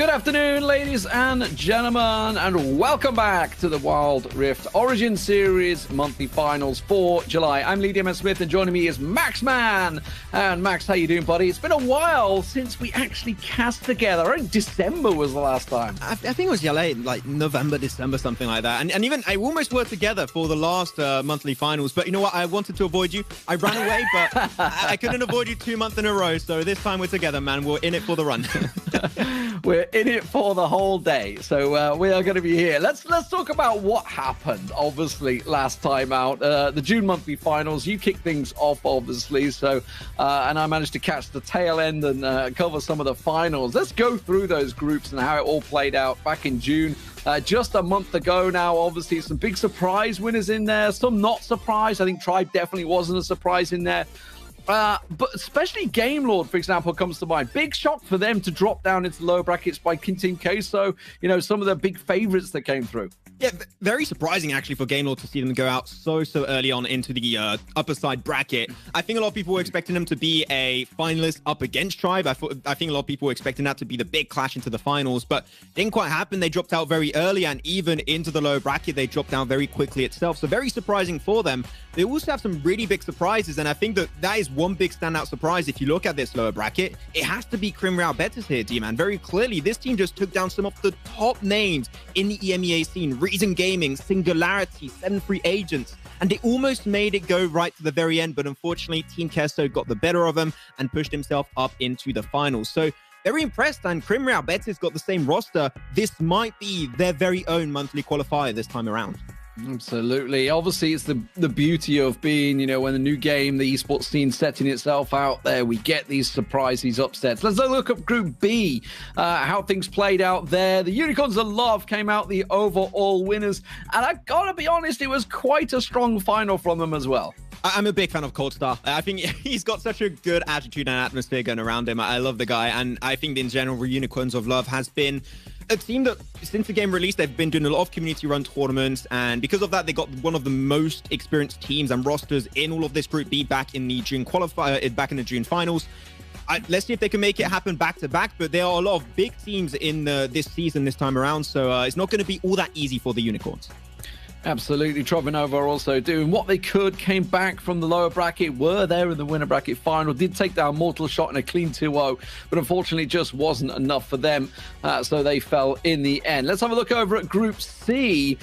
Good afternoon, ladies and gentlemen, and welcome back to the Wild Rift Origin Series monthly finals for July. I'm Lee D.M. Smith, and joining me is Max Man. And Max, how you doing, buddy? It's been a while since we actually cast together. I think December was the last time. I think it was late, like November, December, something like that. And even I almost were together for the last monthly finals. But you know what? I wanted to avoid you. I ran away, but I couldn't avoid you 2 months in a row. So this time we're together, man. We're in it for the run. We're in it for the whole day, so we are going to be here. Let's talk about what happened, obviously, last time out. The June monthly finals, you kicked things off, obviously, so and I managed to catch the tail end and cover some of the finals. Let's go through those groups and how it all played out back in June. Just a month ago now, obviously, some big surprise winners in there, some not surprised. I think Tribe definitely wasn't a surprise in there. But especially Game Lord, for example, comes to mind. Big shock for them to drop down into the lower brackets by Team Queso. You know, some of the big favorites that came through. Yeah, very surprising actually for Game Lord to see them go out so early on into the upper side bracket. I think a lot of people were expecting them to be a finalist up against Tribe. I think a lot of people were expecting that to be the big clash into the finals, but didn't quite happen. They dropped out very early, and even into the lower bracket, they dropped down very quickly itself. So very surprising for them. They also have some really big surprises, and I think that is one big standout surprise. If you look at this lower bracket, it has to be Crimreal Betis here, D-Man. Very clearly, this team just took down some of the top names in the EMEA scene. Reason Gaming, Singularity, 7 Free Agents, and they almost made it go right to the very end, but unfortunately, Team Queso got the better of them and pushed himself up into the finals. So very impressed, and Crimreal Betis got the same roster. This might be their very own monthly qualifier this time around. Absolutely. Obviously, it's the beauty of being, you know, when the new game, the esports scene setting itself out there, we get these surprises, these upsets. Let's look up Group B, how things played out there. The Unicorns of Love came out the overall winners, and I gotta be honest, it was quite a strong final from them as well. I'm a big fan of Coldstar. I think he's got such a good attitude and atmosphere going around him. I love the guy, and I think in general, the Unicorns of Love has been a team that, since the game release, they've been doing a lot of community-run tournaments, and because of that, they got one of the most experienced teams and rosters in all of this Group B back in the June qualifier, back in the June finals. Let's see if they can make it happen back-to-back, but there are a lot of big teams in this season this time around, so it's not going to be all that easy for the Unicorns. Absolutely. Trovenova also doing what they could, came back from the lower bracket, were there in the winner bracket final, did take down Mortal Shot in a clean 2-0, but unfortunately just wasn't enough for them, so they fell in the end. Let's have a look over at Group C.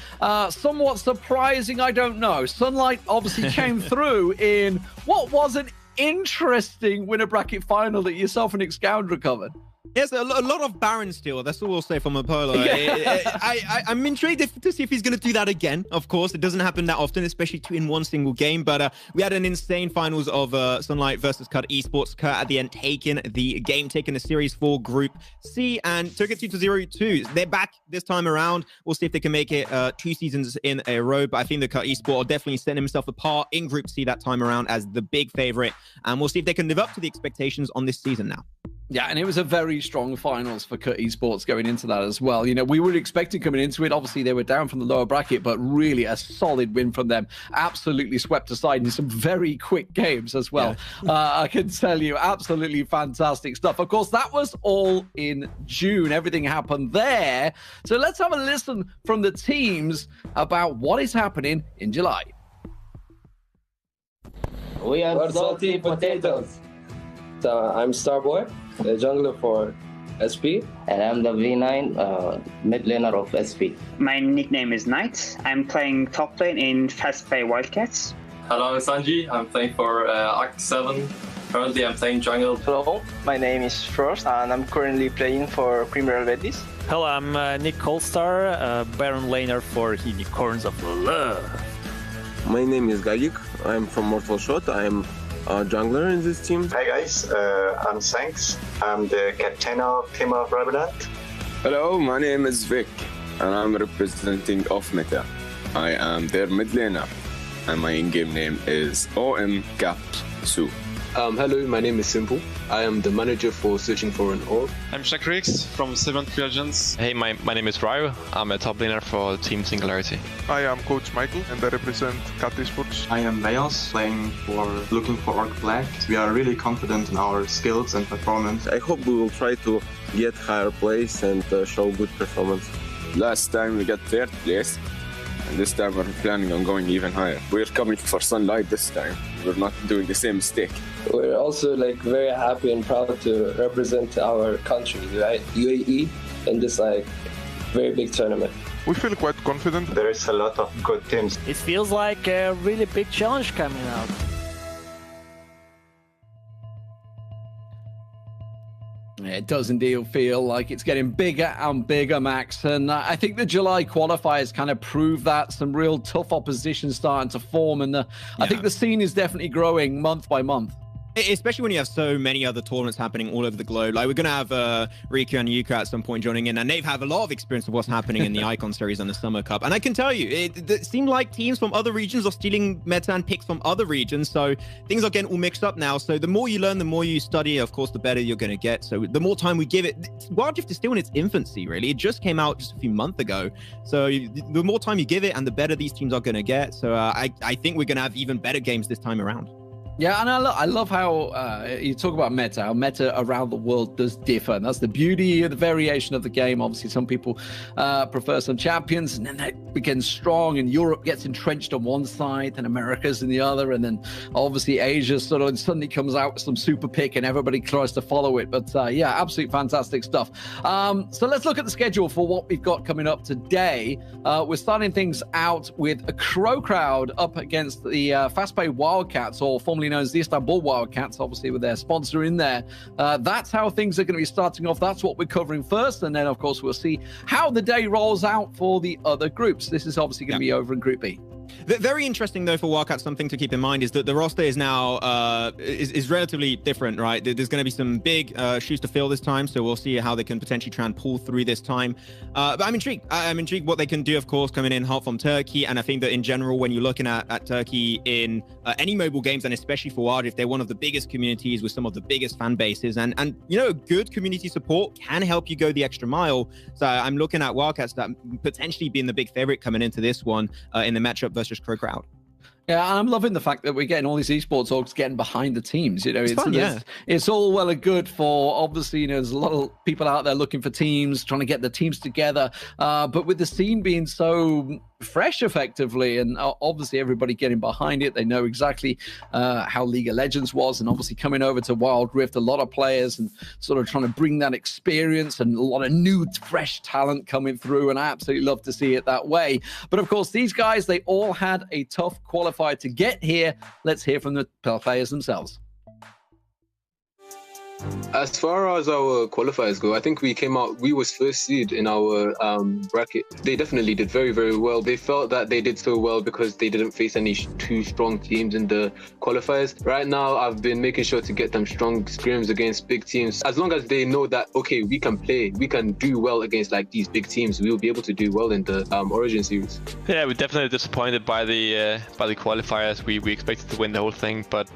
Somewhat surprising, I don't know. Sunlight obviously came through in what was an interesting winner bracket final that yourself and Xcoundra covered. Yes, a lot of Baron steal. That's all we'll say from Apollo. I'm intrigued to see if he's going to do that again. Of course, it doesn't happen that often, especially in one single game. But we had an insane finals of Sunlight versus Kurt Esports. Kurt at the end taking the series for Group C and took it to 0-2. They're back this time around. We'll see if they can make it 2 seasons in a row. But I think the Kurt Esports will definitely set himself apart in Group C that time around as the big favorite. And we'll see if they can live up to the expectations on this season now. Yeah, and it was a very strong finals for Kurt Esports going into that as well. You know, we were expecting coming into it. Obviously, they were down from the lower bracket, but really a solid win from them. Absolutely swept aside in some very quick games as well. Yeah. I can tell you, absolutely fantastic stuff. Of course, that was all in June. Everything happened there. So let's have a listen from the teams about what is happening in July. We are Salty Potatoes. I'm Starboy, the jungler for SP. And I'm the V9 mid laner of SP. My nickname is Knight. I'm playing top lane in Fast Play Wildcats. Hello, I'm Sanji. I'm playing for Act 7. Currently, I'm playing jungle. Hello, my name is Frost, and I'm currently playing for Crimreal Betis. Hello, I'm Nick Coldstar, Baron laner for Unicorns of Love. My name is Gayik. I'm from Mortal Shot. I'm a jungler in this team. Hi guys, I'm Sanks. I'm the captain of Team of Revenant. Hello, my name is Vic, and I'm representing Off Meta. I am their mid laner, and my in-game name is OM Cap Su. Hello, my name is Simple. I am the manager for Searching for an Orb. I'm Shakrix from 7th Legends. Hey, my name is Ryu. I'm a top laner for Team Singularity. I am Coach Michael and I represent Cat Esports. I am Leos, looking for Orc Black. We are really confident in our skills and performance. I hope we will try to get higher place and show good performance. Last time we got 3rd place, and this time we're planning on going even higher. We're coming for Sunlight this time. We're not doing the same mistake. We're also very happy and proud to represent our country, right? UAE, in this very big tournament. We feel quite confident. There is a lot of good teams. It feels like a really big challenge coming out. It does indeed feel like it's getting bigger and bigger, Max. And I think the July qualifiers kind of prove that. Some real tough opposition starting to form. And I think the scene is definitely growing month by month. Especially when you have so many other tournaments happening all over the globe. Like, we're going to have Riku and Yuka at some point joining in, and they've had a lot of experience of what's happening in the Icon Series and the Summer Cup. And I can tell you, it seemed like teams from other regions are stealing meta and picks from other regions. So things are getting all mixed up now. So the more you learn, the more you study, of course, the better you're going to get. So the more time we give it, Wild Rift is still in its infancy, really. It just came out just a few months ago. So the more time you give it and the better these teams are going to get. So I think we're going to have even better games this time around. Yeah, and I love how you talk about meta. How meta around the world does differ. And that's the beauty of the variation of the game. Obviously, some people prefer some champions, and then that begins strong, and Europe gets entrenched on one side, and America's in the other, and then obviously Asia suddenly comes out with some super pick, and everybody tries to follow it. But yeah, absolutely fantastic stuff. So let's look at the schedule for what we've got coming up today. We're starting things out with a Crow Crowd up against the Fast-Paced Wildcats, or formerly known as the Istanbul Wildcats, obviously with their sponsor in there. That's how things are going to be starting off. That's what we're covering first, and then of course we'll see how the day rolls out for the other groups. This is obviously going to be over in Group B. Very interesting, though, for Wildcats, something to keep in mind is that the roster is now is relatively different, right? There's going to be some big shoes to fill this time, so we'll see how they can potentially try and pull through this time. But I'm intrigued. I'm intrigued what they can do, of course, coming in hot from Turkey. And I think that in general, when you're looking at Turkey in any mobile games, and especially for Wild Rift, they're one of the biggest communities with some of the biggest fan bases. And you know, good community support can help you go the extra mile. So I'm looking at Wildcats that potentially being the big favorite coming into this one in the matchup versus Crow Crowd. Yeah, I'm loving the fact that we're getting all these esports orgs getting behind the teams. You know, it's fun, it's all well and good for, obviously, you know, there's a lot of people out there looking for teams, trying to get the teams together. But with the scene being so fresh, effectively, and obviously everybody getting behind it, they know exactly how League of Legends was, and obviously coming over to Wild Rift, a lot of players and sort of trying to bring that experience and a lot of new, fresh talent coming through, and I absolutely love to see it that way. But of course, these guys, they all had a tough qualifier to get here. Let's hear from the players themselves. As far as our qualifiers go, I think we came out, we was first seed in our bracket. They definitely did very, very well. They felt that they did so well because they didn't face any too strong teams in the qualifiers. Right now, I've been making sure to get them strong scrims against big teams. As long as they know that, okay, we can play, we can do well against like these big teams, we will be able to do well in the Origin series. Yeah, we're definitely disappointed by the qualifiers. We expected to win the whole thing, but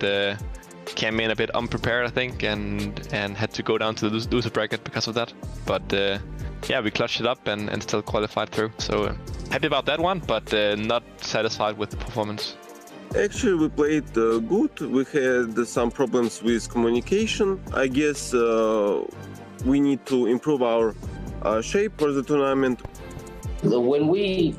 came in a bit unprepared, I think, and had to go down to the loser bracket because of that. But yeah, we clutched it up and still qualified through. So happy about that one, but not satisfied with the performance. Actually, we played good. We had some problems with communication. I guess we need to improve our shape for the tournament. When we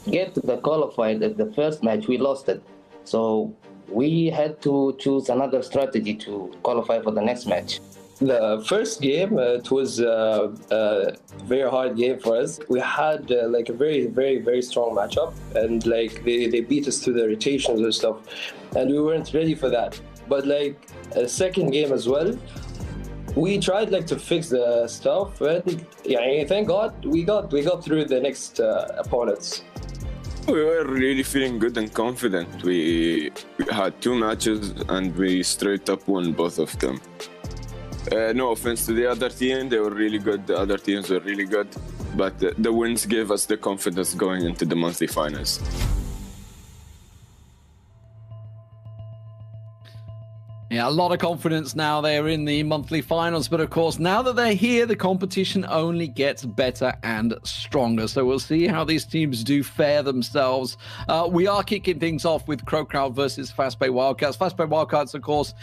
get to the qualified at the first match, we lost it. So we had to choose another strategy to qualify for the next match. The first game, it was a very hard game for us. We had like a very, very, very strong matchup, and like they beat us to the rotations and stuff, and we weren't ready for that. But like a second game as well, we tried like to fix the stuff, and yeah, thank God we got through the next opponents. We were really feeling good and confident. We had 2 matches and we straight up won both of them. No offense to the other team, they were really good. The other teams were really good, but the wins gave us the confidence going into the monthly finals. Yeah, a lot of confidence now. They're in the monthly finals, but of course, now that they're here, the competition only gets better and stronger. So we'll see how these teams do fare themselves. We are kicking things off with Crowd versus Fastpay Wildcats. Fastpay Wildcats, of course,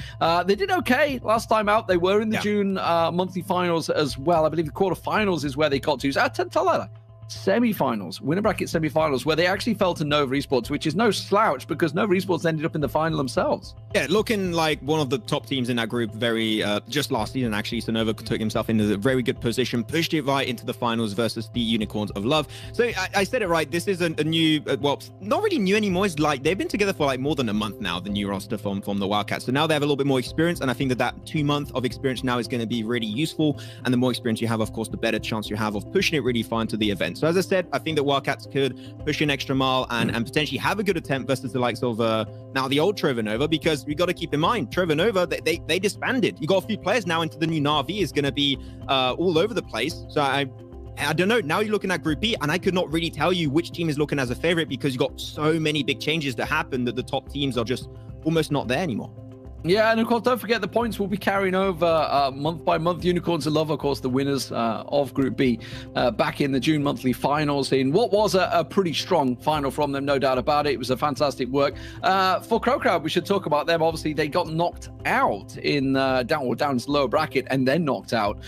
they did okay last time out. They were in the June monthly finals as well. I believe the quarterfinals is where they got to. Tell that. Semi-finals, winner bracket semi-finals, where they actually fell to Nova Esports, which is no slouch because Nova Esports ended up in the final themselves. Yeah, looking like one of the top teams in that group very just last season, actually. So Nova took himself into a very good position, pushed it right into the finals versus the Unicorns of Love. So I said it right. This is a new, well, not really new anymore. It's like they've been together for like more than a month now, the new roster from the Wildcats. So now they have a little bit more experience, and I think that 2 month of experience now is going to be really useful. And the more experience you have, of course, the better chance you have of pushing it really far into the event. So as I said, I think that Wildcats could push an extra mile and potentially have a good attempt versus the likes of now the old Trevor Nova, because we got to keep in mind, Trevor Nova, they disbanded. You got a few players now into the new Na'Vi is going to be all over the place. So I don't know. Now you're looking at Group B, and I could not really tell you which team is looking as a favorite because you got so many big changes that happen that the top teams are just almost not there anymore. Yeah, and of course, don't forget the points will be carrying over month by month. Unicorns of Love, of course, the winners of Group B back in the June monthly finals in what was a pretty strong final from them, no doubt about it. It was a fantastic work. For Crowd, we should talk about them. Obviously, they got knocked out in down into the lower bracket and then knocked out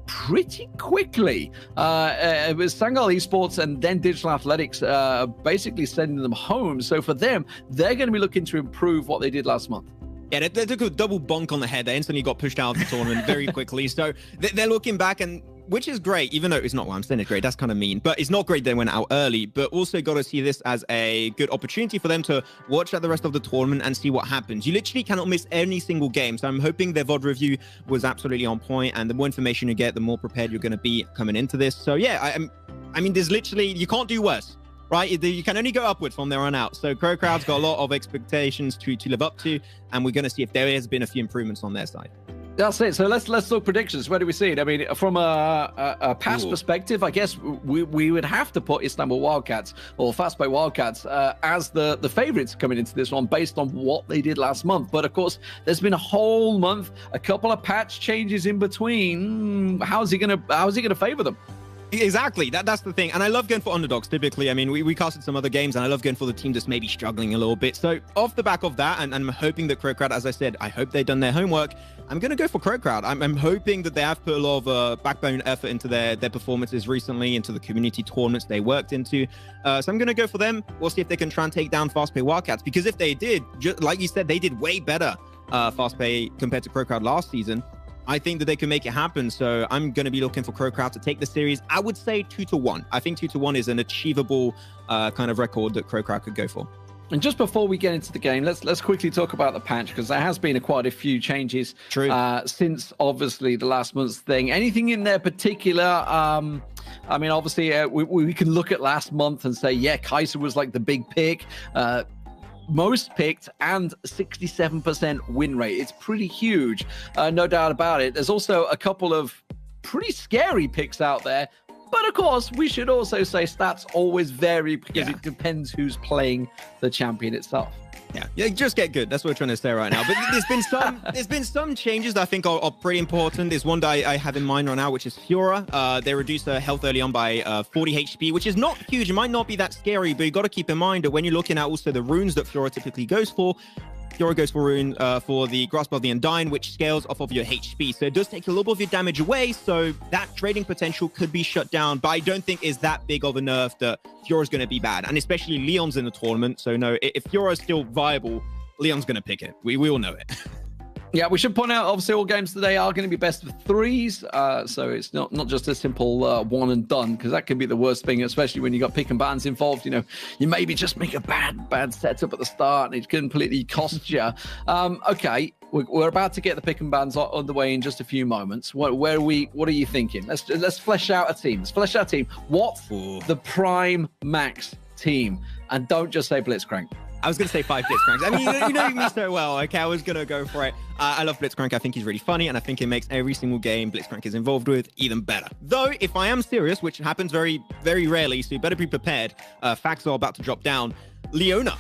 pretty quickly. It was Sangal Esports and then Digital Athletics basically sending them home. So for them, they're going to be looking to improve what they did last month. Yeah, they took a double bonk on the head. They instantly got pushed out of the tournament very quickly. So they're looking back, and which is great, even though it's not, well, I'm saying it's great. That's kind of mean, but it's not great they went out early, but also got to see this as a good opportunity for them to watch out the rest of the tournament and see what happens. You literally cannot miss any single game. So I'm hoping their VOD review was absolutely on point, and the more information you get, the more prepared you're going to be coming into this. So yeah, I mean, there's literally, you can't do worse. Right, you can only go upwards from there on out. So Crowd's got a lot of expectations to live up to, and we're going to see if there has been a few improvements on their side. That's it. So let's look predictions. Where do we see it? I mean, from a past perspective, I guess we would have to put Istanbul Wildcats or Fastpay Wildcats as the favorites coming into this one based on what they did last month. But of course, there's been a whole month, a couple of patch changes in between. How's he gonna favor them? Exactly. That's the thing. And I love going for underdogs typically. I mean, we casted some other games, and I love going for the team that's maybe struggling a little bit. So off the back of that, and I'm hoping that Crowd, as I said, I hope they've done their homework. I'm going to go for Crowd. I'm hoping that they have put a lot of backbone effort into their performances recently, into the community tournaments they worked into. So I'm going to go for them. We'll see if they can try and take down Fastpay Wildcats, because if they did, just like you said, they did way better Fastpay compared to Crowd last season. I think that they can make it happen. So I'm going to be looking for Crowd to take the series. I would say 2-1. I think 2-1 is an achievable kind of record that Crowd could go for. And just before we get into the game, let's quickly talk about the patch, because there has been quite a few changes since obviously the last month's thing. Anything in there particular? I mean, obviously we can look at last month and say, yeah, Kaiser was like the big pick. Most picked and 67% win rate. It's pretty huge, no doubt about it. There's also a couple of pretty scary picks out there, but of course we should also say stats always vary because it depends who's playing the champion itself. Yeah, just get good. That's what we're trying to say right now. But there's been some changes that I think are pretty important. There's one that I have in mind right now, which is Fiora. They reduced her health early on by 40 HP, which is not huge. It might not be that scary, but you got to keep in mind that when you're looking at also the runes that Fiora typically goes for, Fiora goes for rune for the Grasp of the Undying, which scales off of your HP. So it does take a little bit of your damage away, so that trading potential could be shut down, but I don't think is that big of a nerf that Fiora's going to be bad. And especially Leon's in the tournament, so no, if Fiora is still viable, Leon's going to pick it. We all know it. Yeah, we should point out, obviously, all games today are going to be best of threes. So it's not just a simple one and done, because that can be the worst thing, especially when you got pick and bans involved. You know, you maybe just make a bad setup at the start and it can completely cost you. Okay, we're about to get the pick and bans underway in just a few moments. What are you thinking? Let's flesh out a team. What's the prime max team? And don't just say Blitzcrank. I was going to say 5 Blitzcranks. I mean, you know me so well. Okay, I was going to go for it. I love Blitzcrank. I think he's really funny, and I think it makes every single game Blitzcrank is involved with even better. Though, if I am serious, which happens very, very rarely, so you better be prepared, facts are about to drop down. Leona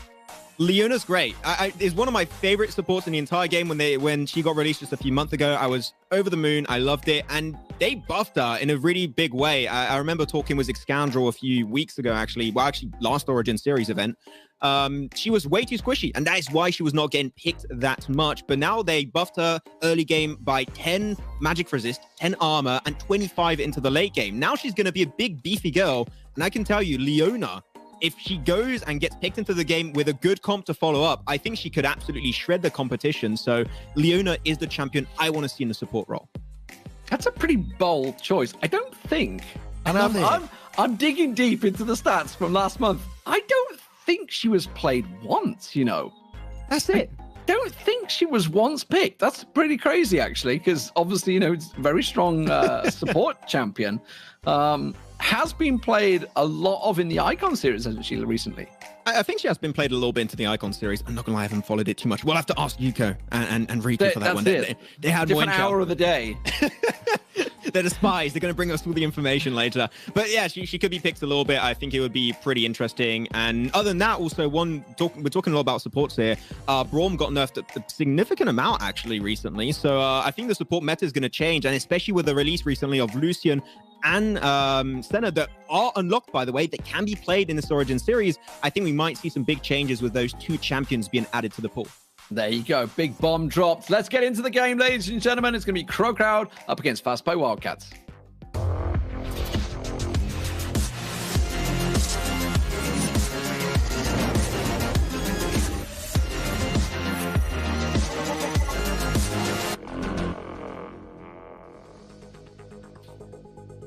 Leona's great. Is one of my favorite supports in the entire game. When she got released just a few months ago, I was over the moon. I loved it, and they buffed her in a really big way. I remember talking with Xscoundrel a few weeks ago, actually last Origin Series event. She was way too squishy, and that is why she was not getting picked that much. But now they buffed her early game by 10 magic resist, 10 armor, and 25 into the late game. Now she's going to be a big, beefy girl, and I can tell you, Leona, if she goes and gets picked into the game with a good comp to follow up, I think she could absolutely shred the competition. So Leona is the champion I want to see in the support role. That's a pretty bold choice. I don't think, and I'm digging deep into the stats from last month. I don't think she was played once, you know. That's it. I don't think she was once picked. That's pretty crazy, actually, because obviously, you know, it's a very strong support champion. Has been played a lot of in the Icon series, hasn't she, recently? I think she has been played a little bit into the Icon series. I'm not going to lie, I haven't followed it too much. We'll have to ask Yuko and Riku for that one. They had different hour of the day. They're the spies. They're going to bring us all the information later. But yeah, she could be picked a little bit. I think it would be pretty interesting. And other than that, also, we're talking a lot about supports here. Braum got nerfed a significant amount, actually, recently. So I think the support meta is going to change. And especially with the release recently of Lucian and Senna that are unlocked, by the way, that can be played in this Origin series, I think we might see some big changes with those two champions being added to the pool. There you go. Big bomb dropped. Let's get into the game, ladies and gentlemen. It's going to be Crowd up against Fastplay Wildcats.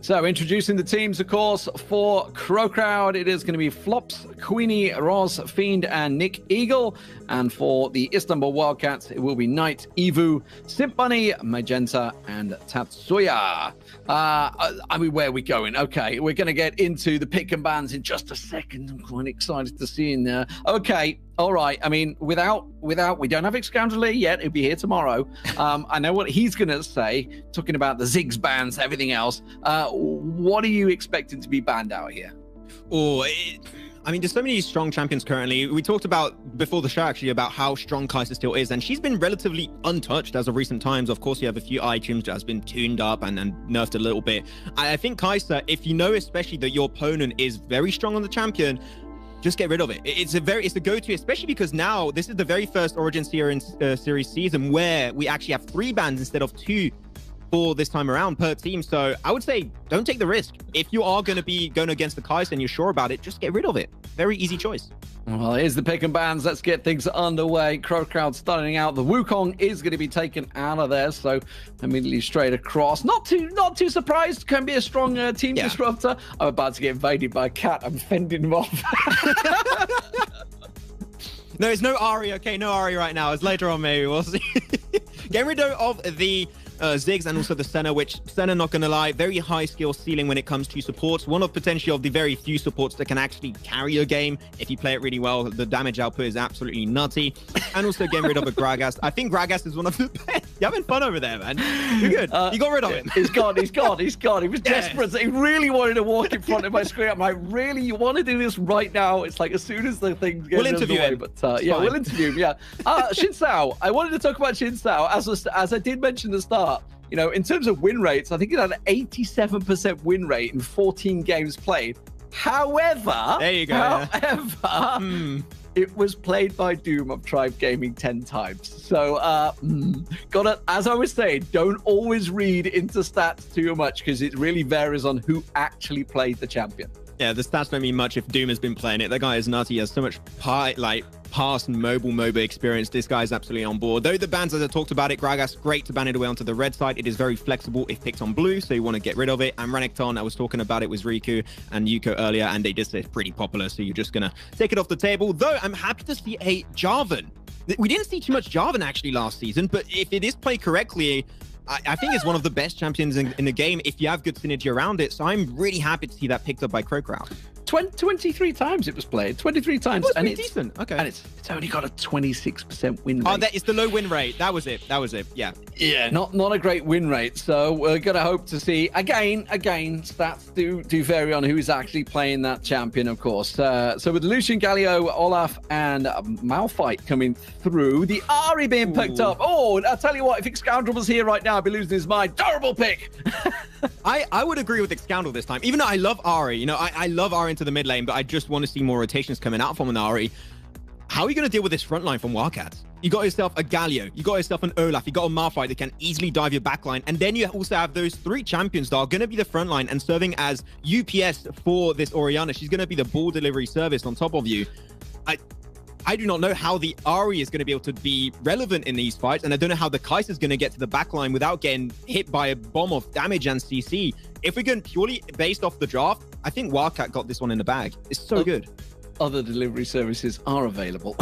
So, introducing the teams, of course, for Crowd, it is going to be Flops, Queenie, Roz, Fiend, and Nick Eagle. And for the Istanbul Wildcats, it will be Knight, Evu, Simp Bunny, Magenta, and Tatsuya. I mean, where are we going? Okay, we're going to get into the pick and bans in just a second. I'm quite excited to see in there. Okay, all right. I mean, we don't have Xscoundrel yet. He'll be here tomorrow. I know what he's going to say, talking about the Ziggs bans, everything else. What are you expecting to be banned out here? I mean, there's so many strong champions currently. We talked about before the show, actually, about how strong Kai'Sa still is, and she's been relatively untouched as of recent times. Of course, you have a few items that has been tuned up and nerfed a little bit. I think Kai'Sa, if you know especially that your opponent is very strong on the champion, just get rid of it. It's a go-to, especially because now this is the very first Origin series season where we actually have 3 bans instead of 2 for this time around per team. So I would say don't take the risk. If you are going to be going against the Kai'Sa and you're sure about it, just get rid of it. Very easy choice. Well, here's the pick and bans. Let's get things underway. Crowd starting out. The Wukong is going to be taken out of there, so immediately straight across. Not too surprised. Can be a strong team disruptor. I'm about to get invaded by a cat. I'm fending him off. No, it's no Ari. Okay, no Ari right now. It's later on, maybe. We'll see. Get rid of the Ziggs and also the Senna, which Senna, not gonna lie, very high skill ceiling when it comes to supports. One of potentially of the very few supports that can actually carry a game if you play it really well. The damage output is absolutely nutty. And also getting rid of a Gragas. I think Gragas is one of the best. You're having fun over there, man. You're good. You got rid of him. He's gone. He was desperate. He really wanted to walk in front of my screen. I'm like, really? You want to do this right now? It's like as soon as the thing gets we'll interview him. But yeah, we'll interview him. Yeah. Xin Sao. I wanted to talk about Xin Sao as I did mention at the start. You know, in terms of win rates, I think it had an 87% win rate in 14 games played. However, there you go. It was played by Doom of Tribe Gaming 10 times. So, as I was saying, don't always read into stats too much because it really varies on who actually played the champion. Yeah, the stats don't mean much if Doom has been playing it. That guy is nutty. He has so much past mobile MOBA experience. This guy is absolutely on board. Though the bans, as I talked about it, Gragas, great to ban it away onto the red side. It is very flexible if picked on blue, so you want to get rid of it. And Renekton, I was talking about it with Riku and Yuko earlier, and they did say it's pretty popular, so you're just going to take it off the table. Though I'm happy to see a Jarvan. We didn't see too much Jarvan actually last season, but if it is played correctly, I think it's one of the best champions in the game if you have good synergy around it. So I'm really happy to see that picked up by Crowd. 23 times it was played. 23 times. And it's decent. Okay. And it's only got a 26% win rate. Oh, that is the low win rate. That was it. Yeah. Yeah, not a great win rate. So we're going to hope to see, again, stats do vary on who's actually playing that champion, of course. So with Lucian, Galio, Olaf, and Malphite coming through, the Ahri being picked up. Oh, I'll tell you what, if Excoundrel was here right now, I'd be losing his mind. Terrible pick. I would agree with Excoundrel this time. Even though I love Ahri, you know, I love Ahri into the mid lane, but I just want to see more rotations coming out from an Ahri. How are you going to deal with this front line from Wildcats? You got yourself a Galio, you got yourself an Olaf, you got a Malphite that can easily dive your backline, and then you also have those 3 champions that are going to be the front line and serving as UPS for this Orianna. She's going to be the ball delivery service on top of you. I do not know how the Ahri is going to be able to be relevant in these fights, and I don't know how the Kai'Sa is going to get to the backline without getting hit by a bomb of damage and CC. If we're going purely based off the draft, I think Wildcat got this one in the bag. It's so good. Other delivery services are available.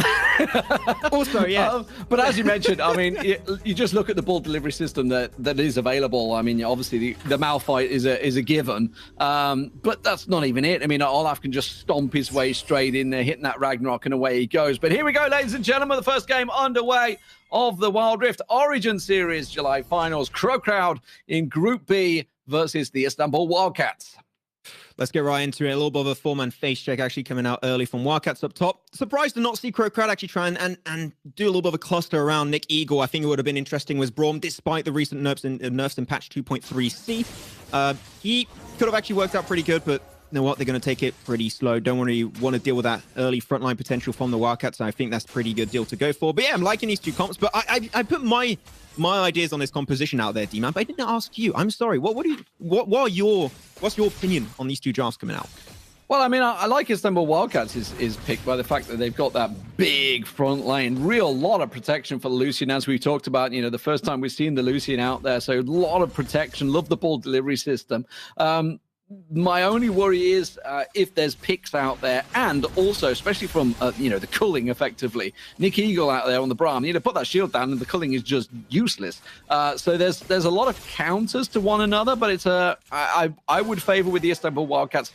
Also, yeah. But as you mentioned, I mean, you just look at the ball delivery system that is available. I mean, obviously the Malphite is a given, but that's not even it. I mean, Olaf can just stomp his way straight in there, hitting that Ragnarok, and away he goes. But here we go, ladies and gentlemen, the first game underway of the Wild Rift Origin Series July Finals. Crow Crowd in Group B versus the Istanbul Wildcats. Let's get right into it. A little bit of a 4-man face check actually coming out early from Wildcats up top. Surprised to not see Crow Crowd actually try and do a little bit of a cluster around Nick Eagle. I think it would have been interesting with Braum, despite the recent nerfs in patch 2.3c. He could have actually worked out pretty good, but you know what? They're going to take it pretty slow. Don't want to deal with that early frontline potential from the Wildcats. So I think that's a pretty good deal to go for. But yeah, I'm liking these 2 comps, but I put my ideas on this composition out there, D-Man, but I didn't ask you. I'm sorry. What's your opinion on these 2 drafts coming out? Well, I mean, I like Istanbul Wildcats is picked by the fact that they've got that big front line, real lot of protection for Lucian, as we talked about, you know, the first time we've seen the Lucian out there. So a lot of protection, love the ball delivery system. My only worry is if there's picks out there, and also, especially from, you know, the culling, effectively. Nick Eagle out there on the Braum, you know, put that shield down and the culling is just useless. So there's a lot of counters to one another, but it's I would favor with the Istanbul Wildcats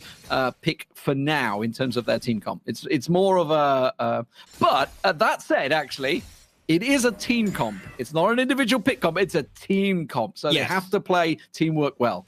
pick for now in terms of their team comp. It's more of a... but that said, actually, it is a team comp. It's not an individual pick comp, it's a team comp. So they have to play teamwork well.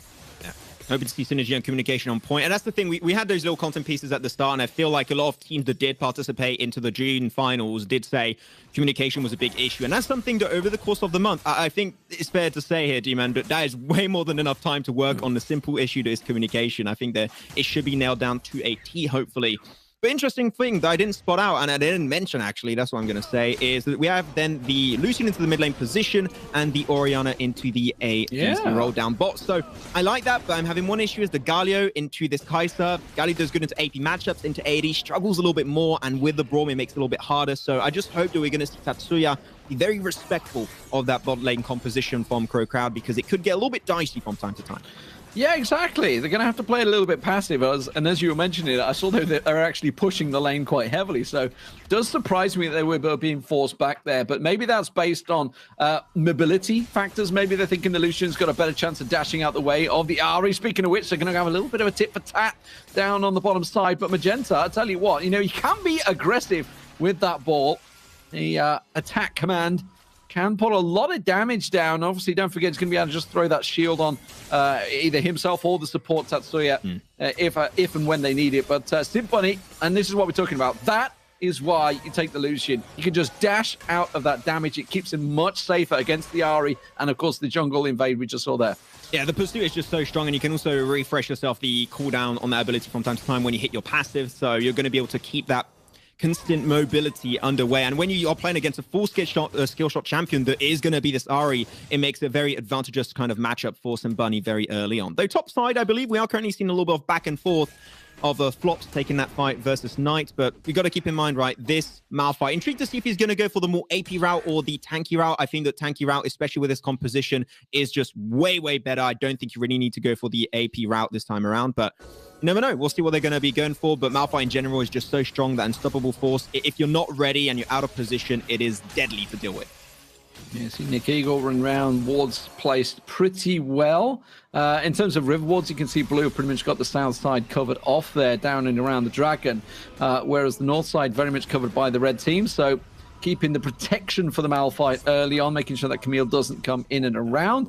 Hoping to see synergy and communication on point. And that's the thing, we had those little content pieces at the start, and I feel like a lot of teams that did participate into the June finals did say communication was a big issue. And that's something that over the course of the month, I think it's fair to say here, D-Man, but that is way more than enough time to work on the simple issue that is communication. I think that it should be nailed down to a T, hopefully. But interesting thing that I didn't spot out, and I didn't mention actually, that's what I'm going to say, is that we have then the Lucian into the mid lane position and the Orianna into the A roll down bot. So I like that, but I'm having one issue is the Galio into this Kai'Sa. Galio does good into AP matchups, into AD, struggles a little bit more, and with the Braum, it makes it a little bit harder. So I just hope that we're going to see Tatsuya be very respectful of that bot lane composition from Crow Crowd, because it could get a little bit dicey from time to time. Yeah, exactly. They're going to have to play a little bit passive. And as you were mentioning, I saw that they're actually pushing the lane quite heavily. So it does surprise me that they were being forced back there. But maybe that's based on mobility factors. Maybe they're thinking the Lucian's got a better chance of dashing out the way of the Ahri. Speaking of which, they're going to have a little bit of a tit for tat down on the bottom side. But Magenta, I tell you what, you know, you can be aggressive with that ball. The attack command can put a lot of damage down. Obviously, don't forget, he's going to be able to just throw that shield on either himself or the support Tatsuya if and when they need it. But Symphony, and this is what we're talking about, that is why you take the Lucian. You can just dash out of that damage. It keeps him much safer against the Ahri and, of course, the jungle invade we just saw there. Yeah, the pursuit is just so strong, and you can also refresh yourself the cooldown on that ability from time to time when you hit your passive. So you're going to be able to keep that constant mobility underway. And when you are playing against a full skill shot champion that is going to be this Ahri, it makes it a very advantageous kind of matchup for Bunny very early on. Though top side, I believe we are currently seeing a little bit of back and forth of Flops taking that fight versus Knight, but we got to keep in mind, right, this Malphite. Intrigued to see if he's going to go for the more AP route or the tanky route. I think that tanky route, especially with this composition, is just way, way better. I don't think you really need to go for the AP route this time around, but you never know. We'll see what they're going to be going for, but Malphite in general is just so strong, that unstoppable force. If you're not ready and you're out of position, it is deadly to deal with. Yeah, see Nick Eagle run around, wards placed pretty well. In terms of river wards, you can see blue pretty much got the south side covered off there, down and around the dragon, whereas the north side very much covered by the red team. So keeping the protection for the Malphite early on, making sure that Camille doesn't come in and around.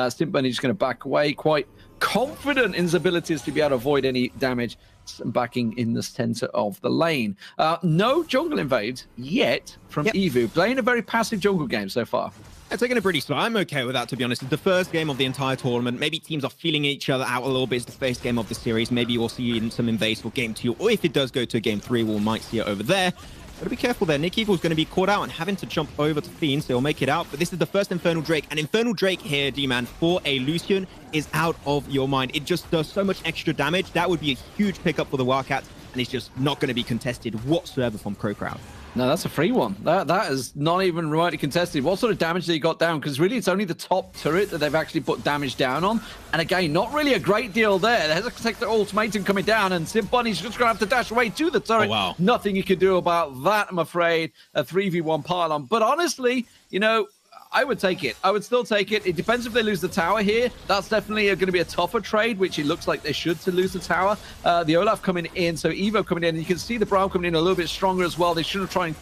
Stint Bunny just going to back away, quite confident in his abilities to be able to avoid any damage, backing in the center of the lane. No jungle invade yet from Evu, playing a very passive jungle game so far. It's taking it pretty slow. I'm okay with that, to be honest. It's the first game of the entire tournament. Maybe teams are feeling each other out a little bit. It's the first game of the series. Maybe we'll see some invades for game 2, or if it does go to game 3, we might see it over there. Gotta be careful there. Nick Eagle's going to be caught out and having to jump over to Fiend, so he'll make it out. But this is the first Infernal Drake. And Infernal Drake here, D-Man, for a Lucian is out of your mind. It just does so much extra damage. That would be a huge pickup for the Wildcats, and it's just not going to be contested whatsoever from Crow Crowd. No, that's a free one. That is not even remotely contested. What sort of damage did he got down? Because really, it's only the top turret that they've actually put damage down on. And again, not really a great deal there. There's a Sector Ultimatum coming down, and Sim Bunny's just going to have to dash away to the turret. Oh, wow. Nothing you can do about that, I'm afraid. A 3v1 pylon. But honestly, you know, I would take it. I would still take it. It depends if they lose the tower here. That's definitely going to be a tougher trade, which it looks like they should to lose the tower. The Olaf coming in, so Evo coming in. And you can see the Braum coming in a little bit stronger as well. They should have tried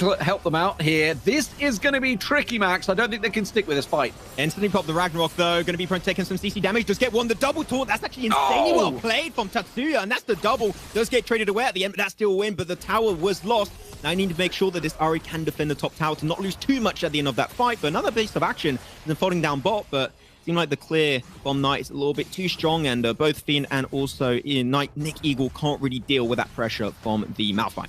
and help them out here. This is going to be tricky, Max. I don't think they can stick with this fight. Instantly pop the Ragnarok, though. Going to be taking some CC damage. Does get one. The double taunt. That's actually insanely well played from Tatsuya. And that's the double. Does get traded away at the end, but that's still a win. But the tower was lost. Now I need to make sure that this Ari can defend the top tower to not lose too much at the end of that fight. But another piece of action, and then falling down bot. But it seemed like the clear from Knight is a little bit too strong. And both Fiend and also Knight, Nick Eagle can't really deal with that pressure from the Malphite.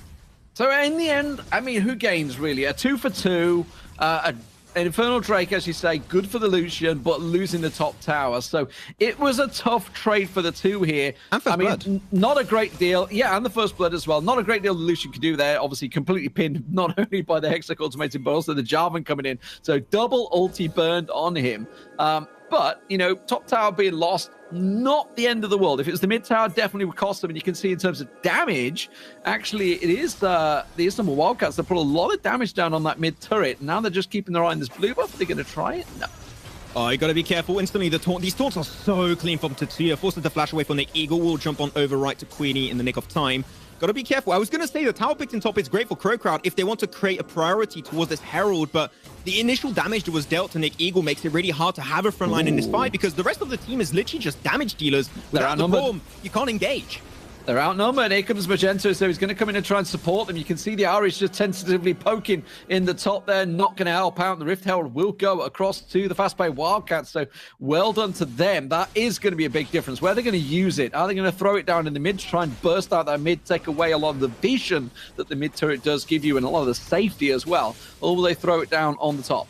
So in the end, I mean, who gains really? A 2 for 2, an Infernal Drake, as you say, good for the Lucian, but losing the top tower. So it was a tough trade for the two here. And First Blood. Not a great deal. Yeah, and the First Blood as well. Not a great deal the Lucian could do there. Obviously, completely pinned not only by the Hextech Ultimatum, but also the Jarvan coming in. So double ulti burned on him. But, you know, top tower being lost, not the end of the world. If it was the mid tower, definitely would cost them. And you can see in terms of damage, actually, it is the Istanbul Wildcats that put a lot of damage down on that mid turret. Now they're just keeping their eye on this blue buff. Are they going to try it? No. Oh, you got to be careful. Instantly, these taunts are so clean from Tatsuya. Forces the flash away from Nick Eagle. Will jump on over right to Queenie in the nick of time. Got to be careful. I was going to say the tower picked in top is great for Crow Crowd if they want to create a priority towards this Herald, but the initial damage that was dealt to Nick Eagle makes it really hard to have a front line in this fight because the rest of the team is literally just damage dealers. Without the bomb, you can't engage. They're outnumbered. Here comes Magento, so he's going to come in and try and support them. You can see the Irish just tentatively poking in the top there, not going to help out. The Rift Herald will go across to the fast-paced Wildcats, so well done to them. That is going to be a big difference. Where are they going to use it? Are they going to throw it down in the mid to try and burst out that mid, take away a lot of the vision that the mid turret does give you and a lot of the safety as well? Or will they throw it down on the top?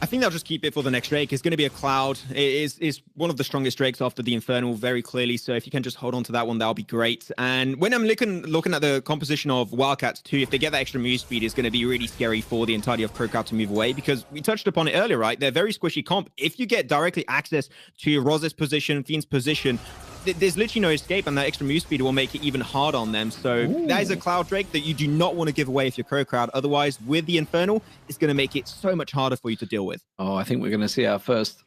I think they'll just keep it for the next Drake. It's going to be a Cloud. It is one of the strongest Drakes after the Infernal, very clearly. So if you can just hold on to that one, that'll be great. And when I'm looking at the composition of Wildcats too, if they get that extra move speed, it's going to be really scary for the entirety of Crow Crowd to move away because we touched upon it earlier, right? They're very squishy comp. If you get directly access to Roz's position, Fiend's position, there's literally no escape, and that extra move speed will make it even harder on them. So that is a Cloud Drake that you do not want to give away if you're Crow Crowd. Otherwise, with the Infernal, it's going to make it so much harder for you to deal with. Oh, I think we're going to see our first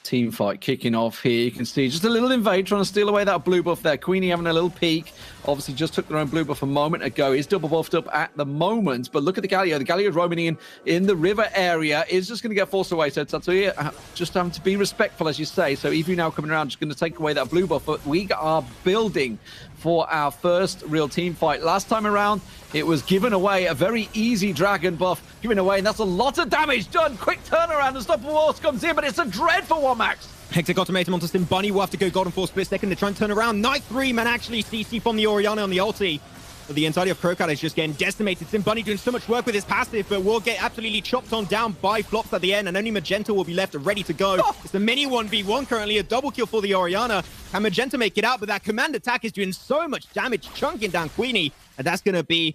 team fight kicking off here. You can see just a little invade trying to steal away that blue buff there. Queenie having a little peek. Obviously just took their own blue buff a moment ago. He's double buffed up at the moment, but look at the Galio. The Galio roaming in the river area is just going to get forced away. So Tatsuya just having to be respectful, as you say. So Evu now coming around, just going to take away that blue buff. But we are building for our first real team fight. Last time around, it was given away, a very easy dragon buff given away, and that's a lot of damage done. Quick turnaround, Unstoppable Force comes in, but it's a dreadful one, Max. Hextech Ultimatum onto Sim Bunny will have to go golden for a split second. They're trying to turn around. Knight 3 man actually CC from the Orianna on the ulti. But the entirety of Crow Crowd is just getting decimated. Sim Bunny doing so much work with his passive, but will get absolutely chopped on down by flops at the end, and only Magenta will be left ready to go. It's a mini 1v1 currently, a double kill for the Orianna. Can Magenta make it out? But that command attack is doing so much damage, chunking down Queenie, and that's going to be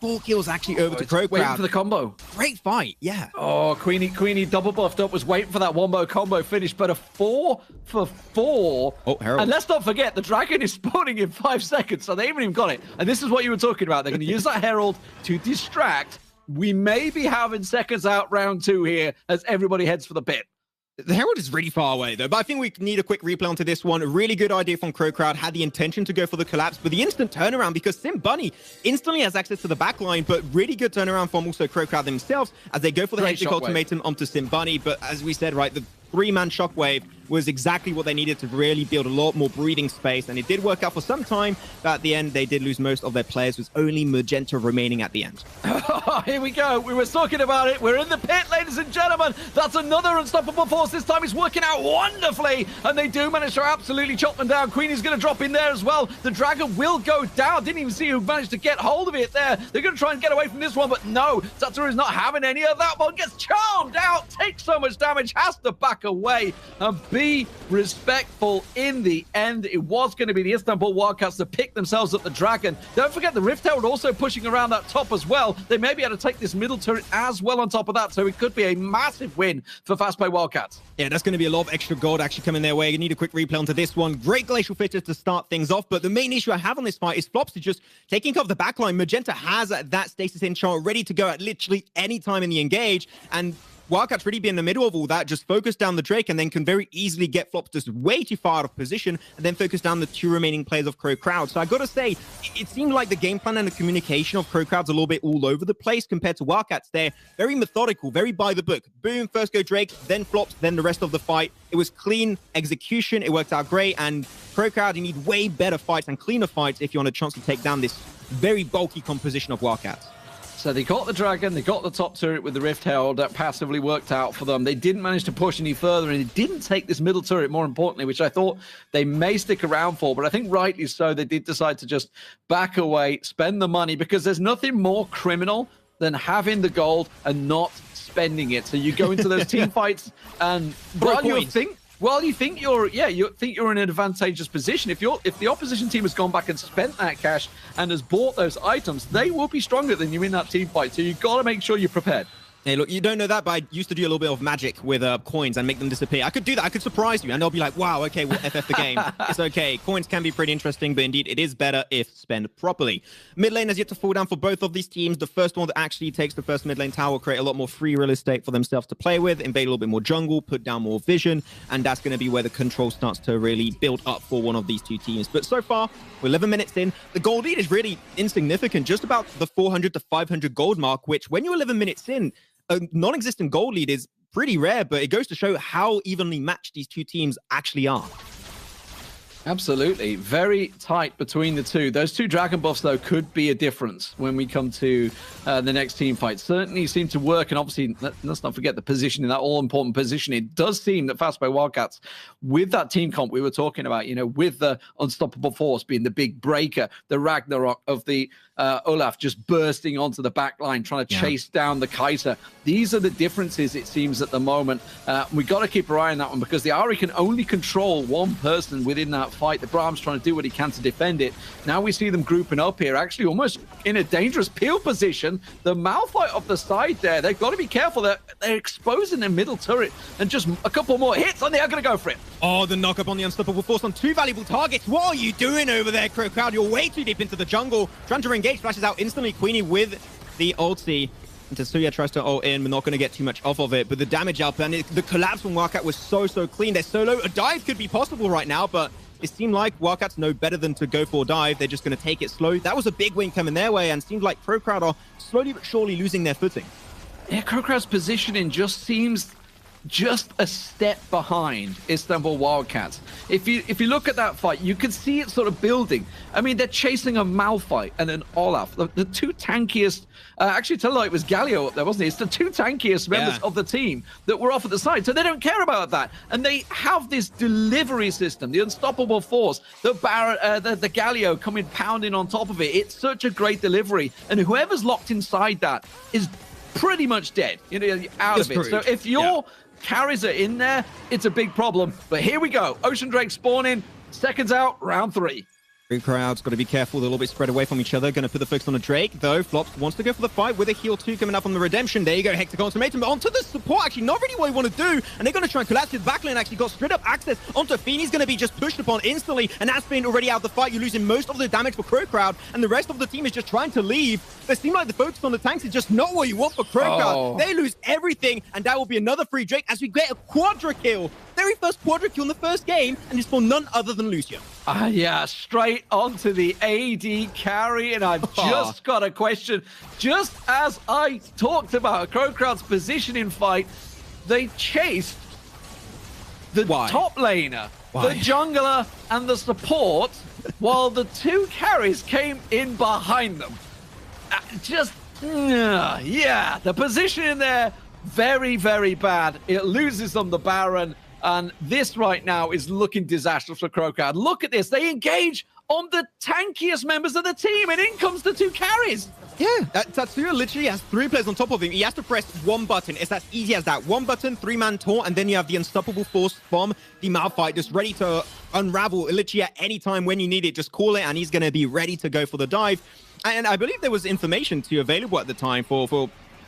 4 kills actually over to Crow Crowd. Waiting for the combo. Great fight, yeah. Oh, Queenie double buffed up, was waiting for that wombo combo finish, but a 4 for 4. Oh, Herald. And let's not forget, the dragon is spawning in 5 seconds, so they haven't even got it. And this is what you were talking about. They're going to use that Herald to distract we may be having seconds out round 2 here as everybody heads for the pit. The Herald is really far away, though, but I think we need a quick replay onto this one. A really good idea from Crowd, had the intention to go for the collapse, but the instant turnaround, because Sim Bunny instantly has access to the backline, but really good turnaround from also Crowd themselves as they go for the Hectic Ultimatum onto Sim Bunny. But as we said, right, the 3-man Shockwave was exactly what they needed to really build a lot more breathing space, and it did work out for some time, but at the end, they did lose most of their players, with only Magenta remaining at the end. Here we go. We were talking about it. We're in the pit, ladies and gentlemen. That's another unstoppable force. This time it's working out wonderfully, and they do manage to absolutely chop them down. Queenie's going to drop in there as well. The Dragon will go down. Didn't even see who managed to get hold of it there. They're going to try and get away from this one, but no. Satoru's not having any of that one. Gets charmed out. Takes so much damage. Has to back away and be respectful in the end. It was going to be the Istanbul Wildcats that picked themselves up the Dragon. Don't forget the Rift Herald also pushing around that top as well. They may be able to take this middle turret as well on top of that, so it could be a massive win for Fast Play Wildcats. Yeah, that's going to be a lot of extra gold actually coming their way. You need a quick replay onto this one. Great Glacial Fitters to start things off, but the main issue I have on this fight is Flops is just taking care of the backline. Magenta has that stasis enchant ready to go at literally any time in the engage, and Wildcats really be in the middle of all that, just focus down the Drake and then can very easily get Flops just way too far out of position and then focus down the 2 remaining players of Crowd. So I gotta say, it seemed like the game plan and the communication of Crowd's a little bit all over the place compared to Wildcats. They're very methodical, very by the book. Boom, first go Drake, then Flops, then the rest of the fight. It was clean execution, it worked out great, and Crowd, you need way better fights and cleaner fights if you want a chance to take down this very bulky composition of Wildcats. So they got the Dragon, they got the top turret with the Rift Herald. That passively worked out for them. They didn't manage to push any further, and it didn't take this middle turret, more importantly, which I thought they may stick around for. But I think rightly so, they did decide to just back away, spend the money, because there's nothing more criminal than having the gold and not spending it. So you go into those team fights, and you think you're in an advantageous position. If the opposition team has gone back and spent that cash and has bought those items, they will be stronger than you in that team fight. So you've got to make sure you're prepared. Hey, look, you don't know that, but I used to do a little bit of magic with coins and make them disappear. I could do that. I could surprise you, and they'll be like, wow, okay, we'll FF the game. It's okay. Coins can be pretty interesting, but indeed, it is better if spent properly. Mid lane has yet to fall down for both of these teams. The first one that actually takes the first mid lane tower will create a lot more free real estate for themselves to play with, invade a little bit more jungle, put down more vision, and that's going to be where the control starts to really build up for one of these two teams. But so far, we're 11 minutes in. The gold lead is really insignificant, just about the 400 to 500 gold mark, which when you're 11 minutes in, a non-existent gold lead is pretty rare, but it goes to show how evenly matched these two teams actually are. Absolutely. Very tight between the two. Those two Dragon buffs, though, could be a difference when we come to the next team fight. Certainly seem to work, and obviously, let's not forget the position in that all-important position. It does seem that Fast Play Wildcats, with that team comp we were talking about, with the Unstoppable Force being the big breaker, the Ragnarok of the Olaf just bursting onto the back line, trying to chase down the Kaiser. These are the differences, it seems, at the moment. We got to keep our eye on that one, because the Ahri can only control one person within that fight. The Brahm's trying to do what he can to defend it. Now we see them grouping up here, actually almost in a dangerous peel position. The Malphite off the side there, they've got to be careful. They're exposing their middle turret, and just a couple more hits, and they are going to go for it. Oh, the knock-up on the Unstoppable Force on 2 valuable targets. What are you doing over there, Crowd? You're way too deep into the jungle. Trying to engage, flashes out instantly. Queenie with the ulti. And Tetsuya tries to ult in. We're not going to get too much off of it, but the damage up and the collapse from Wildcat was so clean. They're so low. A dive could be possible right now, but it seemed like Wildcats know better than to go for a dive. They're just going to take it slow. That was a big win coming their way, and seems like Crowd are slowly but surely losing their footing. Yeah, Crowd's positioning just seems just a step behind Istanbul Wildcats. If you look at that fight, you can see it sort of building. I mean, they're chasing a Malphite and an Olaf, the two tankiest. Actually, tell you, it was Galio up there, wasn't it? It's the two tankiest members of the team that were off at the side, so they don't care about that. And they have this delivery system, the Unstoppable Force, the Galio coming pounding on top of it. It's such a great delivery, and whoever's locked inside that is pretty much dead. Out of it. So if you're carries are in there, it's a big problem. But here we go. Ocean Drake spawning. Seconds out, round 3. Three crowds, got to be careful. They're a little bit spread away from each other. Going to put the focus on a Drake, though. Flops wants to go for the fight with a heal 2 coming up on the Redemption. There you go, Hector Consummate him onto the support. Actually, not really what he want to do. And they're going to try and collapse his backline. Actually got straight up access onto Feeney's going to be just pushed upon instantly. And that's been already out of the fight. You're losing most of the damage for Crow Crowd. And the rest of the team is just trying to leave. They seem like the focus on the tanks is just not what you want for Crow Crowd. They lose everything. And that will be another free Drake as we get a quadra kill. Very first quadra kill in the first game. And it's for none other than Lucian. Yeah, straight onto the AD carry, and I've just got a question. Just as I talked about Crow Crowd's positioning fight, they chased the top laner, the jungler, and the support, while the 2 carries came in behind them. Yeah, the positioning there, very, very bad. It loses them the Baron. And this right now is looking disastrous for Crow Crowd. Look at this. They engage on the tankiest members of the team, and in comes the 2 carries. Yeah, Tatsuya literally has 3 players on top of him. He has to press 1 button. It's as easy as that. 1 button, 3-man taunt, and then you have the unstoppable force from the Malphite just ready to unravel literally at any time when you need it. Just call it, and he's going to be ready to go for the dive. And I believe there was information too available at the time for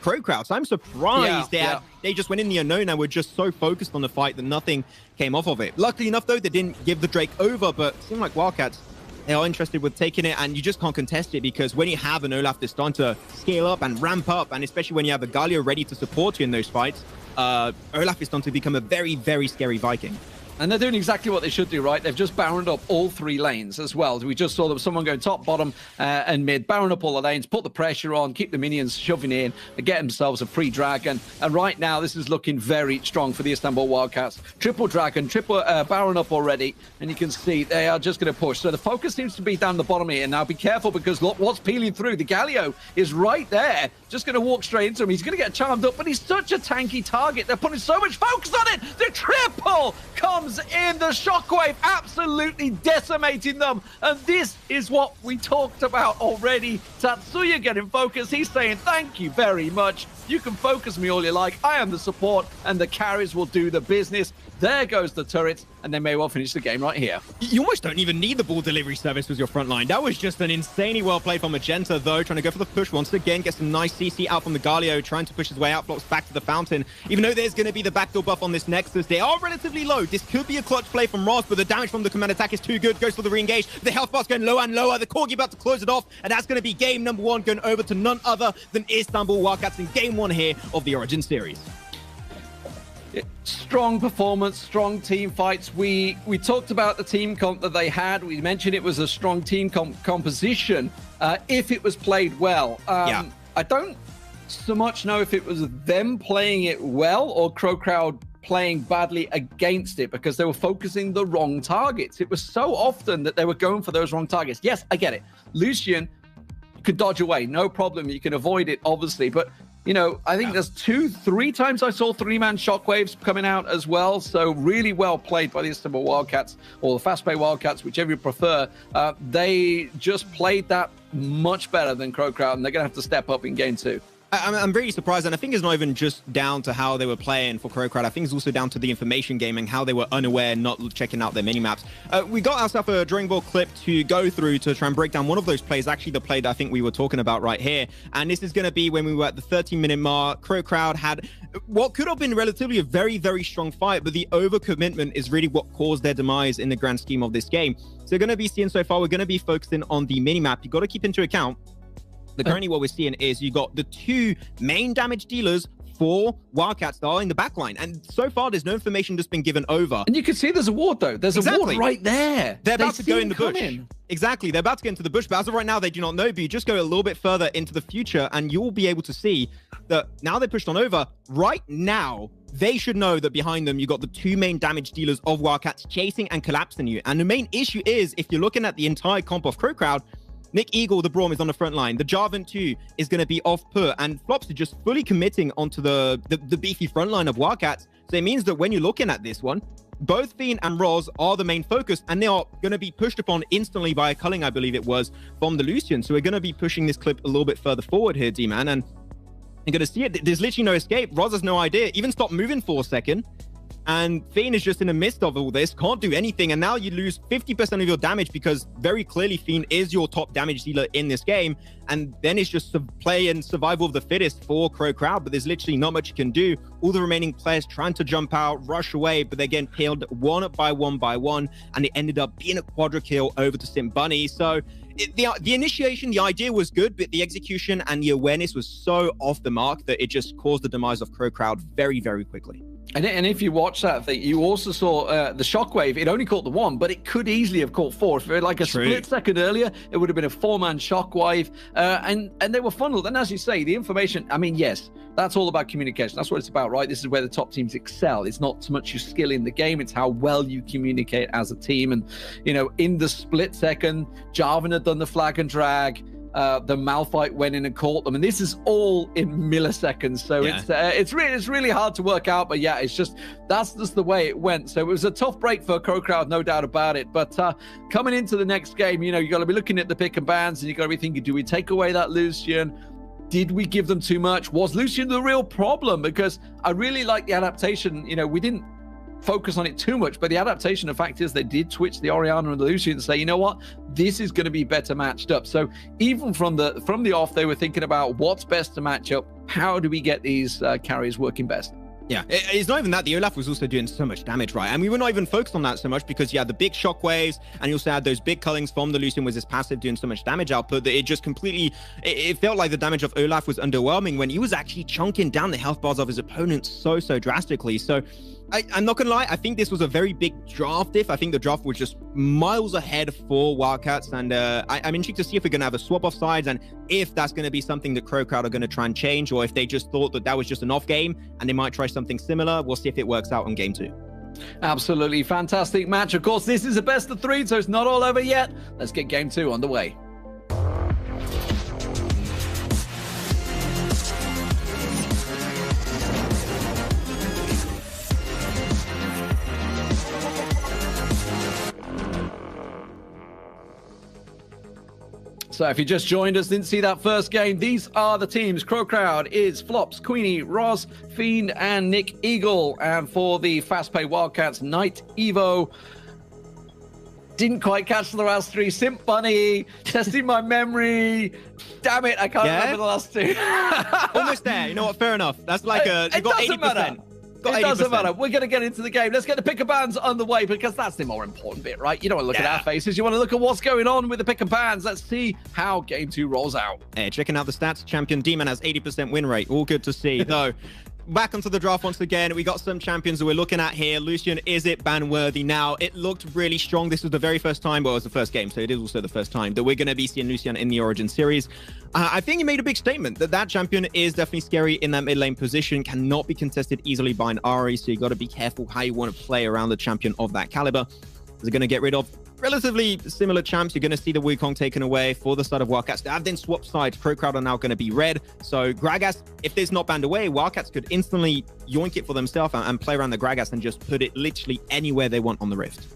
Crow Crowd. So I'm surprised they just went in the unknown and were just so focused on the fight that nothing came off of it. Luckily enough, though, they didn't give the Drake over, but it seemed like Wildcats, they are interested with taking it, and you just can't contest it because when you have an Olaf that's starting to scale up and ramp up, and especially when you have a Galio ready to support you in those fights, Olaf is starting to become a very, very scary Viking. And they're doing exactly what they should do, right? They've just baroned up all 3 lanes as well. We just saw them, someone going top, bottom, and mid, baron up all the lanes, put the pressure on, keep the minions shoving in, and get themselves a free dragon. And right now, this is looking very strong for the Istanbul Wildcats. Triple dragon, triple baron up already, and you can see they are just going to push. So the focus seems to be down the bottom here. Now be careful because look what's peeling through. The Galio is right there, just going to walk straight into him. He's going to get charmed up, but he's such a tanky target. They're putting so much focus on it. The triple comes in, the shockwave absolutely decimating them, and this is what we talked about already. Tatsuya getting focus. He's saying thank you very much. You can focus me all you like. I am the support, and the carries will do the business. There goes the turret, and they may well finish the game right here. You almost don't even need the ball delivery service with your front line. That was just an insanely well played from Magenta, though, trying to go for the push once again, get some nice CC out from the Galio, trying to push his way out, flops back to the fountain. Even though there's going to be the backdoor buff on this Nexus, they are relatively low. This could be a clutch play from Ross, but the damage from the command attack is too good. Goes for the re-engage. The health bar's going lower and lower. The Corgi about to close it off, and that's going to be game number 1 going over to none other than Istanbul Wildcats in game 1 here of the Origin Series. Strong performance, strong team fights. We talked about the team comp that they had. We mentioned it was a strong team composition if it was played well. I don't so much know if it was them playing it well or Crow Crowd playing badly against it because they were focusing the wrong targets. It was so often that they were going for those wrong targets. Yes, I get it. Lucian could dodge away, no problem. You can avoid it, obviously, but you know, I think there's 2-3 times I saw 3-man shockwaves coming out as well. So really well played by the Istanbul Wildcats or the Fast Play Wildcats, whichever you prefer. They just played that much better than Crow Crowd, and they're going to have to step up in game 2. I'm really surprised, and I think it's not even just down to how they were playing for Crow Crowd. I think it's also down to the information gaming, how they were unaware, not checking out their mini-maps. We got ourselves a drawing board clip to go through to try and break down one of those plays, actually the play that I think we were talking about right here. And this is going to be when we were at the 13-minute mark. Crow Crowd had what could have been relatively a very, very strong fight, but the overcommitment is really what caused their demise in the grand scheme of this game. So we're going to be seeing so far, we're going to be focusing on the mini-map. You've got to keep into account currently what we're seeing is you got the 2 main damage dealers for Wildcats that are in the backline. And so far, there's no information that's been given over. And you can see there's a ward, though. There's a ward right there. They're about to go in the bush. Exactly. They're about to get into the bush. But as of right now, they do not know. But you just go a little bit further into the future, and you'll be able to see that now they're pushed on over. Right now, they should know that behind them, you got the 2 main damage dealers of Wildcats chasing and collapsing you. And the main issue is, if you're looking at the entire comp of Crow Crowd, Nick Eagle, the Braum, is on the front line. The Jarvan 2 is going to be off put, and Flops are just fully committing onto the beefy front line of Wildcats. So it means that when you're looking at this one, both Fiend and Roz are the main focus, and they are going to be pushed upon instantly by a culling, I believe it was, from the Lucian. So we're going to be pushing this clip a little bit further forward here, D-Man, and you're going to see it. There's literally no escape. Roz has no idea. Even stopped moving for a second. And Fiend is just in the midst of all this, can't do anything. And now you lose 50% of your damage because very clearly Fiend is your top damage dealer in this game. And then it's just play and survival of the fittest for Crow Crowd. But there's literally not much you can do. All the remaining players trying to jump out, rush away, but they're getting killed one by one. And it ended up being a quadra kill over to Sim Bunny. So the initiation, the idea was good, but the execution and the awareness was so off the mark that it just caused the demise of Crow Crowd very, very quickly. And if you watch that thing, you also saw the shockwave. It only caught the one, but it could easily have caught four. If it like a split second earlier, it would have been a four-man shockwave. And they were funneled. And as you say, the information, I mean, yes, that's all about communication. That's what it's about, right? This is where the top teams excel. It's not so much your skill in the game. It's how well you communicate as a team. And, you know, in the split second, Jarvan had done the flag and drag. The Malphite went in and caught them, and this is all in milliseconds. So it's really hard to work out. But yeah, it's just that's just the way it went. So it was a tough break for Crow Crowd, no doubt about it. But coming into the next game, you know, you got to be looking at the pick and bans, and you got to be thinking, do we take away that Lucian? Did we give them too much? Was Lucian the real problem? Because I really like the adaptation. You know, we didn't focus on it too much, but the adaptation, the fact is they did switch the Orianna and the Lucian and say, you know what, this is going to be better matched up. So even from the off, they were thinking about what's best to match up. How do we get these carriers working best? Yeah, it's not even that. The Olaf was also doing so much damage, right? And we were not even focused on that so much because you had the big shockwaves and you also had those big cullings from the Lucian with his passive doing so much damage output that it just completely, it felt like the damage of Olaf was underwhelming when he was actually chunking down the health bars of his opponents so drastically. So I'm not gonna lie, I think this was a very big draft diff. I think the draft was just miles ahead for Wildcats, and I'm intrigued to see if we're gonna have a swap off sides and if that's gonna be something that Crow Crowd are gonna try and change, or if they just thought that was just an off game and they might try something similar. We'll see if it works out on game 2. Absolutely fantastic match. Of course, this is a best of 3, so it's not all over yet. Let's get game 2 underway. So if you just joined us, didn't see that first game, these are the teams. Crow Crowd is Flops, Queenie, Roz, Fiend, and Nick Eagle. And for the fast-paced Wildcats, Knight, Evo. Didn't quite catch the last 3. Simp Bunny, testing my memory. Damn it, I can't remember the last 2. Almost there. You know what? Fair enough. That's like you got 80%. Matter. It doesn't matter. We're going to get into the game. Let's get the pick and bans on the way because that's the more important bit, right? You don't want to look at our faces. You want to look at what's going on with the pick and bans. Let's see how game 2 rolls out. Hey, checking out the stats. Champion Demon has 80% win rate. All good to see. Though, back onto the draft once again. We got some champions that we're looking at here. Lucian, is it ban worthy now? It looked really strong. This was the very first time, well, it was the first game, so it is also the first time that we're going to be seeing Lucian in the Origin series. I think he made a big statement that champion is definitely scary in that mid lane position, cannot be contested easily by an Ahri, so you got to be careful how you want to play around the champion of that caliber. They're going to get rid of relatively similar champs. You're going to see the Wukong taken away for the side of Wildcats. They have then swapped sides. Crow Crowd are now going to be red. So Gragas, if it's not banned away, Wildcats could instantly yoink it for themselves and play around the Gragas and just put it literally anywhere they want on the Rift.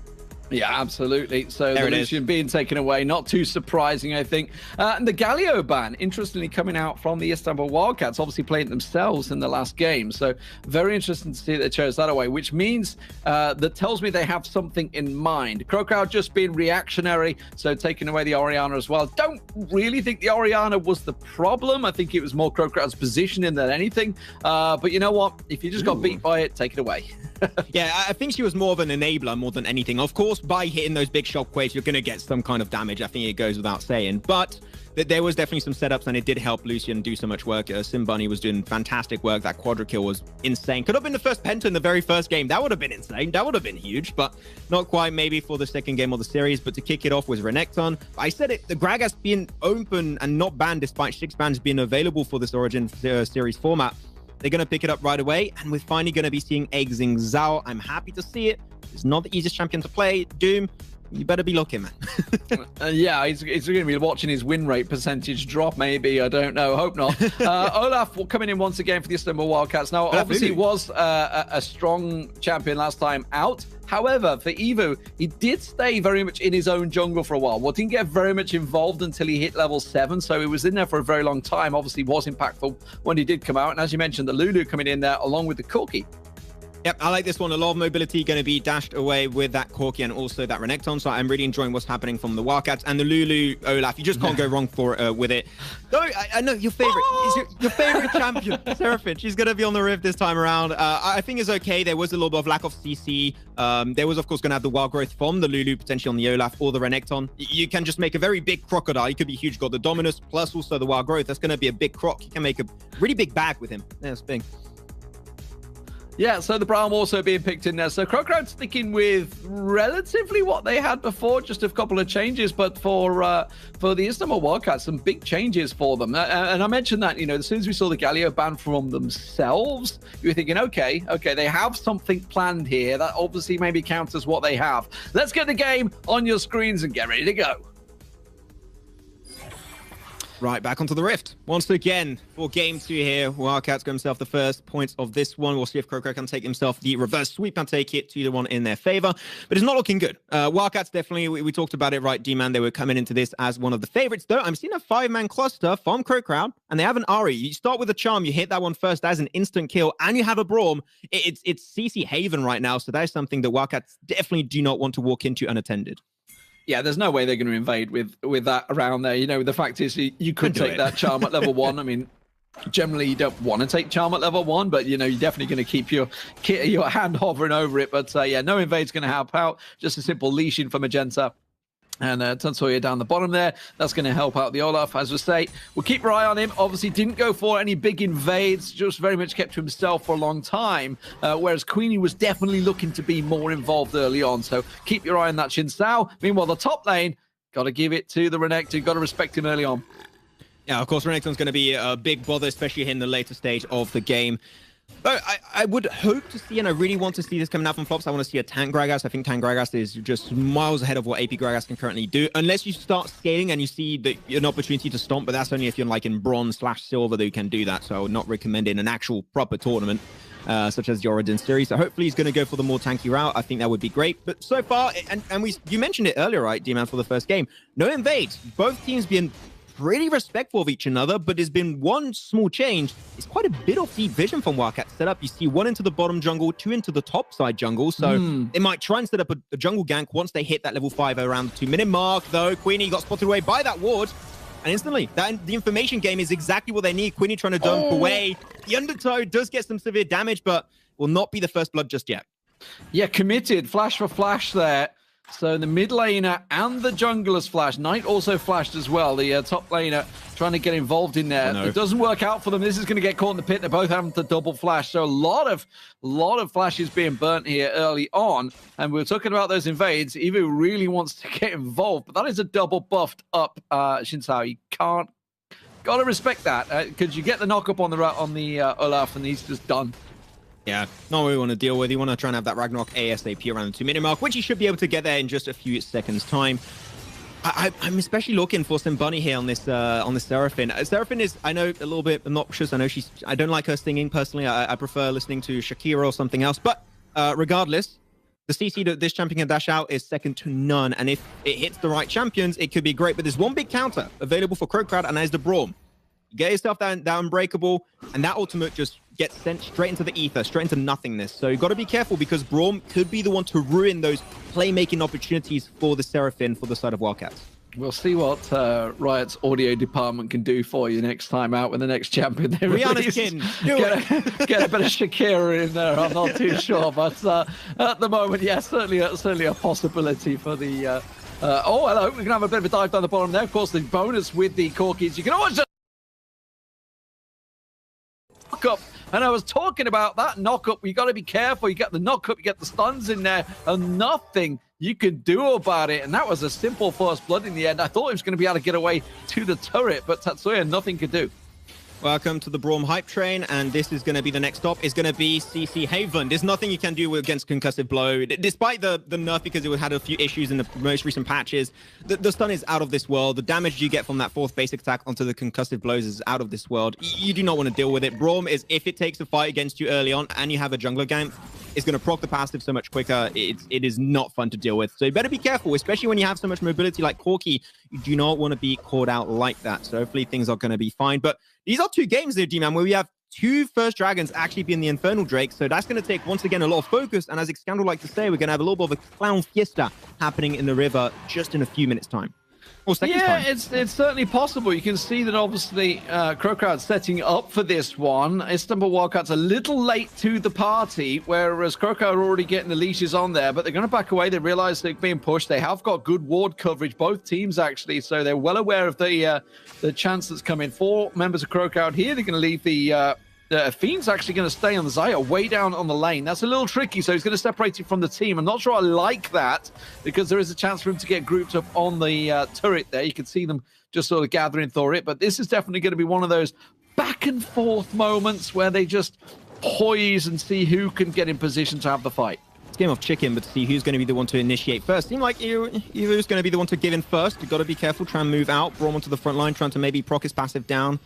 Yeah, absolutely. So the Lucian being taken away, not too surprising, I think. And the Galio ban, interestingly, coming out from the Istanbul Wildcats, obviously playing themselves in the last game. So very interesting to see that they chose that away, which means that tells me they have something in mind. Crow Crowd just being reactionary, so taking away the Orianna as well. Don't really think the Orianna was the problem. I think it was more Crow Crowd's positioning than anything. But you know what? If you just got beat by it, take it away. Yeah, I think she was more of an enabler more than anything. Of course, by hitting those big shockwaves, you're going to get some kind of damage. I think it goes without saying. But there was definitely some setups, and it did help Lucian do so much work. Sim Bunny was doing fantastic work. That quadra kill was insane. Could have been the first penta in the very first game. That would have been insane. That would have been huge, but not quite maybe for the second game of the series. But to kick it off was Renekton. I said it, the Gragas being open and not banned despite 6 bans being available for this Origin series format. They're going to pick it up right away, and we're finally going to be seeing Exing Zhao. I'm happy to see it. It's not the easiest champion to play. Doom, you better be looking, man. Yeah, he's going to be watching his win rate percentage drop, maybe. I don't know. Hope not. Olaf coming in once again for the Istanbul Wildcats. Now, obviously, he was a strong champion last time out. However, for Evo, he did stay very much in his own jungle for a while. Well, didn't get very much involved until he hit level 7, so he was in there for a very long time. Obviously, was impactful when he did come out. And as you mentioned, the Lulu coming in there along with the Corki. Yep, I like this one. A lot of mobility going to be dashed away with that Corki and also that Renekton. So I'm really enjoying what's happening from the Wildcats and the Lulu Olaf. You just can't go wrong with it. Though I know your favorite is your favorite champion, Seraphine. She's going to be on the Rift this time around. I think it's okay. There was a little bit of lack of CC. There was, of course, going to have the wild growth from the Lulu, potentially on the Olaf or the Renekton. You can just make a very big crocodile. He could be huge. Got the Dominus plus also the wild growth. That's going to be a big croc. You can make a really big bag with him. That's big. Yeah, so the Braum also being picked in there. So Crocrowd sticking with relatively what they had before, just a couple of changes. But for the Istanbul Wildcats, some big changes for them. And I mentioned that, you know, as soon as we saw the Galio ban from themselves, you were thinking, okay, they have something planned here. That obviously maybe counts as what they have. Let's get the game on your screens and get ready to go. Right, back onto the Rift. Once again, for game 2 here, Wildcats got himself the first points of this one. We'll see if Crocrowd can take himself the reverse sweep and take it 2-1 in their favor. But it's not looking good. Wildcats definitely, we talked about it, right, D-Man, they were coming into this as one of the favorites, though. I'm seeing a 5-man cluster from Crocrowd, and they have an Ari. You start with a Charm, you hit that one first, that's an instant kill, and you have a Braum. It's CC Haven right now, so that is something that Wildcats definitely do not want to walk into unattended. Yeah, there's no way they're going to invade with that around there. You know, the fact is you could take that Charm at level 1. I mean, generally you don't want to take Charm at level 1, but, you know, you're definitely going to keep your hand hovering over it. But, yeah, no invade's going to help out. Just a simple leashing for Magenta. And Tatsuya down the bottom there. That's going to help out the Olaf, as we say. We'll keep our eye on him. Obviously, didn't go for any big invades. Just very much kept to himself for a long time. Whereas Queenie was definitely looking to be more involved early on. So keep your eye on that Xin Sao. Meanwhile, the top lane, got to give it to the Renekton. Got to respect him early on. Yeah, of course, Renekton's going to be a big bother, especially in the later stage of the game. But I would hope to see, and I really want to see this coming out from Flops. I want to see a tank Gragas. I think tank Gragas is just miles ahead of what AP Gragas can currently do. Unless you start scaling and you see an opportunity to stomp, but that's only if you're like in bronze/silver that you can do that. So I would not recommend it in an actual proper tournament, such as the Origin series. So hopefully he's going to go for the more tanky route. I think that would be great. But so far, and you mentioned it earlier, right, D-Man, for the first game, no invades. Both teams being pretty respectful of each another, but there's been one small change. It's quite a bit of deep vision from Wildcats set up. You see 1 into the bottom jungle, 2 into the top side jungle. So they might try and set up a jungle gank once they hit that level 5 around the 2-minute mark, though. Queenie got spotted away by that ward. And instantly, the information game is exactly what they need. Queenie trying to dump away. The Undertow does get some severe damage, but will not be the first blood just yet. Yeah, committed. Flash for flash there. So the mid laner and the jungler's flash. Knight also flashed as well. The top laner trying to get involved in there. It doesn't work out for them. This is going to get caught in the pit. They're both having to double flash. So a lot of flashes being burnt here early on. And we're talking about those invades. Evu really wants to get involved, but that is a double buffed up Xin Sao. You can't. Got to respect that because you get the knock up on the Olaf and he's just done. Yeah, not what we want to deal with. You want to try and have that Ragnarok ASAP around the 2-minute mark, which he should be able to get there in just a few seconds' time. I'm especially looking for some bunny here on this Seraphine. Seraphine is, I know, a little bit obnoxious. I know I don't like her singing personally. I prefer listening to Shakira or something else. But regardless, the CC that this champion can dash out is second to none. And if it hits the right champions, it could be great. But there's one big counter available for Crocrowd, and that is the Braum. You get yourself that Unbreakable, and that ultimate just gets sent straight into the ether, straight into nothingness. So you've got to be careful because Braum could be the one to ruin those playmaking opportunities for the Seraphine for the side of Wildcats. We'll see what Riot's audio department can do for you next time out with the next champion they release. Get a bit of Shakira in there. I'm not too sure, but at the moment, yeah, certainly a possibility for the. Oh, hello. We're gonna have a bit of a dive down the bottom there. Of course, the bonus with the Corkies. You can always just knock up. And I was talking about that knock up. You got to be careful. You get the knock up, you get the stuns in there, and nothing you can do about it. And that was a simple first blood in the end. I thought he was going to be able to get away to the turret, but Tatsuya, nothing could do. Welcome to the Braum hype train, and this is going to be the next stop. It's going to be CC Haven. There's nothing you can do against Concussive Blow, despite the nerf, because it had a few issues in the most recent patches. The stun is out of this world. The damage you get from that 4th basic attack onto the Concussive Blows is out of this world. You do not want to deal with it. Braum is, if it takes a fight against you early on and you have a jungler gank, it's going to proc the passive so much quicker. It is not fun to deal with. So you better be careful, especially when you have so much mobility like Corki. You do not want to be caught out like that. So hopefully things are going to be fine. But these are 2 games there, D-Man, where we have 2 first dragons actually being the Infernal Drake. So that's going to take, once again, a lot of focus. And as Xcandal like to say, we're going to have a little bit of a clown fiesta happening in the river just in a few minutes' time. Yeah, it's certainly possible. You can see that obviously Crocroud's setting up for this one. Istanbul Wildcats a little late to the party, whereas Crocroud are already getting the leashes on there, but they're going to back away. They realize they're being pushed. They have got good ward coverage, both teams actually, so they're well aware of the chance that's coming. 4 members of Crocroud here. They're going to leave the Fiend's actually going to stay on the Xayah way down on the lane. That's a little tricky, so he's going to separate it from the team. I'm not sure I like that because there is a chance for him to get grouped up on the turret there. You can see them just sort of gathering through it, but this is definitely going to be one of those back and forth moments where they just poise and see who can get in position to have the fight. It's game of chicken, but to see who's going to be the one to initiate first. Seemed like Evu's going to be the one to give in first. You've got to be careful, try and move out, brawl onto the front line, trying to maybe proc his passive down.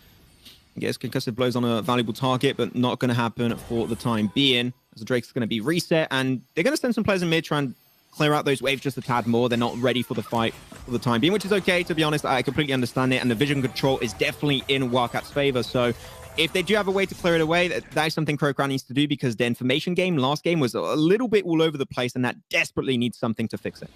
Gets concussive blows on a valuable target, but not going to happen for the time being, as the Drake's going to be reset, and they're going to send some players in mid, try and clear out those waves just a tad more. They're not ready for the fight for the time being, which is okay, to be honest. I completely understand it, and the vision control is definitely in Wildcat's favor, so if they do have a way to clear it away, that is something Crocroud needs to do, because the information game last game was a little bit all over the place, and that desperately needs something to fix it.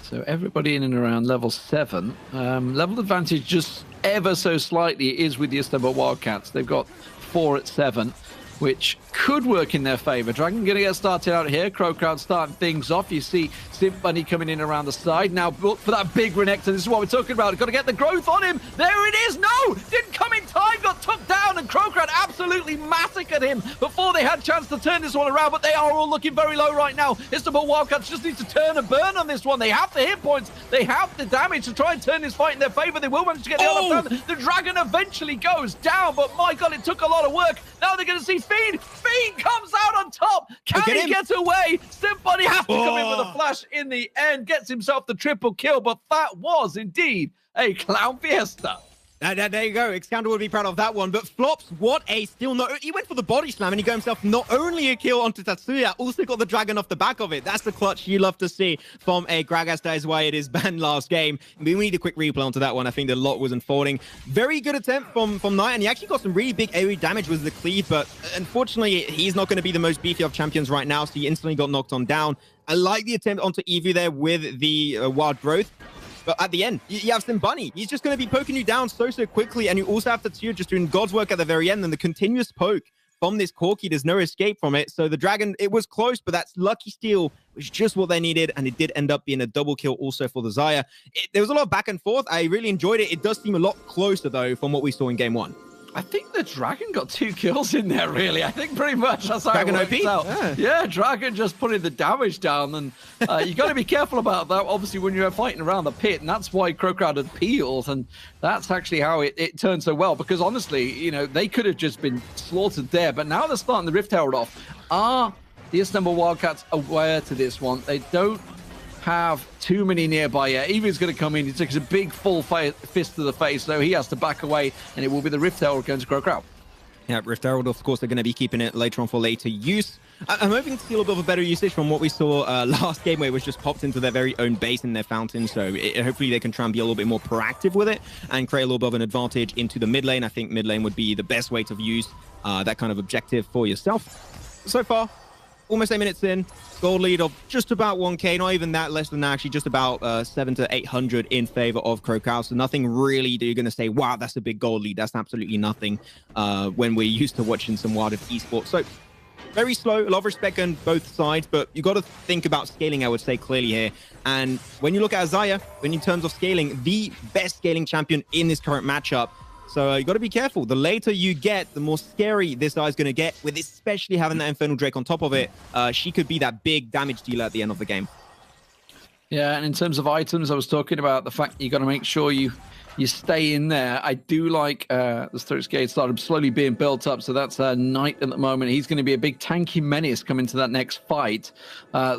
So everybody in and around level 7. Level advantage just ever so slightly is with the Istanbul Wildcats. They've got 4 at 7, which could work in their favor. Dragon going to get started out here. Crocroud starting things off. You see Simp Bunny coming in around the side. Now look for that big Renekton. This is what we're talking about. Got to get the growth on him. There it is. No! Didn't come in time. Got took down, and Crocroud absolutely massacred him before they had a chance to turn this one around, but they are all looking very low right now. Istanbul Wildcats just need to turn and burn on this one. They have the hit points. They have the damage to try and turn this fight in their favor. They will manage to get the other down. The Dragon eventually goes down, but my God, it took a lot of work. Now they're going to see Fiend. Fiend comes out on top. Can he get away? Simpody has to come in with a flash in the end. Gets himself the triple kill, but that was indeed a clown fiesta. There you go. Xcandal would be proud of that one. But Flops, what a steal. He went for the body slam and he got himself not only a kill onto Tatsuya, also got the Dragon off the back of it. That's the clutch you love to see from a Gragas. That is why it is banned last game. We need a quick replay onto that one. I think the lot was unfolding. Very good attempt from Knight, and he actually got some really big AoE damage with the cleave, but unfortunately, he's not going to be the most beefy of champions right now, so he instantly got knocked on down. I like the attempt onto Evu there with the wild growth. But at the end, you have Sim Bunny. He's just going to be poking you down so quickly. And you also have Tatsuya just doing God's work at the very end. And the continuous poke from this Corki, there's no escape from it. So the Dragon, it was close, but that's lucky steal, which is just what they needed. And it did end up being a double kill also for the Xayah. There was a lot of back and forth. I really enjoyed it. It does seem a lot closer, though, from what we saw in game 1. I think the Dragon got 2 kills in there, really. I think pretty much that's how it works out. Yeah, Dragon just putting the damage down. And you got to be careful about that, obviously, when you're fighting around the pit. And that's why Crocroud had peeled. And that's actually how it turned so well. Because honestly, you know, they could have just been slaughtered there. But now they're starting the Rift Herald off. Are the Istanbul Wildcats aware to this one? They don't have too many nearby yet. Evu's going to come in. He takes a big full fist to the face, so he has to back away, and it will be the Rift Herald going to Crocroud. Yeah, Rift Herald, of course, they're going to be keeping it later on for later use. I'm hoping to see a little bit of a better usage from what we saw last game, where it was just popped into their very own base in their fountain. So hopefully they can try and be a little bit more proactive with it and create a little bit of an advantage into the mid lane. I think mid lane would be the best way to use that kind of objective for yourself. So far, almost 8 minutes in, gold lead of just about 1k, not even that, less than that, actually just about 700 to 800 in favor of Crocroud. So nothing really that you're going to say, wow, that's a big gold lead. That's absolutely nothing when we're used to watching some Wild Rift esports. So very slow, a lot of respect on both sides, but you got to think about scaling, I would say, clearly here. And when you look at Xayah, in terms of scaling, the best scaling champion in this current matchup. So you got to be careful. The later you get, the more scary this guy is going to get, with especially having that Infernal Drake on top of it. She could be that big damage dealer at the end of the game. Yeah, and in terms of items, I was talking about the fact you got to make sure you stay in there. I do like the Sturridge Gate started slowly being built up, so that's Knight at the moment. He's going to be a big tanky menace coming to that next fight.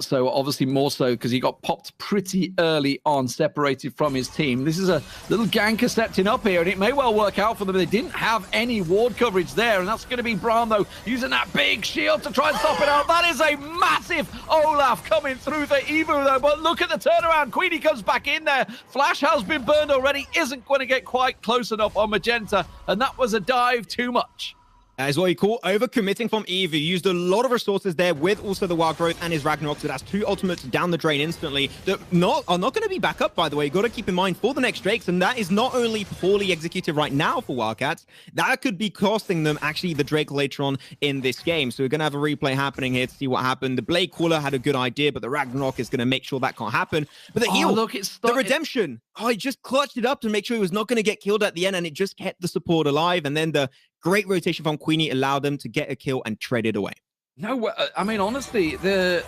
So obviously more so because he got popped pretty early on, separated from his team. This is a little ganker stepping up here, and it may well work out for them. They didn't have any ward coverage there, and that's going to be Braum, though, using that big shield to try and stop it out. That is a massive Olaf coming through for Evu, though, but look at the turnaround. Queenie comes back in there. Flash has been burned already, isn't going to get quite close enough on Magenta, and that was a dive too much. That is what you call overcommitting from Evu. Used a lot of resources there with also the Wild Growth and his Ragnarok, so that's 2 ultimates down the drain instantly that are not going to be back up, by the way. You got to keep in mind for the next Drakes, and that is not only poorly executed right now for Wildcats, that could be costing them actually the Drake later on in this game. So we're going to have a replay happening here to see what happened. The Blade Caller had a good idea, but the Ragnarok is going to make sure that can't happen. But the heal, look, the redemption. Oh, he just clutched it up to make sure he was not going to get killed at the end, and it just kept the support alive. And then the great rotation from Queenie allowed them to get a kill and trade it away. No, I mean, honestly, the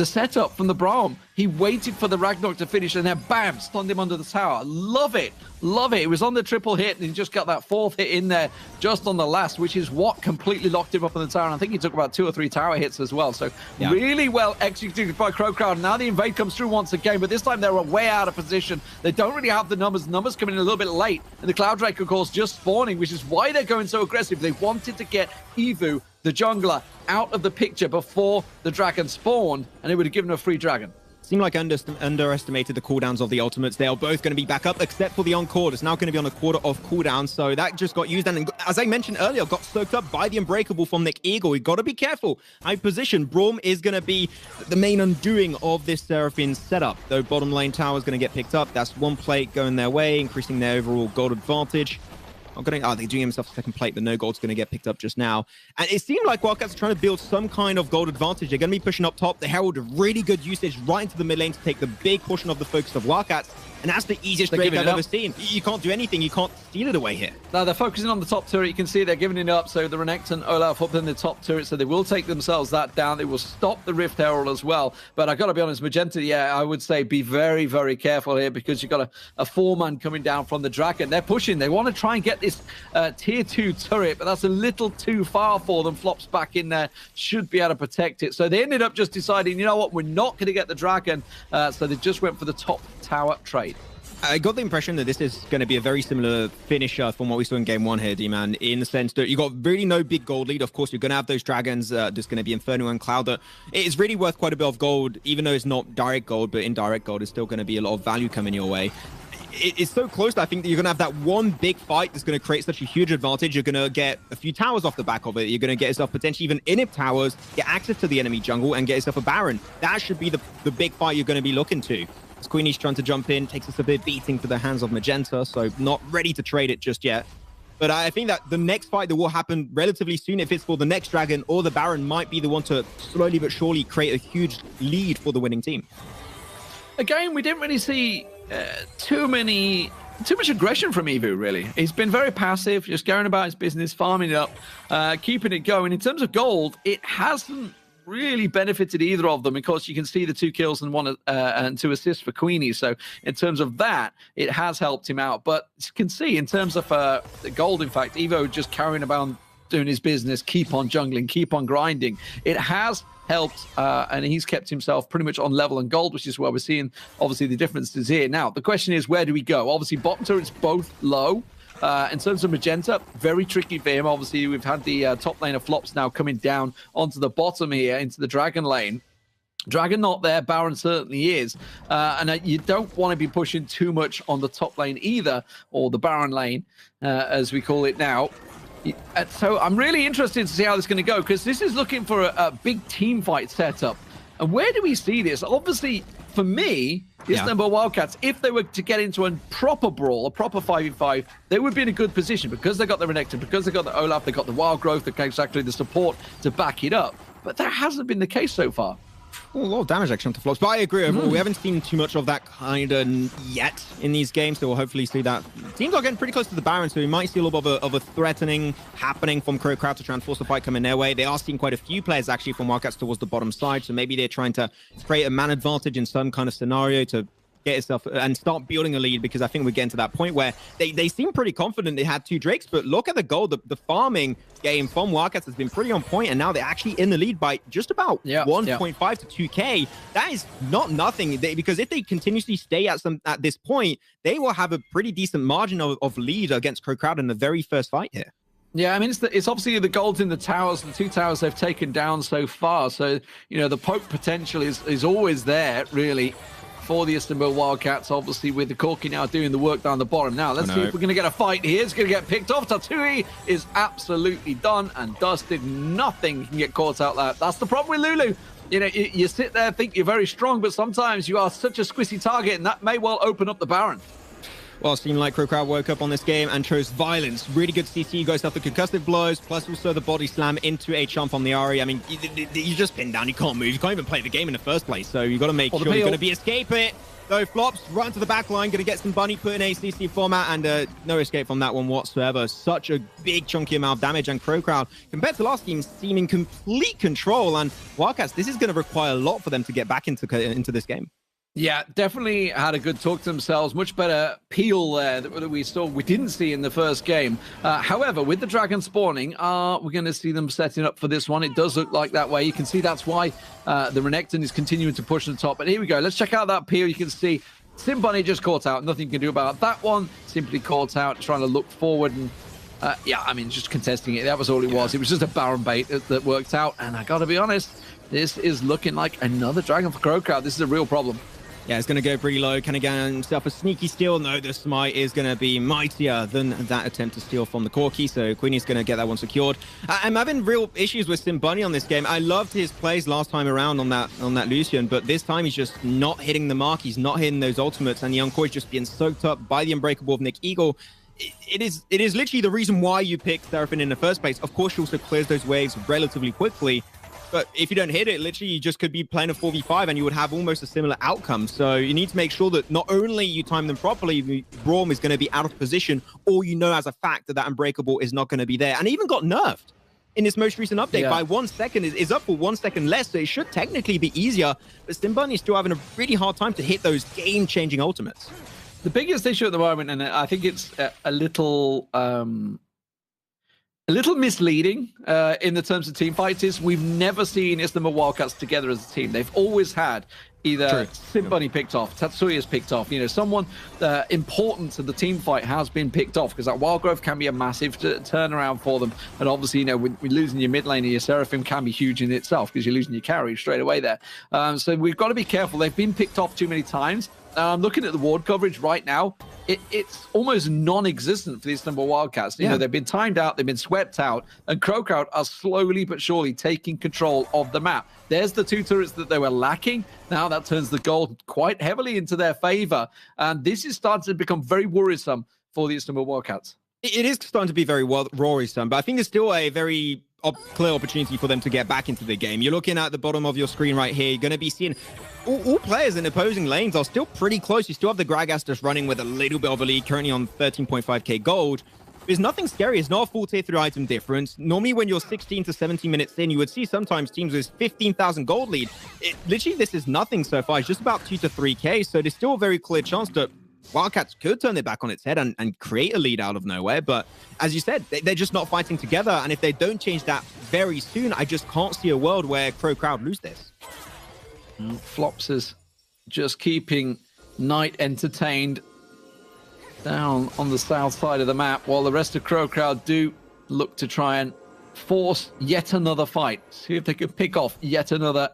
setup from the Braum, he waited for the Ragnarok to finish and then bam, stunned him under the tower. Love it. Love it. It was on the triple hit and he just got that 4th hit in there just on the last, which is what completely locked him up on the tower. And I think he took about 2 or 3 tower hits as well. So really well executed by Crowd. Now the invade comes through once again, but this time they're way out of position. They don't really have the numbers. The numbers coming in a little bit late. And the Cloud Drake, of course, just spawning, which is why they're going so aggressive. They wanted to get Evu, the jungler, out of the picture before the dragon spawned, and it would have given a free dragon. Seemed like underestimated the cooldowns of the ultimates. They are both going to be back up, except for the Encore. It's now going to be on a quarter of cooldown, so that just got used. And as I mentioned earlier, got soaked up by the Unbreakable from Nick Eagle. We got to be careful. High position. Braum is going to be the main undoing of this Seraphine setup. Though bottom lane tower is going to get picked up. That's 1 plate going their way, increasing their overall gold advantage. They're doing himself a second plate, but no gold's going to get picked up just now. And it seemed like Wildcats are trying to build some kind of gold advantage. They're going to be pushing up top. The Herald, really good usage right into the mid lane to take the big portion of the focus of Wildcats. And that's the easiest Drake I've ever seen. You can't do anything. You can't steal it away here. Now they're focusing on the top turret. You can see they're giving it up. So the Renekton, Olaf up in the top turret. So they will take themselves that down. They will stop the Rift Herald as well. But I got to be honest, Magenta, I would say be very, very careful here because you've got a 4-man coming down from the Dragon. They're pushing. They want to try and get this tier 2 turret, but that's a little too far for them. Flops back in there. Should be able to protect it. So they ended up just deciding, you know what, we're not going to get the Dragon. So they just went for the top tower trade. I got the impression that this is going to be a very similar finisher from what we saw in game 1 here, D-Man, in the sense that you got really no big gold lead. Of course, you're going to have those dragons. There's going to be Inferno and Cloud. It is really worth quite a bit of gold, even though it's not direct gold, but indirect gold is still going to be a lot of value coming your way. It's so close that I think that you're going to have that one big fight that's going to create such a huge advantage. You're going to get a few towers off the back of it. You're going to get yourself potentially even inhib towers, get access to the enemy jungle, and get yourself a Baron. That should be the big fight you're going to be looking to. As Queenie's trying to jump in, takes us a bit beating to the hands of Magenta, so not ready to trade it just yet. But I think that the next fight that will happen relatively soon, if it's for the next Dragon or the Baron, might be the one to slowly but surely create a huge lead for the winning team. Again, we didn't really see too much aggression from Evu, really. He's been very passive, just going about his business, farming it up, keeping it going. In terms of gold, it hasn't really benefited either of them. Of course, you can see the 2 kills and 2 assists for Queenie. So in terms of that, it has helped him out. But you can see in terms of the gold, in fact, Evo just carrying about doing his business, keep on jungling, keep on grinding. It has helped, and he's kept himself pretty much on level and gold, which is where we're seeing, obviously, the differences here. Now, the question is, where do we go? Obviously, bottom turret's both low. In terms of Magenta, very tricky for him. Obviously, we've had the top lane of Flops now coming down onto the bottom here, into the Dragon lane. Dragon not there, Baron certainly is. And you don't want to be pushing too much on the top lane either, or the Baron lane, as we call it now. So I'm really interested to see how this is going to go, because this is looking for a big team fight setup. And where do we see this? Obviously, for me, this number of Wildcats, if they were to get into a proper brawl, a proper 5v5, they would be in a good position because they got the Renekton, because they got the Olaf, they got the Wild Growth, they got exactly the support to back it up. But that hasn't been the case so far. A lot of damage actually onto Flops, but I agree overall. We haven't seen too much of that kind of yet in these games, so we'll hopefully see that. Teams are getting pretty close to the Baron, so we might see a little bit of a threatening happening from Crowd to try and force the fight coming their way. They are seeing quite a few players actually from Wildcats towards the bottom side, so maybe they're trying to create a man advantage in some kind of scenario to get yourself and start building a lead, because I think we're getting to that point where they seem pretty confident they had 2 Drakes, but look at the goal. The farming game from Wildcats has been pretty on point, and now they're actually in the lead by just about 1.5 to 2k. That is not nothing, because if they continuously stay at this point, they will have a pretty decent margin of lead against Crowd in the very first fight here. Yeah, I mean, it's obviously the golds in the towers, the 2 towers they've taken down so far. So, you know, the poke potential is always there, really, for the Istanbul Wildcats, obviously, with the Corki now doing the work down the bottom. Now, let's see if we're going to get a fight here. It's going to get picked off. Tatsui is absolutely done and dusted. Nothing can get caught out there. That's the problem with Lulu. You know, you sit there, think you're very strong, but sometimes you are such a squishy target, and that may well open up the Baron. Well, it seemed like Crowd woke up on this game and chose violence. Really good CC, goes after concussive blows, plus also the body slam into a chump on the Ari. I mean, you just pinned down, you can't move, you can't even play the game in the first place, so you got to make sure you're going to be escape it. So flops, run to the back line, going to get some bunny, put in a CC format, and no escape from that one whatsoever. Such a big chunky amount of damage, and Crowd, compared to last game, seem in complete control. And Wildcats, this is going to require a lot for them to get back into this game. Yeah, definitely had a good talk to themselves. Much better peel there that we didn't see in the first game. However, with the dragon spawning, we're going to see them setting up for this one. It does look like that way. You can see that's why the Renekton is continuing to push on the top. But here we go. Let's check out that peel. You can see Sim Bunny just caught out. Nothing you can do about that one. Simply caught out, trying to look forward. And yeah, I mean, just contesting it. That was all it was. It was just a Baron bait that worked out. And I got to be honest, this is looking like another dragon for Crowd. This is a real problem. Yeah, it's going to go pretty low. Can again himself a sneaky steal. No, the smite is going to be mightier than that attempt to steal from the Corki. So Queenie's going to get that one secured. I'm having real issues with Sim Bunny on this game. I loved his plays last time around on that Lucian, but this time he's just not hitting the mark. He's not hitting those ultimates, and the Encore is just being soaked up by the Unbreakable of Nick Eagle. It is literally the reason why you picked Seraphine in the first place. Of course, she also clears those waves relatively quickly. But if you don't hit it, literally, you just could be playing a 4v5 and you would have almost a similar outcome. So you need to make sure that not only you time them properly, Braum is going to be out of position, or you know as a fact that Unbreakable is not going to be there. And it even got nerfed in this most recent update by 1 second. Is up for 1 second less, so it should technically be easier. But Sim Bunny is still having a really hard time to hit those game-changing ultimates. The biggest issue at the moment, and I think it's a little misleading in the terms of team fights, is we've never seen Istanbul Wildcats together as a team. They've always had either Sim Bunny picked off, Tatsuya's picked off, you know, someone important to the team fight has been picked off, because that Wild Growth can be a massive turnaround for them. And obviously, you know, when losing your mid lane and your Seraphim can be huge in itself, because you're losing your carry straight away there. So we've got to be careful. They've been picked off too many times. Looking at the ward coverage right now, it's almost non-existent for the Istanbul Wildcats. You know, they've been timed out, they've been swept out, and Crowd are slowly but surely taking control of the map. There's the two turrets that they were lacking. Now that turns the gold quite heavily into their favor, and this is starting to become very worrisome for the Istanbul Wildcats. It is starting to be very worrisome, but I think there's still a very clear opportunity for them to get back into the game. You're looking at the bottom of your screen right here. You're going to be seeing all players in opposing lanes are still pretty close. You still have the Gragastus running with a little bit of a lead, currently on 13.5k gold. There's nothing scary. It's not a full tier 3 item difference. Normally, when you're 16 to 17 minutes in, you would see sometimes teams with 15,000 gold lead. Literally, this is nothing so far. It's just about 2 to 3k. So there's still a very clear chance that Wildcats could turn it back on its head and create a lead out of nowhere. But as you said, they're just not fighting together. And if they don't change that very soon, I just can't see a world where Crowd lose this. Flops is just keeping Knight entertained down on the south side of the map, while the rest of Crowd do look to try and force yet another fight. See if they can pick off yet another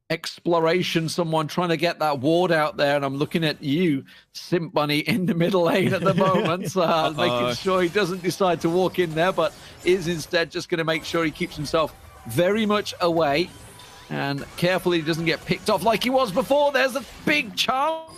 exploration, someone trying to get that ward out there. And I'm looking at you, Simp Bunny, in the middle lane at the moment, making sure he doesn't decide to walk in there, but is instead just going to make sure he keeps himself very much away and carefully he doesn't get picked off like he was before. There's a big chance.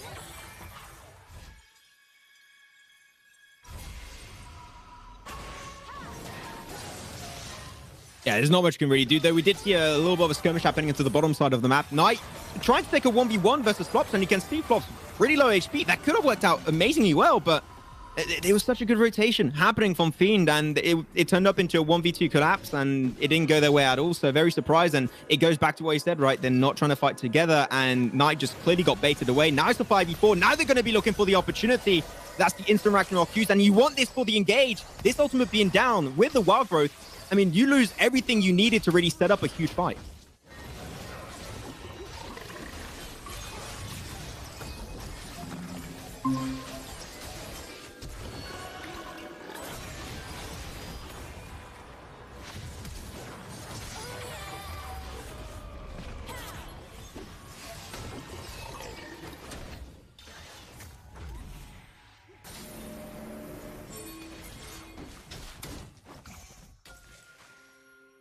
Yeah, there's not much you can really do, though. We did see a little bit of a skirmish happening into the bottom side of the map. Knight trying to take a 1v1 versus Flops, and you can see Flops pretty low HP. That could have worked out amazingly well, but there was such a good rotation happening from Fiend, and it turned up into a 1v2 collapse, and it didn't go their way at all. So very surprised, and it goes back to what he said, right? They're not trying to fight together, and Knight just clearly got baited away. Now it's a 5v4. Now they're going to be looking for the opportunity. That's the instant Ragnarok Qs, and you want this for the engage. This ultimate being down with the Wild Growth, I mean, you lose everything you needed to really set up a huge fight.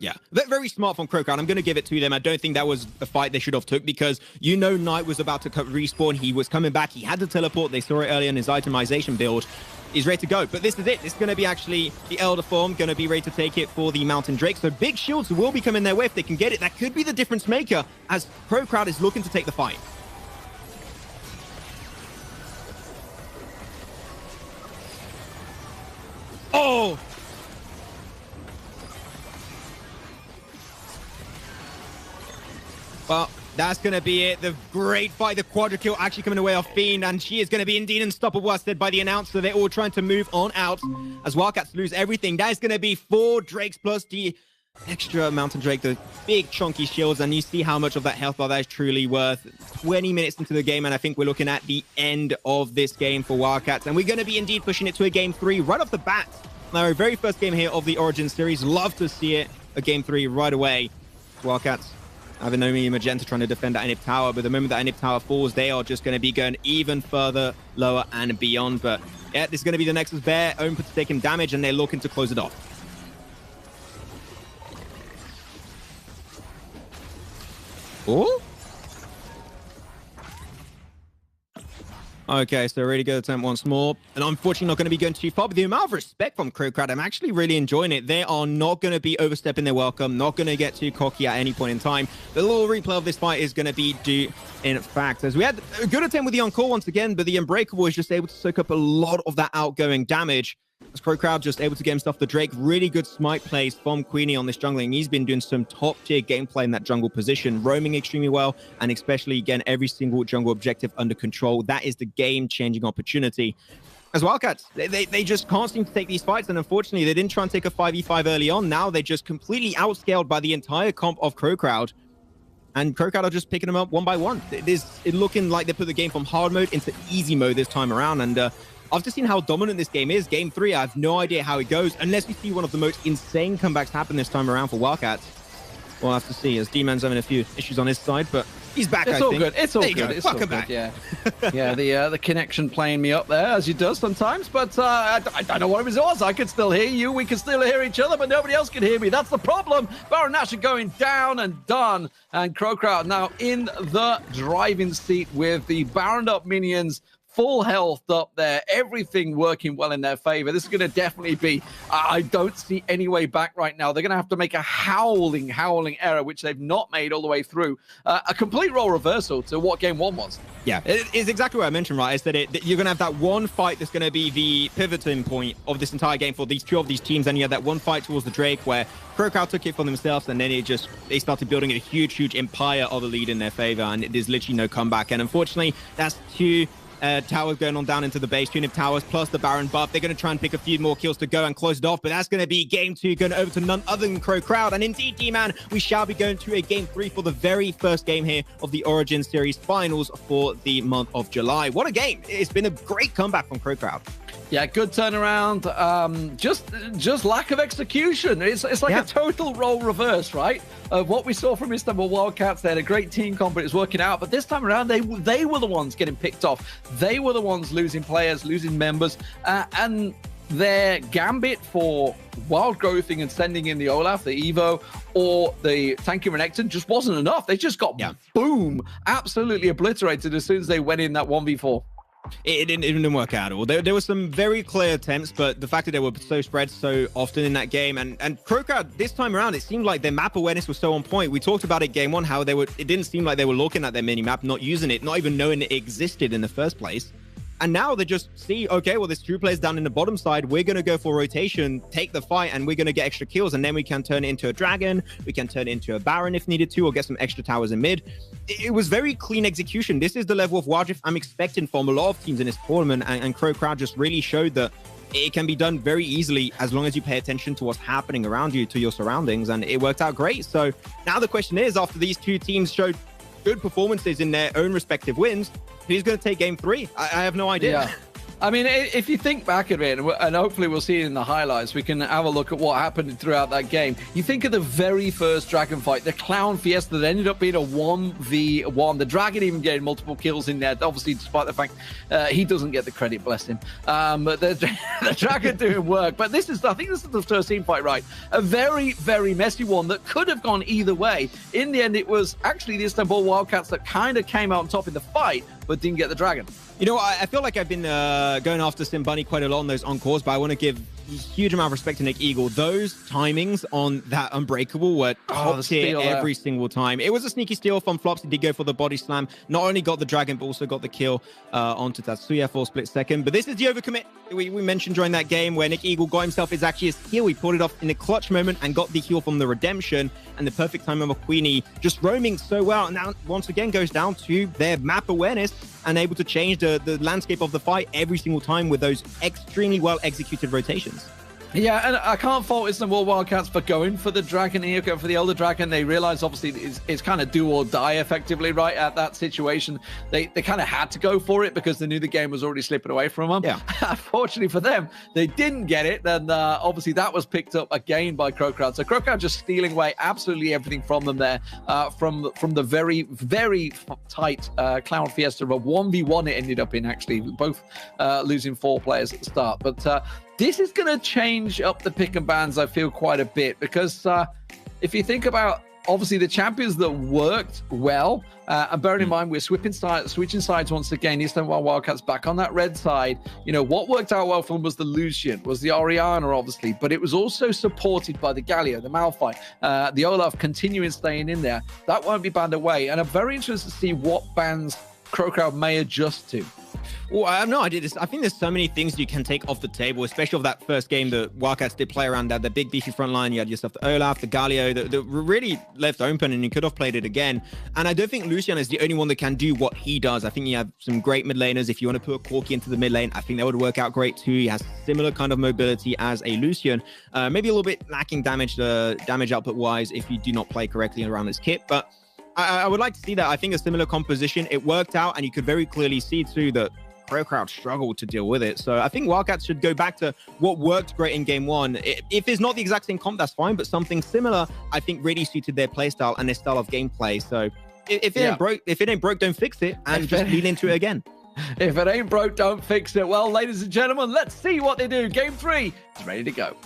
Yeah, very smart from Crowcrowd. I'm going to give it to them. I don't think that was a fight they should have took because Knight was about to respawn. He was coming back. He had to teleport. They saw it earlier in his itemization build. He's ready to go. But this is it. This is going to be actually the Elder form going to be ready to take it for the Mountain Drake. So big shields will be coming their way if they can get it. That could be the difference maker as Crowcrowd is looking to take the fight. Oh! Well, that's going to be it. The great fight, the quadra kill actually coming away off Fiend, and she is going to be indeed unstoppable, as said by the announcer. They're all trying to move on out as Wildcats lose everything. That is going to be 4 Drakes plus the extra Mountain Drake, the big chunky shields, and you see how much of that health bar that is truly worth. 20 minutes into the game, and I think we're looking at the end of this game for Wildcats, and we're going to be indeed pushing it to a Game 3 right off the bat. Our very first game here of the Origin series. Love to see it, a Game 3 right away. Wildcats have Nomi and Magenta trying to defend that Inhib tower, but the moment that Inhib tower falls, they are just going to be going even further, lower, and beyond. But yeah, this is going to be the Nexus Bear. Ownput's taking damage, and they're looking to close it off. Oh? Okay, so really good attempt once more. And unfortunately not going to be going too far, but the amount of respect from Crowcrowd, I'm actually really enjoying it. They are not going to be overstepping their welcome, not going to get too cocky at any point in time. The little replay of this fight is going to be due in fact, as we had a good attempt with the Encore once again, but the Unbreakable is just able to soak up a lot of that outgoing damage. As Crowcrowd just able to get himself the Drake. Really good smite plays from Queenie on this jungling. He's been doing some top-tier gameplay in that jungle position, roaming extremely well, and especially, again, every single jungle objective under control. That is the game-changing opportunity. As Wildcats, they just can't seem to take these fights, and unfortunately, they didn't try and take a 5v5 early on. Now they're just completely outscaled by the entire comp of Crowcrowd. And Crowcrowd are just picking them up one by one. It's looking like they put the game from hard mode into easy mode this time around, and after seeing how dominant this game is, Game 3, I have no idea how it goes, unless we see one of the most insane comebacks happen this time around for Wildcats. We'll have to see, as D-Man's having a few issues on his side, but he's back, I think. It's all good. It's all good. It's all good, yeah. Yeah, the connection playing me up there, as it does sometimes, but I don't know what it was. I could still hear you. We can still hear each other, but nobody else can hear me. That's the problem. Baron Nashor going down and done, and Crowcrowd now in the driving seat with the Baroned up minions, full health up there, everything working well in their favor. This is going to definitely be, I don't see any way back right now. They're going to have to make a howling error, which they've not made all the way through. A complete role reversal to what Game 1 was. Yeah, it's exactly what I mentioned, right? Is that you're going to have that one fight that's going to be the pivoting point of this entire game for these two of these teams. And you had that one fight towards the Drake where Crowcrowd took it for themselves, and then they started building a huge empire of a lead in their favor, and there's literally no comeback. And unfortunately, that's two towers going on down into the base, 2 towers plus the Baron buff. They're going to try and pick a few more kills to go and close it off, but that's going to be Game 2 going over to none other than Crowcrowd. And indeed, D-Man, we shall be going to a Game 3 for the very first game here of the Origin Series Finals for the month of July. What a game. It's been a great comeback from Crowcrowd. Yeah, good turnaround. Just lack of execution. It's like a total role reverse, right? Of what we saw from Istanbul Wildcats. They had a great team comp, but it's working out. But this time around, they were the ones getting picked off. They were the ones losing players, losing members, and their gambit for wild growthing and sending in the Olaf, the Evo, or the Tanky Renekton just wasn't enough. They just got boom, absolutely obliterated as soon as they went in that 1v4. It didn't work out at all. There were some very clear attempts, but the fact that they were so spread so often in that game, and Crowcrowd this time around, it seemed like their map awareness was so on point. We talked about it Game 1, how it didn't seem like they were looking at their mini-map, not using it, not even knowing it existed in the first place. And now they just see, okay, well, there's 2 players down in the bottom side. We're going to go for rotation, take the fight, and we're going to get extra kills. And then we can turn it into a Dragon. We can turn it into a Baron if needed to, or get some extra towers in mid. It was very clean execution. This is the level of wild drift I'm expecting from a lot of teams in this tournament. And Crowcrowd just really showed that it can be done very easily as long as you pay attention to what's happening around you, to your surroundings. And it worked out great. So now the question is, after these 2 teams showed good performances in their own respective wins, who's going to take Game 3? I have no idea. I mean, if you think back at it, and hopefully we'll see it in the highlights, we can have a look at what happened throughout that game. You think of the very first Dragon fight, the Clown Fiesta, that ended up being a 1v1. The Dragon even getting multiple kills in there, obviously, despite the fact he doesn't get the credit, bless him. But the Dragon doing work. But I think this is the first team fight, right? A very, very messy one that could have gone either way. In the end, it was actually the Istanbul Wildcats that kind of came out on top in the fight, but didn't get the Dragon. You know, I feel like I've been going after Simbunny quite a lot on those encores, but I want to give a huge amount of respect to Nick Eagle. Those timings on that Unbreakable were top tier every single time. It was a sneaky steal from Flops. He did go for the body slam. Not only got the Dragon, but also got the kill onto Tatsuya for a split second. But this is the overcommit we mentioned during that game where Nick Eagle got himself his heal. He pulled it off in a clutch moment and got the heal from the Redemption. And the perfect time of Queenie just roaming so well. And now, once again, goes down to their map awareness and able to change the landscape of the fight every single time with those extremely well executed rotations. Yeah, and I can't fault Istanbul Wildcats for going for the Dragon here, going for the Elder Dragon. They realized, obviously, it's kind of do or die, effectively, right, at that situation. They kind of had to go for it because they knew the game was already slipping away from them. Yeah. Unfortunately for them, they didn't get it. And obviously, that was picked up again by Crowcrowd. So Crowcrowd just stealing away absolutely everything from them there, from the very, very tight Clown Fiesta of a 1v1 it ended up in, actually, both losing 4 players at the start. But this is going to change up the pick and bans, I feel, quite a bit, because if you think about, obviously, the champions that worked well, and bearing in mind, we're switching sides once again, Istanbul Wildcats back on that red side. You know, what worked out well for them was the Lucian, was the Orianna, obviously, but it was also supported by the Galio, the Malphite, the Olaf continuing staying in there. That won't be banned away, and I'm very interested to see what bans Crowcrowd may adjust to. Well, I have no idea. I think there's so many things you can take off the table, especially of that first game that Wildcats did play around that. The big beefy front line, you had yourself the Olaf, the Galio, that really left open, and you could have played it again. And I don't think Lucian is the only one that can do what he does. I think you have some great mid laners. If you want to put Corki into the mid lane, I think that would work out great too. He has similar kind of mobility as a Lucian. Maybe a little bit lacking damage output wise if you do not play correctly around this kit, but I would like to see that. I think a similar composition, it worked out, and you could very clearly see too that Crowcrowd struggled to deal with it. So I think Wildcats should go back to what worked great in game 1. If it's not the exact same comp, that's fine, but something similar, I think, really suited their playstyle and their style of gameplay. So if it ain't broke, don't fix it, and just lean into it again. If it ain't broke, don't fix it. Well, ladies and gentlemen, let's see what they do. Game 3 is ready to go.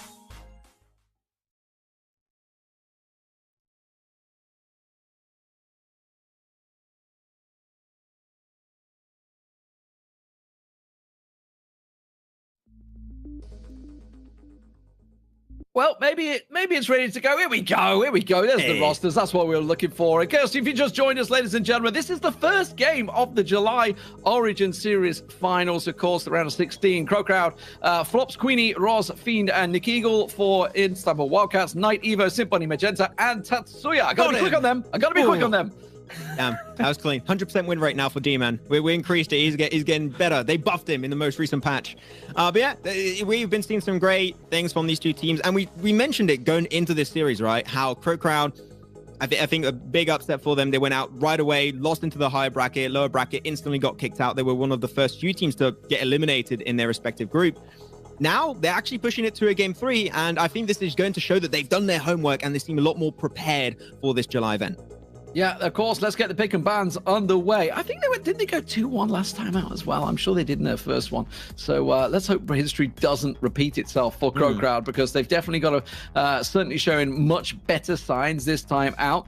Well, maybe it's ready to go. Here we go. There's the rosters. That's what we were looking for. In case if you just joined us, ladies and gentlemen, this is the first game of the July Origin Series Finals. Of course, the round of 16. Crowcrowd, Flops, Queenie, Roz, Fiend, and Nick Eagle for Istanbul Wildcats, Knight, Evo, Simbunny, Magenta, and Tatsuya. I gotta be quick on them. Damn, that was clean. 100% win rate now for D-Man. We increased it. He's getting better. They buffed him in the most recent patch. But yeah, we've been seeing some great things from these two teams. And we mentioned it going into this series, right? How Crowcrowd, I think a big upset for them. They went out right away, lost into the higher bracket, lower bracket, instantly got kicked out. They were one of the first few teams to get eliminated in their respective group. Now they're actually pushing it to a game 3. And I think this is going to show that they've done their homework and they seem a lot more prepared for this July event. Yeah, of course. Let's get the pick and bans underway. I think didn't they go 2-1 last time out as well? I'm sure they did in their first one. So let's hope history doesn't repeat itself for Crowcrowd, because they've definitely got certainly showing much better signs this time out.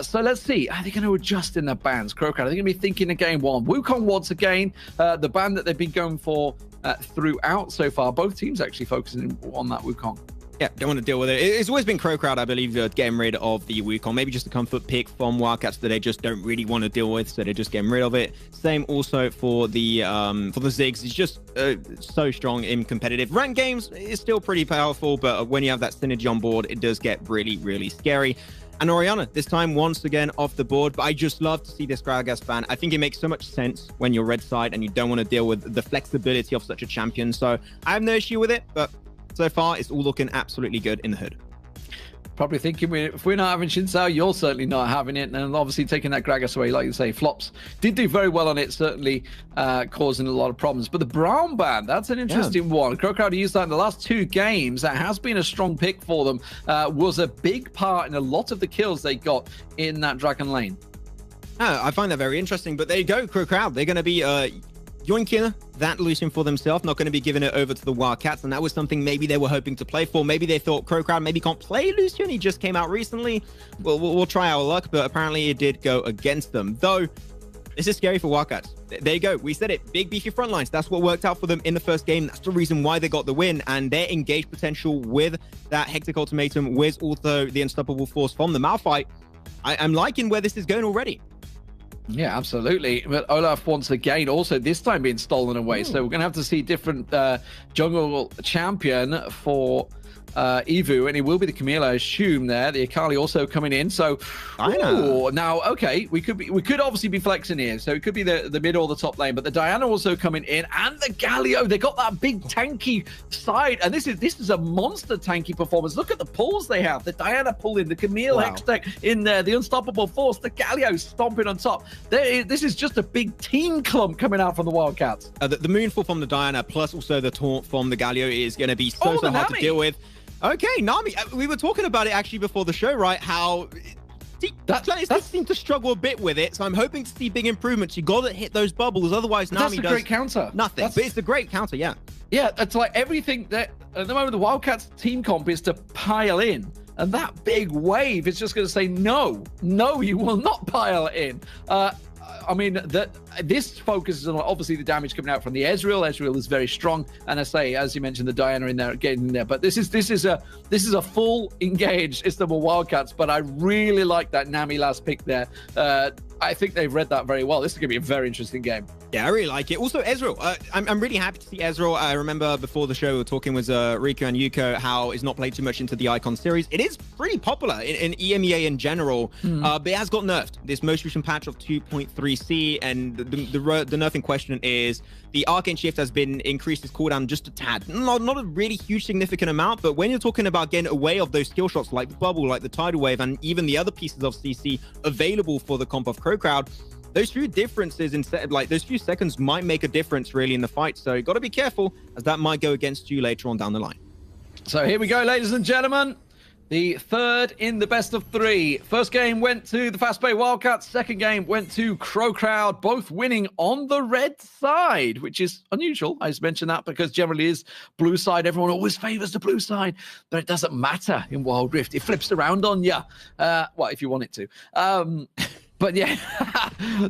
So let's see. Are they going to adjust in their bans? Crowcrowd, are they going to be thinking of game 1? Wukong once again, the ban that they've been going for throughout so far. Both teams actually focusing on that Wukong. Yeah, don't want to deal with it. It's always been Crowcrowd, I believe, getting rid of the Wukong. Maybe just a comfort pick from Wildcats that they just don't really want to deal with, so they're just getting rid of it. Same also for the Ziggs. It's just so strong in competitive. Ranked games is still pretty powerful, but when you have that synergy on board, it does get really, really scary. And Orianna, this time, once again, off the board. But I just love to see this Gragas ban. I think it makes so much sense when you're red side and you don't want to deal with the flexibility of such a champion. So I have no issue with it, but so far, it's all looking absolutely good in the hood. Probably thinking if we're not having Xin Zhao, you're certainly not having it. And obviously taking that Gragas away, like you say, Flops did do very well on it, certainly causing a lot of problems. But the Brown Band, that's an interesting one. Crowd used that in the last 2 games. That has been a strong pick for them. Was a big part in a lot of the kills they got in that Dragon lane. I find that very interesting. But there you go, Crowd. They're going to be yoinking that Lucian for themselves, not going to be giving it over to the Wildcats, and that was something maybe they were hoping to play for. Maybe they thought Crowd maybe can't play Lucian. He just came out recently. We'll try our luck, but apparently it did go against them. Though, this is scary for Wildcats. There you go. We said it. Big, beefy front lines. That's what worked out for them in the first game. That's the reason why they got the win, and their engaged potential with that Hectic Ultimatum, with also the Unstoppable Force from the Malphite. I'm liking where this is going already. Yeah, absolutely. But Olaf once again, also this time being stolen away. So we're going to have to see different jungle champion for Evu, and it will be the Camille, I assume. There, the Akali also coming in. So now, okay, we could obviously be flexing here. So it could be the mid or the top lane, but the Diana also coming in, and the Galio. They got that big tanky side, and this is a monster tanky performance. Look at the pulls they have. The Diana pulling, the Camille Hextech in there, the Unstoppable Force, the Galio stomping on top. This is just a big team clump coming out from the Wildcats. The Moonfall from the Diana, plus also the taunt from the Galio, is going to be so hard to deal with. Okay, Nami, we were talking about it actually before the show, right? How that seemed to struggle a bit with it, so I'm hoping to see big improvements. You got to hit those bubbles, otherwise Nami does great counter. Nothing. But it's a great counter, yeah. Yeah, it's like everything that at the moment the Wildcats team comp is to pile in, and that big wave is just going to say no, you will not pile in. I mean, this focuses on obviously the damage coming out from the Ezreal. Ezreal is very strong, and I say, as you mentioned, the Diana in there, getting in there. But this is a full engaged Istanbul Wildcats. But I really like that Nami last pick there. I think they've read that very well. This is going to be a very interesting game. Yeah, I really like it. Also, Ezreal. I'm really happy to see Ezreal. I remember before the show, we were talking with Riku and Yuko how it's not played too much into the Icon series. It is pretty popular in EMEA in general, but it has got nerfed. This most recent patch of 2.3C, and the nerf in question is the Arcane Shift has been increased its cooldown just a tad. Not a really huge significant amount, but when you're talking about getting away of those skill shots like the Bubble, like the Tidal Wave, and even the other pieces of CC available for the comp of Crowd, those few differences those few seconds might make a difference really in the fight. So you got to be careful, as that might go against you later on down the line. So here we go, ladies and gentlemen. The third in the best of 3. First game went to the Fast Bay Wildcats. Second game went to Crowd, both winning on the red side, which is unusual. I just mentioned that because generally is blue side. Everyone always favors the blue side, but it doesn't matter in Wild Rift. It flips around on you. Well, if you want it to. But yeah,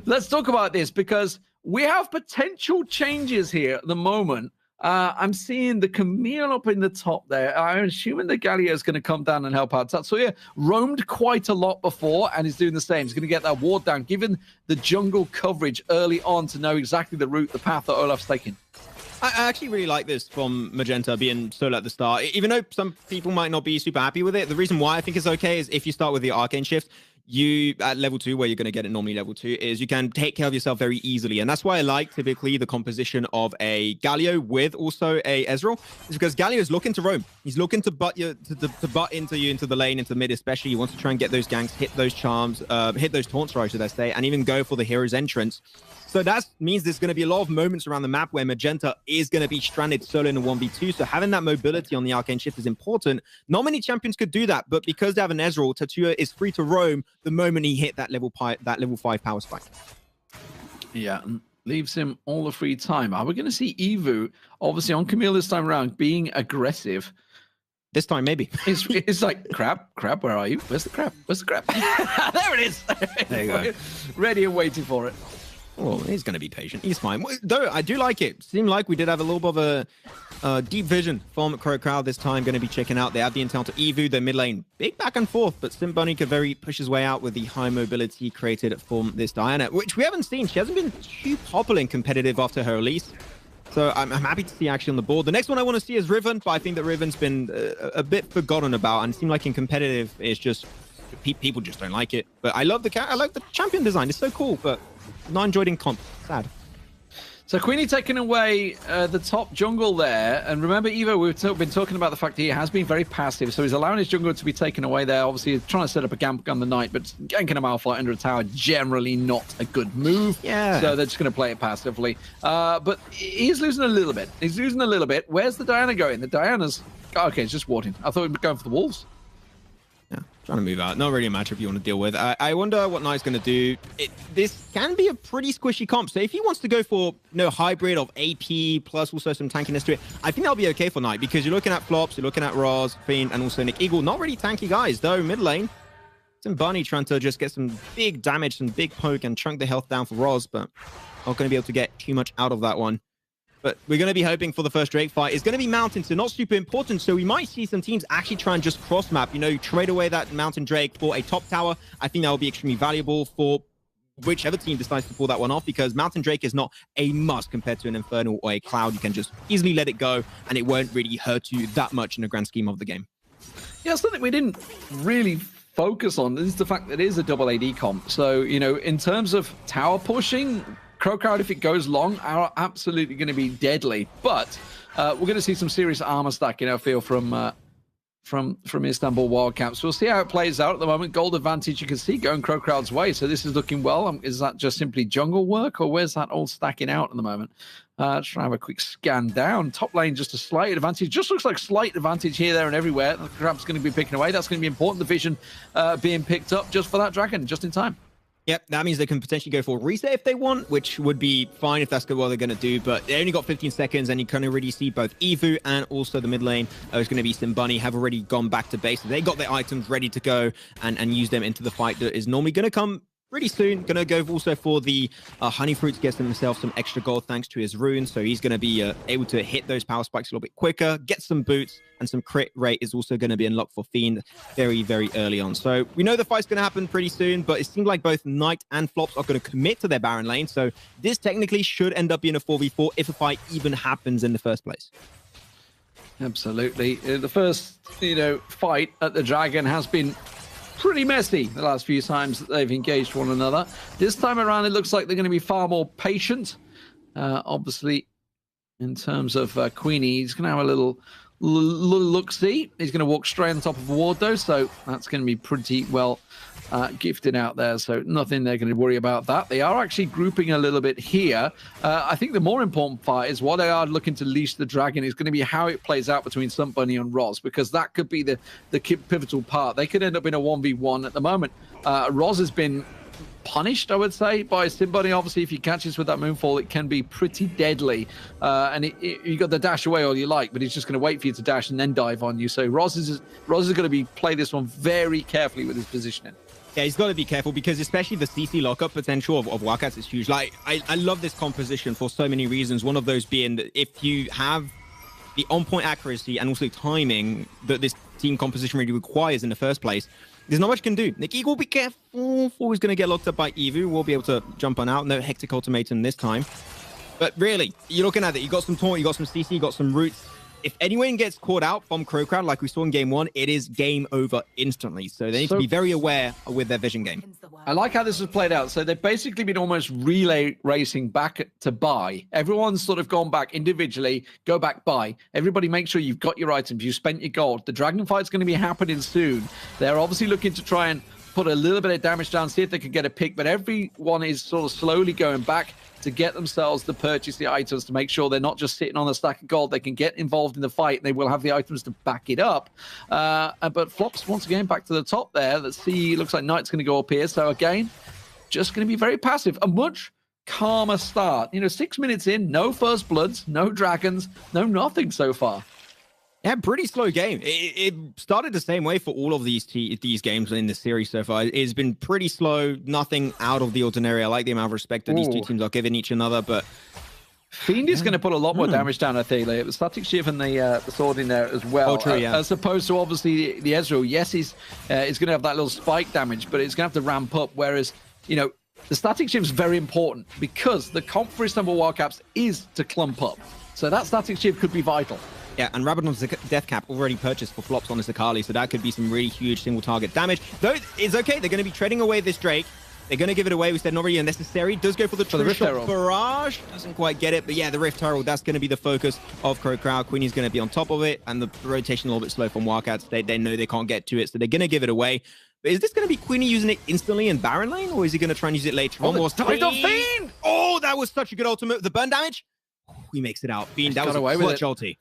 let's talk about this because we have potential changes here at the moment. I'm seeing the Camille up in the top there. I'm assuming the Galio is going to come down and help out. Tatsuya roamed quite a lot before and is doing the same. He's going to get that ward down, given the jungle coverage early on to know exactly the route, the path that Olaf's taking. I actually really like this from Magenta being solo at the start. Even though some people might not be super happy with it, the reason why I think it's okay is if you start with the Arcane Shift, you at level 2, where you're going to get it normally level 2, is you can take care of yourself very easily. And that's why I like typically the composition of a Galio with also a Ezreal, is because Galio is looking to roam. He's looking to butt you to butt into you into the lane, into the mid especially. He wants to try and get those ganks, hit those charms, hit those taunts, right, should I say, and even go for the hero's entrance. So that means there's going to be a lot of moments around the map where Magenta is going to be stranded solo in a 1v2. So having that mobility on the Arcane Shift is important. Not many champions could do that, but because they have an Ezreal, Tatsuya is free to roam the moment he hit that level 5 power spike. Yeah, leaves him all the free time. Are we going to see Evu, obviously on Camille this time around, being aggressive? This time, maybe. It's like, crab, where are you? Where's the crab? Where's the crab? There it is. There you go. Ready and waiting for it. Well, he's going to be patient. He's fine. Though, I do like it. Seemed like we did have a little bit of a deep vision from Crowd this time. Going to be checking out. They have the intel to Evu, their mid lane. Big back and forth, but Simboni could very push his way out with the high mobility created from this Diana, which we haven't seen. She hasn't been too popular in competitive after her release. So I'm happy to see actually on the board. The next one I want to see is Riven, but I think that Riven's been a bit forgotten about, and it seemed like in competitive, it's just people just don't like it. But I like the champion design. It's so cool, but not enjoyed in comp. Sad. So Queenie taking away the top jungle there. And remember, Evo, we've been talking about the fact that he has been very passive. So he's allowing his jungle to be taken away there. Obviously, he's trying to set up a gank on the Knight, but ganking a Malphite under a tower, generally not a good move. Yeah. So they're just going to play it passively. But he's losing a little bit. He's losing a little bit. Where's the Diana going? The Diana's... Oh, okay, it's just warding. I thought we were going for the walls. Yeah, trying to move out. Not really a matchup you want to deal with. I wonder what Knight's going to do. This can be a pretty squishy comp. So if he wants to go for hybrid of AP plus also some tankiness to it, I think that'll be okay for Knight because you're looking at Flops, you're looking at Roz, Fiend, and also Nick Eagle. Not really tanky guys, though. Mid lane, some Bunny trying to just get some big damage, some big poke, and chunk the health down for Roz, but not going to be able to get too much out of that one. But we're going to be hoping for the first Drake fight. It's going to be Mountain, so not super important. So we might see some teams actually try and just cross-map, trade away that Mountain Drake for a top tower. I think that will be extremely valuable for whichever team decides to pull that one off, because Mountain Drake is not a must compared to an Infernal or a Cloud. You can just easily let it go, and it won't really hurt you that much in the grand scheme of the game. Yeah, something we didn't really focus on is the fact that it is a double AD comp. So, in terms of tower pushing, Crowcrowd, if it goes long, are absolutely going to be deadly. But we're going to see some serious armor stacking, I feel, from Istanbul Wildcats. We'll see how it plays out at the moment. Gold advantage, you can see, going Crowcrowd's way. So this is looking well. Is that just simply jungle work, or where's that all stacking out at the moment? Let's try and have a quick scan down. Top lane, just a slight advantage. Just looks like slight advantage here, there, and everywhere. The Crab's going to be picking away. That's going to be important. The vision being picked up just for that dragon, just in time. Yep, that means they can potentially go for a reset if they want, which would be fine if that's what they're going to do. But they only got 15 seconds, and you can already see both Evu and also the mid lane. It's going to be Simbunny have already gone back to base. They got their items ready to go and use them into the fight that is normally going to come pretty soon. Going to go also for the Honey Fruit to get himself some extra gold thanks to his runes. So he's going to be able to hit those power spikes a little bit quicker, get some boots, and some crit rate is also going to be unlocked for Fiend very, very early on. So we know the fight's going to happen pretty soon, but it seems like both Knight and Flops are going to commit to their Baron lane. So this technically should end up being a 4v4 if a fight even happens in the first place. Absolutely. The first, fight at the Dragon has been pretty messy the last few times that they've engaged one another. This time around, it looks like they're going to be far more patient. Obviously, in terms of Queenie, he's going to have a little look-see. He's going to walk straight on top of a ward, though, so that's going to be pretty well gifted out there. So nothing they're going to worry about that. They are actually grouping a little bit here. I think the more important part is what they are looking to leash the dragon is going to be how it plays out between Sumbunny and Roz, because that could be the pivotal part. They could end up in a 1v1 at the moment. Roz has been punished, I would say, by Simbunny. Obviously, if he catches with that Moonfall, it can be pretty deadly. And you got the dash away all you like, but he's just going to wait for you to dash and then dive on you. So Roz is going to play this one very carefully with his positioning. Yeah, he's got to be careful because especially the CC lockup potential of Wildcats is huge. Like, I love this composition for so many reasons. One of those being that if you have the on-point accuracy and also timing that this team composition really requires in the first place, there's not much you can do. Nick Eagle will be careful for he's going to get locked up by Evu. We'll be able to jump on out. No Hectic Ultimatum this time. But really, you're looking at it. You got some taunt, you got some CC, you got some roots. If anyone gets caught out from Crowcrowd, like we saw in game one, it is game over instantly. So they need to be very aware with their vision game. I like how this has played out. So they've basically been almost relay racing back to buy. Everyone's sort of gone back individually, go back buy. Everybody make sure you've got your items, you've spent your gold. The dragon fight's going to be happening soon. They're obviously looking to try and put a little bit of damage down, see if they can get a pick, but everyone is sort of slowly going back to get themselves to purchase the items to make sure they're not just sitting on a stack of gold. They can get involved in the fight. They will have the items to back it up. But Flops, once again, back to the top there. Let's see, looks like Knight's going to go up here. So again, just going to be very passive. A much calmer start. 6 minutes in, no first bloods, no dragons, no nothing so far. Yeah, pretty slow game. It started the same way for all of these games in the series so far. It's been pretty slow, nothing out of the ordinary. I like the amount of respect that these two teams are giving each another, but Fiend is going to put a lot more damage down, I think. Like, the Static Shiv and the sword in there as well. Oh, true, yeah. As opposed to, obviously, the Ezreal. Yes, he's going to have that little spike damage, but it's going to have to ramp up, whereas, the Static Shiv is very important because the comp for Istanbul Wildcats is to clump up. So that Static Shiv could be vital. Yeah, and Rabadon's Death Cap already purchased for Flops on his Akali, so that could be some really huge single target damage. Though it's okay, they're going to be trading away this Drake. They're going to give it away. We said not really unnecessary. Does go for the True Shot Barrage. Doesn't quite get it. But yeah, the Rift Herald, that's going to be the focus of Crowd. Queenie's going to be on top of it. And the rotation a little bit slow from Wildcats. They know they can't get to it. So they're going to give it away. But is this going to be Queenie using it instantly in Baron lane? Or is he going to try and use it later on? Fiend! Oh, that was such a good ultimate. The burn damage. He makes it out. Fiend, that was a clutch ulti.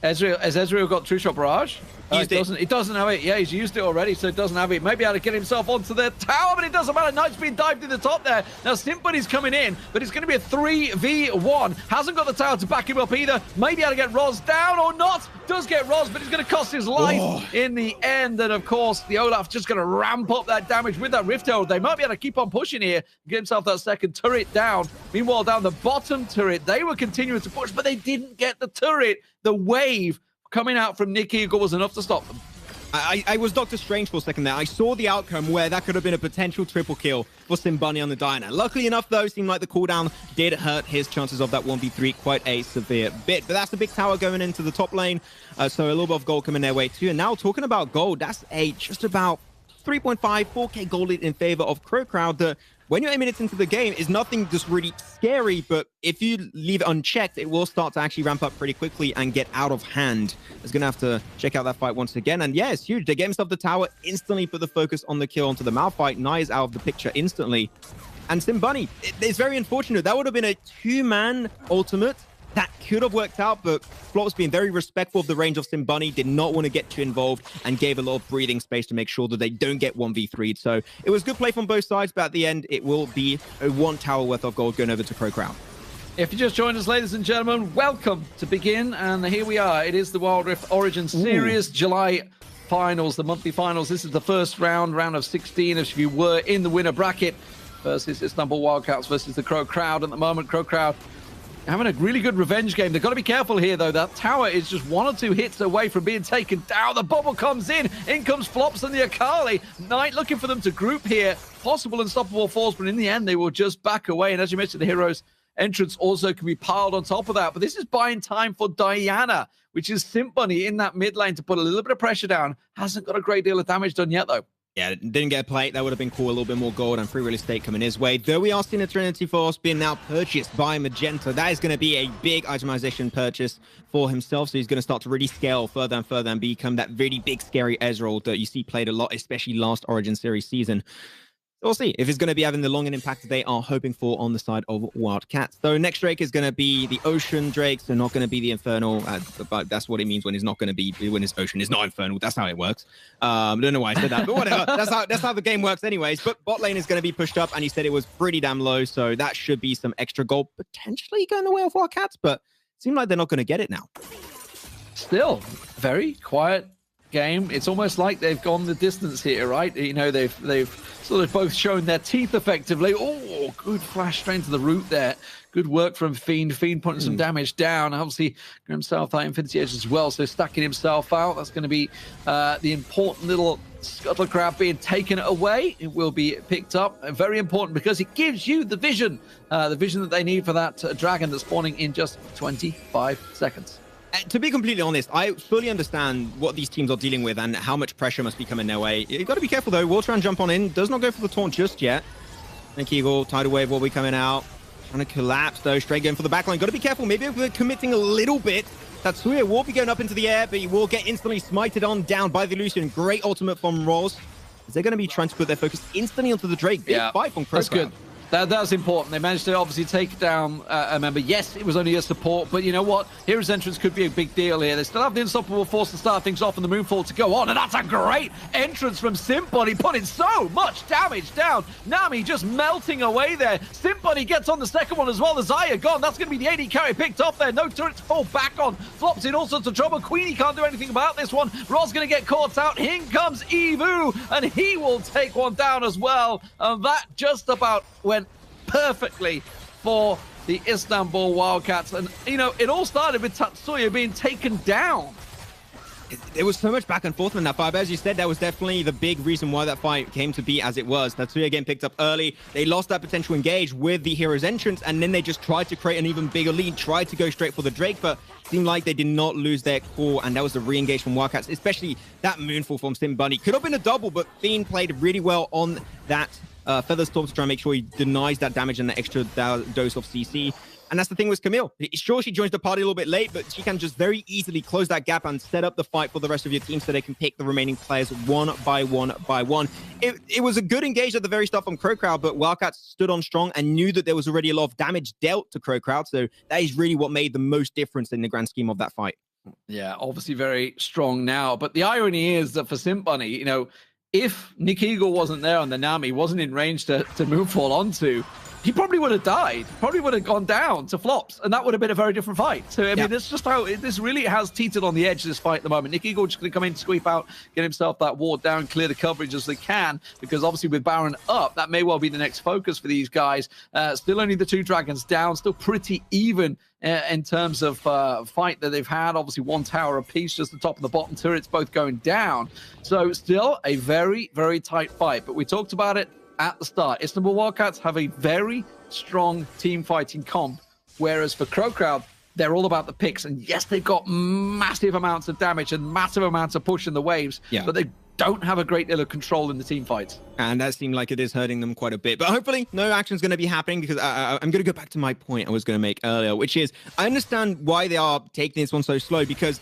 Has Ezreal got True Shot Barrage? He doesn't have it. Yeah, he's used it already, so he doesn't have it. Maybe able to get himself onto the tower, but it doesn't matter. Knight's been dived in the top there. Now, Symphony's coming in, but it's going to be a 3v1. Hasn't got the tower to back him up either. Maybe able to get Roz down or not. Does get Roz, but it's going to cost his life in the end. And, of course, the Olaf's just going to ramp up that damage with that Rift Herald. They might be able to keep on pushing here, get himself that second turret down. Meanwhile, down the bottom turret, they were continuing to push, but they didn't get the turret. The wave coming out from Nick Eagle was enough to stop them. I was Doctor Strange for a second there. I saw the outcome where that could have been a potential triple kill for Simbunny on the Diana. Luckily enough, though, seemed like the cooldown did hurt his chances of that 1v3 quite a severe bit. But that's a big tower going into the top lane. So a little bit of gold coming their way too. And now talking about gold, that's a just about 3.5, 4k gold in favor of Crowd that when you're aiming it into the game is nothing just really scary, but if you leave it unchecked, it will start to actually ramp up pretty quickly and get out of hand. It's going to have to check out that fight once again. And yeah, it's huge. They get himself the tower, instantly put the focus on the kill onto the Malphite. Nye is out of the picture instantly. And Simbunny, it's very unfortunate. That would have been a 2-man ultimate. That could have worked out, but Flops being very respectful of the range of Simbunny, did not want to get too involved and gave a lot of breathing space to make sure that they don't get 1v3'd. So it was good play from both sides, but at the end, it will be a 1 tower worth of gold going over to Crowd. If you just joined us, ladies and gentlemen, welcome to begin. And here we are. It is the Wild Rift Origin Series, July finals, the monthly finals. This is the first round of 16. If you were in the winner bracket versus Istanbul Wildcats versus the Crowd at the moment. Crowd having a really good revenge game. They've got to be careful here, though. That tower is just 1 or 2 hits away from being taken down. The bubble comes in. In comes Flops and the Akali. Knight looking for them to group here. Possible unstoppable force, but in the end, they will just back away. And as you mentioned, the heroes' entrance also can be piled on top of that. But this is buying time for Diana, which is Simbunny in that mid lane to put a little bit of pressure down. Hasn't got a great deal of damage done yet, though. Yeah, didn't get a plate. That would have been cool. A little bit more gold and free real estate coming his way. Though we are seeing a Trinity Force being now purchased by Magenta. That is going to be a big itemization purchase for himself. So he's going to start to really scale further and further and become that really big, scary Ezreal that you see played a lot, especially last Origin Series season. We'll see if it's going to be having the long impact they are hoping for on the side of Wildcats. So next Drake is going to be the Ocean Drake, so not going to be the Infernal. But that's what it means when it's not going to be, when it's Ocean. It's not Infernal. That's how it works. I don't know why I said that, but whatever. That's how the game works anyways. But bot lane is going to be pushed up, and he said it was pretty damn low, so that should be some extra gold potentially going the way of Wildcats, but it seems like they're not going to get it now. Still, very quiet game. It's almost like they've gone the distance here, right? You know, they've sort of both shown their teeth effectively. Oh, good flash straight to the root there. Good work from Fiend. Fiend putting some damage down. Obviously, himself that Infinity Edge as well, so stacking himself out. That's going to be the important little Scuttle Crab being taken away. It will be picked up. Very important because it gives you the vision that they need for that dragon that's spawning in just 25 seconds. To be completely honest, I fully understand what these teams are dealing with and how much pressure must be coming their way. You've got to be careful, though. Will try and jump on in. Does not go for the taunt just yet. Nick Eagle, Tidal Wave will be coming out. Trying to collapse, though. Straight going for the backline. Got to be careful. Maybe if we're committing a little bit. Tatsuya will be going up into the air, but he will get instantly smited on down by the Lucian. Great ultimate from Roz. They're going to be trying to put their focus instantly onto the Drake. Big fight from Crowd. That's good. That's important. They managed to obviously take down a member. Yes, it was only a support, but you know what? Hero's entrance could be a big deal here. They still have the unstoppable force to start things off and the Moonfall to go on, and that's a great entrance from Simbunny, putting so much damage down. Nami just melting away there. Simbunny gets on the second one as well. The Zaya gone. That's going to be the AD carry picked off there. No turret to fall back on. Flops in all sorts of trouble. Queenie can't do anything about this one. Roz going to get caught out. In comes Evu, and he will take one down as well. And that just about went perfectly for the Istanbul Wildcats. And, you know, it all started with Tatsuya being taken down. There was so much back and forth in that fight, but as you said, that was definitely the big reason why that fight came to be as it was. Tatsuya getting picked up early. They lost that potential engage with the hero's entrance, and then they just tried to create an even bigger lead, tried to go straight for the Drake, but seemed like they did not lose their core, and that was the re-engage from Wildcats, especially that Moonfall from Simbunny. Could have been a double, but Fiend played really well on that Featherstorm to try and make sure he denies that damage and the extra dose of CC. And that's the thing with Camille. Sure, she joins the party a little bit late, but she can just very easily close that gap and set up the fight for the rest of your team so they can pick the remaining players one by one by one. It was a good engage at the very start from Crowd, but Wildcats stood on strong and knew that there was already a lot of damage dealt to Crowd. So that is really what made the most difference in the grand scheme of that fight. Yeah, obviously very strong now. But the irony is that for Simp Bunny, you know, if Nick Eagle wasn't there on the Nami, wasn't in range to moonfall onto, he probably would have died, probably would have gone down to flops, and that would have been a very different fight. So, I mean, it's just how this really has teetered on the edge of this fight at the moment. Nick Eagle just going to come in, sweep out, get himself that ward down, clear the coverage as they can, because obviously with Baron up, that may well be the next focus for these guys. Still only the 2 dragons down, still pretty even in terms of fight that they've had. Obviously, 1 tower apiece, just the top and the bottom turrets both going down. So still a very, very tight fight. But we talked about it at the start. Istanbul Wildcats have a very strong team fighting comp, whereas for Crowd, they're all about the picks. And yes, they've got massive amounts of damage and massive amounts of push in the waves, but they don't have a great deal of control in the team fights. And that seemed like it is hurting them quite a bit. But hopefully no action's going to be happening, because I'm going to go back to my point I was going to make earlier, which is I understand why they are taking this one so slow, because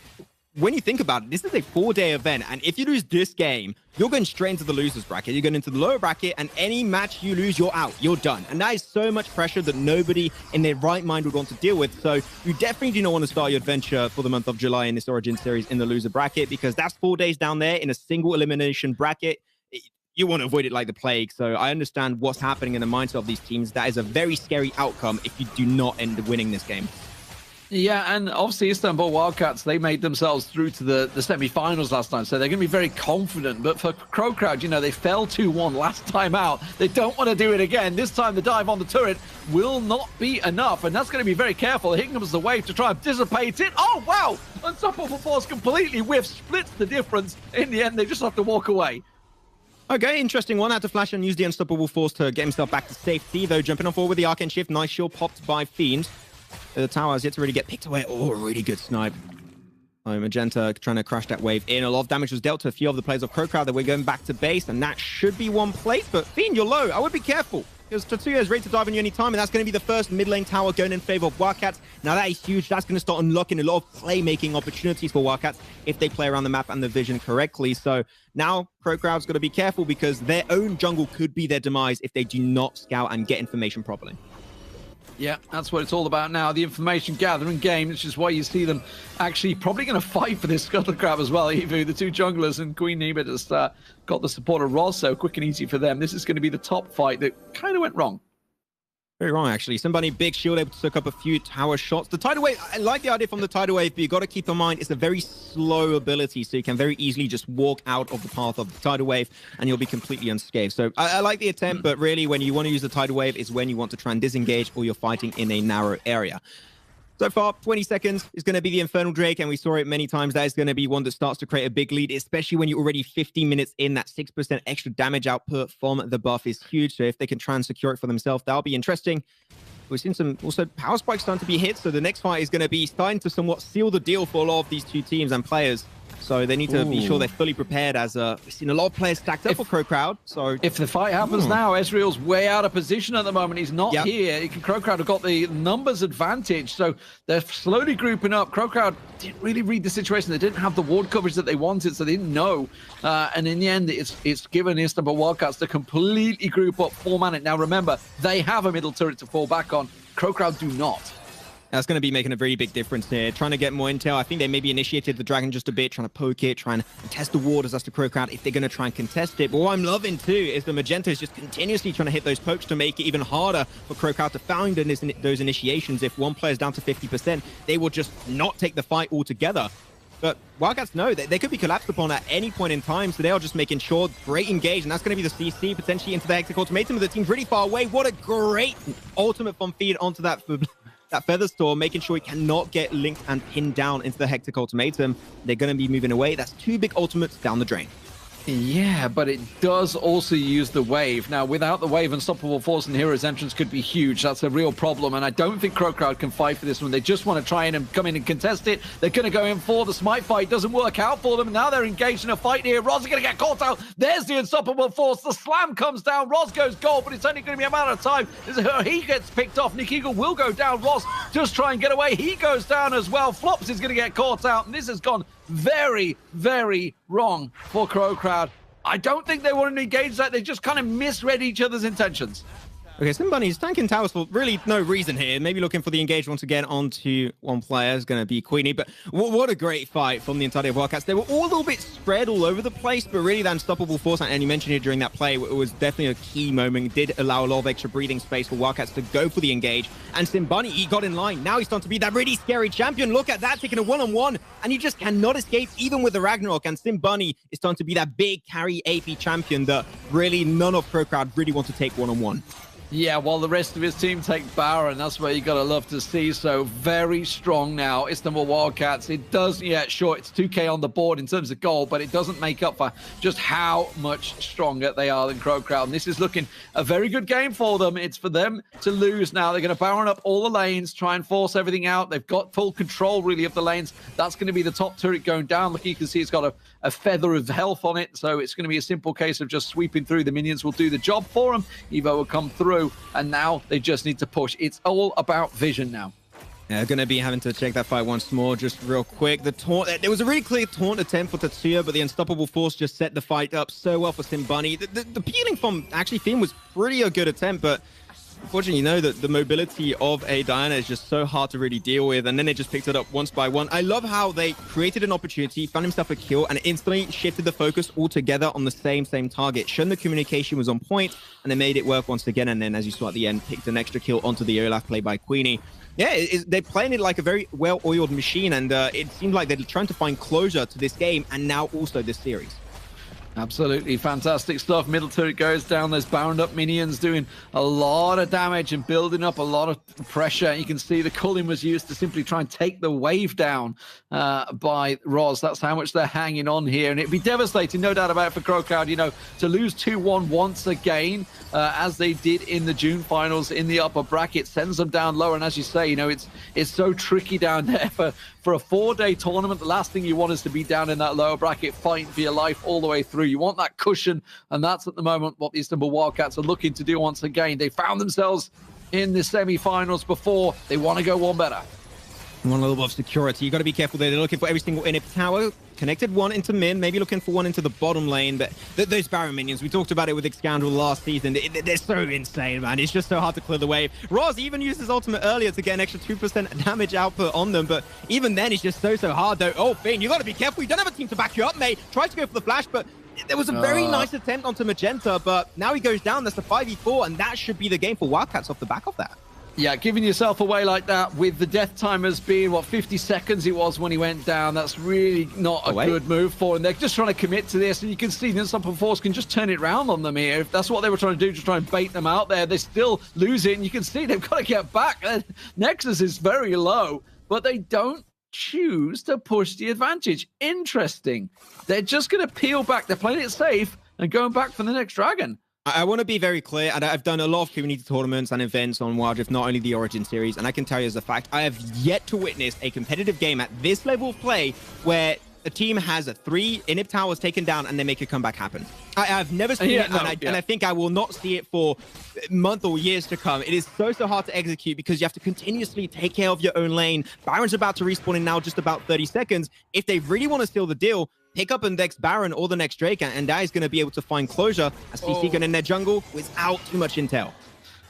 when you think about it, this is a 4-day event, and if you lose this game, you're going straight into the losers bracket. You're going into the lower bracket, and any match you lose, you're out. You're done. And that is so much pressure that nobody in their right mind would want to deal with. So you definitely do not want to start your adventure for the month of July in this Origin series in the loser bracket, because that's 4 days down there in a single elimination bracket. You want to avoid it like the plague. So I understand what's happening in the mindset of these teams. That is a very scary outcome if you do not end up winning this game. Yeah, and obviously Istanbul Wildcats, they made themselves through to the semi-finals last time, so they're going to be very confident. But for Crowd, you know, they fell 2-1 last time out. They don't want to do it again. This time the dive on the turret will not be enough, and that's going to be very careful. Here comes the wave to try and dissipate it. Oh, wow! Unstoppable Force completely whiffs, splits the difference. In the end, they just have to walk away. Okay, interesting one. Had to flash and use the Unstoppable Force to get himself back to safety, though jumping on forward with the Arcane Shift. Nice shield popped by Fiend. The tower has yet to really get picked away. Oh, really good snipe. Magenta trying to crash that wave in. A lot of damage was dealt to a few of the players of Crowd that we're going back to base, and that should be one place. But Fiend, you're low. I would be careful, because Tatsuya is ready to dive on you anytime, and that's going to be the first mid lane tower going in favor of Wildcats. Now that is huge. That's going to start unlocking a lot of playmaking opportunities for Wildcats if they play around the map and the vision correctly. So now Crowd's got to be careful, because their own jungle could be their demise if they do not scout and get information properly. Yeah, that's what it's all about now, the information gathering game, which is why you see them actually probably going to fight for this Scuttle Crab as well. Evu, the 2 junglers, and Queen Neba just got the support of Roz, so quick and easy for them. This is going to be the top fight that kind of went wrong. Very wrong, actually. Somebody big shield able to soak up a few tower shots. The tidal wave, I like the idea from the tidal wave, but you got to keep in mind it's a very slow ability, so you can very easily just walk out of the path of the tidal wave and you'll be completely unscathed. So I like the attempt, but really when you want to use the tidal wave is when you want to try and disengage or you're fighting in a narrow area. So far, 20 seconds is going to be the Infernal Drake, and we saw it many times. That is going to be one that starts to create a big lead, especially when you're already 15 minutes in. That 6% extra damage output from the buff is huge, so if they can try and secure it for themselves, that'll be interesting. We've seen some also power spikes starting to be hit, so the next fight is going to be starting to somewhat seal the deal for a lot of these 2 teams and players. So they need to be sure they're fully prepared, as we've seen a lot of players stacked up for Crowd. So if the fight happens now, Ezreal's way out of position at the moment. He's not here. Crowd have got the numbers advantage, so they're slowly grouping up. Crowd didn't really read the situation. They didn't have the ward coverage that they wanted, so they didn't know. And in the end, it's given Istanbul Wildcats to completely group up, form it. Now remember, they have a middle turret to fall back on. Crowd do not. That's going to be making a very big difference here. Trying to get more intel. I think they maybe initiated the dragon just a bit, trying to poke it, trying to test the ward as that's the Crowd if they're going to try and contest it. But what I'm loving too is the Magenta is just continuously trying to hit those pokes to make it even harder for Crowd to find those initiations. If one player's down to 50%, they will just not take the fight altogether. But Wildcats know that they could be collapsed upon at any point in time, so they are just making sure great engage, and that's going to be the CC potentially into the Hectic Ultimatum, but the team's really far away. What a great ultimate from Feed onto that Featherstorm, making sure he cannot get linked and pinned down into the Hectic Ultimatum. They're going to be moving away. That's 2 big ultimates down the drain. Yeah, but it does also use the wave. Now, without the wave, Unstoppable Force and Hero's entrance could be huge. That's a real problem, and I don't think Crowd can fight for this one. They just want to try and come in and contest it. They're going to go in for the Smite fight. Doesn't work out for them. Now they're engaged in a fight here. Roz is going to get caught out. There's the Unstoppable Force. The slam comes down. Roz goes gold, but it's only going to be a matter of time. He gets picked off. Nick Eagle will go down. Roz just try and get away. He goes down as well. Flops is going to get caught out, and this has gone very, very wrong for Crowd. I don't think they wanted to engage that. They just kind of misread each other's intentions. Okay, Simbunny's tanking towers for really no reason here. Maybe looking for the engage once again onto one player is going to be Queenie. But what a great fight from the entirety of Wildcats. They were all a little bit spread all over the place, but really that Unstoppable Force, and you mentioned it during that play, it was definitely a key moment. It did allow a lot of extra breathing space for Wildcats to go for the engage. And Simbunny, he got in line. Now he's starting to be that really scary champion. Look at that, taking a one-on-one, and you just cannot escape even with the Ragnarok. And Simbunny is starting to be that big carry AP champion that really none of Crowd really want to take one-on-one. Yeah, while the rest of his team take Baron, that's what you got to love to see. So very strong now, Istanbul Wildcats. It does, yeah, sure, it's 2K on the board in terms of goal, but it doesn't make up for just how much stronger they are than Crowd. And this is looking a very good game for them. It's for them to lose now. They're going to Baron up all the lanes, try and force everything out. They've got full control, really, of the lanes. That's going to be the top turret going down. Look, you can see it's got a feather of health on it, so it's going to be a simple case of just sweeping through. The minions will do the job for them. Evo will come through, and now they just need to push. It's all about vision now. Yeah, going to be having to check that fight once more, just real quick. The taunt, there was a really clear taunt attempt for Tatsuya, but the Unstoppable Force just set the fight up so well for Simbunny. The peeling from actually Thiem was pretty a good attempt, but unfortunately, you know that the mobility of a Diana is just so hard to really deal with, and then they just picked it up once by one. I love how they created an opportunity, found himself a kill, and instantly shifted the focus altogether on the same target. Shown the communication was on point, and they made it work once again, and then, as you saw at the end, picked an extra kill onto the Olaf play by Queenie. Yeah, they're playing it like a very well-oiled machine, and it seems like they're trying to find closure to this game, and now also this series. Absolutely fantastic stuff. Middle turret goes down. There's bound up minions doing a lot of damage and building up a lot of pressure. You can see the culling was used to simply try and take the wave down by Roz. That's how much they're hanging on here. And it'd be devastating, no doubt about it, for Crowd, you know, to lose 2-1 once again, as they did in the June finals in the upper bracket, sends them down lower. And as you say, you know, it's so tricky down there for a 4-day tournament. The last thing you want is to be down in that lower bracket fighting for your life all the way through. You want that cushion, and that's at the moment what the Istanbul Wildcats are looking to do once again. They found themselves in the semi-finals before. They want to go one better. One level of security. You got to be careful there. They're looking for every single inhib tower. Connected one into mid, maybe looking for one into the bottom lane. But those Baron minions, we talked about it with Excandral last season. They're so insane, man. It's just so hard to clear the wave. Roz even used his ultimate earlier to get an extra 2% damage output on them. But even then, it's just so hard, though. Oh, Finn, you got to be careful. You don't have a team to back you up, mate. Try to go for the flash, but there was a very nice attempt onto Magenta. But now he goes down. That's the 5v4, and that should be the game for Wildcats off the back of that. Yeah, giving yourself away like that with the death timers being, what, 50 seconds it was when he went down. That's really not a good move for him. They're just trying to commit to this, and you can see the Unstoppable Force can just turn it around on them here. If that's what they were trying to do, just try and bait them out there. They still lose it, and you can see they've got to get back. Nexus is very low, but they don't choose to push the advantage. Interesting. They're just going to peel back. They're playing it safe and going back for the next dragon. I want to be very clear, and I've done a lot of community tournaments and events on Wild Rift, not only the Origin series, and I can tell you as a fact, I have yet to witness a competitive game at this level of play where a team has 3 inhib towers taken down and they make a comeback happen. I've never seen it, and I think I will not see it for months or years to come. It is so hard to execute because you have to continuously take care of your own lane. Baron's about to respawn in now just about 30 seconds. If they really want to steal the deal, pick up the next Baron or the next Drake, and that is going to be able to find closure as CC going in their jungle without too much intel.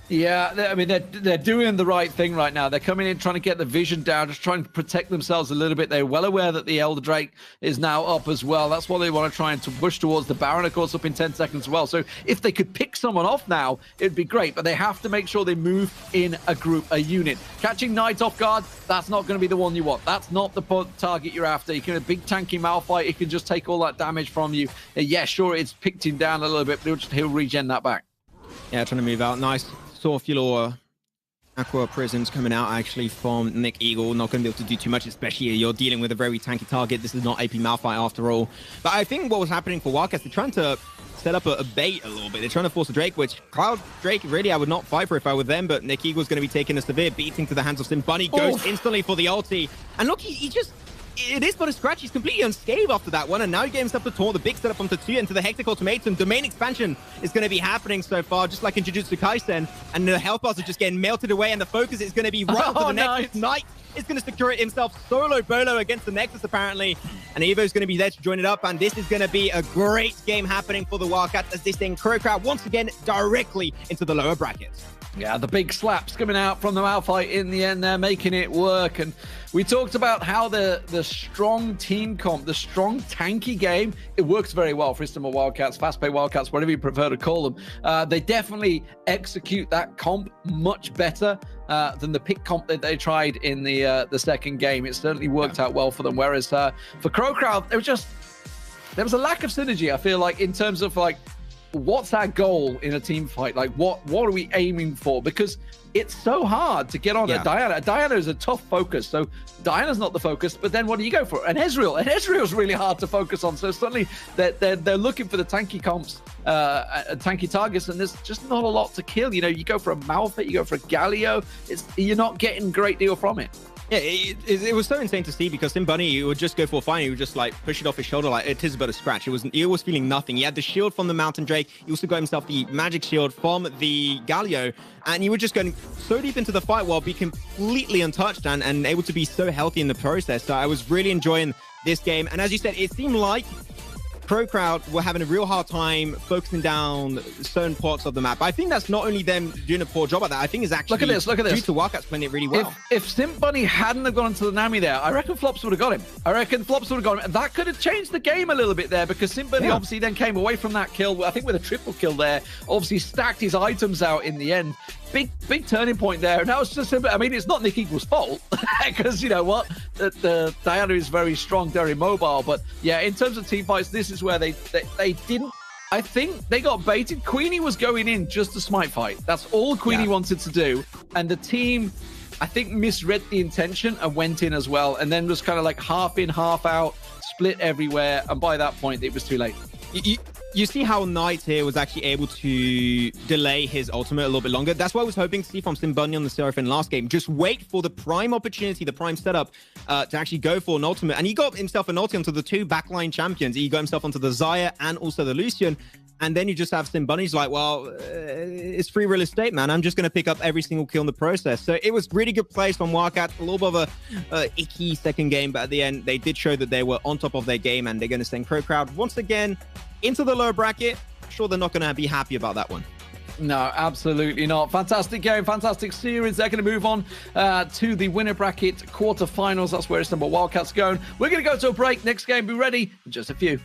Yeah, I mean, they're doing the right thing right now. They're coming in, trying to get the vision down, just trying to protect themselves a little bit. They're well aware that the Elder Drake is now up as well. That's what they want to try and push towards. The Baron, of course, up in 10 seconds as well. So if they could pick someone off now, it'd be great. But they have to make sure they move in a group, a unit. Catching Knight off guard, that's not going to be the one you want. That's not the target you're after. You can have a big tanky Malphite. It can just take all that damage from you. Yeah, sure, it's picked him down a little bit, but he'll regen that back. Yeah, trying to move out. Nice. Saw Fulor Aqua Prisms coming out actually from Nick Eagle. Not going to be able to do too much, especially you're dealing with a very tanky target. This is not AP Malphite after all. But I think what was happening for Wildcats, they're trying to set up a bait a little bit. They're trying to force a Drake, which Cloud Drake, really, I would not fight for if I were them, but Nick Eagle's going to be taking a severe beating to the hands of Sim. Bunny goes instantly for the ulti. And look, he just... It is but a scratch. He's completely unscathed after that one, and now he gets himself the taunt, the big setup onto 2 into the Hectic Ultimatum. Domain expansion is going to be happening so far, just like in Jujutsu Kaisen, and the health bars are just getting melted away, and the focus is going to be right onto the Nexus. Knight is going to secure it himself solo bolo against the Nexus, apparently, and Evo's going to be there to join it up, and this is going to be a great game happening for the Wildcats as they send Crowd once again directly into the lower brackets. Yeah, the big slaps coming out from the Malphite in the end there, making it work. And we talked about how the strong team comp, the strong tanky game, it works very well for Istanbul Wildcats, fast-paced Wildcats, whatever you prefer to call them. They definitely execute that comp much better than the pick comp that they tried in the second game. It certainly worked out well for them. Whereas for Crowd, there was a lack of synergy, I feel like, in terms of like, what's our goal in a team fight? Like, what are we aiming for? Because it's so hard to get on at Diana. Diana is a tough focus, so Diana's not the focus. But then what do you go for? And Ezreal's really hard to focus on. So suddenly they're looking for the tanky comps, tanky targets, and there's just not a lot to kill. You know, you go for a Malphite, you go for a Galio. You're not getting a great deal from it. Yeah, it was so insane to see, because Sim Bunny, he would just go for a fight, he would just like push it off his shoulder like it is but a scratch. He was feeling nothing. He had the shield from the Mountain Drake. He also got himself the magic shield from the Galio, and he was just going so deep into the fight while being completely untouched and able to be so healthy in the process. So I was really enjoying this game. And as you said, it seemed like Crowd were having a real hard time focusing down certain parts of the map. But I think that's not only them doing a poor job at that. I think it's actually look at this. due to Wildcats playing it really well. If Sim Bunny hadn't have gone into the Nami there, I reckon Flops would have got him. And that could have changed the game a little bit there, because Sim Bunny obviously then came away from that kill, I think with a triple kill there, obviously stacked his items out in the end. Big turning point there. And that was just, I mean, it's not Nick Eagle's fault, because you know what? The Diana is very strong, very mobile. But yeah, in terms of team fights, this is where they didn't, I think they got baited. Queenie was going in just to smite fight. That's all Queenie wanted to do. And the team, I think, misread the intention and went in as well. And then was kind of like half in, half out, split everywhere. And by that point, it was too late. You see how Knight here was actually able to delay his ultimate a little bit longer. That's what I was hoping to see from Sim Bunny on the Seraphine last game. Just wait for the prime opportunity, the prime setup to actually go for an ultimate. And he got himself an ulti onto the 2 backline champions. He got himself onto the Xayah and also the Lucian. And then you just have Sim Bunny's like, well, it's free real estate, man. I'm just going to pick up every single kill in the process. So it was really good plays from Wildcats. A little bit of a icky second game, but at the end, they did show that they were on top of their game, and they're going to send Crowd once again into the lower bracket. I'm sure they're not going to be happy about that one. No, absolutely not. Fantastic game, fantastic series. They're going to move on to the winner bracket quarterfinals. That's where Istanbul Wildcats are going. We're going to go to a break. Next game, be ready in just a few.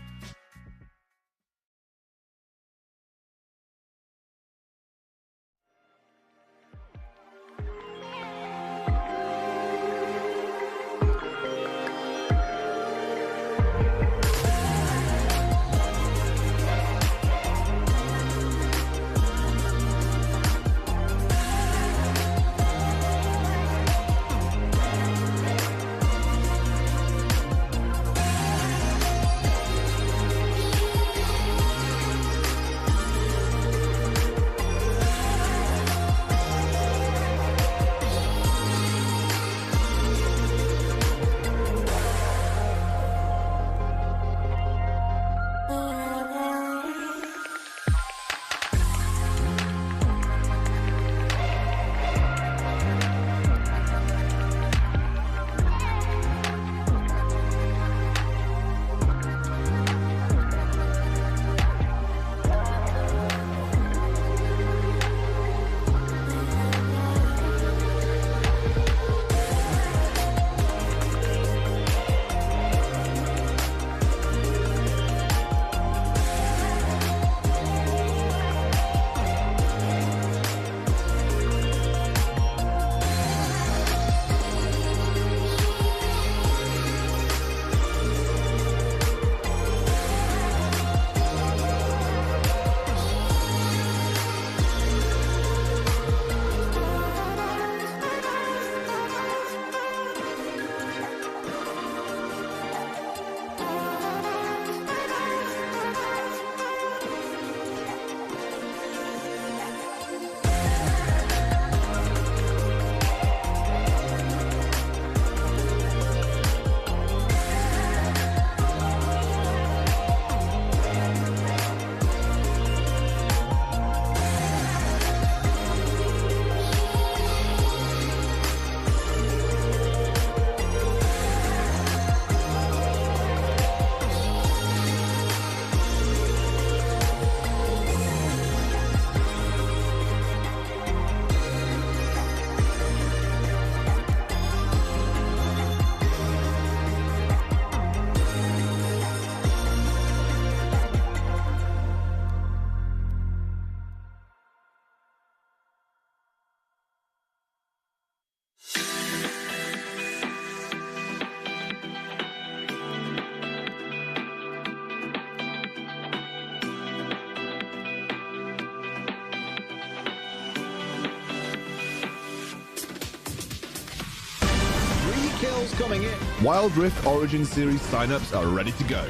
Coming in. Wild Rift Origin Series signups are ready to go.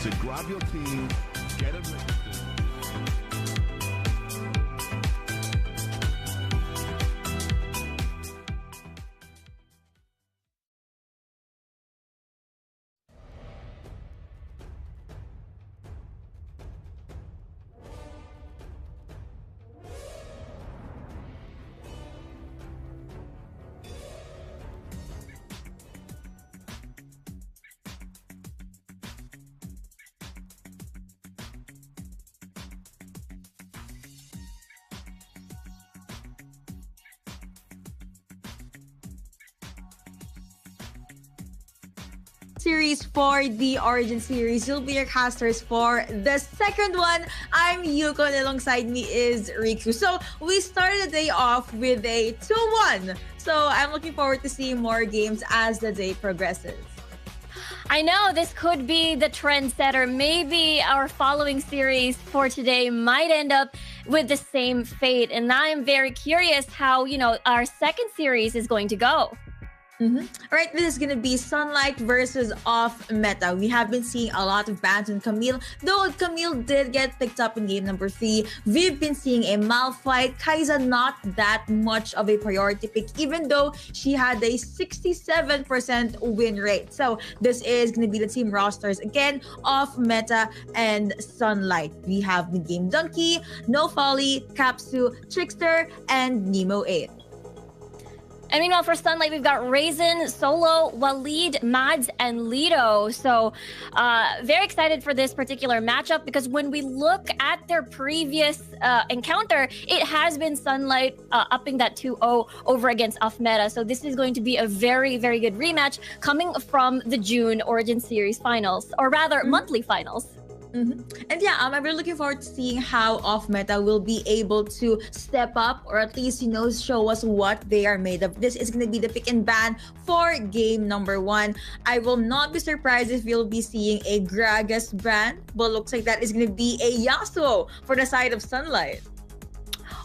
So grab your team, get them registered. Series for the Origin Series. You'll be your casters for the second one. I'm Yuko and alongside me is Riku. So we started the day off with a 2-1. So I'm looking forward to seeing more games as the day progresses. I know this could be the trendsetter. Maybe our following series for today might end up with the same fate. And I'm very curious how, our second series is going to go. All right, this is going to be Sunlight versus Off Meta. We have been seeing a lot of bans on Camille. Though Camille did get picked up in game number 3, we've been seeing a Malphite. Kai'Sa not that much of a priority pick, even though she had a 67% win rate. So this is going to be the team rosters again, Off Meta and Sunlight. We have the Game Donkey, No Folly, Capsu, Trickster, and Nemo 8. And meanwhile, for Sunlight, we've got Raisin, Solo, Waleed, Mads, and Lido. So very excited for this particular matchup because when we look at their previous encounter, it has been Sunlight upping that 2-0 over against Off Meta. So this is going to be a very, very good rematch coming from the June Origin Series finals, or rather monthly finals. And yeah, I'm really looking forward to seeing how Off Meta will be able to step up, or at least, show us what they are made of. This is going to be the pick and ban for game number 1. I will not be surprised if we'll be seeing a Gragas ban, but looks like that is going to be a Yasuo for the side of Sunlight.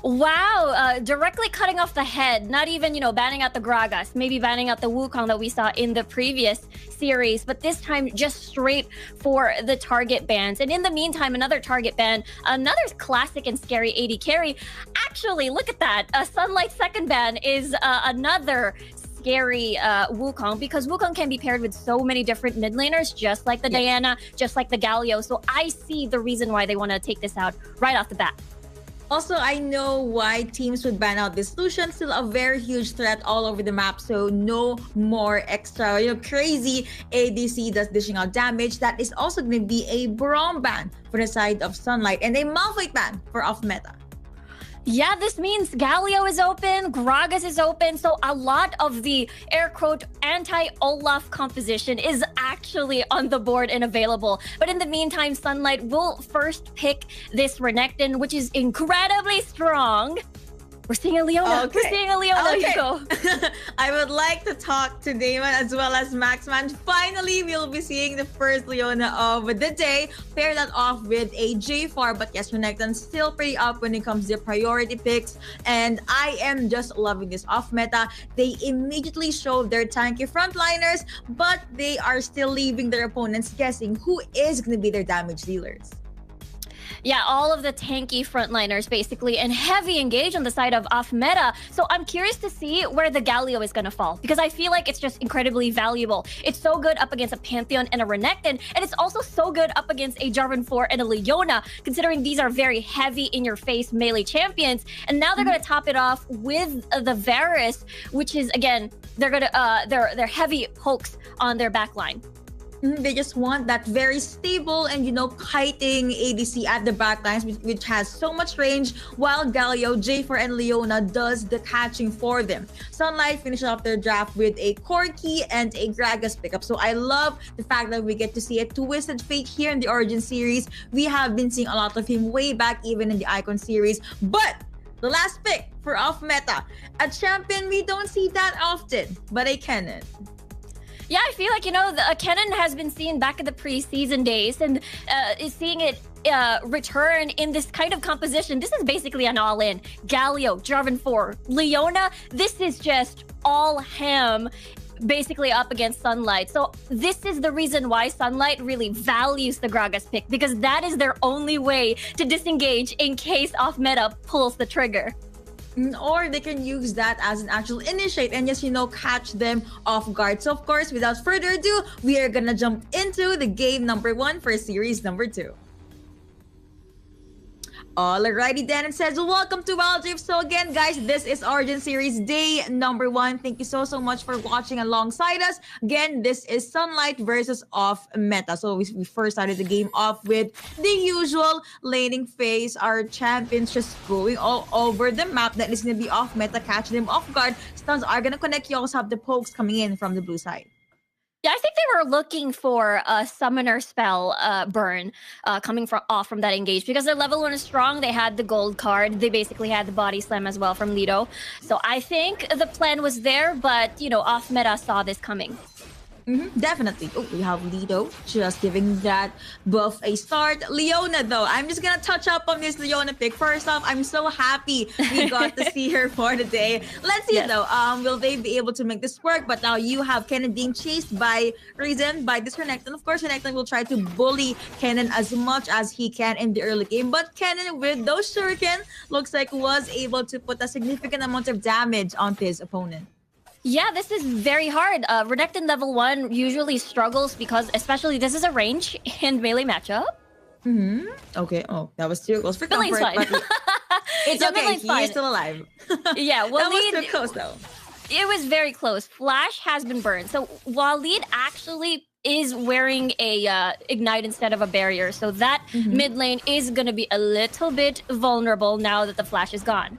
Wow, directly cutting off the head, not even, banning out the Gragas, maybe banning out the Wukong that we saw in the previous series, but this time just straight for the target bans. And in the meantime, another target ban, another classic and scary AD carry. Actually, look at that. Sunlight second ban is another scary Wukong, because Wukong can be paired with so many different mid laners, just like the Diana, just like the Galio. So I see the reason why they want to take this out right off the bat. Also, I know why teams would ban out this Lucian. Still a very huge threat all over the map. So no more extra, crazy ADC that's dishing out damage. That is also going to be a Braum ban for the side of Sunlight and a Malphite ban for Off Meta. Yeah, this means Galio is open, Gragas is open, so a lot of the air quote anti-Olaf composition is actually on the board and available. But in the meantime, Sunlight will first pick this Renekton, which is incredibly strong. We're seeing a Leona. Okay. We're seeing a Leona. Okay. Go. I would like to talk to Damon as well as Maxman. Finally, we'll be seeing the first Leona of the day. Pair that off with a J4. But yes, Renekton still pretty up when it comes to priority picks. And I am just loving this Off Meta. They immediately showed their tanky frontliners, but they are still leaving their opponents guessing who is going to be their damage dealers. Yeah, all of the tanky frontliners basically, and heavy engage on the side of Off Meta. So I'm curious to see where the Galio is going to fall, because I feel like it's just incredibly valuable. It's so good up against a Pantheon and a Renekton, and it's also so good up against a Jarvan 4 and a Leona, considering these are very heavy in-your-face melee champions. And now they're going to top it off with the Varus, which is, again, they're going to they're heavy pokes on their backline. They just want that very stable and, kiting ADC at the backlines, which has so much range, while Galio, J4, and Leona does the catching for them. Sunlight finished off their draft with a Corki and a Gragas pickup. So I love the fact that we get to see a twisted fate here in the Origin series. We have been seeing a lot of him way back, even in the Icon series. But the last pick for Off Meta, a champion we don't see that often, but a Kennen. Yeah, I feel like, the Kennen has been seen back in the preseason days, and seeing it return in this kind of composition. This is basically an all-in. Galio, Jarvan 4, Leona, this is just all ham basically up against Sunlight. So this is the reason why Sunlight really values the Gragas pick, because that is their only way to disengage in case off meta pulls the trigger. Or they can use that as an actual initiate and just, catch them off guard. So of course, without further ado, we are gonna jump into the game number 1 for series number 2. Alrighty then, it says welcome to Wild Rift. So again, guys, this is Origin Series day number 1. Thank you so much for watching alongside us. Again, this is Sunlight versus Off Meta. So we first started the game off with the usual laning phase. Our champions just going all over the map. That is going to be Off Meta, catching them off guard. Stuns are going to connect. You also have the pokes coming in from the blue side. Yeah, I think they were looking for a summoner spell burn coming off from that engage, because their level 1 is strong. They had the gold card. They basically had the body slam as well from Lido. So I think the plan was there, but, off meta saw this coming. Definitely. Oh, we have Lido just giving that buff a start. Leona, though, I'm just gonna touch up on this Leona pick. First off, I'm so happy we got to see her for the day. Let's see, though. Will they be able to make this work? But now you have Kennen being chased by Reason, by this Renekton. Of course, Renekton will try to bully Kennen as much as he can in the early game. But Kennen, with those shuriken, looks like was able to put a significant amount of damage onto his opponent. Yeah, this is very hard. Renekton level 1 usually struggles because, especially, this is a range and melee matchup. Okay. Oh, that was too close for Millie's comfort. fine. It's Yeah, okay. Millie's fine. He's still alive. Yeah, That was too close, though. It was very close. Flash has been burned. So Waleed actually is wearing a ignite instead of a barrier. So that mid lane is going to be a little bit vulnerable now that the flash is gone.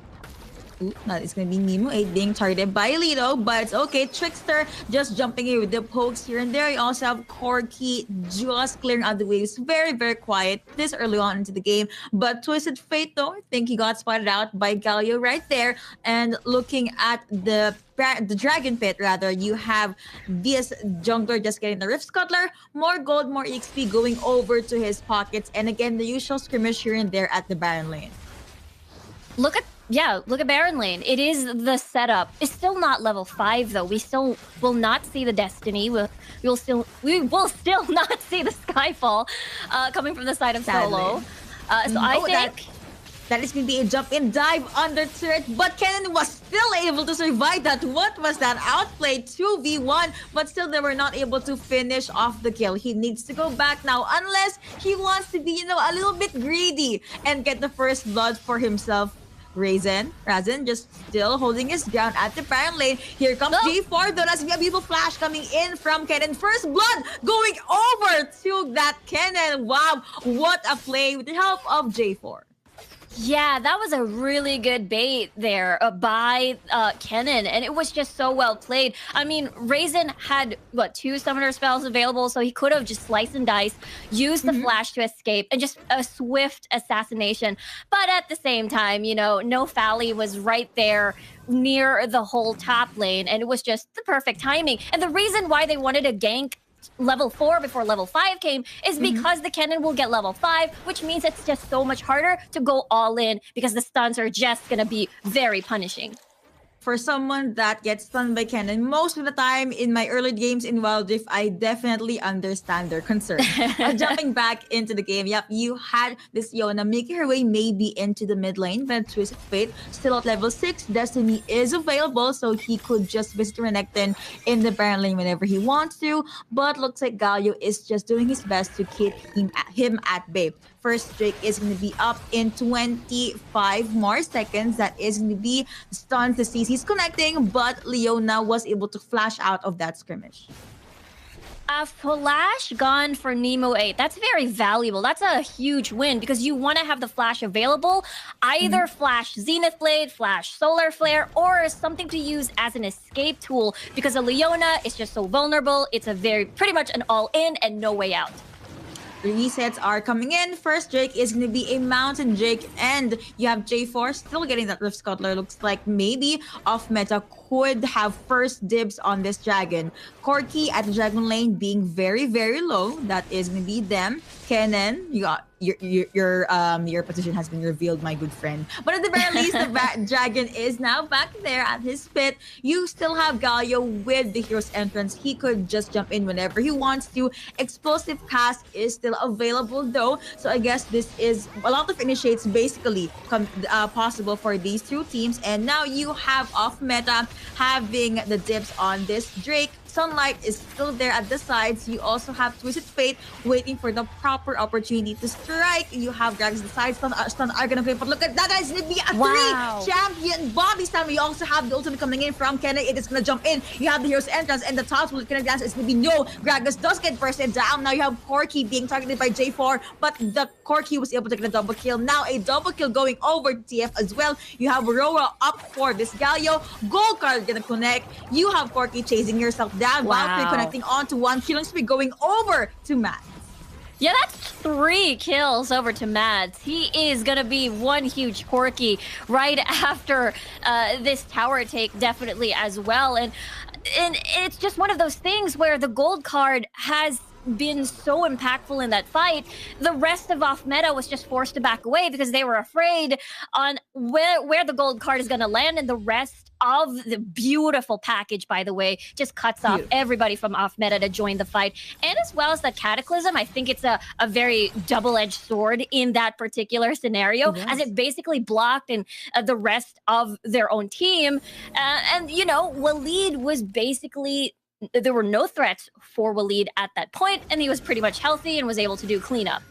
Ooh, that is going to be Nemo 8 being targeted by Lido, but it's okay. Trickster just jumping in with the pokes here and there. You also have Corki just clearing out the waves. Very, very quiet this early on into the game. But Twisted Fate, though, I think he got spotted out by Galio right there. And looking at the Dragon Pit, rather, you have this jungler just getting the Rift Scuttler. More gold, more XP going over to his pockets. And again, the usual skirmish here and there at the Baron lane. Look at Baron lane. It is the setup. It's still not level 5 though. We still will not see the Destiny. We will still not see the Skyfall coming from the side of Solo. So I think that is going to be a jump in dive under turret, but Kennen was still able to survive that. What was that? Outplay 2v1, but still they were not able to finish off the kill. He needs to go back now, unless he wants to be, a little bit greedy and get the first blood for himself. Razin just still holding his ground at the Baron lane. Here comes J4, though. That's a beautiful flash coming in from Kennen. First blood going over to that Kennen. Wow, what a play with the help of J4. Yeah, that was a really good bait there by Kennen, and it was just so well played. I mean, Raisin had, 2 summoner spells available, so he could have just sliced and diced, used the flash to escape, and just a swift assassination. But at the same time, no Fally was right there near the whole top lane, and it was just the perfect timing. And the reason why they wanted to gank level 4 before level 5 came is because the Kennen will get level 5, which means it's just so much harder to go all in because the stuns are just gonna be very punishing. For someone that gets stunned by Kennen, most of the time in my early games in Wild Rift, I definitely understand their concern. Jumping back into the game, yep, you had this Yona making her way maybe into the mid lane, but Twisted Fate still at level 6. Destiny is available, so he could just visit Renekton in the Baron lane whenever he wants to, but looks like Galio is just doing his best to keep him at bay. First Drake is going to be up in 25 more seconds. That is going to be stunned to see he's connecting, but Leona was able to flash out of that skirmish. A flash gone for Nemo 8. That's very valuable. That's a huge win because you want to have the flash available. Either flash Zenith Blade, flash Solar Flare, or something to use as an escape tool because a Leona is just so vulnerable. It's a pretty much an all-in and no way out. Resets are coming in. First Drake is going to be a Mountain Drake, and you have J4 still getting that Rift Scuttler. Looks like maybe off meta could have first dibs on this dragon. Corki at the dragon lane being very, very low. That is going to be them. Kennen, you got your position has been revealed, my good friend. But at the very least, the dragon is now back there at his pit. You still have Galio with the hero's entrance. He could just jump in whenever he wants to. Explosive cast is still available though, so I guess this is a lot of initiates basically possible for these two teams. And now you have off meta having the dips on this Drake. Sunlight is still there at the sides. You also have Twisted Fate waiting for the proper opportunity to strike. You have Drags the side stun are gonna play, but look at that, guys. It's gonna be a 3 champion body stun. You also have the ultimate coming in from Kenny. It is gonna jump in. You have the hero's entrance and the toss will connect dance. It's gonna be no. Gragas does get bursted down. Now you have Corky being targeted by J4, but the Corky was able to get a double kill. Now a double kill going over TF as well. You have Roa up for this Galio. Gold card gonna connect. You have Corky chasing yourself down. Valkyrie connecting onto one, killing spree going over to Matt. Yeah, that's 3 kills over to Mads. He is going to be one huge Corky right after this tower take, definitely as well. And it's just one of those things where the gold card has been so impactful in that fight. The rest of off meta was just forced to back away because they were afraid on where the gold card is going to land, and the rest of the beautiful package, by the way, just cuts off everybody from off meta to join the fight. And as well as the Cataclysm, I think it's a very double-edged sword in that particular scenario, as it basically blocked and the rest of their own team. And, you know, Waleed was basically, there were no threats for Waleed at that point, and he was pretty much healthy and was able to do cleanup.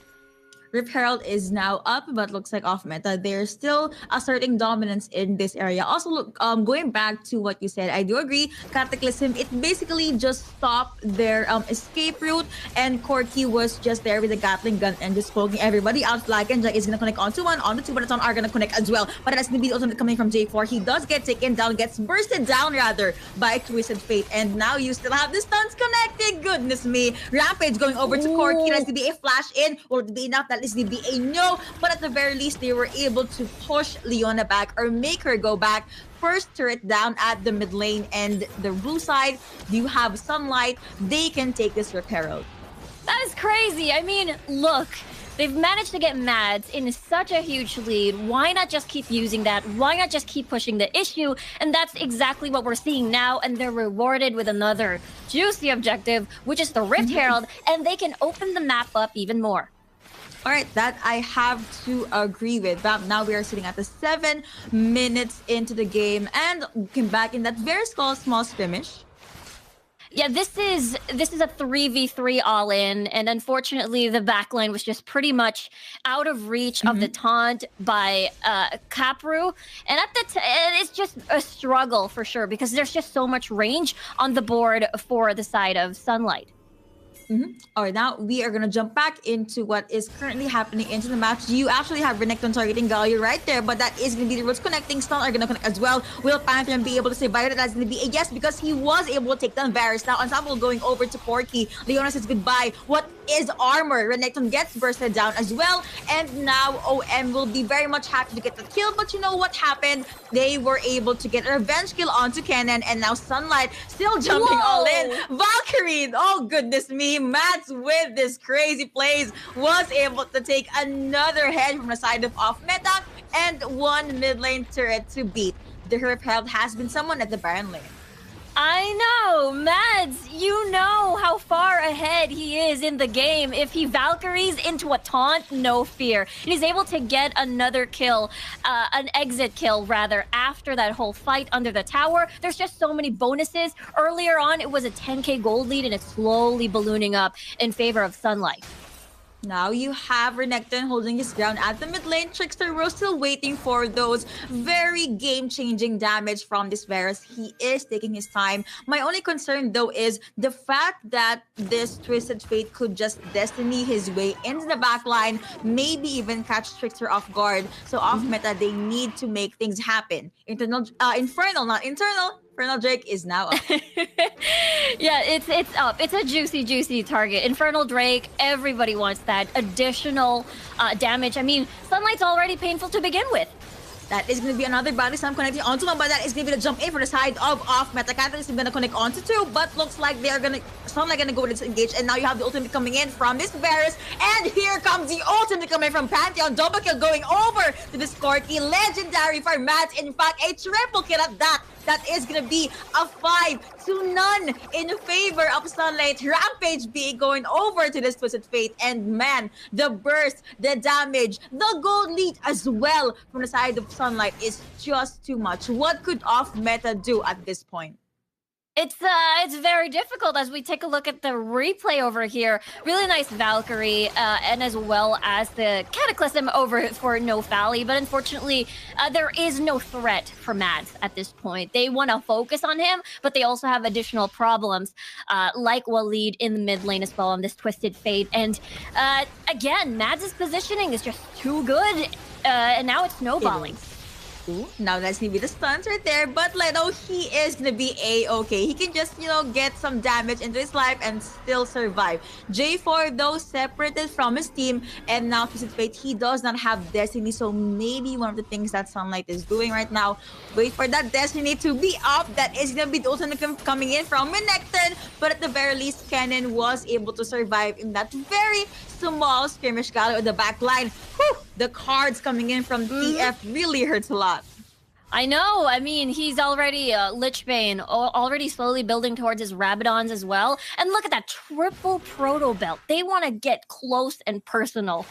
Rip Herald is now up, but looks like off meta. They're still asserting dominance in this area. Also, look, going back to what you said, I do agree. Cataclysm, it basically just stopped their escape route, and Corky was just there with a Gatling gun and just poking everybody out. Flag and Jack is gonna connect onto one, on the two, but it's on are gonna connect as well. But that's gonna be the ultimate coming from J4. He does get taken down, gets bursted down rather by Twisted Fate, and now you still have the stuns connecting. Goodness me, Rampage going over to Corky. That's gonna be a flash in. Will it be enough? That is gonna be a no, but at the very least they were able to push Leona back or make her go back. First turret down at the mid lane, and the blue side, you have Sunlight. They can take this Rip Herald. That is crazy. I mean, look, they've managed to get Mads in such a huge lead. Why not just keep using that? Why not just keep pushing the issue? And that's exactly what we're seeing now, and they're rewarded with another juicy objective, which is the Rift Herald, and they can open the map up even more. All right, that I have to agree with. Now we are sitting at the 7 minutes into the game, and came back in that very small skirmish. Yeah, this is a 3v3 all in, and unfortunately the backline was just pretty much out of reach of the taunt by Kapru, and it's just a struggle for sure because there's just so much range on the board for the side of Sunlight. All right, now we are going to jump back into what is currently happening into the match. You actually have Renekton targeting Galio right there, but that is going to be the roots connecting. Stun are going to connect as well. Will Pantheon be able to survive it? That's going to be a yes, because he was able to take down Varus. Now, Ensemble going over to Corky. Leona says goodbye. What is armor? Renekton gets bursted down as well, and now OM will be very much happy to get the kill, but you know what happened? They were able to get a revenge kill onto Kennen, and now Sunlight still jumping all in. Valkyrie, oh goodness me, Mats with this crazy plays was able to take another head from the side of off meta and one mid lane turret to beat. The Rip Herald has been someone at the Baron lane. I know, Mads, you know how far ahead he is in the game. If he Valkyries into a taunt, no fear. And he's able to get another kill, an exit kill rather, after that whole fight under the tower. There's just so many bonuses. Earlier on, it was a 10k gold lead, and it's slowly ballooning up in favor of Sunlight. Now you have Renekton holding his ground at the mid lane. Trickster Rose still waiting for those very game-changing damage from this Varus. He is taking his time. My only concern though is the fact that this Twisted Fate could just destiny his way into the backline, maybe even catch Trickster off guard. So off meta, they need to make things happen. Infernal, not internal. Infernal Drake is now up. Yeah, it's up. It's a juicy target. Infernal Drake, everybody wants that additional damage. I mean, Sunlight's already painful to begin with. That is going to be another body slam connecting onto one, but that is going to be the jump in for the side of off meta. Catalyst is going to connect onto two, but looks like they're going to, Sunlight going to go with disengage, and now you have the ultimate coming in from this Varus, and here comes the ultimate coming from Pantheon. Double kill going over to this Corki. Legendary for Mads. In fact, a triple kill at that. That is going to be a 5-0 in favor of Sunlight. Rampage B going over to this Twisted Fate. And man, the burst, the damage, the gold lead as well from the side of Sunlight is just too much. What could off meta do at this point? It's very difficult as we take a look at the replay over here. Really nice Valkyrie, and as well as the Cataclysm over for No Fally. But unfortunately, there is no threat for Mads at this point. They want to focus on him, but they also have additional problems, like Waleed in the mid lane as well on this Twisted Fate. And again, Mads' positioning is just too good, and now it's snowballing. Ooh, now that's gonna be the stuns right there, but Leto, he is gonna be a-okay. He can just, you know, get some damage into his life and still survive. J4, though, separated from his team, and now Twisted Fate, he does not have Destiny, so maybe one of the things that Sunlight is doing right now, wait for that Destiny to be up. That is gonna be the ultimate coming in from Renekton, but at the very least, Kennen was able to survive in that very small skirmish Galio in the back line. Whew, the cards coming in from TF really hurts a lot. I know. I mean, he's already Lichbane, already slowly building towards his Rabadons as well. And look at that triple proto belt. They want to get close and personal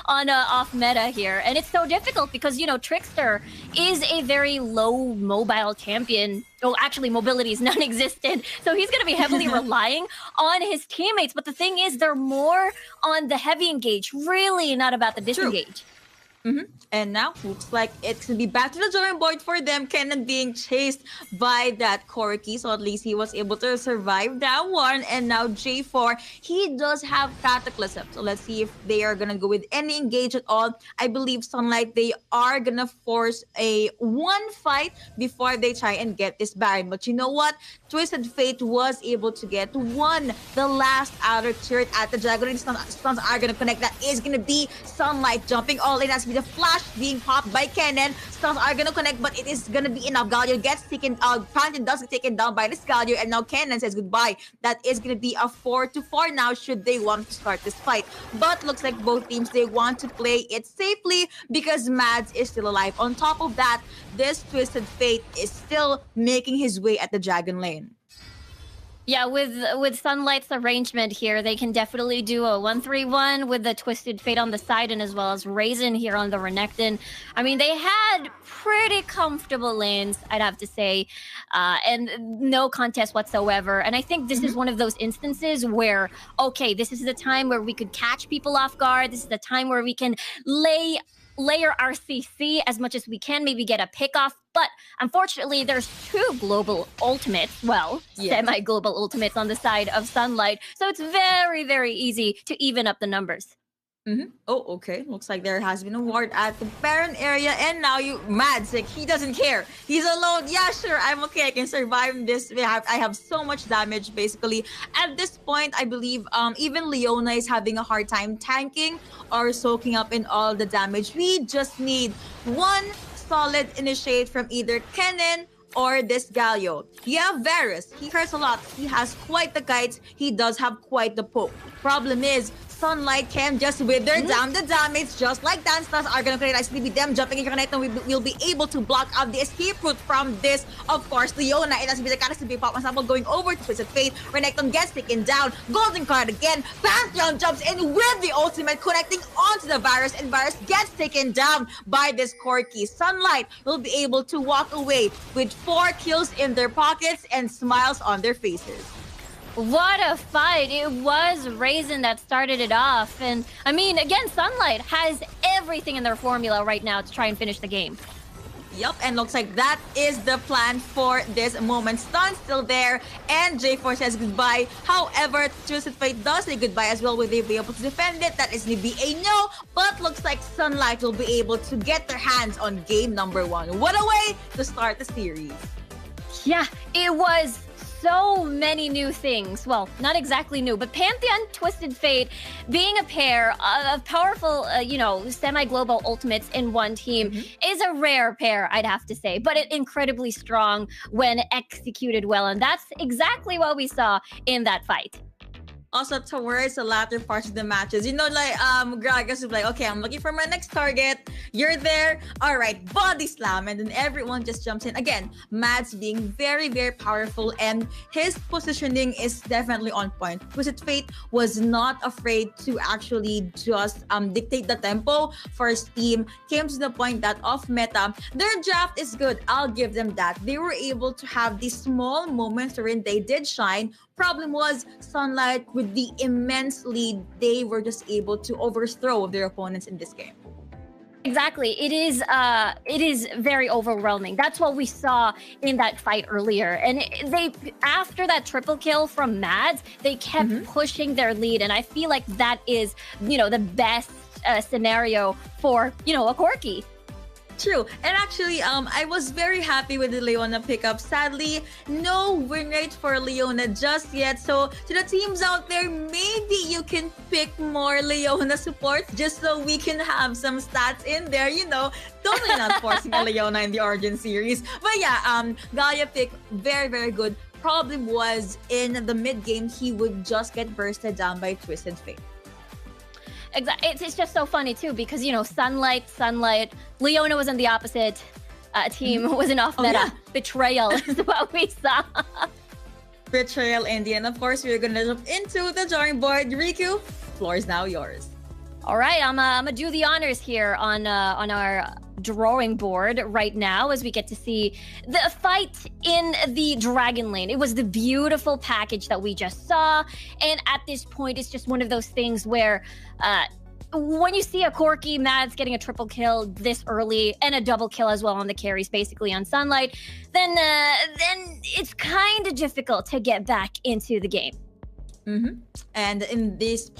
on off meta here. And it's so difficult because, you know, Trickster is a very low mobile champion. Oh, actually, mobility is non-existent. So he's going to be heavily relying on his teammates. But the thing is, they're more on the heavy engage, really not about the disengage. And now, looks like it's going to be back to the drawing board for them. Kennen being chased by that Corki. So at least he was able to survive that one. And now J4, he does have Cataclysm. So let's see if they are going to go with any engage at all. I believe Sunlight, they are going to force a one fight before they try and get this Baron. But you know what? Twisted Fate was able to get the last outer turret at the Dragon. Stuns are going to connect. That is going to be Sunlight jumping all in. That's the flash being popped by Kennen. Stuns are gonna connect, but it is gonna be enough. Galio gets taken out. Pantheon does get taken down by this Galio, and now Kennen says goodbye. That is gonna be a 4-4 now should they want to start this fight. But looks like both teams, they want to play it safely because Mads is still alive. On top of that, this Twisted Fate is still making his way at the Dragon Lane. Yeah, with Sunlight's arrangement here, they can definitely do a 1-3-1 with the Twisted Fate on the side and as well as Raisin here on the Renekton. I mean, they had pretty comfortable lanes, I'd have to say, and no contest whatsoever. And I think this is one of those instances where, okay, this is the time where we could catch people off guard. This is the time where we can layer our CC as much as we can, maybe get a pick off. But unfortunately, there's two global ultimates, well, semi-global ultimates on the side of Sunlight. So it's very, very easy to even up the numbers. Oh, okay. Looks like there has been a ward at the Baron area. And now Mads, like, he doesn't care. He's alone. Yeah, sure, I'm okay. I can survive this. I have so much damage, basically. At this point, I believe even Leona is having a hard time tanking or soaking up in all the damage. We just need one solid initiate from either Kennen or this Galio. Yeah, Varus, he hurts a lot. He has quite the kites. He does have quite the poke. Problem is, Sunlight can just wither down the damage just like that. Stuns are gonna create actually with them jumping in your connect, and we'll be able to block out the escape route from this, of course, Leona. And that's the Cataclysm big pop example going over to Twisted Fate. Renekton gets taken down. Golden card again. Pantheon jumps in with the ultimate connecting onto the Varus, and Varus gets taken down by this Corki. Sunlight will be able to walk away with 4 kills in their pockets and smiles on their faces. What a fight. It was Raisin that started it off. And I mean, again, Sunlight has everything in their formula right now to try and finish the game. Yup, and looks like that is the plan for this moment. Stun's still there, and J4 says goodbye. However, Twisted Fate does say goodbye as well. Will they be able to defend it? That is going to be a no, but looks like Sunlight will be able to get their hands on game number 1. What a way to start the series. Yeah, it was so many new things. Well, not exactly new, but Pantheon, Twisted Fate, being a pair of powerful, semi-global ultimates in one team is a rare pair, I'd have to say, but incredibly strong when executed well. And that's exactly what we saw in that fight. Also, towards the latter parts of the matches, Gragas was like, okay, I'm looking for my next target. You're there. All right, body slam. And then everyone just jumps in. Again, Mads being very, very powerful, and his positioning is definitely on point. Twisted Fate was not afraid to actually just dictate the tempo for his team. Came to the point that off meta, their draft is good. I'll give them that. They were able to have these small moments wherein they did shine. Problem was, Sunlight, with the immense lead, they were just able to overthrow their opponents in this game. Exactly. It is very overwhelming. That's what we saw in that fight earlier. And after that triple kill from Mads, they kept pushing their lead. And I feel like that is, the best scenario for, a Corki. True. And actually, I was very happy with the Leona pickup. Sadly, no win rate for Leona just yet. So to the teams out there, maybe you can pick more Leona support just so we can have some stats in there. Totally not forcing a Leona in the Origin series. But yeah, Gaia pick, very, very good. Problem was, in the mid game, he would just get bursted down by Twisted Fate. Exactly. It's just so funny too because Sunlight, Leona was on the opposite team, was an off meta. Betrayal is what we saw. Betrayal, Indy, and of course we're gonna jump into the drawing board. Riku, floor is now yours. All right, I'm gonna do the honors here on our drawing board right now as we get to see the fight in the Dragon Lane. It was the beautiful package that we just saw, and at this point it's just one of those things where when you see a Corki Mads getting a triple kill this early and a double kill as well on the carries, basically on Sunlight, then it's kind of difficult to get back into the game. And in this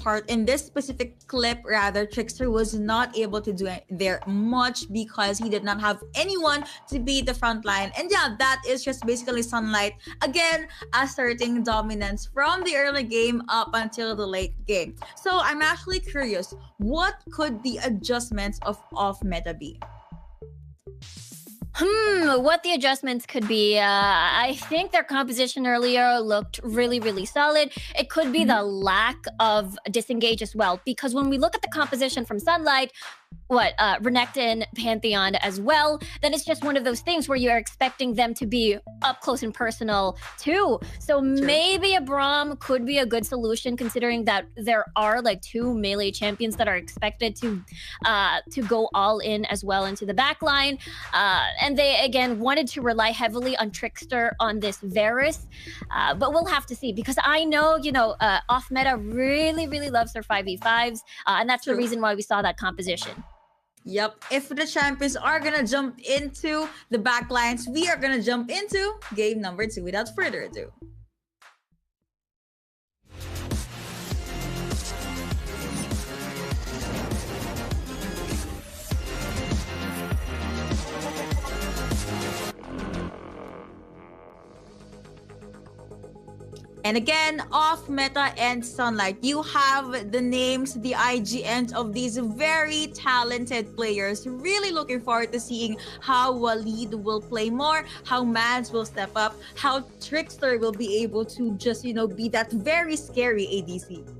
specific clip, rather, Trickster was not able to do there much because he did not have anyone to be the front line. And yeah, that is just basically Sunlight again asserting dominance from the early game up until the late game. So I'm actually curious, what could the adjustments of off meta be? What the adjustments could be. I think their composition earlier looked really, really solid. It could be the lack of disengage as well, because when we look at the composition from Sunlight, Renekton, Pantheon as well, then it's just one of those things where you're expecting them to be up close and personal too. So maybe a Braum could be a good solution, considering that there are like two melee champions that are expected to go all in as well into the backline. And they again wanted to rely heavily on Trickster on this Varus, but we'll have to see, because I know off meta really, really loves their 5v5s, and that's the reason why we saw that composition. Yep. If the champions are gonna jump into the backlines, we are gonna jump into game number 2 without further ado. And again, off meta and Sunlight, you have the names, the IGNs of these very talented players. Really looking forward to seeing how Walid will play more, how Mads will step up, how Trickster will be able to just, be that very scary ADC.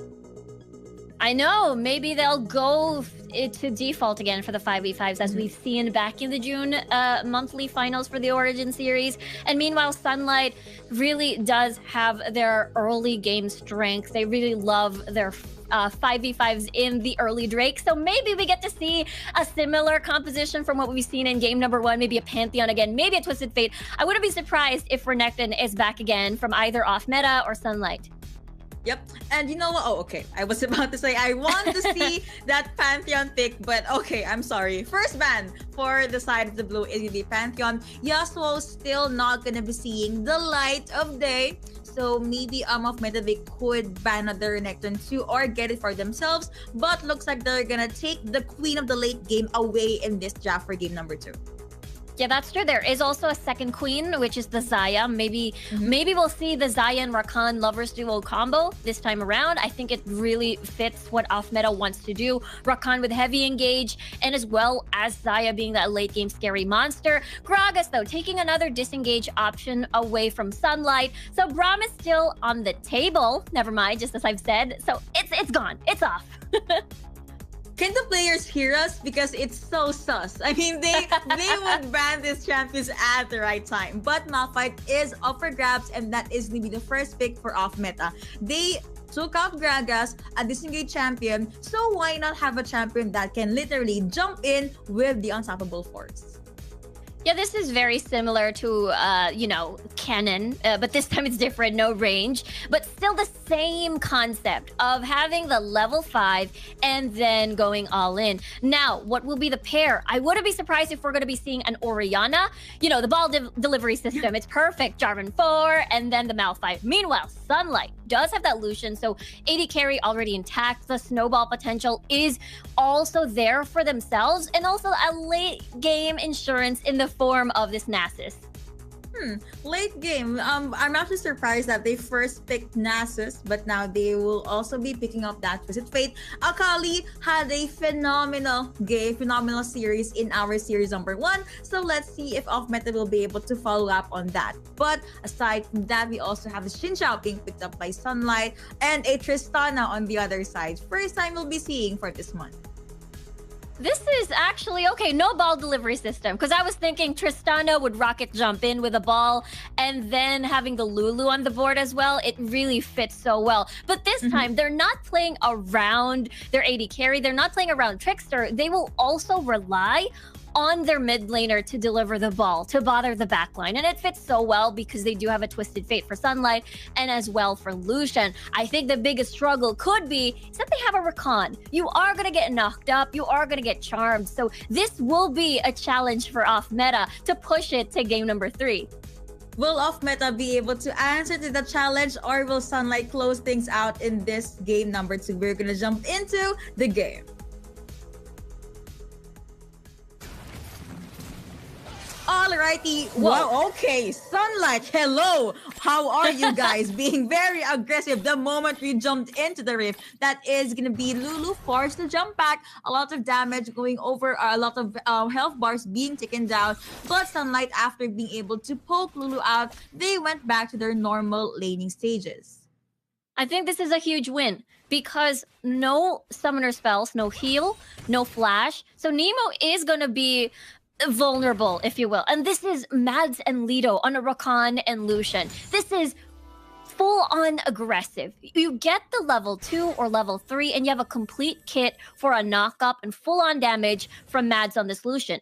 I know, maybe they'll go to default again for the 5v5s as we've seen back in the June monthly finals for the Origin series. And meanwhile, Sunlight really does have their early game strength. They really love their 5v5s in the early Drake. So maybe we get to see a similar composition from what we've seen in game number 1, maybe a Pantheon again, maybe a Twisted Fate. I wouldn't be surprised if Renekton is back again from either off meta or Sunlight. Yep. And you know what? Oh, okay. I was about to say I want to see that Pantheon pick, but okay, I'm sorry. First ban for the side of the blue is the Pantheon. Yasuo still not gonna be seeing the light of day. So maybe off meta they could ban another Renekton too or get it for themselves. But looks like they're gonna take the queen of the late game away in this draft for game number 2. Yeah, that's true. There is also a second queen, which is the Xayah. Maybe we'll see the Xayah and Rakan lovers duo combo this time around. I think it really fits what off meta wants to do. Rakan with heavy engage, and as well as Xayah being that late game scary monster. Gragas though taking another disengage option away from Sunlight. So Braum is still on the table. Never mind, just as I've said. So it's gone. It's off. Can the players hear us? Because it's so sus. I mean, they would ban these champions at the right time. But Malphite is up for grabs, and that is going to be the first pick for off meta. They took out Gragas, a disengaged champion, so why not have a champion that can literally jump in with the unstoppable force? Yeah, this is very similar to, Canon, but this time it's different, no range, but still the same concept of having the level 5 and then going all in. Now, what will be the pair? I wouldn't be surprised if we're going to be seeing an Orianna, the ball delivery system. It's perfect, Jarvan 4, and then the Malphite. Meanwhile, Sunlight does have that Lucian, so AD carry already intact. The snowball potential is also there for themselves, and also a late game insurance in the form of this Nasus. Late game. I'm actually surprised that they first picked Nasus, but now they will also be picking up that Twisted Fate. Akali had a phenomenal game, phenomenal series in our series number 1. So let's see if off meta will be able to follow up on that. But aside from that, we also have the Xin Zhao being picked up by Sunlight and a Tristana on the other side. First time we'll be seeing for this month. This is actually, okay, no ball delivery system. Because I was thinking Tristana would rocket jump in with a ball, and then having the Lulu on the board as well, it really fits so well. But this time, they're not playing around their AD carry. They're not playing around Trickster. They will also rely on their mid laner to deliver the ball, to bother the backline. And it fits so well because they do have a Twisted Fate for Sunlight and as well for Lucian. I think the biggest struggle could be is that they have a Rakan. You are going to get knocked up. You are going to get charmed. So this will be a challenge for off meta to push it to game number 3. Will off meta be able to answer to the challenge, or will Sunlight close things out in this game number 2? We're going to jump into the game. Alrighty. Wow, okay. Sunlight, hello. How are you guys? Being very aggressive the moment we jumped into the rift. That is going to be Lulu forced to jump back. A lot of damage going over, a lot of health bars being taken down. But Sunlight, after being able to poke Lulu out, they went back to their normal laning stages. I think this is a huge win because no summoner spells, no heal, no flash. So Nemo is going to be vulnerable, if you will. And this is Mads and Lido on a Rakan and Lucian. This is full-on aggressive. You get the level 2 or level 3, and you have a complete kit for a knock-up and full-on damage from Mads on this Lucian.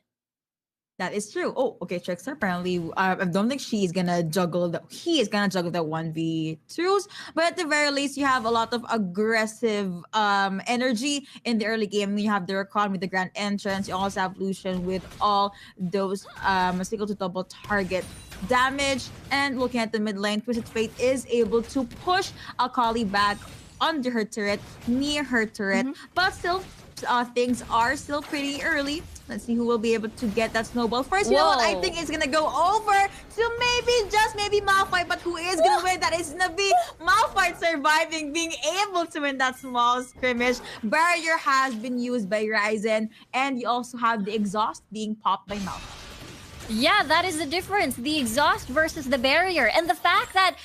That is true. Oh, okay, Trickster. Apparently, I don't think he is gonna juggle the 1v2s. But at the very least, you have a lot of aggressive energy in the early game. You have the Rakan with the Grand Entrance. You also have Lucian with all those single to double target damage. And looking at the mid lane, Twisted Fate is able to push Akali back under her turret, near her turret. But still, things are still pretty early. Let's see who will be able to get that snowball first. You know what? I think it's gonna go over to maybe Malphite, but who is gonna win? That is gonna be Malphite surviving, being able to win that small skirmish. Barrier has been used by Ryzen, and you also have the exhaust being popped by Malphite. Yeah, that is the difference. The exhaust versus the barrier. And the fact that,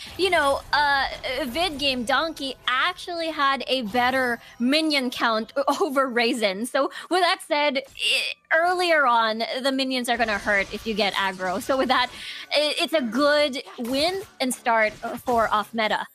vid game Donkey actually had a better minion count over Raisin. So with that said, earlier on, the minions are going to hurt if you get aggro. So with that, it's a good win and start for off meta.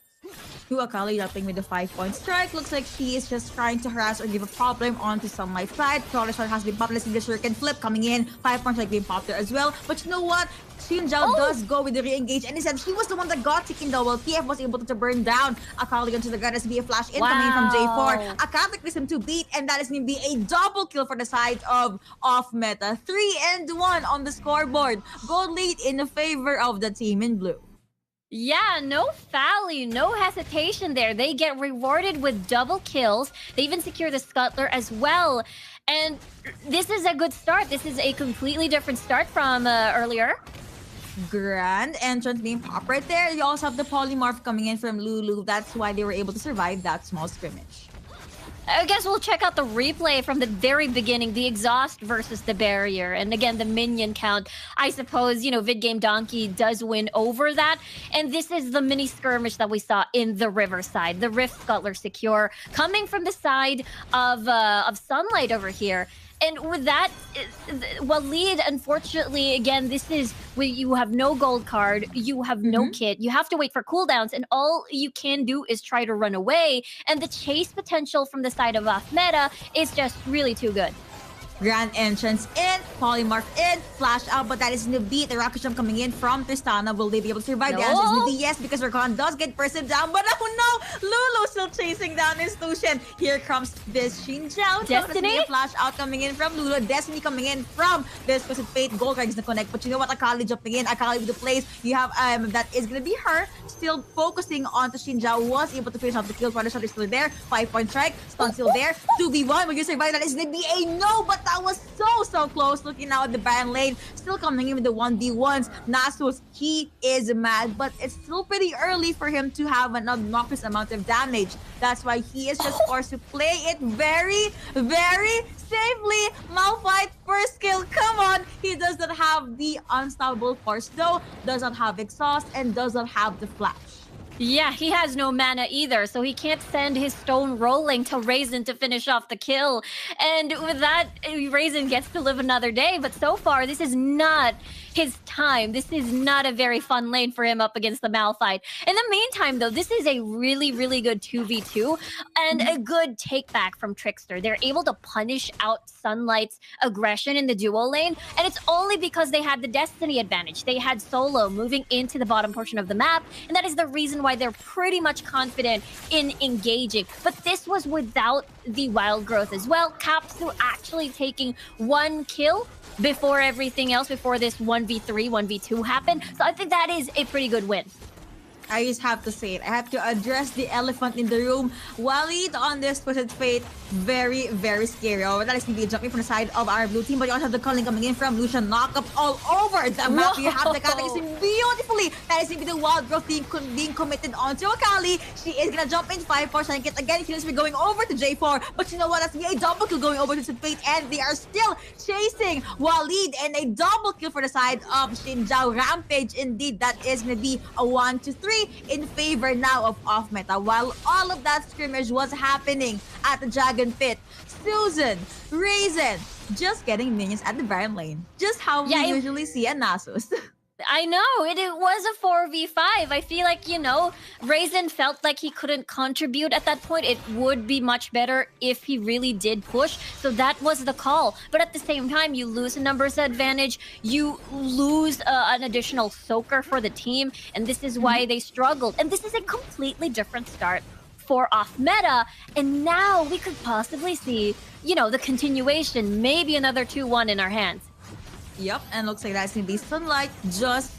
Akali jumping with the 5-point strike. Looks like she is just trying to harass or give a problem onto Sunlight's side. Flawless shot has been popped. Let's see the shuriken flip coming in. 5-point strike being popped there as well. But you know what? Xin Zhao does go with the re-engage, and he said he was the one that got taken down while TF was able to burn down Akali onto the goddess via flash incoming from J4. Akali clicks him to beat, and that is going to be a double kill for the side of off meta. 3-1 on the scoreboard. Gold lead in favor of the team in blue. Yeah, no value, no hesitation there. They get rewarded with double kills. They even secure the Scuttler as well. And this is a good start. This is a completely different start from earlier. Grand entrance being popped right there. You also have the polymorph coming in from Lulu. That's why they were able to survive that small scrimmage. I guess we'll check out the replay from the very beginning, the exhaust versus the barrier. And again, the minion count. I suppose, VidGame Donkey does win over that. And this is the mini skirmish that we saw in the Riverside. The Rift Scuttler secure coming from the side of Sunlight over here. And with that, Waleed, unfortunately, again, this is where you have no gold card, you have no kit, you have to wait for cooldowns, and all you can do is try to run away. And the chase potential from the side of Ahmeda is just really too good. Grand entrance in, polymorph in, flash out, but that is going to beat the rocket jump coming in from Tristana. Will they be able to survive? The answer is going to be yes, because Rakan does get bursted down, but oh no! Lulu still chasing down his Lucian. Here comes this Xin Zhao. Destiny? Flash out coming in from Lulu. Destiny coming in from this Twisted Fate. Gold card is the connect, but you know what? Akali jumping in. Akali with the plays. You have, that is going to be her. Still focusing on to Xin Zhao. Was able to finish off the kill. Runner shot is still there. 5-point strike. Stun still there. 2v1. Will you survive? That is going to be a no, but that was so close. Looking now at the Baron lane, still coming in with the 1v1s. Nasus, he is mad, but it's still pretty early for him to have an obnoxious amount of damage. That's why he is just forced to play it very safely. Malphite first kill, come on. He does not have the unstoppable force though, does not have exhaust, and does not have the flash. Yeah, he has no mana either, so he can't send his stone rolling to Raisin to finish off the kill. And with that, Raisin gets to live another day, but so far, this is not his time. This is not a very fun lane for him up against the Malphite. In the meantime, though, this is a really good 2v2 and a good take back from Trickster. They're able to punish out Sunlight's aggression in the duo lane, and it's only because they had the Destiny advantage. They had Solo moving into the bottom portion of the map, and that is the reason why they're pretty much confident in engaging. But this was without the wild growth as well. Capsu actually taking one kill before everything else, before this 1v3, 1v2 happened. So I think that is a pretty good win. I just have to say it. I have to address the elephant in the room. Waleed on this Twisted Fate, very scary. Oh, that is going to be jumping from the side of our blue team, but you also have the calling coming in from Lucian. Knockup all over the map. You have the Cataclysm beautifully. That is going to be the wild growth being committed onto Akali. She is going to jump in 5-4 second. Again, she be going over to J4, but you know what? That's going to be a double kill going over to Twisted Fate, and they are still chasing Waleed, and a double kill for the side of Xin Zhao. Rampage indeed. That is going to be a 1-3 in favor now of off meta. While all of that scrimmage was happening at the Dragon Pit, Susan, Raisin, just getting minions at the Baron lane. Just how we usually see at Nasus. I know, it was a 4v5. I feel like, Raisin felt like he couldn't contribute at that point. It would be much better if he really did push. So that was the call. But at the same time, you lose a numbers advantage. You lose an additional soaker for the team. And this is why they struggled. And this is a completely different start for off meta. And now we could possibly see, the continuation, maybe another 2-1 in our hands. Yep, and looks like that's going to be Sunlight just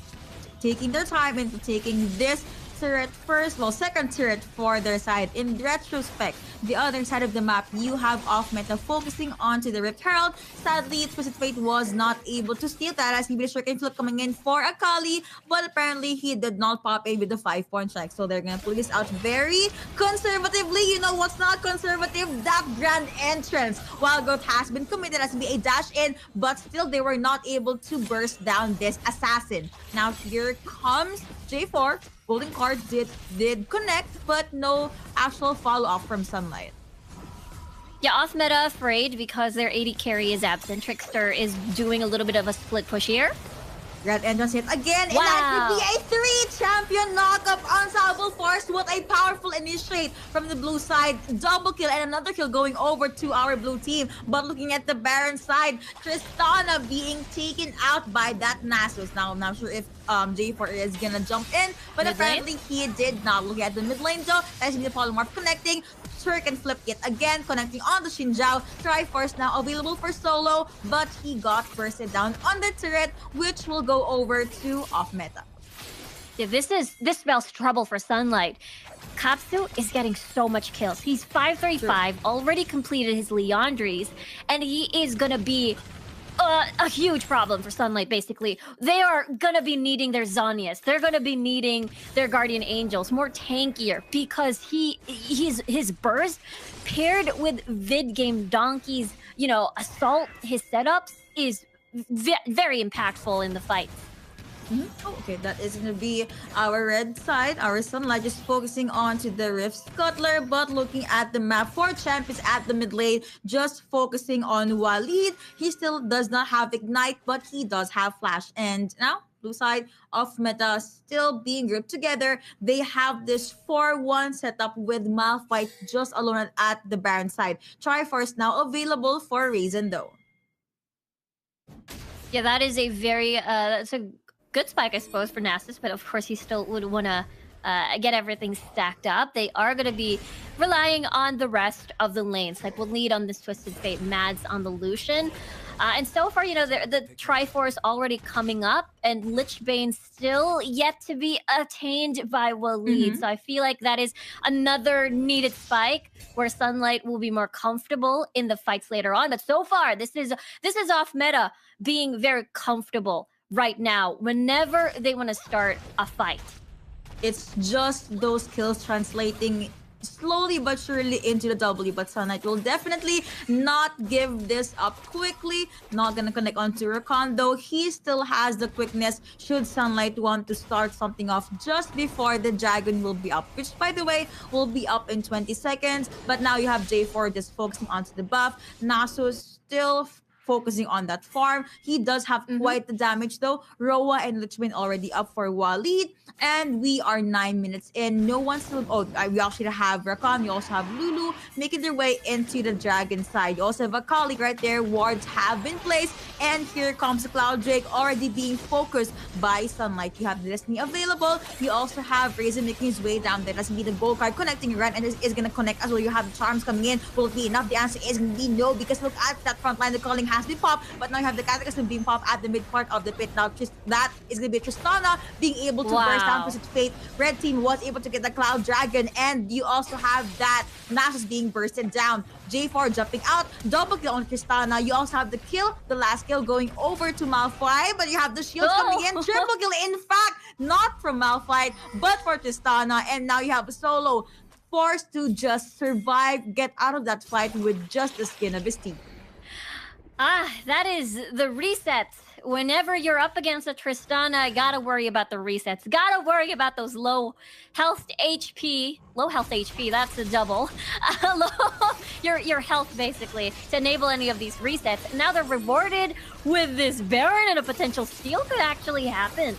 taking their time into taking this turret first. Well, second turret for their side. In retrospect, the other side of the map, you have off meta focusing onto the Rift Herald. Sadly, Twisted Fate was not able to steal that as he be shuriken flip coming in for Akali, but apparently he did not pop in with the 5-point strike. So they're gonna pull this out very conservatively. You know what's not conservative? That grand entrance. Wild growth has been committed as be a dash in, but still they were not able to burst down this assassin. Now here comes J4. Golden card did connect, but no actual follow-up from Sunlight. Yeah, off meta afraid because their AD carry is absent. Trickster is doing a little bit of a split push here. Grand entrance hit again, and that could be a 3-champion knockup ensemble force. What a powerful initiate from the blue side. Double kill and another kill going over to our blue team. But looking at the Baron side, Tristana being taken out by that Nasus. Now, I'm not sure if J4 is gonna jump in, but apparently he did not. Look at the mid lane though. That's the polymorph connecting. Turk and flip it again, connecting on the Xin Zhao. Triforce now available for Solo, but he got bursted down on the turret, which will go over to off meta. Yeah, this spells trouble for Sunlight. Kapsu is getting so much kills. He's 535, already completed his Leandries, and he is gonna be a huge problem for Sunlight, basically. They are gonna be needing their Zhonya's. They're gonna be needing their Guardian Angels, more tankier, because his burst paired with vid game Donkey's, you know, assault, his setups is very impactful in the fight. Okay, that is going to be our red side. Our Sunlight just focusing on to the Rift Scuttler, but looking at the map for champions at the mid lane, just focusing on Walid. He still does not have Ignite, but he does have Flash. And now, blue side of meta still being grouped together. They have this 4-1 setup with Malphite just alone at the Baron side. Triforce now available for Raisin though. Yeah, that is a very, that's a good spike, I suppose, for Nasus, but of course he still would want to get everything stacked up. They are going to be relying on the rest of the lanes. Like, we'll lead on this Twisted Fate, Mads on the Lucian. And so far, you know, the Triforce already coming up, and Lichbane still yet to be attained by Walid. So I feel like that is another needed spike where Sunlight will be more comfortable in the fights later on. But so far, this is off meta being very comfortable right now whenever they want to start a fight. It's just those kills translating slowly but surely into the W, but Sunlight will definitely not give this up quickly. Not gonna connect onto Rakan though. He still has the quickness should Sunlight want to start something off just before the dragon will be up, which by the way will be up in 20 seconds. But now you have J4 just focusing onto the buff. Nasus still focusing on that farm. He does have quite the damage though. Roa and Lichbane already up for Walid, and we are 9 minutes in. No one's still. Oh, we actually have Rakan. We also have Lulu making their way into the dragon side. You also have a colleague right there. Wards have been placed, and here comes the Cloud Drake already being focused by Sunlight. You have Destiny available. You also have Raisin making his way down there. That's gonna be the gold card connecting right, and is gonna connect as well. You have the charms coming in. Will it be enough? The answer is gonna be no, because look at that front line. The calling has been popped, but now you have the Cataclysm being popped at the mid part of the pit. Now that is going to be Tristana being able to burst down Twisted Fate. Red team was able to get the Cloud Dragon, and you also have that Nasus being bursted down. J4 jumping out, double kill on Tristana. You also have the kill, the last kill going over to Malphite, but you have the shields coming in. Triple kill, in fact, not from Malphite, but for Tristana. And now you have a solo forced to just survive, get out of that fight with just the skin of his teeth. That is the resets. Whenever you're up against a Tristana, gotta worry about the resets. Gotta worry about those low health HP. Low health HP, that's a double. Your health, basically, to enable any of these resets. Now they're rewarded with this Baron, and a potential steal could actually happen.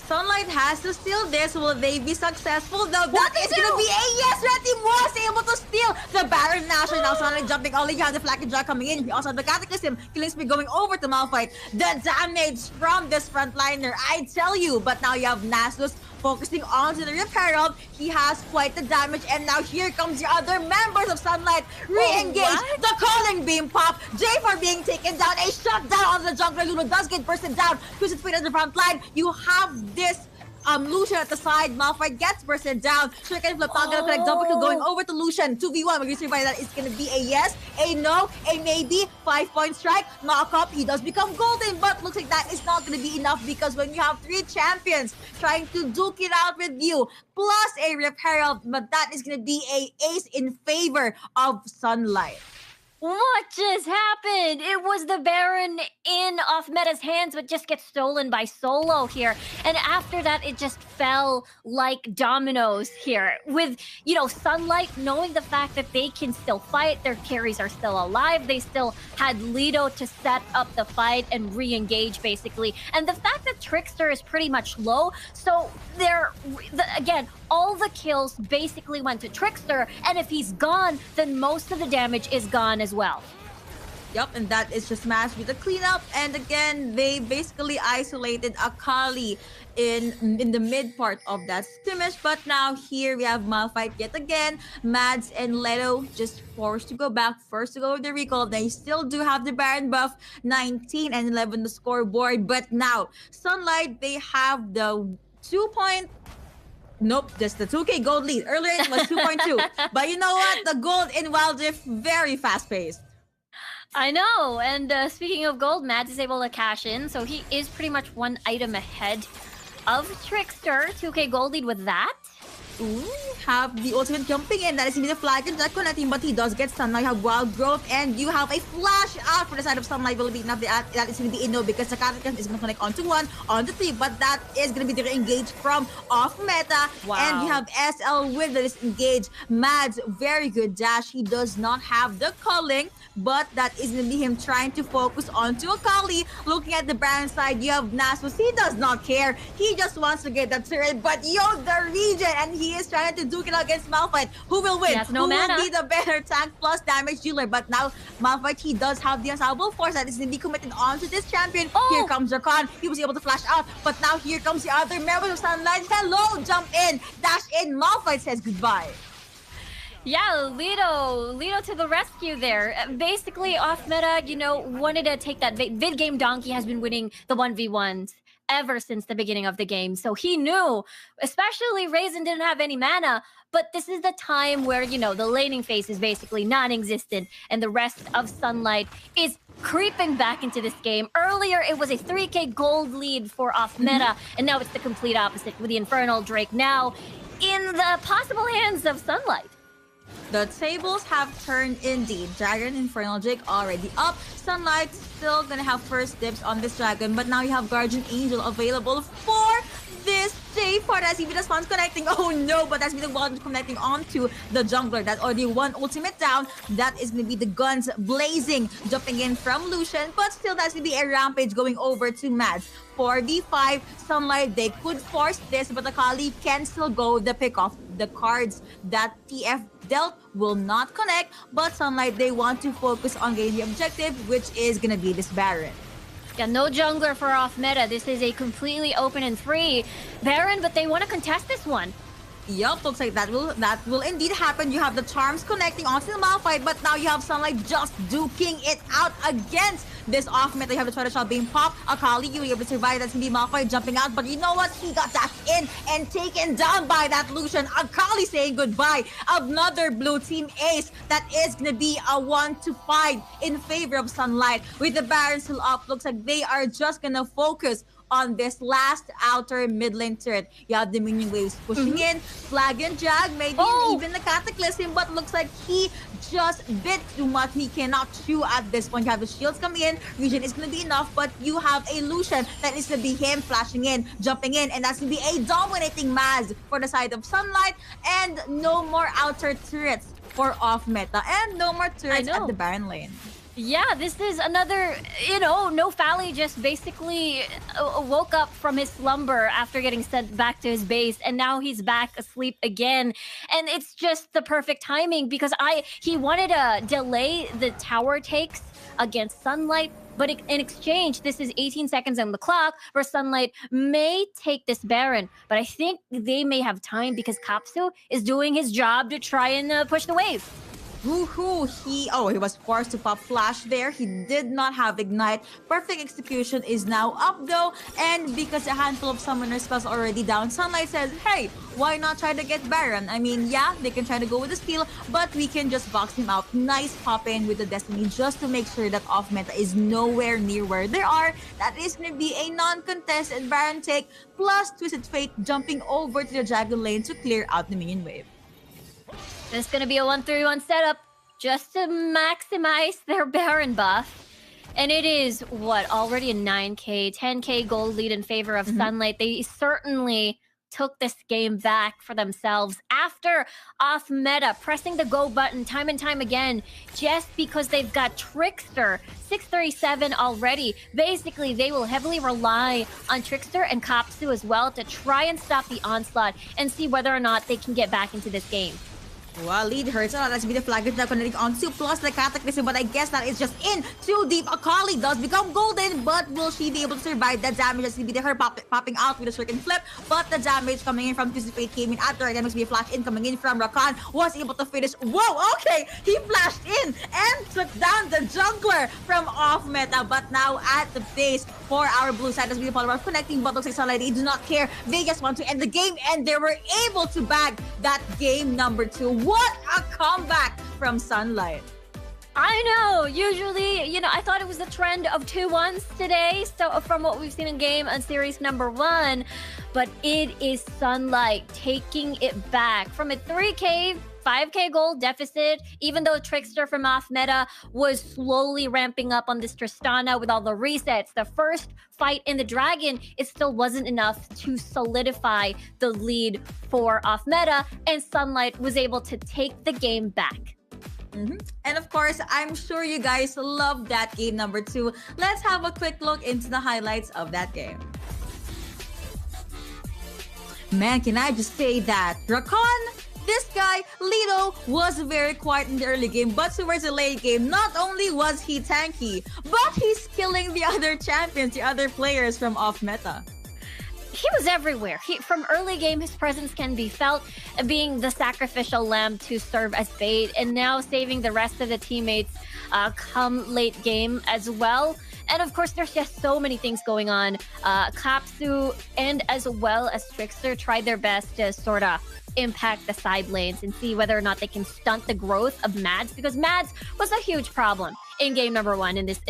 Sunlight has to steal this. Will they be successful? Though that is going to be a yes. Red team was able to steal the Baron National. Now Sunlight jumping. Only you have the Flack and Jack coming in. We also have the Cataclysm. Killing Spree going over to Malphite. The damage from this frontliner, I tell you. But now you have Nasus focusing on to the Rip Herald. He has quite the damage. And now here comes the other members of Sunlight. Re-engage. The calling beam pop. J4 being taken down. A shutdown on the jungler. Lulu does get bursted down. Twisted Fate at the front line. You have this Lucian at the side. Malphite gets bursted down. Shuriken flip, not gonna connect. Double kill going over to Lucian. 2v1. Will you survive that? It's gonna be a yes, a no, a maybe. 5-point strike. Knock up. He does become golden, but looks like that is not gonna be enough, because when you have 3 champions trying to duke it out with you, plus a Rip Herald, but that is gonna be a ace in favor of Sunlight. What just happened? It was the Baron in off meta's hands, but just gets stolen by Solo here. And after that, it just fell like dominoes here. With, you know, Sunlight knowing the fact that they can still fight, their carries are still alive. They still had Lido to set up the fight and re-engage, basically. And the fact that Trickster is pretty much low, so again, all the kills basically went to Trickster, and if he's gone, then most of the damage is gone as well. Yep, and that is just Smash with the cleanup. And again, they basically isolated Akali in the mid part of that skirmish. But now here we have Malphite yet again. Mads and Leto just forced to go back. First to go with the recall. They still do have the Baron buff. 19 and 11 the scoreboard. But now, Sunlight, they have the 2-point Nope, just the 2K gold lead. Earlier it was 2.2. But you know what? The gold in Wild Rift, very fast-paced. I know. And speaking of gold, Mads is able to cash in. So he is pretty much one item ahead of Trickster. 2K gold lead with that. Ooh, have the ultimate jumping in. That is going to be the flag and that connecting, but he does get stunned. Now you have Wild Growth, and you have a flash out for the side of Sunlight. Will be enough. That is going to be Inno because the Cataclysm is going to connect onto 1, onto 3, but that is going to be the engage from off meta. Wow. And you have SL with the disengage. Mads, very good dash. He does not have the culling, but that is going to be him trying to focus onto Akali. Looking at the Baron side, you have Nasus. He does not care. He just wants to get that turret, but the regen, and he is trying to duke it out against Malphite. Who will win? Who will be the better tank plus damage dealer? But now Malphite, he does have the unstoppable force that is going to be committed onto this champion. Here comes Rakan. He was able to flash out, but now here comes the other member of Sunlight. Hello, jump in, dash in. Malphite says goodbye. Yeah, Lido to the rescue there. Basically, off meta, wanted to take that vid game. Donkey has been winning the 1v1s ever since the beginning of the game. So he knew, especially Raisin didn't have any mana, but this is the time where, the laning phase is basically non-existent and the rest of Sunlight is creeping back into this game. Earlier, it was a 3K gold lead for off meta, and now it's the complete opposite with the Infernal Drake now in the possible hands of Sunlight. The tables have turned indeed. Dragon Infernal Drake already up. Sunlight still gonna have first dibs on this dragon, but now you have Guardian Angel available for this J4 as even the Sun's connecting. Oh no, but that's the one connecting onto the jungler. That already one ultimate down. That is gonna be the guns blazing, jumping in from Lucian, but still that's gonna be a rampage going over to Mads. 4v5, Sunlight, they could force this, but Akali can still go the pick off. The cards that TF dealt will not connect, but Sunlight, they want to focus on getting the objective, which is gonna be this Baron. Yeah, no jungler for off meta. This is a completely open and free Baron, but they want to contest this one. Yup, looks like that will indeed happen. You have the charms connecting onto the Malphite, but now you have Sunlight just duking it out against this off meta. You have the Twitter shot being popped. Akali, you were able to survive. That's gonna be Malphite jumping out, but you know what? He got that in and taken down by that Lucian. Akali saying goodbye. Another blue team ace. That is gonna be a 1-5 in favor of Sunlight. With the Baron still up, looks like they are just gonna focus on this last outer mid lane turret. You have the minion waves pushing in, flag and jag, maybe even the Cataclysm, but looks like he just bit too much. He cannot chew at this point. You have the shields coming in, regen is going to be enough, but you have a Lucian that is going to be him flashing in, jumping in, and that's going to be a dominating Maz for the side of Sunlight, and no more outer turrets for off meta, and no more turrets at the Baron lane. Yeah, this is another, No Fally just basically woke up from his slumber after getting sent back to his base, and now he's back asleep again. And it's just the perfect timing because he wanted to delay the tower takes against Sunlight, but in exchange, this is 18 seconds on the clock where Sunlight may take this Baron, but I think they may have time because Kapsu is doing his job to try and push the wave. Woohoo! He was forced to pop flash there. He did not have ignite. Perfect execution is now up though, and because a handful of summoner spells already down, Sunlight says, hey, why not try to get Baron? I mean, yeah, they can try to go with the steal, but we can just box him out. Nice pop in with the Destiny just to make sure that off meta is nowhere near where they are. That is going to be a non-contested Baron take, plus Twisted Fate jumping over to the Dragon lane to clear out the minion wave. It's going to be a 1-3-1 setup just to maximize their Baron buff. And it is, already a 9K, 10K gold lead in favor of Sunlight. They certainly took this game back for themselves after off meta, pressing the go button time and time again, just because they've got Trickster 637 already. Basically, they will heavily rely on Trickster and Kapsu as well to try and stop the onslaught and see whether or not they can get back into this game. Well, lead hurts a lot. That's be the flag now connecting on 2 plus the Cataclysm, but I guess that is just in too deep. Akali does become golden, but will she be able to survive that damage? That's gonna be her popping out with a circle flip, but the damage coming in from Fate came in after. Again, must be a flash in coming in from Rakan, was able to finish. Whoa, okay, he flashed in and took down the jungler from off meta, but now at the base for our blue side, as we follow our connecting bottom 6 Sunlight, they do not care. They just want to end the game, and they were able to bag that game number 2. What a comeback from Sunlight. I know. Usually, I thought it was a trend of 2-1s today. So from what we've seen in game on series number 1, but it is Sunlight taking it back from a 3K 5k gold deficit, even though Trickster from off meta was slowly ramping up on this Tristana with all the resets. The first fight in the Dragon, it still wasn't enough to solidify the lead for off meta, and Sunlight was able to take the game back. And of course, I'm sure you guys loved that game number 2. Let's have a quick look into the highlights of that game. Man, can I just say that Rakan, this guy, Lido, was very quiet in the early game, but towards the late game, not only was he tanky, but he's killing the other champions, the other players from off meta. He was everywhere. From early game, his presence can be felt, being the sacrificial lamb to serve as bait, and now saving the rest of the teammates come late game as well. And of course, there's just so many things going on. Kapsu and as well as Trickster tried their best to sort of impact the side lanes and see whether or not they can stunt the growth of Mads, because Mads was a huge problem in game number 1 in this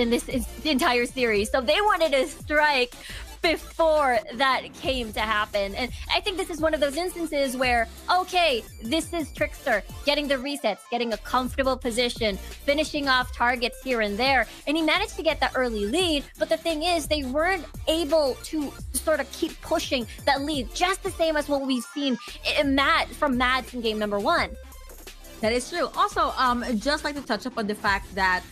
entire series. So they wanted to strike before that came to happen. And I think this is one of those instances where, okay, this is Trickster getting the resets, getting a comfortable position, finishing off targets here and there, and he managed to get the early lead. But the thing is, they weren't able to sort of keep pushing that lead, just the same as what we've seen from Mads in game number 1. That is true. Also, just like to touch up on the fact that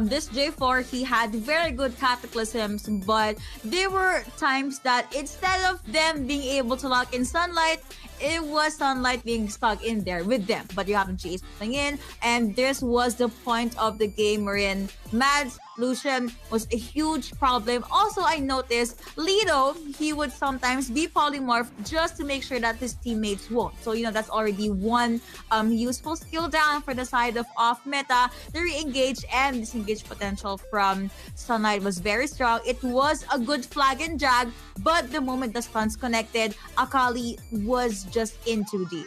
this J4, he had very good cataclysms, but there were times that instead of them being able to lock in Sunlight, it was Sunlight being stuck in there with them. But you have to chase something in, and this was the point of the game wherein Mads, Lucian was a huge problem. Also, I noticed Lido, he would sometimes be polymorph just to make sure that his teammates won't. So, that's already one useful skill down for the side of off meta. The re-engage and disengage potential from Sunlight was very strong. It was a good flag and jag, but the moment the stuns connected, Akali was just in too deep.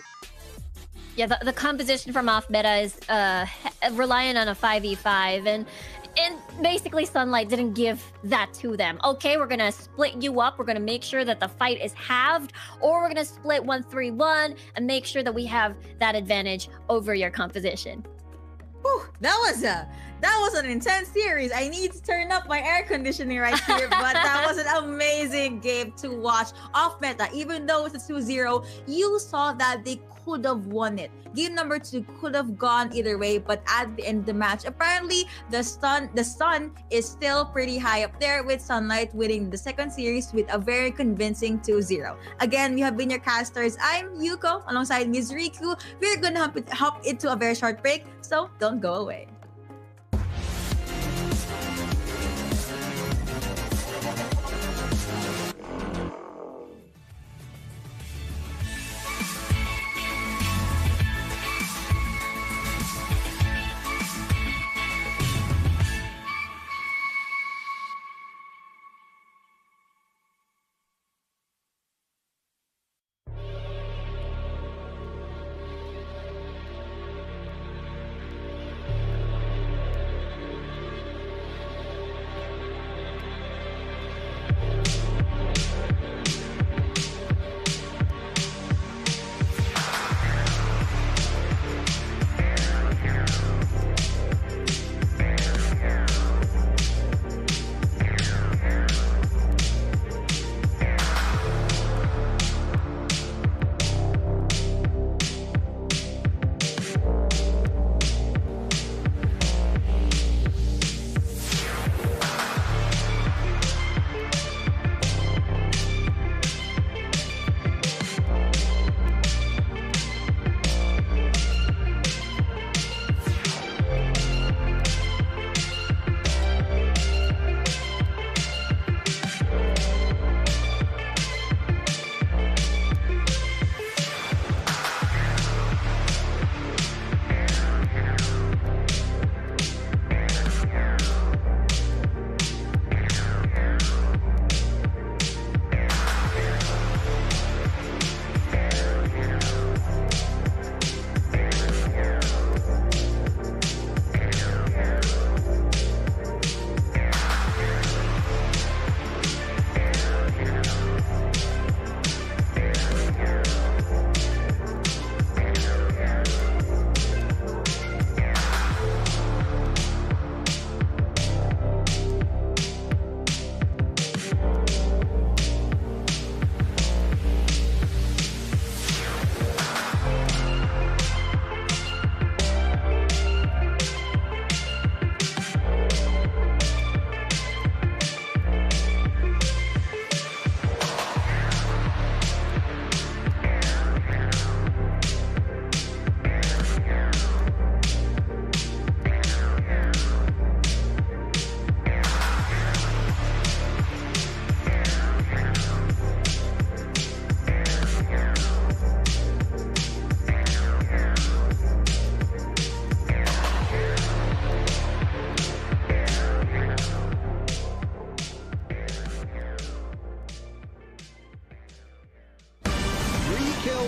Yeah, the composition from off meta is reliant on a 5v5, and basically Sunlight didn't give that to them. Okay, we're gonna split you up, we're gonna make sure that the fight is halved, or we're gonna split 1-3-1 and make sure that we have that advantage over your composition. Whew, that was an intense series. I need to turn up my air conditioning right here, but that was an amazing game to watch. Off meta, even though it's a 2-0, you saw that they could have won it. Game number 2 could have gone either way, but at the end of the match, apparently the sun is still pretty high up there, with Sunlight winning the second series with a very convincing 2-0. Again, we have been your casters. I'm Yuko alongside Ms. Riku. We're gonna hop into a very short break, so don't go away.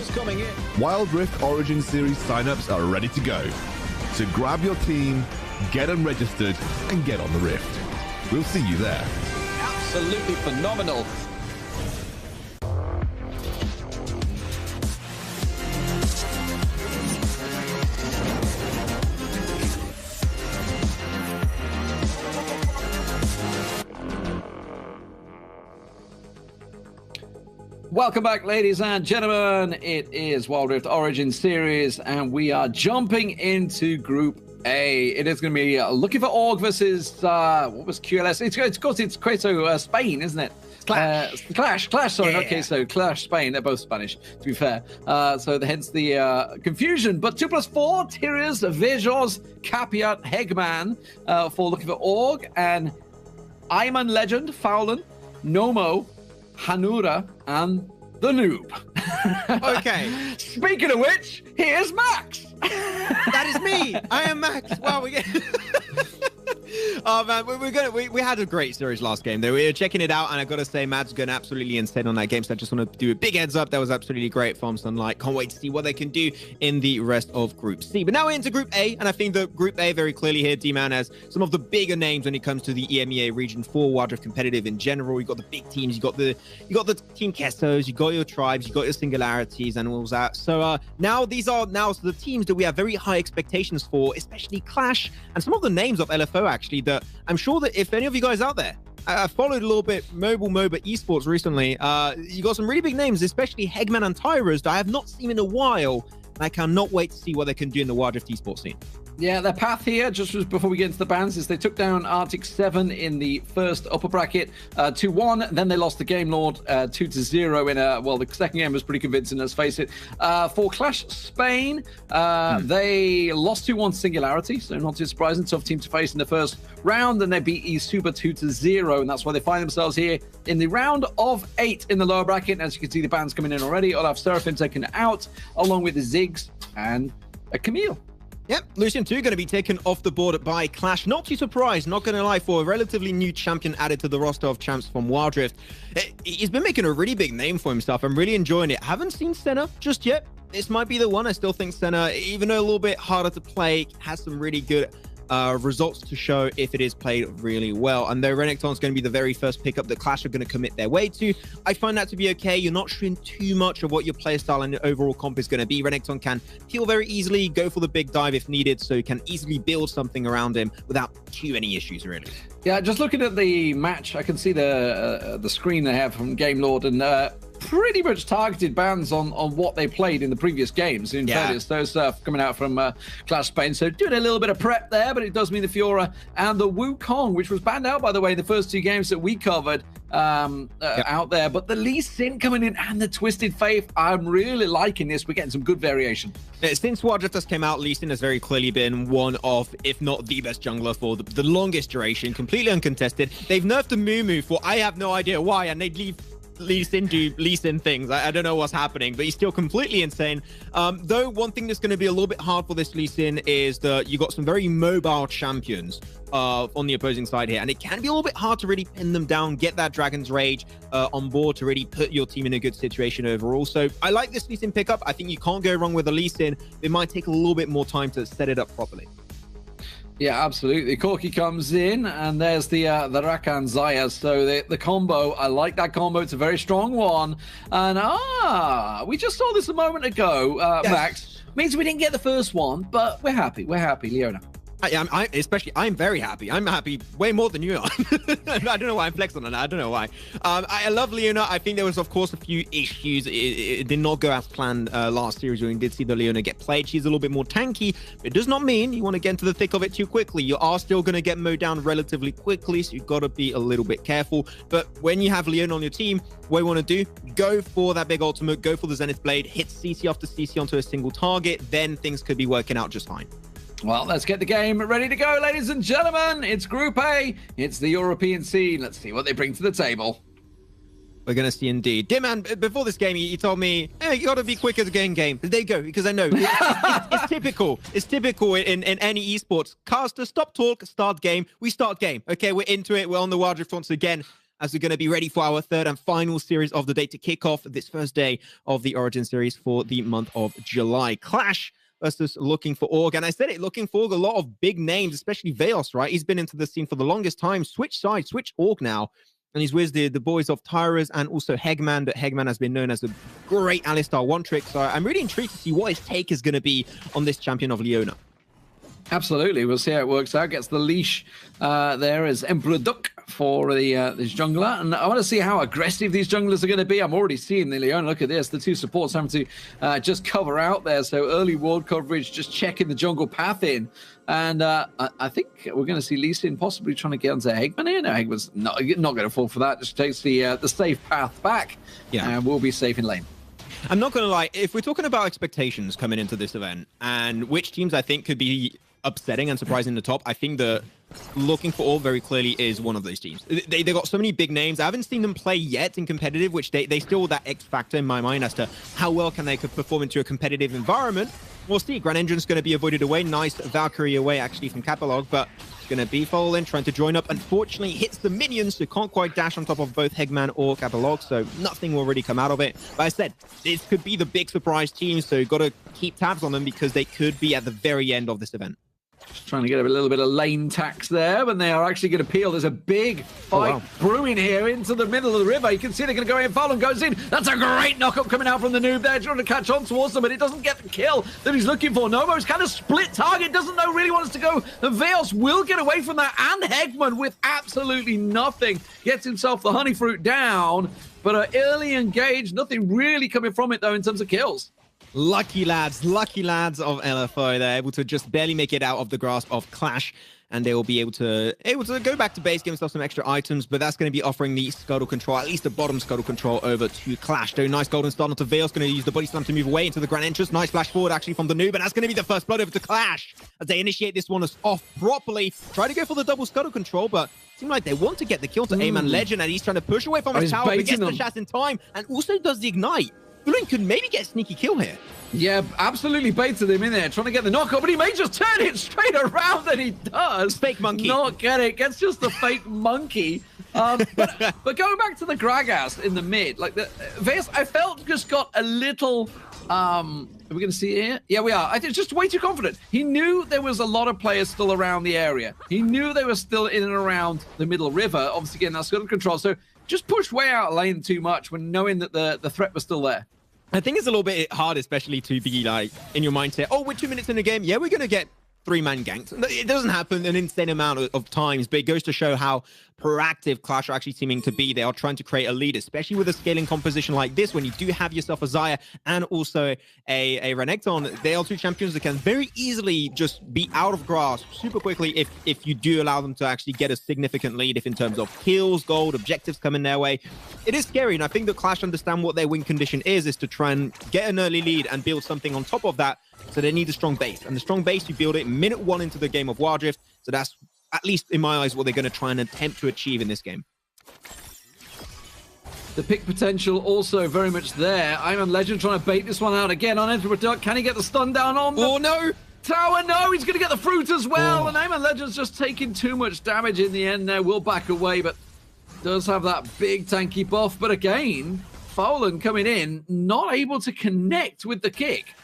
finals coming in. Wild Rift Origin Series signups are ready to go. So grab your team, get them registered, and get on the Rift. We'll see you there. Absolutely phenomenal. Welcome back, ladies and gentlemen. It is Wild Rift Origin Series, and we are jumping into Group A. It is going to be looking for Org versus, what was QLS? It's Queto, Spain, isn't it? Clash, sorry. Yeah. Okay, so Clash, Spain. They're both Spanish, to be fair. So hence the confusion. But 2+4, Tyrius, Vejos, Capiat, Hegman for looking for Org, and Ayman Legend, Fowlan, Nomo, Hanura, and the Noob. Okay. Speaking of which, here's Max. That is me. I am Max. Wow, we get... Oh man, we had a great series last game. We were checking it out, and I got to say, Matt's going absolutely insane on that game. So I just want to do a big heads up. That was absolutely great from Sunlight. Can't wait to see what they can do in the rest of Group C. But now we're into Group A, and I think that Group A very clearly here, D-Man, has some of the bigger names when it comes to the EMEA Region 4 Wild Rift competitive in general. You got the big teams, you got the Team Kessos, you got your tribes, you got your singularities, and all that. So now these are the teams that we have very high expectations for, especially Clash and some of the names of LFO actually. That I'm sure that if any of you guys out there followed a little bit Mobile MOBA esports recently, you got some really big names, especially Hegman and Tyros, that I have not seen in a while, and I cannot wait to see what they can do in the Wild Rift esports scene. Yeah, their path here, just before we get into the bans, is they took down Arctic 7 in the first upper bracket 2-1. Then they lost the Game Lord 2-0 in a, well, the second game was pretty convincing, let's face it. For Clash Spain, they lost 2-1 Singularity, so not too surprising. Tough team to face in the first round. Then they beat eSuper 2-0, and that's why they find themselves here in the round of 8 in the lower bracket. As you can see, the bans coming in already. Olaf Seraphim taken out, along with the Ziggs and a Camille. Yep, Lucian 2 going to be taken off the board by Clash. Not too surprised, not going to lie, for a relatively new champion added to the roster of champs from Wild Rift. He's been making a really big name for himself. I'm really enjoying it. Haven't seen Senna just yet. This might be the one. I still think Senna, even though a little bit harder to play, has some really good results to show if it is played really well. And though Renekton's going to be the very first pickup that Clash are going to commit their way to, I find that to be okay. You're not sure too much of what your playstyle and your overall comp is going to be. Renekton can heal very easily, go for the big dive if needed, so you can easily build something around him without too many issues, really. Yeah, just looking at the match, I can see the screen they have from Game Lord, and pretty much targeted bans on what they played in the previous games. In fairness, those coming out from Clash Spain. So doing a little bit of prep there, but it does mean the Fiora and the Wukong, which was banned out, by the way, in the first 2 games that we covered out there. But the Lee Sin coming in and the Twisted Faith, I'm really liking this. We're getting some good variation. Since Wild Rift came out, Lee Sin has very clearly been one of, if not the best jungler for the longest duration, completely uncontested. They've nerfed the Moo for I have no idea why, and they'd leave Lee Sin do Lee Sin things. I don't know what's happening, but he's still completely insane. Though one thing that's going to be a little bit hard for this Lee Sin is that you got some very mobile champions on the opposing side here, and it can be a little bit hard to really pin them down, get that Dragon's Rage on board to really put your team in a good situation overall. So I like this Lee Sin pickup. I think you can't go wrong with a Lee Sin. It might take a little bit more time to set it up properly. Yeah, absolutely. Corki comes in, and there's the Rakan Zaya. So the combo, I like that combo. It's a very strong one. And we just saw this a moment ago, yes. Max. Means we didn't get the first one, but we're happy. We're happy, Leona. I'm very happy. I'm happy way more than you are. I don't know why I'm flexing on that. I don't know why. I love Leona. I think there was, of course, a few issues. It did not go as planned last series when we did see the Leona get played. She's a little bit more tanky. But it does not mean you want to get into the thick of it too quickly. You are still going to get mowed down relatively quickly, so you've got to be a little bit careful. But when you have Leona on your team, what you want to do, go for that big ultimate, go for the Zenith Blade, hit CC after CC onto a single target, then things could be working out just fine. Well, let's get the game ready to go, ladies and gentlemen. It's Group A. It's the European scene. Let's see what they bring to the table. We're going to see indeed. Dimman, before this game, he told me, hey, you got to be quicker to game. There you go, because I know. It's typical. It's typical in any esports. Caster, stop talk, start game. We start game. Okay, we're into it. We're on the Wild Rift once again. as we're going to be ready for our third and final series of the day to kick off this first day of the Origin series for the month of July. Clash versus Looking for Org. And I said it, Looking for Org, a lot of big names, especially Veos, right? He's been into the scene for the longest time. Switch side, switch Org now. And he's with the boys of Tyras and also Hegman, but Hegman has been known as a great Alistar one-trick. So I'm really intrigued to see what his take is going to be on this champion of Leona. Absolutely. We'll see how it works out. Gets the leash there as Emperor Duck for this jungler. And I want to see how aggressive these junglers are going to be. I'm already seeing the Leona. Look at this. The two supports having to just cover out there. So early ward coverage, just checking the jungle path in. And I think we're going to see Lee Sin possibly trying to get onto Hegman here. No, Hegman's not going to fall for that. Just takes the safe path back. Yeah. And we'll be safe in lane. I'm not going to lie. If we're talking about expectations coming into this event and which teams I think could be upsetting and surprising the top, I think the Looking for All very clearly is one of those teams. They got so many big names. I haven't seen them play yet in competitive, which they still that X factor in my mind as to how well can they perform into a competitive environment. We'll see. Grand Engine's going to be avoided away. Nice Valkyrie away actually from Capalog, but it's going to be Fallen trying to join up. Unfortunately, hits the minions, so can't quite dash on top of both Hegman or Capalog, so nothing will really come out of it. But I said, this could be the big surprise team, so you've got to keep tabs on them because they could be at the very end of this event. Just trying to get a little bit of lane tax there, but they are actually going to peel. There's a big fight brewing here into the middle of the river. You can see they're going to go in. Fallen goes in. That's a great knock-up coming out from the noob there, trying to catch on towards them, but it doesn't get the kill that he's looking for. Nomo's kind of split target, doesn't know really wants to go. And Veos will get away from that, and Hegman with absolutely nothing gets himself the honey fruit down, but an early engage, nothing really coming from it though in terms of kills. Lucky lads of LFO. They're able to just barely make it out of the grasp of Clash, and they will be able to go back to base, give themselves some extra items, but that's going to be offering the Scuttle control, at least the bottom Scuttle control over to Clash. Doing nice golden start onto Veos, going to use the body slam to move away into the Grand Entrance. Nice flash forward actually from the noob, and that's going to be the first blood over to Clash as they initiate this one off properly. Try to go for the double Scuttle control, but seem like they want to get the kill to Aim and Legend, and he's trying to push away from his tower, but gets the shot in time, and also does the ignite. Flynn could maybe get a sneaky kill here. Yeah, absolutely baited him in there, trying to get the knockup, but he may just turn it straight around, and he does. Fake monkey. Not get it. Gets just the fake monkey. But going back to the Gragas in the mid, like the Veos, I felt just got a little. Are we going to see it here? Yeah, we are. I think just way too confident. He knew there was a lot of players still around the area. He knew they were still in and around the middle river. Obviously, getting that Scuttle control. So just pushed way out of lane too much when knowing that the threat was still there. I think it's a little bit hard, especially to be like in your mindset, oh, we're 2 minutes in the game. Yeah, we're going to get 3-man ganks. It doesn't happen an insane amount of times, but it goes to show how proactive Clash are actually seeming to be. They are trying to create a lead, especially with a scaling composition like this, when you do have yourself a Xayah and also a Renekton. They are two champions that can very easily just be out of grasp super quickly if you do allow them to actually get a significant lead, if in terms of kills, gold, objectives coming their way. It is scary, and I think that Clash understand what their win condition is to try and get an early lead and build something on top of that. So they need a strong base, and the strong base, you build it minute 1 into the game of Wild Rift. So that's, at least in my eyes, what they're going to try and attempt to achieve in this game. The pick potential also very much there. Iron Legend trying to bait this one out again on Emperor Duck. Can he get the stun down on the no! Tower? No, he's going to get the fruit as well. And Iron Legend's just taking too much damage in the end there. Will back away, but does have that big tanky buff. But again, Fallen coming in, not able to connect with the kick.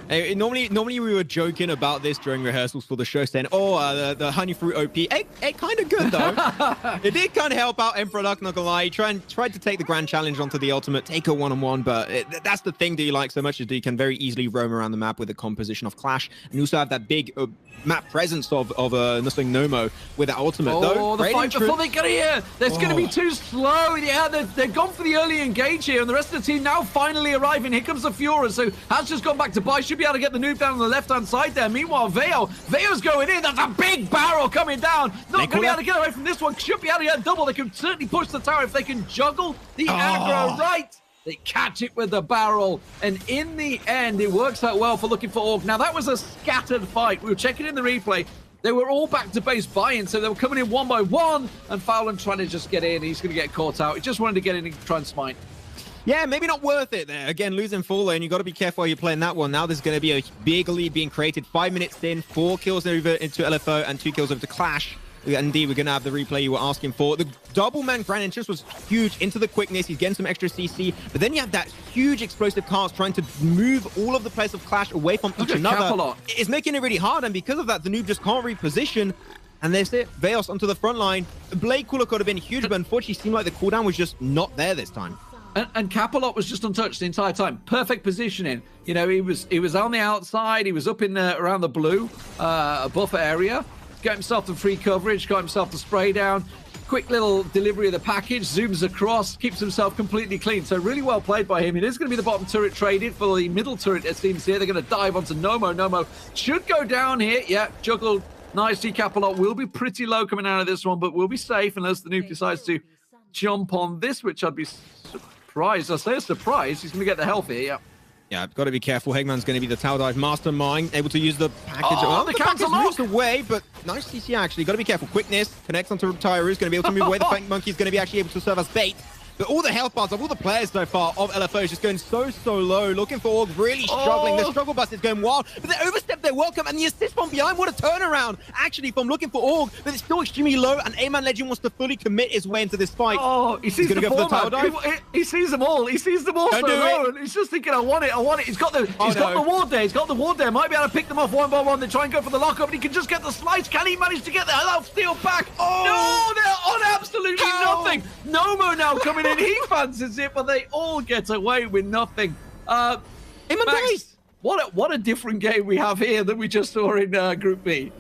Yeah. Normally we were joking about this during rehearsals for the show, saying, oh, the honey fruit OP. It kind of good, though. It did kind of help out Emperor Duck, not gonna lie. He tried to take the grand challenge onto the ultimate, take a one-on-one, but that's the thing that you like so much, is that you can very easily roam around the map with the composition of Clash, and you also have that big map presence of nothing Nomo with that ultimate. Oh, the fight before they get here. That's going to be too slow. Yeah, they've gone for the early engage here, and the rest of the team now finally arriving. Here comes the Fiora, so has just gone back to buy. Should be able to get the noob down on the left-hand side there. Meanwhile, Veo's going in. That's a big barrel coming down. Not going to be able to get away from this one. Should be able to get a double. They can certainly push the tower if they can juggle the aggro right. They catch it with the barrel, and in the end, it works out well for Looking for Org. Now, that was a scattered fight. We were checking in the replay. They were all back to base buy-in, so they were coming in one by one, and Fowler trying to just get in. He's going to get caught out. He just wanted to get in and try and smite. Yeah, maybe not worth it there. Again, losing full lane, you got to be careful while you're playing that one. Now there's going to be a big lead being created. 5 minutes in, 4 kills over into LFO and 2 kills over to Clash. Indeed, we're going to have the replay you were asking for. The double-man grand entrance was huge into the quickness. He's getting some extra CC. But then you have that huge explosive cast trying to move all of the players of Clash away from each another. It's making it really hard. And because of that, the noob just can't reposition. And there's it. Veos onto the front line. Blade cooler could have been huge, but unfortunately, it seemed like the cooldown was just not there this time. And Capalot was just untouched the entire time. Perfect positioning. You know, he was on the outside. He was up in around the blue buffer area. Got himself the free coverage. Got himself the spray down. Quick little delivery of the package. Zooms across. Keeps himself completely clean. So really well played by him. It is going to be the bottom turret traded for the middle turret, it seems here. They're going to dive onto Nomo. Nomo should go down here. Yeah, juggled nicely. Capalot will be pretty low coming out of this one, but will be safe unless the noob decides to jump on this, which I'd be surprised. I say a surprise. He's going to get the health here, yeah. Yeah, got to be careful. Hegman's going to be the tower dive mastermind, able to use the package. Oh, the package moves away, but nice CC actually. Got to be careful. Quickness connects onto Tyru. Is going to be able to move away. The Flank Monkey's going to be actually able to serve as bait. But all the health bars of all the players so far of LFO is just going so low. Looking for Org, really struggling. The struggle bus is going wild. But they overstepped their welcome, and the assist from behind, what a turnaround, actually, from looking for Org. But it's still extremely low, and A-Man Legend wants to fully commit his way into this fight. Oh, he sees He's going to go for the tower dive. He sees them all. He sees them all so low, and he's just thinking, I want it. He's got the ward there. He's got the ward there. Might be able to pick them off one by one. They try and go for the lockup, and he can just get the slice. Can he manage to get the health steal back? Oh, no, they're on absolutely nothing. Nomo now coming in. He fancies it, but they all get away with nothing. Max, what a different game we have here than we just saw in Group B.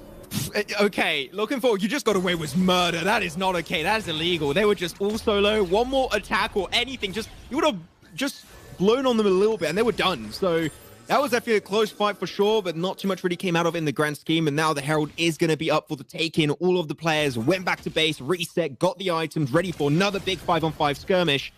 Okay, looking forward, you just got away with murder. That is not okay. That is illegal. They were just all solo. One more attack or anything, you would have just blown on them a little bit, and they were done. So that was definitely a close fight for sure, but not too much really came out of it in the grand scheme. And now the Herald is going to be up for the taking. All of the players went back to base, reset, got the items, ready for another big 5-on-5 skirmish.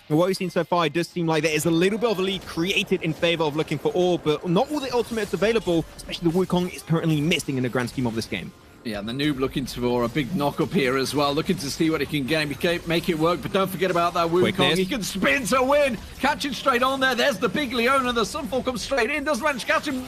And what we've seen so far, it does seem like there is a little bit of a lead created in favor of looking for Orb, but not all the ultimates available, especially the Wukong is currently missing in the grand scheme of this game. Yeah, and the noob looking for a big knock-up here as well, looking to see what he can get, make it work, but don't forget about that Wukong. He can spin to win, catch him straight on there. There's the big Leona, the Sunfall comes straight in, doesn't manage to catch him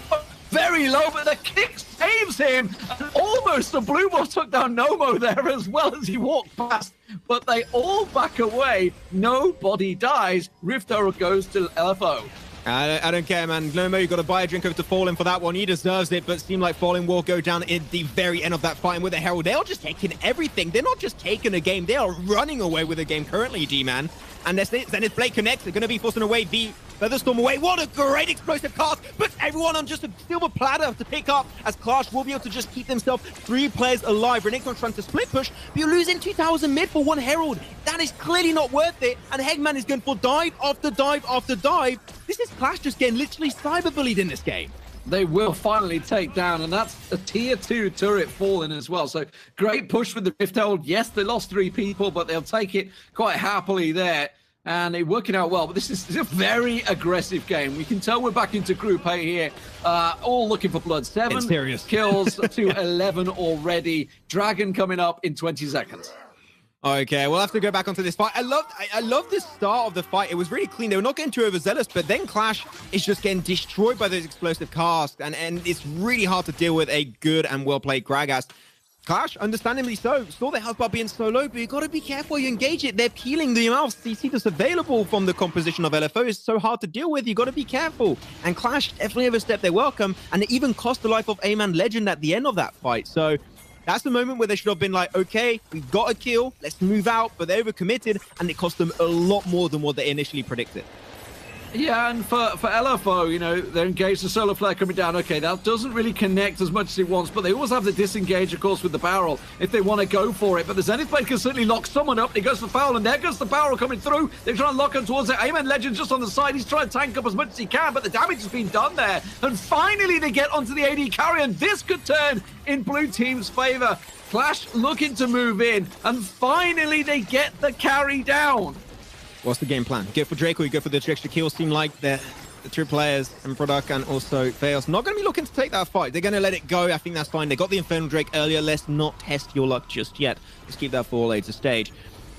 very low, but the kick saves him. And almost the blue ball took down Nomo there as well as he walked past, but they all back away. Nobody dies. Rift Arrow goes to LFO. I don't care, man. Nomo, you got to buy a drink over to Fallen for that one. He deserves it, but it seemed like Fallen will go down at the very end of that fight. And with the Herald, they are just taking everything. They're not just taking a game. They are running away with the game currently, D-Man. And that's it. Then it's Blade connects. They're going to be forcing away the Featherstorm away. What a great explosive cast. Puts everyone on just a silver platter to pick up, as Clash will be able to just keep themselves 3 players alive. Renekton trying to split push, but you're losing 2,000 mid for 1 Herald. That is clearly not worth it. And Hegman is going for dive after dive after dive. This is Clash just getting literally cyberbullied in this game. They will finally take down, and that's a tier 2 turret falling as well. So great push with the Rift Herald. Yes, they lost 3 people, but they'll take it quite happily there. And it's working out well, but this is a very aggressive game. We can tell we're back into Group A here, all looking for blood. 7 kills to 11 already. Dragon coming up in 20 seconds. Okay, we'll have to go back onto this fight. I love the start of the fight. It was really clean. They were not getting too overzealous, but then Clash is just getting destroyed by those explosive casts, and it's really hard to deal with a good and well-played Gragas. Clash, understandably so, saw the health bar being so low, but you got to be careful you engage it. They're peeling the amount of CC that's available from the composition of LFO. Is so hard to deal with. You got to be careful. And Clash definitely overstepped their welcome, and it even cost the life of A-Man Legend at the end of that fight. So that's the moment where they should have been like, okay, we've got a kill, let's move out, but they overcommitted, and it cost them a lot more than what they initially predicted. Yeah, and for LFO, you know, they're engaged, the solar flare coming down. Okay, that doesn't really connect as much as it wants, but they always have the disengage, of course, with the barrel if they want to go for it. But the Zenith Blade can certainly lock someone up. He goes for foul, and there goes the barrel coming through. They're trying to lock him towards it. A-Man Legend just on the side. He's trying to tank up as much as he can, but the damage has been done there. And finally, they get onto the AD carry, and this could turn in blue team's favor. Clash looking to move in, and finally, they get the carry down. What's the game plan? Go for Drake or you go for the extra kills? Seem like the 2 players, and Product and also Fails, not going to be looking to take that fight. They're going to let it go. I think that's fine. They got the Infernal Drake earlier. Let's not test your luck just yet. Let's keep that for a later stage.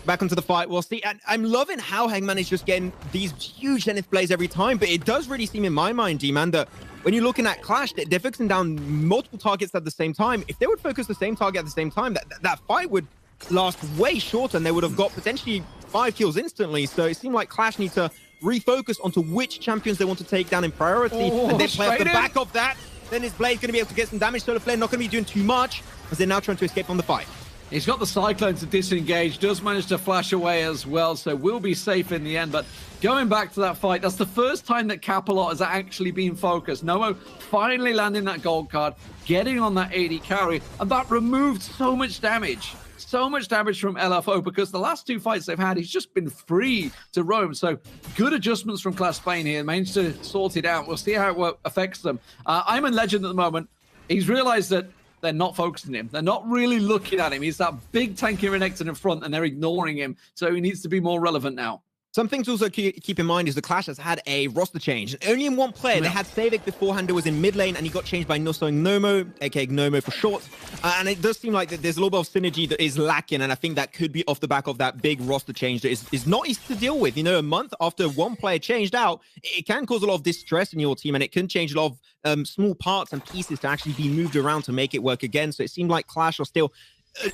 Back onto the fight. We'll see. And I'm loving how Hangman is just getting these huge Zenith plays every time. But it does really seem in my mind, D-Man, that when you're looking at Clash, they're focusing down multiple targets at the same time. If they would focus the same target at the same time, that fight would last way shorter and they would have got potentially 5 kills instantly. So it seemed like Clash need to refocus onto which champions they want to take down in priority. And then play off the back of that. Then his Blade's going to be able to get some damage. Solar Flare not going to be doing too much as they're now trying to escape from the fight. He's got the Cyclone to disengage, does manage to flash away as well, so we'll be safe in the end. But going back to that fight, that's the first time that Capalot has actually been focused. Nomo finally landing that gold card, getting on that AD carry, and that removed so much damage. So much damage from LFO because the last 2 fights they've had, he's just been free to roam. So good adjustments from Clash Spain here. Managed to sort it out. We'll see how it affects them. I'm in Legend at the moment. He's realized that they're not focusing him. They're not really looking at him. He's that big tanky Renekton in front and they're ignoring him. So he needs to be more relevant now. Some things to also keep in mind is the Clash has had a roster change. Only in one player. They had Savik beforehand, who was in mid lane, and he got changed by Nomo, aka Gnomo for short. And it does seem like that there's a little bit of synergy that is lacking, and I think that could be off the back of that big roster change that is not easy to deal with. You know, a month after one player changed out, it can cause a lot of distress in your team, and it can change a lot of small parts and pieces to actually be moved around to make it work again. So it seemed like Clash are still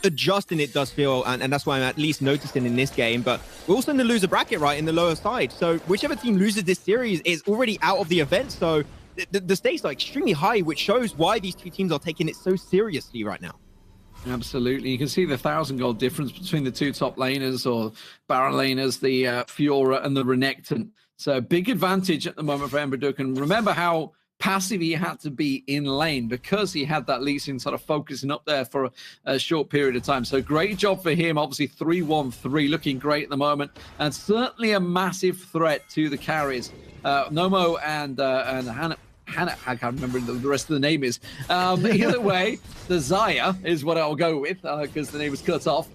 adjusting, it does feel, and that's why I'm at least noticing in this game. But we're also in the loser bracket, right, in the lower side. So whichever team loses this series is already out of the event. So the stakes are extremely high, which shows why these two teams are taking it so seriously right now. Absolutely. You can see the 1,000 gold difference between the two top laners or Baron laners, the Fiora and the Renekton. So big advantage at the moment for Ember and remember how passive he had to be in lane because he had that Lee Sin sort of focusing up there for a short period of time. So great job for him. Obviously 3-1-3 looking great at the moment and certainly a massive threat to the carries. Nomo and Hannah, I can't remember the rest of the name is. Either way, the Zaya is what I'll go with because the name was cut off.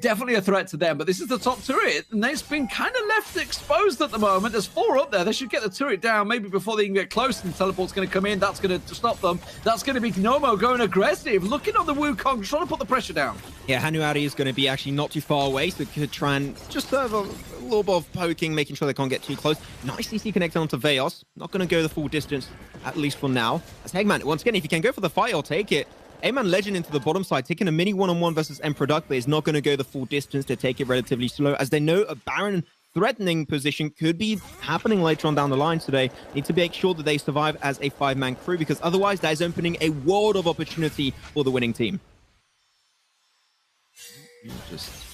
Definitely a threat to them, but this is the top turret, and they've been kind of left exposed at the moment. There's 4 up there. They should get the turret down maybe before they can get close, and teleport's going to come in. That's going to stop them. That's going to be Nomo going aggressive, looking on the Wukong, trying to put the pressure down. Yeah, Hanuari is going to be actually not too far away, so could try and just serve a little bit of poking, making sure they can't get too close. Nice CC connected onto Veos. Not going to go the full distance, at least for now. As Hegman, once again, if you can go for the fight, I'll take it. A-Man Legend into the bottom side, taking a mini one-on-one versus Emperor, but is not going to go the full distance to take it relatively slow, as they know a Baron threatening position could be happening later on down the line, so they need to make sure that they survive as a 5-man crew, because otherwise that is opening a world of opportunity for the winning team.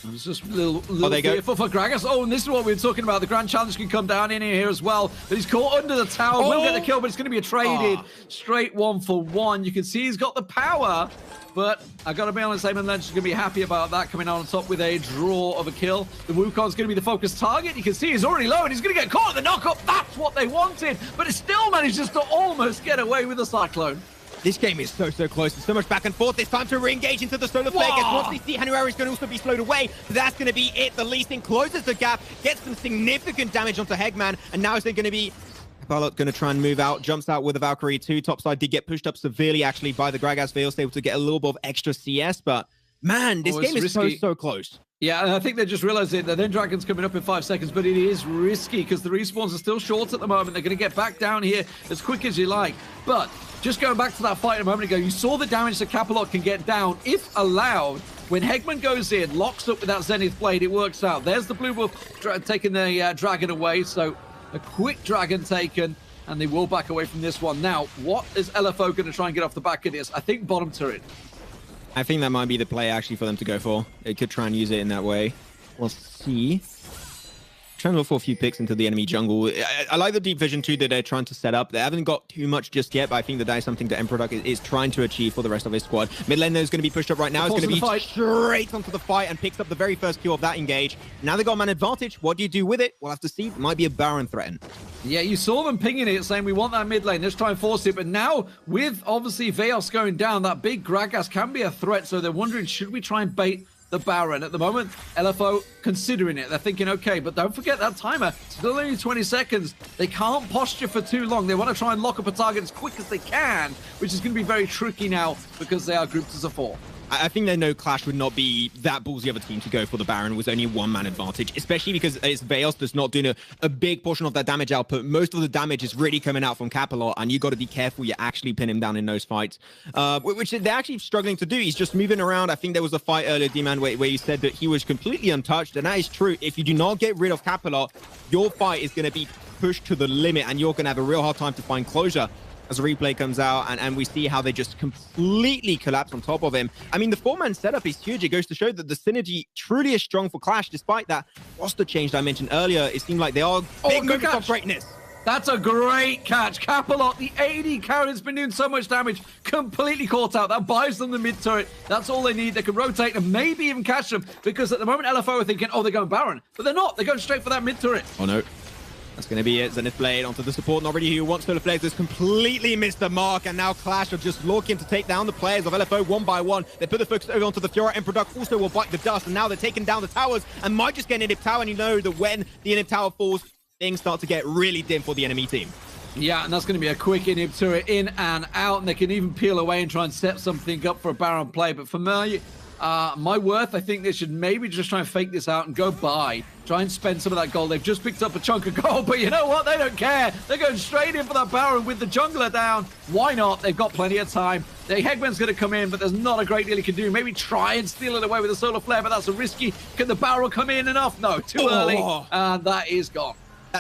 I was just a little fearful for Gragas. Oh, and this is what we were talking about. The Grand Challenge can come down in here as well. But he's caught under the tower. Will get the kill, but it's going to be a traded straight 1-for-1. You can see he's got the power. But I got to be honest, A-Man Legend's going to be happy about that, coming out on top with a draw of a kill. The Wukong's going to be the focused target. You can see he's already low, and he's going to get caught in the knockup. That's what they wanted. But it still manages to almost get away with the Cyclone. This game is so close. There's so much back and forth. It's time to re-engage into the Solar Flare. Once they see Hanuari is going to also be slowed away, that's going to be it. The Lee Sin closes the gap, gets some significant damage onto Hegman, and now is there going to be Balot going to try and move out, jumps out with a Valkyrie 2. Topside did get pushed up severely, actually, by the Gragas Veils, able to get a little bit of extra CS, but man, this game is so close. Yeah, and I think they just realized it. The then Dragon's coming up in 5 seconds, but it is risky because the respawns are still short at the moment. They're going to get back down here as quick as you like. But just going back to that fight a moment ago, you saw the damage that Capalot can get down, if allowed. When Hegman goes in, locks up with that Zenith Blade, it works out. There's the Blue Wolf taking the Dragon away. So a quick Dragon taken, and they will back away from this one. Now, what is LFO going to try and get off the back of this? I think bottom turret. I think that might be the play actually for them to go for. They could try and use it in that way. We'll see. Trying to look for a few picks into the enemy jungle. I like the deep vision too that they're trying to set up. They haven't got too much just yet, but I think that is something that Emperor is trying to achieve for the rest of his squad. Mid lane is going to be pushed up right now. It's going to be straight onto the fight and picks up the very first kill of that engage. Now they got man advantage. What do you do with it? We'll have to see. It might be a Baron threaten. Yeah, you saw them pinging it, saying we want that mid lane. Let's try and force it. But now, with obviously Veos going down, that big Gragas can be a threat. So they're wondering, should we try and bait the Baron? At the moment, LFO considering it. They're thinking, okay, but don't forget that timer. Still only 20 seconds. They can't posture for too long. They want to try and lock up a target as quick as they can, which is going to be very tricky now because they are grouped as a 4. I think they know Clash would not be that ballsy of a team to go for the Baron with only one-man advantage, especially because it's Veos that's not doing a big portion of that damage output. Most of the damage is really coming out from Capelot, and you got to be careful you actually pin him down in those fights, which they're actually struggling to do. He's just moving around. I think there was a fight earlier, D-Man, where you said that he was completely untouched, and that is true. If you do not get rid of Capelot, your fight is going to be pushed to the limit, and you're going to have a real hard time to find closure as a replay comes out, and we see how they just completely collapse on top of him. I mean, the 4-man setup is huge. It goes to show that the synergy truly is strong for Clash, despite that roster change I mentioned earlier. It seemed like they are big moments of greatness. That's a great catch. Capelot, the AD carry's been doing so much damage, completely caught out. That buys them the mid turret. That's all they need. They can rotate and maybe even catch them, because at the moment LFO are thinking, oh, they're going Baron. But they're not. They're going straight for that mid turret. Oh, no. That's going to be it. Zenith Blade onto the support. Not really who wants Solar Flares. Has completely missed the mark. And now Clash are just looking to take down the players of LFO one by one. They put the focus over onto the Fiora. Emperor Duck also will bite the dust. And now they're taking down the towers and might just get an Inhib Tower. And you know that when the Inhib Tower falls, things start to get really dim for the enemy team. Yeah, and that's going to be a quick Inhib turret in and out. And they can even peel away and try and set something up for a Baron play. But for me, my worth, I think they should maybe just try and fake this out and go buy. Try and spend some of that gold. They've just picked up a chunk of gold, but you know what? They don't care. They're going straight in for that Baron with the jungler down. Why not? They've got plenty of time. The Hegman's going to come in, but there's not a great deal he can do. Maybe try and steal it away with a Solar Flare, but that's a risky. Can the Baron come in enough? No, too early. And that is gone.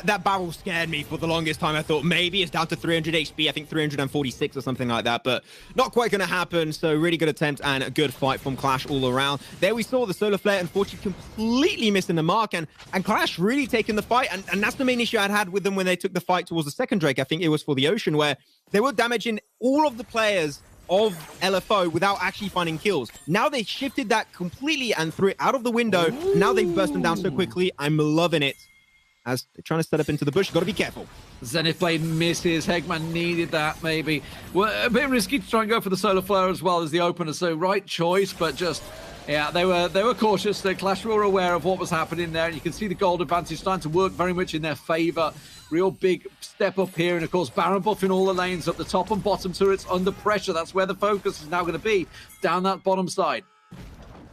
That barrel scared me for the longest time. I thought maybe it's down to 300 HP. I think 346 or something like that, but not quite going to happen. So really good attempt and a good fight from Clash all around. There we saw the Solar Flare, unfortunately, completely missing the mark, and Clash really taking the fight. And that's the main issue I'd had with them when they took the fight towards the second Drake. I think it was for the Ocean, where they were damaging all of the players of LFO without actually finding kills. Now they shifted that completely and threw it out of the window. Now they've burst them down so quickly. I'm loving it. As they're trying to set up into the bush, got to be careful. Zenith Blade misses. Hegman needed that, maybe. Well, a bit risky to try and go for the Solar Flare as well as the opener, so right choice, but just, yeah, they were cautious. The Clash were aware of what was happening there, and you can see the gold advantage starting to work very much in their favor. Real big step up here, and of course, Baron buffing all the lanes up the top and bottom turrets under pressure. That's where the focus is now going to be, down that bottom side.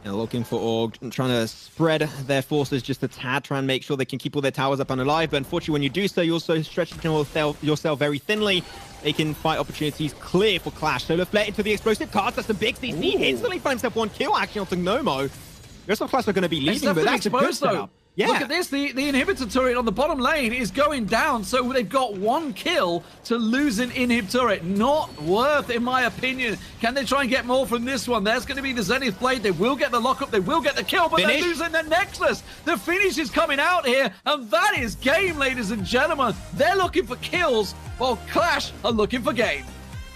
Yeah, looking for Org, trying to spread their forces just a tad, try and make sure they can keep all their towers up and alive. But unfortunately, when you do so, you also stretch yourself very thinly. They can fight opportunities clear for Clash. Solar Flare into the explosive cards. That's a big CC. Instantly finds himself one kill actually onto Gnomo. The rest of Clash are going to be leaving, but that's a good setup. Yeah. Look at this, the inhibitor turret on the bottom lane is going down, so they've got one kill to lose an inhib turret. Not worth, in my opinion. Can they try and get more from this one? There's going to be the Zenith Blade. They will get the lockup, they will get the kill, but they're losing the Nexus. The finish is coming out here, and that is game, ladies and gentlemen. They're looking for kills, while Clash are looking for game.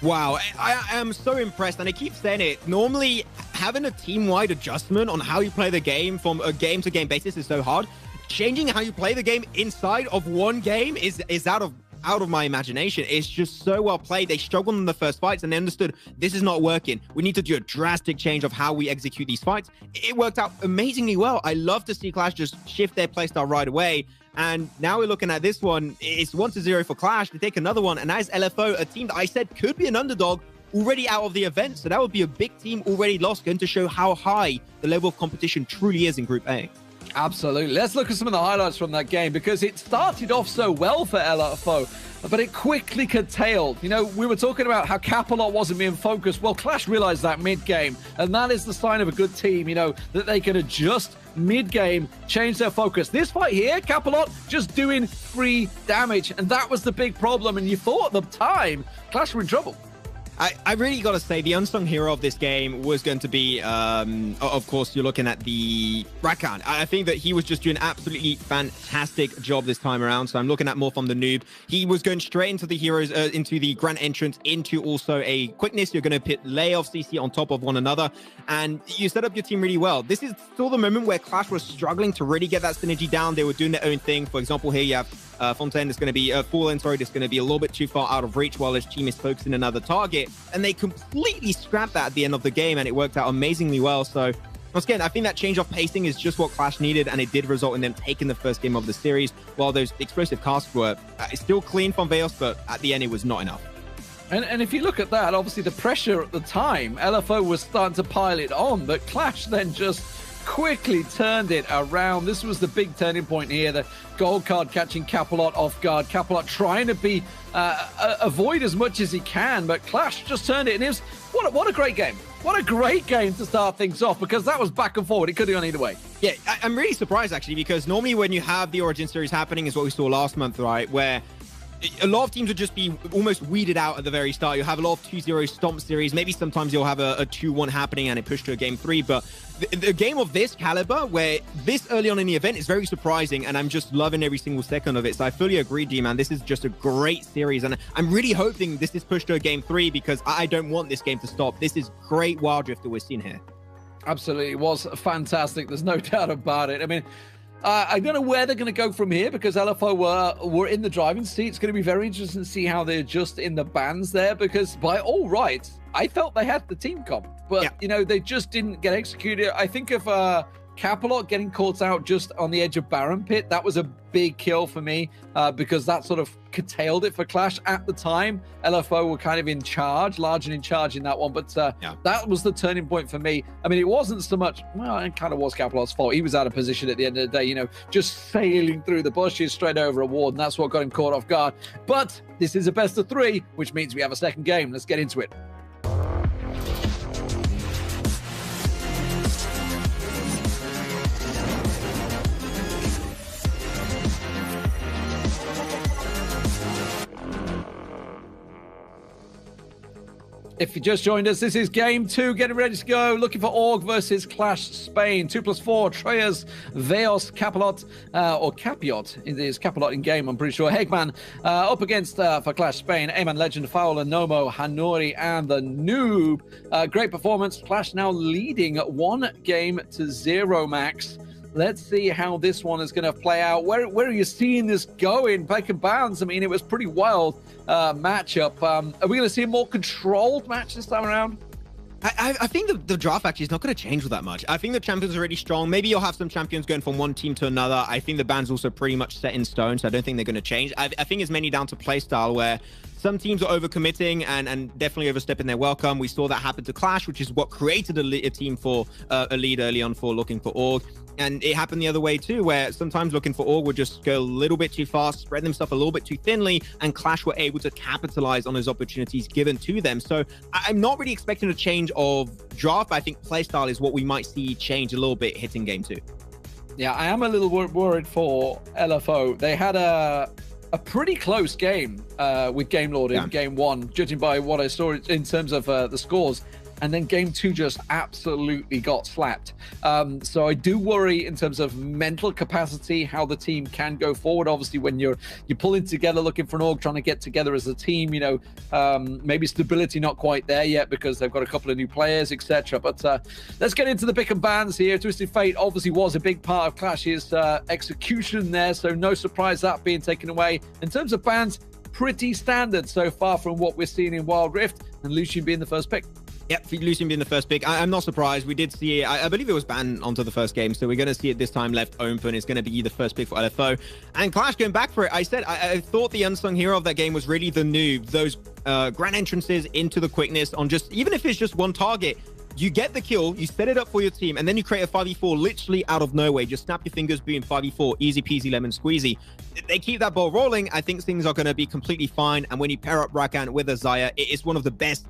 Wow, I am so impressed, and I keep saying it. Normally, having a team-wide adjustment on how you play the game from a game-to-game basis is so hard. Changing how you play the game inside of one game is out of my imagination. It's just so well played. They struggled in the first fights, and they understood this is not working. We need to do a drastic change of how we execute these fights. It worked out amazingly well. I love to see Clash just shift their playstyle right away. And now we're looking at this one. It's 1-0 for Clash. They take another one. And as LFO, a team that I said could be an underdog, already out of the event. So that would be a big team already lost, going to show how high the level of competition truly is in Group A. Absolutely. Let's look at some of the highlights from that game, because it started off so well for LFO, but it quickly curtailed. You know, we were talking about how Capelot wasn't being focused. Well, Clash realized that mid-game, and that is the sign of a good team, you know, that they can adjust mid-game, change their focus. This fight here, Capelot just doing free damage, and that was the big problem, and you thought at the time Clash were in trouble. I really got to say, the unsung hero of this game was going to be, of course, you're looking at the Rakan. I think that he was just doing an absolutely fantastic job this time around. So I'm looking at more from the noob. He was going straight into the heroes, into the grand entrance, into also a quickness. You're going to put layoff CC on top of one another, and you set up your team really well. This is still the moment where Clash was struggling to really get that synergy down. They were doing their own thing. For example, here you have Fontaine is going to be Fallen, sorry, that's going to be a little bit too far out of reach while his team is focusing another target, and they completely scrapped that at the end of the game, and it worked out amazingly well. So once again, I think that change of pacing is just what Clash needed, and it did result in them taking the first game of the series. While those explosive casts were still clean from Veos, but at the end it was not enough. And if you look at that, obviously the pressure at the time, LFO was starting to pile it on, but Clash then just quickly turned it around. This was the big turning point here. The gold card catching Capelot off guard. Capelot trying to be avoid as much as he can, but Clash just turned it. And it was what a great game. What a great game to start things off, because that was back and forward. It could have gone either way. Yeah, I'm really surprised actually, because normally when you have the Origin Series happening is what we saw last month, right? Where a lot of teams would just be almost weeded out at the very start. You'll have a lot of 2-0 stomp series. Maybe sometimes you'll have a 2-1 happening and it pushed to a game 3. But the game of this caliber, where this early on in the event, is very surprising. And I'm just loving every single second of it. So I fully agree, D-Man. This is just a great series. And I'm really hoping this is pushed to a game 3, because I don't want this game to stop. This is great Wild Rift that we're seeing here. Absolutely. It was fantastic. There's no doubt about it. I mean, I don't know where they're going to go from here, because LFO were in the driving seat. It's going to be very interesting to see how they adjust in the bans there, because by all rights, I felt they had the team comp, but you know, they just didn't get executed. I think of Capelot getting caught out just on the edge of Baron Pit. That was a big kill for me, because that sort of curtailed it for Clash at the time. LFO were kind of in charge, large and in charge in that one, but that was the turning point for me. I mean, it wasn't so much, well, it kind of was Capelot's fault. He was out of position at the end of the day, you know, just sailing through the bushes straight over a ward, and that's what got him caught off guard. But this is a best of 3, which means we have a second game. Let's get into it. If you just joined us, this is game 2, getting ready to go. Looking for Org versus Clash Spain. 2+4, Treyas, Veos, Capelot, or Capiot. It is Capelot in game, I'm pretty sure. Hegman up against, for Clash Spain, Ayman, Legend, Fowler, Nomo, Hanori, and the Noob. Great performance. Clash now leading 1-0, Max. Let's see how this one is going to play out. Where are you seeing this going? Baker Bounds, I mean, it was pretty wild matchup. Are we going to see a more controlled match this time around? I think the draft actually is not going to change all that much. I think the champions are really strong. Maybe you'll have some champions going from one team to another. I think the ban's also pretty much set in stone, so I don't think they're going to change. I think it's mainly down to playstyle, where some teams are overcommitting and definitely overstepping their welcome. We saw that happen to Clash, which is what created a team for a lead early on for looking for Org. And it happened the other way too, where sometimes looking for Org would just go a little bit too fast, spread themselves a little bit too thinly, and Clash were able to capitalize on those opportunities given to them. So I'm not really expecting a change of draft, but I think playstyle is what we might see change a little bit hitting game 2. Yeah, I am a little worried for LFO. They had a pretty close game with Game Lord in game 1, judging by what I saw in terms of the scores. And then game 2 just absolutely got slapped. So I do worry in terms of mental capacity, how the team can go forward. Obviously, when you're pulling together, looking for an org, trying to get together as a team, you know, maybe stability not quite there yet because they've got a couple of new players, etc. But let's get into the pick and bans here. Twisted Fate obviously was a big part of Clash's execution there, so no surprise that being taken away. In terms of bans, pretty standard so far from what we're seeing in Wild Rift, and Lucian being the first pick. Yep, Lucian being the first pick. I'm not surprised. We did see it. I believe it was banned onto the first game, so we're going to see it this time left open. It's going to be the first pick for LFO. And Clash going back for it. I said I thought the unsung hero of that game was really the Noob. Those grand entrances into the quickness on just, even if it's just one target, you get the kill, you set it up for your team, and then you create a 5v4 literally out of nowhere. Just snap your fingers, boom, 5v4, easy peasy lemon squeezy. They keep that ball rolling. I think things are going to be completely fine. And when you pair up Rakan with a Xayah, it is one of the best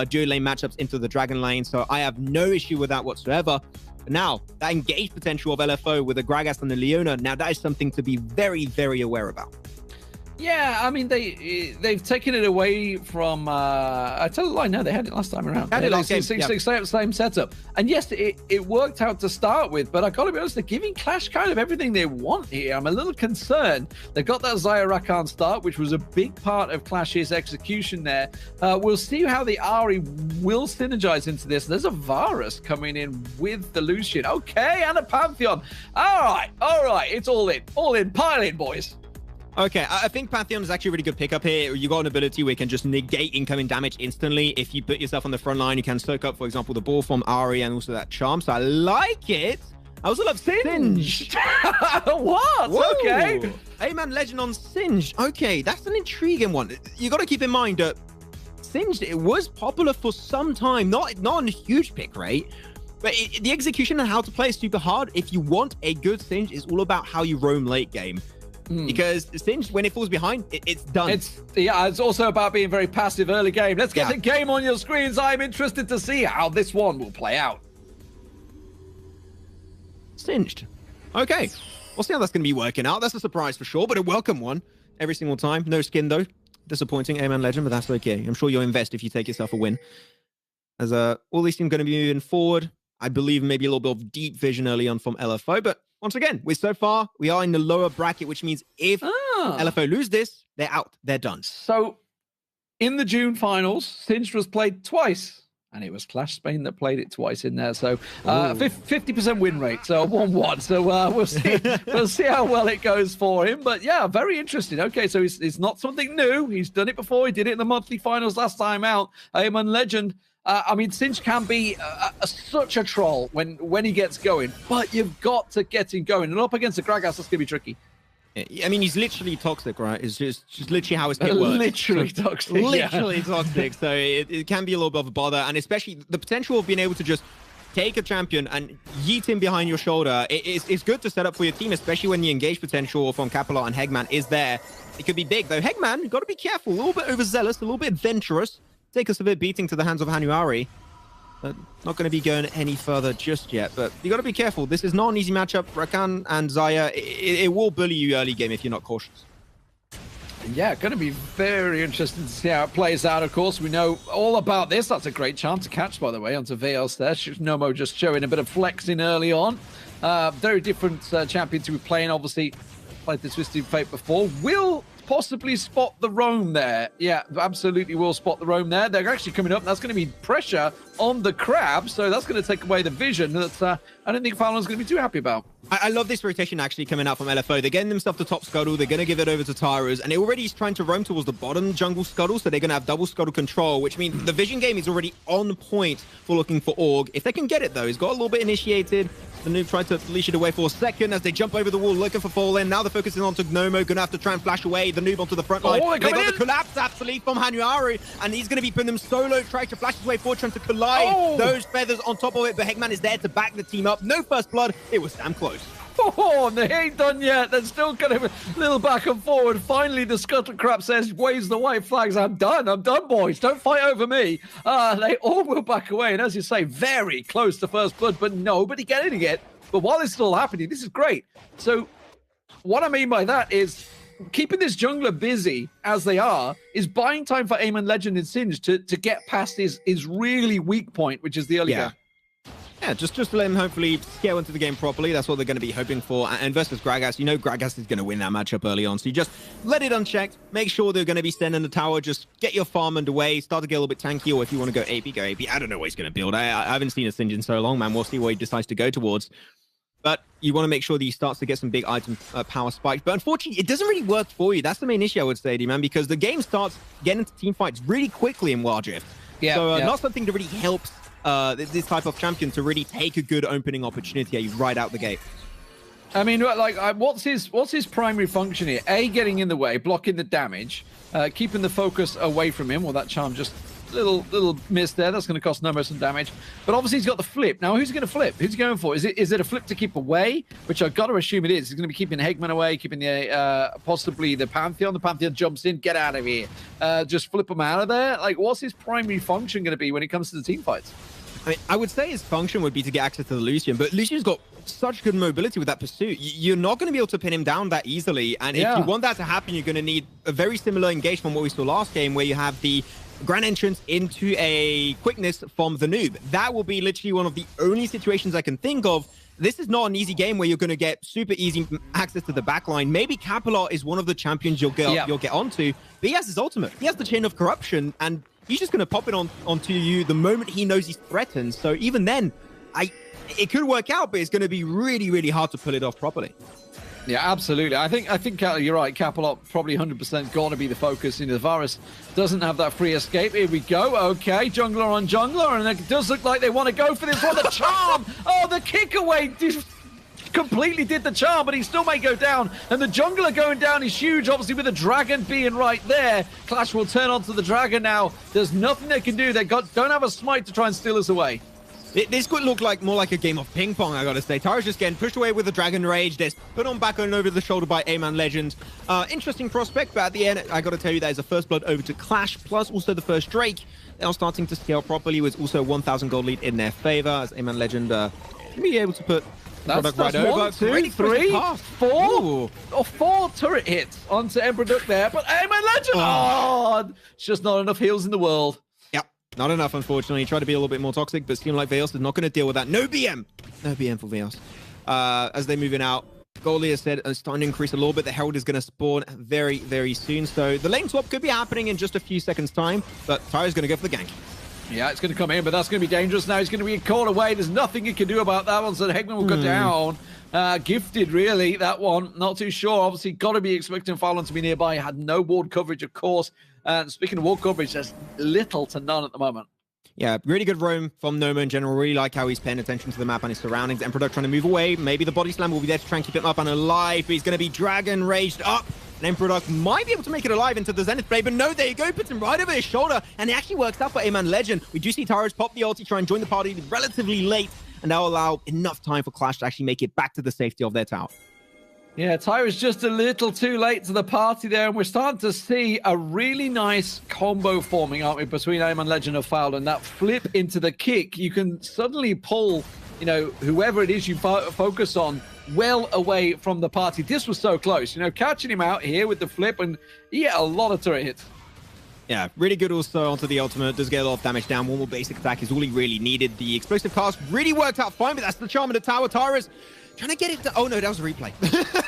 duo lane matchups into the Dragon lane. So I have no issue with that whatsoever. But now, that engaged potential of LFO with the Gragas and the Leona, now that is something to be very, very aware about. Yeah, I mean, they've taken it away from... I tell you the lie, no, they had it last time around. Had it last game, same setup. And yes, it worked out to start with, but I got to be honest, they're giving Clash kind of everything they want here. I'm a little concerned. They got that Xayah Rakan start, which was a big part of Clash's execution there. We'll see how the Ahri will synergize into this. There's a Varus coming in with the Lucian. Okay, and a Pantheon. All right. It's all in. Pile in, boys. Okay, I think Pantheon is actually a really good pickup here. You got an ability where you can just negate incoming damage instantly. If you put yourself on the front line, you can soak up, for example, the ball from Ahri and also that charm. So I like it. I also love Singed. What? Whoa. Okay. Ayman Legend on Singed. Okay, that's an intriguing one. You got to keep in mind that Singed, it was popular for some time, not on a huge pick rate, but the execution and how to play is super hard. If you want a good Singed, it's all about how you roam late game. Because Singed, when it falls behind, it's done. It's also about being very passive early game. Let's get the game on your screens. I'm interested to see how this one will play out. Singed. Okay. We'll see how that's going to be working out. That's a surprise for sure, but a welcome one every single time. No skin, though. Disappointing, Amen Legend, but that's okay. I'm sure you'll invest if you take yourself a win. As all these teams going to be moving forward. I believe maybe a little bit of deep vision early on from LFO, but once again, we are in the lower bracket, which means if LFO lose this, they're out. They're done. So, in the June finals, Singed was played twice, and it was Clash Spain that played it twice in there. So, 50% win rate, so 1-1. So, we'll see how well it goes for him. But yeah, very interesting. Okay, so it's not something new. He's done it before. He did it in the monthly finals last time out. Amen Legend. I mean, Singed can be such a troll when he gets going, but you've got to get him going. And up against the Gragas, that's going to be tricky. I mean, he's literally toxic, right? It's just literally how his pick works. Literally toxic. Literally toxic. So it can be a little bit of a bother. And especially the potential of being able to just take a champion and yeet him behind your shoulder. It's good to set up for your team, especially when the engage potential from Capelot and Hegman is there. It could be big, though. Hegman, you've got to be careful. A little bit overzealous, a little bit adventurous. Take a severe beating to the hands of Hanuari. Not going to be going any further just yet, but you got to be careful. This is not an easy matchup. Rakan and Xayah, it will bully you early game if you're not cautious. Yeah, going to be very interesting to see how it plays out, of course. We know all about this. That's a great chance to catch, by the way, onto Veos there. Nomo just showing a bit of flexing early on. Very different champion to be playing, obviously. Played the Twisted Fate before. Will possibly spot the roam there. Yeah, absolutely will spot the roam there. They're actually coming up. That's going to be pressure on the crab, so that's going to take away the vision that I don't think Fallon's going to be too happy about. I love this rotation actually coming out from LFO. They're getting themselves the top scuttle. They're going to give it over to Tyrus, and they already is trying to roam towards the bottom jungle scuttle, so they're going to have double scuttle control, which means the vision game is already on point for looking for Org. If they can get it, though, he's got a little bit initiated. The noob tried to leash it away for a second as they jump over the wall looking for Fallen. Now the focus is on to Gnomo. Gonna have to try and flash away the noob onto the front line. They got the collapse absolutely from Hanuari, and he's going to be putting them solo, trying to flash his way forward, trying to collide those feathers on top of it, but Hegman is there to back the team up. No first blood. It was damn close. Oh, they ain't done yet. They're still kind of a little back and forward. Finally, the Scuttle Crab says, waves the white flags. I'm done, boys. Don't fight over me. They all will back away. And as you say, very close to first blood, but nobody getting it. But while it's still happening, this is great. So what I mean by that is keeping this jungler busy as they are is buying time for Amen Legend and Singed to get past his really weak point, which is the early game. Yeah, just to let him hopefully scale into the game properly. That's what they're going to be hoping for. And versus Gragas, you know Gragas is going to win that matchup early on. So you just let it unchecked. Make sure they're going to be standing in the tower. Just get your farm underway. Start to get a little bit tanky. Or if you want to go AP, go AP. I don't know what he's going to build. I haven't seen a Singed in so long, man. We'll see what he decides to go towards. But you want to make sure that he starts to get some big item power spikes. But unfortunately, it doesn't really work for you. That's the main issue, I would say, man, because the game starts getting into team fights really quickly in Wild Rift. So not something that really helps this type of champion to really take a good opening opportunity right out the gate. I mean, like, what's his primary function here? A, getting in the way, blocking the damage, keeping the focus away from him. Well, that charm just little miss there. That's going to cost Nomo some damage. But obviously, he's got the flip. Now, who's going to flip? Who's he going for? Is it a flip to keep away? Which I've got to assume it is. He's going to be keeping Hegman away, keeping the possibly the Pantheon. The Pantheon jumps in. Get out of here. Just flip him out of there. Like, what's his primary function going to be when it comes to the team fights? I mean, I would say his function would be to get access to the Lucian, but Lucian's got such good mobility with that pursuit. You're not going to be able to pin him down that easily. And if you want that to happen, you're going to need a very similar engagement from what we saw last game, where you have the grand entrance into a quickness from the noob. That will be literally one of the only situations I can think of. This is not an easy game where you're going to get super easy access to the backline. Maybe Capelot is one of the champions you'll get onto, but he has his ultimate. He has the Chain of Corruption, and he's just going to pop it onto you the moment he knows he's threatened. So even then, it could work out, but it's going to be really, really hard to pull it off properly. Yeah, absolutely. I think you're right. Capelot probably 100% going to be the focus. You know, Varus doesn't have that free escape. Here we go. Okay, jungler on jungler, and it does look like they want to go for this one. The charm! Oh, the kick away! completely did the charm, but he still may go down. And the jungler going down is huge, obviously, with the dragon being right there. Clash will turn onto the dragon now. There's nothing they can do. They don't have a smite to try and steal us away. This could look like more like a game of ping pong, I gotta say. Tara's just getting pushed away with the Dragon Rage. There's put on back and over the shoulder by A-Man Legend. Interesting prospect, but at the end, I gotta tell you, that is a first blood over to Clash, plus also the first Drake. They are starting to scale properly, with also 1,000 gold lead in their favor, as A-Man Legend can be able to put product right over. 1, 2, 3, 4, or 4 turret hits onto Emperor there, but A-Man Legend, oh, it's just not enough heals in the world. Not enough, unfortunately. Tried to be a little bit more toxic, but seemed like Veos is not going to deal with that. No BM! No BM for Veos. As they're moving out, Goalie has said it's starting to increase a little bit. The Herald is going to spawn very, very soon. So the lane swap could be happening in just a few seconds' time, but Tyra's going to go for the gank. Yeah, it's going to come in, but that's going to be dangerous now. He's going to be a call away. There's nothing he can do about that one, so Hegman will go down. Gifted, really, that one. Not too sure. Obviously, got to be expecting Fallon to be nearby. Had no ward coverage, of course. And speaking of ward coverage, there's little to none at the moment. Yeah, really good roam from Noma in general. Really like how he's paying attention to the map and his surroundings. Emperor trying to move away. Maybe the body slam will be there to try and keep him up and alive. But he's going to be Dragon Raged up. And Emperor might be able to make it alive into the Zenith Blade. But no, there you go. Puts him right over his shoulder. And it actually works out for A-Man Legend. We do see Tyrus pop the ulti, try and join the party relatively late. And that will allow enough time for Clash to actually make it back to the safety of their tower. Yeah, Tyra's just a little too late to the party there, and we're starting to see a really nice combo forming, aren't we, between A-Man Legend and Foul, and that flip into the kick. You can suddenly pull, you know, whoever it is you focus on well away from the party. This was so close, you know, catching him out here with the flip, and yeah, a lot of turret hits. Yeah, really good also onto the ultimate. Does get a lot of damage down. One more basic attack is all he really needed. The explosive cast really worked out fine, but that's the charm of the tower. Tyra's trying to get it to... Oh, no, that was a replay.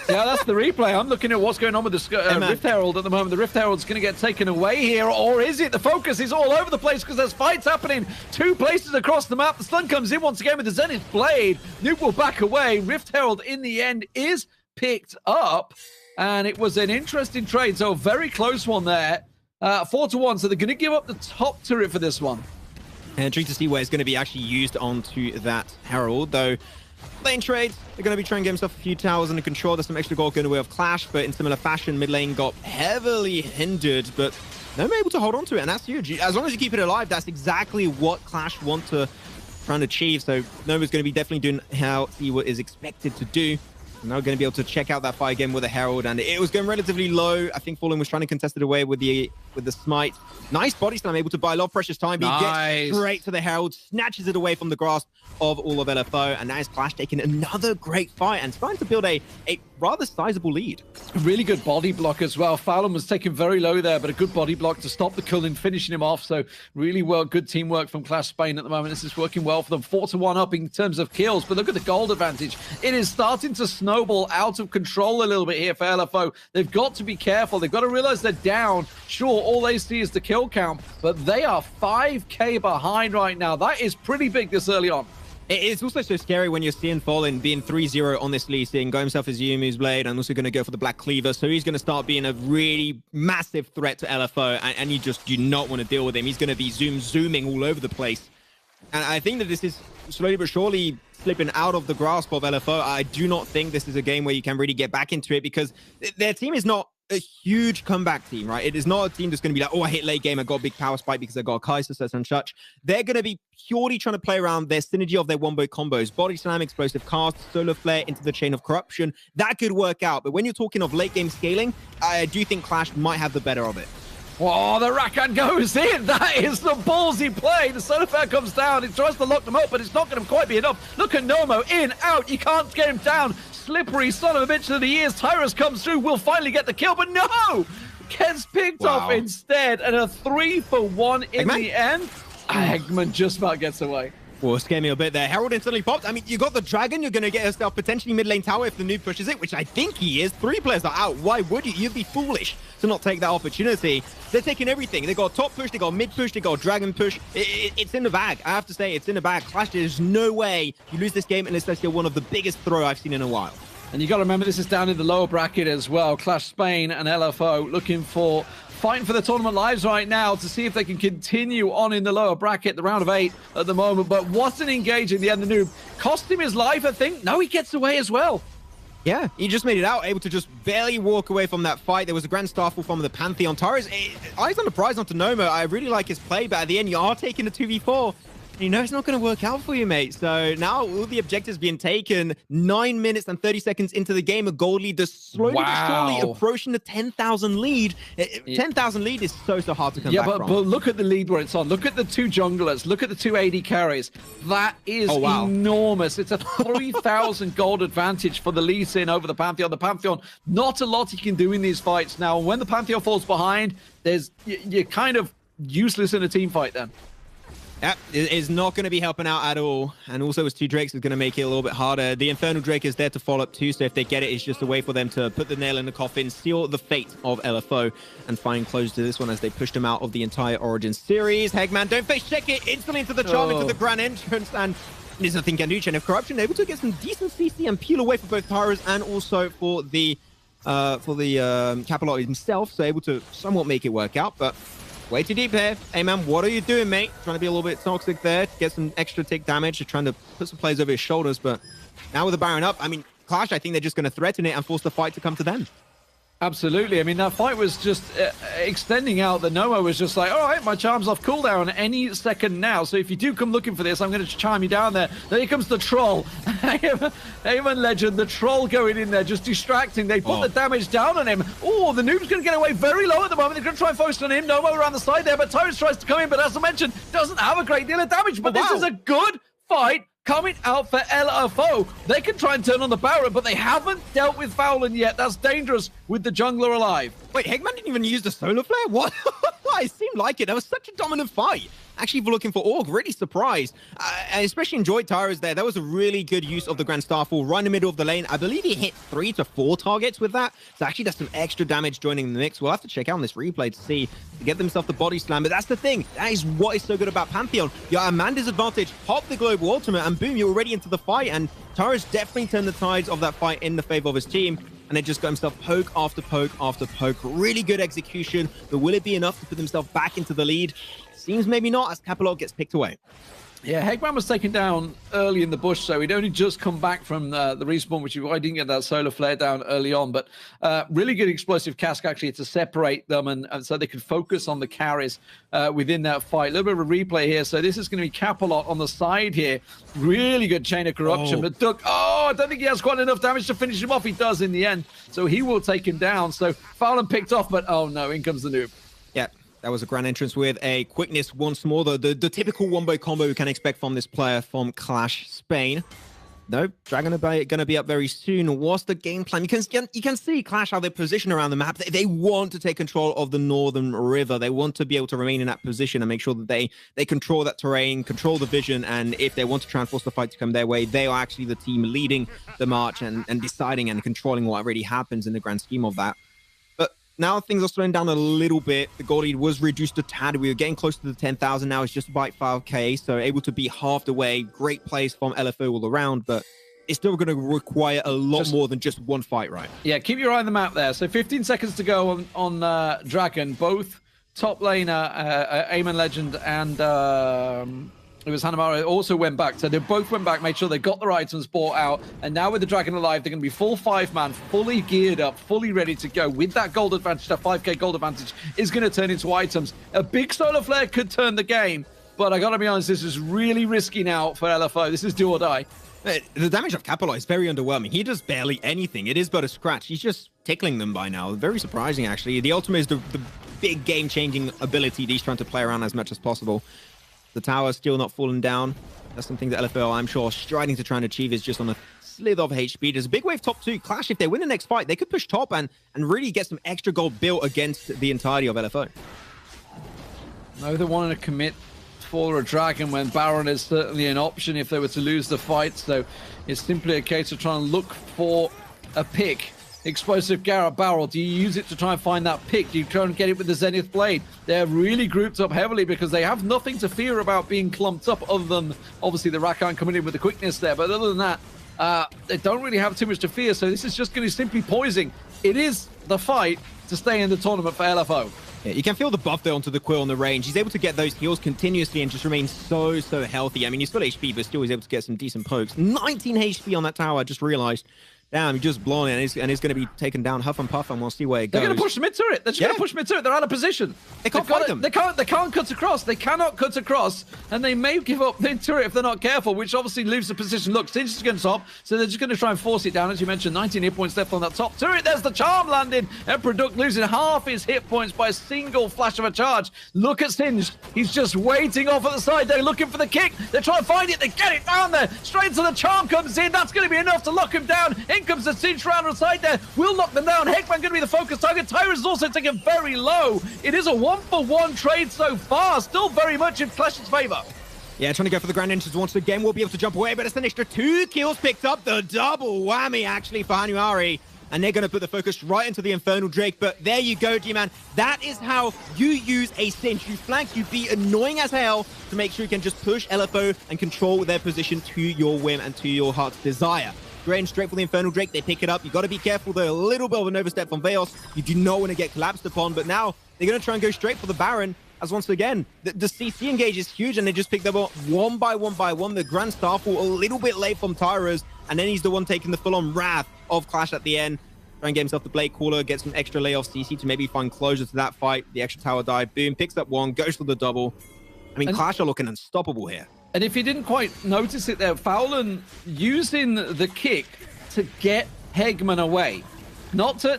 Yeah, that's the replay. I'm looking at what's going on with the Rift Herald at the moment. The Rift Herald's going to get taken away here, or is it? The focus is all over the place because there's fights happening 2 places across the map. The stun comes in once again with the Zenith Blade. Nuke will back away. Rift Herald, in the end, is picked up, and it was an interesting trade, so a very close one there. 4-1, so they're going to give up the top turret for this one. And intrigued to see where it's going to be actually used onto that Herald, though. Lane trades, they're going to be trying to get himself a few towers under control. There's some extra gold going away of Clash, but in similar fashion, mid lane got heavily hindered, but they're able to hold on to it, and that's huge. As long as you keep it alive, that's exactly what Clash want to try and achieve. So Nova's going to be definitely doing how he is expected to do. Now going to be able to check out that fight again with a Herald, and it was going relatively low. I think Fallen was trying to contest it away with the smite. Nice body slam, able to buy a lot of precious time. He gets straight to the Herald, snatches it away from the grasp of all of LFO, and now is Clash taking another great fight and starting to build a rather sizable lead. Really good body block as well. Fallon was taken very low there, but a good body block to stop the Cullen, finishing him off. So really well, good teamwork from Clash Spain at the moment. This is working well for them. 4-1 up in terms of kills, but look at the gold advantage. It is starting to snowball out of control a little bit here for LFO. They've got to be careful. They've got to realize they're down. Sure, all they see is the kill count, but they are 5k behind right now. That is pretty big this early on. It's also so scary when you're seeing Fallen being 3-0 on this Lee Sin, got himself his Yumu's Blade, and also going to go for the Black Cleaver. So he's going to start being a really massive threat to LFO, and you just do not want to deal with him. He's going to be zooming all over the place. And I think that this is slowly but surely slipping out of the grasp of LFO. I do not think this is a game where you can really get back into it, because their team is not a huge comeback team, right? It is not a team that's going to be like, oh, I hit late game, I got a big power spike because I got a Kaiser, such and such. They're going to be purely trying to play around their synergy of their wombo combos. Body slam, explosive cast, solar flare into the chain of corruption. That could work out. But when you're talking of late game scaling, I do think Clash might have the better of it. Oh, the Rakan goes in. That is the ballsy play. The solar flare comes down. It tries to lock them up, but it's not going to quite be enough. Look at Nomo. In, out. You can't get him down. Slippery son of a bitch that he is. Tyrus comes through. Will finally get the kill, but no! Gets picked off instead, and a 3-for-1 in the end. Eggman just about gets away. Well, scare me a bit there. Herald instantly popped. I mean, you got the Dragon. You're going to get yourself potentially mid lane tower if the noob pushes it, which I think he is. 3 players are out. Why would you? You'd be foolish to not take that opportunity. They're taking everything. They got a top push, they got a mid push, they got a Dragon push. It's in the bag. I have to say, it's in the bag. Clash, there's no way you lose this game unless you're one of the biggest throw I've seen in a while. And you got to remember, this is down in the lower bracket as well. Clash Spain and LFO looking for fighting for the tournament lives right now to see if they can continue on in the lower bracket, the round of 8 at the moment. But what an engage in the end. The noob cost him his life, I think. No, he gets away as well. Yeah, he just made it out, able to just barely walk away from that fight. There was a grand starfall from the Pantheon. Tara's eyes on the prize onto Noma. I really like his play, but at the end, you are taking a 2v4. You know it's not going to work out for you, mate. So now all the objectives being taken. 9 minutes and 30 seconds into the game, a gold lead that's slowly but surely approaching the 10,000 lead. 10,000 lead is so hard to come back from. But look at the lead where it's on. Look at the 2 junglers. Look at the 2 AD carries. That is enormous. It's a 3,000 gold advantage for the Lee Sin over the Pantheon. The Pantheon, not a lot he can do in these fights now. When the Pantheon falls behind, you're kind of useless in a team fight then. Yep, it is not going to be helping out at all. And also his 2 Drakes is going to make it a little bit harder. The Infernal Drake is there to follow up too, so if they get it, it's just a way for them to put the nail in the coffin, seal the fate of LFO, and find close to this one as they pushed him out of the entire Origin series. Hegman, don't face check it, instantly into the charm, into the grand entrance, and there's nothing can do. Chain of Corruption, able to get some decent CC and peel away for both Taras and also for the Capilot himself, so able to somewhat make it work out, but way too deep here. Hey, man, what are you doing, mate? Trying to be a little bit toxic there, get some extra tick damage, trying to put some players over his shoulders. But now with the Baron up, I mean, Clash, I think they're just going to threaten it and force the fight to come to them. Absolutely. I mean, that fight was just extending out. The Noma was just like, all right, my charm's off cooldown any second now. So if you do come looking for this, I'm going to charm you down there. There comes the troll. Aemon Legend, the troll going in there, just distracting. They put the damage down on him. Oh, the noob's going to get away very low at the moment. They're going to try and focus on him. Noma around the side there, but Tyrus tries to come in. But as I mentioned, doesn't have a great deal of damage. But this is a good fight coming out for LFO. They can try and turn on the Baron, but they haven't dealt with Fowlin yet. That's dangerous with the jungler alive. Wait, Hegman didn't even use the solar flare? What? It seemed like it. That was such a dominant fight. Actually, for looking for Org, really surprised. I especially enjoyed Tara's there. That was a really good use of the Grand Starfall right in the middle of the lane. I believe he hit 3 to 4 targets with that. So actually, that's some extra damage joining the mix. We'll have to check out on this replay to see, to get themselves the body slam. But that's the thing. That is what is so good about Pantheon. You're at Amanda's advantage, pop the global ultimate, and boom, you're already into the fight. And Tara's definitely turned the tides of that fight in the favor of his team. And they just got himself poke after poke after poke. Really good execution. But will it be enough to put himself back into the lead? Seems maybe not, as Capilot gets picked away. Yeah, Hegman was taken down early in the bush, so he'd only just come back from the respawn, which is why he didn't get that solar flare down early on. But really good explosive cask, actually, to separate them, and so they could focus on the carries within that fight. A little bit of a replay here. So this is going to be Capilot on the side here. Really good chain of corruption. But Duck, I don't think he has quite enough damage to finish him off. He does in the end, so he will take him down. So Fowlin picked off, but oh no, in comes the noob. Yeah. That was a grand entrance with a quickness once more. The typical wombo combo we can expect from this player from Clash Spain. No, Dragon are going to be up very soon. What's the game plan? You can see Clash, how they position around the map. They want to take control of the Northern River. They want to be able to remain in that position and make sure that they control that terrain, control the vision, and if they want to try and force the fight to come their way, they are actually the team leading the march and deciding and controlling what really happens in the grand scheme of that. Now things are slowing down a little bit. The gold lead was reduced a tad. We were getting close to the 10,000. Now it's just about 5K, so able to be half the way. Great plays from LFO all around, but it's still going to require a lot more than just one fight, right? Yeah, keep your eye on the map there. So 15 seconds to go on Dragon. Both top laner, Aemon Legend, and it was Hanamaru, also went back. So they both went back, made sure they got their items bought out. And now with the Dragon alive, they're going to be full 5-man, fully geared up, fully ready to go. With that gold advantage, that 5k gold advantage is going to turn into items. A big solar flare could turn the game. But I got to be honest, this is really risky now for LFO. This is do or die. The damage of Capilot is very underwhelming. He does barely anything. It is but a scratch. He's just tickling them by now. Very surprising, actually. The ultimate is the big game-changing ability that he's trying to play around as much as possible. The tower still not falling down. That's something that LFL, I'm sure, striding to try and achieve, is just on a slither of HP. There's a big wave top 2. Clash, if they win the next fight, they could push top and really get some extra gold built against the entirety of LFO. No, they wanted to commit for a Dragon when Baron is certainly an option if they were to lose the fight. So it's simply a case of trying to look for a pick. Explosive Garrett Barrel. Do you use it to try and find that pick? Do you try and get it with the Zenith Blade? They're really grouped up heavily because they have nothing to fear about being clumped up other than obviously the Rakan coming in with the quickness there. But other than that, they don't really have too much to fear. So this is just going to be simply poising. It is the fight to stay in the tournament for LFO. Yeah, you can feel the buff there onto the Quill on the range. He's able to get those heals continuously and just remain so healthy. I mean, he's full HP, but still he's able to get some decent pokes. 19 HP on that tower, I just realized. Damn, he just blown it, and he's going to be taken down huff and puff, and we'll see where it goes. They're going to push mid turret. They're just going to push mid turret. They're out of position. They can't fight them. They can't cut across. They cannot cut across, and they may give up mid turret if they're not careful, which obviously leaves the position. Look, Singe is going to top, so they're just going to try and force it down. As you mentioned, 19 hit points left on that top turret. There's the charm landing. Emperor Duck losing half his hit points by a single flash of a charge. Look at Singe. He's just waiting off at the side. They're looking for the kick. They try and find it. They get it down there. Straight to the charm comes in. That's going to be enough to lock him down. In comes the Singe round on side there. Will knock them down. Heckman going to be the focus target. Tyrus is also taken very low. It is a 1-for-1 trade so far. Still very much in Clash's favor. Yeah, trying to go for the Grand Entrance once again. We'll be able to jump away, but it's an extra 2 kills picked up. The double whammy, actually, for Hanuari. And they're going to put the focus right into the Infernal Drake. But there you go, G-Man. That is how you use a Singe. You flank, you be annoying as hell to make sure you can just push LFO and control their position to your whim and to your heart's desire. Straight for the Infernal Drake. They pick it up. You got to be careful, though. A little bit of an overstep from Veos. You do not want to get collapsed upon. But now they're going to try and go straight for the Baron. As once again, the CC engage is huge, and they just pick them up one by one. The Grand Starfall a little bit late from Tyras, and then he's the one taking the full-on wrath of Clash at the end. Try and get himself the Blade Caller, get some extra layoff CC to maybe find closure to that fight. The extra tower dive, boom, picks up one, goes for the double. I mean, Clash are looking unstoppable here. And if you didn't quite notice it there, Fowlan using the kick to get Hegman away. Not to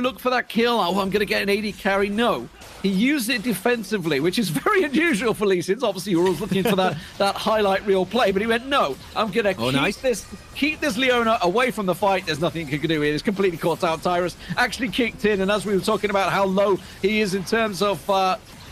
look for that kill. Oh, I'm going to get an AD carry. No. He used it defensively, which is very unusual for Lee Sin. Obviously, you're always looking for that highlight reel play, but he went, no, I'm going to keep this Leona away from the fight. There's nothing he can do here. It's completely caught out. Tyrus actually kicked in, and as we were talking about how low he is in terms of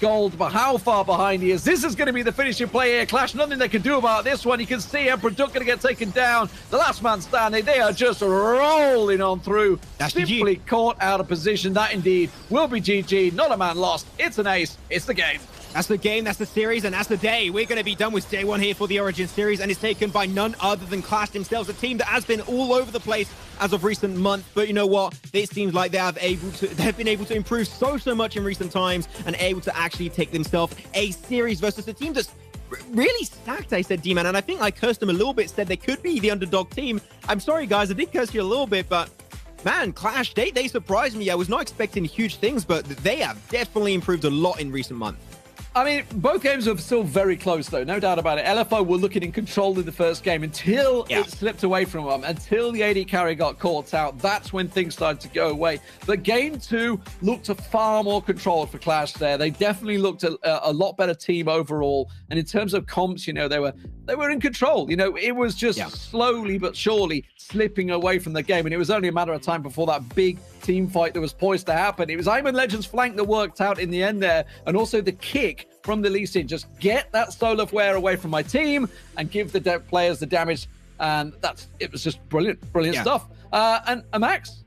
gold, but how far behind he is. This is going to be the finishing play here. Clash, nothing they can do about this one. You can see Emperor Duck going to get taken down. The last man standing. They are just rolling on through. That's simply caught out of position. That indeed will be GG. Not a man lost. It's an ace. It's the game. That's the game, that's the series, and that's the day. We're going to be done with day one here for the Origin series, and it's taken by none other than Clash themselves, a team that has been all over the place as of recent months. But you know what? It seems like they've been able to improve so much in recent times and able to actually take themselves a series versus a team that's really stacked, I said, D-Man. And I think I cursed them a little bit, said they could be the underdog team. I'm sorry, guys, I did curse you a little bit, but man, Clash, they surprised me. I was not expecting huge things, but they have definitely improved a lot in recent months. I mean, both games are still very close, though. No doubt about it. LFO were looking in control in the first game until it slipped away from them. Until the AD carry got caught out, that's when things started to go away. But game two looked far more controlled for Clash there. They definitely looked a lot better team overall. And in terms of comps, they were in control. It was just slowly but surely slipping away from the game. And it was only a matter of time before that big team fight that was poised to happen. It was Iron Legend's flank that worked out in the end there. And also the kick from the Lee Sin. Just get that solar flare away from my team and give the players the damage. And it was just brilliant stuff. And Max?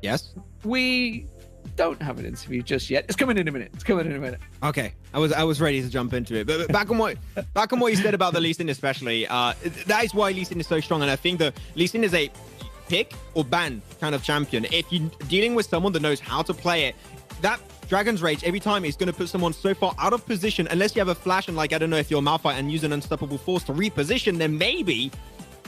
Yes? We don't have an interview just yet. It's coming in a minute. Okay, I was ready to jump into it, but back on what you said about the Lee Sin especially, that is why Lee Sin is so strong, and I think that Lee Sin is a pick or ban kind of champion. If you're dealing with someone that knows how to play it, that Dragon's Rage every time is going to put someone so far out of position, unless you have a flash and I don't know if you're Malphite and use an unstoppable force to reposition, then maybe.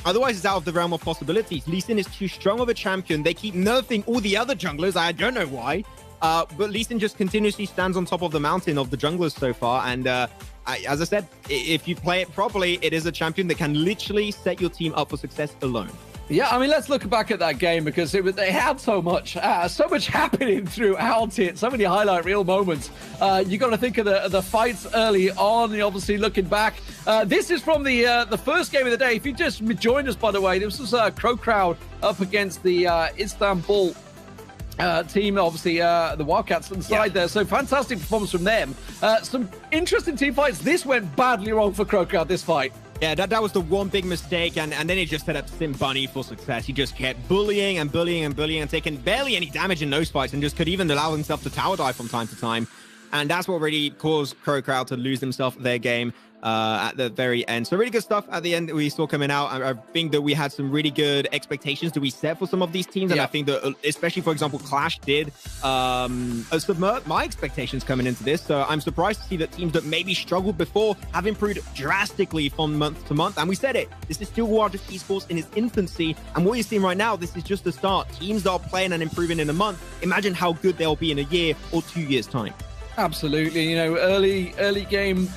Otherwise, it's out of the realm of possibilities. Lee Sin is too strong of a champion. They keep nerfing all the other junglers. I don't know why. But Lee Sin just continuously stands on top of the mountain of the junglers so far. And as I said, if you play it properly, it is a champion that can literally set your team up for success alone. Yeah, I mean, let's look back at that game because they had so much happening throughout it, so many highlight reel moments. You got to think of the fights early on. Obviously, looking back, this is from the first game of the day. If you just joined us, by the way, this was Crow Crowd up against the Istanbul team, obviously the Wildcats on the side there. So fantastic performance from them. Some interesting team fights. This went badly wrong for Crow Crowd, this fight. Yeah, that was the one big mistake, and then it just set up Sim Bunny for success. He just kept bullying and taking barely any damage in those fights, and just could even allow himself to tower dive from time to time. And that's what really caused Crow Crowd to lose themselves their game. at the very end. So really good stuff at the end that we saw coming out. I think that we had some really good expectations that we set for some of these teams. And I think that, especially, for example, Clash did subvert my expectations coming into this. So I'm surprised to see that teams that maybe struggled before have improved drastically from month to month. And we said it, this is still Wild Rift Esports in its infancy. And what you're seeing right now, this is just the start. Teams that are playing and improving in a month, imagine how good they'll be in a year or 2 years' time. Absolutely. You know, early game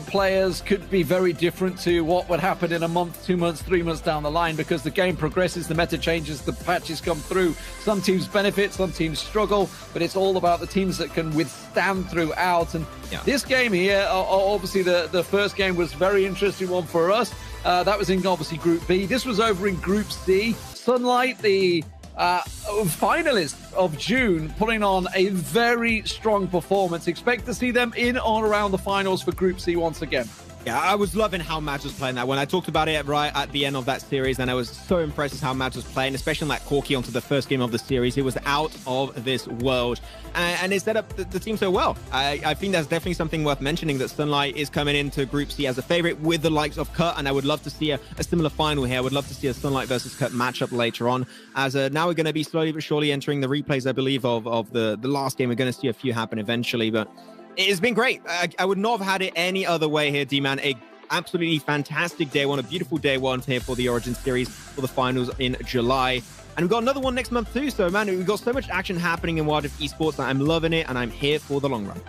players could be very different to what would happen in a month, 2 months, 3 months down the line, because the game progresses, the meta changes, the patches come through. Some teams benefit, some teams struggle, but it's all about the teams that can withstand throughout. And this game here, obviously the first game was a very interesting one for us. That was in obviously Group B. This was over in Group C. Sunlight, the finalists of June, putting on a very strong performance. Expect to see them in or around the finals for Group C once again. Yeah, I was loving how Madge was playing that. When I talked about it right at the end of that series, and I was so impressed with how Madge was playing, especially in that Corki onto the first game of the series. It was out of this world. And it set up the team so well. I think that's definitely something worth mentioning, that Sunlight is coming into Group C as a favorite with the likes of Cut, and I would love to see a similar final here. I would love to see a Sunlight versus Cut matchup later on, as now we're going to be slowly but surely entering the replays, I believe, of the last game. We're going to see a few happen eventually, but it's been great. I would not have had it any other way here, D-Man. A absolutely fantastic day one, a beautiful day one here for the Origin Series for the finals in July. And we've got another one next month too. So, man, we've got so much action happening in Wild Rift Esports. I'm loving it, and I'm here for the long run.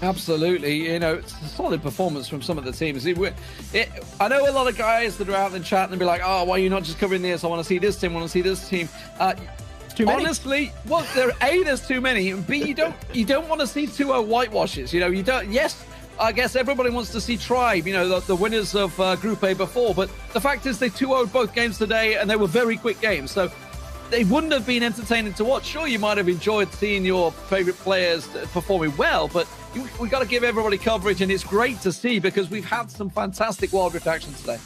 Absolutely. You know, it's a solid performance from some of the teams. I know a lot of guys that are out in chat and be like, oh, why are you not just covering this? I want to see this team, I want to see this team. Too many. Honestly, well, there's too many, and B, you don't want to see 2-0 whitewashes. You know, you don't. Yes, I guess everybody wants to see Tribe, you know, the winners of Group A before, but the fact is they 2-0'd both games today, and they were very quick games, so they wouldn't have been entertaining to watch. Sure, you might have enjoyed seeing your favorite players performing well, but we got to give everybody coverage, and it's great to see because we've had some fantastic Wild Rift action today.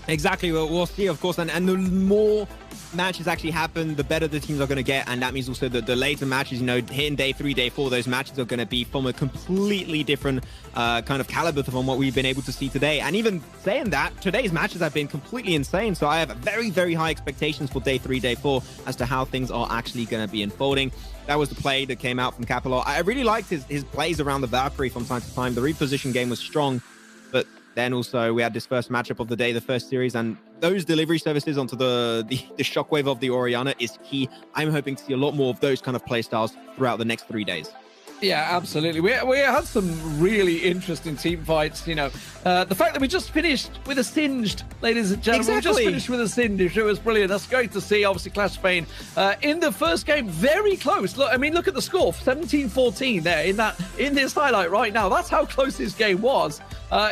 Exactly. We'll see, of course, and the more matches actually happen, the better the teams are going to get, and that means also that the later matches, you know, hitting day 3, day 4, those matches are going to be from a completely different kind of caliber from what we've been able to see today. And even saying that, today's matches have been completely insane, so I have very, very high expectations for day 3, day 4 as to how things are actually going to be unfolding. That was the play that came out from Capello. I really liked his plays around the Valkyrie from time to time. The reposition game was strong, but then also we had this first matchup of the day, the first series, and those delivery services onto the shockwave of the Orianna is key. I'm hoping to see a lot more of those kind of play styles throughout the next 3 days. Yeah, absolutely. We had some really interesting team fights. You know, the fact that we just finished with a Singed, ladies and gentlemen. Exactly. We just finished with a Singed. It was brilliant. That's great to see. Obviously, Clash Spain in the first game, very close. Look, I mean, look at the score, 17-14 there in this highlight right now. That's how close this game was.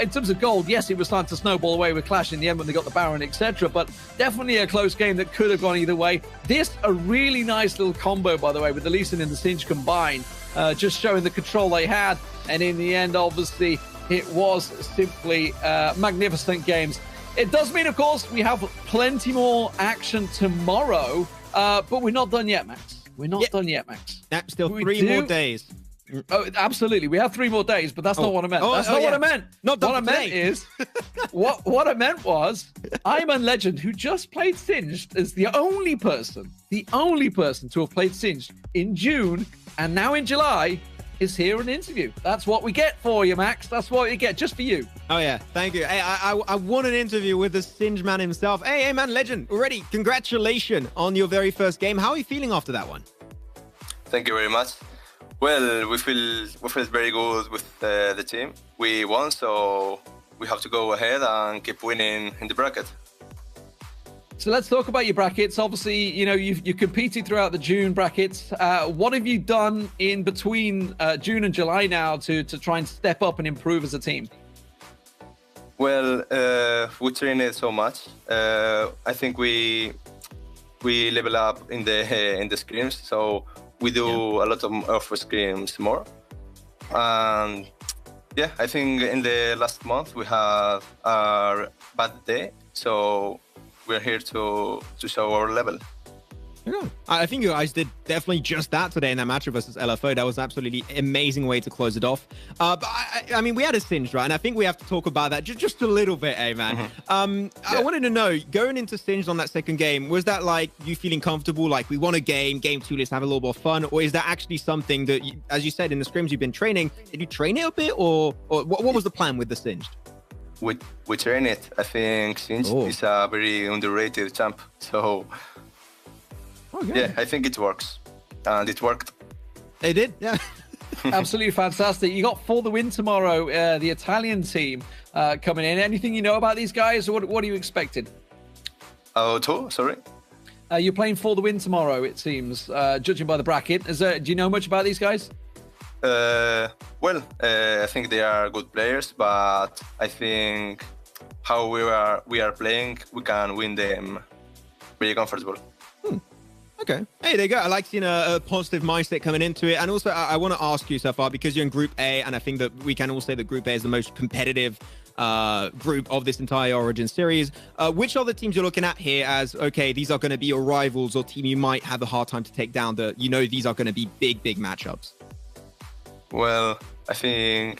In terms of gold, yes, it was starting to snowball away with Clash in the end when they got the Baron, etc. But definitely a close game that could have gone either way. This, a really nice little combo, by the way, with the Lee Sin and the Singe combined. Just showing the control they had. And in the end, obviously, it was simply magnificent games. It does mean, of course, we have plenty more action tomorrow. But we're not done yet, Max. We're not done yet, Max. Still 3 more days. Oh, absolutely. We have 3 more days, but that's not what I meant. That's not what I meant. Not what I meant is, what I meant was, I'm a legend who just played Singed as the only person to have played Singed in June, and now in July is here an interview. That's what we get for you, Max. That's what you get, just for you. Oh, yeah. Thank you. Hey, I want an interview with the Singe man himself. Hey, man, legend. Already, congratulations on your very first game. How are you feeling after that one? Thank you very much. Well, we feel very good with the team. We won, so we have to go ahead and keep winning in the bracket. So let's talk about your brackets. Obviously, you know, you competed throughout the June brackets. What have you done in between June and July now to try and step up and improve as a team? Well, we trained so much. I think we level up in the scrims, so we do a lot of scrims more. And yeah, I think in the last month we have our bad day, so we're here to show our level. Yeah. I think you guys did definitely just that today in that match versus LFO. That was absolutely amazing way to close it off. But I mean, we had a Singed, right? And I think we have to talk about that just a little bit, man. I wanted to know, going into Singed on that second game, was that like you feeling comfortable, like we won a game 2, let's have a little more fun? Or is that actually something that, you, as you said, in the scrims you've been training, did you train it a bit? Or what was the plan with the Singed? We train it. I think Singed is a very underrated champ. So... Okay. Yeah, I think it works. And it worked. It did, yeah. Absolutely fantastic. You got For the Win tomorrow, the Italian team coming in. Anything you know about these guys, or what are you expecting? Sorry? You're playing For the Win tomorrow, it seems, judging by the bracket. Do you know much about these guys? I think they are good players, but I think how we are playing, we can win them very comfortable. Okay. Hey, there you go. I like seeing a positive mindset coming into it. And also, I want to ask you, Sumāfī, because you're in Group A, and I think that we can all say that Group A is the most competitive group of this entire Origin series. Which other teams you're looking at here as, okay, these are going to be your rivals or team you might have a hard time to take down, that you know these are going to be big matchups? Well, I think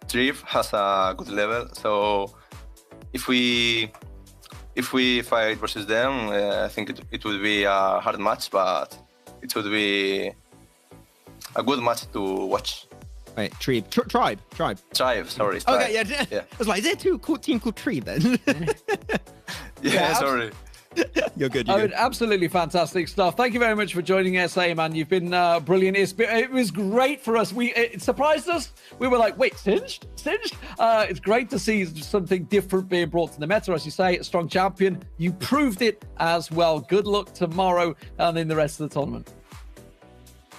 Drift has a good level. So if we fight versus them, I think it would be a hard match, but it would be a good match to watch. Wait, Tribe. Tribe, sorry. Okay, yeah. I was like, is there two team called Tribe then? Sorry. You're good. Absolutely fantastic stuff. Thank you very much for joining SA, man. You've been brilliant. It was great for us. It surprised us. We were like, wait, Singed? It's great to see something different being brought to the meta. As you say, a strong champion. You proved it as well. Good luck tomorrow and in the rest of the tournament.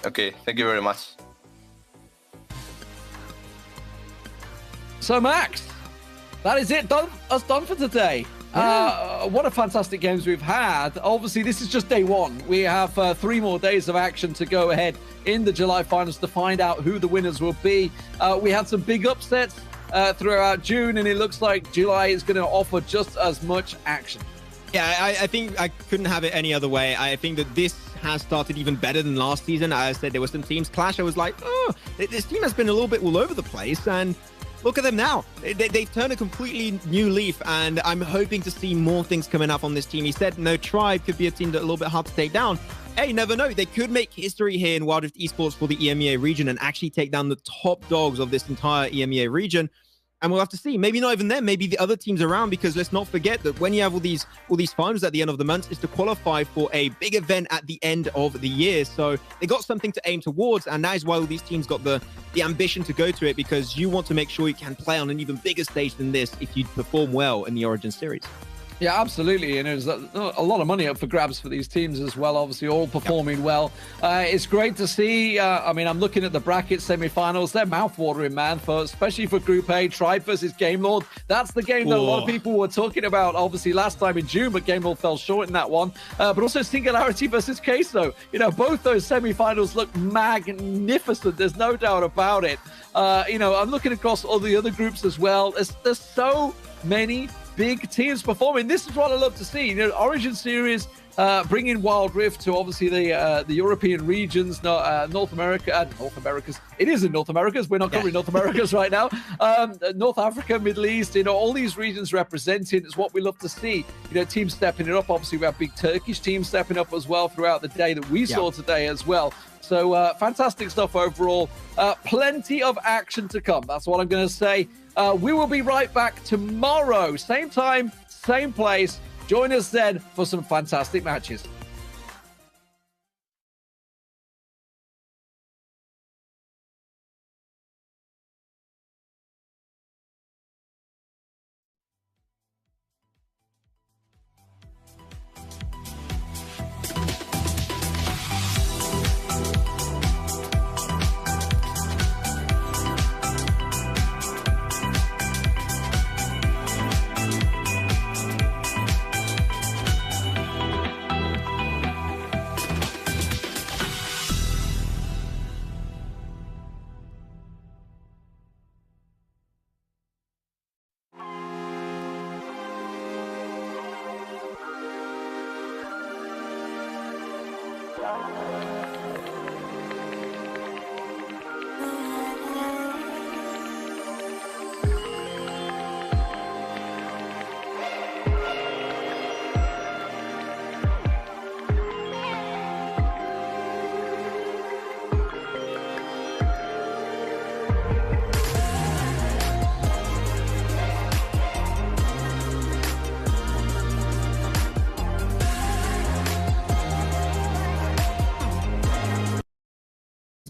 Okay, thank you very much. So, Max, that is it. Done for today. What a fantastic games we've had. Obviously, this is just day one. We have 3 more days of action to go ahead in the July finals to find out who the winners will be. We had some big upsets throughout June, and it looks like July is going to offer just as much action. Yeah, I think I couldn't have it any other way. I think that this has started even better than last season. I said there were some teams clash. I was like, oh, this team has been a little bit all over the place, and look at them now. They've turned a completely new leaf, and I'm hoping to see more things coming up on this team. He said no, Tribe could be a team that's a little bit hard to take down. Hey, never know. They could make history here in Wild Rift Esports for the EMEA region and actually take down the top dogs of this entire EMEA region. And we'll have to see. Maybe not even them. Maybe the other teams around, because let's not forget that when you have all these finals at the end of the month, is to qualify for a big event at the end of the year. So they got something to aim towards, and that is why all these teams got the ambition to go to it, because you want to make sure you can play on an even bigger stage than this if you perform well in the Origin series. Yeah, absolutely. And there's a lot of money up for grabs for these teams as well, obviously all performing well. It's great to see. I mean, I'm looking at the bracket semi-finals. They're mouth-watering, man, especially for Group A, Tribe versus Game Lord. That's the game that a lot of people were talking about, obviously, last time in June, but Game Lord fell short in that one. But also Singularity versus Queso. You know, both those semi-finals look magnificent. There's no doubt about it. I'm looking across all the other groups as well. There's so many big teams performing. This is what I love to see. Origin series bringing Wild Rift to obviously the European regions, North Americas. It is in North Americas. We're not covering North Americas right now. North Africa, Middle East, all these regions represented is what we love to see. Teams stepping it up. Obviously, we have big Turkish teams stepping up as well throughout the day that we saw today as well. So fantastic stuff overall. Plenty of action to come. That's what I'm going to say. We will be right back tomorrow. Same time, same place. Join us then for some fantastic matches.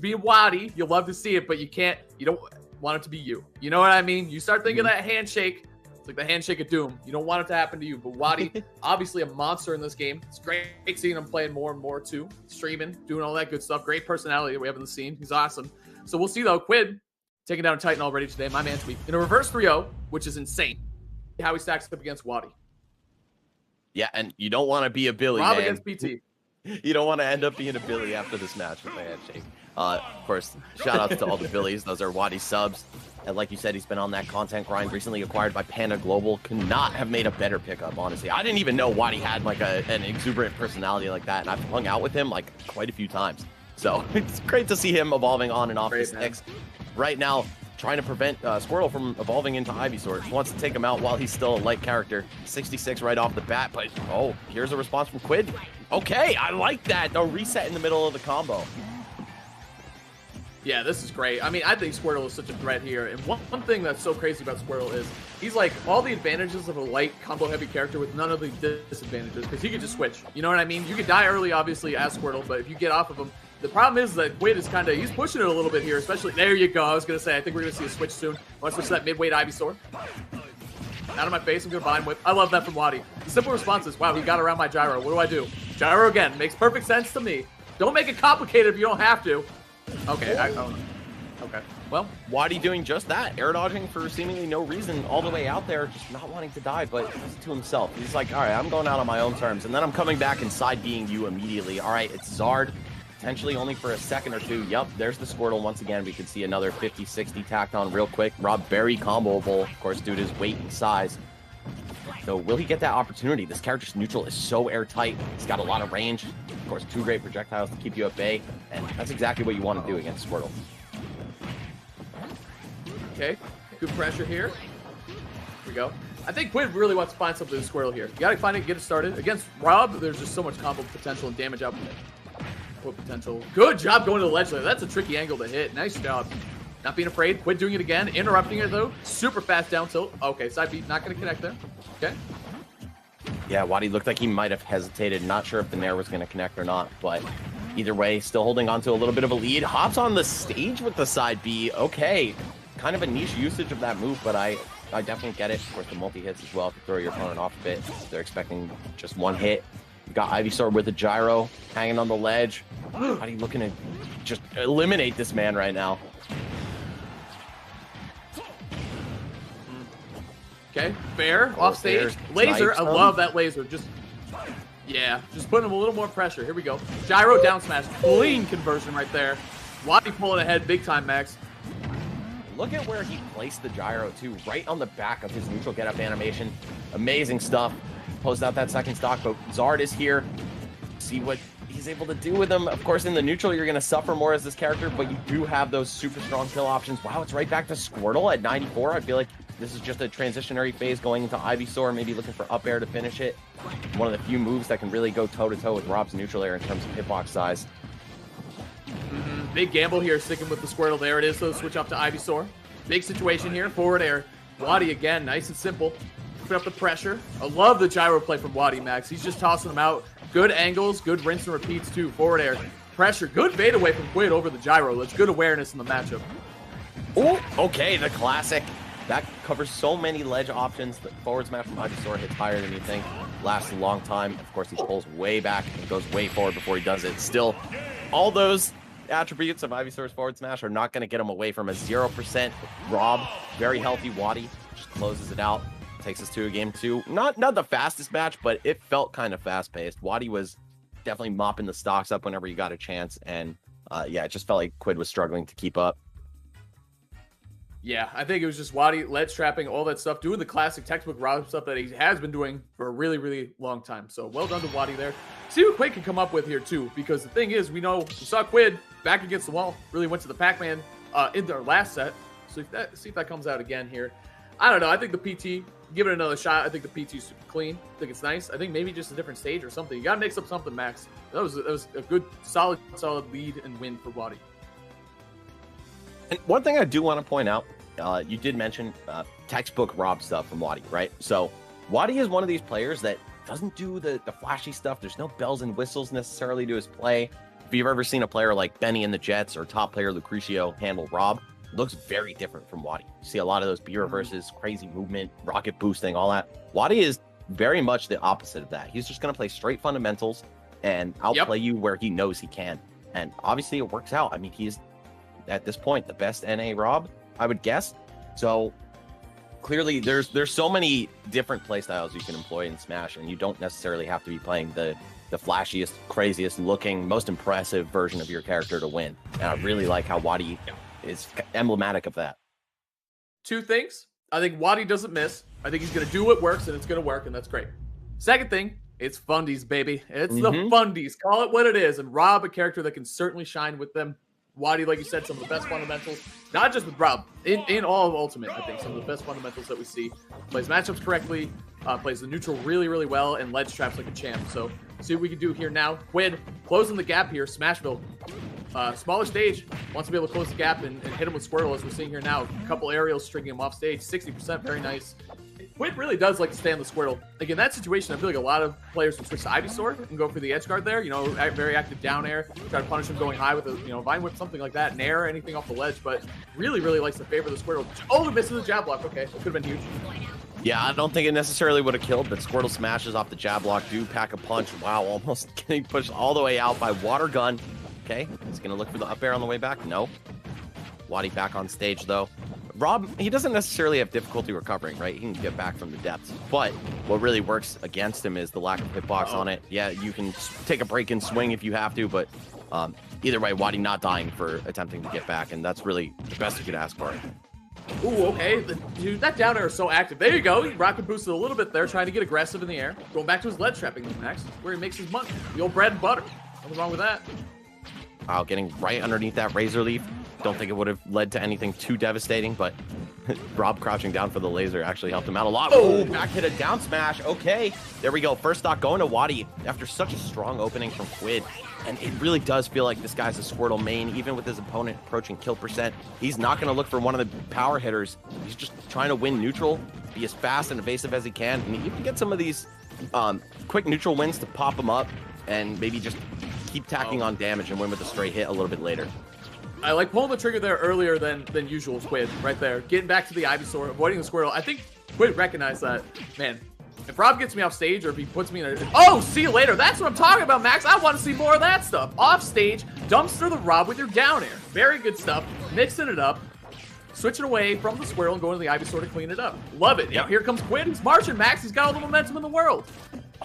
being Wadi, you'll love to see it, but you don't want it to be you. You know what I mean? You start thinking that handshake, it's like the handshake of doom. You don't want it to happen to you, but Wadi, obviously a monster in this game. It's great seeing him playing more and more too, streaming, doing all that good stuff. Great personality that we have in the scene. He's awesome. So we'll see though. Quid taking down a Titan already today. My man's weak in a reverse 3-0, which is insane. How he stacks up against Wadi. Yeah, and you don't want to be a Billy, Rob man. against PT. You don't want to end up being a Billy after this match with the handshake. Of course, shout outs to all the Billies. Those are Wadi subs. And like you said, he's been on that content grind, recently acquired by Panda Global. Could not have made a better pickup, honestly. I didn't even know Wadi had like an exuberant personality like that, and I've hung out with him like quite a few times. So it's great to see him evolving on and off this X. Right now, trying to prevent Squirtle from evolving into Ivysaur. Just wants to take him out while he's still a light character. 66 right off the bat, but oh, here's a response from Quid. Okay, I like that. A reset in the middle of the combo. Yeah, this is great. I mean, I think Squirtle is such a threat here. And one thing that's so crazy about Squirtle is he's like all the advantages of a light combo-heavy character with none of the disadvantages because he could just switch. You know what I mean? You could die early, obviously, as Squirtle, but if you get off of him, the problem is that Quid is he's pushing it a little bit here, especially, there you go. I was going to say, I think we're going to see a switch soon. I want to switch to that mid-weight Ivysaur. Out of my face, I'm going to bind whip. I love that from Wadi. The simple response is, wow, he got around my gyro. What do? Gyro again. Makes perfect sense to me. Don't make it complicated if you don't have to. Okay, okay. Well, Wadi doing just that. Air dodging for seemingly no reason all the way out there, just not wanting to die, but to himself. He's like, all right, I'm going out on my own terms, and then I'm coming back and side being you immediately. All right, it's Zard. Potentially only for a second or two. Yep, there's the Squirtle once again. We can see another 50-60 tacked on real quick. Rob very comboable, of course, due to his weight and size. So will he get that opportunity? This character's neutral is so airtight. He's got a lot of range. Of course, 2 great projectiles to keep you at bay. And that's exactly what you want to do against Squirtle. Okay, good pressure here. Here we go. I think Quid really wants to find something to Squirtle here. You got to find it, get it started. Against Rob, there's just so much combo potential and damage output potential. Good job going to the ledge there. That's a tricky angle to hit. Nice job. Not being afraid. Quid doing it again. Interrupting it though. Super fast down tilt. Okay, side beat. Not going to connect there. Okay. Yeah, Wadi looked like he might have hesitated. Not sure if the Nair was going to connect or not, but either way, still holding on to a little bit of a lead. Hops on the stage with the side B. Okay. Kind of a niche usage of that move, but I definitely get it. Of course, the multi-hits as well to throw your opponent off a bit. They're expecting just one hit. You've got Ivysaur with a gyro, hanging on the ledge. Wadi looking to just eliminate this man right now. Okay, fair, off stage. Laser, I love that laser. Just putting him a little more pressure. Here we go. Gyro down smash. Clean conversion right there. Wadi pulling ahead big time, Max. Look at where he placed the gyro too, right on the back of his neutral get up animation. Amazing stuff. Post out that second stock, but Zard is here. See what he's able to do with him. Of course, in the neutral, you're going to suffer more as this character, but you do have those super strong kill options. Wow, it's right back to Squirtle at 94. I feel like this is just a transitionary phase going into Ivysaur, maybe looking for up air to finish it. One of the few moves that can really go toe-to-toe with Rob's neutral air in terms of hitbox size. Big gamble here, sticking with the Squirtle. There it is, so switch up to Ivysaur. Big situation here, forward air. Wadi again, nice and simple. Put up the pressure. I love the gyro play from Wadi, Max. He's just tossing them out. Good angles, good rinse and repeats too. Forward air, pressure. Good bait away from Quid over the gyro. That's good awareness in the matchup. Oh, okay, the classic. That covers so many ledge options. The forward smash from Ivysaur hits higher than you think. Lasts a long time. Of course, he pulls way back and goes way forward before he does it. Still, all those attributes of Ivysaur's forward smash are not going to get him away from a 0% Rob. Very healthy Wadi. Just closes it out. Takes us to a game 2. Not the fastest match, but it felt kind of fast-paced. Wadi was definitely mopping the stocks up whenever you got a chance, and yeah, it just felt like Quid was struggling to keep up. Yeah, I think it was just Wadi, ledge trapping, all that stuff, doing the classic textbook Rob stuff that he has been doing for a really, really long time. So well done to Wadi there. See what Quid can come up with here too, because the thing is, we saw Quid back against the wall, really went to the Pac-Man in their last set. So see if that comes out again here. I don't know. I think the PT, give it another shot. I think the PT's super clean. I think it's nice. I think maybe just a different stage or something. You got to mix up something, Max. That was a good, solid lead and win for Wadi. And one thing I do want to point out, you did mention textbook Rob stuff from Wadi, right? So Wadi is one of these players that doesn't do the flashy stuff. There's no bells and whistles necessarily to his play. If you've ever seen a player like Benny in the Jets or top player Lucrecio handle Rob, it looks very different from Wadi. You see a lot of those B reverses, crazy movement, rocket boosting, all that. Wadi is very much the opposite of that. He's just going to play straight fundamentals and outplay you where he knows he can. And obviously it works out. I mean, he's at this point the best NA Rob, I would guess. So clearly there's so many different play styles you can employ in Smash, and you don't necessarily have to be playing the flashiest, craziest looking, most impressive version of your character to win. And I really like how Wadi is emblematic of that. Two things. I think Wadi doesn't miss. I think he's going to do what works, and it's going to work, and that's great. Second thing, it's fundies, baby. It's the fundies. Call it what it is. And Rob, a character that can certainly shine with them. Wadi, like you said, some of the best fundamentals. Not just with Rob. In all of Ultimate, I think some of the best fundamentals that we see. Plays matchups correctly. Plays the neutral really, really well. And ledge traps like a champ. So, see what we can do here now. Quid closing the gap here. Smashville. Smaller stage. Wants to be able to close the gap and hit him with Squirtle, as we're seeing here now. A couple aerials stringing him off stage. 60%. Very nice. Quid really does like to stay on the Squirtle. Like in that situation, I feel like a lot of players would switch to Ivysaur and go for the edge guard there. You know, very active down air. Try to punish him going high with a, you know, Vine Whip, something like that. Nair, anything off the ledge. But really, really likes to favor the Squirtle. Oh, misses the jab block. Okay, that could have been huge. Yeah, I don't think it necessarily would have killed, but Squirtle smashes off the jab block. Do pack a punch. Wow, almost getting pushed all the way out by Water Gun. Okay, he's going to look for the up air on the way back. No. Wadi back on stage, though. Rob, he doesn't necessarily have difficulty recovering, right? He can get back from the depths. But what really works against him is the lack of hitbox on it. Yeah, you can take a break and swing if you have to, but either way, Wadi not dying for attempting to get back, and that's really the best you could ask for. Ooh, okay. Dude, that down air is so active. There you go. He rocket boosted a little bit there, trying to get aggressive in the air. Going back to his ledge trapping next, where he makes his money. The old bread and butter. Nothing wrong with that. Wow, getting right underneath that Razor Leaf. Don't think it would have led to anything too devastating, but Rob crouching down for the laser actually helped him out a lot. Oh, back hit a down smash. Okay, there we go. First stock going to Wadi after such a strong opening from Quid. And it really does feel like this guy's a Squirtle main, even with his opponent approaching kill percent. He's not going to look for one of the power hitters. He's just trying to win neutral, be as fast and evasive as he can. And you can get some of these quick neutral wins to pop him up and maybe just keep tacking on damage and win with a straight hit a little bit later. I like pulling the trigger there earlier than usual, Quid, right there. Getting back to the Ivysaur, avoiding the Squirtle. I think Quid recognized that, man, if Rob gets me off stage or if he puts me in a... Oh, see you later. That's what I'm talking about, Max. I want to see more of that stuff. Off stage, dumpster the Rob with your down air. Very good stuff. Mixing it up. Switching away from the Squirtle and going to the Ivysaur to clean it up. Love it. Now here comes Quid. He's marching, Max. He's got all the momentum in the world.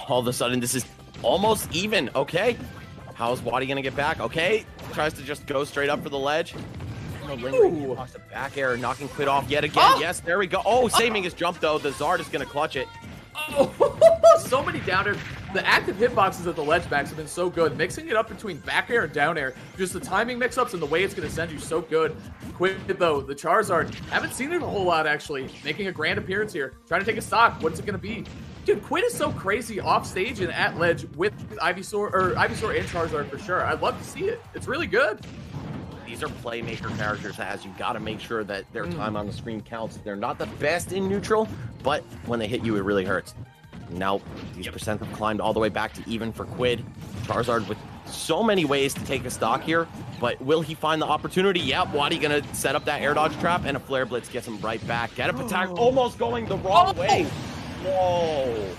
All of a sudden, this is almost even. Okay. How's Wadi going to get back? Okay. Tries to just go straight up for the ledge. Knocks the back air, knocking Quid off yet again. Oh. Yes, there we go. Oh, saving his jump, though. The Zard is going to clutch it. Oh, so many down air. The active hitboxes at the ledge backs have been so good. Mixing it up between back air and down air. Just the timing mix-ups and the way it's going to send you so good. Quid, though, the Charizard, haven't seen it a whole lot, actually. Making a grand appearance here. Trying to take a stock. What's it going to be? Dude, Quid is so crazy off stage and at ledge with Ivysaur and Charizard for sure. I'd love to see it. It's really good. These are playmaker characters, as you got to make sure that their time on the screen counts. They're not the best in neutral, but when they hit you, it really hurts. Now, these percent have climbed all the way back to even for Quid. Charizard with so many ways to take a stock here, but will he find the opportunity? Yep, Wadi gonna set up that air dodge trap, and a Flare Blitz gets him right back. Get up attack, almost going the wrong way. Whoa.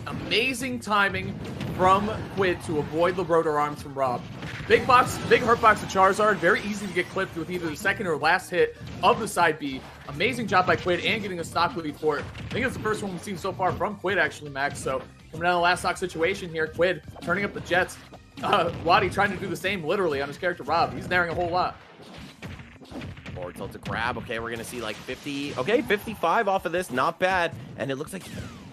Amazing timing from Quid to avoid the rotor arms from Rob. Big hurt box to Charizard. Very easy to get clipped with either the second or last hit of the side B. Amazing job by Quid and getting a stock lead for it. I think it's the first one we've seen so far from Quid, actually, Max. So coming down the last stock situation here, Quid turning up the jets. Wadi trying to do the same literally on his character Rob. He's nairing a whole lot. Forward tilt to grab. Okay, we're going to see like 50. Okay, 55 off of this. Not bad. And it looks like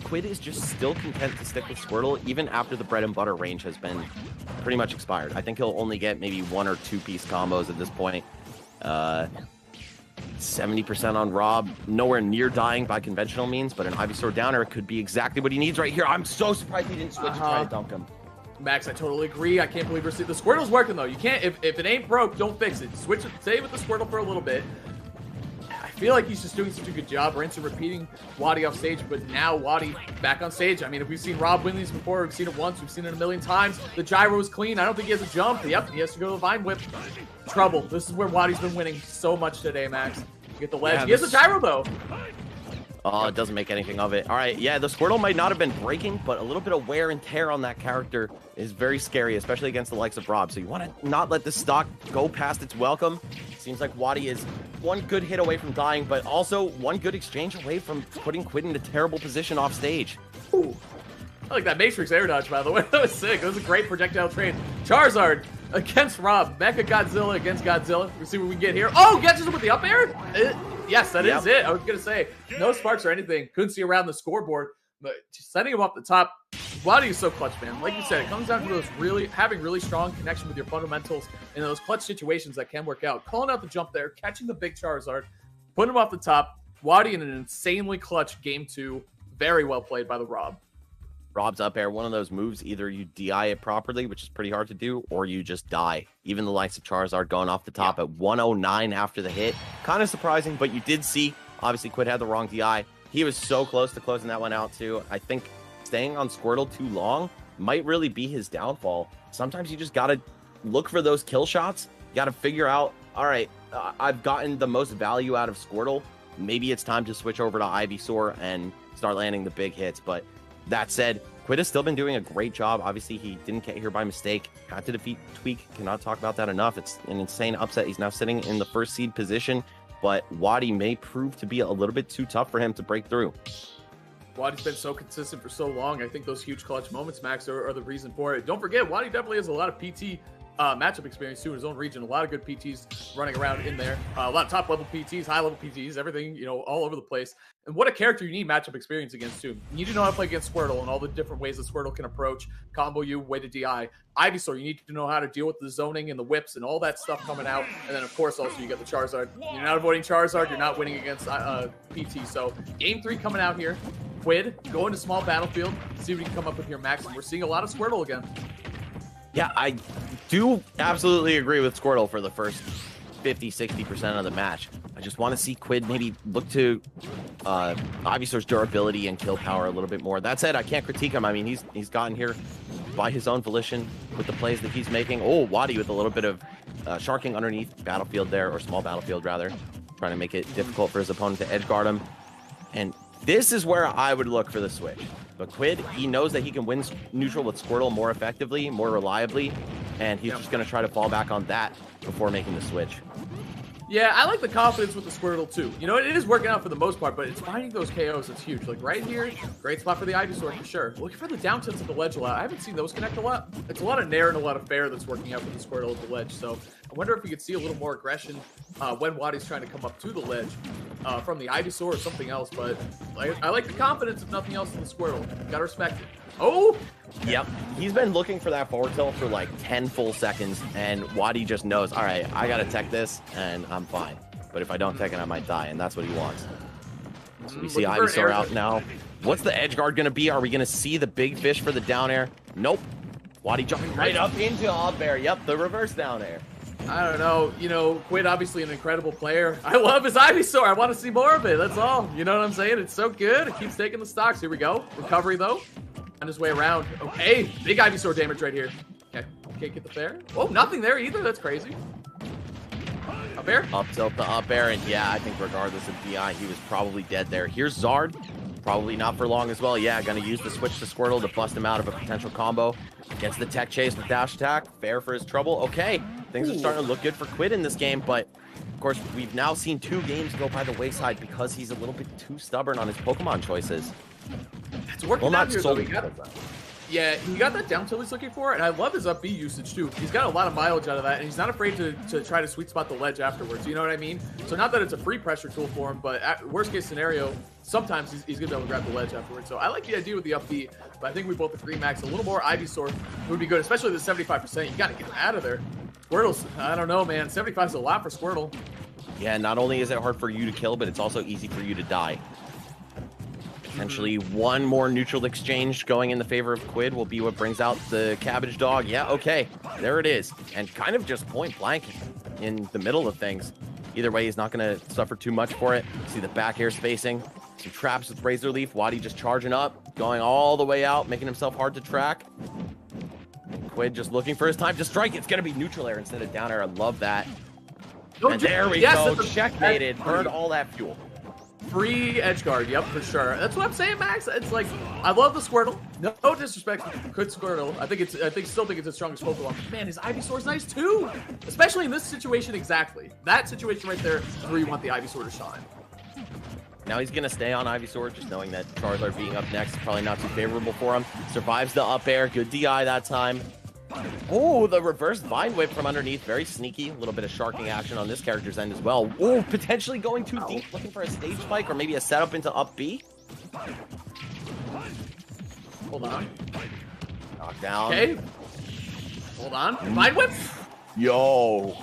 Quid is just still content to stick with Squirtle even after the bread and butter range has been pretty much expired. I think he'll only get maybe 1 or 2 piece combos at this point. 70% on Rob. Nowhere near dying by conventional means, but an Ivysaur downer could be exactly what he needs right here. I'm so surprised he didn't switch and try to dunk him. Max, I totally agree. I can't believe we're seeing the Squirtle's working though. You can't, if it ain't broke, don't fix it. Switch it, stay with the Squirtle for a little bit. I feel like he's just doing such a good job. Rinse and repeating Wadi off stage, but now Wadi back on stage. I mean, if we've seen Rob win these before, we've seen it once, we've seen it a million times. The gyro is clean. I don't think he has a jump. Yep, he has to go to the Vine Whip. Trouble. This is where Wadi's been winning so much today, Max. Get the ledge. Yeah, he has a gyro, though. Oh, it doesn't make anything of it. All right, yeah, the Squirtle might not have been breaking, but a little bit of wear and tear on that character is very scary, especially against the likes of Rob. So you want to not let this stock go past its welcome. Seems like Wadi is one good hit away from dying, but also one good exchange away from putting Quid in a terrible position off stage. Ooh. I like that Matrix air dodge, by the way. That was sick. That was a great projectile trade. Charizard against Rob. Mecha Godzilla against Godzilla. We'll see what we can get here. Oh, catches him with the up air? Yes, that is it. I was going to say, no sparks or anything. Couldn't see around the scoreboard, but just setting him up the top. Wadi is so clutch, man. Like you said, it comes down to those having really strong connection with your fundamentals in those clutch situations that can work out. Calling out the jump there, catching the big Charizard, putting him off the top. Wadi in an insanely clutch game 2. Very well played by the Rob. Rob's up air, one of those moves, either you DI it properly, which is pretty hard to do, or you just die. Even the likes of Charizard going off the top at 109 after the hit. Kind of surprising, but you did see, obviously, Quid had the wrong DI. He was so close to closing that one out, too. I think staying on Squirtle too long might really be his downfall. Sometimes you just got to look for those kill shots. You got to figure out, all right, I've gotten the most value out of Squirtle. Maybe it's time to switch over to Ivysaur and start landing the big hits, but that said, Quid has still been doing a great job. Obviously, he didn't get here by mistake. Had to defeat Tweak. Cannot talk about that enough. It's an insane upset. He's now sitting in the first seed position, but Wadi may prove to be a little bit too tough for him to break through. Wadi's been so consistent for so long. I think those huge clutch moments, Max, are the reason for it. Don't forget, Wadi definitely has a lot of PT matchup experience too in his own region. A lot of good PTs running around in there. A lot of top level PTs, high level PTs, everything, you know, all over the place. And what a character you need matchup experience against too. You need to know how to play against Squirtle and all the different ways that Squirtle can approach, combo you, way to DI. Ivysaur, you need to know how to deal with the zoning and the whips and all that stuff coming out. And then of course also you got the Charizard. You're not avoiding Charizard, you're not winning against PT. So game 3 coming out here. Quid, go into small battlefield, see what you can come up with here, Max. And we're seeing a lot of Squirtle again. Yeah, I do absolutely agree with Squirtle for the first 50-60% of the match. I just want to see Quid maybe look to Ivysaur's durability and kill power a little bit more. That said, I can't critique him. I mean, he's gotten here by his own volition with the plays that he's making. Oh, Wadi with a little bit of sharking underneath battlefield there, or small battlefield rather, trying to make it difficult for his opponent to edge guard him. And this is where I would look for the switch. But Quid, he knows that he can win neutral with Squirtle more effectively, more reliably, and he's just going to try to fall back on that before making the switch. Yeah, I like the confidence with the Squirtle too. You know, it is working out for the most part, but it's finding those KOs that's huge. Like right here, great spot for the Ivysaur for sure. Looking for the down tilts at the ledge a lot. I haven't seen those connect a lot. It's a lot of nair and a lot of fair that's working out for the Squirtle at the ledge. So I wonder if we could see a little more aggression when Wadi's trying to come up to the ledge from the Ivysaur or something else. But I like the confidence, if nothing else, in the Squirtle. Gotta respect it. Oh! Yep, he's been looking for that forward tilt for like 10 full seconds, and Wadi just knows, all right, I gotta tech this, and I'm fine. But if I don't tech it, I might die, and that's what he wants. So we see Ivysaur out now. What's the edge guard gonna be? Are we gonna see the big fish for the down air? Nope. Wadi jumping right up into up air. Yep, the reverse down air. I don't know. You know, Quid obviously an incredible player. I love his Ivysaur. I want to see more of it. That's all. You know what I'm saying? It's so good. It keeps taking the stocks. Here we go. Recovery though. On his way around. Okay, big Ivysaur damage right here. Okay, can't get the fair. Oh, nothing there either. That's crazy. Up air? Up tilt the up air, and yeah, I think regardless of DI, he was probably dead there. Here's Zard. Probably not for long as well. Yeah, gonna use the switch to Squirtle to bust him out of a potential combo. Gets the tech chase with dash attack. Fair for his trouble. Okay, things are starting to look good for Quid in this game, but of course, we've now seen 2 games go by the wayside because he's a little bit too stubborn on his Pokemon choices. It's working out here, though. Yeah, he got that down tilt he's looking for, and I love his up B usage, too. He's got a lot of mileage out of that, and he's not afraid to try to sweet spot the ledge afterwards. You know what I mean? So not that it's a free pressure tool for him, but at worst case scenario, sometimes he's going to be able to grab the ledge afterwards. So I like the idea with the up B, but I think we both agree, Max, a little more Ivysaur would be good, especially the 75%. You got to get him out of there. Squirtle's, I don't know, man. 75 is a lot for Squirtle. Yeah, not only is it hard for you to kill, but it's also easy for you to die. Potentially one more neutral exchange going in the favor of Quid will be what brings out the Cabbage Dog. Yeah, okay, there it is. And kind of just point blank in the middle of things. Either way, he's not going to suffer too much for it. See the back air spacing. Some traps with Razor Leaf. Wadi just charging up, going all the way out, making himself hard to track. And Quid just looking for his time to strike. It's going to be neutral air instead of down air. I love that. And there we go. Checkmated. Burned all that fuel. Free edge guard, yep, for sure. That's what I'm saying, Max. It's like, I love the Squirtle. No disrespect, good Squirtle. Still think it's the strongest Pokemon. Man, his Ivysaur's nice too, especially in this situation. Exactly, that situation right there is where you want the Ivysaur to shine. Now he's gonna stay on Ivysaur, just knowing that Charizard being up next is probably not too favorable for him. Survives the up air, good DI that time. Oh, the reverse Vine Whip from underneath. Very sneaky. A little bit of sharking action on this character's end as well. Oh, potentially going too deep, looking for a stage spike or maybe a setup into up B. Hold on. Knockdown. Okay. Hold on. Vine Whip. Yo.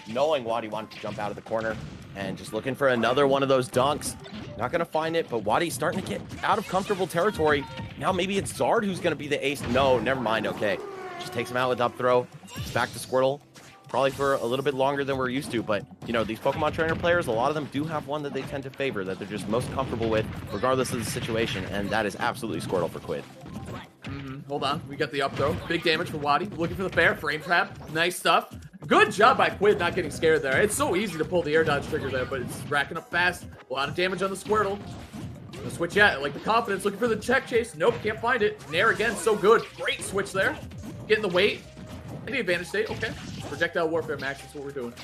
Knowing Wadi wanted to jump out of the corner and just looking for another one of those dunks. Not going to find it, but Wadi's starting to get out of comfortable territory. Now maybe it's Zard who's going to be the ace. No, never mind. Okay. Just takes him out with up throw. It's back to Squirtle. Probably for a little bit longer than we're used to, but you know, these Pokemon trainer players, a lot of them do have one that they tend to favor, that they're just most comfortable with, regardless of the situation, and that is absolutely Squirtle for Quid. Hold on, we got the up throw. Big damage for Wadi. Looking for the fair frame trap. Nice stuff. Good job by Quid not getting scared there. It's so easy to pull the air dodge trigger there, but it's racking up fast. A lot of damage on the Squirtle. The switch at, like the confidence, looking for the check chase. Nope, can't find it. Nair again, so good. Great switch there. Getting the weight. Any advantage state, okay. Projectile warfare, Max, that's what we're doing.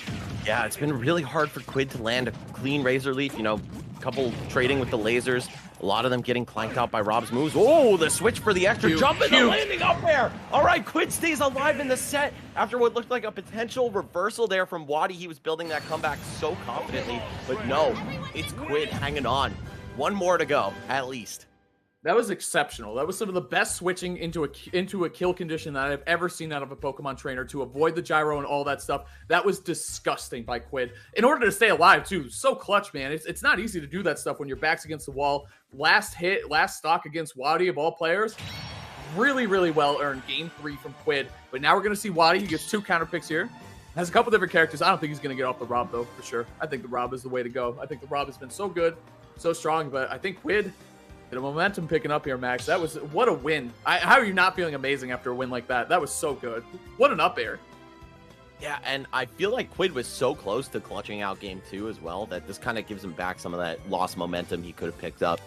Yeah, it's been really hard for Quid to land a clean Razor Leaf. You know, a couple trading with the lasers. A lot of them getting clanked out by Rob's moves. Oh, the switch for the extra jump and the landing up there. All right, Quid stays alive in the set after what looked like a potential reversal there from Wadi. He was building that comeback so confidently, but no, it's Quid hanging on. One more to go, at least. That was exceptional. That was some of the best switching into a kill condition that I've ever seen out of a Pokemon trainer to avoid the gyro and all that stuff. That was disgusting by Quid. In order to stay alive, too. So clutch, man. It's not easy to do that stuff when your back's against the wall. Last hit, last stock against Wadi of all players. Really, really well earned. Game 3 from Quid. But now we're going to see Wadi. He gets 2 counter picks here. Has a couple different characters. I don't think he's going to get off the Rob, though, for sure. I think the Rob is the way to go. I think the Rob has been so good, so strong, but I think Quid... the momentum picking up here, Max. That was, what a win. How are you not feeling amazing after a win like that? That was so good. What an up air. Yeah, and I feel like Quid was so close to clutching out game 2 as well that this kind of gives him back some of that lost momentum he could have picked up.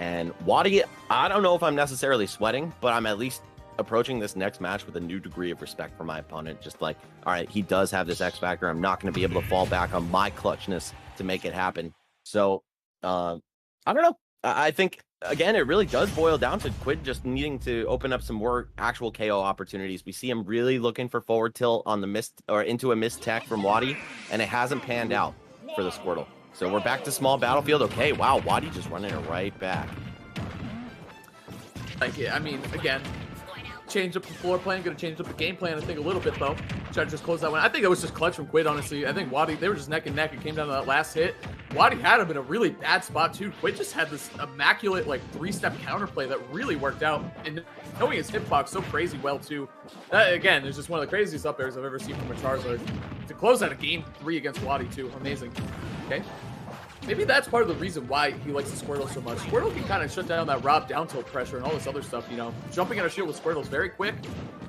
And Wadi, I don't know if I'm necessarily sweating, but I'm at least approaching this next match with a new degree of respect for my opponent. Just like, all right, he does have this X factor. I'm not going to be able to fall back on my clutchness to make it happen. So, I don't know. I think, again, it really does boil down to Quid just needing to open up some more actual KO opportunities. We see him really looking for forward tilt on the missed or into a missed tech from Wadi, and it hasn't panned out for the Squirtle. So we're back to small battlefield. Okay, wow, Wadi just running it right back. Like, I mean, again, change up the floor plan, gonna change up the game plan, I think, a little bit, though. Try to just close that one. I think that was just clutch from Quid, honestly. I think Wadi, they were just neck and neck. It came down to that last hit. Wadi had him in a really bad spot, too. Quid just had this immaculate, like, 3-step counterplay that really worked out. And knowing his hitbox so crazy well, too. That, again, is just one of the craziest up airs I've ever seen from a Charizard. To close out a game 3 against Wadi, too. Amazing. Okay. Maybe that's part of the reason why he likes the Squirtle so much. Squirtle can kind of shut down that Rob down tilt pressure and all this other stuff, you know. Jumping out of shield with Squirtle is very quick.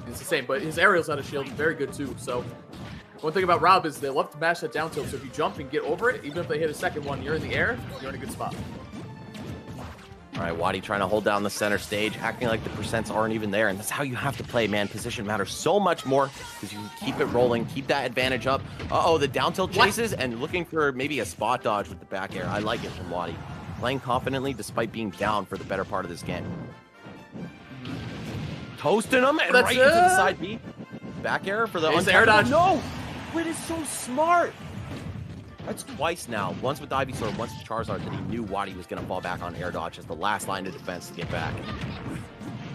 It's the same, but his aerials out of shield is very good too. So one thing about Rob is they love to mash that down tilt. So if you jump and get over it, even if they hit a second one, you're in the air, you're in a good spot. All right, Wadi trying to hold down the center stage, acting like the percents aren't even there. And that's how you have to play, man. Position matters so much more because you can keep it rolling, keep that advantage up. Uh-oh, the down tilt chases and looking for maybe a spot dodge with the back air. I like it from Wadi. Playing confidently despite being down for the better part of this game. Toasting him and right into the side B. Back air for the air dodge. No! Quid is so smart. That's twice now. Once with Ivysaur, once with Charizard, that he knew Wadi was going to fall back on air dodge as the last line of defense to get back.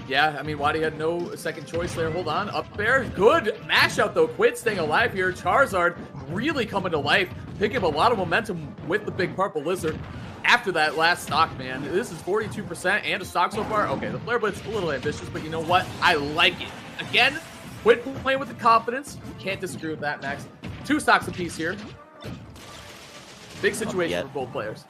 Yeah, I mean, Wadi had no second choice there. Hold on. Up there. Good mash out, though. Quid staying alive here. Charizard really coming to life. Picking up a lot of momentum with the big purple lizard. After that last stock, man. This is 42% and a stock so far. Okay, the Flare Blitz a little ambitious, but you know what? I like it. Again, Quid playing with the confidence. Can't disagree with that, Max. 2 stocks apiece here. Big situation for both players.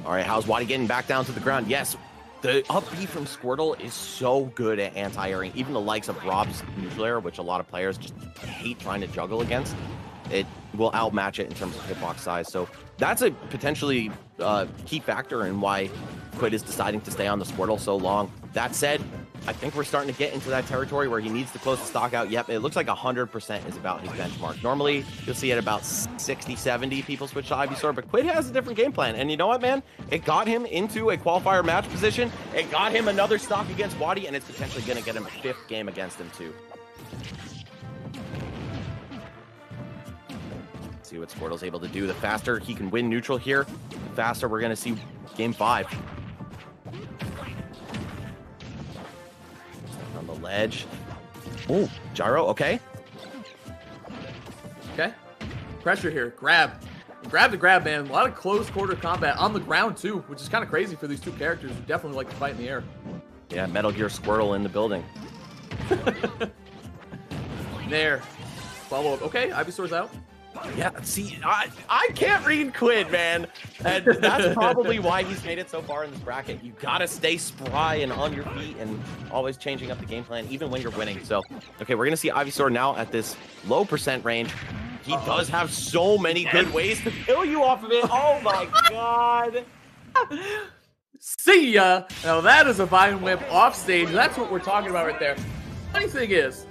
All right, how's Wadi getting back down to the ground? Yes, the up B from Squirtle is so good at anti-airing. Even the likes of Rob's neutral air, which a lot of players just hate trying to juggle against, it will outmatch it in terms of hitbox size. So that's a potentially key factor in why Quid is deciding to stay on the Squirtle so long. That said, I think we're starting to get into that territory where he needs to close the stock out. Yep, it looks like 100% is about his benchmark. Normally, you'll see at about 60, 70 people switch to Ivysaur, but Quid has a different game plan. And you know what, man? It got him into a qualifier match position. It got him another stock against Wadi, and it's potentially going to get him a 5th game against him, too. Let's see what Squirtle's able to do. The faster he can win neutral here, the faster we're going to see game 5. On the ledge. Oh, gyro, okay. Okay. Pressure here. Grab. Grab to grab, man. A lot of close quarter combat on the ground, too, which is kind of crazy for these two characters who definitely like to fight in the air. Yeah, Metal Gear Squirtle in the building. There. Follow up. Okay, Ivysaur's out. Yeah, see, I can't read Quid, man. And that's probably why he's made it so far in this bracket. You gotta stay spry and on your feet and always changing up the game plan, even when you're winning. So, okay, we're gonna see Ivysaur now at this low percent range. He does have so many good ways to kill you off of it. Oh my god. See ya. Now that is a Vine Whip off stage. That's what we're talking about right there. Funny thing is,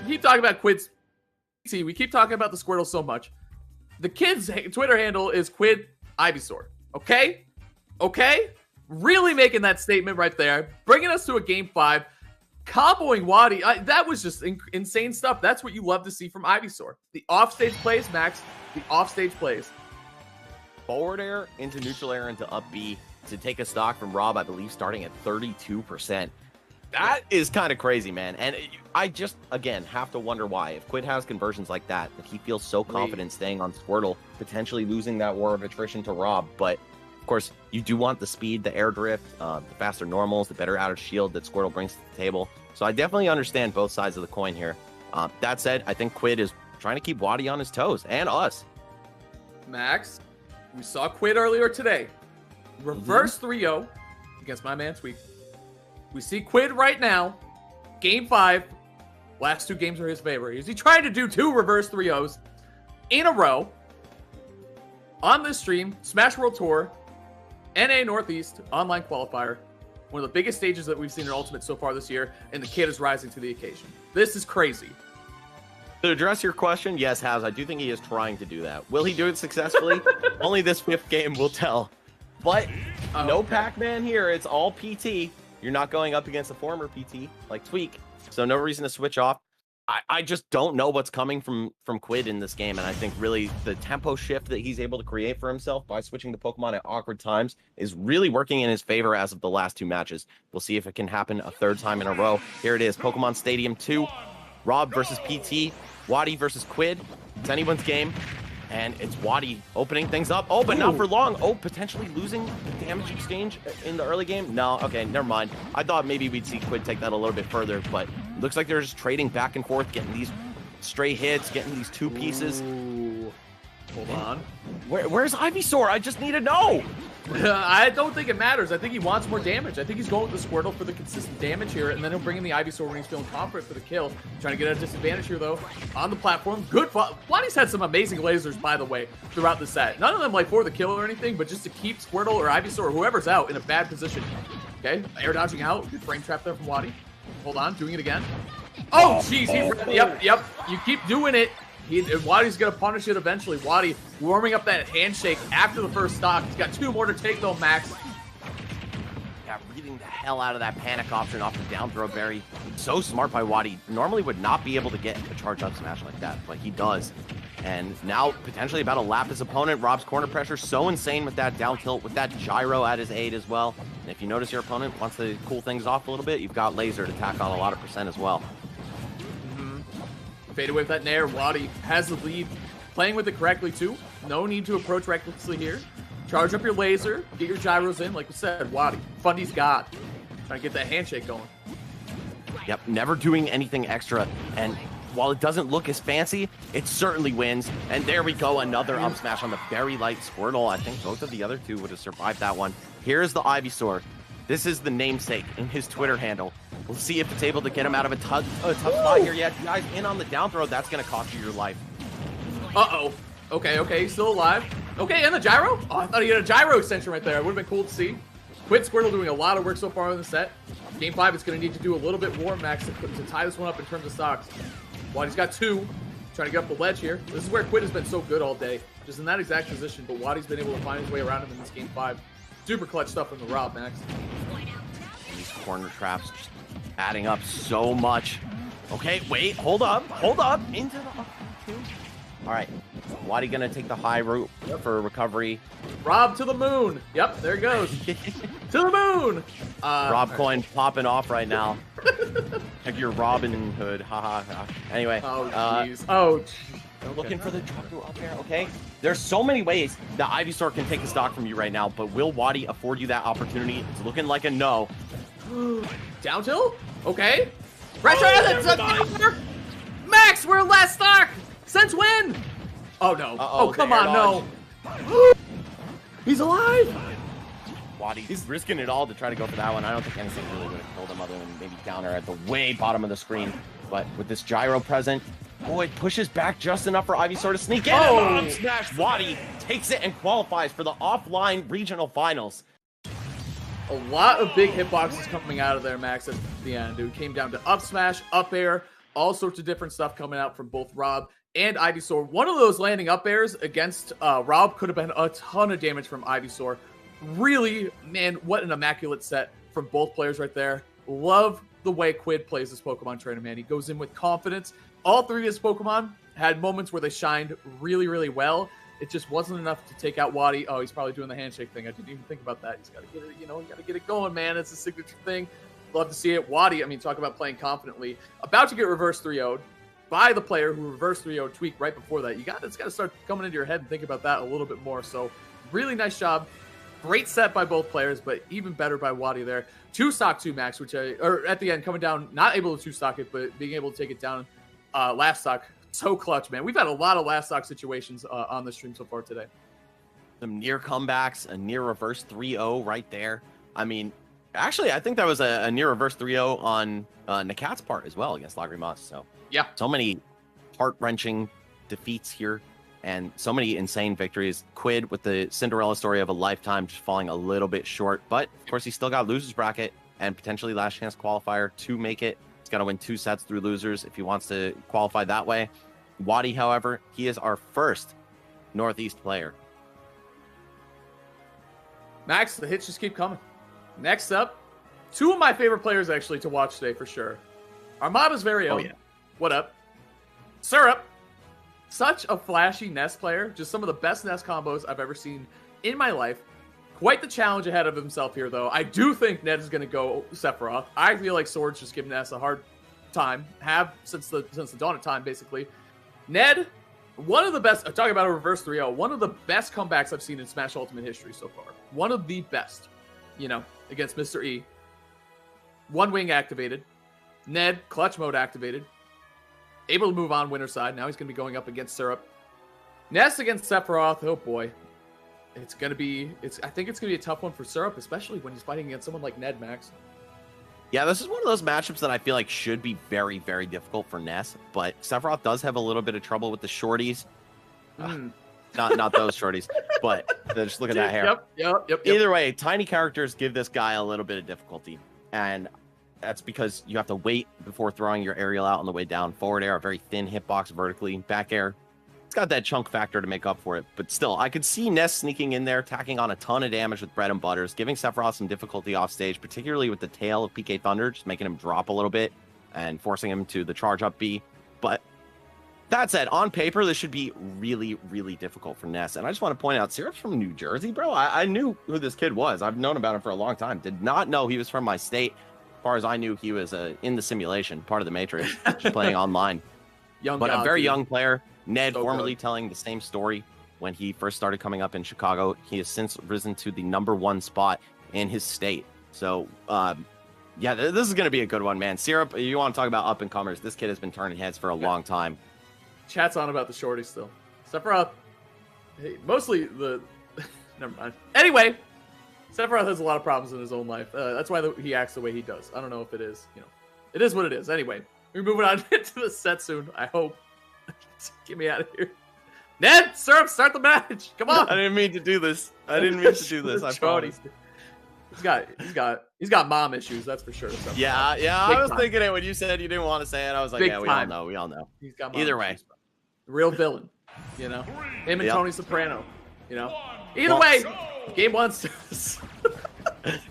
we keep talking about Quid's. See, we keep talking about the Squirtle so much. The kid's Twitter handle is Quid Ivysaur. Okay? Okay? Really making that statement right there. Bringing us to a game 5. Comboing Wadi. That was just insane stuff. That's what you love to see from Ivysaur. The offstage plays, Max. The offstage plays. Forward air into neutral air into up B to take a stock from Rob, I believe, starting at 32%. That is kind of crazy, man. And I just, again, have to wonder why. If Quid has conversions like that, if he feels so confident staying on Squirtle, potentially losing that war of attrition to Rob. But, of course, you do want the speed, the air drift, the faster normals, the better outer shield that Squirtle brings to the table. So I definitely understand both sides of the coin here. That said, I think Quid is trying to keep Wadi on his toes, and us. Max, we saw Quid earlier today. Reverse 3-0 against my man Tweak. We see Quid right now, game 5. Last 2 games are his favor. Is he trying to do 2 reverse 3-0s in a row on this stream? Smash World Tour, NA Northeast online qualifier. One of the biggest stages that we've seen in Ultimate so far this year, and the kid is rising to the occasion. This is crazy. To address your question, yes, Haz, I do think he is trying to do that. Will he do it successfully? Only this 5th game will tell. But no Pac-Man here. It's all PT. You're not going up against a former PT like Tweak, so no reason to switch off. I just don't know what's coming from Quid in this game, and I think really the tempo shift that he's able to create for himself by switching the Pokemon at awkward times is really working in his favor as of the last 2 matches. We'll see if it can happen a 3rd time in a row. Here it is, Pokemon Stadium 2, Rob versus PT, Wadi versus Quid. It's anyone's game. And it's Wadi opening things up. Oh, but not for long. Oh, potentially losing the damage exchange in the early game. No, okay, never mind. I thought maybe we'd see Quid take that a little bit further, but it looks like they're just trading back and forth, getting these stray hits, getting these 2 pieces. Ooh. Hold on. Where's Ivysaur? I just need to know. I don't think it matters. I think he wants more damage. I think he's going with the Squirtle for the consistent damage here, and then he'll bring in the Ivysaur when he's feeling confident for the kill. Trying to get at a disadvantage here, though, on the platform. Good. Wadi's had some amazing lasers, by the way, throughout the set. None of them, like, for the kill or anything, but just to keep Squirtle or Ivysaur or whoever's out in a bad position. Okay, air dodging out. Good frame trap there from Wadi. Hold on, doing it again. Oh, jeez. Yep. You keep doing it. Wadi's going to punish it eventually. Wadi warming up that handshake after the first stock. He's got 2 more to take, though, Max. Yeah, reading the hell out of that panic option off the down throw berry. So smart by Wadi. Normally would not be able to get a charge up smash like that, but he does. And now potentially about to lap his opponent. Rob's corner pressure so insane with that down tilt, with that gyro at his aid as well. And if you notice your opponent wants to cool things off a little bit, you've got laser to tack on a lot of percent as well. Fade away with that Nair. Wadi has the lead. Playing with it correctly, too. No need to approach recklessly here. Charge up your laser. Get your gyros in. Like we said, Wadi. Fundy's got. Trying to get that handshake going. Yep, never doing anything extra. And while it doesn't look as fancy, it certainly wins. And there we go, another up smash on the very light Squirtle. I think both of the other two would have survived that one. Here's the Ivysaur. This is the namesake in his Twitter handle. We'll see if it's able to get him out of a tough spot here. Yeah, guys, in on the down throw, that's going to cost you your life. Uh-oh. Okay, he's still alive. Okay, and the gyro? Oh, I thought he had a gyro extension right there. It would have been cool to see. Quid Squirtle doing a lot of work so far in the set. Game 5 is going to need to do a little bit more, Max, to tie this one up in terms of stocks. Wadi's got 2. Trying to get up the ledge here. This is where Quid has been so good all day. Just in that exact position, but Wadi's been able to find his way around him in this Game 5. Super clutch stuff from the Rob, Max. These corner traps just adding up so much. Okay, wait, hold up. Into the up two. All right, Wadi gonna take the high route for recovery. Rob to the moon. Yep, there it goes. To the moon. Rob coin popping off right now. Like your Robin Hood. Ha. Anyway. Oh jeez. They're looking for the drop through up there. Okay. There's so many ways the Ivysaur can take the stock from you right now, but will Wadi afford you that opportunity? It's looking like a no. Down tilt? Okay. Pressure. Max, we're last stock. Since when? Oh no. Oh come on, no. He's alive. Wadi, he's risking it all to try to go for that one. I don't think anything really would have killed him other than maybe counter at the way bottom of the screen. But with this gyro present, oh, it pushes back just enough for Ivysaur to sneak in. Oh, smash! Wadi takes it and qualifies for the offline regional finals. A lot of big hitboxes coming out of there, Max, at the end. It came down to up smash, up air, all sorts of different stuff coming out from both Rob and Ivysaur. One of those landing up airs against Rob could have been a ton of damage from Ivysaur. Really, man, what an immaculate set from both players right there. Love the way Quid plays this Pokemon trainer, man. He goes in with confidence. All three of his Pokemon had moments where they shined really, really well. It just wasn't enough to take out Wadi. Oh, he's probably doing the handshake thing. I didn't even think about that. He's got to get it, you got to get it going, man. It's a signature thing. Love to see it. Wadi, I mean, talk about playing confidently. About to get reverse 3-0'd by the player who reverse 3-0 tweak right before that. It's got to start coming into your head and think about that a little bit more. So really nice job. Great set by both players, but even better by Wadi there. 2-stock 2 Max, or at the end, coming down, not able to 2-stock it, but being able to take it down last stock. So clutch, man. We've had a lot of last stock situations on the stream so far today. Some near comebacks, a near reverse 3-0 right there. I mean, actually, I think that was a near reverse 3-0 on Nakat's part as well against Lagrimas. So yeah, so many heart-wrenching defeats here and so many insane victories. Quid with the Cinderella story of a lifetime, just falling a little bit short. But of course, he's still got losers bracket and potentially last chance qualifier to make it. Got to win 2 sets through losers if he wants to qualify that way. Wadi, however, he is our first Northeast player. Max, the hits just keep coming. Next up, 2 of my favorite players actually to watch today for sure. Armada's very own. Oh, yeah. What up? Syrup. Such a flashy Nest player. Just some of the best Nest combos I've ever seen in my life. Quite the challenge ahead of himself here, though. I do think Ned is going to go Sephiroth. I feel like Sword's just giving Ness a hard time. Have since the dawn of time, basically. Ned, one of the best. Talking about a reverse 3-0, one of the best comebacks I've seen in Smash Ultimate history so far. One of the best. Against Mr. E. One wing activated. Ned, clutch mode activated. Able to move on winner's side. Now he's going to be going up against Syrup. Ness against Sephiroth. Oh boy. I think it's gonna be a tough one for Syrup, especially when he's fighting against someone like Ned, Max. Yeah, this is one of those matchups that I feel like should be very, very difficult for Ness, but Sephiroth does have a little bit of trouble with the shorties. Not those shorties, but just look at that hair. Yep. Either way, tiny characters give this guy a little bit of difficulty, and that's because you have to wait before throwing your aerial out on the way down. Forward air, a very thin hitbox vertically. Back air, it's got that chunk factor to make up for it, but still, I could see Ness sneaking in there, tacking on a ton of damage with bread and butters, giving Sephiroth some difficulty off stage, particularly with the tail of PK Thunder, just making him drop a little bit and forcing him to the charge up B. But that said, on paper, this should be really, really difficult for Ness. And I just want to point out, Syrup's from New Jersey, bro. I knew who this kid was. I've known about him for a long time. Did not know he was from my state. As far as I knew, he was in the simulation, part of the Matrix, playing online. But a very young player. Ned, formerly telling the same story when he first started coming up in Chicago. He has since risen to the #1 spot in his state. So Yeah, this is going to be a good one, man. Syrup, you want to talk about up-and-comers. This kid has been turning heads for a long time. Chat's on about the shorty still. Sephiroth, hey, mostly the... Never mind. Anyway, Sephiroth has a lot of problems in his own life. That's why he acts the way he does. I don't know if it is, it is what it is. Anyway, we're moving on to the set soon, I hope. Get me out of here. Ned, Syrup, start the match. Come on. I didn't mean to do this. I promise. He's got mom issues, that's for sure. So, yeah. I was thinking it when you said you didn't want to say it. I was like, Big yeah, time. we all know. He's got Either way, real villain. Him and Tony Soprano. Either way, game one.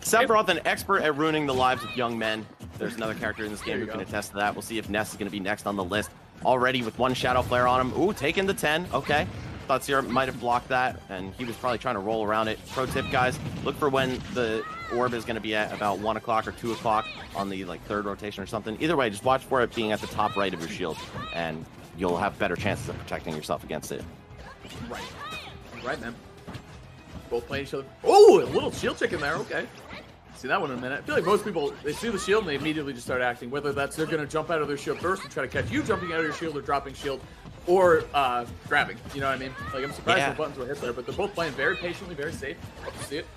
Sephiroth, an expert at ruining the lives of young men. There's another character in this game who can attest to that. We'll see if Ness is going to be next on the list. Already with one Shadow Flare on him. Ooh, taking the 10. Okay. Thought Syrup might have blocked that, and he was probably trying to roll around it. Pro tip, guys, look for when the orb is going to be at about 1 o'clock or 2 o'clock on the third rotation or something. Either way, just watch for it being at the top right of your shield, and you'll have better chances of protecting yourself against it. Right, man. Both playing each other. Oh, a little shield chick in there. Okay. See that one in a minute. I feel like most people, they see the shield and they immediately just start acting. Whether that's they're going to jump out of their shield first and try to catch you jumping out of your shield or dropping shield or grabbing. You know what I mean? Like, I'm surprised the buttons were hit there, but they're both playing very patiently, very safe. Hope to see it.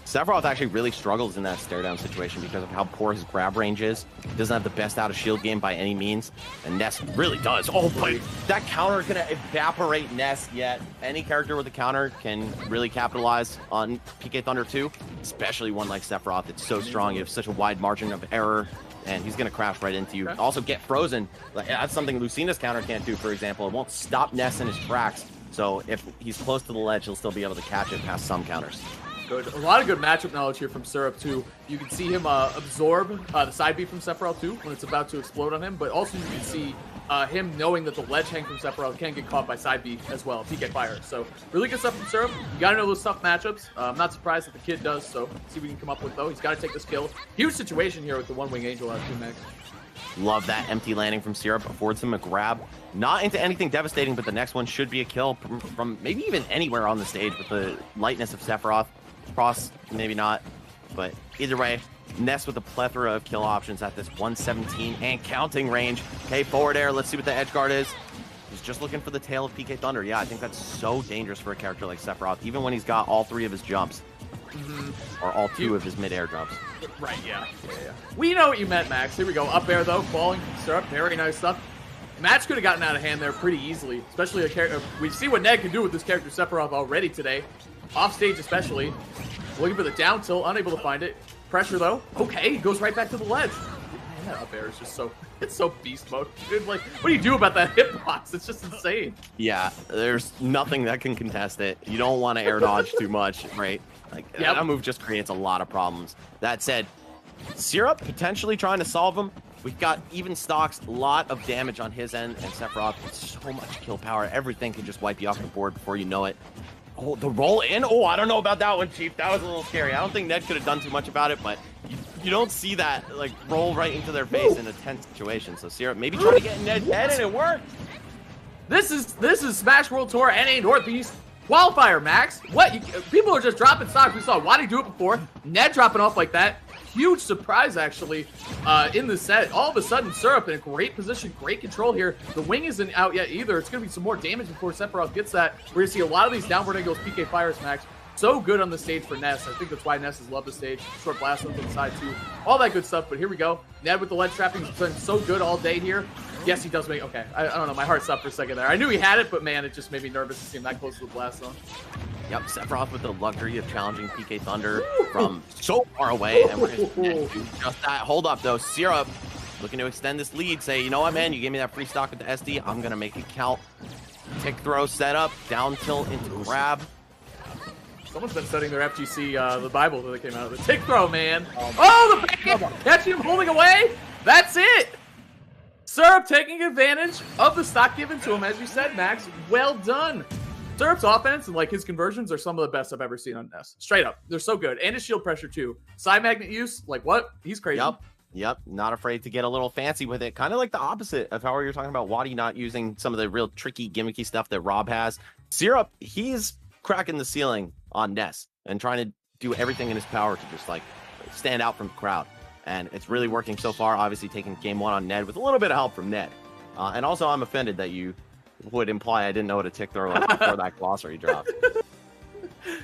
Sephiroth actually really struggles in that stare down situation because of how poor his grab range is. He doesn't have the best out of shield game by any means, and Ness really does. Oh, but that counter is going to evaporate Ness yet. Any character with a counter can really capitalize on PK Thunder 2, especially one like Sephiroth. It's so strong. You have such a wide margin of error, and he's going to crash right into you. Okay. Also, get frozen. That's something Lucina's counter can't do, for example. It won't stop Ness in his tracks, so if he's close to the ledge, he'll still be able to catch it past some counters. Good. A lot of good matchup knowledge here from Syrup, too. You can see him absorb the side B from Sephiroth, too, when it's about to explode on him. But also you can see him knowing that the ledge hang from Sephiroth can get caught by side B as well if he get fired. So really good stuff from Syrup. You got to know those tough matchups. I'm not surprised that the kid does, so see what we can come up with, though. He's got to take this kill. Huge situation here with the one-wing angel out of 2 max. Love that empty landing from Syrup. Affords him a grab. Not into anything devastating, but the next one should be a kill from maybe even anywhere on the stage with the lightness of Sephiroth. Cross, maybe not, but either way, Ness with a plethora of kill options at this 117 and counting range. Okay, forward air. Let's see what the edge guard is. He's just looking for the tail of PK Thunder. Yeah, I think that's so dangerous for a character like Sephiroth, even when he's got all 3 of his jumps. Or all 2 of his mid-air jumps. Right, yeah. We know what you meant, Max. Here we go. Up air, though. Falling from Syrup. Very nice stuff. Match could have gotten out of hand there pretty easily, especially a character. We see what Ned can do with this character Sephiroth already today. Off stage especially. Looking for the down tilt, unable to find it. Pressure though. Okay, he goes right back to the ledge. Man, that up air is just it's so beast mode. Dude, like, what do you do about that hitbox? It's just insane. Yeah, there's nothing that can contest it. You don't want to air dodge too much, right? Like, that move just creates a lot of problems. That said, Syrup potentially trying to solve him. We've got even stocks, a lot of damage on his end, and Sephiroth with so much kill power. Everything can just wipe you off the board before you know it. Oh, the roll in? Oh, I don't know about that one, Chief. That was a little scary. I don't think Ned could have done too much about it, but you don't see that, like, roll right into their face in a tense situation. So Syrup maybe trying to get in Ned's head, and it worked. This is Smash World Tour NA Northeast qualifier, Max. What? People are just dropping stocks. We saw Wadi do it before. Ned dropping off like that. Huge surprise, actually, in the set. All of a sudden, Syrup in a great position, great control here. The wing isn't out yet either. It's going to be some more damage before Sephiroth gets that. We're going to see a lot of these downward angles PK fires, Max. So good on the stage for Ness. I think that's why Ness has loved the stage. Short blast on the side, too. All that good stuff, but here we go. Ned with the ledge trapping has been so good all day here. Yes, he does make... Okay, I don't know. My heart stopped for a second there. I knew he had it, but, man, it just made me nervous to see him that close to the blast zone. Yep, Sephiroth with the luxury of challenging PK Thunder from so far away. And we're going to do just that. Hold up, though. Syrup looking to extend this lead. Say, you know what, man? You gave me that free stock with the SD. I'm going to make it count. Tick throw set up. Down tilt into grab. Someone's been studying their FGC, the Bible that came out of the tick throw, man. Oh, the back catching him holding away. That's it. Syrup taking advantage of the stock given to him, as you said, Max. Well done. Syrup's offense and like his conversions are some of the best I've ever seen on Ness. Straight up. They're so good. And his shield pressure too. Side magnet use, like what? He's crazy. Yep. Not afraid to get a little fancy with it. Kind of like the opposite of how you're talking about Wadi not using some of the real tricky, gimmicky stuff that Rob has. Syrup, he's cracking the ceiling on Ness and trying to do everything in his power to just like stand out from the crowd. and it's really working so far. Obviously taking game 1 on Ned with a little bit of help from Ned. And also I'm offended that you would imply I didn't know what a tick throw was before that glossary dropped.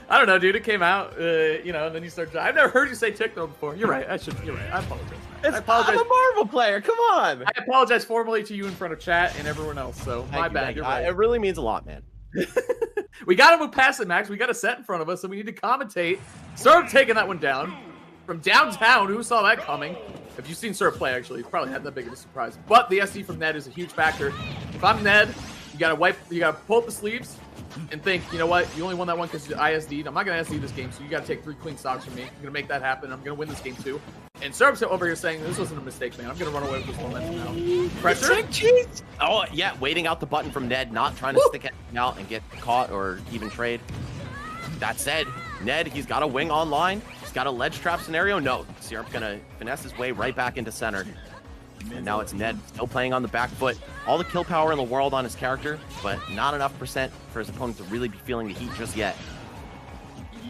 I don't know, dude. It came out, you know, and then you start. I've never heard you say tick throw before. You're right. You're right. I apologize. I apologize. I'm a Marvel player. Come on. I apologize formally to you in front of chat and everyone else. So my bad. You're right. It really means a lot, man. We got to move past it, Max. We got a set in front of us, so we need to commentate. Syrup taking that one down from downtown. Who saw that coming? If you've seen Syrup play, actually, it's probably not that big of a surprise. But the SD from Ned is a huge factor. If I'm Ned, you gotta pull up the sleeves and think, you know what? You only won that one because you ISD'd. I'm not gonna SD this game, so you gotta take 3 clean stocks from me. I'm gonna make that happen. I'm gonna win this game too. And Syrup's over here saying this wasn't a mistake, man. I'm gonna run away with this momentum now. Pressure. Oh yeah, waiting out the button from Ned, not trying to stick it out and get caught or even trade. That said, Ned, he's got a wing online. He's got a ledge trap scenario. No, Syrup gonna finesse his way right back into center. And now it's Ned still playing on the back foot. All the kill power in the world on his character, but not enough percent for his opponent to really be feeling the heat just yet.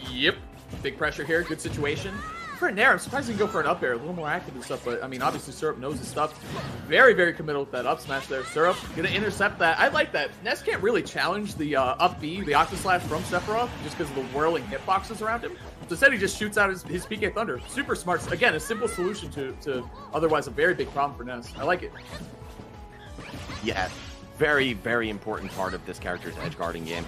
Yep. Big pressure here. Good situation. For Nair, I'm surprised he can go for an up air, a little more active and stuff, but I mean, obviously Syrup knows his stuff. Very, very committal with that up smash there. Syrup gonna intercept that. I like that. Ness can't really challenge the up B, the Octa Slash from Sephiroth, just because of the whirling hitboxes around him. So instead, he just shoots out his PK Thunder. Super smart. Again, a simple solution to otherwise a very big problem for Ness. I like it. Yeah, very, very important part of this character's edge guarding game.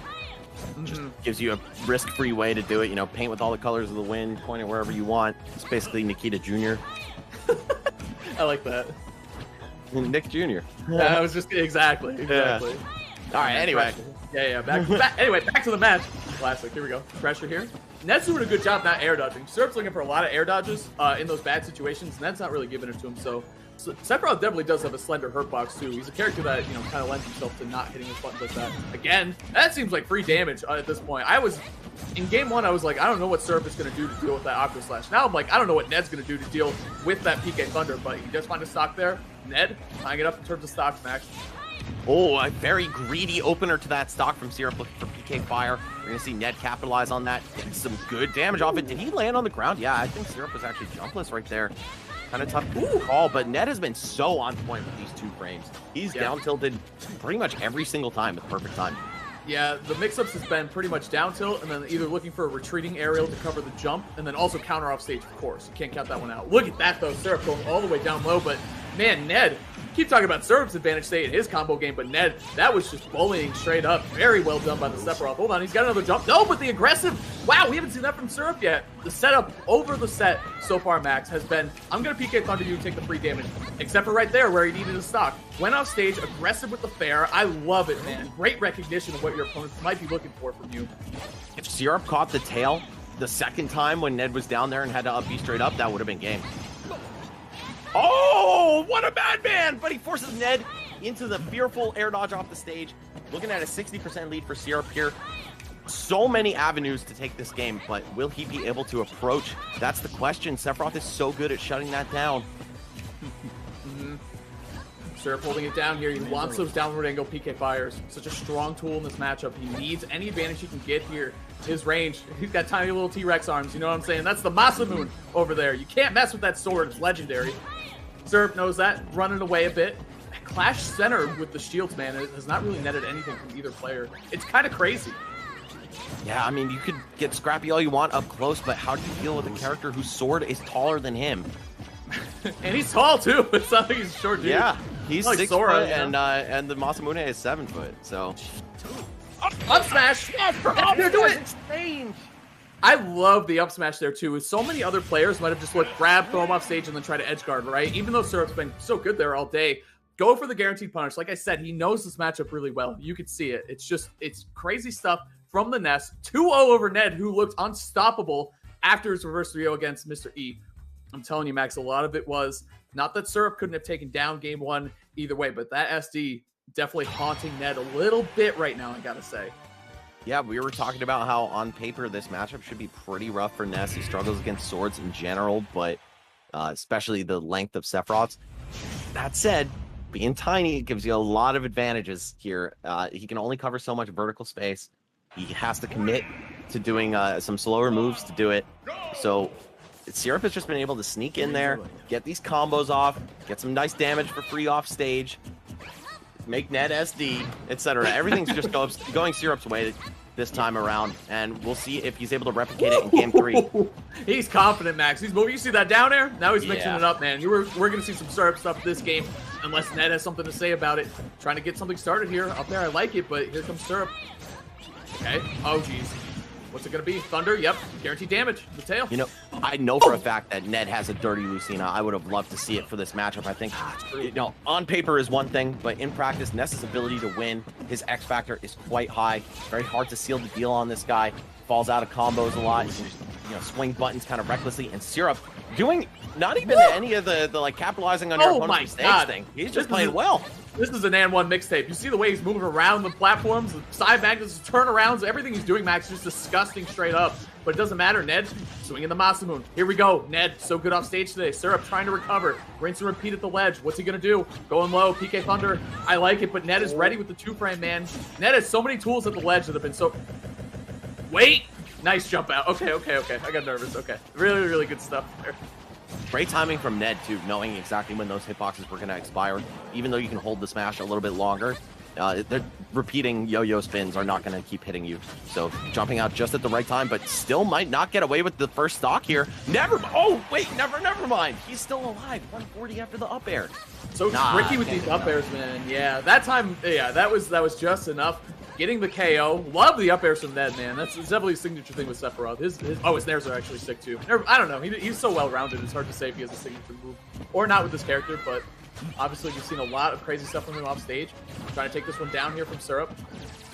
Just gives you a risk-free way to do it. You know, paint with all the colors of the wind, point it wherever you want. It's basically Nikita Jr. I like that. Nick Jr. I was just exactly. Yeah. All right. Anyway. Yeah. Anyway, back to the match. Classic. Here we go. Pressure here. Ned's doing a good job not air dodging. Syrup's looking for a lot of air dodges in those bad situations. Ned's not really giving it to him. So Sephiroth definitely does have a slender hurt box too. He's a character that, you know, kind of lends himself to not hitting his buttons like that. Again, that seems like free damage at this point. In game 1, I was like, I don't know what Syrup is going to do to deal with that Aqua Slash. Now I'm like, I don't know what Ned's going to do to deal with that PK Thunder, but he does find a stock there. Ned, tying it up in terms of stocks, Max. Oh, a very greedy opener to that stock from Syrup, looking for PK Fire. We're going to see Ned capitalize on that, getting some good damage off it. Did he land on the ground? Yeah, I think Syrup was actually jumpless right there. Kind of tough call, but Ned has been so on point with these 2 frames. He's down tilted pretty much every single time at the perfect time. Yeah, the mix-ups has been pretty much down tilt, and then either looking for a retreating aerial to cover the jump, and then also counter off stage, of course. You can't count that one out. Look at that, though. Syrup going all the way down low, but man, Ned, keep talking about Syrup's advantage state in his combo game, but Ned, that was just bullying straight up. Very well done by the Sephiroth. Hold on, he's got another jump. No, but the aggressive. Wow, we haven't seen that from Syrup yet. The setup over the set so far, Max, has been, I'm going to PK Thunder you, take the free damage. Except for right there where he needed a stock. Went off stage, aggressive with the fair. I love it, man. Great recognition of what your opponent might be looking for from you. If Syrup caught the tail the second time when Ned was down there and had to up B straight up, that would have been game. Oh, what a madman! But he forces Ned into the fearful air dodge off the stage. Looking at a 60% lead for Syrup here. So many avenues to take this game, but will he be able to approach? That's the question. Sephiroth is so good at shutting that down. Syrup holding it down here. He wants those downward angle PK fires. Such a strong tool in this matchup. He needs any advantage he can get here. His range. He's got tiny little T-Rex arms. You know what I'm saying? That's the Masamune over there. You can't mess with that sword. It's legendary. Syrup knows that. Running away a bit. Clash center with the shields, man. It has not really netted anything from either player. It's kind of crazy. Yeah, I mean, you could get scrappy all you want up close, but how do you deal with a character whose sword is taller than him? And he's tall, too. It's not like he's a short dude. Yeah, he's like 6 Sora, foot, you know? and the Masamune is 7 foot, so... Up smash! They're doing it! Insane! I love the up smash there, too. So many other players might have just looked, grab, throw him off stage, and then try to edge guard, right? Even though Syrup's been so good there all day, go for the guaranteed punish. Like I said, he knows this matchup really well. You can see it. It's crazy stuff from the Ness. 2-0 over Ned, who looked unstoppable after his reverse 3-0 against Mr. E. I'm telling you, Max, a lot of it was not that Syrup couldn't have taken down game 1 either way, but that SD definitely haunting Ned a little bit right now, I gotta say. Yeah, we were talking about how on paper this matchup should be pretty rough for Ness. He struggles against swords in general, but especially the length of Sephiroth's. That said, being tiny gives you a lot of advantages here. He can only cover so much vertical space. He has to commit to doing some slower moves to do it. So Syrup has just been able to sneak in there, get these combos off, get some nice damage for free off stage, make Ned SD, etc. Everything's just going Syrup's way this time around, and we'll see if he's able to replicate it in game 3. He's confident, Max. He's moving. You see that down air? Now he's mixing it up, man. We're going to see some Syrup stuff this game, unless Ned has something to say about it. Trying to get something started here. Up there, I like it, but here comes Syrup. Okay. Oh, geez. What's it going to be? Thunder? Yep. Guaranteed damage. The tail. You know, I know for a fact that Ned has a dirty Lucina. I would have loved to see it for this matchup. I think, you know, on paper is one thing, but in practice, Ness's ability to win, his X factor is quite high. Very hard to seal the deal on this guy. Falls out of combos a lot. You know, swing buttons kind of recklessly. And Syrup doing not even any of the like capitalizing on your opponent's mistakes thing. He's just playing well. This is an and one mixtape. You see the way he's moving around the platforms, the side magnets, turnarounds, everything he's doing, Max, is just disgusting straight up. But it doesn't matter. Ned swinging the Masamune. Here we go. Ned, so good off stage today. Syrup trying to recover. Rinse and repeat at the ledge. What's he going to do? Going low. PK Thunder. I like it, but Ned is ready with the 2-frame, man. Ned has so many tools at the ledge that have been so... Wait! Nice jump out. Okay. I got nervous. Okay. Really, really good stuff there. Great timing from Ned, too, knowing exactly when those hitboxes were going to expire. Even though you can hold the smash a little bit longer, the repeating yo-yo spins are not going to keep hitting you. So jumping out just at the right time, but still might not get away with the first stock here. Never mind. He's still alive. 140 after the up air. So tricky with these up airs, man. Yeah, that time, that was just enough. Getting the KO. Love the up airs from Ned, man. That's definitely a signature thing with Sephiroth. His snares are actually sick, too. I don't know. He's so well-rounded. It's hard to say if he has a signature move. Or not with this character, but obviously we've seen a lot of crazy stuff from him off stage. Trying to take this one down here from Syrup.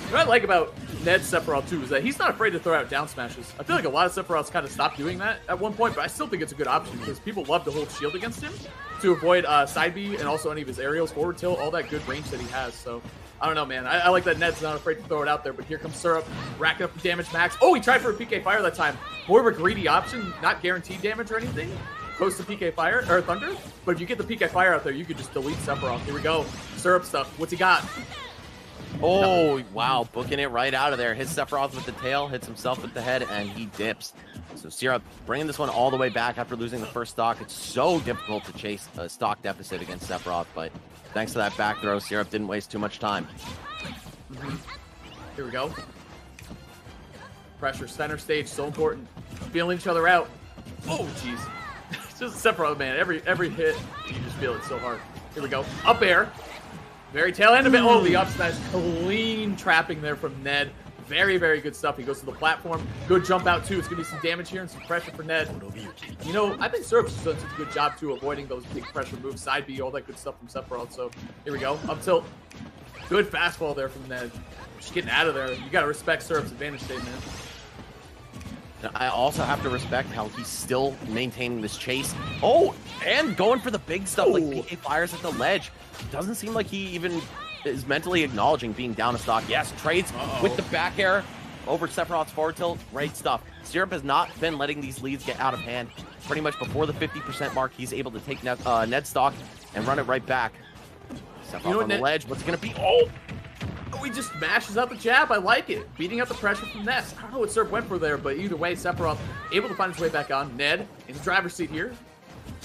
What I like about Ned Sephiroth, too, is that he's not afraid to throw out down smashes. I feel like a lot of Sephiroths kind of stopped doing that at one point, but I still think it's a good option because people love to hold shield against him to avoid side B and also any of his aerials, forward tilt, all that good range that he has, so... I don't know, man. I like that Ned's not afraid to throw it out there, but here comes Syrup, racking up the damage max. Oh, he tried for a PK Fire that time. More of a greedy option, not guaranteed damage or anything. Close to PK Fire, or Thunder. But if you get the PK Fire out there, you could just delete Sephiroth. Here we go. Syrup stuff. What's he got? Oh, wow. Booking it right out of there. Hits Sephiroth with the tail, hits himself with the head, and he dips. So Syrup bringing this one all the way back after losing the first stock. It's so difficult to chase a stock deficit against Sephiroth, but... thanks to that back throw, Syrup didn't waste too much time. Here we go. Pressure, center stage, so important. Feeling each other out. Oh, jeez. It's just Sephiroth, man. Every hit, you just feel it so hard. Here we go. Up air. Very tail end of it. Oh, the up smash. Clean trapping there from Ned. Very, very good stuff. He goes to the platform. Good jump out, too. It's going to be some damage here and some pressure for Ned. You know, I think Syrup's done such a good job, too, avoiding those big pressure moves, side B, all that good stuff from Sephiroth. So, here we go. Up tilt. Good fastball there from Ned. Just getting out of there. You got to respect Syrup's advantage state, man. I also have to respect how he's still maintaining this chase. Oh, and going for the big stuff, like PK Fires at the ledge. Doesn't seem like he even... is mentally acknowledging being down a stock. Yes, trades with the back air over Sephiroth's forward tilt. Great stuff. Syrup has not been letting these leads get out of hand. Pretty much before the 50% mark, he's able to take Ned stock and run it right back. Sephiroth on the ledge. What's it going to be? Oh! He just mashes out the jab. I like it. Beating out the pressure from Ness. I don't know what Syrup went for there, but either way, Sephiroth able to find his way back on. Ned in the driver's seat here.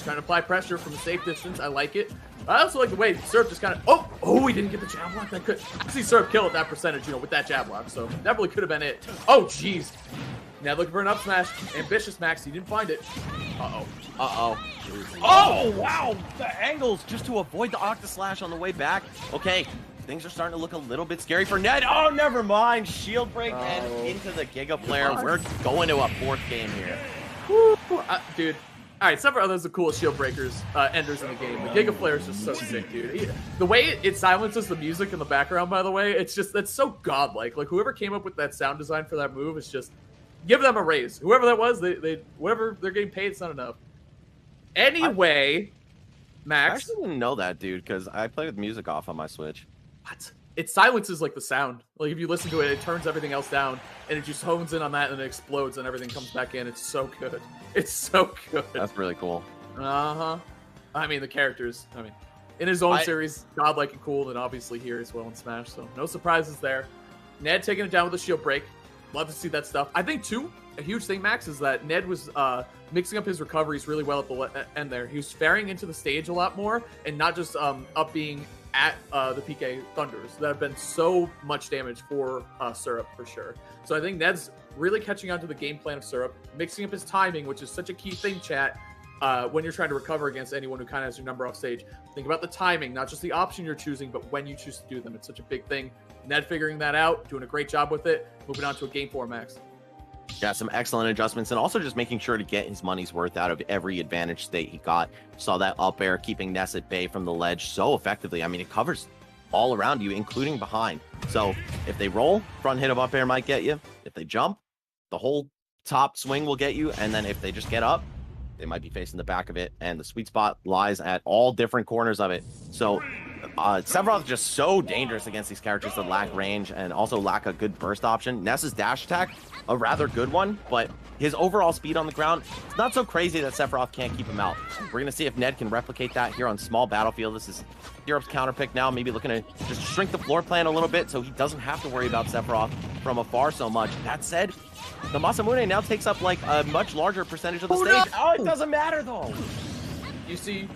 Trying to apply pressure from a safe distance. I like it. I also like the way Syrup just kind of... Oh, he didn't get the jab block. That could... I see Syrup kill at that percentage, you know, with that jab block. So, definitely could have been it. Oh, jeez. Now looking for an up smash. Ambitious, Max. He didn't find it. Uh-oh. Oh, wow. The angles just to avoid the Octa Slash on the way back. Okay. Things are starting to look a little bit scary for Ned. Oh, never mind. Shield break and into the Giga Flare. We're going to a 4th game here. Woo. Dude. All right, some of others the coolest shield breakers, enders in the game. The Giga Flare is just so sick, dude. The way it silences the music in the background, by the way, it's just, that's so godlike. Like, whoever came up with that sound design for that move is just, give them a raise. Whoever that was, they whatever they're getting paid, it's not enough. Anyway, Max. I actually didn't know that, dude, because I play with music off on my Switch. What? It silences, like, the sound. Like, if you listen to it, it turns everything else down, and it just hones in on that, and it explodes, and everything comes back in. It's so good. It's so good. That's really cool. Uh-huh. I mean, the characters, in his own series, godlike and cool, and obviously here as well in Smash, so no surprises there. Ned taking it down with a shield break. Love to see that stuff. I think, too, a huge thing, Max, is that Ned was mixing up his recoveries really well at the end there. He was ferrying into the stage a lot more and not just up being at the PK Thunders that have been so much damage for Syrup for sure. So I think Ned's really catching on to the game plan of Syrup, mixing up his timing, which is such a key thing, chat, when you're trying to recover against anyone who kind of has your number off stage. Think about the timing, not just the option you're choosing, but when you choose to do them. It's such a big thing. Ned figuring that out, doing a great job with it. Moving on to a game 4, Max. Yeah, some excellent adjustments, and also just making sure to get his money's worth out of every advantage state he got. Saw that up air keeping Ness at bay from the ledge so effectively. I mean, it covers all around you, including behind. So if they roll, front hit of up air might get you. If they jump, the whole top swing will get you. And then if they just get up, they might be facing the back of it. And the sweet spot lies at all different corners of it. So Sephiroth is just so dangerous against these characters that lack range and also lack a good burst option. Ness's dash attack, a rather good one, but his overall speed on the ground, it's not so crazy that Sephiroth can't keep him out. We're going to see if Ned can replicate that here on small battlefield. This is Syrup's counter pick now, maybe looking to just shrink the floor plan a little bit so he doesn't have to worry about Sephiroth from afar so much. That said, the Masamune now takes up like a much larger percentage of the stage. Oh, it doesn't matter though. You see,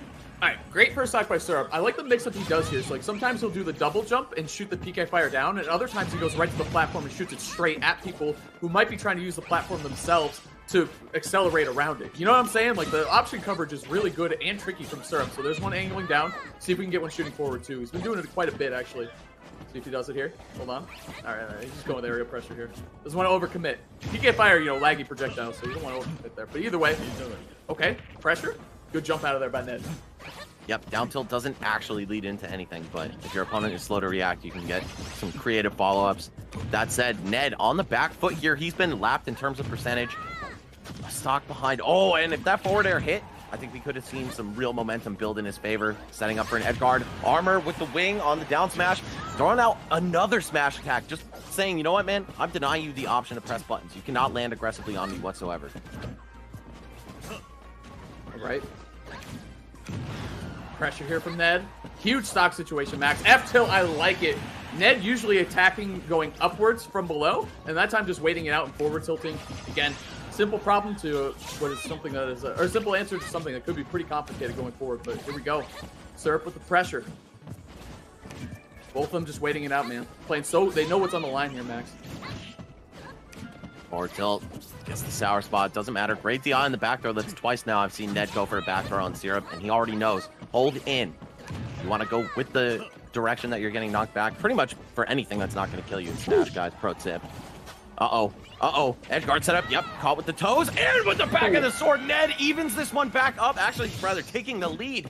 all right, great first stock by Syrup. I like the mix-up he does here. So, like, sometimes he'll do the double jump and shoot the PK fire down, and other times he goes right to the platform and shoots it straight at people who might be trying to use the platform themselves to accelerate around it. You know what I'm saying? Like, the option coverage is really good and tricky from Syrup. So there's one angling down. See if we can get one shooting forward, too. He's been doing it quite a bit, actually. See if he does it here. Hold on. All right. He's just going with area pressure here. Doesn't want to overcommit. PK fire, you know, laggy projectiles, so you don't want to overcommit there. But either way, okay, pressure. Good jump out of there by Ned. Yep, down tilt doesn't actually lead into anything, but if your opponent is slow to react, you can get some creative follow-ups. That said, Ned on the back foot here. He's been lapped in terms of percentage. A stock behind. Oh, and if that forward air hit, I think we could have seen some real momentum build in his favor. Setting up for an edge guard. Armor with the wing on the down smash. Throwing out another smash attack. Just saying, you know what, man? I'm denying you the option to press buttons. You cannot land aggressively on me whatsoever. All right. Pressure here from Ned. Huge stock situation, Max. F-tilt, I like it. Ned usually attacking going upwards from below, and that time just waiting it out and forward tilting. Again, simple problem to what is something that is, or simple answer to something that could be pretty complicated going forward, but here we go. Syrup with the pressure. Both of them just waiting it out, man. Playing so, they know what's on the line here, Max. Forward tilt, gets the sour spot, doesn't matter. Great DI in the back throw. That's twice now I've seen Ned go for a back throw on Syrup, and he already knows. Hold in. You want to go with the direction that you're getting knocked back, pretty much for anything that's not going to kill you in Smash, guys. Pro tip. Uh-oh. Edge guard setup. Yep, caught with the toes, and with the back of the sword. Ned evens this one back up. Actually, rather, taking the lead.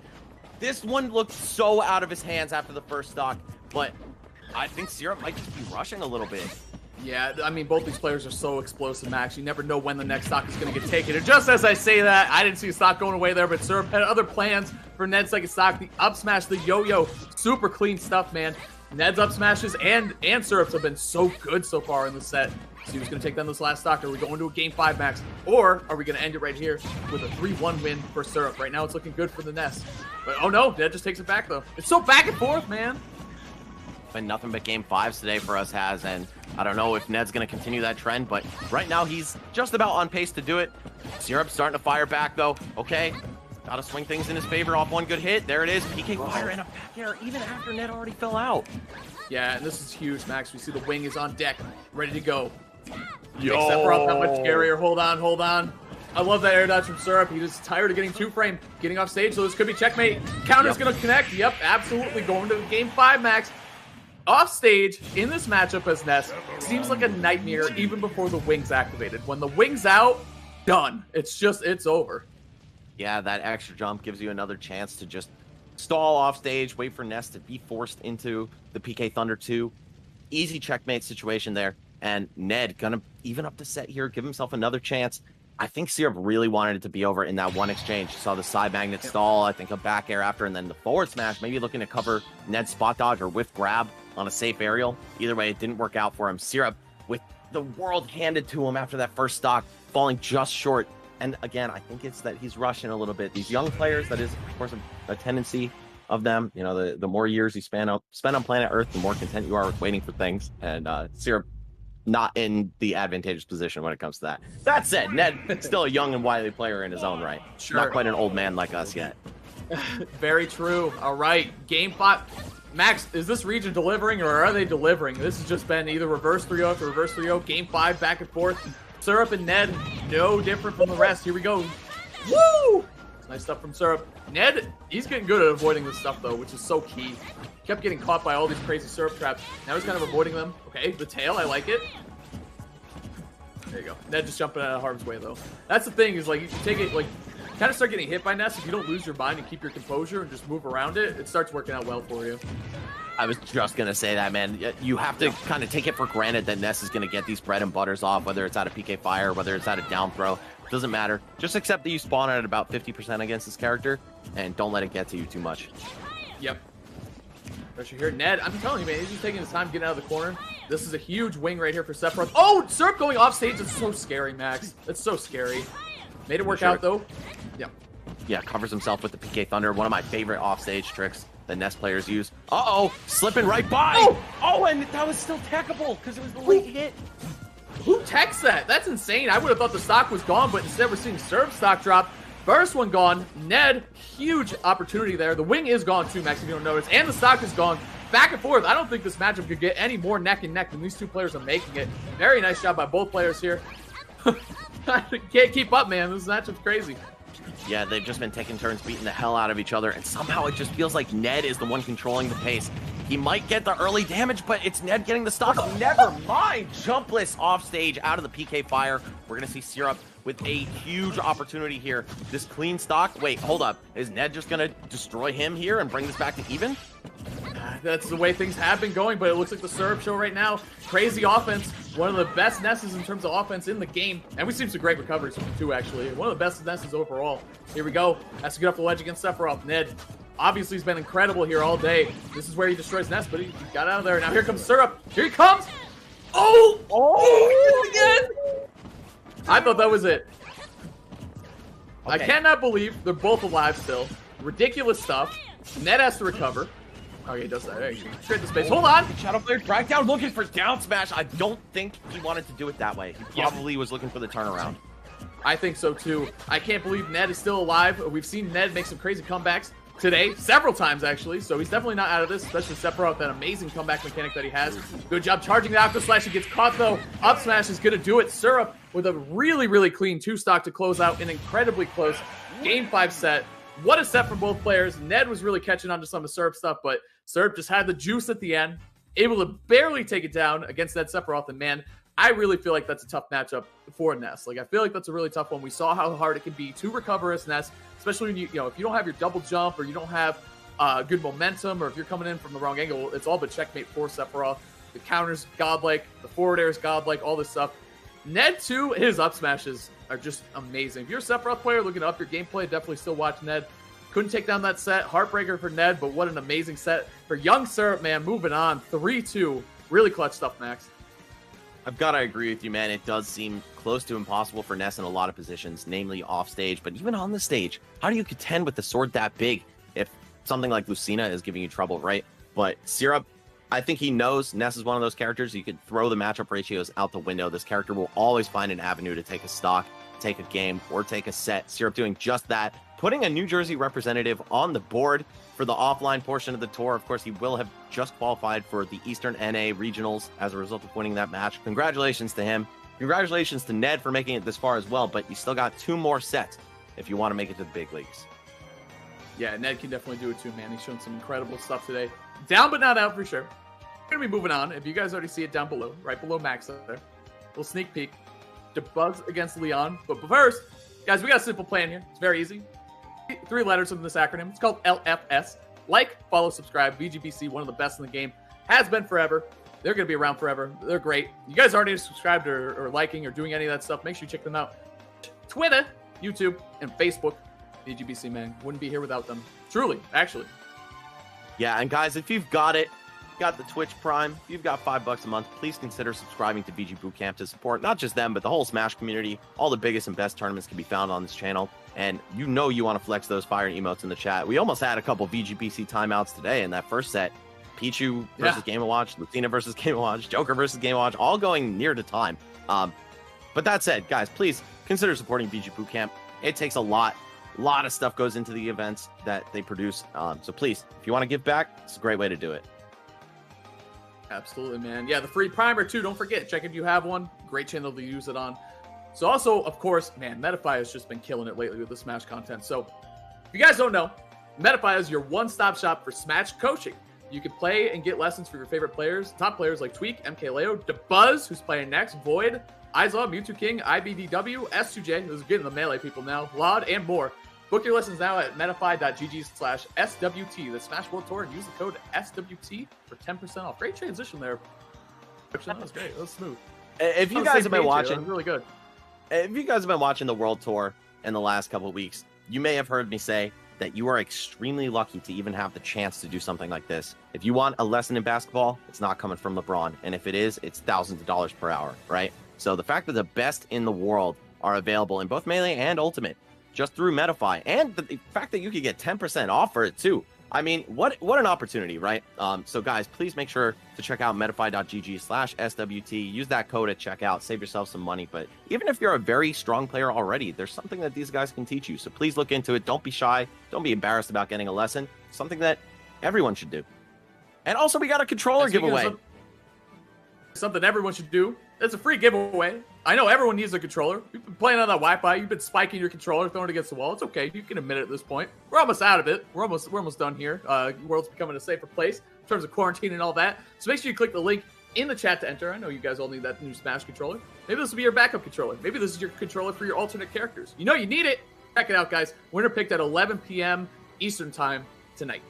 This one looked so out of his hands after the first stock, but I think Syrup might just be rushing a little bit. Yeah, I mean, both these players are so explosive, Max. You never know when the next stock is going to get taken. And just as I say that, I didn't see a stock going away there, but Syrup had other plans for Ned's second stock. The up smash, the yo-yo, super clean stuff, man. Ned's up smashes and Syrup's have been so good so far in the set. See who's going to take down this last stock. Are we going to a game 5, Max? Or are we going to end it right here with a 3-1 win for Syrup? Right now, it's looking good for the Nest. But, oh no, Ned just takes it back, though. It's so back and forth, man. Been nothing but game 5s today for us, and I don't know if Ned's going to continue that trend, but right now he's just about on pace to do it. Syrup's starting to fire back, though. Okay, got to swing things in his favor off one good hit. There it is. PK fire and a back air even after Ned already fell out. Yeah, and this is huge, Max. We see the wing is on deck, ready to go. Yo! Makes Sephiroth that much scarier. Hold on. I love that air dodge from Syrup. He was tired of getting 2-frame, getting off stage, so this could be checkmate. Counter's going to connect. Yep, absolutely. Going to game 5, Max. Off stage in this matchup as Ness seems like a nightmare even before the wing's activated. When the wing's out, done. It's over. Yeah, that extra jump gives you another chance to just stall off stage, wait for Ness to be forced into the PK Thunder 2. Easy checkmate situation there. And Ned gonna even up the set here, give himself another chance. I think Syrup really wanted it to be over in that one exchange. Saw the side magnet stall, I think a back air after, and then the forward smash, maybe looking to cover Ned's spot dodge or whiff grab on a safe aerial. Either way, it didn't work out for him. Syrup with the world handed to him after that first stock, falling just short. And again, I think it's that he's rushing a little bit. These young players, that is, of course, a tendency of them. You know, the more years you spend on planet Earth, the more content you are with waiting for things. And Syrup not in the advantageous position when it comes to that. That said, Ned still a young and wily player in his own right. Sure. Not quite an old man like us yet. Very true. All right, game 5. Max, is this region delivering or are they delivering? This has just been either reverse 3-0 after reverse 3-0. Game 5, back and forth. Syrup and Ned, no different from the rest. Here we go. Woo! Nice stuff from Syrup. Ned, he's getting good at avoiding this stuff, though, which is so key. Kept getting caught by all these crazy Syrup traps. Now he's kind of avoiding them. Okay, the tail, I like it. There you go. Ned just jumping out of harm's way, though. That's the thing, is like, you take it, like, kind of start getting hit by Ness. If you don't lose your mind and keep your composure and just move around it, it starts working out well for you. I was just going to say that, man. You have to kind of take it for granted that Ness is going to get these bread and butters off, whether it's out of PK fire, whether it's out of down throw. Doesn't matter. Just accept that you spawn at about 50% against this character, and don't let it get to you too much. Yep. Pressure here. Ned, I'm telling you, man, he's just taking his time getting out of the corner. This is a huge wing right here for Sephiroth. Oh, Syrup going off stage. It's so scary, Max. It's so scary. Made it work out, though. Yep. Yeah, covers himself with the PK Thunder. One of my favorite offstage tricks that Ness players use. Uh-oh, slipping right by. Oh, and that was still techable because it was the late hit. Who techs that? That's insane. I would have thought the stock was gone, but instead we're seeing Syrup stock drop. First one gone. Ned, huge opportunity there. The wing is gone too, Max, if you don't notice. And the stock is gone. Back and forth. I don't think this matchup could get any more neck and neck than these two players are making it. Very nice job by both players here. Can't keep up, man. This matchup's crazy. Yeah, they've just been taking turns beating the hell out of each other, and somehow it just feels like Ned is the one controlling the pace. He might get the early damage, but it's Ned getting the stock. Never mind. Jumpless off stage out of the PK fire. We're going to see Syrup with a huge opportunity here. This clean stock. Wait, hold up. Is Ned just going to destroy him here and bring this back to even? That's the way things have been going, but it looks like the Syrup show right now. Crazy offense. One of the best Nesses in terms of offense in the game. And we've seen some great recoveries from him too, actually. One of the best Nesses overall. Here we go. Has to get off the ledge against Sephiroth. Ned, obviously, he's been incredible here all day. This is where he destroys Ness, but he got out of there. Now here comes Syrup. Here he comes. Oh! Oh! Again! I thought that was it. Okay. I cannot believe they're both alive still. Ridiculous stuff. Ned has to recover. Oh, he does that. There you go. Straight to space. Hold on. Shadow Flare drag down, looking for down smash. I don't think he wanted to do it that way. He probably was looking for the turnaround. I think so too. I can't believe Ned is still alive. We've seen Ned make some crazy comebacks today, several times actually, so he's definitely not out of this, especially Sephiroth, that amazing comeback mechanic that he has. Good job charging the Aqua Slash. He gets caught though. Up smash is going to do it. Syrup with a really, really clean 2-stock to close out an incredibly close Game 5 set. What a set from both players. Ned was really catching on to some of Syrup stuff, but Syrup just had the juice at the end, able to barely take it down against Ned Sephiroth, and man, I really feel like that's a tough matchup for Ness. Like, I feel like that's a really tough one. We saw how hard it can be to recover as Ness, especially when you know, if you don't have your double jump or you don't have good momentum, or if you're coming in from the wrong angle, it's all but checkmate for Sephiroth. The counter's godlike, the forward air is godlike, all this stuff. Ned, too, his up smashes are just amazing. If you're a Sephiroth player looking to up your gameplay, definitely still watch Ned. Couldn't take down that set. Heartbreaker for Ned, but what an amazing set for young Syrup, man. Moving on. 3-2. Really clutch stuff, Max. I've got to agree with you, man. It does seem close to impossible for Ness in a lot of positions, namely off stage, but even on the stage. How do you contend with the sword that big if something like Lucina is giving you trouble, right? But Syrup, I think he knows Ness is one of those characters. You could throw the matchup ratios out the window. This character will always find an avenue to take a stock, take a game, or take a set. Syrup doing just that, putting a New Jersey representative on the board for the offline portion of the tour. Of course, he will have just qualified for the Eastern NA Regionals as a result of winning that match. Congratulations to him. Congratulations to Ned for making it this far as well, but you still got 2 more sets if you want to make it to the big leagues. Yeah, Ned can definitely do it too, man. He's shown some incredible stuff today. Down but not out for sure. We're going to be moving on. If you guys already see it down below, right below Max there. Little sneak peek. Debugs against Leon. But first, guys, we got a simple plan here. It's very easy. 3 letters in this acronym. It's called LFS. Like, follow, subscribe. VGBC, one of the best in the game. Has been forever. They're going to be around forever. They're great. You guys already subscribed or liking or doing any of that stuff, make sure you check them out. Twitter, YouTube, and Facebook. VGBC, man. Wouldn't be here without them. Truly, actually. Yeah, and guys, if you've got it, got the Twitch Prime, if you've got $5 a month, please consider subscribing to VG Bootcamp to support not just them, but the whole Smash community. All the biggest and best tournaments can be found on this channel. And you want to flex those fire emotes in the chat. We almost had a couple VGBC timeouts today in that first set. Pichu versus Game & Watch, Lucina versus Game & Watch, Joker versus Game & Watch, all going near to time. But that said, guys, please consider supporting BG Bootcamp. It takes a lot of stuff goes into the events that they produce. So please, if you want to give back, it's a great way to do it. Absolutely, man. Yeah, the free primer too. Don't forget, check if you have one. Great channel to use it on. So also, of course, man, Metafy has just been killing it lately with the Smash content. So if you guys don't know, Metafy is your one-stop shop for Smash coaching. You can play and get lessons for your favorite players, top players like Tweak, MKLeo, DeBuzz, who's playing next, Void, Islaw, Mewtwo King, IBDW, S2J, who's getting the melee people now, Laud, and more. Book your lessons now at metafy.gg/SWT, the Smash World Tour, and use the code SWT for 10% off. Great transition there. That was great. That was smooth. If you guys have been watching, really good. If you guys have been watching the World Tour in the last couple of weeks, you may have heard me say that you are extremely lucky to even have the chance to do something like this. If you want a lesson in basketball, it's not coming from LeBron. And if it is, it's thousands of dollars per hour, right? So the fact that the best in the world are available in both Melee and Ultimate just through Metafy, and the fact that you could get 10% off for it too. I mean, what an opportunity, right? So guys, please make sure to check out metafy.gg/SWT. Use that code at checkout. Save yourself some money. But even if you're a very strong player already, there's something that these guys can teach you. So please look into it. Don't be shy. Don't be embarrassed about getting a lesson. Something that everyone should do. And also, we got a controller giveaway. Something everyone should do. It's a free giveaway. I know everyone needs a controller. You've been playing on that Wi-Fi. You've been spiking your controller, throwing it against the wall. It's okay. You can admit it at this point. We're almost out of it. We're almost done here. The world's becoming a safer place in terms of quarantine and all that. So make sure you click the link in the chat to enter. I know you guys all need that new Smash controller. Maybe this will be your backup controller. Maybe this is your controller for your alternate characters. You know you need it. Check it out, guys. Winner picked at 11 p.m. Eastern time tonight.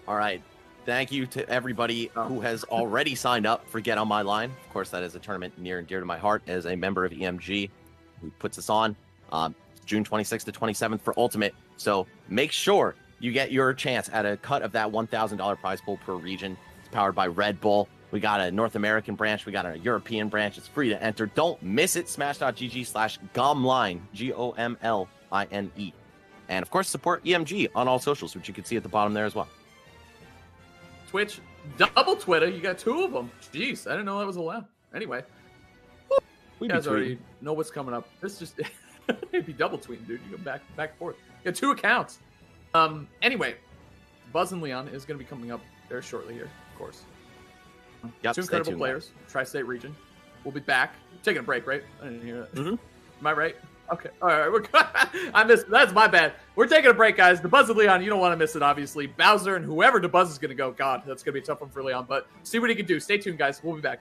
All right. Thank you to everybody who has already signed up for Get On My Line. Of course, that is a tournament near and dear to my heart as a member of EMG who puts us on June 26th to 27th for Ultimate. So make sure you get your chance at a cut of that $1,000 prize pool per region. It's powered by Red Bull. We got a North American branch. We got a European branch. It's free to enter. Don't miss it. Smash.gg/Gomline, Gomline. And of course, support EMG on all socials, which you can see at the bottom there as well. Twitch, double Twitter. You got two of them. Jeez, I didn't know that was allowed. Anyway, you guys already know what's coming up. This just maybe double tweeting, dude. You go back and forth. You got two accounts. Anyway, Buzz and Leon is going to be coming up very shortly here, of course. Yep, two incredible players, Tri-State region. We'll be back. Taking a break, right? I didn't hear that. Am I right? Okay. All right. We're I missed. That's my bad. We're taking a break, guys. DeBuzz and Leon, you don't want to miss it, obviously. Bowser and whoever DeBuzz is going to go. God, that's going to be a tough one for Leon, but see what he can do. Stay tuned, guys. We'll be back.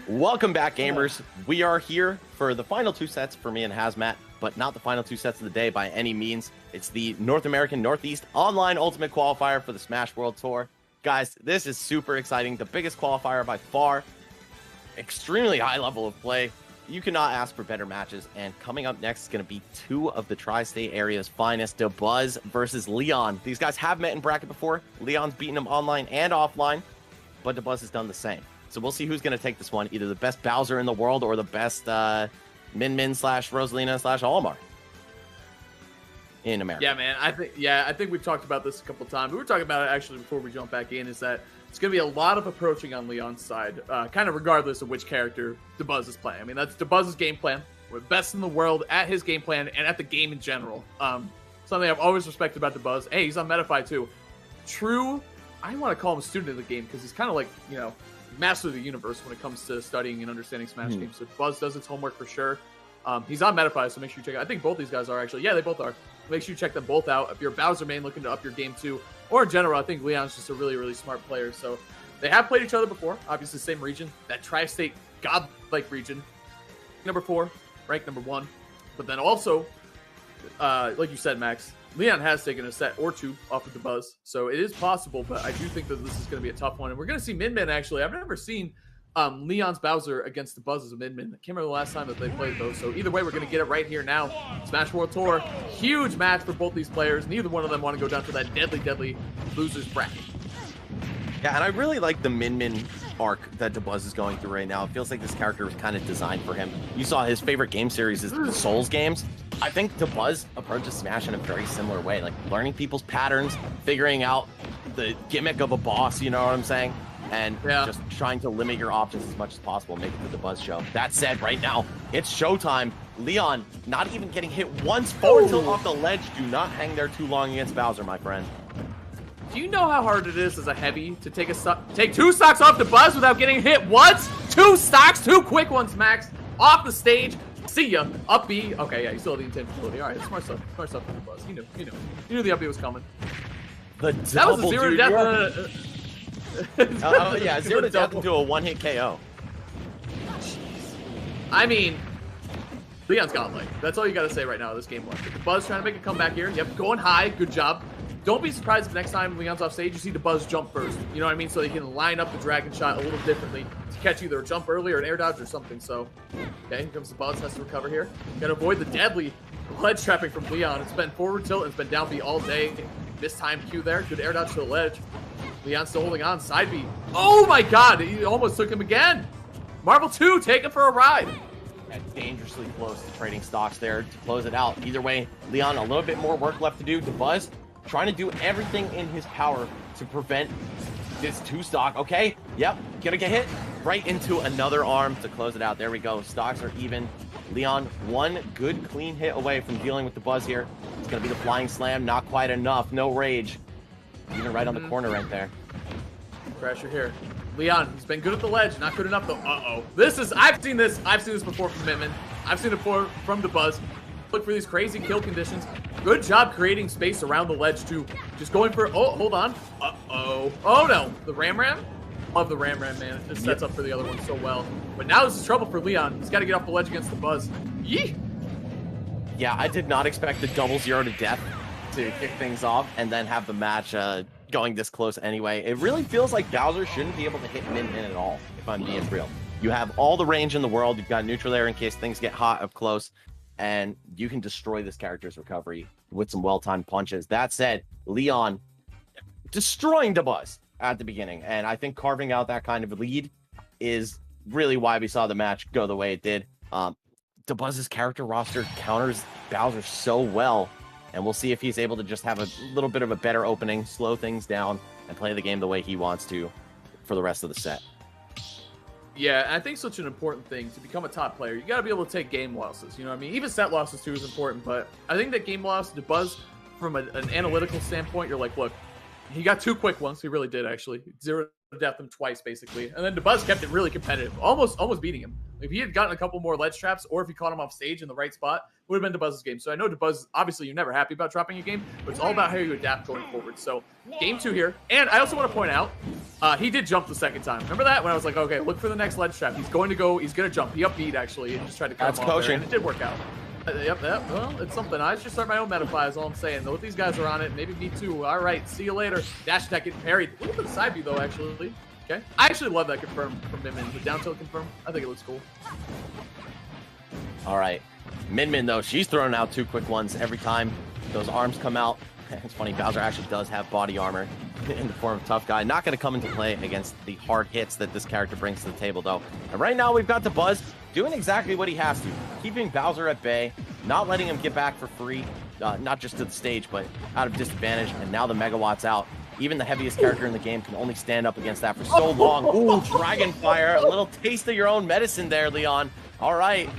Welcome back, gamers. We are here for the final 2 sets for me and Hazmat, but not the final 2 sets of the day by any means. It's the North American Northeast Online Ultimate Qualifier for the Smash World Tour. Guys, this is super exciting. The biggest qualifier by far. Extremely high level of play. You cannot ask for better matches. And coming up next is going to be 2 of the tri-state area's finest, Dabuz versus Leon. These guys have met in bracket before. Leon's beaten them online and offline, but Dabuz has done the same. So we'll see who's going to take this one. Either the best Bowser in the world or the best Min slash Rosalina slash Olimar in America. Yeah, man. I think we've talked about this a couple times. We were talking about it actually before we jump back in, is that it's going to be a lot of approaching on Leon's side, kind of regardless of which character Dabuz is playing. I mean, that's Dabuz's game plan. We're best in the world at his game plan and at the game in general. Something I've always respected about Dabuz. Hey, he's on Metafy too. True, I want to call him a student of the game because he's kind of like, you know, master of the universe when it comes to studying and understanding Smash games. So Buzz does its homework for sure. He's on Metafy, so make sure you check it out. I think both these guys are actually. Yeah, they both are. Make sure you check them both out. If you're a Bowser main looking to up your game too, or in general, I think Leon's just a really, really smart player. So they have played each other before. Obviously, same region. That tri-state god-like region. Number 4, ranked number 1. But then also, like you said, Max, Leon has taken a set or 2 off of Dabuz. So it is possible, but I do think that this is going to be a tough one. And we're going to see Min actually. I've never seen Leon's Bowser against Dabuz as a Min. I can't remember the last time that they played those. So either way, we're going to get it right here now. Smash World Tour. Huge match for both these players. Neither one of them want to go down to that deadly, deadly losers bracket. Yeah, and I really like the Min arc that Dabuz is going through right now. It feels like this character was kind of designed for him. You saw his favorite game series is the Souls games. I think Dabuz approaches Smash in a very similar way, like learning people's patterns, figuring out the gimmick of a boss, you know what I'm saying? And just trying to limit your options as much as possible, make it to the Buzz show. That said, right now, it's showtime. Leon not even getting hit once forward tilt off the ledge. Do not hang there too long against Bowser, my friend. Do you know how hard it is as a heavy to take 2 stocks off the Buzz without getting hit once? 2 stocks, 2 quick ones, Max. Off the stage. See ya. Up B. Okay, yeah, you still have the intangibility. All right, smart stuff. Smart stuff from the Buzz. He knew the up B was coming. The that was a 0 to death. Yeah, 0 to death into a 1-hit KO. I mean, Leon's godlike. That's all you got to say right now. This game one. The Buzz trying to make a comeback here. Yep, going high. Good job. Don't be surprised if next time Leon's off stage, you see the Buzz jump first. You know what I mean? So they can line up the dragon shot a little differently to catch either a jump early or an air dodge or something. So, okay, here comes the Buzz. Has to recover here. Got to avoid the deadly ledge trapping from Leon. It's been forward tilt. It's been down B all day. Mistimed Q there. Good air dodge to the ledge. Leon still holding on. Side B. Oh my god! He almost took him again. Marvel 2, take him for a ride. Dangerously close to trading stocks there to close it out. Either way, Leon, a little bit more work left to do. Dabuz trying to do everything in his power to prevent this 2 stock. Okay, yep, gonna get hit right into another arm to close it out. There we go. Stocks are even. Leon, 1 good clean hit away from dealing with the Buzz here. It's gonna be the flying slam. Not quite enough. No rage. Even right on the corner right there. Pressure here. Leon, he's been good at the ledge. Not good enough though. Uh-oh. I've seen this before from Min. I've seen it before from the Buzz. Look for these crazy kill conditions. Good job creating space around the ledge too. Just going for, oh, hold on. Uh-oh. Oh no, the Ram. Love the Ram, man. It just sets up for the other one so well. But now this is trouble for Leon. He's got to get off the ledge against the Buzz. Yee! Yeah, I did not expect the double 0 to death to kick things off and then have the match going this close anyway. It really feels like Bowser shouldn't be able to hit Min at all, if I'm being real. You have all the range in the world. You've got neutral air in case things get hot up close, and you can destroy this character's recovery with some well-timed punches. That said, Leon destroying Dabuz at the beginning, and I think carving out that kind of lead is really why we saw the match go the way it did. Dabuz's character roster counters Bowser so well, and we'll see if he's able to just have a little bit of a better opening, slow things down, and play the game the way he wants to for the rest of the set. Yeah, and I think such an important thing to become a top player. You got to be able to take game losses. You know what I mean? Even set losses too is important, but I think that game loss to Buzz, from an analytical standpoint, you're like, look, he got 2 quick ones. He really did, actually. 0 to death him twice, basically. And then Dabuz kept it really competitive, almost beating him. If he had gotten a couple more ledge traps, or if he caught him off stage in the right spot, it would have been Dabuz's game. So I know Dabuz, obviously, you're never happy about dropping a game, but it's all about how you adapt going forward. So game 2 here. And I also want to point out, He did jump the second time. Remember that? When I was like, okay, look for the next ledge trap. He's going to jump. He up beat, actually, and just tried to cut him off there, and it did work out. Yep, well, it's something. I should start my own meta is all I'm saying. Though, if these guys are on it, maybe me too. All right, see you later. Dash attack getting parried. Look at the side view, though, actually. Okay. I actually love that confirm from Min Min. The down tilt confirm. I think it looks cool. All right. Min Min, though, she's throwing out 2 quick ones every time those arms come out. It's funny, Bowser actually does have body armor in the form of Tough Guy. Not going to come into play against the hard hits that this character brings to the table, though. And right now, we've got the Buzz doing exactly what he has to. Keeping Bowser at bay, not letting him get back for free, not just to the stage, but out of disadvantage. And now the Megawatt's out. Even the heaviest character in the game can only stand up against that for so long. Ooh, Dragon Fire. A little taste of your own medicine there, Leon. All right.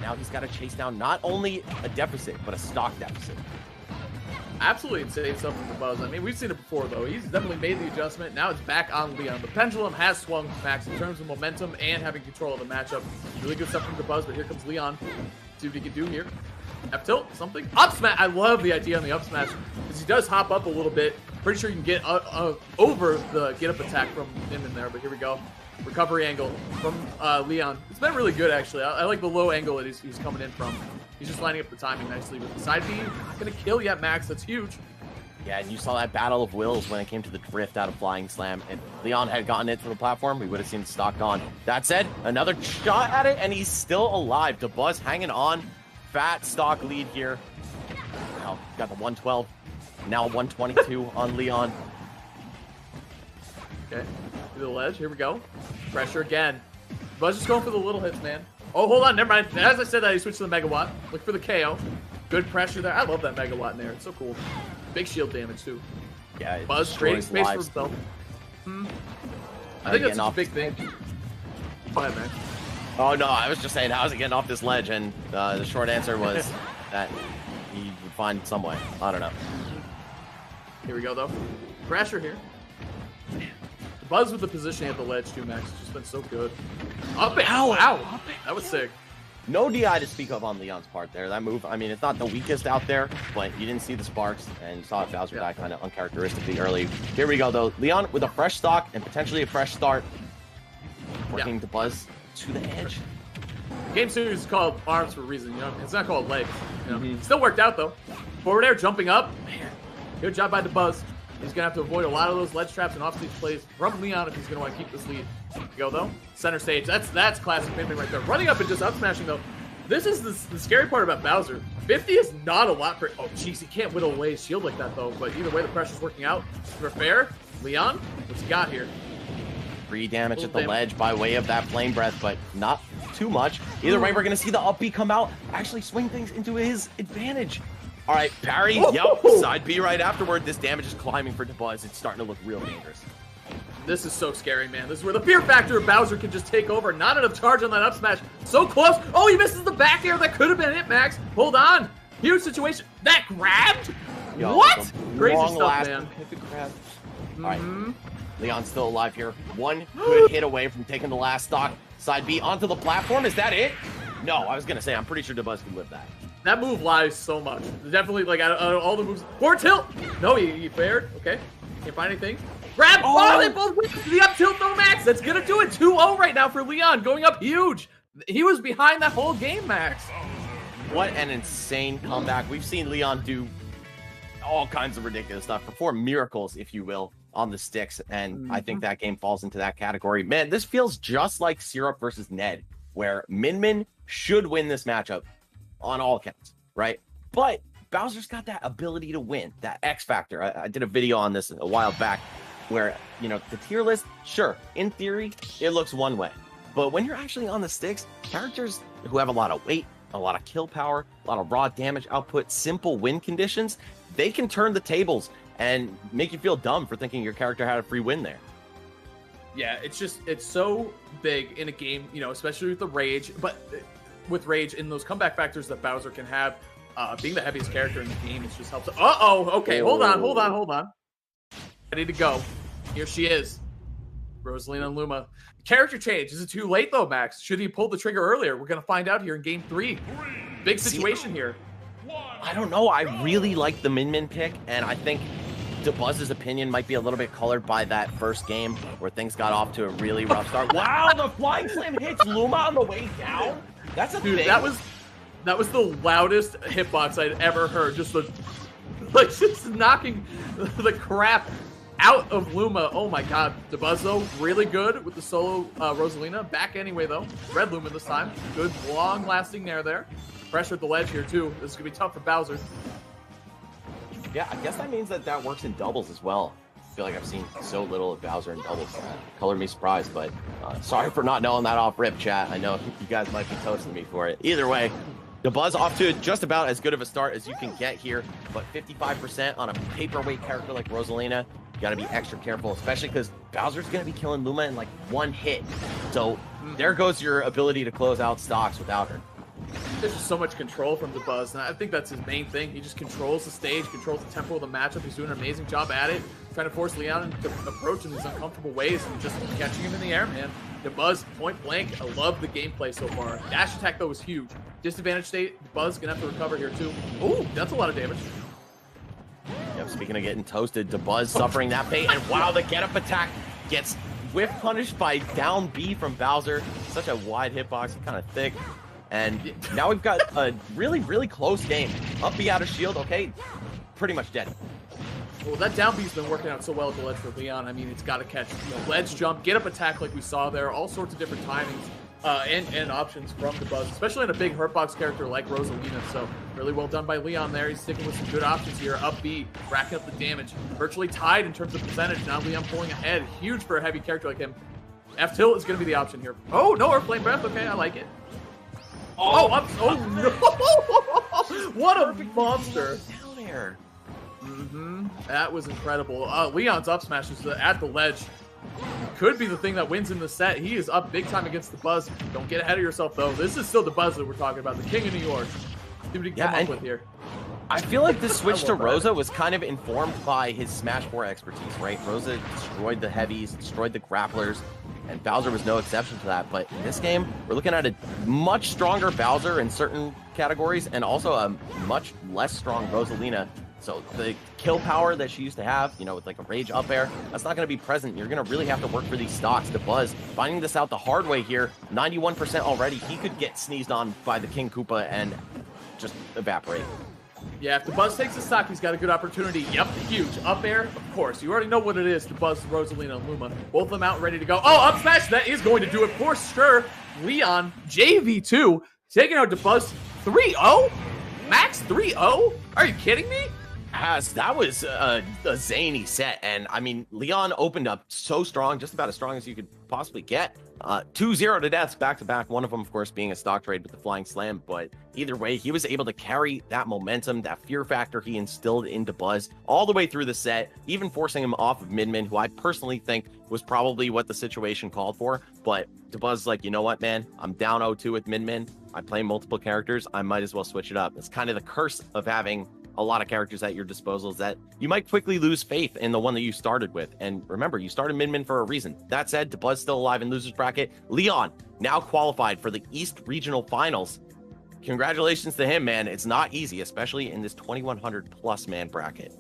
Now he's got to chase down not only a deficit, but a stock deficit. Absolutely insane stuff from the Buzz. I mean, we've seen it before, though. He's definitely made the adjustment. Now it's back on Leon. The pendulum has swung, Max, in terms of momentum and having control of the matchup. Really good stuff from the Buzz, but here comes Leon. See what he can do here. F tilt, something. Up smash. I love the idea on the up smash because he does hop up a little bit. Pretty sure you can get over the get up attack from him in there, but here we go. Recovery angle from Leon. It's been really good, actually. I like the low angle that he's coming in from. He's just lining up the timing nicely with the side B. Not going to kill yet, Max. That's huge. Yeah, and you saw that battle of wills when it came to the drift out of Flying Slam. If Leon had gotten it to the platform, we would have seen the stock gone. That said, another shot at it, and he's still alive. DeBuzz hanging on. Fat stock lead here. Now, got the 112. Now 122 on Leon. Okay, to the ledge. Here we go. Pressure again. Buzz just going for the little hits, man. Oh, hold on. Never mind. As I said that, he switched to the Megawatt. Look for the KO. Good pressure there. I love that Megawatt in there. It's so cool. Big shield damage, too. Yeah, Buzz trading space for himself. I think that's a big thing. Go ahead, man. Oh, no. I was just saying, how's it getting off this ledge? And the short answer was that he would find some way. I don't know. Here we go, though. Pressure here. Buzz with the positioning at the ledge, too, Max. It's just been so good. Up it! Ow! Ow! That was sick. No DI to speak of on Leon's part there. That move, I mean, it's not the weakest out there, but you didn't see the sparks and saw Bowser die kind of uncharacteristically early. Here we go, though. Leon with a fresh stock and potentially a fresh start. Working the Buzz to the edge. Game series is called arms for a reason, you know? It's not called legs, you know? Still worked out, though. Forward air, jumping up. Man, good job by the Buzz. He's going to have to avoid a lot of those ledge traps and off-stage plays from Leon if he's going to want to keep this lead. Go, though. Center stage. That's classic Min Min right there. Running up and just up-smashing, though. This is the scary part about Bowser. 50 is not a lot for... Oh, jeez, he can't whittle away his shield like that, though. But either way, the pressure's working out. For fair, Leon, what's he got here? 3 damage at the ledge by way of that flame breath, but not too much. Either way, we're going to see the up B come out, actually swing things into his advantage. All right, parry. Yep, side B right afterward. This damage is climbing for DeBuzz. It's starting to look real dangerous. This is so scary, man. This is where the fear factor of Bowser can just take over. Not enough charge on that up smash. So close. Oh, he misses the back air. That could have been it, Max. Hold on. Huge situation. That grabbed? Yo, what? Crazy stuff, man. All right. Leon's still alive here. One good hit away from taking the last stock. Side B onto the platform. Is that it? No, I was going to say, I'm pretty sure DeBuzz can live that. That move lies so much. Definitely, like, out of all the moves. Forward tilt! No, he fared. Okay. Can't find anything. Grab! Oh, they both went to the up tilt, no Max! That's gonna do it. 2-0 right now for Leon. Going up huge. He was behind that whole game, Max. What an insane comeback. We've seen Leon do all kinds of ridiculous stuff. Perform miracles, if you will, on the sticks. And I think that game falls into that category. Man, this feels just like Syrup versus Ned, where Min Min should win this matchup. On all accounts, right? But Bowser's got that ability to win, that X factor. I did a video on this a while back where, you know, the tier list, sure, in theory, it looks one way. But when you're actually on the sticks, characters who have a lot of weight, a lot of kill power, a lot of raw damage output, simple win conditions, they can turn the tables and make you feel dumb for thinking your character had a free win there. Yeah, it's so big in a game, you know, especially with the rage, but with rage in those comeback factors that Bowser can have, being the heaviest character in the game, it just helps. Okay, hold on. Ready to go. Here she is. Rosalina and Luma. Character change. Is it too late, though, Max? Should he pull the trigger earlier? We're going to find out here in game 3. Big situation here. I don't know. I really like the Min Min pick, and I think DeBuzz's opinion might be a little bit colored by that first game where things got off to a really rough start. Wow, the flying slam hits Luma on the way down. That's a Dude, thing. that was the loudest hitbox I'd ever heard. Just just knocking the crap out of Luma. Oh my god. DeBuzz, though, really good with the solo Rosalina. Back anyway, though. Red Luma this time. Good, long-lasting nair there. Pressure at the ledge here, too. This is going to be tough for Bowser. Yeah, I guess that means that works in doubles as well. I feel like I've seen so little of Bowser in doubles. Colored me surprised, but sorry for not knowing that off rip, chat. I know you guys might be toasting me for it. Either way, DeBuzz off to just about as good of a start as you can get here, but 55% on a paperweight character like Rosalina. You got to be extra careful, especially because Bowser's going to be killing Luma in like one hit. So there goes your ability to close out stocks without her. There's just so much control from DeBuzz, and I think that's his main thing. He just controls the stage, controls the tempo of the matchup. He's doing an amazing job at it, trying to force Leon to approach in these uncomfortable ways and just catching him in the air, man. DeBuzz, point blank, I love the gameplay so far. Dash attack, though, was huge. Disadvantage state, DeBuzz gonna have to recover here, too. Ooh, that's a lot of damage. Yep, speaking of getting toasted, DeBuzz suffering that fate, and wow, the get-up attack gets whiff punished by down B from Bowser. Such a wide hitbox, kind of thick. And now we've got a really, really close game. Up B out of shield, okay, pretty much dead. Well, that down B's been working out so well at the ledge for Leon. I mean, it's got to catch, ledge jump, get up attack like we saw there, all sorts of different timings and options from DeBuzz, especially in a big hurtbox character like Rosalina. So really well done by Leon there. He's sticking with some good options here. Up B, racking up the damage. Virtually tied in terms of percentage. Now Leon pulling ahead. Huge for a heavy character like him. F tilt is going to be the option here. Oh, no, or flame breath. Okay, I like it. Oh, no! What a monster! Down air. That was incredible. Leon's up smash is at the ledge. Could be the thing that wins in the set. He is up big time against DeBuzz. Don't get ahead of yourself, though. This is still DeBuzz that we're talking about, the king of New York. See what he can come up with here. I feel like the switch to Rosa was kind of informed by his Smash 4 expertise, right? Rosa destroyed the heavies, destroyed the grapplers, and Bowser was no exception to that. But in this game, we're looking at a much stronger Bowser in certain categories, and also a much less strong Rosalina. So the kill power that she used to have, with like a rage up air, that's not going to be present. You're going to really have to work for these stocks. DeBuzz finding this out the hard way here, 91% already. He could get sneezed on by the King Koopa and just evaporate. Yeah, if DeBuzz takes the stock, he's got a good opportunity. Yep, huge. Up air, of course. You already know what it is. DeBuzz, Rosalina, and Luma. Both of them out ready to go. Oh, up smash. That is going to do it for sure. Leon, JV2, taking out DeBuzz 3-0? Max 3-0? Are you kidding me? That was a zany set. And, I mean, Leon opened up so strong, just about as strong as you could possibly get. 2-0 to deaths back-to-back. One of them, of course, being a stock trade with the Flying Slam. But either way, he was able to carry that momentum, that fear factor he instilled into DeBuzz all the way through the set, even forcing him off of Min, who I personally think was probably what the situation called for. But DeBuzz's like, you know what, man? I'm down 0-2 with Min. I play multiple characters. I might as well switch it up. It's kind of the curse of having a lot of characters at your disposal, is that you might quickly lose faith in the one that you started with. And remember, you started Min for a reason. That said, DeBuzz still alive in losers bracket. Leon now qualified for the East Regional Finals. Congratulations to him, man. It's not easy, especially in this 2,100 plus man bracket.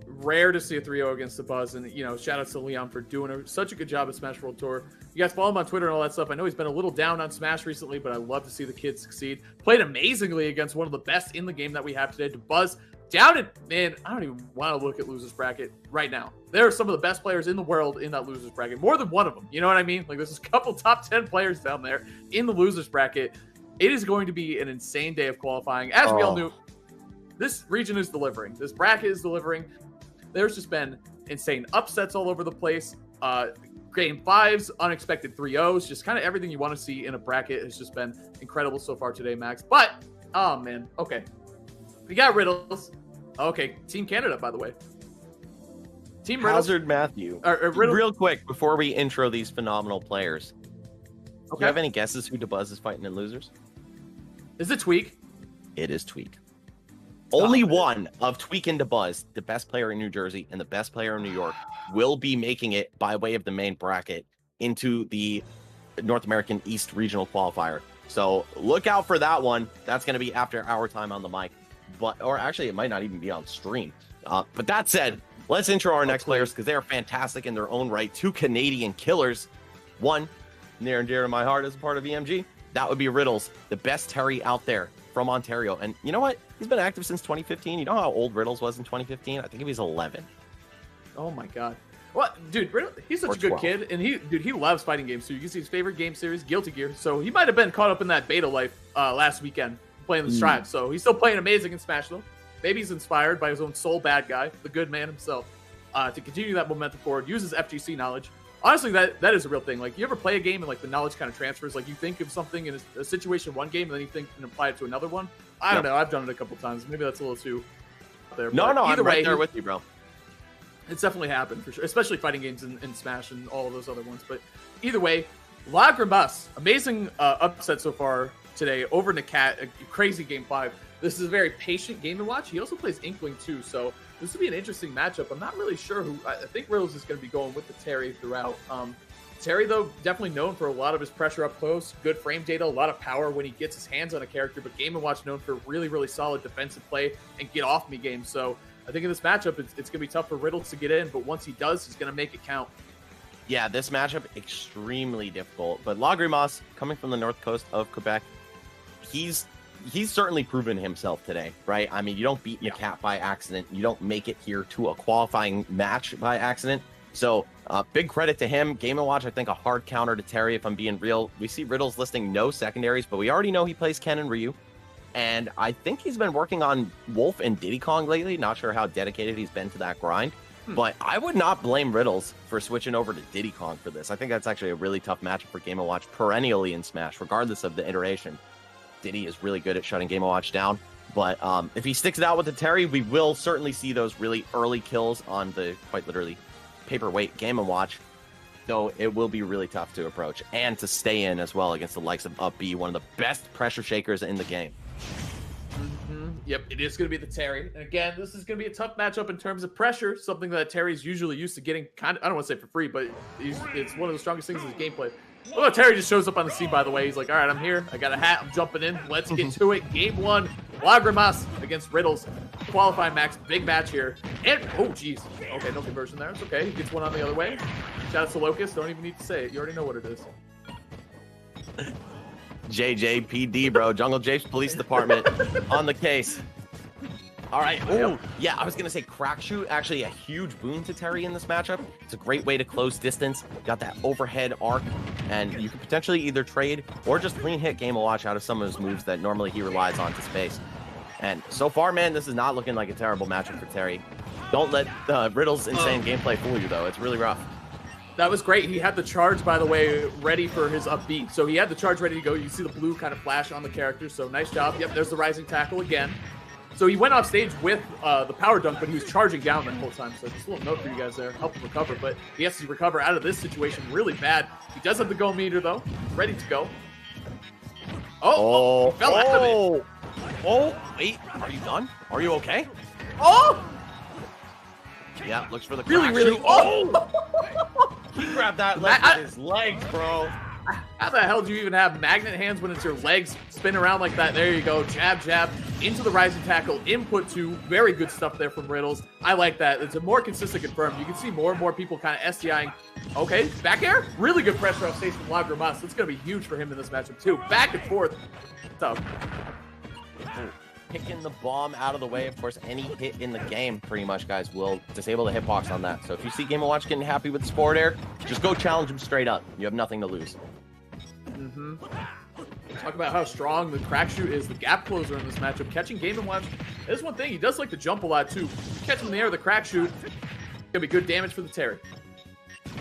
Rare to see a 3-0 against DeBuzz, and shout out to Leon for doing such a good job at Smash World Tour. You guys follow him on Twitter and all that stuff. I know he's been a little down on Smash recently, but I love to see the kid succeed. Played amazingly against one of the best in the game that we have today. DeBuzz down it, man. I don't even want to look at losers bracket right now. There are some of the best players in the world in that losers bracket. More than one of them. You know what I mean? Like, there's a couple top 10 players down there in the losers bracket. It is going to be an insane day of qualifying. As we all knew, this region is delivering. This bracket is delivering. There's just been insane upsets all over the place. Game 5s, unexpected 3-0s, just kind of everything you want to see in a bracket has just been incredible so far today, Max. But, oh man, okay. We got Riddles. Okay, Team Canada, by the way. Team Riddles. Hazard Matthew. Riddle. Real quick, before we intro these phenomenal players, okay. Do you have any guesses who DeBuzz is fighting in losers? Is it Tweak? It is Tweak. Only one of Tweak and DeBuzz, the best player in New Jersey and the best player in New York, will be making it by way of the main bracket into the North American East Regional Qualifier. So look out for that one. That's going to be after our time on the mic. Or actually, it might not even be on stream. But that said, Let's intro our next players because they are fantastic in their own right. 2 Canadian killers. One, near and dear to my heart as a part of EMG, that would be Riddles, the best Terry out there from Ontario. And you know what? He's been active since 2015. You know how old Riddles was in 2015? I think he was 11. Oh my god. What, dude? He's such a good kid, and he loves fighting games too. You can see his favorite game series, Guilty Gear. So he might have been caught up in that beta life last weekend playing the Strive. So he's still playing amazing in Smash though. Maybe he's inspired by his own soul bad guy, the good man himself, to continue that momentum forward. Uses FGC knowledge. Honestly, that is a real thing. Like, you ever play a game and like the knowledge kind of transfers? Like, you think of something in a situation one game, and then you think and apply it to another one. I don't know. I've done it a couple times. Maybe that's a little too there. No, either I'm way, right there with you, bro. It's definitely happened for sure, especially fighting games in Smash and all of those other ones. But either way, Lagrimas, amazing upset so far today over Nakat, a crazy game 5. This is a very patient game to watch. He also plays Inkling too, so this would be an interesting matchup. I'm not really sure who. I think Riddles is going to be going with the Terry throughout. Terry, though, definitely known for a lot of his pressure up close, good frame data, a lot of power when he gets his hands on a character, but Game & Watch known for really, really solid defensive play and get off me games. So I think in this matchup, it's going to be tough for Riddles to get in, but once he does, he's going to make it count. Yeah, this matchup, extremely difficult. But Lagrimas, coming from the north coast of Quebec, he's certainly proven himself today, right? I mean, you don't beat Nakat by accident. You don't make it here to a qualifying match by accident. So big credit to him. Game & Watch, I think, a hard counter to Terry, if I'm being real. We see Riddles listing no secondaries, but we already know he plays Ken and Ryu. And I think he's been working on Wolf and Diddy Kong lately. Not sure how dedicated he's been to that grind. But I would not blame Riddles for switching over to Diddy Kong for this. I think that's actually a really tough matchup for Game & Watch perennially in Smash, regardless of the iteration. Diddy is really good at shutting Game & Watch down. But if he sticks it out with the Terry, we will certainly see those really early kills on the, quite literally, paperweight Game & Watch. Though it will be really tough to approach and to stay in as well against the likes of Up B, one of the best pressure shakers in the game. Yep, it is going to be the Terry. And again, this is going to be a tough matchup in terms of pressure, something that Terry's usually used to getting kind of, I don't want to say for free, but it's one of the strongest things in his gameplay. Oh, Terry just shows up on the scene, by the way. He's like, all right, I'm here. I got a hat. I'm jumping in. Let's get to it. Game 1, Lagrimas against Riddles. Qualifying max. Big match here. And, oh, geez. Okay, no conversion there. It's okay. He gets one on the other way. Shout out to Locust. Don't even need to say it. You already know what it is. JJPD, bro. Jungle Japes Police Department on the case. All right. Oh, yeah, I was going to say crack shoot, actually a huge boon to Terry in this matchup. It's a great way to close distance. Got that overhead arc, and you could potentially either trade or just clean hit Game & Watch out of some of his moves that normally he relies on to space. And so far, man, this is not looking like a terrible matchup for Terry. Don't let Riddle's insane gameplay fool you, though. It's really rough. That was great. He had the charge, by the way, ready for his up B. So he had the charge ready to go. You see the blue kind of flash on the character, so nice job. Yep, there's the rising tackle again. So he went off stage with the power dunk, but he was charging down the whole time. So just a little note for you guys there. Help him recover, but he has to recover out of this situation really bad. He does have the go meter, though. Ready to go. Oh, fell out of it. Oh, wait. Are you done? Are you okay? Oh! Yeah, looks for the really, crack really. shoot. Oh! He grabbed that leg with his legs, bro. How the hell do you even have magnet hands when it's your legs spin around like that? There you go. Jab, jab, into the rising tackle, input 2. Very good stuff there from Riddles. I like that. It's a more consistent confirm. You can see more and more people kind of SDIing. Okay, back air. Really good pressure off stage from Lagrimas. That's going to be huge for him in this matchup, too. Back and forth. Tough. Picking the bomb out of the way. Of course, any hit in the game, pretty much, guys, will disable the hitbox on that. So if you see Game & Watch getting happy with the forward air, just go challenge him straight up. You have nothing to lose. Talk about how strong the crack shoot is, the gap closer in this matchup. Catching Game & Watch is one thing. He does like to jump a lot, too. Catch him in the air with the crack shoot. Gonna be good damage for the Terry.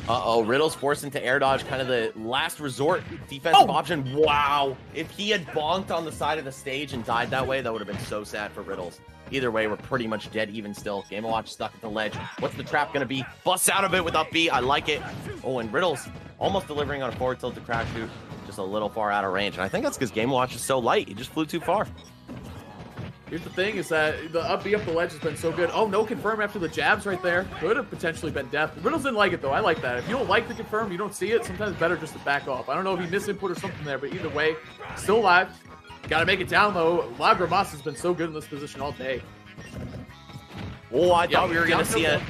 Uh-oh, Riddle's forced into air dodge, kind of the last resort defensive option. Wow. If he had bonked on the side of the stage and died that way, that would have been so sad for Riddles. Either way, we're pretty much dead even still. Game & Watch stuck at the ledge. What's the trap going to be? Busts out of it with up B. I like it. Oh, and Riddles almost delivering on a forward tilt to crack shoot. Just a little far out of range. And I think that's because Game & Watch is so light. He just flew too far. Here's the thing is that the up B up the ledge has been so good. Oh, no confirm after the jabs right there. Could have potentially been death. Riddles didn't like it, though. I like that. If you don't like the confirm, you don't see it, sometimes it's better just to back off. I don't know if he missed input or something there, but either way, still alive. Got to make it down, though. Lagrimas has been so good in this position all day. Oh, I thought we were going to see it.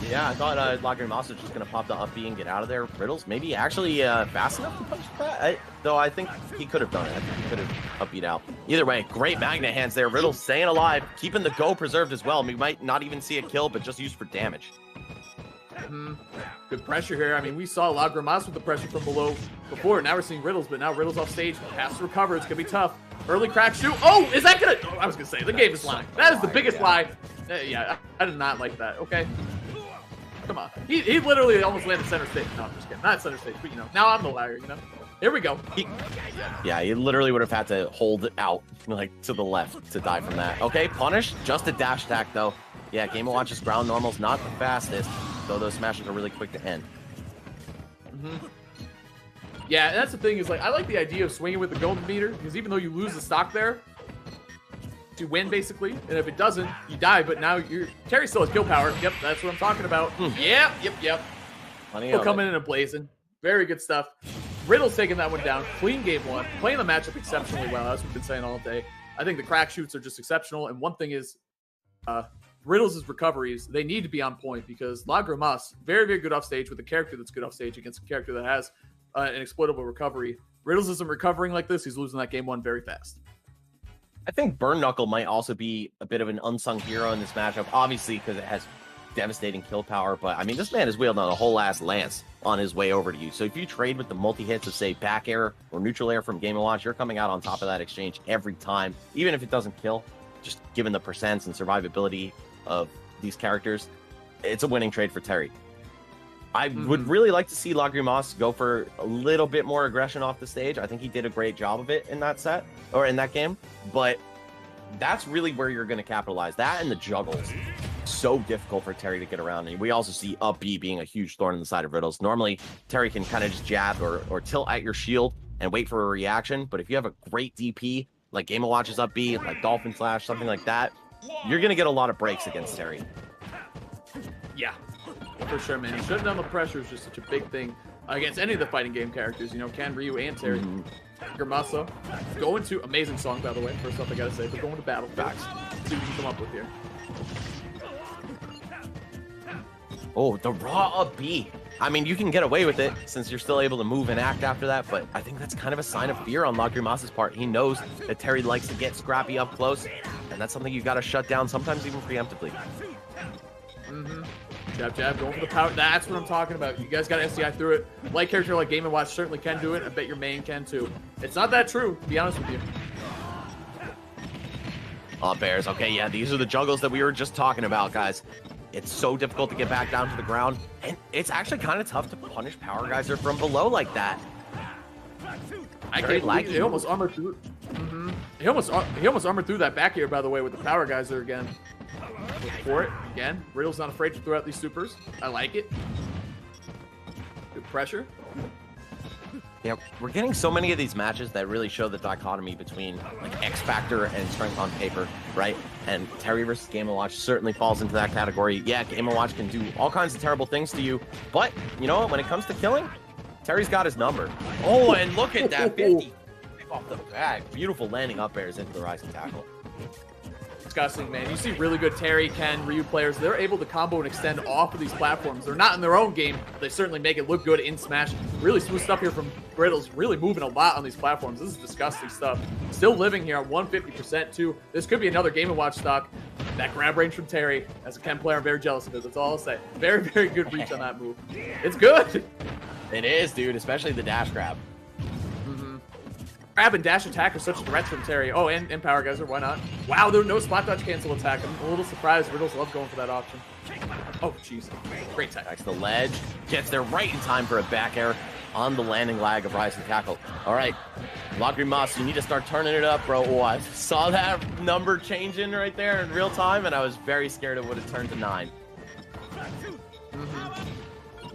Yeah, I thought Lagrimas was just going to pop the up B and get out of there. Riddles maybe actually fast enough to punch that. Though I think he could have done it. I think he could have up beat out. Either way, great magnet hands there. Riddles staying alive, keeping the go preserved as well. We might not even see a kill, but just used for damage. Good pressure here. I mean, we saw Lagrimas with the pressure from below before. Now we're seeing Riddles, but now Riddles off stage. Has to recover. It's going to be tough. Early crack shoot. Oh, is that going to... Oh, I was going to say, the game is lying. That is the biggest lie. Yeah, I did not like that. Okay. Come on. He literally almost landed center stage. No, I'm just kidding. Not center stage, but, you know, now I'm the liar, you know? Here we go. Yeah, he literally would have had to hold it out, like, to the left to die from that. Okay, punish. Just a dash attack, though. Yeah, Game & Watch's ground normal's not the fastest, though those smashes are really quick to end. Yeah, and that's the thing is, like, I like the idea of swinging with the golden meter, because even though you lose the stock there, you win, basically, and if it doesn't, you die, but now Terry still has kill power. Yep, that's what I'm talking about. Yep. He'll come in and blazing. Very good stuff. Riddle's taking that one down. Clean game one. Playing the matchup exceptionally well, as we've been saying all day. I think the crack shoots are just exceptional, and one thing is, Riddles' recoveries, they need to be on point because Lagrimas, very, very good off stage with a character that's good off stage against a character that has an exploitable recovery. Riddles isn't recovering like this. He's losing that game one very fast. I think Burn Knuckle might also be a bit of an unsung hero in this matchup, obviously because it has devastating kill power, but I mean, this man is wielding a whole ass lance on his way over to you. So if you trade with the multi-hits of, say, back air or neutral air from Game & Watch, you're coming out on top of that exchange every time, even if it doesn't kill, just given the percents and survivability of these characters, it's a winning trade for Terry. I would really like to see Lagrimas go for a little bit more aggression off the stage. I think he did a great job of it in that set, or in that game, but that's really where you're going to capitalize. That and the juggles. So difficult for Terry to get around. And we also see up B being a huge thorn in the side of Riddles. Normally, Terry can kind of just jab or tilt at your shield and wait for a reaction, but if you have a great DP, like Game & Watch's up B, like Dolphin Slash, something like that, you're going to get a lot of breaks against Terry. Yeah, for sure, man. Shutting down the pressure is just such a big thing against any of the fighting game characters, you know, Ken, Ryu, and Terry. Gramasa, going to, amazing song, by the way, first off I gotta say, but going to battle facts. See what you can come up with here. Oh, the raw up B. I mean, you can get away with it since you're still able to move and act after that, but I think that's kind of a sign of fear on Lagrimas' part. He knows that Terry likes to get scrappy up close, and that's something you got to shut down, sometimes even preemptively. Jab, going for the power. That's what I'm talking about. You guys got SDI through it. Light character like Game & Watch certainly can do it. I bet your main can too. It's not that true, to be honest with you. Oh, Bears. Okay, yeah, these are the juggles that we were just talking about, guys. It's so difficult to get back down to the ground, and it's actually kind of tough to punish Power Geyser from below like that. I can't believe he almost armored through. He almost armored through that back air, by the way, with the Power Geyser again. Look for it again. Riddle's not afraid to throw out these supers. I like it. Good pressure. Yeah, we're getting so many of these matches that really show the dichotomy between like X Factor and strength on paper, right? And Terry versus Game & Watch certainly falls into that category. Yeah, Game & Watch can do all kinds of terrible things to you, but you know what? When it comes to killing, Terry's got his number. Oh, and look at that 50 off the back. Beautiful landing up airs into the rising tackle. Disgusting, man. You see really good Terry, Ken, Ryu players. They're able to combo and extend off of these platforms. They're not in their own game, but they certainly make it look good in Smash. Really smooth stuff here from Riddles. Really moving a lot on these platforms. This is disgusting stuff. Still living here at 150% too. This could be another Game & Watch stock. That grab range from Terry. As a Ken player, I'm very jealous of it. That's all I'll say. Very, very good reach on that move. It's good. It is, dude. Especially the dash grab. Grab and dash attack are such threats from Terry. Oh, and Power Geyser, why not? Wow, there was no spot dodge cancel attack. I'm a little surprised. Riddles loves going for that option. Oh, jeez. Great attack. Backs the ledge. Gets there right in time for a back air on the landing lag of Rising Tackle. All right. Lagrimas, you need to start turning it up, bro. Oh, I saw that number changing right there in real time, and I was very scared it would have turned to 9.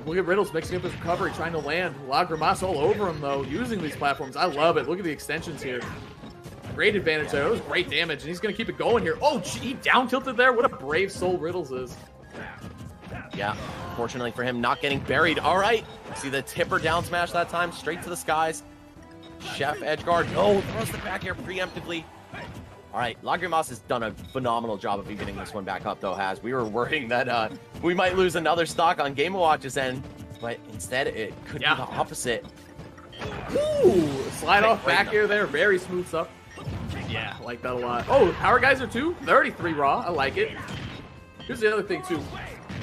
Look at Riddles mixing up his recovery, trying to land. Lagrimas all over him, though, using these platforms. I love it. Look at the extensions here. Great advantage there. That was great damage, and he's going to keep it going here. Oh, gee, he down tilted there. What a brave soul Riddles is. Yeah, fortunately for him, not getting buried. All right. See the tipper down smash that time, straight to the skies. Chef edge guard. No, throws the back air preemptively. All right, Lagrimas has done a phenomenal job of getting this one back up, though, Has. We were worrying that we might lose another stock on Game & Watch's end, but instead it could be the opposite. Ooh, slide off back air there. Very smooth stuff. Yeah, I like that a lot. Oh, Power Geyser too? 33 raw. I like it. Here's the other thing, too.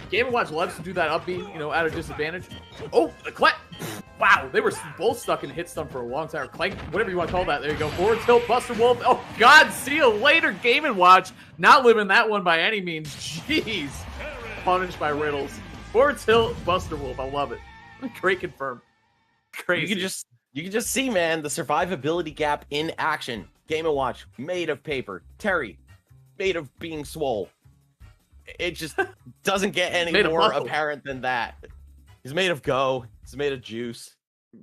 Game & Watch loves to do that up B, you know, at a disadvantage. Oh, the clank. Wow, they were both stuck in hit stun for a long time. Clank, whatever you want to call that. There you go. Forward tilt, Buster Wolf. Oh, God, see you later, Game & Watch. Not living that one by any means. Jeez. Punished by Riddles. Forward tilt, Buster Wolf. I love it. Great confirm. Crazy. You can just see, man, the survivability gap in action. Game & Watch, made of paper. Terry, made of being swole. It just doesn't get any more apparent than that. He's made of go. He's made of juice.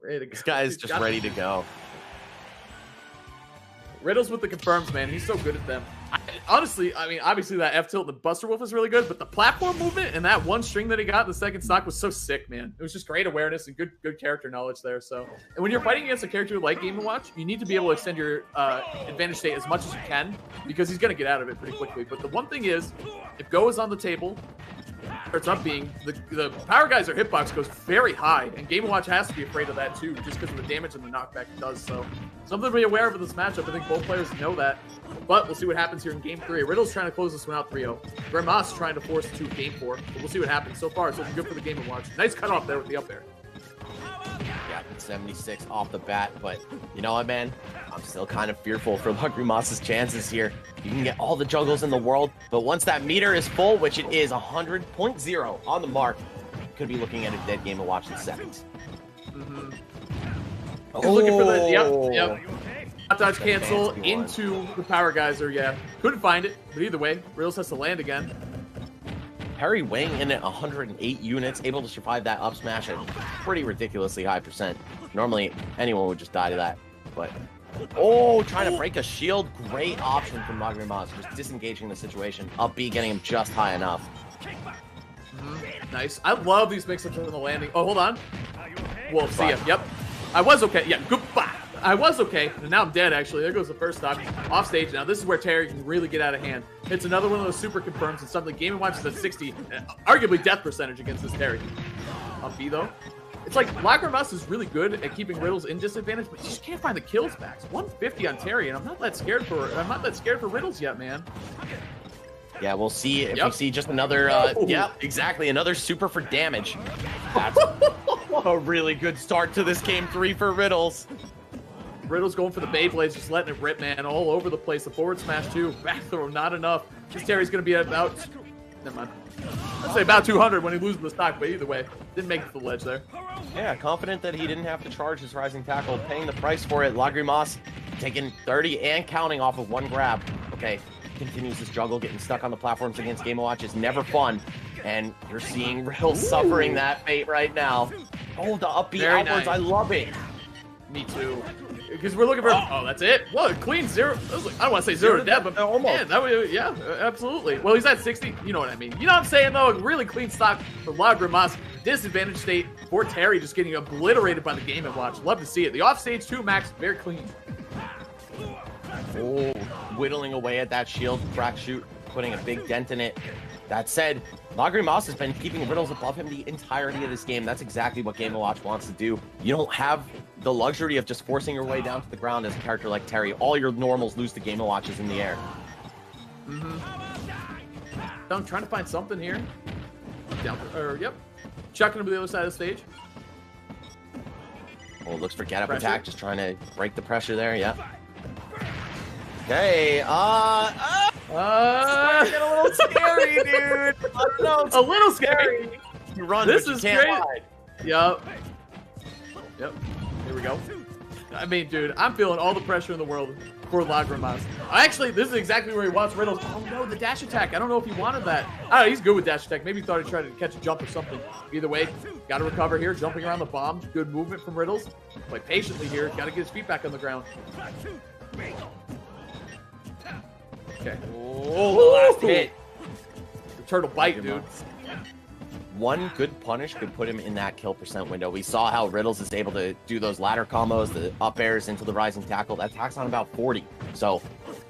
This guy is just ready to go. Riddles with the confirms, man. He's so good at them. Honestly, I mean, obviously that F tilt, the Buster Wolf is really good, but the platform movement and that one string that he got in the second stock was so sick, man. It was just great awareness and good character knowledge there. So, and when you're fighting against a character like Game & Watch, you need to be able to extend your advantage state as much as you can because he's going to get out of it pretty quickly. But the one thing is, if Go is on the table, or it's up being, the Power Geyser hitbox goes very high, and Game & Watch has to be afraid of that too, just because of the damage and the knockback it does. So, something to be aware of in this matchup. I think both players know that. But we'll see what happens here in Game 3. Riddle's trying to close this one out 3-0. Grimace trying to force to Game 4. But we'll see what happens. So far, it's looking good for the Game & Watch. Nice cutoff there with the up air. Yeah, 76 off the bat. But you know what, man? I'm still kind of fearful for Grimace's chances here. You can get all the juggles in the world, but once that meter is full, which it is 100.0 on the mark, could be looking at a dead Game & Watch in seconds. He's looking for the, yep. Dodge cancel into the Power Geyser, yeah. Couldn't find it, but either way, Riddles has to land again. Harry weighing in at 108 units, able to survive that up smash at pretty ridiculously high percent. Normally, anyone would just die to that, but... Oh, trying to break a shield. Great option from Lagrimas, just disengaging the situation. Up B, getting him just high enough. Nice. I love these mix-ups on the landing. Oh, hold on. Wolf, see ya. Yep. I was okay. Yeah, goodbye. I was okay, and now I'm dead, actually. There goes the first stock. Off stage now. This is where Terry can really get out of hand. It's another one of those super confirms, and something Game & Watch is at 60. Arguably death percentage against this Terry. Up B, though. It's like Lagrimas is really good at keeping Riddles in disadvantage, but you just can't find the kills back. 150 on Terry, and I'm not that scared for Riddles yet, man. Yeah, we'll see if we see just another, yeah, exactly, another super for damage. That's a really good start to this Game 3 for Riddles. Riddles going for the Beyblades, just letting it rip, man, all over the place. The forward smash, too. Back throw, not enough. This Terry's going to be at about, never mind. I'd say about 200 when he loses the stock, but either way, didn't make it to the ledge there. Yeah, confident that he didn't have to charge his rising tackle, paying the price for it. Lagrimas taking 30 and counting off of one grab. Okay, continues to struggle, getting stuck on the platforms against Game & Watch is never fun. And you're seeing Riddles suffering that fate right now. Oh, the upbeat outwards, nice. I love it. Me too. Because we're looking for, oh, that's it? Well, clean zero. I don't want to say zero to death, but almost. Man, that would, yeah, absolutely. Well, he's at 60. You know what I mean. You know what I'm saying, though? A really clean stock for Lagrimas. Disadvantage state for Terry, just getting obliterated by the Game & Watch. Love to see it. The offstage, too, Max, very clean. Oh, whittling away at that shield, crack shoot, putting a big dent in it. That said, Lagrimas has been keeping Riddles above him the entirety of this game. That's exactly what Game & Watch wants to do. You don't have the luxury of just forcing your way down to the ground as a character like Terry. All your normals lose to Game & Watches in the air. I'm trying to find something here. Down, yep. Chucking him to the other side of the stage. Oh, looks for get up attack, just trying to break the pressure there, yeah. Okay, it's getting a little scary, dude. I don't know, a little scary. You run, this but you is can't great. hide. Yep. Here we go. I mean, dude, I'm feeling all the pressure in the world for Lagrimas. Actually, this is exactly where he wants Riddles. Oh no, the dash attack. I don't know if he wanted that. I don't know, he's good with dash attack. Maybe he thought he tried to catch a jump or something. Either way, got to recover here. Jumping around the bomb. Good movement from Riddles. Play patiently here. Got to get his feet back on the ground. Okay. Oh, the last hit. The turtle bite, dude. One good punish could put him in that kill percent window. We saw how Riddles is able to do those ladder combos, the up airs into the rising tackle. That attacks on about 40. So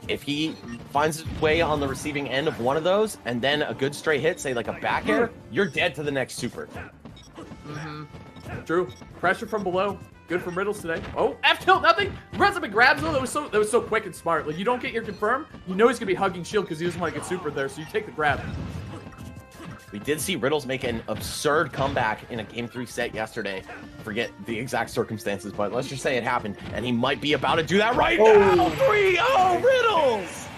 if he finds his way on the receiving end of one of those, and then a good straight hit, say like a back air, you're dead to the next super. True. Pressure from below. Good from Riddles today. Oh, F tilt, nothing. Runs up and grabs though. That was so quick and smart. Like, you don't get your confirm, you know he's gonna be hugging shield because he doesn't want to get super there, so you take the grab. We did see Riddles make an absurd comeback in a Game 3 set yesterday. Forget the exact circumstances, but let's just say it happened, and he might be about to do that right now. 3-0 Riddles!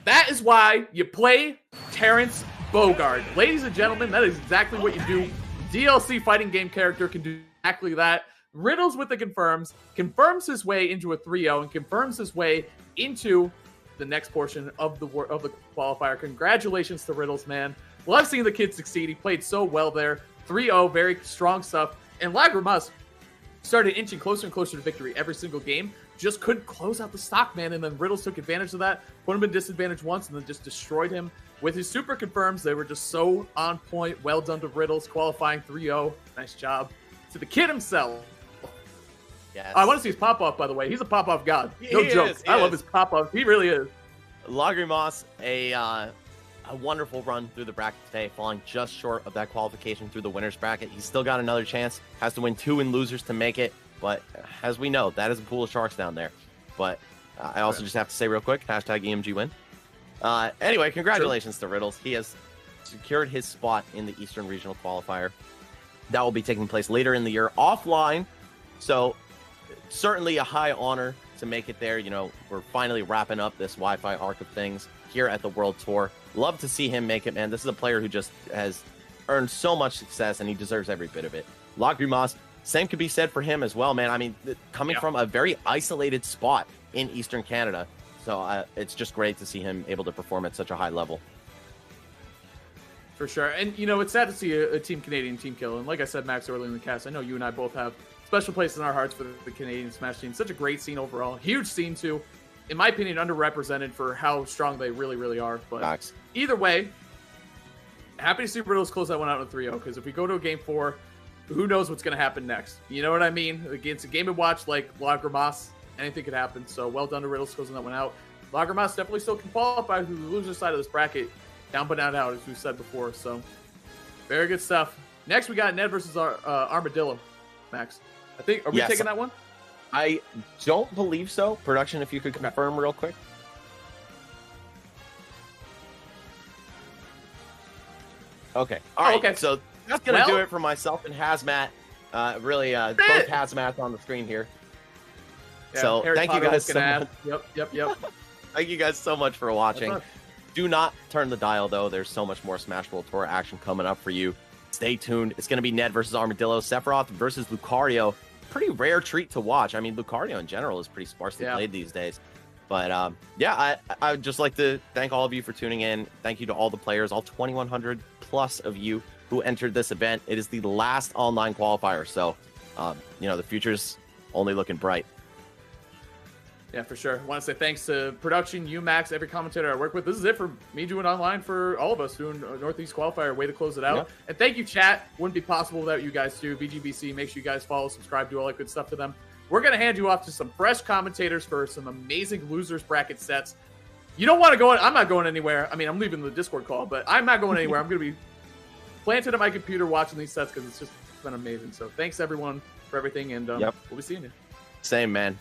That is why you play Terrence Bogard. Ladies and gentlemen, that is exactly what you do. DLC fighting game character can do exactly that. Riddles with the confirms his way into a 3-0 and confirms his way into the next portion of the qualifier. Congratulations to Riddles, man. Love seeing the kid succeed. He played so well there. 3-0, very strong stuff. And Lagrimas started inching closer and closer to victory every single game. Just couldn't close out the stock, man. And then Riddles took advantage of that, put him in disadvantage once, and then just destroyed him. With his super confirms, they were just so on point. Well done to Riddles, qualifying 3-0. Nice job to the kid himself. Yes. I want to see his pop-off, by the way. He's a pop-off god. No joke. I love his pop-off. He really is. Lagrimas, a wonderful run through the bracket today, falling just short of that qualification through the winner's bracket. He's still got another chance. Has to win 2 in losers to make it. But as we know, that is a pool of sharks down there. But I also just have to say real quick, hashtag EMG win. Anyway, congratulations to Riddles. He has secured his spot in the Eastern Regional Qualifier. That will be taking place later in the year offline. So certainly a high honor to make it there. You know, we're finally wrapping up this Wi-Fi arc of things here at the World Tour. Love to see him make it, man. This is a player who just has earned so much success, and he deserves every bit of it. Lagrimas, same could be said for him as well, man. I mean, coming from a very isolated spot in Eastern Canada. So it's just great to see him able to perform at such a high level. For sure. And, you know, it's sad to see a Team Canadian team kill. And like I said, Max, earlier in the cast, I know you and I both have special places in our hearts for the Canadian Smash team. Such a great scene overall. Huge scene, too. In my opinion, underrepresented for how strong they really, really are. But Max. Either way, happy to see Riddles close that one out in 3-0. Because if we go to a Game 4, who knows what's going to happen next? You know what I mean? It's a game and watch like Lagrimas. Anything could happen. So well done to Riddles closing that one out. Lagrimas definitely still can qualify to the loser side of this bracket. Down but not out, as we've said before. So very good stuff. Next, we got Ned versus Armadillo. Max, are we taking that one? I don't believe so. Production, if you could confirm real quick. Okay. All right. Okay. So that's going to do it for myself and Hazmat. Really, both Hazmats on the screen here. Yeah, so Harry thank Potter you guys so much. Yep. Thank you guys so much for watching. Do not turn the dial, though. There's so much more Smash World Tour action coming up for you. Stay tuned. It's going to be Ned versus Armadillo, Sephiroth versus Lucario. Pretty rare treat to watch. I mean, Lucario in general is pretty sparsely played these days. But yeah, I would just like to thank all of you for tuning in. Thank you to all the players, all 2,100 plus of you who entered this event. It is the last online qualifier, so you know, the future's only looking bright. Yeah, for sure. I want to say thanks to production, you, Max, every commentator I work with. This is it for me doing online for all of us doing Northeast Qualifier. Way to close it out. Yep. And thank you, chat. Wouldn't be possible without you guys too. BGBC, make sure you guys follow, subscribe, do all that good stuff to them. We're going to hand you off to some fresh commentators for some amazing losers bracket sets. You don't want to go in. I'm not going anywhere. I mean, I'm leaving the Discord call, but I'm not going anywhere. I'm going to be planted at my computer watching these sets because it's just been amazing. So thanks, everyone, for everything, and we'll be seeing you. Same, man.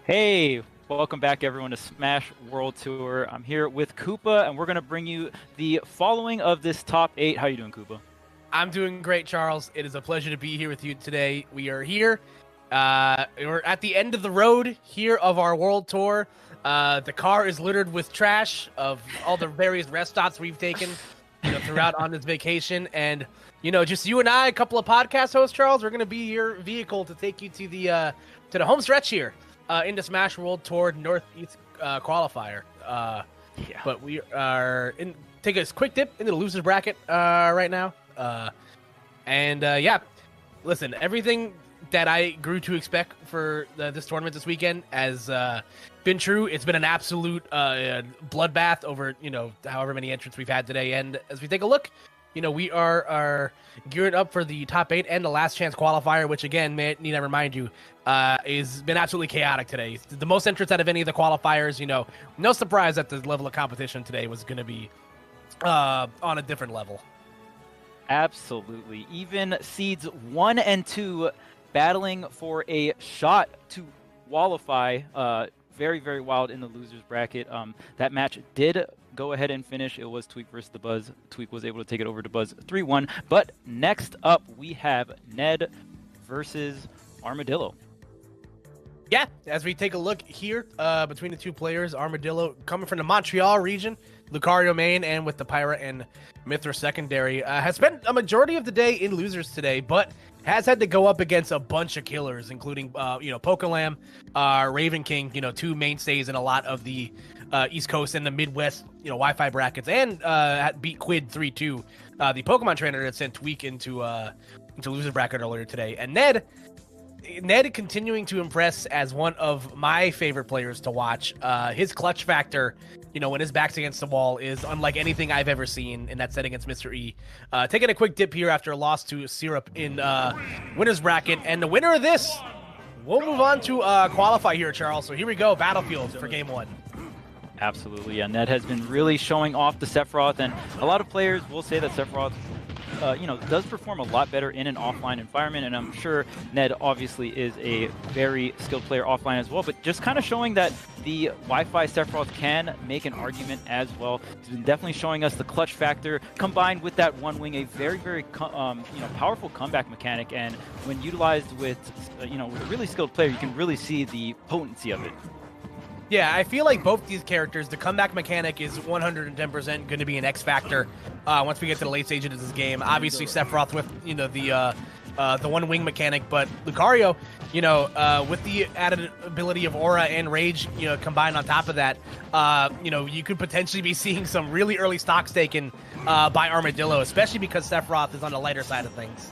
Hey, welcome back everyone to Smash World Tour. I'm here with Koopa, and we're going to bring you the following of this top 8. How you doing, Koopa? I'm doing great, Charles. It is a pleasure to be here with you today. We are here. We're at the end of the road here of our World Tour. The car is littered with trash of all the various rest stops we've taken throughout on this vacation. And, just you and I, a couple of podcast hosts, Charles, we're going to be your vehicle to take you to the home stretch here. Into Smash World Tour Northeast qualifier. But we are take a quick dip into the losers bracket right now. Listen, everything that I grew to expect for this tournament this weekend has been true. It's been an absolute bloodbath over however many entrants we've had today. And as we take a look, we are gearing up for the top 8 and the last chance qualifier, which again, need I remind you, has been absolutely chaotic today. The most entrants out of any of the qualifiers. No surprise that the level of competition today was going to be on a different level. Absolutely. Even seeds 1 and 2 battling for a shot to qualify. Very, very wild in the losers bracket. That match did go ahead and finish. It was Tweak versus the Buzz. Tweak was able to take it over to Buzz 3-1. But next up, we have Ned versus Armadillo. Yeah, as we take a look here between the two players, Armadillo coming from the Montreal region, Lucario main, and with the Pyra and Mithra secondary, has spent a majority of the day in losers today, but has had to go up against a bunch of killers, including Pokelam, Raven King, two mainstays in a lot of the East Coast and the Midwest, Wi-Fi brackets, and beat Quid 3-2, the Pokemon trainer that sent Tweak into loser bracket earlier today. And Ned continuing to impress as one of my favorite players to watch. His clutch factor, when his back's against the wall, is unlike anything I've ever seen in that set against Mr. E. Taking a quick dip here after a loss to Syrup in winner's bracket. And the winner of this will move on to qualify here, Charles. So here we go, Battlefield for game 1. Absolutely, yeah. Ned has been really showing off the Sephiroth, and a lot of players will say that Sephiroth does perform a lot better in an offline environment, and I'm sure Ned obviously is a very skilled player offline as well, but just kind of showing that the Wi-Fi Sephiroth can make an argument as well. He's been definitely showing us the clutch factor combined with that one wing, a very, very powerful comeback mechanic, and when utilized with with a really skilled player, you can really see the potency of it. Yeah, I feel like both these characters, the comeback mechanic is 110% going to be an X factor once we get to the late stages of this game. Obviously, Sephiroth with the one wing mechanic, but Lucario, with the added ability of Aura and Rage, combined on top of that, you could potentially be seeing some really early stocks taken by Armadillo, especially because Sephiroth is on the lighter side of things.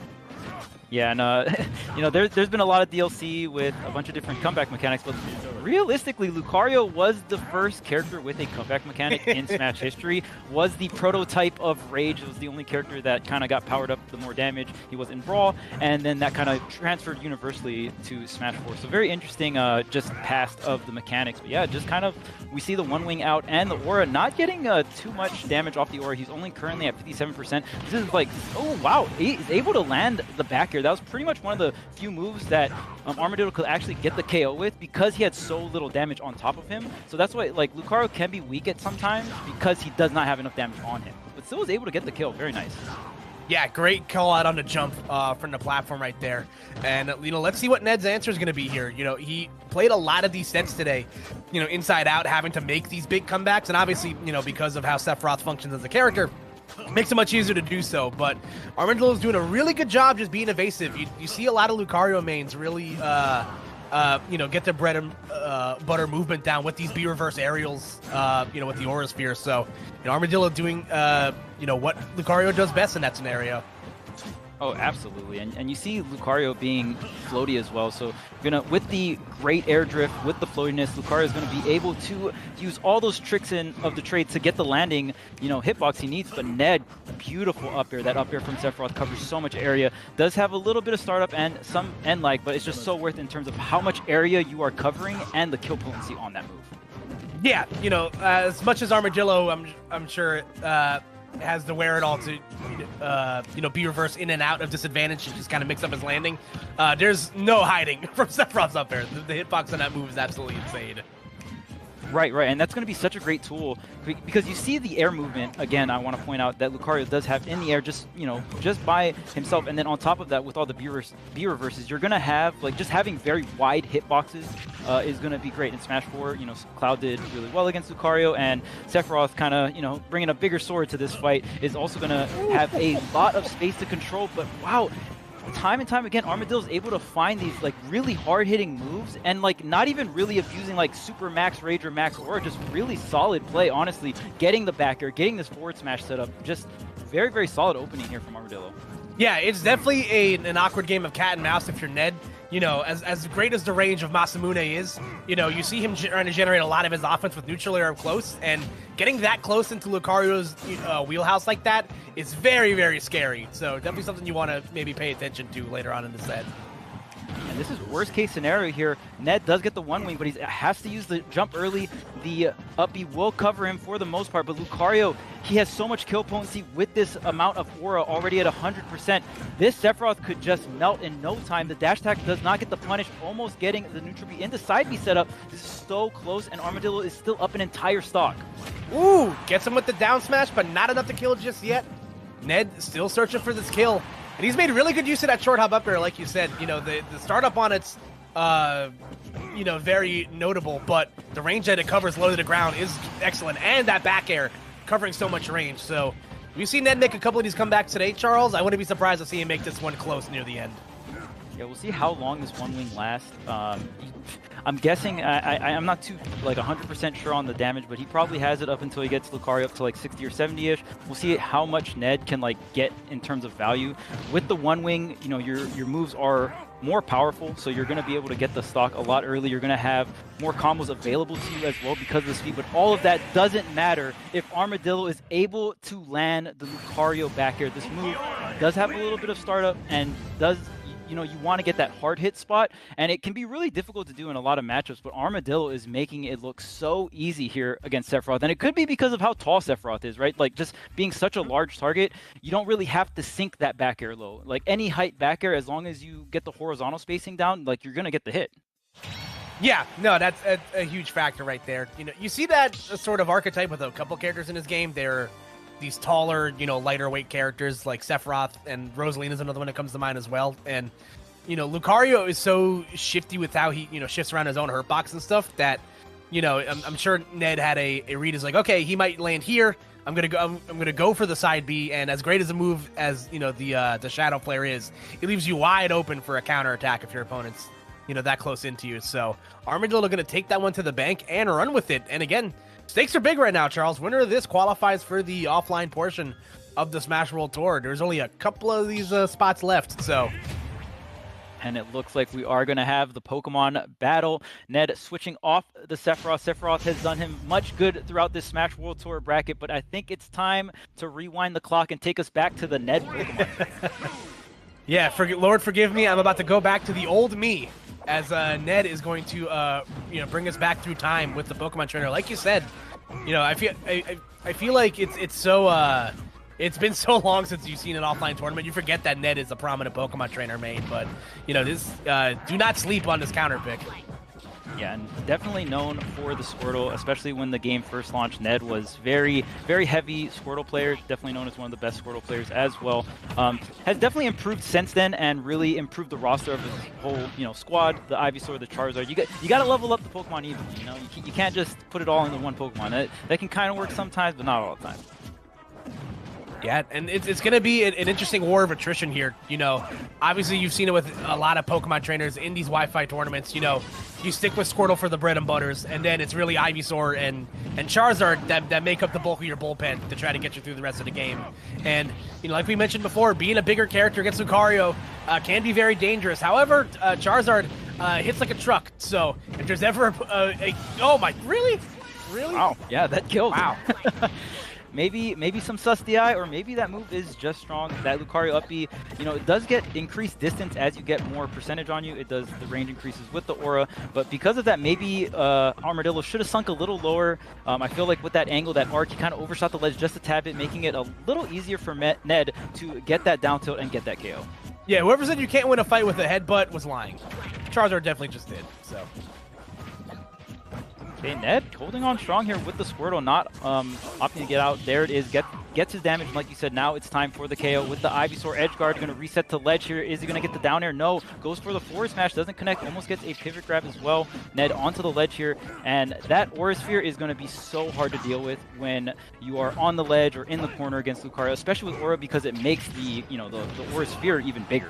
Yeah, and there's been a lot of DLC with a bunch of different comeback mechanics, but realistically, Lucario was the first character with a comeback mechanic in Smash history, was the prototype of Rage. It was the only character that kind of got powered up the more damage. He was in Brawl, and then that kind of transferred universally to Smash 4. So very interesting just past of the mechanics. But yeah, just kind of, we see the one wing out and the Aura not getting too much damage off the Aura. He's only currently at 57%. This is like, oh wow, he's able to land the back air. That was pretty much one of the few moves that Armadillo could actually get the KO with because he had so little damage on top of him. So that's why Lucario can be weak at sometimes because he does not have enough damage on him, but still was able to get the kill. Very nice. Yeah, great call out on the jump from the platform right there. And, let's see what Ned's answer is going to be here. He played a lot of these sets today, inside out, having to make these big comebacks. And obviously, because of how Sephiroth functions as a character, makes it much easier to do so. But Armadillo is doing a really good job just being evasive. You see a lot of Lucario mains really, get their bread and butter movement down with these B-reverse aerials, with the Aura Sphere. So, Armadillo doing, what Lucario does best in that scenario. Oh, absolutely. And you see Lucario being floaty as well. So with the great air drift, with the floatiness, Lucario is going to be able to use all those tricks of the traits to get the landing, hitbox he needs. But Ned, beautiful up air. That up air from Sephiroth covers so much area. Does have a little bit of startup and some end lag, but it's just so worth it in terms of how much area you are covering and the kill potency on that move. Yeah, as much as Armadillo, I'm sure has the wherewithal to, be reversed in and out of disadvantage to just kind of mix up his landing. There's no hiding from Sephiroth's up there. The hitbox on that move is absolutely insane. Right, and that's going to be such a great tool because you see the air movement. Again, I want to point out that Lucario does have in the air just by himself, and then on top of that, with all the B reverses, you're going to have just having very wide hitboxes is going to be great in Smash 4. Cloud did really well against Lucario, and Sephiroth kind of bringing a bigger sword to this fight is also going to have a lot of space to control. But wow. Time and time again, Armadillo's able to find these really hard-hitting moves and not even really abusing super max rage or max aura, just really solid play. Honestly, getting the back air, getting this forward smash set up, just very, very solid opening here from Armadillo. Yeah, it's definitely an awkward game of cat and mouse if you're Ned. As great as the range of Masamune is, you see him trying to generate a lot of his offense with neutral air up close, and getting that close into Lucario's wheelhouse like that is very, very scary. So definitely something you want to maybe pay attention to later on in the set. And this is worst case scenario here. Ned does get the one wing, but he has to use the jump early. The up B will cover him for the most part, but Lucario, he has so much kill potency with this amount of aura already at 100%. This Sephiroth could just melt in no time. The dash attack does not get the punish, almost getting the neutral B into side B setup. This is so close, and Armadillo is still up an entire stock. Ooh, gets him with the down smash, but not enough to kill just yet. Ned still searching for this kill. And he's made really good use of that short hop up air, like you said. The startup on it's, very notable, but the range that it covers low to the ground is excellent. And that back air covering so much range. So we've seen Ned make a couple of these comebacks today, Charles. I wouldn't be surprised to see him make this one close near the end. Yeah, we'll see how long this one wing lasts. I'm guessing, I'm not too 100% sure on the damage, but he probably has it up until he gets Lucario up to 60 or 70-ish. We'll see how much Ned can get in terms of value. With the one wing, your moves are more powerful, so you're going to be able to get the stock a lot early. You're going to have more combos available to you as well because of the speed, but all of that doesn't matter if Armadillo is able to land the Lucario back air. This move does have a little bit of startup and does... you want to get that hard hit spot, and it can be really difficult to do in a lot of matchups, but Armadillo is making it look so easy here against Sephiroth, and it could be because of how tall Sephiroth is, right? Just being such a large target, you don't really have to sink that back air low. Any height back air, as long as you get the horizontal spacing down, you're going to get the hit. Yeah, no, that's a huge factor right there. You see that sort of archetype with a couple characters in this game. They're these taller, lighter weight characters like Sephiroth, and Rosalina's another one that comes to mind as well. And, Lucario is so shifty with how he, shifts around his own hurt box and stuff that, I'm sure Ned had a read is okay, he might land here. I'm gonna go for the side B, and as great as a move as the Shadow player is, it leaves you wide open for a counter attack if your opponent's that close into you. So Armadillo gonna take that one to the bank and run with it. And again, stakes are big right now, Charles. Winner of this qualifies for the offline portion of the Smash World Tour. There's only a couple of these spots left, so. And it looks like we are going to have the Pokemon battle. Ned switching off the Sephiroth. Sephiroth has done him much good throughout this Smash World Tour bracket, but I think it's time to rewind the clock and take us back to the Ned Pokemon. Yeah, Lord forgive me, I'm about to go back to the old me, as Ned is going to bring us back through time with the Pokemon trainer. Like you said, I feel like it's so it's been so long since you've seen an offline tournament, you forget that Ned is a prominent Pokemon trainer main. But this do not sleep on this counter pick. Yeah, and definitely known for the Squirtle, especially when the game first launched. Ned was very, very heavy Squirtle player, definitely known as one of the best Squirtle players as well. Has definitely improved since then and really improved the roster of his whole, squad, the Ivysaur, the Charizard. You got to level up the Pokemon evenly, you can't just put it all into one Pokemon. That can kind of work sometimes, but not all the time. Yeah, and it's going to be an interesting war of attrition here. Obviously you've seen it with a lot of Pokemon trainers in these Wi-Fi tournaments. You stick with Squirtle for the bread and butters, and then it's really Ivysaur and Charizard that make up the bulk of your bullpen to try to get you through the rest of the game. And, like we mentioned before, being a bigger character against Lucario can be very dangerous. However, Charizard hits like a truck, so if there's ever oh my, really? Wow, yeah, that killed. Wow. maybe some sus DI, or maybe that move is just strong. That Lucario up B, you know, it does get increased distance as you get more percentage on you. It does, the range increases with the aura, but because of that, maybe Armadillo should have sunk a little lower. I feel like with that angle, that arc, he kind of overshot the ledge just a tad bit, making it a little easier for Ned to get that down tilt and get that KO. Yeah, whoever said you can't win a fight with a headbutt was lying. Charizard definitely just did, so. Okay, Ned holding on strong here with the Squirtle, not opting to get out. There it is, gets his damage, and like you said, now it's time for the KO with the Ivysaur edge guard. Going to reset to ledge here. Is he going to get the down air? No. Goes for the forward smash, doesn't connect, almost gets a pivot grab as well. Ned onto the ledge here, and that Aura Sphere is going to be so hard to deal with when you are on the ledge or in the corner against Lucario, especially with Aura, because it makes the, you know, the Aura Sphere even bigger.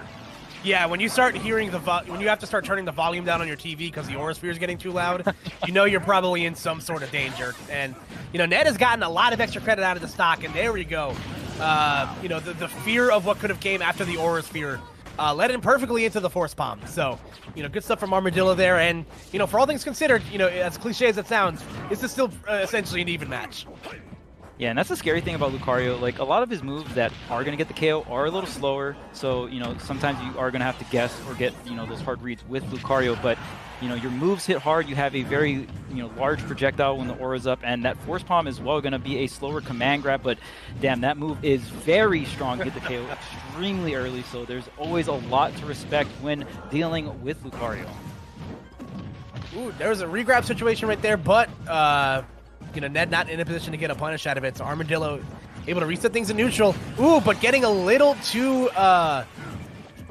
Yeah, when you start hearing when you have to start turning the volume down on your TV because the Aura Sphere is getting too loud, you know you're probably in some sort of danger. And, you know, Ned has gotten a lot of extra credit out of the stock, and there we go. You know, the fear of what could have came after the Aura Sphere led him perfectly into the Force Palm. So, you know, good stuff from Armadillo there. And, you know, for all things considered, you know, as cliche as it sounds, this is still essentially an even match. Yeah, and that's the scary thing about Lucario. Like, a lot of his moves that are going to get the KO are a little slower. So, you know, sometimes you are going to have to guess or get, you know, those hard reads with Lucario. But, you know, your moves hit hard. You have a very, you know, large projectile when the aura's up. And that Force Palm as well going to be a slower command grab. But, damn, that move is very strong to get the KO extremely early. So there's always a lot to respect when dealing with Lucario. Ooh, there's a regrab situation right there, but... you know, Ned not in a position to get a punish out of it, so Armadillo able to reset things in neutral. Ooh, but getting a little too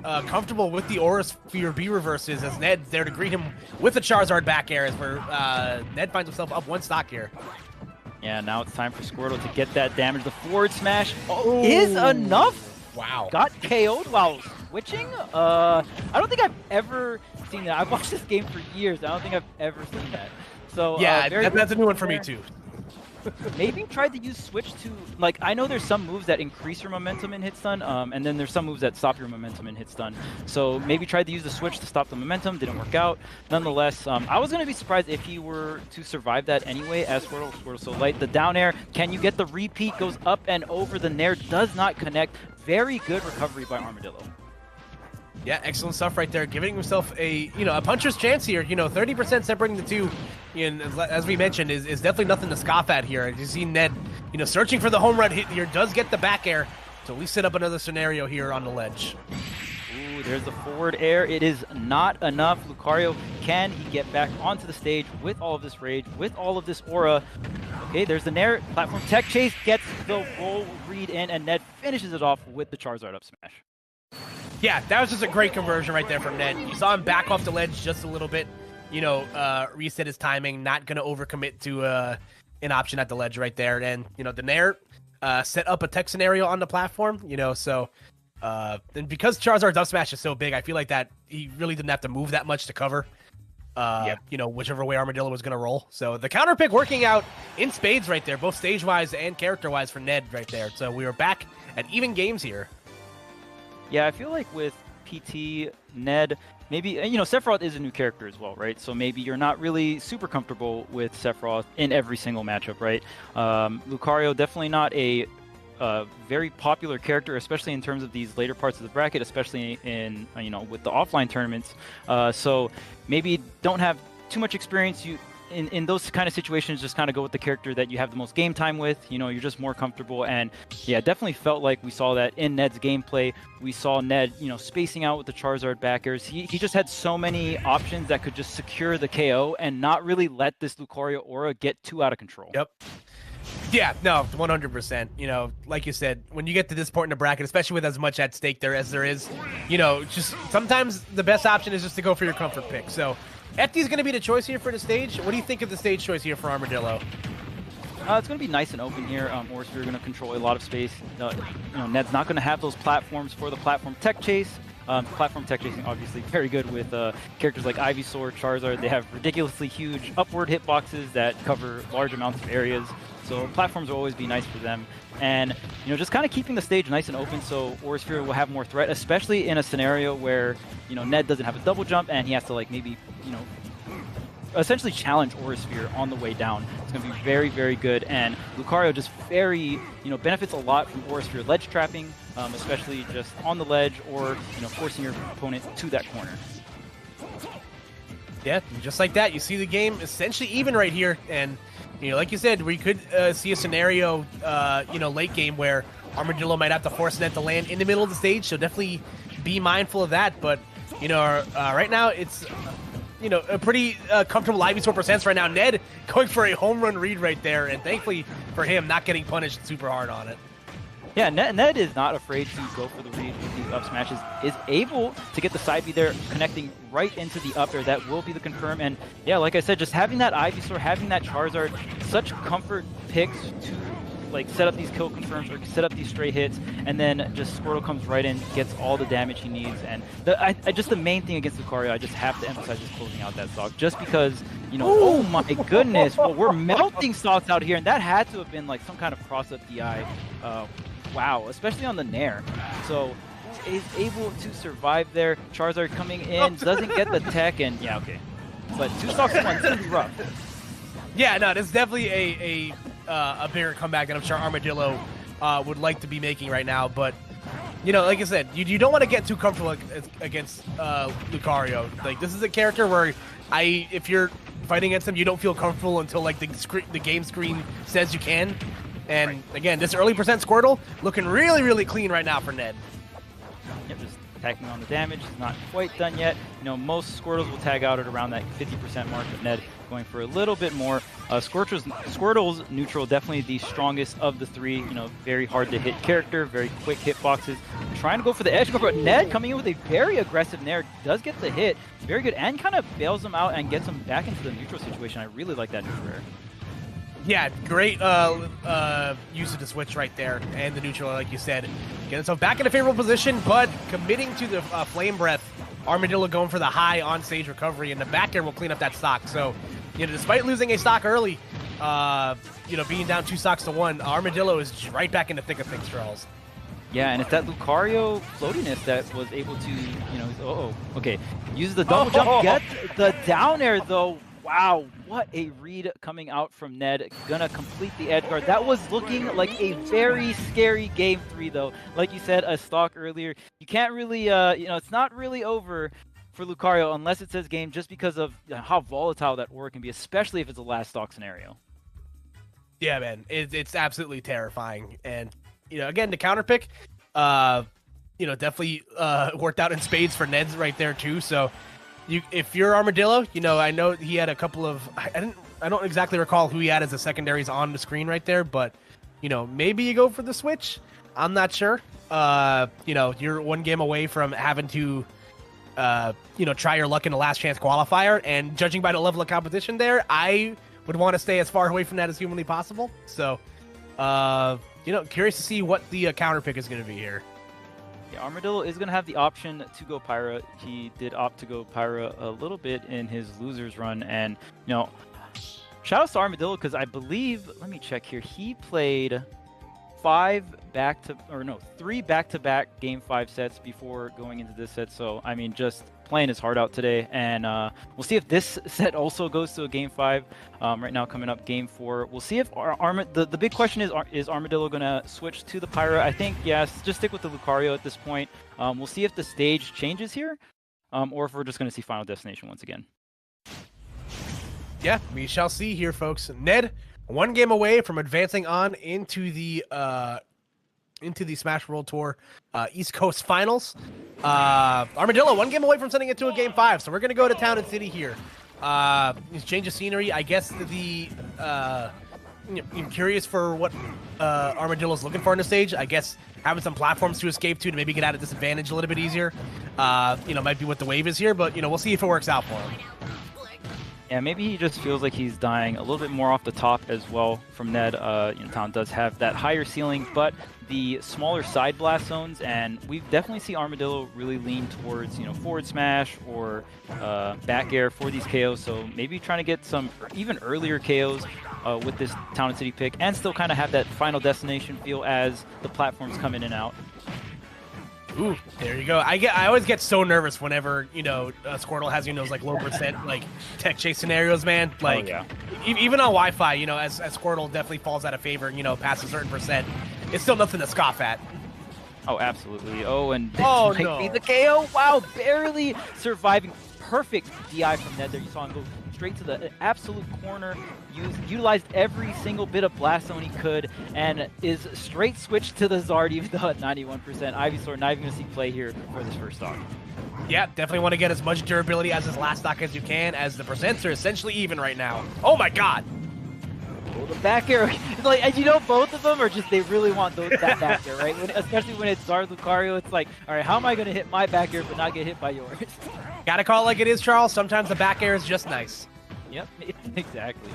comfortable with the Aura Sphere B reverses as Ned's there to greet him with the Charizard back air as Ned finds himself up one stock here. Yeah, now it's time for Squirtle to get that damage. The forward smash is enough. Wow. Got KO'd while switching. I don't think I've ever seen that. I've watched this game for years. I don't think I've ever seen that. So yeah, that's a new one for me too. Maybe tried to use switch to, like, I know there's some moves that increase your momentum in hit stun, and then there's some moves that stop your momentum in hit stun. So maybe tried to use the switch to stop the momentum, didn't work out. Nonetheless, I was going to be surprised if he were to survive that anyway, as Squirtle so light. The down air, can you get the repeat? Goes up and over, the nair does not connect. Very good recovery by Armadillo. Yeah, excellent stuff right there. Giving himself a, you know, a puncher's chance here. You know, 30% separating the two, and as we mentioned, is definitely nothing to scoff at here. You see Ned, you know, searching for the home run hit here, does get the back air to at least set up another scenario here on the ledge. Ooh, there's the forward air. It is not enough. Lucario, can he get back onto the stage with all of this rage, with all of this aura? Okay, there's the nair. Platform tech chase gets the roll read in, and Ned finishes it off with the Charizard up smash. Yeah, that was just a great conversion right there from Ned. You saw him back off the ledge just a little bit, you know, reset his timing, not going to overcommit to an option at the ledge right there. And, you know, the nair set up a tech scenario on the platform, you know, so and because Charizard's up smash is so big, I feel like that he really didn't have to move that much to cover, you know, whichever way Armadillo was going to roll. So the counter pick working out in spades right there, both stage-wise and character-wise for Ned right there. So we are back at even games here. Yeah, I feel like with PT, Ned, maybe, you know, Sephiroth is a new character as well, right? So maybe you're not really super comfortable with Sephiroth in every single matchup, right? Lucario, definitely not a very popular character, especially in terms of these later parts of the bracket, especially in, you know, with the offline tournaments. So maybe don't have too much experience. In those kind of situations, just kind of go with the character that you have the most game time with. You know, you're just more comfortable. And yeah, definitely felt like we saw that in Ned's gameplay. We saw Ned, you know, spacing out with the Charizard backers. He just had so many options that could just secure the KO and not really let this Lucario aura get too out of control. Yep. Yeah, no, 100%. You know, like you said, when you get to this point in the bracket, especially with as much at stake there as there is, you know, just sometimes the best option is just to go for your comfort pick. So Eti's going to be the choice here for the stage. What do you think of the stage choice here for Armadillo? It's going to be nice and open here. Aura Sphere going to control a lot of space. You know, Ned's not going to have those platforms for the platform tech chase. Platform tech chasing obviously very good with characters like Ivysaur, Charizard. They have ridiculously huge upward hitboxes that cover large amounts of areas. So platforms will always be nice for them. And, you know, just kind of keeping the stage nice and open so Aura Sphere will have more threat, especially in a scenario where, you know, Ned doesn't have a double jump and he has to, like, maybe, you know, essentially challenge Aurasphere on the way down. It's going to be very, very good. And Lucario just very, benefits a lot from Aurasphere ledge trapping, especially just on the ledge or, forcing your opponent to that corner. Yeah, just like that, you see the game essentially even right here. And, like you said, we could see a scenario, late game where Armadillo might have to force Ned to land in the middle of the stage. So definitely be mindful of that. But, right now it's, a pretty comfortable live score percents right now. Ned going for a home run read right there. And thankfully for him, not getting punished super hard on it. Yeah, Ned is not afraid to go for the read with these up smashes, is able to get the side B there, connecting right into the up air. That will be the confirm. And yeah, like I said, just having that Ivysaur, having that Charizard, such comfort picks to set up these kill confirms or set up these stray hits, and then just Squirtle comes right in, gets all the damage he needs. And just the main thing against Lucario, I just have to emphasize just closing out that stock, just because, oh my goodness, well, we're melting stocks out here, and that had to have been some kind of cross-up DI. Wow, especially on the Nair. So is able to survive there. Charizard coming in, doesn't get the tech, and yeah, okay. But 2 stocks in 1, it's gonna be rough. Yeah, no, this is definitely a bigger comeback that I'm sure Armadillo would like to be making right now. But, like I said, you don't want to get too comfortable against Lucario. This is a character where if you're fighting against him, you don't feel comfortable until the game screen says you can. And again, this early percent Squirtle looking really, really clean right now for Ned. Yep, just attacking on the damage. It's not quite done yet. Most Squirtles will tag out at around that 50% mark, but Ned going for a little bit more. Squirtle's neutral, definitely the strongest of the 3. Very hard to hit character, very quick hitboxes. Trying to go for the edge, but Ned coming in with a very aggressive Nair, does get the hit. Very good, and kind of bails him out and gets him back into the neutral situation. I really like that neutral air. Yeah, great use of the switch right there, and the neutral, like you said. Getting himself back in a favorable position, but committing to the Flame Breath. Armadillo going for the high on-stage recovery, and the back air will clean up that stock. So, despite losing a stock early, being down 2 stocks to 1, Armadillo is right back in the thick of things, Charles. Yeah, and it's that Lucario floatiness that was able to, okay. Use the double jump, get the down air, though. Wow, what a read coming out from Ned. Gonna complete the edge guard. That was looking like a very scary game 3, though. Like you said, a stock earlier. You can't really, it's not really over for Lucario unless it says game, just because of how volatile that aura can be, especially if it's a last stock scenario. Yeah, man, it's absolutely terrifying. And, again, the counter pick, definitely worked out in spades for Ned's right there, too. So, if you're Armadillo, I know he had a couple of, I don't exactly recall who he had as the secondaries on the screen right there, but maybe you go for the switch. I'm not sure. You're 1 game away from having to try your luck in the last chance qualifier, and judging by the level of competition there, I would want to stay as far away from that as humanly possible. So curious to see what the counter pick is going to be here. Yeah, Armadillo is going to have the option to go Pyra. He did opt to go Pyra a little bit in his losers run. And, shout out to Armadillo, because I believe, let me check here, he played 3 back-to-back Game 5 sets before going into this set. So, I mean, just playing his heart out today. And we'll see if this set also goes to a Game 5. Right now coming up Game 4. We'll see if the big question is Armadillo going to switch to the Pyra? I think, yes, just stick with the Lucario at this point. We'll see if the stage changes here, or if we're just going to see Final Destination once again. Yeah, we shall see here, folks. Ned, 1 game away from advancing on into the Smash World Tour East Coast Finals. Armadillo, 1 game away from sending it to a Game 5, so we're going to go to Town and City here. Change of scenery. I guess I'm curious for what Armadillo's looking for on the stage. I guess having some platforms to escape to maybe get out of disadvantage a little bit easier. Might be what the wave is here, but we'll see if it works out for him. Yeah, maybe he just feels like he's dying a little bit more off the top as well from Ned. Town does have that higher ceiling, but the smaller side blast zones, and we definitely see Armadillo really lean towards, forward smash or back air for these KOs. So maybe trying to get some even earlier KOs with this Town and City pick, and still kind of have that Final Destination feel as the platforms come in and out. Ooh, there you go. I always get so nervous whenever, you know, Squirtle has, you know, those like low percent like tech chase scenarios, man. Like, even on Wi-Fi, you know, as Squirtle definitely falls out of favor, you know, past a certain percent, it's still nothing to scoff at. Oh, absolutely. Oh, and this might be the KO. Wow, barely surviving. Perfect DI from Ned there. You saw him go straight to the absolute corner, utilized every single bit of blast zone he could, and is straight switched to the Zard, even though at 91%. Ivysaur not even going to see play here for this first stock. Yeah, definitely want to get as much durability as his last stock as you can, as the percents are essentially even right now. Oh my god! Oh, the back air, like, as you know, both of them are just, they really want that back air, right? Especially when it's Zard Lucario, it's like, all right, how am I going to hit my back air but not get hit by yours? Gotta call it like it is, Charles. Sometimes the back air is just nice. Yep, exactly.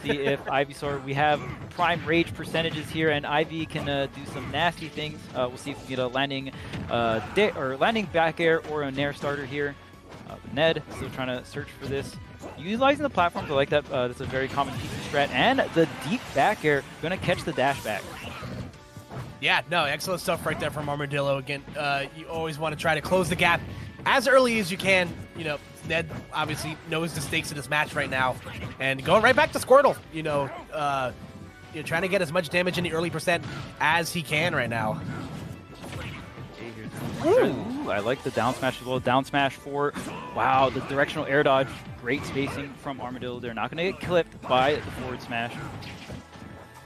See if Ivysaur, we have prime rage percentages here, and Ivy can do some nasty things. We'll see if we get a landing back air or a Nair starter here. Ned still trying to search for this. Utilizing the platforms, I like that. That's a very common piece of strat. And the deep back air, going to catch the dash back. Yeah, no, excellent stuff right there from Armadillo. Again, you always want to try to close the gap as early as you can. You know, Ned obviously knows the stakes of this match right now. And going right back to Squirtle, you know, trying to get as much damage in the early percent as he can right now. Ooh, I like the down smash as well. Down smash for, wow, the directional air dodge. Great spacing from Armadillo. They're not going to get clipped by the forward smash.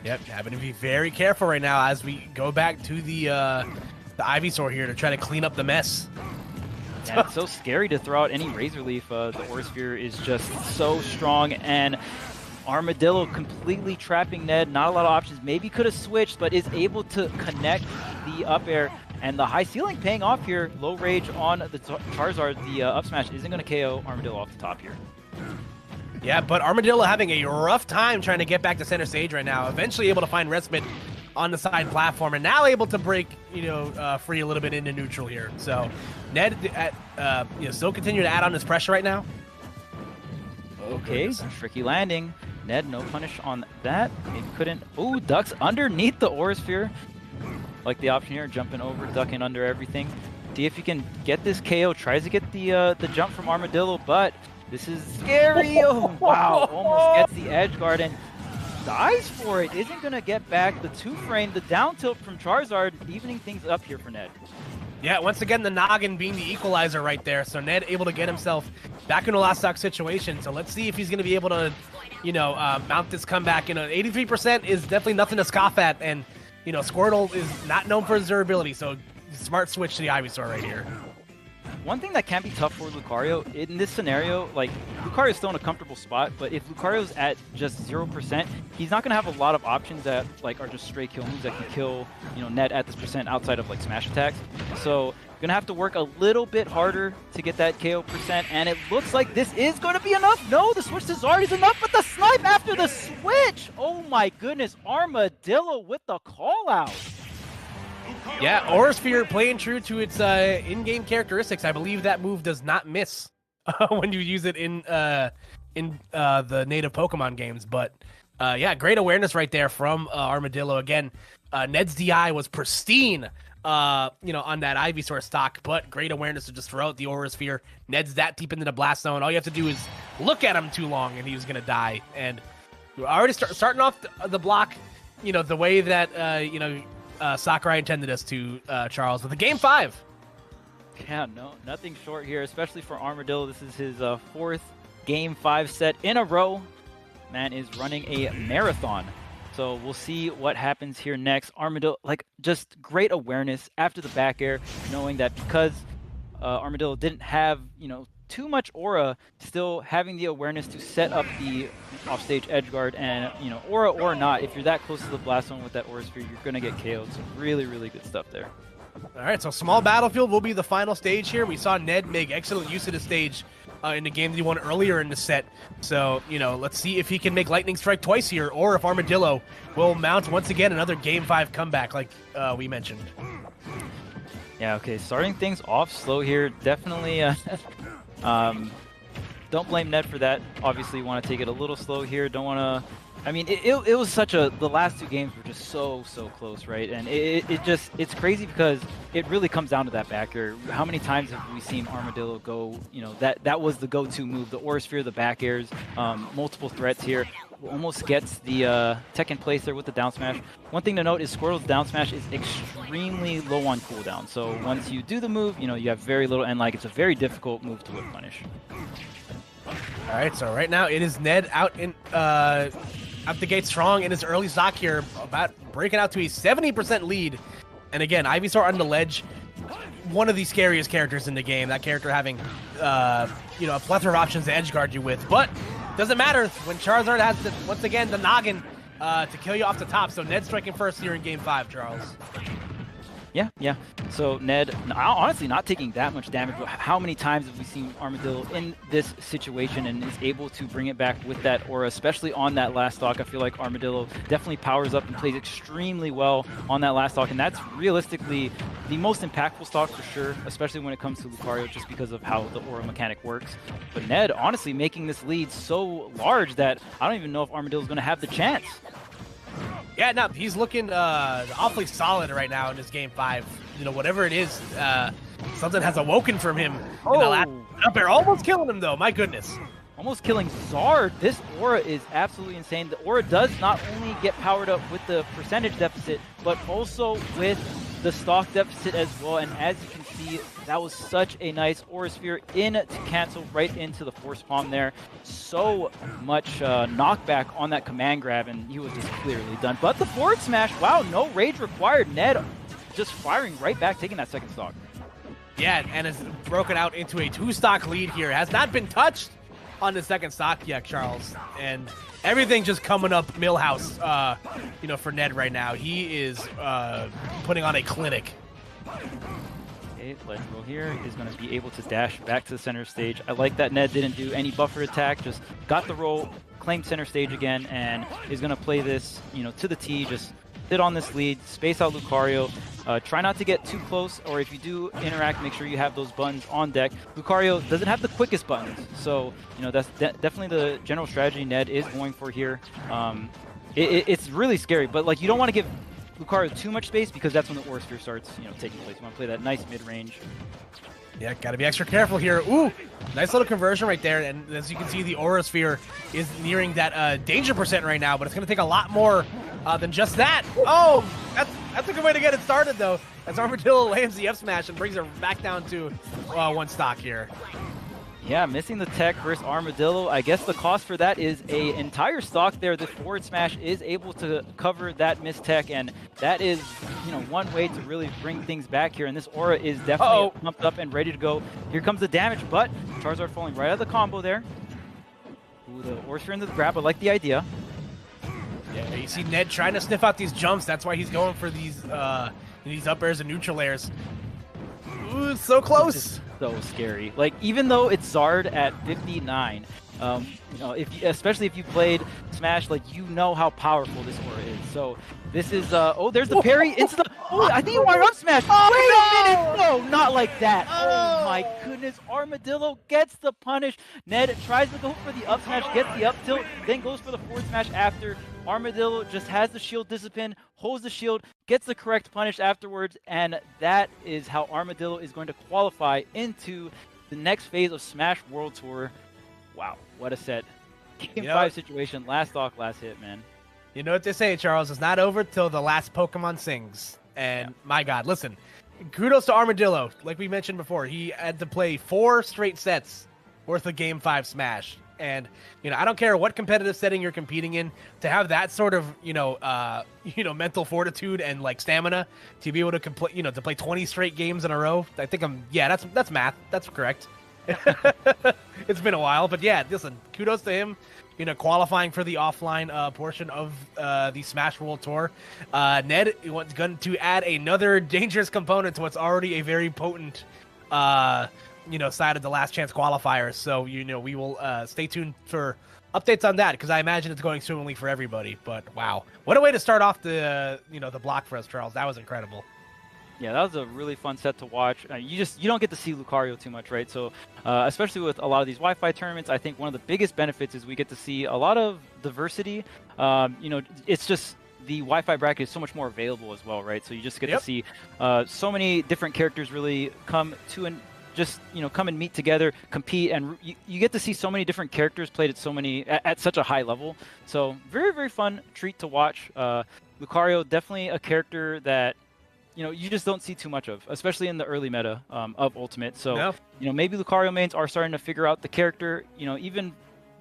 Yep, having to be very careful right now as we go back to the Ivysaur here to try to clean up the mess. Yeah, it's so scary to throw out any Razor Leaf. The Aura Sphere is just so strong, and Armadillo completely trapping Ned. Not a lot of options. Maybe could have switched, but is able to connect the up air. And the high ceiling paying off here. Low rage on the Charizard. The up smash isn't going to KO Armadillo off the top here. Yeah, but Armadillo having a rough time trying to get back to center stage right now. Eventually able to find respite on the side platform, and now able to break, you know, free a little bit into neutral here. So Ned, still continue to add on his pressure right now. Okay, tricky landing. Ned, no punish on that. Maybe couldn't. Ooh, ducks underneath the Aura Sphere. Like the option here, jumping over, ducking under everything. See if you can get this KO. Tries to get the jump from Armadillo, but this is scary. Oh, wow, almost gets the edge guard and dies for it. Isn't going to get back the 2-frame. The down tilt from Charizard, evening things up here for Ned. Yeah, once again, the noggin being the equalizer right there. So Ned able to get himself back into a last stock situation. So let's see if he's going to be able to, mount this comeback. 83% is definitely nothing to scoff at, and Squirtle is not known for his durability, so smart switch to the Ivysaur right here. One thing that can be tough for Lucario in this scenario, like, Lucario's still in a comfortable spot, but if Lucario's at just 0%, he's not going to have a lot of options that, like, are just straight kill moves that can kill, Ned at this percent outside of, like, smash attacks. So, going to have to work a little bit harder to get that KO percent, and it looks like this is going to be enough. No, the switch to Zard is enough, but the snipe after the switch! Oh my goodness, Armadillo with the call-out. Yeah, Aura Sphere playing true to its in-game characteristics. I believe that move does not miss when you use it in the native Pokemon games. But yeah, great awareness right there from Armadillo. Again, Ned's DI was pristine, on that Ivysaur stock, but great awareness to just throw out the Aura Sphere. Ned's that deep into the blast zone. All you have to do is look at him too long, and he was going to die. And we're already starting off the block, the way that Sakurai intended us to, Charles, with a Game 5. Yeah, no, nothing short here, especially for Armadillo. This is his 4th Game 5 set in a row. Man is running a marathon. So we'll see what happens here next. Armadillo, like, just great awareness after the back air, knowing that because Armadillo didn't have, too much aura, still having the awareness to set up the offstage edge guard, and aura or not, if you're that close to the blast zone with that Aura Sphere, you're gonna get KO'd. So really, really good stuff there. All right, so small battlefield will be the final stage here. We saw Ned make excellent use of the stage in the game that he won earlier in the set. So let's see if he can make lightning strike twice here, or if Armadillo will mount once again another Game 5 comeback, like we mentioned. Yeah. Okay. Starting things off slow here. Definitely. Don't blame Ned for that. Obviously, you want to take it a little slow here. Don't want to I mean, it was such a, the last two games were just so close, right? And it's crazy because it really comes down to that back air. How many times have we seen Armadillo go, that was the go-to move, the Aura Sphere, the back airs, multiple threats here. Almost gets the tech in place there with the down smash. One thing to note is Squirtle's down smash is extremely low on cooldown. So once you do the move, you have very little, and it's a very difficult move to whip punish. All right, so right now it is Ned out the gate strong in his early stock here, about breaking out to a 70% lead. And again, Ivysaur on the ledge, one of the scariest characters in the game. That character having, a plethora of options to edge guard you with, but doesn't matter when Charizard has, once again, the noggin to kill you off the top. So Ned striking first here in Game 5, Charles. Yeah. So Ned, honestly, not taking that much damage, but how many times have we seen Armadillo in this situation and is able to bring it back with that aura, especially on that last stock? I feel like Armadillo definitely powers up and plays extremely well on that last stock, and that's realistically the most impactful stock for sure, especially when it comes to Lucario, just because of how the aura mechanic works. But Ned, honestly, making this lead so large that I don't even know if Armadillo is going to have the chance. Yeah, no, he's looking awfully solid right now in this Game 5. Whatever it is, something has awoken from him in the last up air. Almost killing him, though. My goodness. Almost killing Zard. This aura is absolutely insane. The aura does not only get powered up with the percentage deficit, but also with the stock deficit as well. And as you can see, that was such a nice Aura Sphere in to cancel right into the Force Palm there. So much knockback on that command grab, and he was just clearly done. But the forward smash, wow, no rage required. Ned just firing right back, taking that second stock. Yeah, and has broken out into a 2-stock lead here. Has not been touched on the second stock yet, Charles. And everything just coming up Millhouse, for Ned right now. He is putting on a clinic. Okay, Ledgewell here is going to be able to dash back to the center stage. I like that Ned didn't do any buffer attack, just got the roll, claimed center stage again, and is going to play this, to the T, just sit on this lead, space out Lucario. Try not to get too close, or if you do interact, make sure you have those buttons on deck. Lucario doesn't have the quickest buttons, so that's definitely the general strategy Ned is going for here. It's really scary, but you don't want to give Lucario too much space because that's when the Aura Sphere starts, taking place. You want to play that nice mid-range. Yeah, gotta be extra careful here. Ooh, nice little conversion right there. And as you can see, the Aura Sphere is nearing that danger percent right now, but it's gonna take a lot more than just that. Oh, that's a good way to get it started, though, as Armadillo lands the F smash and brings her back down to 1 stock here. Yeah, missing the tech versus Armadillo. I guess the cost for that is an entire stock there. The forward smash is able to cover that missed tech, and that is, one way to really bring things back here. And this aura is definitely pumped up and ready to go. Here comes the damage, but Charizard falling right out of the combo there. Ooh, the Aura Sphere into the grab. I like the idea. Yeah, you see Ned trying to sniff out these jumps. That's why he's going for these up airs and neutral airs. Ooh, so close. So scary. Even though it's Zard at 59, especially if you played Smash, you know how powerful this aura is. So this is there's the parry into the. Oh, I think you want up smash. Wait a minute! No, not like that. Oh my goodness! Armadillo gets the punish. Ned tries to go for the up smash, gets the up tilt, then goes for the forward smash after. Armadillo just has the shield discipline, holds the shield, gets the correct punish afterwards, and that is how Armadillo is going to qualify into the next phase of Smash World Tour. Wow, what a set. Game 5 situation, last stock, last hit, man. You know what they say, Charles, it's not over till the last Pokemon sings. And my God, listen, kudos to Armadillo. Like we mentioned before, he had to play 4 straight sets worth of Game 5 Smash. And, I don't care what competitive setting you're competing in, to have that sort of, mental fortitude and stamina to be able to to play 20 straight games in a row. I think that's math. That's correct. It's been a while, but yeah, listen, kudos to him, qualifying for the offline portion of the Smash World Tour. Ned was going to add another dangerous component to what's already a very potent side of the last chance qualifiers. So, we will stay tuned for updates on that, because I imagine it's going swimmingly for everybody. But wow, what a way to start off the block for us, Charles. That was incredible. Yeah, that was a really fun set to watch. You don't get to see Lucario too much, right? So especially with a lot of these Wi-Fi tournaments, I think one of the biggest benefits is we get to see a lot of diversity. It's just the Wi-Fi bracket is so much more available as well, right? So you just get to see so many different characters really come to and just come and meet together, compete, and you get to see so many different characters played at such a high level. So very, very fun treat to watch. Lucario, definitely a character that you just don't see too much of, especially in the early meta of Ultimate. So maybe Lucario mains are starting to figure out the character. Even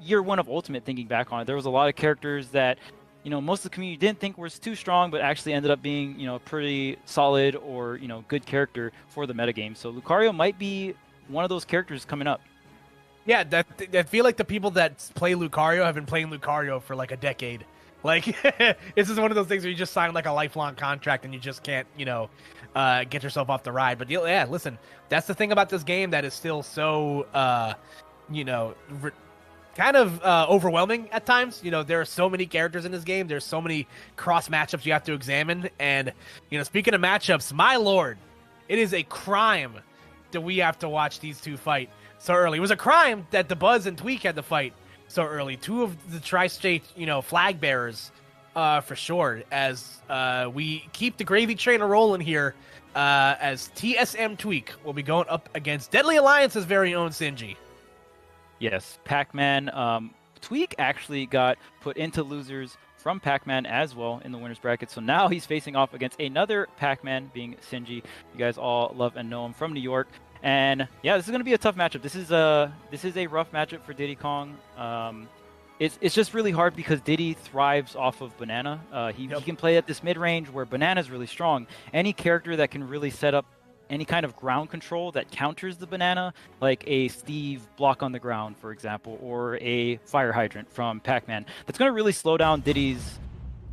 year 1 of Ultimate, thinking back on it, there was a lot of characters that most of the community didn't think was too strong, but actually ended up being a pretty solid or good character for the metagame. So Lucario might be one of those characters coming up. Yeah, I feel like the people that play Lucario have been playing Lucario for like a decade. Like, this is one of those things where you just sign like a lifelong contract and you just can't, get yourself off the ride. But yeah, listen, that's the thing about this game that is still so, kind of overwhelming at times. There are so many characters in this game. There's so many cross matchups you have to examine. And, speaking of matchups, my lord, it is a crime that we have to watch these two fight so early. It was a crime that the Buzz and Tweak had to fight so early. Two of the tri-state, flag bearers, for sure, as we keep the gravy train rolling here, as TSM Tweak will be going up against Deadly Alliance's very own Sinji. Yes, Pac-Man. Tweak actually got put into losers from Pac-Man as well in the winner's bracket. So now he's facing off against another Pac-Man, being Sinji. You guys all love and know him from New York. And yeah, this is going to be a tough matchup. This is a rough matchup for Diddy Kong. It's just really hard because Diddy thrives off of Banana. He can play at this mid-range where Banana's really strong. Any character that can really set up any kind of ground control that counters the Banana, like a Steve block on the ground, for example, or a Fire Hydrant from Pac-Man, that's going to really slow down Diddy's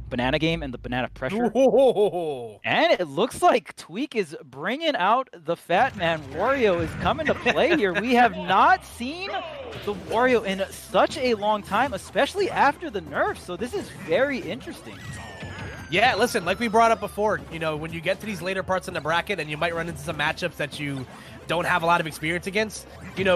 Banana game and the Banana pressure. Whoa. And it looks like Tweak is bringing out the Fat Man. Wario is coming to play here. We have not seen the Wario in such a long time, especially after the nerfs. So this is very interesting. Yeah, listen, like we brought up before, when you get to these later parts in the bracket and you might run into some matchups that you don't have a lot of experience against,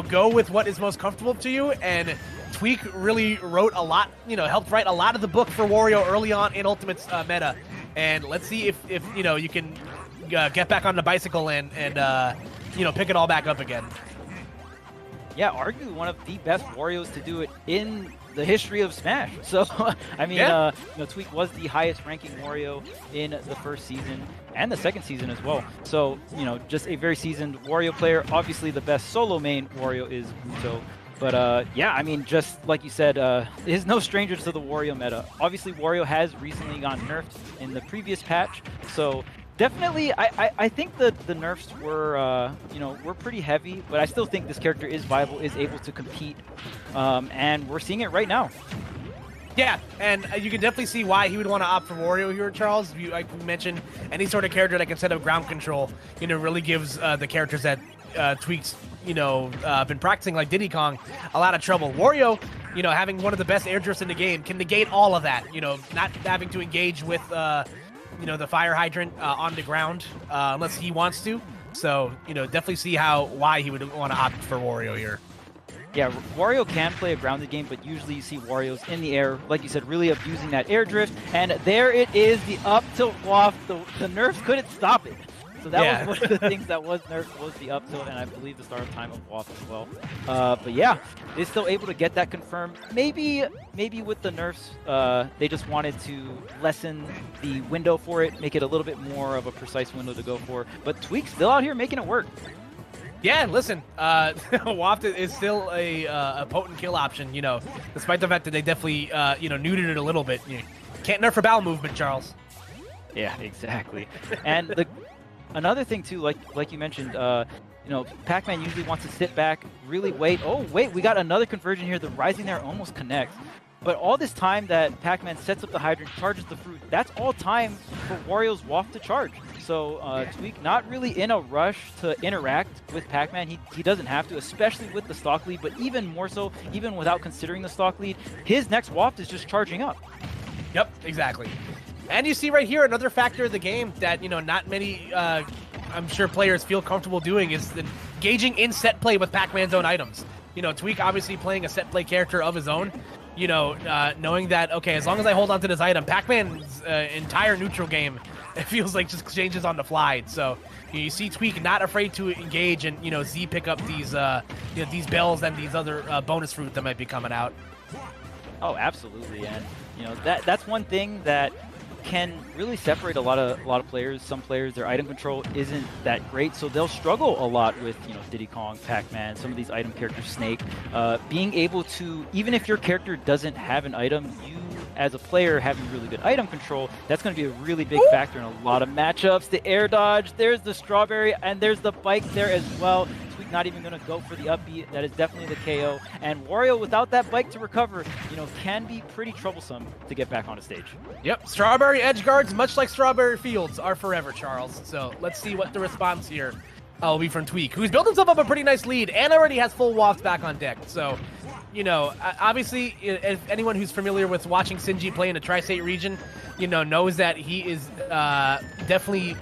go with what is most comfortable to you. And Tweak really wrote a lot, helped write a lot of the book for Wario early on in Ultimate's meta. And let's see if you can get back on the bicycle and pick it all back up again. Yeah, arguably one of the best Warios to do it in the history of Smash. So, I mean, Tweak was the highest ranking Wario in the first season and the second season as well. So, just a very seasoned Wario player. Obviously, the best solo main Wario is Muto. But, yeah, I mean, just like you said, is no stranger to the Wario meta. Obviously, Wario has recently gotten nerfed in the previous patch. So, definitely, I think the nerfs were, were pretty heavy, but I still think this character is viable, is able to compete, and we're seeing it right now. Yeah, and you can definitely see why he would want to opt for Wario here, Charles. Like you mentioned, any sort of character that can set up ground control, really gives the characters that Tweak's, been practicing, like Diddy Kong, a lot of trouble. Wario, having one of the best air drifts in the game, can negate all of that, not having to engage with the Fire Hydrant on the ground unless he wants to. So, definitely see why he would want to opt for Wario here. Yeah, Wario can play a grounded game, but usually you see Wario's in the air, like you said, really abusing that air drift. And there it is, the up tilt waft. The nerfs couldn't stop it. So that was one of the things that was nerfed, was the up tilt, and I believe the start of time of waft as well. But yeah, they're still able to get that confirmed. Maybe with the nerfs, they just wanted to lessen the window for it, make it a little bit more of a precise window to go for. But Tweak's still out here making it work. Yeah, listen, Waft is still a potent kill option, despite the fact that they definitely, neutered it a little bit. You can't nerf a bowel movement, Charles. Yeah, exactly. And another thing, too, like you mentioned, Pac-Man usually wants to sit back, really wait. Oh, wait, we got another conversion here. The Rising there almost connects. But all this time that Pac-Man sets up the hydrant, charges the fruit, that's all time for Wario's Waft to charge. So Tweak not really in a rush to interact with Pac-Man. He doesn't have to, especially with the stock lead, but even more so, even without considering the stock lead, his next Waft is just charging up. Yep, exactly. And you see right here another factor of the game that, not many I'm sure players feel comfortable doing is engaging in set play with Pac-Man's own items. You know, Tweak obviously playing a set play character of his own, you know, knowing that, okay, as long as I hold on to this item, Pac-Man's entire neutral game, it feels like just changes on the fly. So you see Tweak not afraid to engage and, you know, Z pick up these, you know, these bells and these other bonus fruit that might be coming out. Oh, absolutely. And, you know, that's one thing that can really separate a lot of players. Some players, their item control isn't that great, so they'll struggle a lot with, you know, Diddy Kong, Pac-Man, some of these item characters, Snake. Being able to, even if your character doesn't have an item, you as a player having really good item control, that's going to be a really big factor in a lot of matchups. The air dodge, there's the strawberry, and there's the bike there as well. Tweak not even going to go for the upbeat. That is definitely the KO. And Wario, without that bike to recover, you know, can be pretty troublesome to get back on the stage. Yep, strawberry edge guards, much like strawberry fields, are forever, Charles. So let's see what the response here will be from Tweak, who's built himself up a pretty nice lead and already has full waft back on deck. So, you know, obviously, if anyone who's familiar with watching Sinji play in the Tri-State region, you know, knows that he is definitely,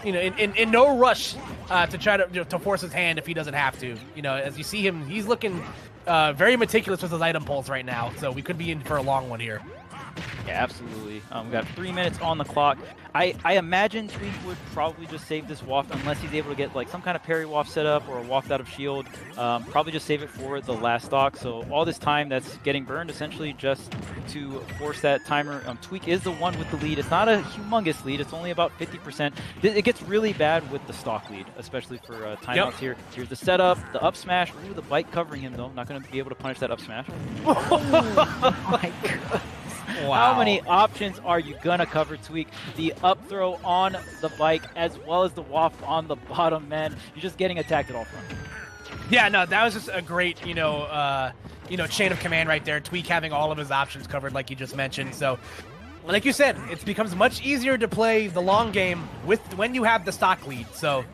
you know, in no rush to try to, you know, to force his hand if he doesn't have to. You know, as you see him, he's looking very meticulous with his item pulls right now. So we could be in for a long one here. Yeah, absolutely. We got 3 minutes on the clock. I imagine Tweak would probably just save this waft unless he's able to get like some kind of parry waft set up or a waft out of shield. Probably just save it for the last stock. So all this time that's getting burned essentially just to force that timer. Tweak is the one with the lead. It's not a humongous lead. It's only about 50%. It gets really bad with the stock lead, especially for timeouts here. Here's the setup, the up smash. Ooh, the bike covering him though. Not going to be able to punish that up smash. Oh my god. Wow. How many options are you gonna cover, Tweak? The up throw on the bike as well as the waft on the bottom, man. You're just getting attacked at all fronts. Yeah, no, that was just a great, chain of command right there. Tweak having all of his options covered, like you just mentioned. So, like you said, it becomes much easier to play the long game when you have the stock lead. So,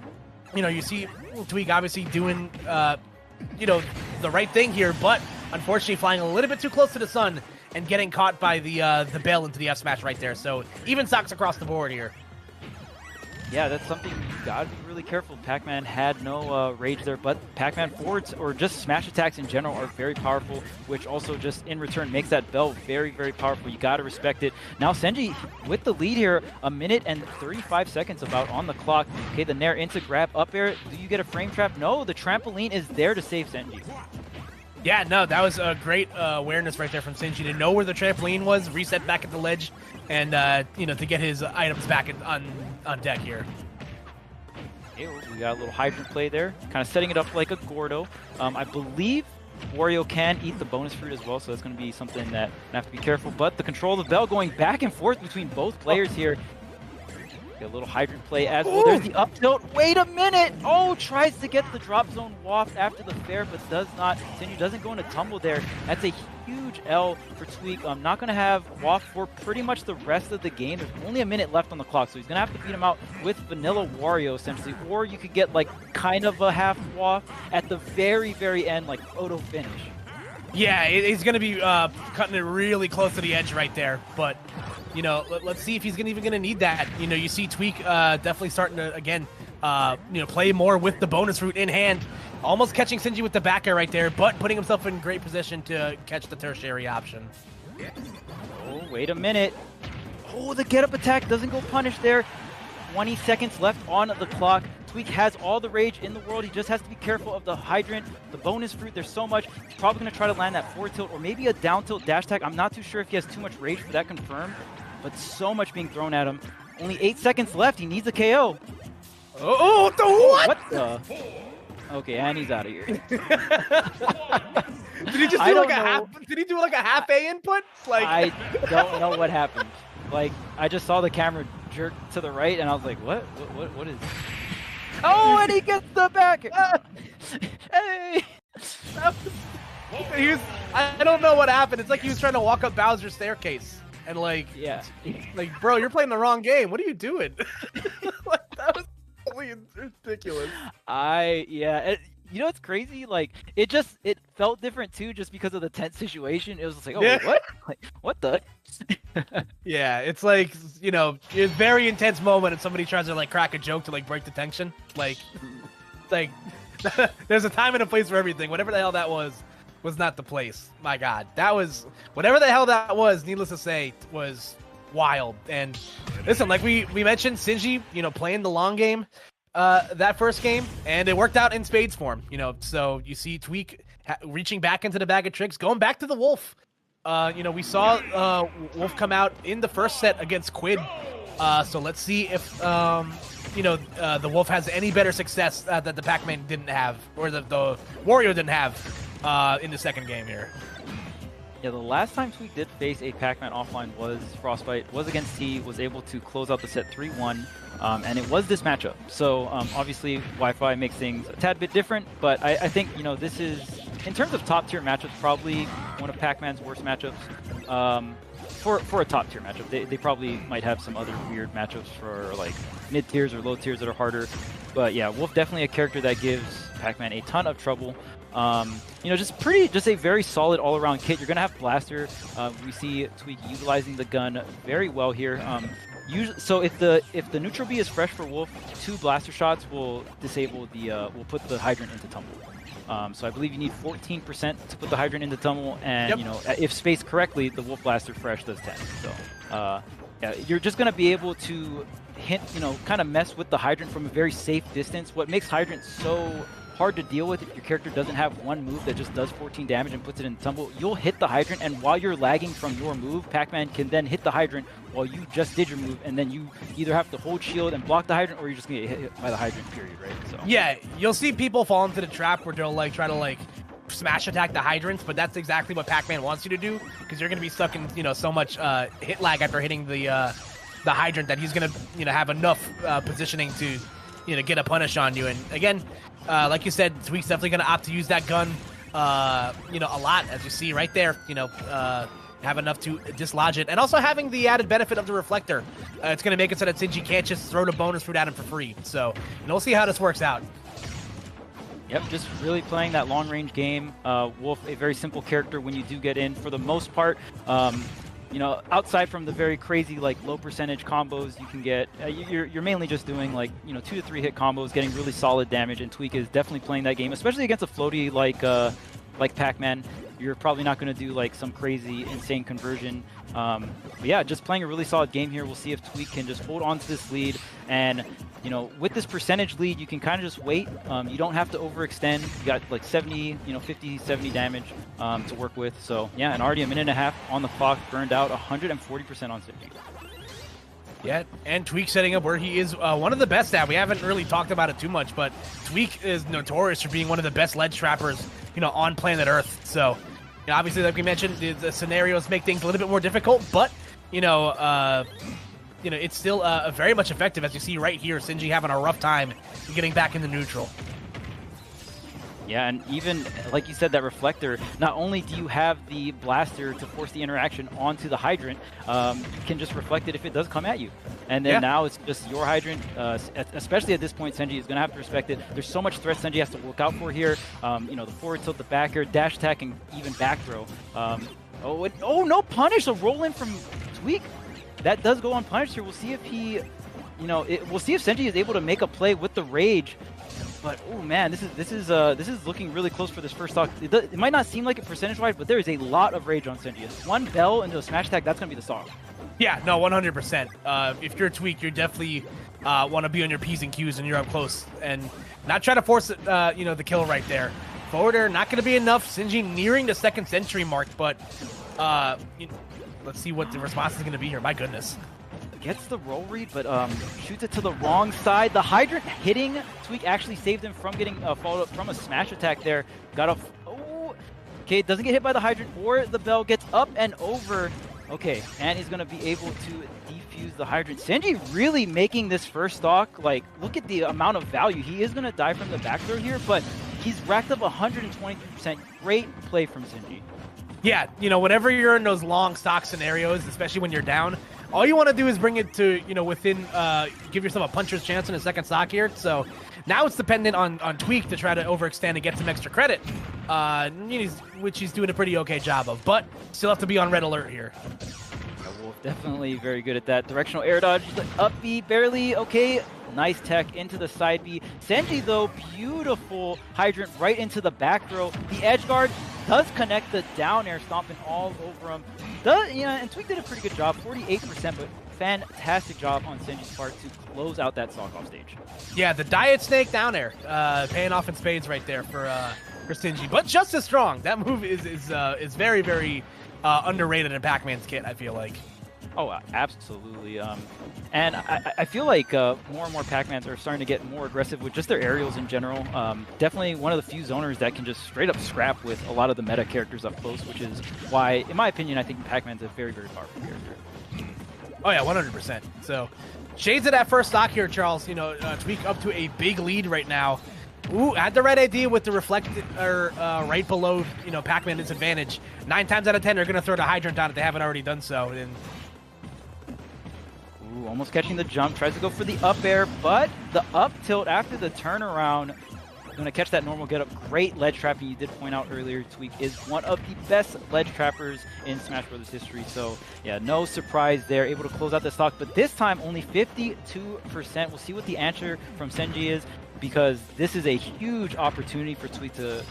you know, you see Tweak obviously doing, the right thing here, but unfortunately flying a little bit too close to the sun and getting caught by the bell into the F smash right there. So even stocks across the board here. Yeah, that's something you gotta be really careful. Pac-Man had no rage there, but Pac-Man forwards or just smash attacks in general are very powerful, which also just in return makes that bell very, very powerful. You gotta respect it. Now Senji with the lead here, 1 minute and 35 seconds about on the clock. Okay, the Nair into grab up air. Do you get a frame trap? No, the trampoline is there to save Senji. Yeah, no, that was a great awareness right there from Sinji to know where the trampoline was, reset back at the ledge, and, to get his items back on deck here. Okay, we got a little hydrant play there, kind of setting it up like a Gordo. I believe Wario can eat the bonus fruit as well, so that's going to be something that I have to be careful. But the control of the bell going back and forth between both players here. Get a little hydrant play as well. There's the up tilt. Wait a minute! Oh, tries to get the drop zone waft after the fair, but does not. Sinju doesn't go into tumble there. That's a huge L for Tweak. I'm not going to have waft for pretty much the rest of the game. There's only 1 minute left on the clock, so he's going to have to beat him out with vanilla Wario, essentially. Or you could get, like, kind of a half waft at the very, very end, like, photo finish. Yeah, he's going to be cutting it really close to the edge right there, but... You know, let's see if he's even going to need that. You know, you see Tweak definitely starting to, again, play more with the bonus route in hand. Almost catching Sinji with the back air right there, but putting himself in great position to catch the tertiary option. Oh, wait a minute. Oh, the get-up attack doesn't go punish there. 20 seconds left on the clock. Tweak has all the rage in the world. He just has to be careful of the hydrant, the bonus fruit. There's so much. He's probably going to try to land that forward tilt or maybe a down tilt dash tag. I'm not too sure if he has too much rage for that confirmed. But so much being thrown at him. Only 8 seconds left. He needs a KO. Oh, the what? What the? Okay, and he's out of here. Did he just do like a half? Did he do like a half A input? Like I don't know what happened. Like I just saw the camera jerk to the right, and I was like, what? What is? Oh, and he gets the back. Hey. I don't know what happened. It's like he was trying to walk up Bowser's staircase. And like, yeah, like, bro, you're playing the wrong game. What are you doing? Like, that was really ridiculous. You know what's crazy? Like it felt different too, just because of the tense situation. It was just like, oh, Yeah. what? Like, what the? Yeah, it's like, you know, it's a very intense moment and somebody tries to like crack a joke to like break the tension. Like there's a time and a place for everything. Whatever the hell that was not the place. My God, that was whatever the hell that was. Needless to say, was wild. And listen, like we mentioned, Sinji, you know, playing the long game that first game, and it worked out in spades for him. You know, so you see Tweak reaching back into the bag of tricks, going back to the Wolf. You know, we saw Wolf come out in the first set against Quid. So let's see if you know, the Wolf has any better success that the Pac-Man didn't have, or the Wario didn't have in the second game here. Yeah, the last time Tweak did face a Pac-Man offline was Frostbite, was against T, was able to close out the set 3-1, and it was this matchup. So obviously Wi-Fi makes things a tad bit different, but I think, you know, this is, in terms of top tier matchups, probably one of Pac-Man's worst matchups. For a top tier matchup, they probably might have some other weird matchups for like mid tiers or low tiers that are harder. But yeah, Wolf definitely a character that gives Pac-Man a ton of trouble. You know, just a very solid all-around kit. You're gonna have Blaster. We see Tweak utilizing the gun very well here. So if the neutral B is fresh for Wolf, 2 Blaster shots will disable the will put the Hydrant into tumble. So I believe you need 14% to put the Hydrant into tumble, and you know, if spaced correctly, the Wolf Blaster fresh does 10. So yeah, you're just gonna be able to hint, you know, kind of mess with the Hydrant from a very safe distance. What makes Hydrant so hard to deal with, if your character doesn't have one move that just does 14 damage and puts it in tumble, you'll hit the Hydrant, and while you're lagging from your move, Pac-Man can then hit the Hydrant while you just did your move, and then you either have to hold shield and block the Hydrant, or you're just gonna get hit by the Hydrant, period, right? So yeah, you'll see people fall into the trap where they'll like try to like smash attack the Hydrants, but that's exactly what Pac-Man wants you to do, because you're gonna be stuck in, you know, so much hit lag after hitting the Hydrant that he's gonna, you know, have enough positioning to, you know, get a punish on you. And again, like you said, Tweak's definitely going to opt to use that gun, you know, a lot, as you see right there, you know, have enough to dislodge it. And also having the added benefit of the Reflector. It's going to make it so that Sinji can't just throw the bonus fruit at him for free. So, you know, we'll see how this works out. Yep, just really playing that long-range game. Wolf, a very simple character when you do get in, for the most part. You know, outside from the very crazy, like, low percentage combos you can get, you're mainly just doing, like, you know, 2 to 3 hit combos, getting really solid damage, and Tweak is definitely playing that game, especially against a floaty like Pac-Man. You're probably not going to do, like, some crazy, insane conversion. But yeah, just playing a really solid game here. We'll see if Tweak can just hold on to this lead, and, you know, with this percentage lead, you can kind of just wait. You don't have to overextend. You got like 70, you know, 50, 70 damage to work with. So yeah, and already a minute and a half on the clock, burned out 140% on Sinji. Yeah, and Tweak setting up where he is one of the best at. We haven't really talked about it too much, but Tweak is notorious for being one of the best ledge trappers, you know, on planet Earth. So, you know, obviously, like we mentioned, the scenarios make things a little bit more difficult, but, you know, it's still very much effective, as you see right here. Sinji having a rough time getting back into neutral. Yeah, and even, like you said, that Reflector, not only do you have the Blaster to force the interaction onto the Hydrant, you can just reflect it if it does come at you. And then now it's just your Hydrant, especially at this point, Senji is going to have to respect it. There's so much threat Senji has to look out for here. You know, the forward tilt, the back air, dash attack, and even back throw. Oh, no punish, a roll in from Tweak. That does go unpunished here. We'll see if he, you know, we'll see if Senji is able to make a play with the Rage. But oh man, this is looking really close for this first stock. It might not seem like it percentage-wise, but there is a lot of Rage on Senji. One bell into a smash attack, that's gonna be the stock. Yeah, no, 100%. If you're Tweak, you definitely want to be on your P's and Q's and you're up close and not try to force it, you know, the kill right there. Forward air not going to be enough. Sinji nearing the 2nd century mark, but you know, let's see what the response is going to be here. My goodness. Gets the roll read, but shoots it to the wrong side. The Hydrant hitting Tweak actually saved him from getting followed up from a smash attack there. Got off. Oh, okay, doesn't get hit by the Hydrant or the bell. Gets up and over. Okay, and he's going to be able to defuse the Hydrant. Senji really making this first stock. Like, look at the amount of value. He is going to die from the back throw here, but he's racked up 123%. Great play from Senji. Yeah, you know, whenever you're in those long stock scenarios, especially when you're down, all you want to do is bring it to, you know, within, give yourself a puncher's chance in a second stock here. So Now it's dependent on Tweak to try to overextend and get some extra credit, which he's doing a pretty okay job of. But still have to be on red alert here. Wolf definitely very good at that. Directional air dodge, up B, barely okay. Nice tech into the side B. Senji, though, beautiful hydrant right into the back throw. The edge guard does connect the down air, stomping all over him. And Tweak did a pretty good job, 48%, but fantastic job on Senji's part to close out that stock off stage. Yeah, the Diet Snake down air, paying off in spades right there for Senji, but just as strong. That move is very, very underrated in Pac-Man's kit, I feel like. Oh, absolutely. And I feel like more and more Pac-Mans are starting to get more aggressive with just their aerials in general. Definitely one of the few zoners that can just straight up scrap with a lot of the meta characters up close, which is why, in my opinion, I think Pac-Man's a very, very powerful character. Oh yeah, 100%. So, shades of that first stock here, Charles. Tweak up to a big lead right now. Ooh, had the right idea with the reflected, right below, Pac-Man disadvantage. 9 times out of 10, they're gonna throw the hydrant down if they haven't already done so. And ooh, almost catching the jump, tries to go for the up air, but the up tilt after the turnaround. Gonna catch that normal get up. Great ledge trapping. You did point out earlier, Tweak is one of the best ledge trappers in Smash Bros. History. So yeah, no surprise there. Able to close out the stock, but this time only 52%. We'll see what the answer from Senji is, because this is a huge opportunity for Tweak to,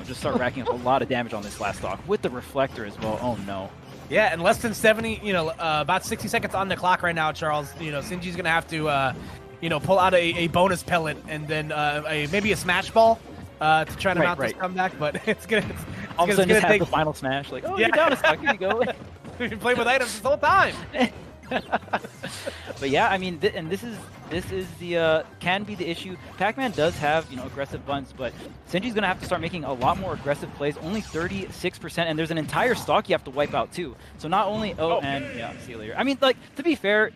just start racking up a lot of damage on this last stock with the reflector as well. Oh no. Yeah, and less than 70, about 60 seconds on the clock right now, Charles. Senji's gonna have to pull out a bonus pellet and then maybe a smash ball to try to mount this comeback, but it's gonna all of a sudden just have the final smash, like, oh, you're down a stock, here you go. We've been playing with items this whole time. But yeah, I mean, this is the can be the issue. Pac-Man does have aggressive bunts, but Senji's gonna have to start making a lot more aggressive plays. Only 36%, and there's an entire stock you have to wipe out too. So not only yeah, see you later. I mean, like, to be fair,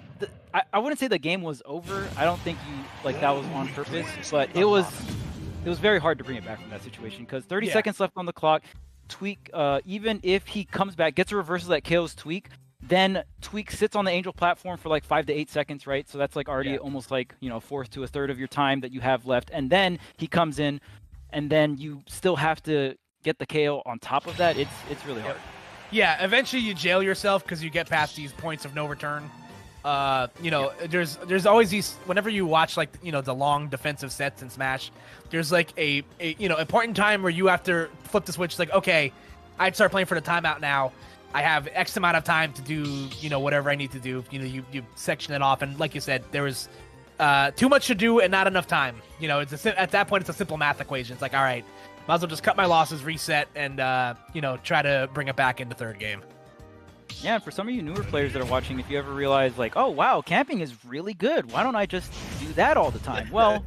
I wouldn't say the game was over. I don't think that was on purpose, but it was very hard to bring it back from that situation, because 30 seconds left on the clock. Tweak, even if he comes back, gets a reversal that kills Tweak, then Tweak sits on the Angel platform for like 5 to 8 seconds, right? So that's like already almost like, fourth to a third of your time that you have left. And then he comes in, and then you still have to get the KO on top of that. It's really hard. Yeah, eventually you jail yourself because you get past these points of no return. There's always these, whenever you watch the long defensive sets in Smash, there's like a point in time where you have to flip the switch, like, okay, I'd start playing for the timeout now. I have X amount of time to do, whatever I need to do. You section it off, and like you said, there was too much to do and not enough time. At that point, it's a simple math equation. It's like, all right, might as well just cut my losses, reset, and try to bring it back into third game. Yeah, and for some of you newer players that are watching, if you ever realize, like, oh wow, camping is really good, why don't I just do that all the time? Well,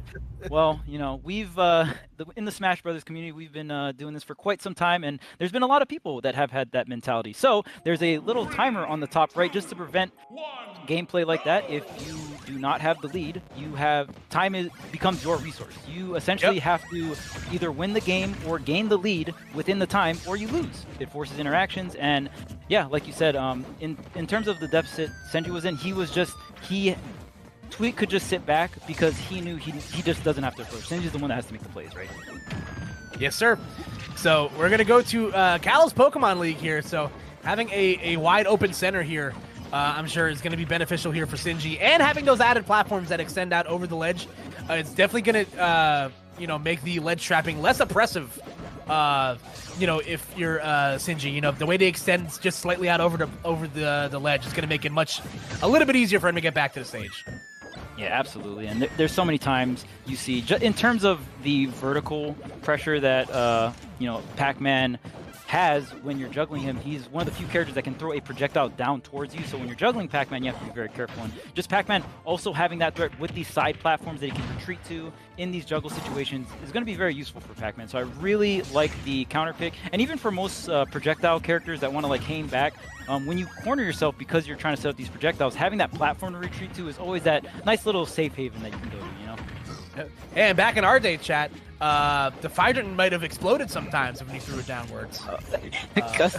we've in the Smash Brothers community, we've been doing this for quite some time, and there's been a lot of people that have had that mentality. So there's a little timer on the top right just to prevent gameplay like that. If you do not have the lead, time becomes your resource. You essentially have to either win the game or gain the lead within the time, or you lose. It forces interactions, and yeah, like you said, in terms of the deficit Senji was in, Tweak could just sit back because he knew he just doesn't have to approach. Senji's the one that has to make the plays, right? Yes, sir. So we're gonna go to Cal's Pokemon League here. So having a wide open center here, I'm sure is going to be beneficial here for Senji, and having those added platforms that extend out over the ledge, it's definitely going to make the ledge trapping less oppressive. If you're Senji, the way they extend just slightly out over the ledge is going to make it a little bit easier for him to get back to the stage. Yeah, absolutely. And there's so many times you see, in terms of the vertical pressure that Pac-Man has when you're juggling him. He's one of the few characters that can throw a projectile down towards you. So when you're juggling Pac-Man, you have to be very careful. And just Pac-Man also having that threat with these side platforms that he can retreat to in these juggle situations is going to be very useful for Pac-Man. So I really like the counter pick. And even for most projectile characters that want to hang back, when you corner yourself because you're trying to set up these projectiles, having that platform to retreat to is always that nice little safe haven that you can go to, And back in our day chat, the hydrant might have exploded sometimes when you threw it downwards.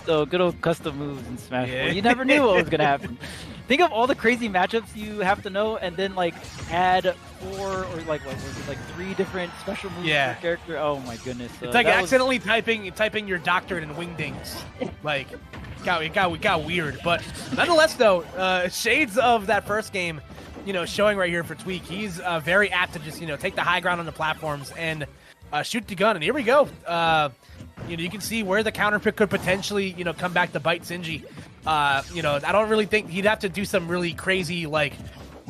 Good old custom moves in Smash 4. You never knew what was gonna happen. Think of all the crazy matchups you have to know, and then like add 4 or like what was it, like 3 different special moves per character. Oh my goodness! It's like accidentally typing your doctorate in wingdings. Like, it got weird. But nonetheless, though, shades of that first game, showing right here for Tweak. He's very apt to just take the high ground on the platforms and shoot the gun. And here we go. You can see where the counter pick could potentially come back to bite Sinji. I don't really think he'd have to do some really crazy like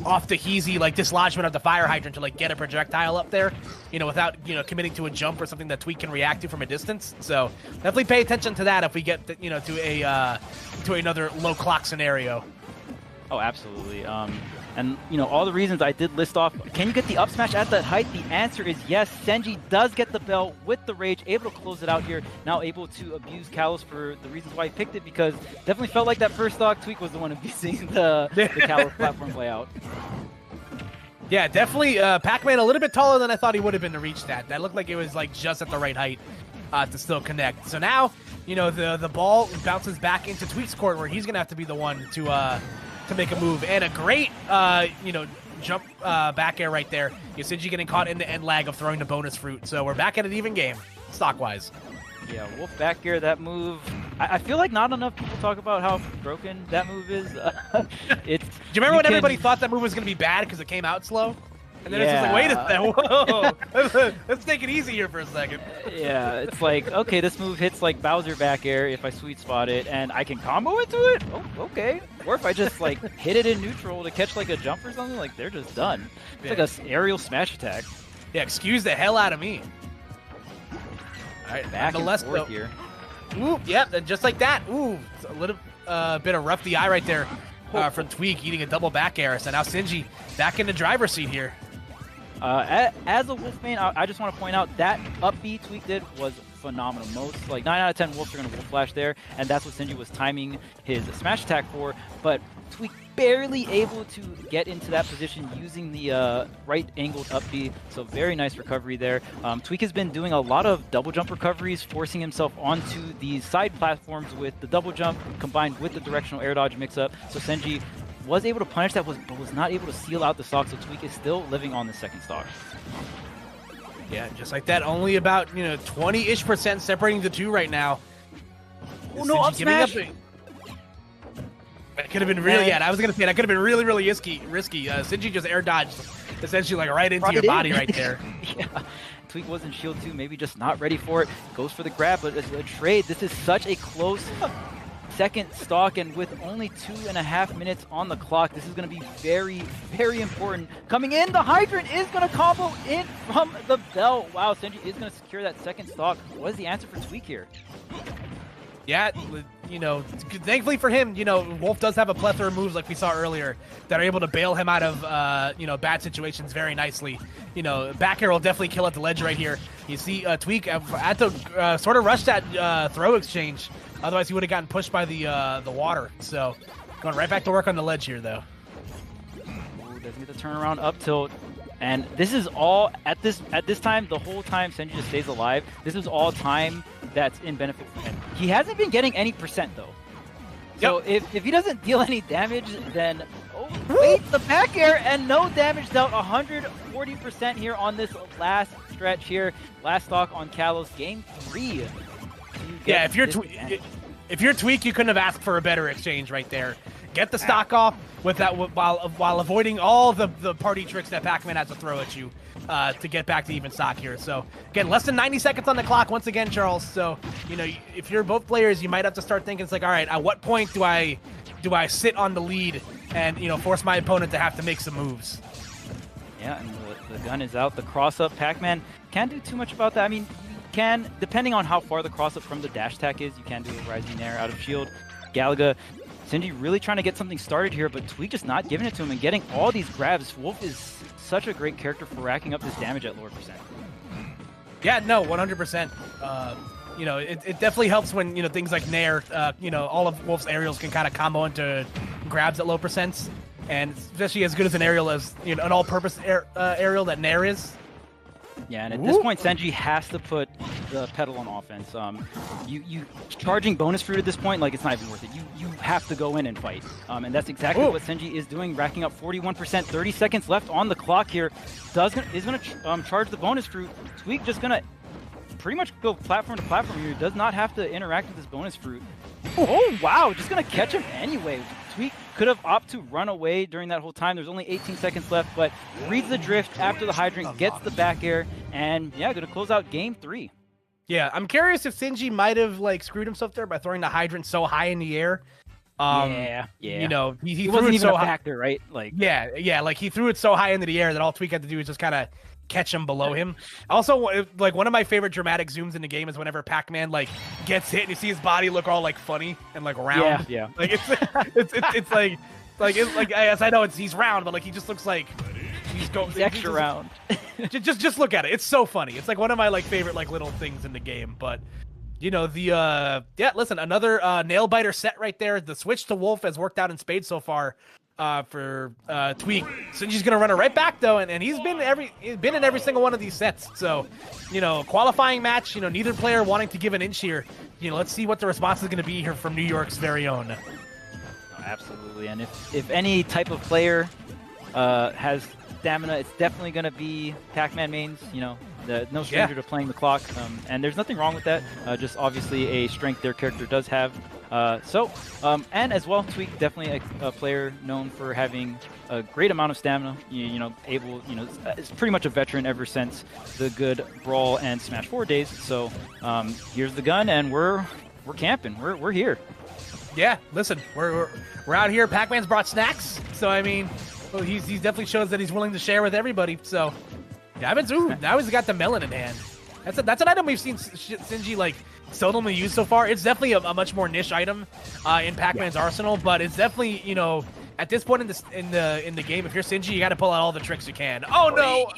off the heezy like dislodgement of the fire hydrant to like get a projectile up there, without committing to a jump or something that Tweak can react to from a distance. So definitely pay attention to that if we get to another low clock scenario. Oh, absolutely. And all the reasons I did list off. Can you get the up smash at that height? The answer is yes. Senji does get the bell with the rage, able to close it out here. Now able to abuse Kalos for the reasons why he picked it, because definitely felt like that first stock Tweak was the one abusing the Kalos platform layout. Yeah, definitely. Pac-Man a little bit taller than I thought he would have been to reach that. That looked like it was like just at the right height to still connect. So now, the ball bounces back into Tweak's court, where he's gonna have to be the one to make a move, and a great jump back air right there. Sinji getting caught in the end lag of throwing the bonus fruit. So we're back at an even game, stock wise. Yeah, Wolf back air, that move. I feel like not enough people talk about how broken that move is. Do you remember when everybody thought that move was going to be bad because it came out slow? And then it's just like, wait a second, whoa, let's take it easy here for a second. Yeah, it's like, okay, this move hits like Bowser back air if I sweet spot it, and I can combo into it? Oh, okay. Or if I just like hit it in neutral to catch like a jump or something, like they're just done. It's like an aerial smash attack. Yeah, excuse the hell out of me. All right, back and forth here. Ooh, yep, and just like that. Ooh, it's a little bit of rough DI right there from Tweak, eating a double back air. So now Sinji back in the driver's seat here. As a Wolf main, I just want to point out that up B Tweak did was phenomenal. Most, like 9 out of 10 Wolves are going to Wolf Flash there, and that's what Sinji was timing his smash attack for, but Tweak barely able to get into that position using the right angled up B, so very nice recovery there. Tweak has been doing a lot of double jump recoveries, forcing himself onto these side platforms with the double jump combined with the directional air dodge mix-up, so Sinji was able to punish that, but was not able to seal out the stock, so Tweak is still living on the second stock. Yeah, just like that, only about 20-ish% separating the two right now. Oh no, up smash! That could have been really, I was gonna say that could have been really, really risky. Sinji just air dodged, essentially like right into your body right there. Yeah, Tweak was in shield too, maybe just not ready for it. Goes for the grab, but it's a trade. This is such a close second stock, and with only 2.5 minutes on the clock, this is going to be very, very important. Coming in, the hydrant is going to combo in from the bell. Wow, Sinji is going to secure that second stock. What is the answer for Tweak here? Yeah, thankfully for him, Wolf does have a plethora of moves like we saw earlier that are able to bail him out of, bad situations very nicely. Back air will definitely kill at the ledge right here. You see Tweak had to sort of rush that throw exchange. Otherwise, he would have gotten pushed by the water. So, going right back to work on the ledge here, though. Ooh, doesn't get the turnaround up tilt. And this is all, at this time, the whole time Sinji just stays alive, this is all time that's in benefit for him. He hasn't been getting any percent, though. So if he doesn't deal any damage, then... Oh, wait, the back air and no damage dealt. 140% here on this last stretch here. Last stock on Kalos. Game 3. Yeah, if you're Tweak, you couldn't have asked for a better exchange right there. Get the stock off with that while avoiding all the party tricks that Pac-Man has to throw at you to get back to even stock here. So again, less than 90 seconds on the clock once again, Charles. So if you're both players, you might have to start thinking, it's like, all right, at what point do I sit on the lead and force my opponent to have to make some moves? Yeah, and the gun is out. The cross up, Pac-Man can't do too much about that. I mean, can, depending on how far the cross up from the dash attack is, you can do a rising air out of shield. Galaga, Sinji really trying to get something started here, but Tweak just not giving it to him and getting all these grabs. Wolf is such a great character for racking up this damage at lower percent. Yeah, no, 100%. It definitely helps when things like Nair, all of Wolf's aerials can kind of combo into grabs at low percents, and especially as good as an aerial as an all-purpose aerial that Nair is. Yeah, and at this point, Senji has to put the pedal on offense. You charging bonus fruit at this point, like it's not even worth it. You have to go in and fight, and that's exactly what Senji is doing, racking up 41%. 30 seconds left on the clock here. Is gonna charge the bonus fruit. Tweak just gonna pretty much go platform to platform here. Does not have to interact with this bonus fruit. Oh wow, just gonna catch him anyway. Tweak could have opted to run away during that whole time. There's only 18 seconds left, but reads the drift after the hydrant, gets the back air, and yeah, gonna close out game 3. Yeah, I'm curious if Senji might have like screwed himself there by throwing the hydrant so high in the air. Yeah. You know, he wasn't threw it even so a high. factor, right? Like Yeah, like he threw it so high into the air that all Tweak had to do was just kind of catch him below him. Also, like one of my favorite dramatic zooms in the game is whenever Pac-Man like gets hit and you see his body look all like funny and like round. Yeah. Like it's like yes, I know he's round, but like he just looks like he's extra round. just look at it. It's so funny. It's like one of my like favorite like little things in the game. But you know the listen, another nail biter set right there. The switch to Wolf has worked out in spades so far. For Tweak. Senji's gonna run it right back though, and he's been in every single one of these sets. So, you know, qualifying match, you know, neither player wanting to give an inch here. You know, let's see what the response is gonna be here from New York's very own. Oh, absolutely, and if any type of player has stamina, it's definitely gonna be Pac-Man mains. You know, no stranger to playing the clock, and there's nothing wrong with that. Just obviously a strength their character does have. And as well, Tweak, definitely a player known for having a great amount of stamina. Is pretty much a veteran ever since the good Brawl and Smash 4 days. So here's the gun, and we're camping. We're here. Yeah, listen, we're out here. Pac-Man's brought snacks, so I mean, he's definitely shows that he's willing to share with everybody. So now he's got the melon in hand. That's an item we've seen Senji like seldomly used so far. It's definitely a much more niche item in Pac-Man's arsenal, but it's definitely, you know, at this point in the game, if you're Senji, you got to pull out all the tricks you can. Oh no!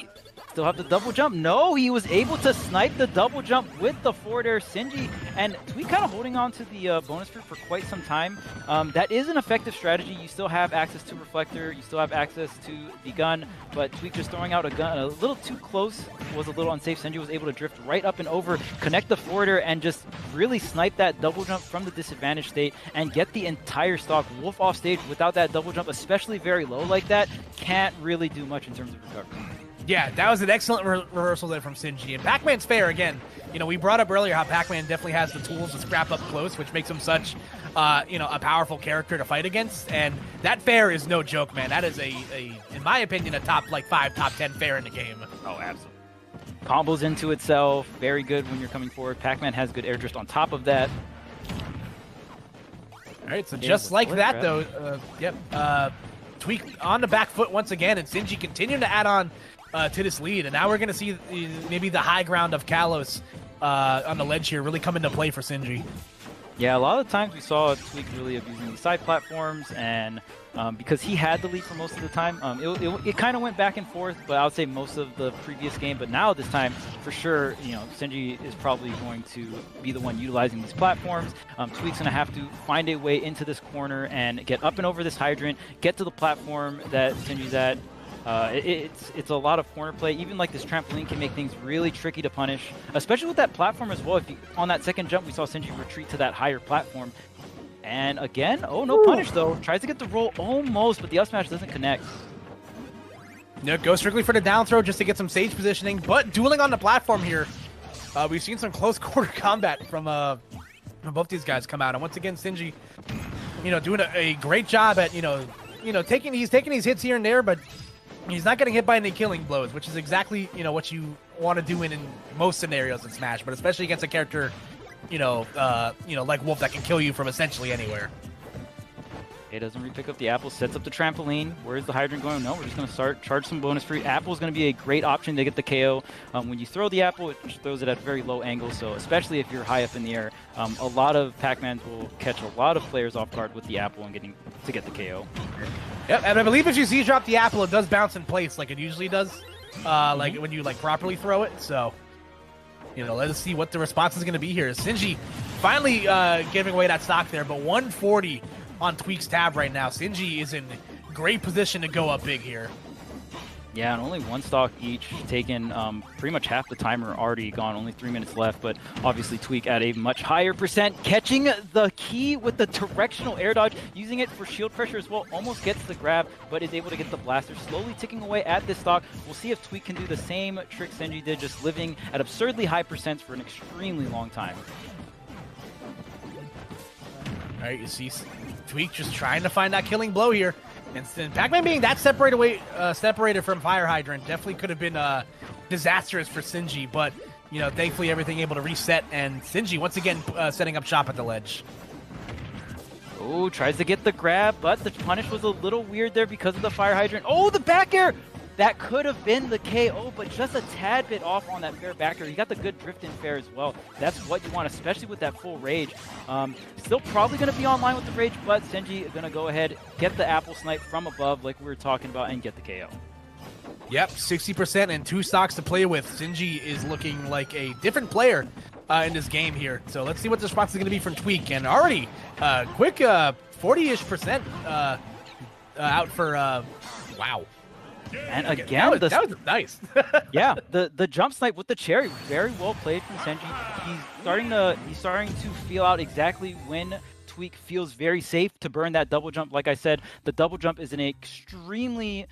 Still have the double jump. No, he was able to snipe the double jump with the forward air. Senji and Tweak kind of holding on to the bonus fruit for quite some time. That is an effective strategy. You still have access to Reflector. You still have access to the gun, but Tweak just throwing out a gun a little too close was a little unsafe. Senji was able to drift right up and over, connect the forward air, and just really snipe that double jump from the disadvantaged state and get the entire stock. Wolf off stage without that double jump, especially very low like that, can't really do much in terms of recovery. Yeah, that was an excellent reversal there from Senji. And Pac-Man's fair again. You know, we brought up earlier how Pac-Man definitely has the tools to scrap up close, which makes him such, a powerful character to fight against. And that fair is no joke, man. That is in my opinion, a top 5, top 10 fair in the game. Oh, absolutely. Combos into itself, very good when you're coming forward. Pac-Man has good air drift on top of that. All right, so just like that, though, Tweak on the back foot once again, and Senji continuing to add on to this lead, and now we're going to see maybe the high ground of Kalos on the ledge here really come into play for Senji. Yeah, a lot of the times we saw Tweak really abusing these side platforms, and because he had the lead for most of the time, it kind of went back and forth, but I would say most of the previous game. But now this time, for sure, you know, Senji is probably going to be the one utilizing these platforms. Tweak's going to have to find a way into this corner and get up and over this hydrant, get to the platform that Senji's at. It's a lot of corner play. Even like this trampoline can make things really tricky to punish, especially with that platform as well. On that second jump, we saw Senji retreat to that higher platform. And again, oh, no punish though. Tries to get the roll almost, but the up smash doesn't connect. No, go strictly for the down throw just to get some stage positioning, but dueling on the platform here. We've seen some close quarter combat from both these guys come out. And once again, Senji, you know, doing a great job at, he's taking these hits here and there, but he's not getting hit by any killing blows, which is exactly, what you want to do in most scenarios in Smash, but especially against a character, like Wolf that can kill you from essentially anywhere. It doesn't re-pick up the apple, sets up the trampoline. Where's the hydrant going? No, we're just going to start charge some bonus free. Apple is going to be a great option to get the KO. When you throw the apple, it throws it at a very low angle, so especially if you're high up in the air, a lot of Pac-Mans will catch a lot of players off guard with the apple and get the KO. Yep, and I believe if you Z-drop the apple, it does bounce in place like it usually does, like when you properly throw it. So, let us see what the response is going to be here. Senji finally giving away that stock there, but 140 on Tweak's tab right now. Senji is in great position to go up big here. Yeah, and only one stock each, taken pretty much half the timer already gone, only 3 minutes left, but obviously Tweak at a much higher percent, catching the key with the directional air dodge, using it for shield pressure as well, almost gets the grab, but is able to get the blaster, slowly ticking away at this stock. We'll see if Tweak can do the same trick Senji did, just living at absurdly high percents for an extremely long time. All right, you see Tweak just trying to find that killing blow here. And Pac-Man being that separated from Fire Hydrant definitely could have been disastrous for Sinji, but you know, thankfully everything able to reset, and Sinji once again setting up shop at the ledge. Oh, tries to get the grab, but the punish was a little weird there because of the Fire Hydrant. Oh, the back air! That could have been the KO, but just a tad bit off on that fair back air. You got the good drift in fair as well. That's what you want, especially with that full rage. Still probably going to be online with the rage, but Senji is going to go ahead, get the apple snipe from above like we were talking about, and get the KO. Yep, 60% and 2 stocks to play with. Sinji is looking like a different player in this game here. So let's see what the response is going to be from Tweak. And already quick 40-ish% out for, wow. And again, that was nice. Yeah, the jump snipe with the cherry, very well played from Senji. He's starting to feel out exactly when Tweak feels very safe to burn that double jump. Like I said, the double jump is an extremely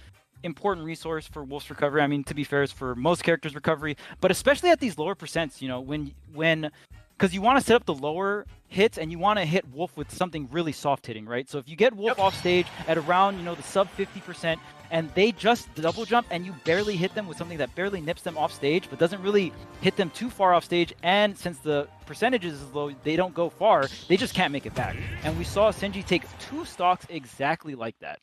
important resource for Wolf's recovery. I mean, to be fair, it's for most characters' recovery, but especially at these lower percents, you know, when because you want to set up the lower hits and you want to hit Wolf with something really soft hitting, right? So if you get Wolf off stage at around, you know, the sub 50%, and they just double jump and you barely hit them with something that barely nips them off stage but doesn't really hit them too far off stage, and since the percentages is low, they don't go far, they just can't make it back. And we saw Senji take 2 stocks exactly like that.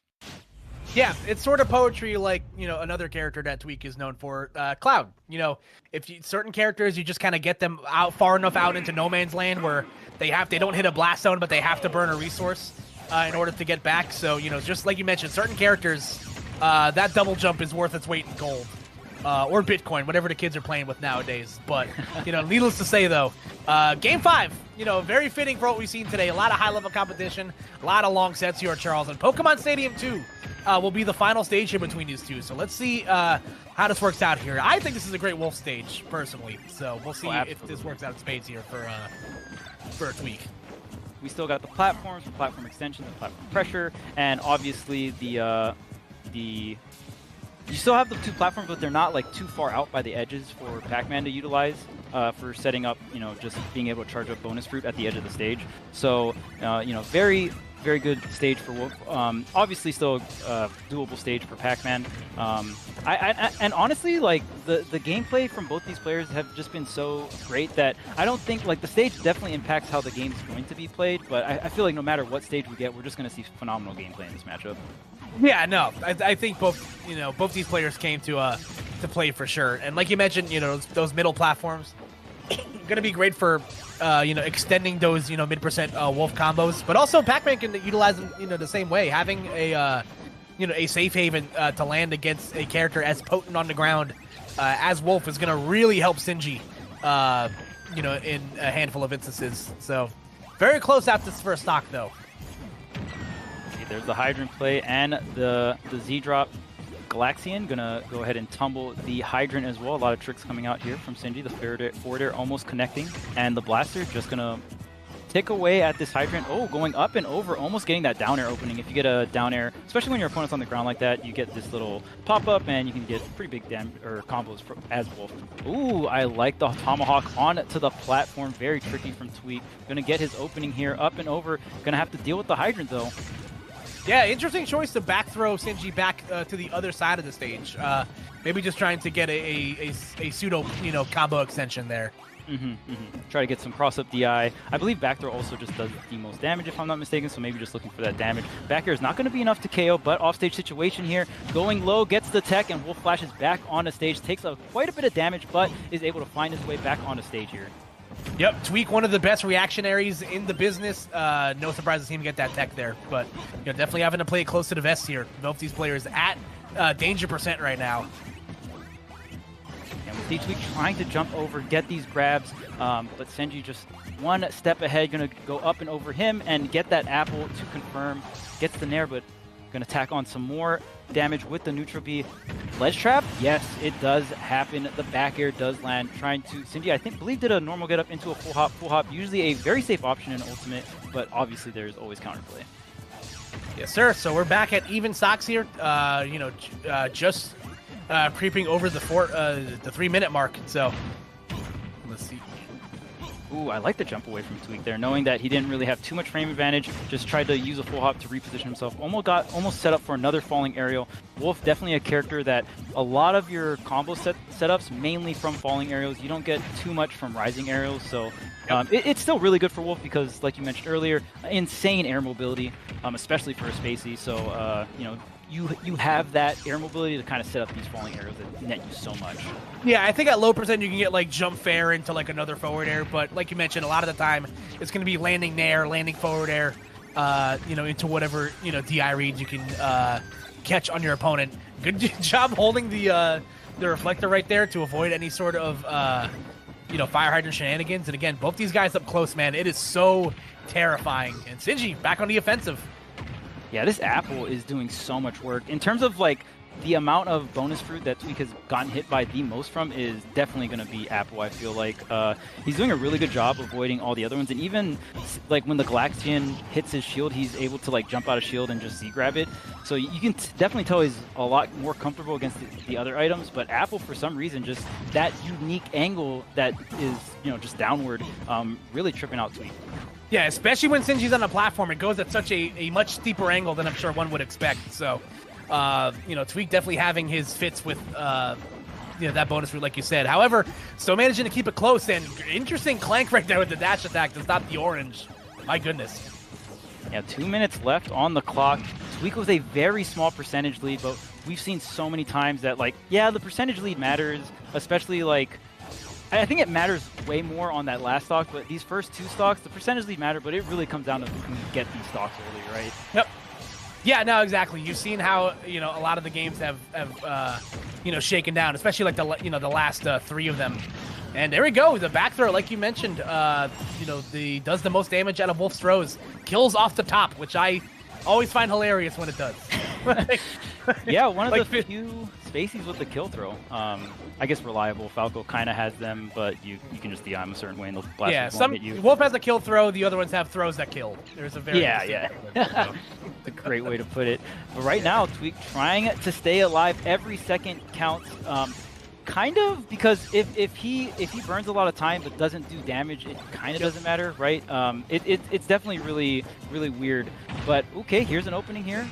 Yeah, it's sort of poetry like, you know, another character that Tweak is known for, Cloud. You know, certain characters, you just kind of get them out far enough out into no man's land where they don't hit a blast zone, but they have to burn a resource in order to get back. So, you know, just like you mentioned, certain characters, that double jump is worth its weight in gold. Or Bitcoin, whatever the kids are playing with nowadays. But, you know, needless to say, though, Game 5, you know, very fitting for what we've seen today. A lot of high-level competition, a lot of long sets here at Charles. And Pokemon Stadium 2 will be the final stage here between these two. So let's see how this works out here. I think this is a great Wolf stage, personally. So we'll see if this works out in spades here for a Tweak. We still got the platforms, the platform extension, the platform pressure, and obviously you still have the 2 platforms, but they're not like too far out by the edges for Pac-Man to utilize for setting up, you know, just being able to charge up bonus fruit at the edge of the stage. So, you know, very, very good stage for Wolf. Obviously still a doable stage for Pac-Man. And honestly, like the gameplay from both these players have just been so great that I don't think, like, the stage definitely impacts how the game's going to be played, but I feel like no matter what stage we get, we're just going to see phenomenal gameplay in this matchup. Yeah, no, I think both these players came to play for sure. And like you mentioned, you know, those middle platforms going to be great for you know, extending those, you know, mid-percent Wolf combos, but also Pac-Man can utilize them, you know, the same way, having a you know, a safe haven to land against a character as potent on the ground as Wolf is going to really help Sinji, you know, in a handful of instances. So very close out this first stock though. There's the Hydrant play and the Z-drop. Galaxian gonna go ahead and tumble the Hydrant as well. A lot of tricks coming out here from Sinji. The forward air almost connecting, and the Blaster just gonna tick away at this Hydrant. Oh, going up and over, almost getting that down air opening. If you get a down air, especially when your opponent's on the ground like that, you get this little pop-up and you can get pretty big damage or combos as Wolf. Ooh, I like the Tomahawk on to the platform. Very tricky from Tweak. Gonna get his opening here, up and over. Gonna have to deal with the Hydrant though. Yeah, interesting choice to back throw Sinji back to the other side of the stage. Maybe just trying to get a pseudo, you know, combo extension there. Try to get some cross-up DI. I believe back throw also just does the most damage, if I'm not mistaken, so maybe just looking for that damage. Back air is not going to be enough to KO, but offstage situation here. Going low, gets the tech, and Wolf flashes back on the stage. Takes quite a bit of damage, but is able to find his way back on the stage here. Yep, Tweak, one of the best reactionaries in the business. No surprise to see him get that tech there, but you know, definitely having to play it close to the vest here. Both these players at danger percent right now. And we see Tweak trying to jump over, get these grabs, but Senji just one step ahead, gonna go up and over him and get that apple to confirm. Gets the nair, but gonna tack on some more damage with the neutral B. ledge trap, yes, it does happen. The back air does land. Trying to Sinji, I believe did a normal get up into a full hop. Full hop, usually a very safe option in ultimate, but obviously there's always counterplay. Yes, sir. So we're back at even stocks here. Just creeping over the 3-minute mark. So let's see. Ooh, I like the jump away from Tweak there, knowing that he didn't really have too much frame advantage. Just tried to use a full hop to reposition himself. Almost set up for another falling aerial. Wolf definitely a character that a lot of your combo setups mainly from falling aerials. You don't get too much from rising aerials, so it's still really good for Wolf because, like you mentioned earlier, insane air mobility, especially for a spacey. So you have that air mobility to kind of set up these falling aerials that net you so much. Yeah, I think at low percent you can get like jump fair into like another forward air, but like you mentioned, a lot of the time it's going to be landing nair, landing forward air, into whatever DI reads you can catch on your opponent. Good job holding the reflector right there to avoid any sort of fire hydrant shenanigans. And again, both these guys up close, man, it is so terrifying. And Sinji back on the offensive. Yeah, this apple is doing so much work. In terms of like the amount of bonus fruit that Tweak has gotten hit by the most from is definitely going to be apple, I feel like. He's doing a really good job avoiding all the other ones. And even like when the Galaxian hits his shield, he's able to like jump out of shield and just Z-grab it. So you can definitely tell he's a lot more comfortable against the other items. But apple, for some reason, just that unique angle that is, just downward, really tripping out Tweak. Yeah, especially when Sinji's on a platform, it goes at such a much steeper angle than I'm sure one would expect. So, Tweak definitely having his fits with, that bonus route, like you said. However, still managing to keep it close, and interesting clank right there with the dash attack to stop the orange. My goodness. Yeah, 2 minutes left on the clock. Tweak was a very small percentage lead, but we've seen so many times that, like, yeah, the percentage lead matters, especially, like, I think it matters way more on that last stock, but these first two stocks, the percentage lead matter, but it really comes down to who can get these stocks early, right? Yep. Yeah, no, exactly. You've seen how, a lot of the games have shaken down, especially like the last 3 of them. And there we go. The back throw, like you mentioned, does the most damage out of Wolf's throws. Kills off the top, which I always find hilarious when it does. Yeah, one of the few spacies with the kill throw. I guess reliable. Falco kind of has them, but you can just DI them a certain way and they'll blast won't hit you. Wolf has a kill throw, the other ones have throws that kill. There's a very It's a great way to put it. But right now, Tweak trying to stay alive. Every second counts. Kind of, because if he burns a lot of time but doesn't do damage, it kind of doesn't matter, right? It's definitely really, really weird. But okay, here's an opening here.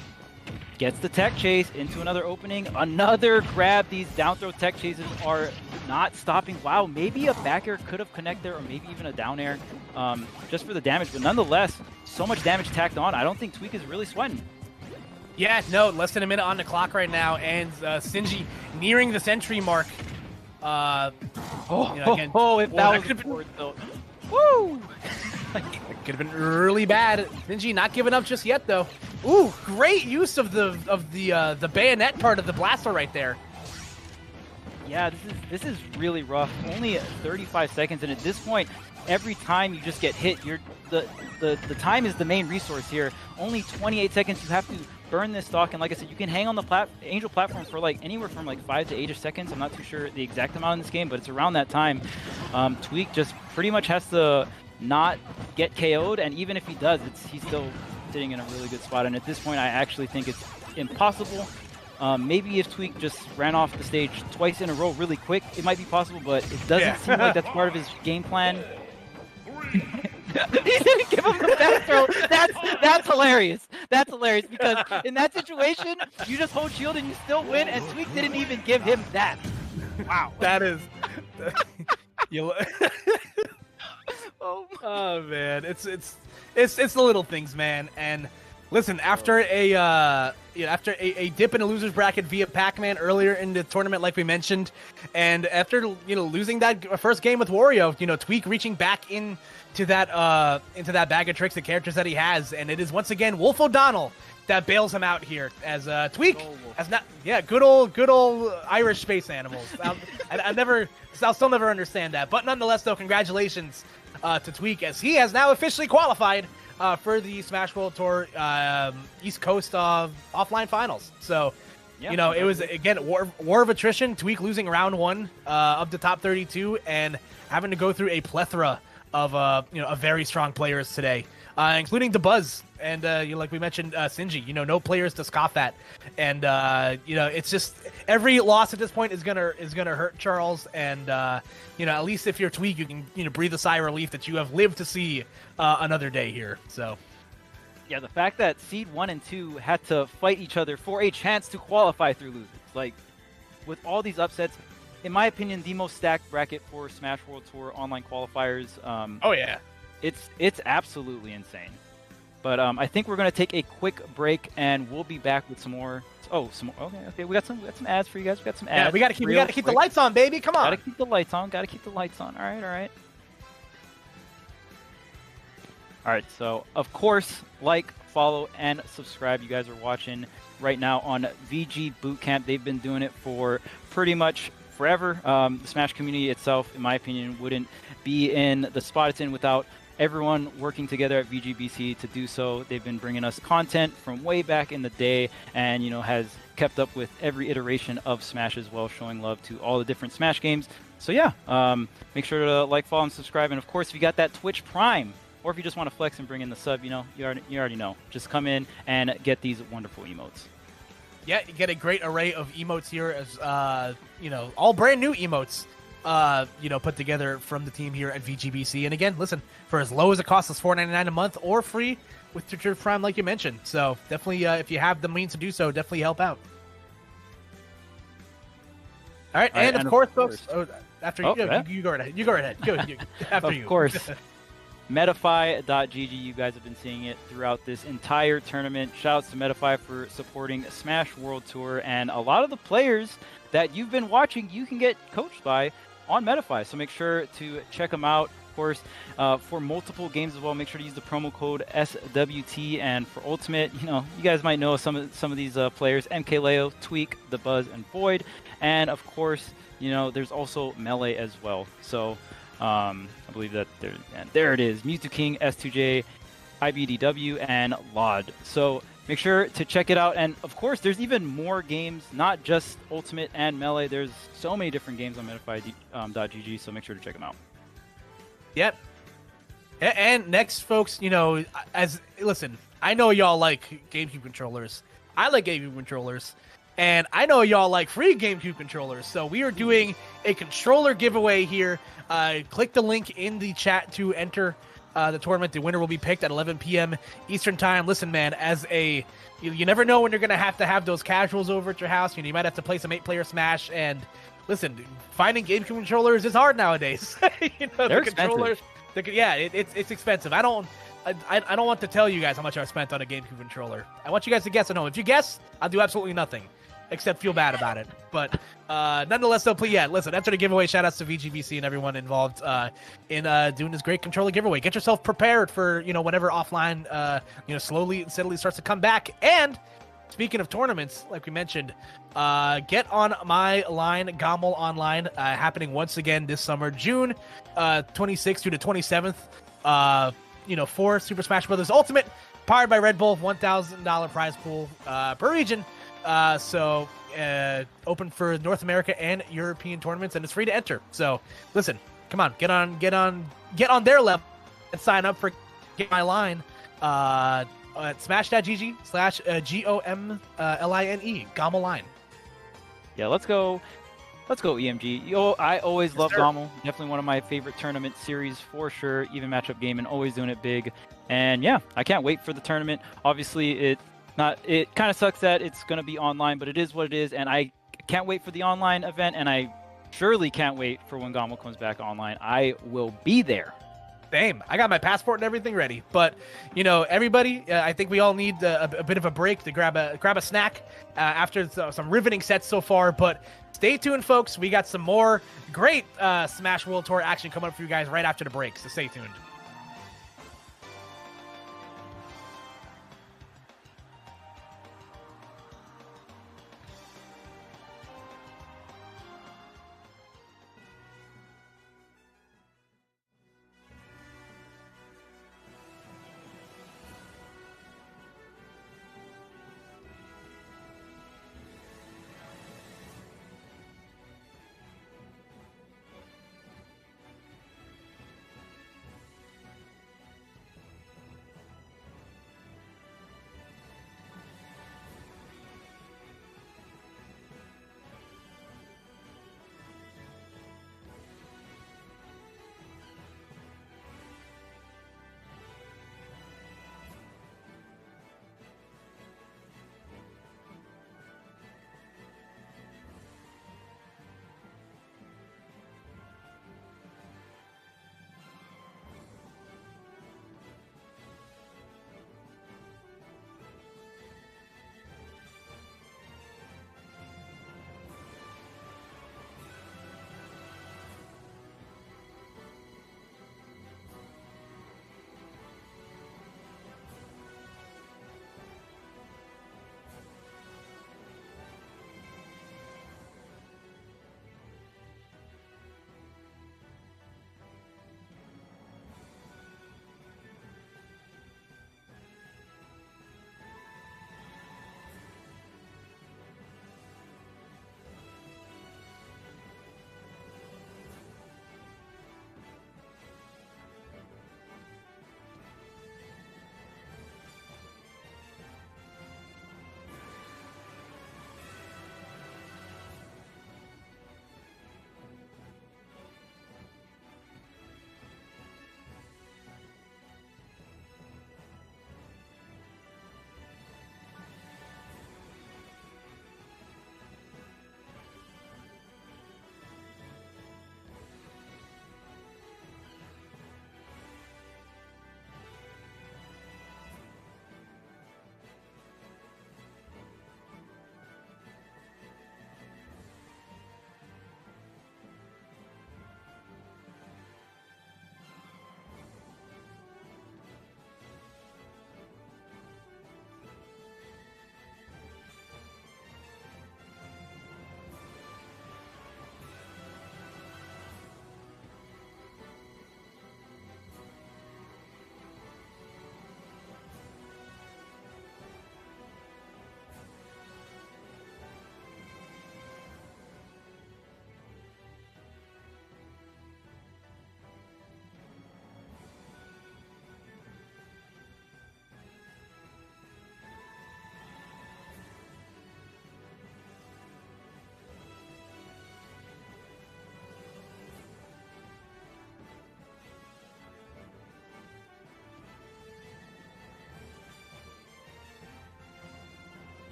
Gets the tech chase into another opening. Another grab. These down throw tech chases are not stopping. Wow, maybe a back air could have connected there, or maybe even a down air just for the damage. But nonetheless, so much damage tacked on. I don't think Tweak is really sweating. Yeah, no, less than a minute on the clock right now, and Sinji nearing the century mark. If that was forward, though. Woo! It could have been really bad. Sinji not giving up just yet, though. Ooh, great use of the bayonet part of the blaster right there. Yeah, this is really rough. Only 35 seconds, and at this point, every time you just get hit, the time is the main resource here. Only 28 seconds. You have to burn this stock, and like I said, you can hang on the Angel platform for like anywhere from like 5 to 8 seconds. I'm not too sure the exact amount in this game, but it's around that time. Tweak just pretty much has to not get KO'd, and even if he does, he's still sitting in a really good spot. And at this point, I actually think it's impossible. Maybe if Tweak just ran off the stage twice in a row really quick, it might be possible, but it doesn't seem like that's part of his game plan. He didn't give him the back throw. That's hilarious. That's hilarious because in that situation, you just hold shield and you still win, and Tweak didn't even give him that. Wow. That is... Oh man, it's the little things, man. And listen, after a dip in a loser's bracket via Pac-Man earlier in the tournament, like we mentioned, and after losing that first game with Wario, Tweak reaching back into that bag of tricks and characters that he has, and it is once again Wolf O'Donnell that bails him out here as Tweak as not good old Irish space animals. I'll still never understand that, but nonetheless, though, congratulations to Tweak as he has now officially qualified for the Smash World Tour East Coast offline finals. So You know, it was, again, war of attrition, Tweak losing round 1 of the top 32 and having to go through a plethora of, very strong players today, including the Buzz. And, like we mentioned, Sinji, no players to scoff at. And, it's just every loss at this point is gonna hurt Charles. And, at least if you're Tweak, you can, breathe a sigh of relief that you have lived to see another day here. So. Yeah, the fact that seed 1 and 2 had to fight each other for a chance to qualify through losers. Like, with all these upsets, in my opinion, the most stacked bracket for Smash World Tour online qualifiers. Oh, yeah. It's absolutely insane. But I think we're going to take a quick break, and we'll be back with some more. Oh, some more. Okay. We got some ads for you guys. We got some ads. Yeah, we got to keep the lights on, baby. Come on. Got to keep the lights on. All right. All right, so of course, like, follow, and subscribe. You guys are watching right now on VG Bootcamp. They've been doing it for pretty much forever. The Smash community itself, in my opinion, wouldn't be in the spot it's in without everyone working together at VGBC to do so. They've been bringing us content from way back in the day and, has kept up with every iteration of Smash as well, showing love to all the different Smash games. So yeah, make sure to like, follow, and subscribe. And of course, if you got that Twitch Prime, or if you just want to flex and bring in the sub, you already know. Just come in and get these wonderful emotes. Yeah, you get a great array of emotes here as, all brand new emotes, put together from the team here at VGBC. And again, listen, for as low as it costs us $4.99 a month or free with Twitch Prime, like you mentioned. So definitely, if you have the means to do so, definitely help out. All right, and of course, folks, after you go right ahead. You go right ahead. After you. Of course. Metafy.gg, you guys have been seeing it throughout this entire tournament. Shoutouts to Metafy for supporting Smash World Tour, and a lot of the players that you've been watching, you can get coached by on Metafy. So make sure to check them out. Of course, for multiple games as well, make sure to use the promo code SWT. And for Ultimate, you guys might know some of these players: MK Leo, Tweak, The Buzz, and Void. And of course, there's also Melee as well. So. I believe that there it is. Mewtwo King, S2J, IBDW, and LOD. So make sure to check it out. And of course, there's even more games, not just Ultimate and Melee. There's so many different games on Metafy.gg, so make sure to check them out. Yep. And next, folks, listen, I know y'all like GameCube controllers. I like GameCube controllers. And I know y'all like free GameCube controllers. So we are doing a controller giveaway here. Click the link in the chat to enter the tournament. The winner will be picked at 11 p.m. Eastern time. Listen, man, you never know when you're going to have those casuals over at your house. You might have to play some 8-player Smash. And listen, finding GameCube controllers is hard nowadays. They're expensive. It's expensive. I don't want to tell you guys how much I spent on a GameCube controller. I want you guys to guess at home. If you guess, I'll do absolutely nothing except feel bad about it. But nonetheless, though, listen, enter the giveaway. Shout outs to VGBC and everyone involved in doing this great controller giveaway. Get yourself prepared for, whenever offline, slowly and steadily starts to come back. And speaking of tournaments, like we mentioned, get on my line, Gommel Online, happening once again this summer, June 26th through the 27th. For Super Smash Bros. Ultimate, powered by Red Bull, $1,000 prize pool per region. Open for North America and European tournaments, and it's free to enter. So, listen, come on, get on their level and sign up for Get My Line at smash.gg/GOMLINE, Gommel Line. Yeah, let's go EMG. I always love Gommel. Definitely one of my favorite tournament series for sure. Even matchup game and always doing it big. And yeah, I can't wait for the tournament. Obviously, it kind of sucks that it's going to be online, but it is what it is. And I can't wait for the online event. And I surely can't wait for when Gommel comes back online. I will be there. Same. I got my passport and everything ready. But, everybody, I think we all need a bit of a break to grab a snack after some riveting sets so far. But stay tuned, folks. We got some more great Smash World Tour action coming up for you guys right after the break. So stay tuned.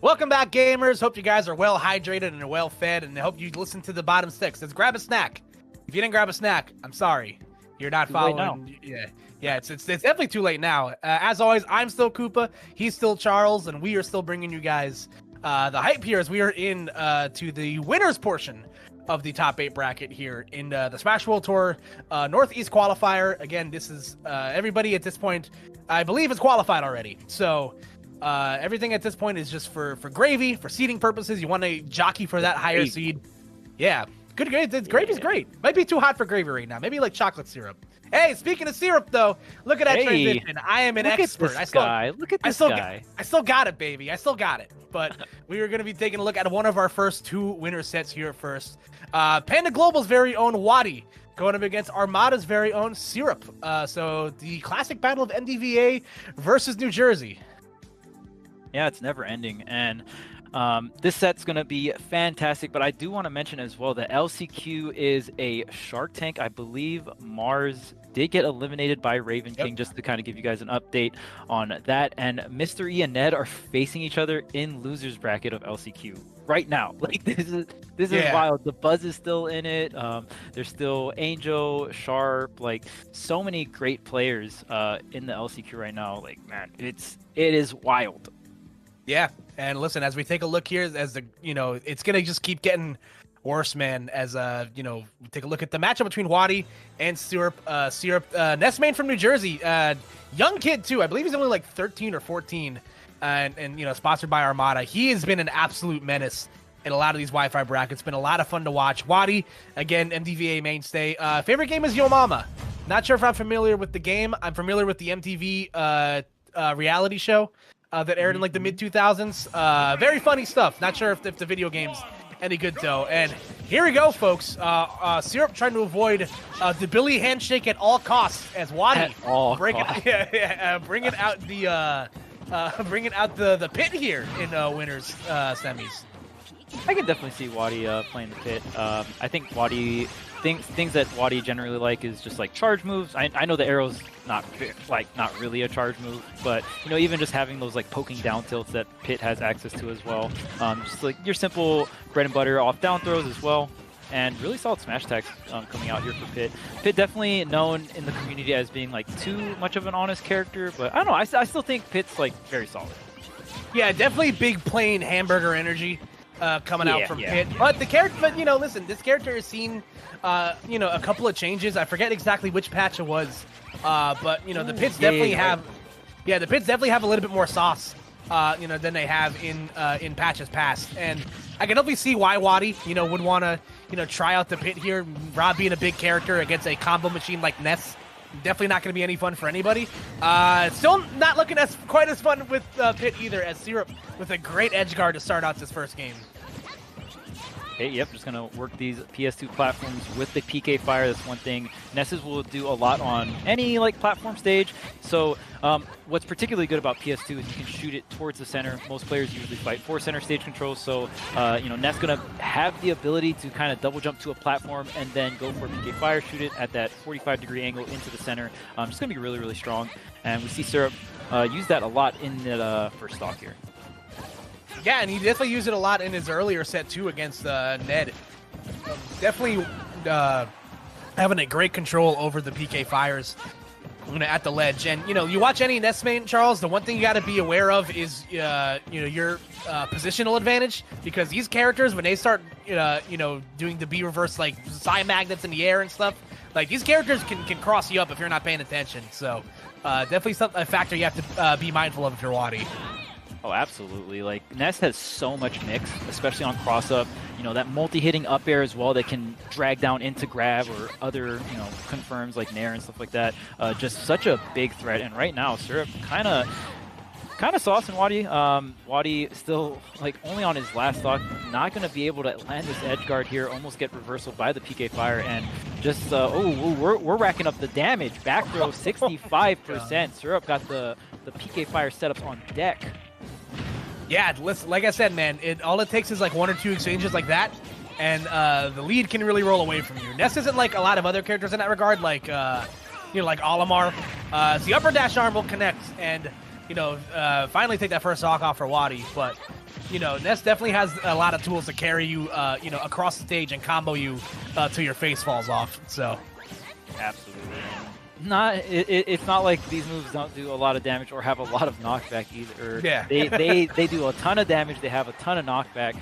Welcome back, gamers. Hope you guys are well hydrated and well fed, and I hope you listen to the bottom six. Let's grab a snack. If you didn't grab a snack, I'm sorry. You're not following. Yeah, it's definitely too late now. As always, I'm still Koopa. He's still Charles, and we are still bringing you guys the hype here as we are in to the winners portion of the top 8 bracket here in the Smash World Tour Northeast qualifier. Again, this is everybody at this point, I believe, is qualified already. So everything at this point is just for gravy, for seeding purposes. You want to jockey for that higher seed. Yeah, good. Gravy's great. Might be too hot for gravy right now. Maybe like chocolate syrup. Hey, speaking of syrup, though, look at that transition. I am an expert. Look at this guy. I still got it, baby. I still got it. But we are going to be taking a look at one of our first 2 winner sets here first. Panda Global's very own Wadi going up against Armada's very own Syrup. So the classic battle of NDVA versus New Jersey. Yeah, it's never ending. And this set's going to be fantastic, but I do want to mention as well that LCQ is a Shark Tank. I believe Mars did get eliminated by Raven King, just to kind of give you guys an update on that. And Mr. E and Ned are facing each other in losers bracket of LCQ right now. Like this is wild. The Buzz is still in it. There's still Angel, Sharp, like so many great players in the LCQ right now. Like, man, it is wild. Yeah, and listen, as we take a look here, as it's gonna just keep getting worse, man. As we take a look at the matchup between Wadi and Syrup. Nest main from New Jersey, young kid too. I believe he's only like 13 or 14, and sponsored by Armada. He has been an absolute menace in a lot of these Wi-Fi brackets. Been a lot of fun to watch. Wadi, again, MDVA mainstay. Favorite game is Yo Mama. Not sure if I'm familiar with the game. I'm familiar with the MTV reality show that aired in like the mid-2000s. Very funny stuff. Not sure if the video game's any good though. And here we go, folks. Syrup trying to avoid the Billy handshake at all costs as Wadi bringing out the pit here in winners semis. I can definitely see Wadi playing the pit. I think Wadi things that Wadi generally like is just like charge moves. I know the arrow's not really a charge move, but even just having those like poking down tilts that Pit has access to as well. Just like your simple bread and butter off down throws as well, and really solid smash attacks coming out here for Pit. Pit definitely known in the community as being like too much of an honest character, but I don't know. I still think Pit's like very solid. Yeah, definitely big plain hamburger energy coming out from Pit. But the character, listen, this character has seen a couple of changes. I forget exactly which patch it was, but the Pits definitely have, the Pits definitely have a little bit more sauce, than they have in patches past. And I can definitely see why Wadi, would want to, try out the Pit here. Rob being a big character against a combo machine like Ness, definitely not going to be any fun for anybody. Still not looking quite as fun with Pit either, as Syrup with a great edge guard to start out this first game. Okay, yep, just gonna work these PS2 platforms with the PK fire. That's one thing. Nesses will do a lot on any like platform stage. So what's particularly good about PS2 is you can shoot it towards the center. Most players usually fight for center stage control. So Ness gonna have the ability to kind of double jump to a platform and then go for a PK fire, shoot it at that 45-degree angle into the center. It's gonna be really, really strong. And we see Syrup use that a lot in the first stock here. Yeah, and he definitely used it a lot in his earlier set, too, against Ned. Definitely having a great control over the PK fires at the ledge. And, you watch any Ness main, Charles, the one thing you got to be aware of is, your positional advantage. Because these characters, when they start, doing the B-reverse, like, side magnets in the air and stuff, like, these characters can cross you up if you're not paying attention. So, definitely a factor you have to be mindful of if you're Wadi. Oh, absolutely. Like, Ness has so much mix, especially on cross-up. That multi-hitting up air as well that can drag down into grab or other, confirms like Nair and stuff like that. Just such a big threat. And right now, Syrup kind of saucing Wadi. Wadi still, like, only on his last stock, not going to be able to land this edge guard here, almost get reversal by the PK fire, and just, we're racking up the damage. Back throw, 65%. Syrup got the PK fire setups on deck. Yeah, like I said, man, all it takes is like one or two exchanges like that, and the lead can really roll away from you. Ness isn't like a lot of other characters in that regard, like like Olimar. So the upper dash arm will connect and finally take that first stock off for Wadi. But you know, Ness definitely has a lot of tools to carry you, you know, across the stage and combo you till your face falls off. So, absolutely. It's not like these moves don't do a lot of damage or have a lot of knockback either. Yeah. They do a ton of damage. They have a ton of knockback.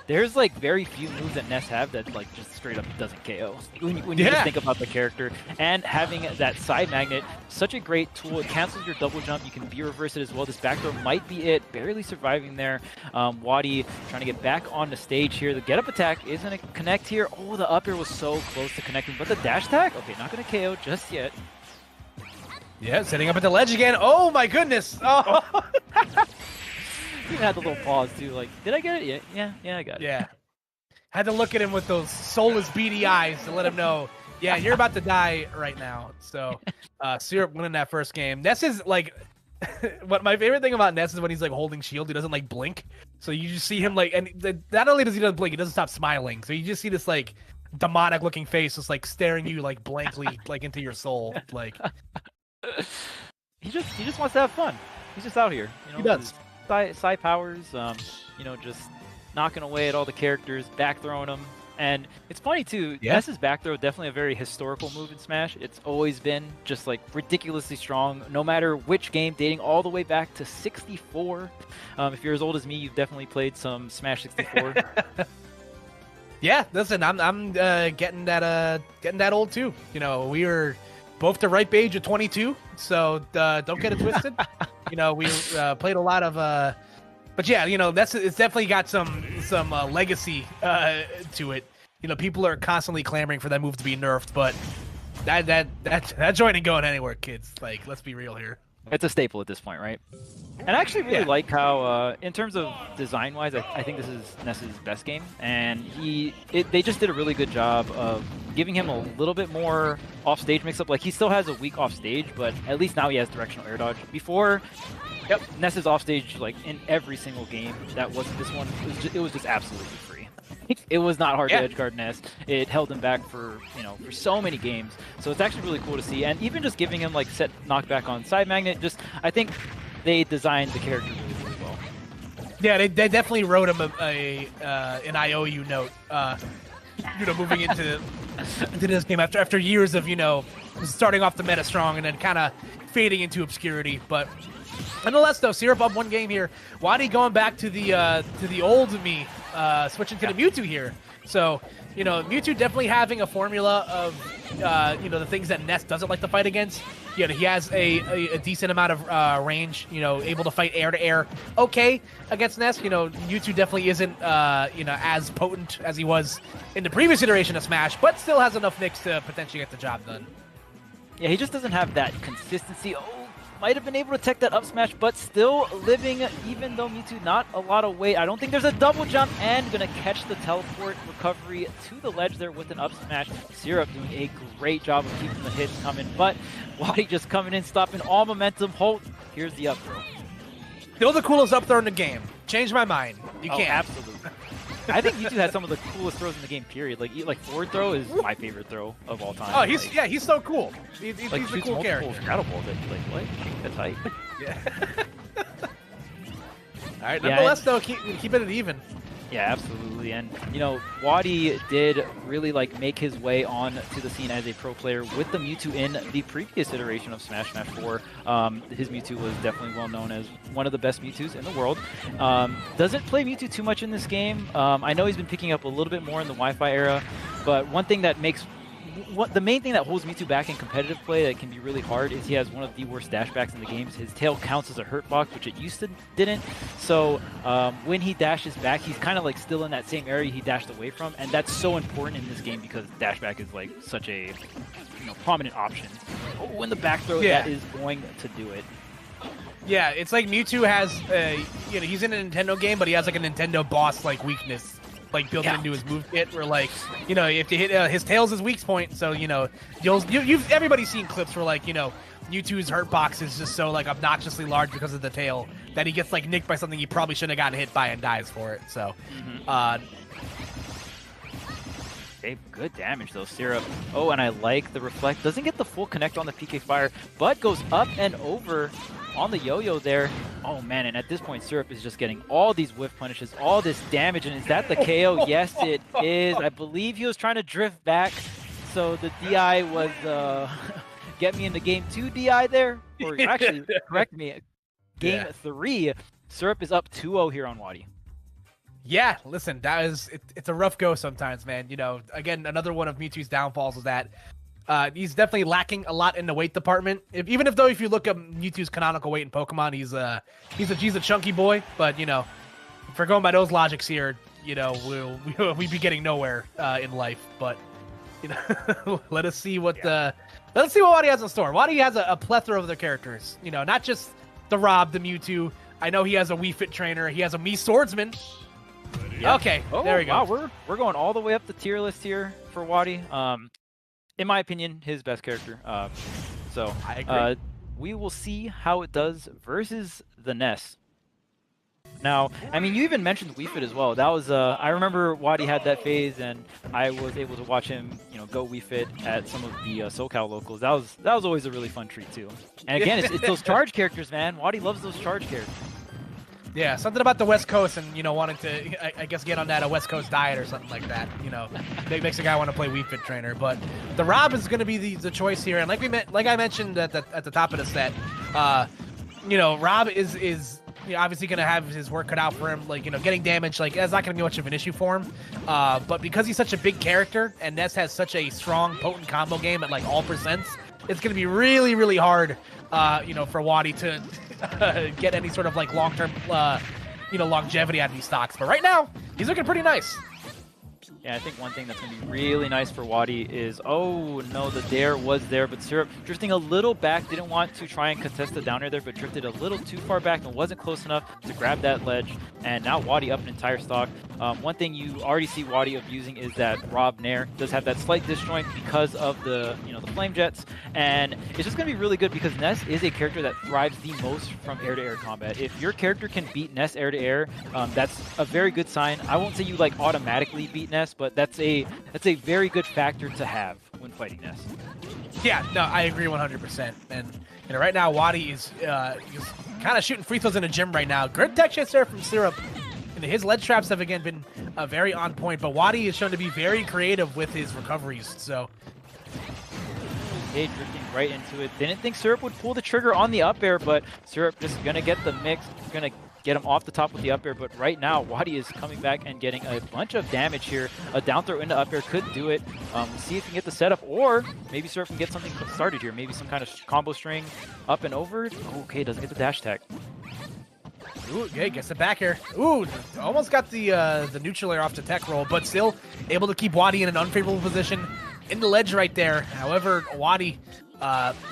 There's like very few moves that Ness have that like just straight up doesn't KO. When you just think about the character, and having that side magnet, such a great tool. It cancels your double jump. You can B-reverse it as well. This back throw might be it. Barely surviving there. Wadi trying to get back on the stage here. The get up attack is going to connect here. Oh, the up air was so close to connecting, but the dash attack, okay, not going to KO just yet. Yeah, setting up at the ledge again. Oh my goodness! Oh. Even had the little pause too, like, did I get it? Yeah, I got it. Yeah. Had to look at him with those soulless beady eyes to let him know, yeah, you're about to die right now. So, Syrup winning that first game. Ness is like, what my favorite thing about Ness is when he's like holding shield, he doesn't like blink. So you just see him like, and not only does he not blink, he doesn't stop smiling. So you just see this like demonic looking face just like staring you like blankly like into your soul. Like he just wants to have fun. He's just out here. You know, he does. Side powers, you know, just knocking away at all the characters, back throwing them. And it's funny too, Ness's back throw, definitely a very historical move in Smash. It's always been just like ridiculously strong, no matter which game, dating all the way back to 64. If you're as old as me, you've definitely played some Smash 64. Yeah, listen, I'm getting that old too. You know, we were both the ripe age of 22, so don't get it twisted. You know, we played a lot of, but yeah, you know, it's definitely got some legacy to it. You know, people are constantly clamoring for that move to be nerfed, but that joint ain't going anywhere, kids. Like, let's be real here. It's a staple at this point, right? And I actually really like how, in terms of design-wise, I think this is Ness's best game, and they just did a really good job of giving him a little bit more off-stage mix-up. Like, he still has a weak off-stage, but at least now he has directional air dodge. Before, Ness's off-stage, like, in every single game that wasn't this one, it was just absolutely free. It was not hard to edgeguard Ness. It held him back for so many games. So it's actually really cool to see. And even just giving him like set knockback on side magnet, I think they designed the character really well. Yeah, they definitely wrote him an IOU note. You know, moving into this game after years of, you know, starting off the meta strong and then kind of fading into obscurity, but. Nonetheless, though, Syrup up one game here. Wadi going back to the old me, switching to the Mewtwo here. So, you know, Mewtwo definitely having a formula of, you know, the things that Ness doesn't like to fight against. You know, he has a decent amount of range, you know, able to fight air to air. Okay, against Ness, you know, Mewtwo definitely isn't, you know, as potent as he was in the previous iteration of Smash, but still has enough nicks to potentially get the job done. Yeah, he just doesn't have that consistency. Might have been able to tech that up smash, but still living, even though Mewtwo not a lot of weight. I don't think there's a double jump, and gonna catch the teleport recovery to the ledge there with an up smash. Syrup doing a great job of keeping the hits coming, but Wadi just coming in, stopping all momentum. Holt, here's the up throw. Still the coolest up throw in the game. Change my mind. You can't. Absolutely. I think Mewtwo has some of the coolest throws in the game, period. Like forward throw is my favorite throw of all time. Oh, he's so cool. He's like, a cool character. Straddle balls that you like, what? That's height. Yeah. All right, nonetheless, though, keeping it even. Yeah, absolutely. And, you know, Wadi did really, like, make his way on to the scene as a pro player with the Mewtwo in the previous iteration of Smash 4. His Mewtwo was definitely well known as one of the best Mewtwo's in the world. Doesn't play Mewtwo too much in this game. I know he's been picking up a little bit more in the Wi-Fi era, but one thing that makes... the main thing that holds Mewtwo back in competitive play that can be really hard is he has one of the worst dashbacks in the games. His tail counts as a hurt block, which it used to didn't. So when he dashes back, he's kind of like still in that same area he dashed away from, and that's so important in this game because dashback is like such a prominent option. Oh, in the back throw, that is going to do it. Yeah, it's like Mewtwo has, you know, he's in a Nintendo game, but he has like a Nintendo boss like weakness. Like built into his move kit, where like, you know, if you hit his tail's his weak point, so you know, you've everybody's seen clips where like, you know, Mewtwo's hurt box is just so like obnoxiously large because of the tail that he gets like nicked by something he probably shouldn't have gotten hit by and dies for it. So, okay, good damage though, Syrup. Oh, and I like the reflect. Doesn't get the full connect on the PK Fire, but goes up and over. on the yo-yo there. Oh man, and at this point, Syrup is just getting all these whiff punishes, all this damage, and is that the KO? Yes, it is. I believe he was trying to drift back, so the DI was get me into game 2 DI there, or actually, correct me, game 3. Syrup is up 2-0 here on Wadi. Yeah, listen, it's a rough go sometimes, man. You know, again, another one of Mewtwo's downfalls is that he's definitely lacking a lot in the weight department. If you look at Mewtwo's canonical weight in Pokemon, he's a chunky boy. But you know, if we're going by those logics here, you know, we'd be getting nowhere in life. But you know, let us see what Wadi has in store. Wadi has a plethora of their characters. You know, not just the Rob, the Mewtwo. I know he has a Wii Fit trainer. He has a Mii swordsman. Yeah. Okay, there we go. Wow, we're going all the way up the tier list here for Wadi. In my opinion, his best character. So I agree. We will see how it does versus the Ness. Now, I mean, you even mentioned Wii Fit as well. That was I remember Wadi had that phase, and I was able to watch him, you know, go Wii Fit at some of the SoCal locals. That was always a really fun treat too. And again, it's those charge characters, man. Wadi loves those charge characters. Yeah, something about the West Coast and, you know, wanting to, I guess, get on that West Coast diet or something like that. You know, it makes a guy want to play Wii Fit trainer. But the Rob is going to be the choice here. And like I mentioned at the top of the set, you know, Rob is you know, obviously going to have his work cut out for him. Like, you know, getting damage, like, that's not going to be much of an issue for him. But because he's such a big character and Ness has such a strong, potent combo game at, like, all percents, it's going to be really, really hard, you know, for Wadi to get any sort of, like, long-term, you know, longevity out of these stocks. But right now, he's looking pretty nice. Yeah, I think one thing that's going to be really nice for Wadi is, oh no, the dare was there, but Syrup drifting a little back, didn't want to try and contest the down air there, but drifted a little too far back and wasn't close enough to grab that ledge, and now Wadi up an entire stock. One thing you already see Wadi abusing is that Rob Nair does have that slight disjoint because of the, you know, the flame jets, and it's just going to be really good because Ness is a character that thrives the most from air-to-air combat. If your character can beat Ness air-to-air, that's a very good sign. I won't say you, like, automatically beat Ness, but that's a very good factor to have when fighting Ness. Yeah, no, I agree 100%. And you know, right now Wadi is kind of shooting free throws in the gym right now. Good tech chase there from Syrup. And his ledge traps have again been very on point, but Wadi is shown to be very creative with his recoveries. So, okay, drifting right into it. Didn't think Syrup would pull the trigger on the up air, but Syrup just gonna get the mix, gonna get him off the top with the up air. But right now, Wadi is coming back and getting a bunch of damage here. A down throw into up air could do it. We'll see if he can get the setup, or maybe Syrup can get something started here. Maybe some kind of combo string up and over. Okay, doesn't get the dash attack. Ooh, yeah, gets it back here. Ooh, almost got the neutral air off the tech roll, but still able to keep Wadi in an unfavorable position in the ledge right there. However, Wadi,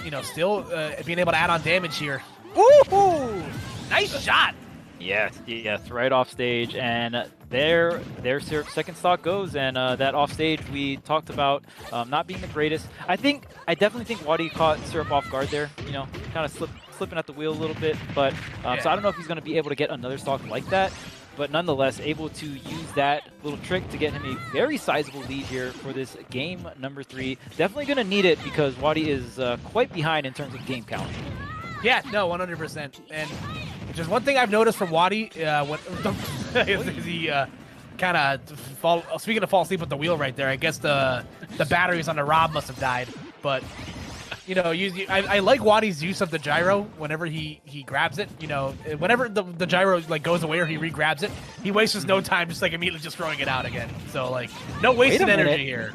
you know, still being able to add on damage here. Ooh, nice shot. Yes, right off stage, and there Syrup's second stock goes, and that off stage we talked about not being the greatest. I definitely think Wadi caught Syrup off guard there, you know, kind of slipping at the wheel a little bit, but so I don't know if he's going to be able to get another stock like that, but nonetheless able to use that little trick to get him a very sizable lead here for this game number 3. Definitely going to need it because Wadi is quite behind in terms of game count. Yeah, no, 100%. And just one thing I've noticed from Wadi, is he kind of speaking of fall asleep with the wheel right there. I guess the batteries on the Rob must have died. But you know, I like Wadi's use of the gyro whenever he grabs it. You know, whenever the gyro like goes away or he re-grabs it, he wastes no time just like immediately just throwing it out again. So like no wasted energy here.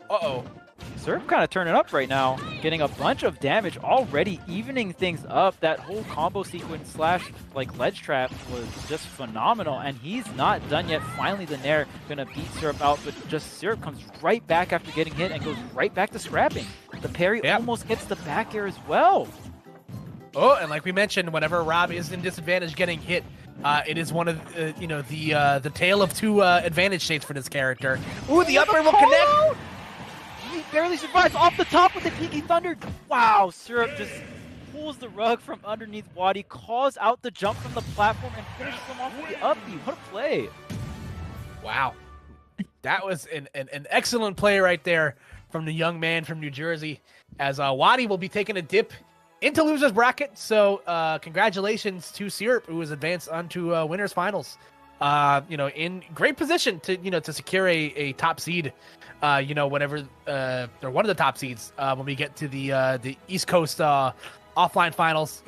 Uh-oh. Syrup kind of turning up right now, getting a bunch of damage already, evening things up. That whole combo sequence / like ledge trap was just phenomenal, and he's not done yet. Finally, the Nair gonna beat Syrup out, but just Syrup comes right back after getting hit and goes right back to scrapping. The parry almost gets the back air as well. Oh, and like we mentioned, whenever Rob is in disadvantage getting hit, it is one of you know, the tale of two advantage states for this character. Ooh, the up air will connect. He barely survives off the top with the Tiki Thunder. Wow, Syrup just pulls the rug from underneath Wadi, calls out the jump from the platform, and finishes him off with the up B. What a play. Wow. That was an excellent play right there from the young man from New Jersey, as Wadi will be taking a dip into losers bracket. So congratulations to Syrup, who has advanced onto winners finals. In great position to to secure a top seed. Whenever they're one of the top seeds when we get to the East Coast offline finals.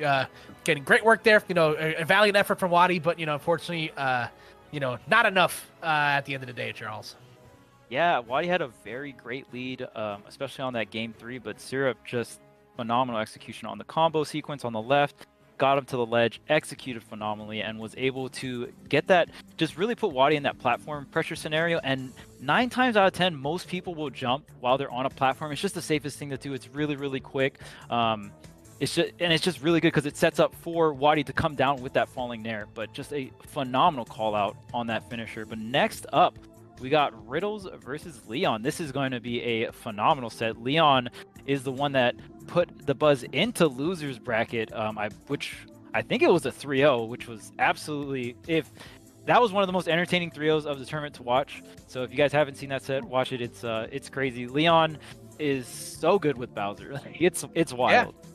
Getting great work there. A valiant effort from Wadi, but unfortunately, not enough at the end of the day, Charles. Yeah, Wadi had a very great lead, especially on that game 3, but Syrup just phenomenal execution on the combo sequence on the left, got him to the ledge, executed phenomenally, and was able to get that, just really put Wadi in that platform pressure scenario. And 9 times out of 10, most people will jump while they're on a platform. It's just the safest thing to do. It's really, really quick. It's just really good because it sets up for Wadi to come down with that falling nair. But just a phenomenal call out on that finisher. But next up, we got Riddles versus Leon. This is going to be a phenomenal set. Leon is the one that put the Buzz into losers bracket, which I think it was a 3-0, which was absolutely, that was one of the most entertaining 3-0s of the tournament to watch. So if you guys haven't seen that set, watch it. It's crazy. Leon is so good with Bowser. It's wild. Yeah.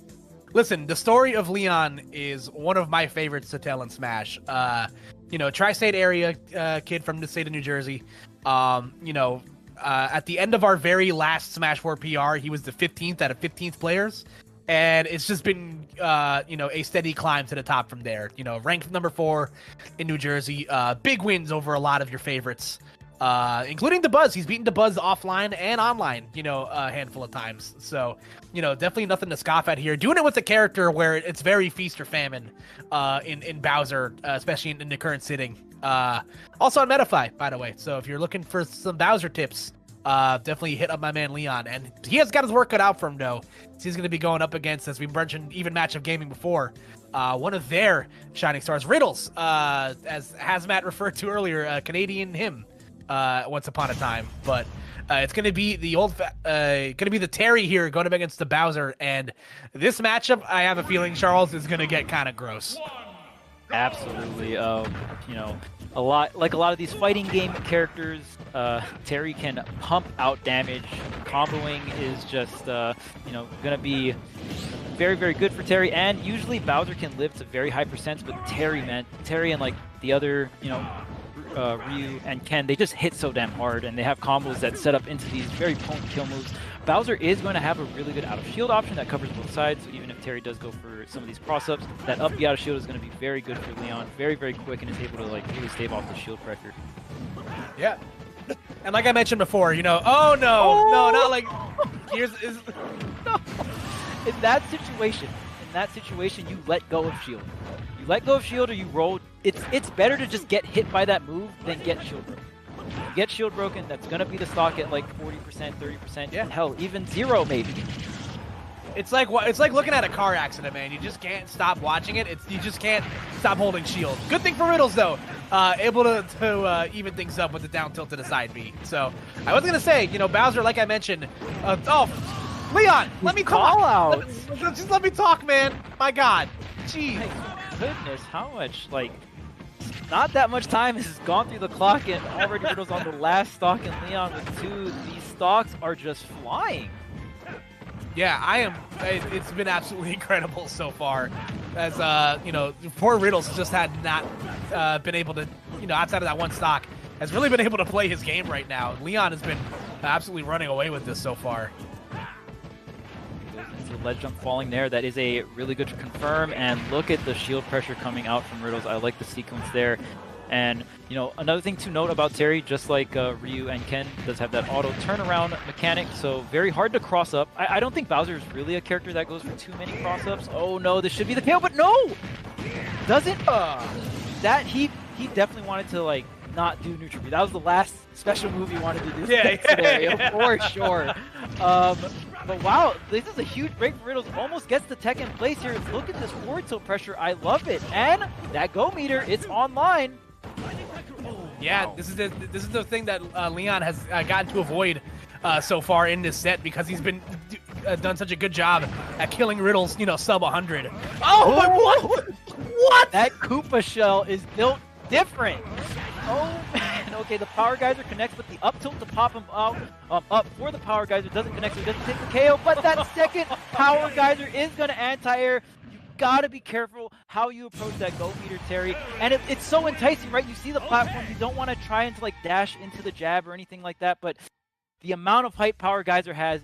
Listen, the story of Leon is one of my favorites to tell in Smash. Tri-state area kid from the state of New Jersey. At the end of our very last Smash 4 PR, he was the 15th out of 15th players. And it's just been, a steady climb to the top from there. Ranked number 4 in New Jersey. Big wins over a lot of your favorites, including the Buzz. He's beaten the Buzz offline and online, a handful of times. So, definitely nothing to scoff at here. Doing it with a character where it's very feast or famine in Bowser, especially in the current sitting. Also on Metafy, by the way. So if you're looking for some Bowser tips, definitely hit up my man Leon. And he has got his work cut out for him, though. He's going to be going up against, as we mentioned, even match of gaming before, one of their shining stars, Riddles, as Hazmat referred to earlier, Canadian him once upon a time. But it's going to be the Terry here going up against the Bowser. And this matchup, I have a feeling, Charles, is going to get kind of gross. Absolutely. A lot of these fighting game characters, Terry can pump out damage. Comboing is just, going to be very, very good for Terry. And usually Bowser can live to very high percents, but Terry and like the other, Ryu and Ken, they just hit so damn hard, and they have combos that set up into these very potent kill moves. Bowser is going to have a really good out-of-shield option that covers both sides, so even if Terry does go for some of these cross-ups, that up B out-of-shield is going to be very good for Leon. Very, very quick, and is able to really stave off the shield pressure. Yeah. And like I mentioned before, oh no, not like, No. In that situation, you let go of shield. You let go of shield or you roll. It's better to just get hit by that move than get shield broken. If you get shield broken, that's going to be the stock at like 40%, 30%, yeah. Hell, even 0 maybe. It's like looking at a car accident, man. You just can't stop watching it. You just can't stop holding shield. Good thing for Riddles, though. Able to even things up with the down tilt to the side B. So I was going to say, Bowser, like I mentioned, Leon, let me talk. Just let me talk, man. My God. Jeez. My goodness, how much, not that much time has gone through the clock, and already Riddles on the last stock, and Leon with 2. These stocks are just flying. Yeah, I am. It's been absolutely incredible so far. As poor Riddles just had not been able to, outside of that one stock, has really been able to play his game right now. Leon has been absolutely running away with this so far. Goes into the ledge jump falling there. That is a really good confirm, and look at the shield pressure coming out from Riddles. I like the sequence there. And, another thing to note about Terry, just like Ryu and Ken, does have that auto turnaround mechanic, so very hard to cross up. I don't think Bowser is really a character that goes for too many cross ups. Oh no, this should be the KO, but no! Doesn't. That he definitely wanted to not do neutral B. That was the last special move he wanted to do. Yeah. For sure. But wow, this is a huge break for Riddles. Almost gets the tech in place here. Look at this forward tilt pressure. I love it. And that go meter, it's online. Yeah, wow. This is the thing that Leon has gotten to avoid so far in this set, because he's been done such a good job at killing Riddles, sub 100. Oh, my what? That Koopa shell is built different. Oh man, Okay, the Power Geyser connects, but the up tilt to pop him out up for the Power Geyser doesn't connect, so he doesn't take the KO. But that second Power Geyser is going to anti-air. You got to be careful how you approach that go meter, Terry. And it's so enticing, right? You see the platform, you don't want to try and like dash into the jab or anything like that, but the amount of height Power Geyser has,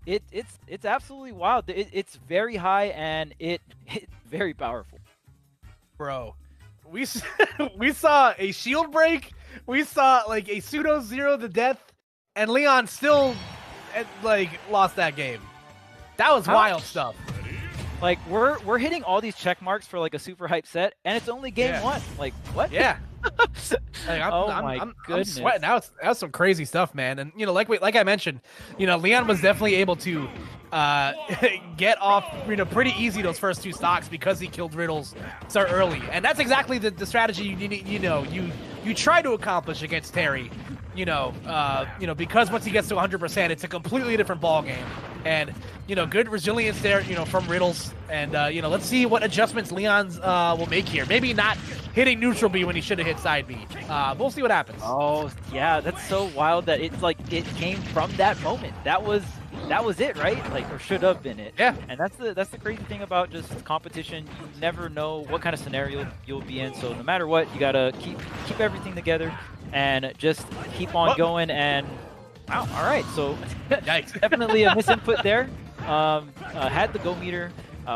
it's absolutely wild. It's very high and it's very powerful. Bro, we saw a shield break. We saw like a pseudo 0 to death, and Leon still like lost that game. That was wild stuff. Like we're hitting all these check marks for like a super hype set, and it's only game 1. Like what? Yeah. Like, I'm goodness. sweating. That was some crazy stuff, man. And you know, like I mentioned, you know, Leon was definitely able to get off, you know, pretty easy those first 2 stocks because he killed Riddles so early. And that's exactly the strategy you try to accomplish against Terry. You know, because once he gets to 100%, it's a completely different ball game. And you know, good resilience there, you know, from Riddles. And you know, let's see what adjustments Leon's will make here. Maybe not hitting neutral B when he should have hit side B. We'll see what happens. Oh yeah, that's so wild that it's like it came from that moment. That was it, right? Like, or should have been it. Yeah. And that's the crazy thing about just competition. You never know what kind of scenario you'll be in. So no matter what, you gotta keep everything together and just keep on going. And wow, all right. So definitely a misinput there. Had the go meter.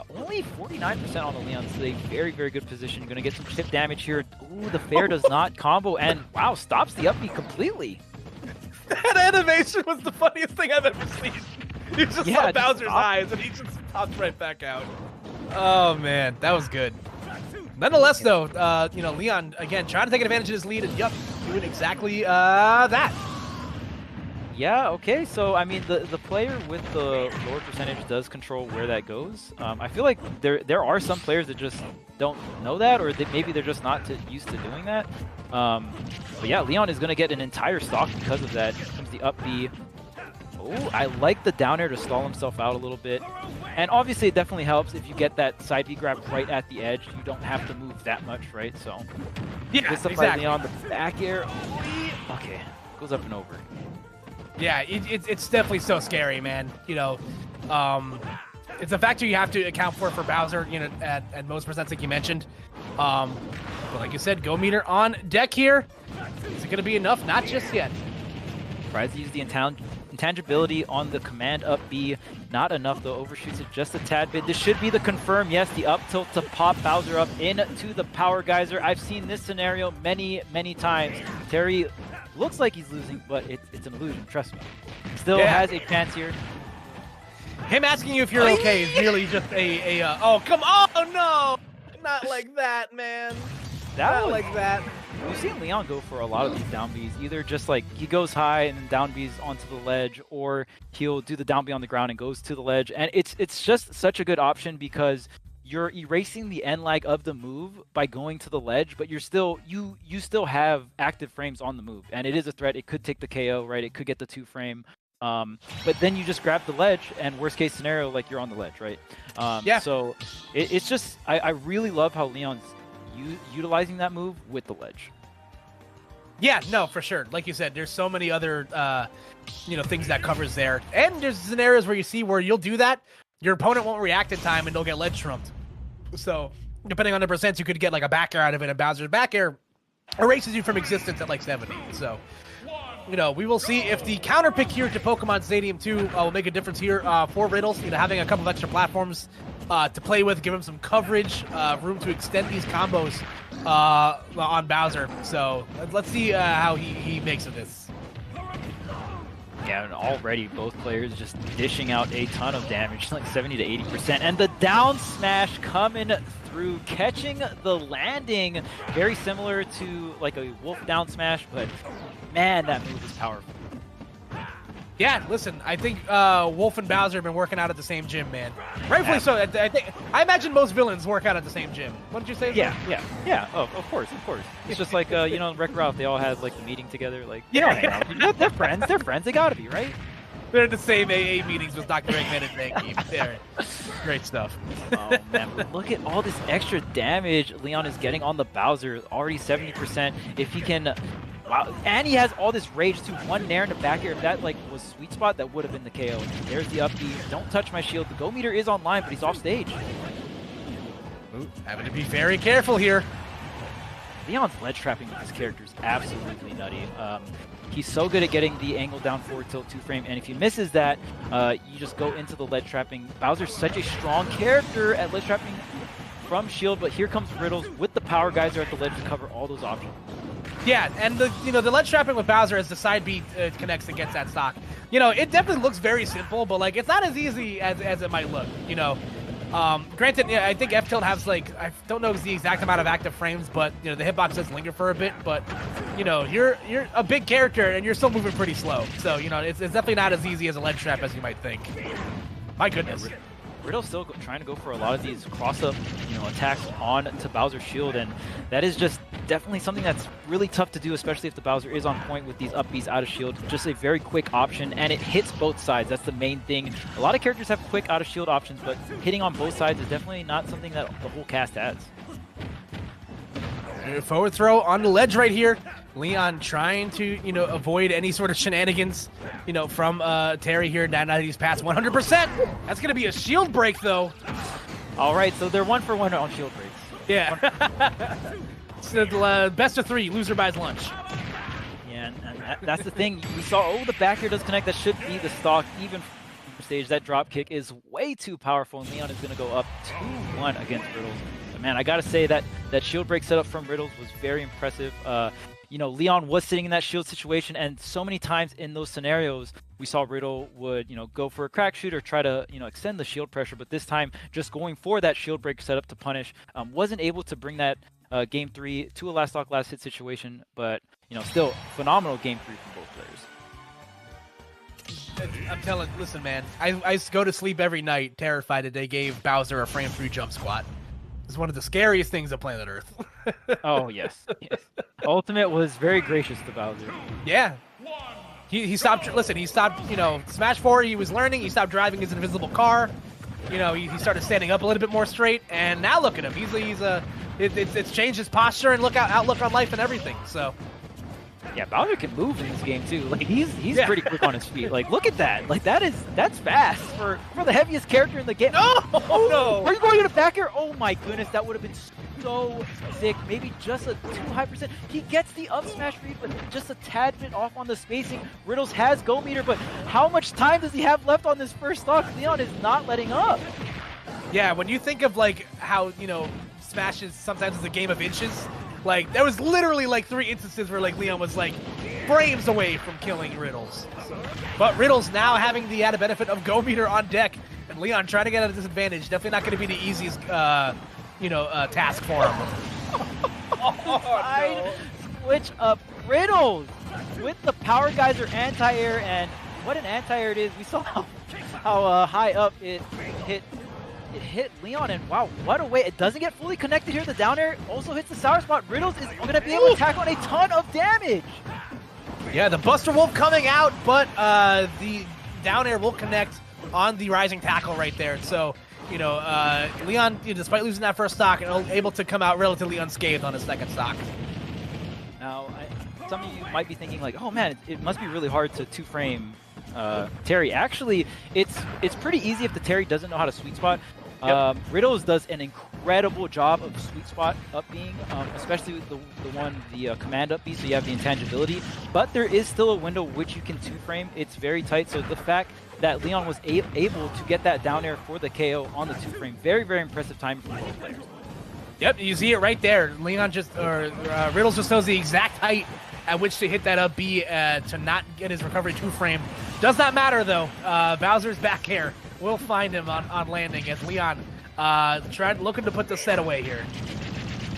Only 49% on the Leon, so a very, very good position. You're going to get some chip damage here. Ooh, the fair does not combo, and wow, stops the up B completely. That animation was the funniest thing I've ever seen. You just saw Bowser's eyes, and he just popped right back out. Oh, man, that was good. Nonetheless, though, you know, Leon, again, trying to take advantage of his lead, and doing exactly that. Yeah, okay, so I mean the player with the lower percentage does control where that goes. I feel like there are some players that just don't know that, or maybe they're just not used to doing that. But yeah, Leon is going to get an entire stock because of that. Here comes the up B. Oh, I like the down air to stall himself out a little bit. And obviously it definitely helps if you get that side B grab right at the edge. You don't have to move that much, right? So yeah, exactly. Leon, the back air. Okay, goes up and over. Yeah, it's definitely so scary, man. You know, it's a factor you have to account for Bowser, you know, at most percents like you mentioned. But like you said, go meter on deck here. Is it going to be enough? Not just yet. Tries to use the intangibility on the command up B. Not enough, though. Overshoots it just a tad bit. This should be the confirm. Yes, the up tilt to pop Bowser up into the Power Geyser. I've seen this scenario many, many times. Terry looks like he's losing, but it's an illusion, trust me. Still has a chance here. Him asking you if you're okay is really just oh, come on, oh, no! Not like that, man. Not like that. We've seen Leon go for a lot of these down Bs. Either just like he goes high and down Bs onto the ledge, or he'll do the down B on the ground and goes to the ledge. And it's just such a good option because you're erasing the end lag of the move by going to the ledge, but you're still you still have active frames on the move, and it is a threat. It could take the KO, right? It could get the 2-frame, but then you just grab the ledge, and worst case scenario, like you're on the ledge, right? Yeah. So it's just I really love how Leon's utilizing that move with the ledge. Yeah, no, for sure. Like you said, there's so many other you know, things that covers there, and there's scenarios where you see where you'll do that, your opponent won't react in time, and they'll get ledge trumped. So, depending on the percents, you could get like a back air out of it, and Bowser's back air erases you from existence at like 70. So, you know, we will see if the counter pick here to Pokemon Stadium 2 will make a difference here for Riddles. You know, having a couple of extra platforms to play with, give him some coverage, room to extend these combos on Bowser. So, let's see how he makes of this. Yeah, and already both players just dishing out a ton of damage, like 70 to 80%. And the down smash coming through, catching the landing. Very similar to like a Wolf down smash, but man, that move is powerful. Yeah, listen, I think Wolf and Bowser have been working out at the same gym, man. Rightfully so. I imagine most villains work out at the same gym. What did you say? Yeah. Oh, of course. It's just like you know, Wreck Ralph, they all had like the meeting together. Like, they're friends. They're friends. They gotta be, right? They're in the same AA meetings with Dr. Eggman and Zangief. There, great stuff. Oh man, but look at all this extra damage Leon is getting on the Bowser. Already 70%. If he can Wow, and he has all this rage too. One Nair in the back air. If that like was sweet spot, that would have been the KO. There's the up B. Don't touch my shield. The go meter is online, but he's off stage. Ooh, having to be very careful here. Leon's ledge trapping with his character is absolutely nutty. He's so good at getting the angle down forward tilt 2-frame, and if he misses that, you just go into the ledge trapping. Bowser's such a strong character at ledge trapping from shield, but here comes Riddles with the power geyser at the ledge to cover all those options. Yeah, and the ledge trapping with Bowser as the side B connects and gets that stock. It definitely looks very simple, but like it's not as easy as it might look. Granted, I think F-Tilt has like, I don't know the exact amount of active frames, but the hitbox does linger for a bit. But you're a big character and you're still moving pretty slow, so it's definitely not as easy as a ledge trap as you might think. My goodness. Riddle's still trying to go for a lot of these cross-up, attacks on to Bowser's shield, and that is just definitely something that's really tough to do, especially if the Bowser is on point with these up Bs out of shield. Just a very quick option, and it hits both sides. That's the main thing. A lot of characters have quick out of shield options, but hitting on both sides is definitely not something that the whole cast has. Forward throw on the ledge right here. Leon trying to, avoid any sort of shenanigans, from Terry here. Now that he's past 100%. That's going to be a shield break, though. All right, so they're 1-for-1 on shield breaks. Yeah. So the best of 3, loser buys lunch. Yeah, and that's the thing. We saw, the back air does connect. That should be the stock, even from stage. That drop kick is way too powerful, and Leon is going to go up 2-1 against Riddles. But man, I got to say that shield break setup from Riddles was very impressive. Leon was sitting in that shield situation, and so many times in those scenarios, we saw Riddle would, go for a crack shoot or try to, extend the shield pressure. But this time, just going for that shield break setup to punish, wasn't able to bring that game 3 to a last stock, last hit situation. But, still phenomenal game 3 from both players. I'm telling, listen, man, I go to sleep every night terrified that they gave Bowser a frame 3 jump squat. It's one of the scariest things on planet Earth. Oh, yes. Ultimate was very gracious to Bowser. Yeah. He stopped, he stopped, Smash 4, he was learning, he stopped driving his invisible car. He started standing up a little bit more straight, and now look at him. It's changed his posture and outlook on life and everything, so. Yeah, Bowser can move in this game too. Like he's pretty quick on his feet. Like look at that. Like that's fast for the heaviest character in the game. No, no. Are you going to the back air? Oh my goodness, that would have been so sick. Maybe just a too high percent. He gets the up smash read, but just a tad bit off on the spacing. Riddles has go meter, but how much time does he have left on this first stock? Leon is not letting up. Yeah, when you think of like how Smash is sometimes a game of inches. Like, there was literally, like, 3 instances where, like, Leon was, like, frames away from killing Riddles. But Riddles now having the added benefit of Go Meter on deck, and Leon trying to get at a disadvantage. Definitely not going to be the easiest, task for him. No. Switch up Riddles with the Power Geyser anti-air, and what an anti-air it is. We saw how high up it hit Leon, and wow, what a way. It doesn't get fully connected here. The down air also hits the sour spot. Riddles is going to be able to tack on a ton of damage. Yeah, the Buster Wolf coming out, but the down air will connect on the rising tackle right there. So, Leon, despite losing that first stock, able to come out relatively unscathed on his second stock. Now, some of you might be thinking like, oh man, it must be really hard to 2-frame Terry. Actually, it's pretty easy if the Terry doesn't know how to sweet spot. Yep. Riddles does an incredible job of sweet spot up being, especially with the command up B, so you have the intangibility. But there is still a window which you can 2-frame. It's very tight, so the fact that Leon was able to get that down air for the KO on the 2-frame, very, very impressive time from both players. Yep, you see it right there. Leon Riddles just knows the exact height at which to hit that up B to not get his recovery 2-frame. Does not matter though. Bowser's back air will find him on landing as Leon looking to put the set away here.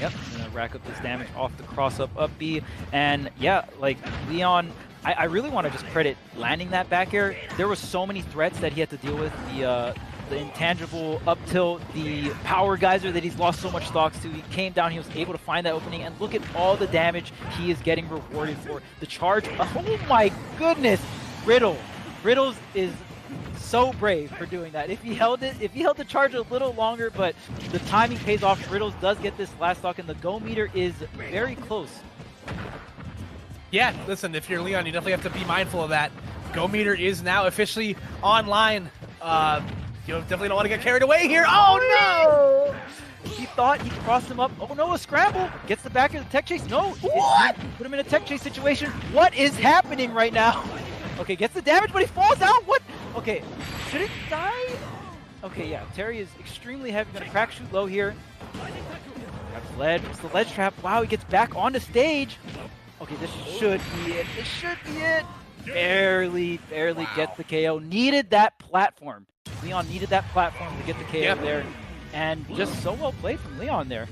Yep, gonna rack up this damage off the cross up B, and yeah, like Leon, I really want to just credit landing that back air. There were so many threats that he had to deal with. The intangible up tilt, the power geyser that he's lost so much stocks to. He came down, he was able to find that opening, and look at all the damage he is getting rewarded for. The charge, oh my goodness, Riddles is so brave for doing that. If he held the charge a little longer, but the timing pays off. Riddles does get this last stock, and the go meter is very close. Yeah, listen, if you're Leon, you definitely have to be mindful of that. Go meter is now officially online. You definitely don't want to get carried away here. Oh, no! He thought he crossed him up. Oh, no, a scramble. Gets the back of the tech chase. No. What? Put him in a tech chase situation. What is happening right now? Okay, gets the damage, but he falls out. What? Okay, should it die? Okay, yeah, Terry is extremely heavy. Gonna crack shoot low here. Grabs ledge. It's the ledge trap. Wow, he gets back on the stage. Okay, this should be it. This should be it. Barely gets the KO. Needed that platform. Leon needed that platform to get the KO there. And just so well played from Leon there.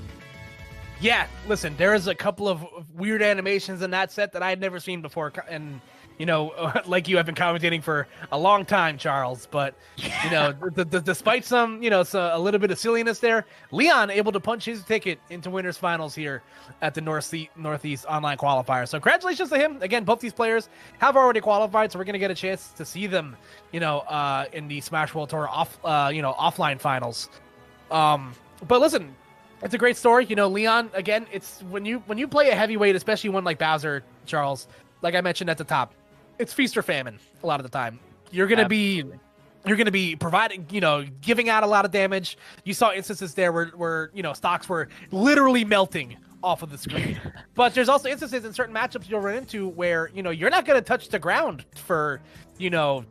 Yeah, listen, there is a couple of weird animations in that set that I had never seen before. And, you know, like you have been commentating for a long time, Charles. But, you know, despite some, you know, a little bit of silliness there, Leon able to punch his ticket into winners finals here at the Northeast Online Qualifier. So congratulations to him. Again, both these players have already qualified, so we're going to get a chance to see them, you know, in the Smash World Tour offline finals. But listen, it's a great story. You know, Leon, again, it's when you play a heavyweight, especially one like Bowser, Charles, like I mentioned at the top, it's feast or famine a lot of the time. You're going to be providing, you know, giving out a lot of damage. You saw instances there where you know, stocks were literally melting off of the screen. But there's also instances in certain matchups you'll run into where, you know, you're not going to touch the ground for, you know,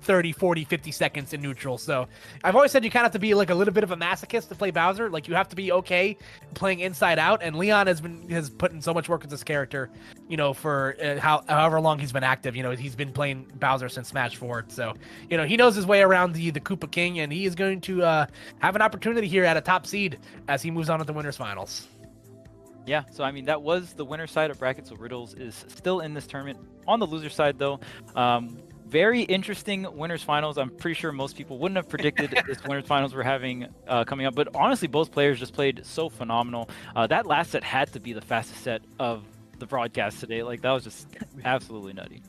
30, 40, 50 seconds in neutral. So I've always said you kind of have to be like a little bit of a masochist to play Bowser. Like, you have to be okay playing inside out. And Leon has put in so much work with this character, you know, for however long he's been active. You know, he's been playing Bowser since Smash 4. So, you know, he knows his way around the Koopa King, and he is going to have an opportunity here at a top seed as he moves on to the winners finals. Yeah, so I mean, that was the winner side of bracket, so Riddles is still in this tournament. On the loser side, though, very interesting winners finals. I'm pretty sure most people wouldn't have predicted this winners finals we're having coming up, but honestly, both players just played so phenomenal. That last set had to be the fastest set of the broadcast today. Like, that was just absolutely nutty.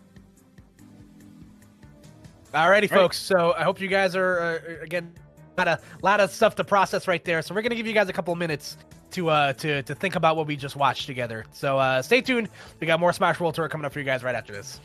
Alrighty, folks. So I hope you guys are again, a lot of stuff to process right there. So we're gonna give you guys a couple of minutes to think about what we just watched together. So stay tuned. We got more Smash World Tour coming up for you guys right after this.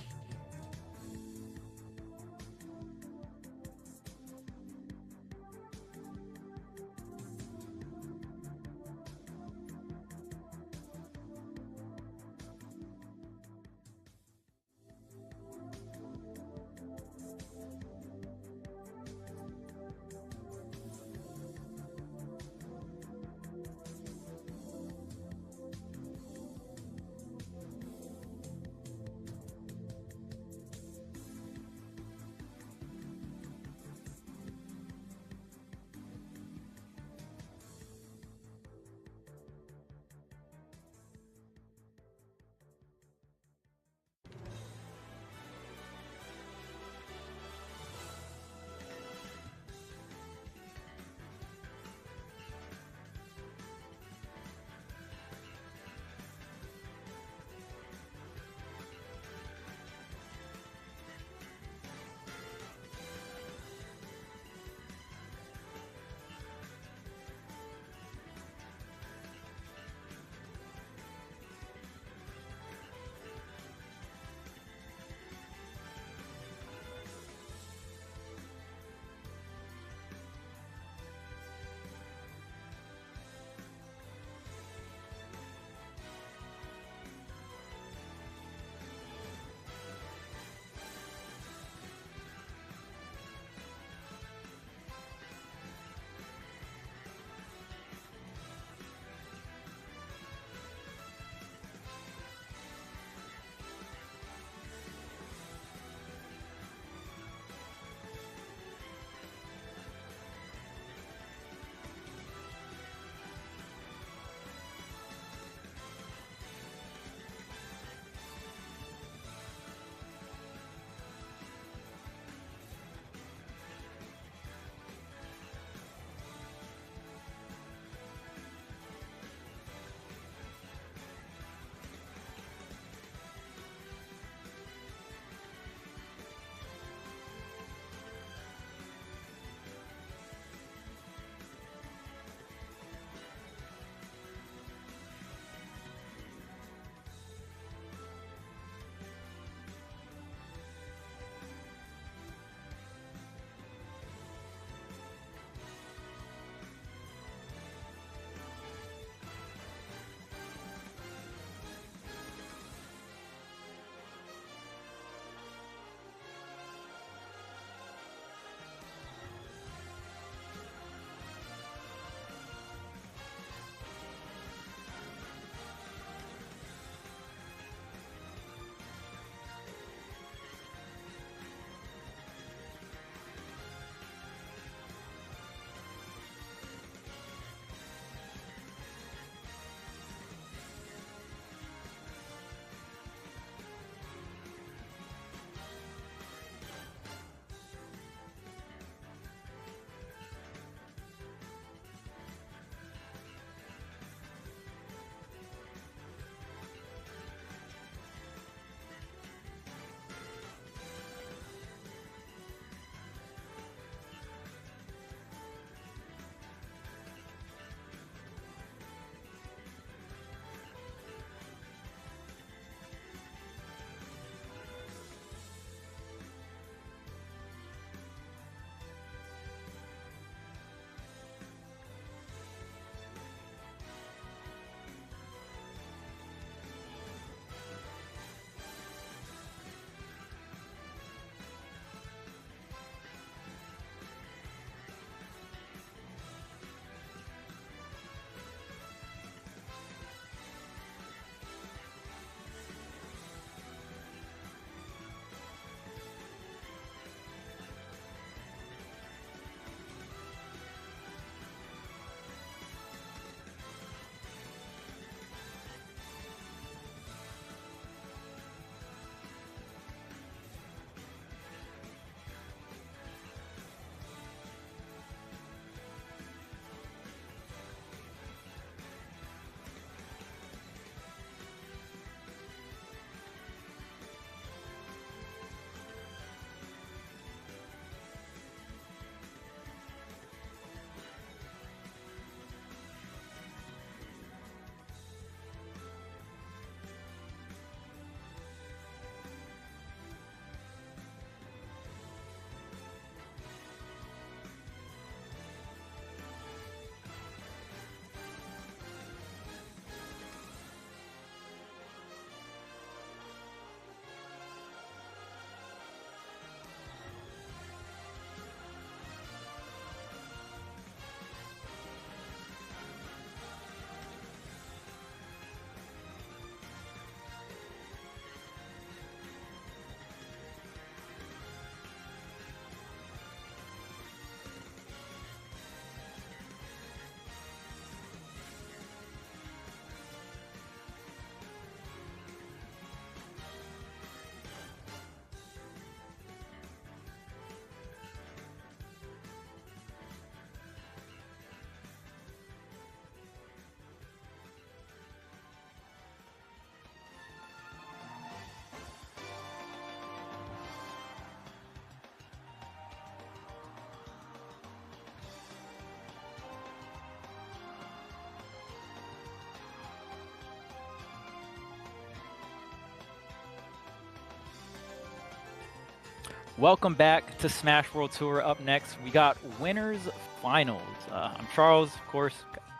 Welcome back to Smash World Tour. Up next, we got winners finals. I'm Charles, of course,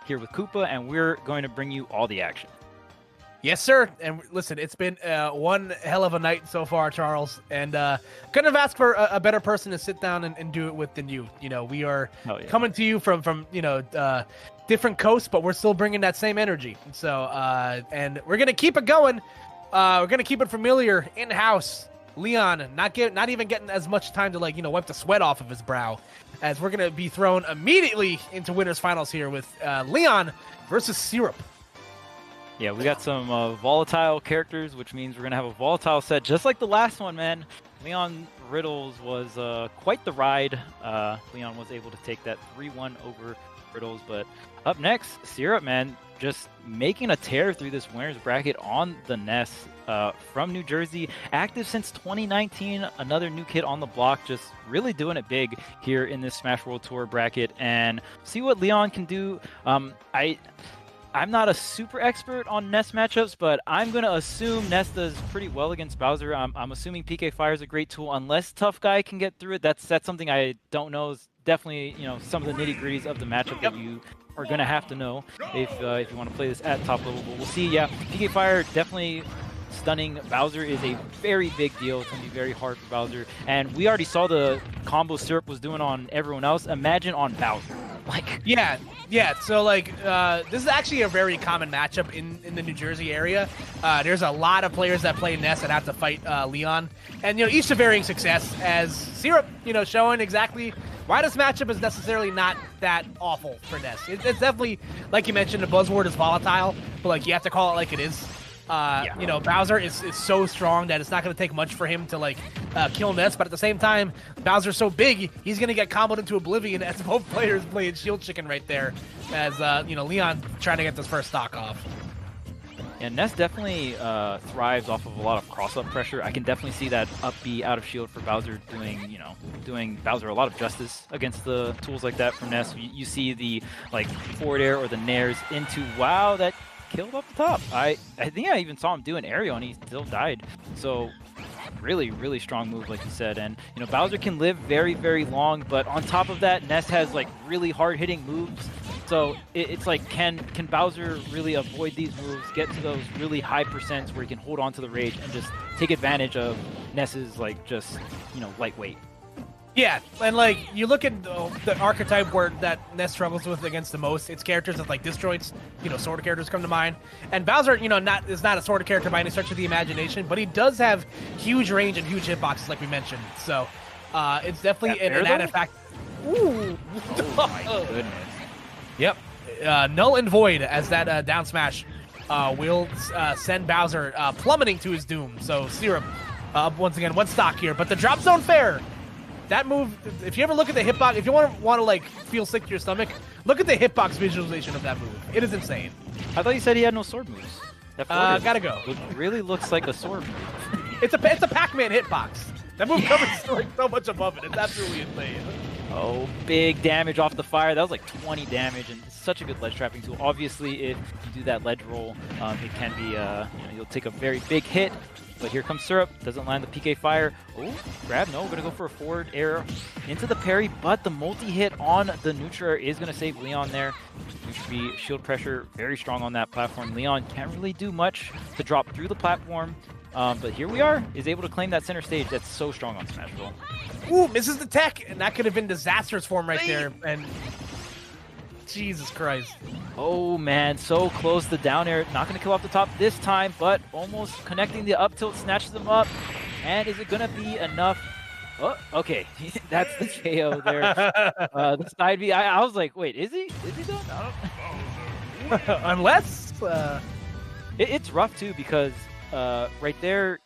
here with Koopa, and we're going to bring you all the action. Yes, sir. And listen, it's been one hell of a night so far, Charles. And couldn't have asked for a better person to sit down and do it with than you. You know, we are coming to you from different coasts, but we're still bringing that same energy. So, and we're gonna keep it going. We're gonna keep it familiar in house. Leon not even getting as much time to wipe the sweat off of his brow, as we're gonna be thrown immediately into winners finals here with Leon versus Syrup. Yeah, we got some volatile characters, which means we're gonna have a volatile set, just like the last one, man. Leon Riddles was quite the ride. Leon was able to take that 3-1 over Riddles, but up next, Syrup, man, just making a tear through this winners bracket on the Ness. From New Jersey, active since 2019, another new kid on the block, just really doing it big here in this Smash World Tour bracket, and see what Leon can do. I'm not a super expert on Ness matchups, but I'm going to assume Ness does pretty well against Bowser. I'm assuming PK Fire is a great tool, unless Tough Guy can get through it. That's something I don't know. Is definitely, some of the nitty-gritties of the matchup that you are going to have to know if you want to play this at top level. But we'll see. Yeah, PK Fire definitely stunning Bowser is a very big deal. It's going to be very hard for Bowser. And we already saw the combo Syrup was doing on everyone else. Imagine on Bowser. Yeah. So this is actually a very common matchup in the New Jersey area. There's a lot of players that play Ness that have to fight Leon, and each to varying success. As Syrup, showing exactly why this matchup is necessarily not that awful for Ness. It's definitely, like you mentioned, the buzzword is volatile, but you have to call it like it is. Bowser is so strong that it's not going to take much for him to kill Ness, but at the same time, Bowser's so big, he's going to get comboed into oblivion as both players playing Shield Chicken right there, as Leon trying to get this first stock off. And Ness definitely thrives off of a lot of cross-up pressure. I can definitely see that up B out of shield for Bowser doing Bowser a lot of justice against the tools like that from Ness. You see the forward air or the nairs into that killed up the top. I think I even saw him do an aerial and he still died. So really, really strong move, like you said. And Bowser can live very, very long, but on top of that, Ness has really hard-hitting moves. So it's can Bowser really avoid these moves, get to those really high percents where he can hold on to the rage and just take advantage of Ness's lightweight. Yeah, and you look at the archetype that Ness struggles with against the most, it's characters with disjoints, sword characters come to mind. And Bowser, is not a sword character by any stretch of the imagination, but he does have huge range and huge hitboxes, like we mentioned. So it's definitely an added factor. Ooh! Oh my goodness. Yep. Null and void as that down smash will send Bowser plummeting to his doom. So Syrup, once again, one stock here, but the drop zone fair. That move, if you ever look at the hitbox, if you want to feel sick to your stomach, look at the hitbox visualization of that move. It is insane. I thought you said he had no sword moves. Gotta go. It really looks like a sword move. It's a Pac-Man hitbox. That move covers so much above it. It's absolutely insane. Oh, big damage off the fire. That was 20 damage, and such a good ledge trapping tool. Obviously, if you do that ledge roll, it can be, you'll take a very big hit. But here comes Syrup, doesn't land the PK Fire. Oh, grab, no, gonna go for a forward air into the parry, but the multi-hit on the neutral air is gonna save Leon there. Neutral B, shield pressure, very strong on that platform. Leon can't really do much to drop through the platform, but here we are, is able to claim that center stage. That's so strong on Smashville. Ooh, misses the tech, and that could have been disastrous for him right there, and Jesus Christ. Oh man, so close to down air. Not going to kill off the top this time, but almost connecting the up tilt, snatches him up. And is it going to be enough? Oh, okay. That's the KO there. The side B. I was like, wait, is he? Is he done? I don't know. Unless... It's rough too, because right there,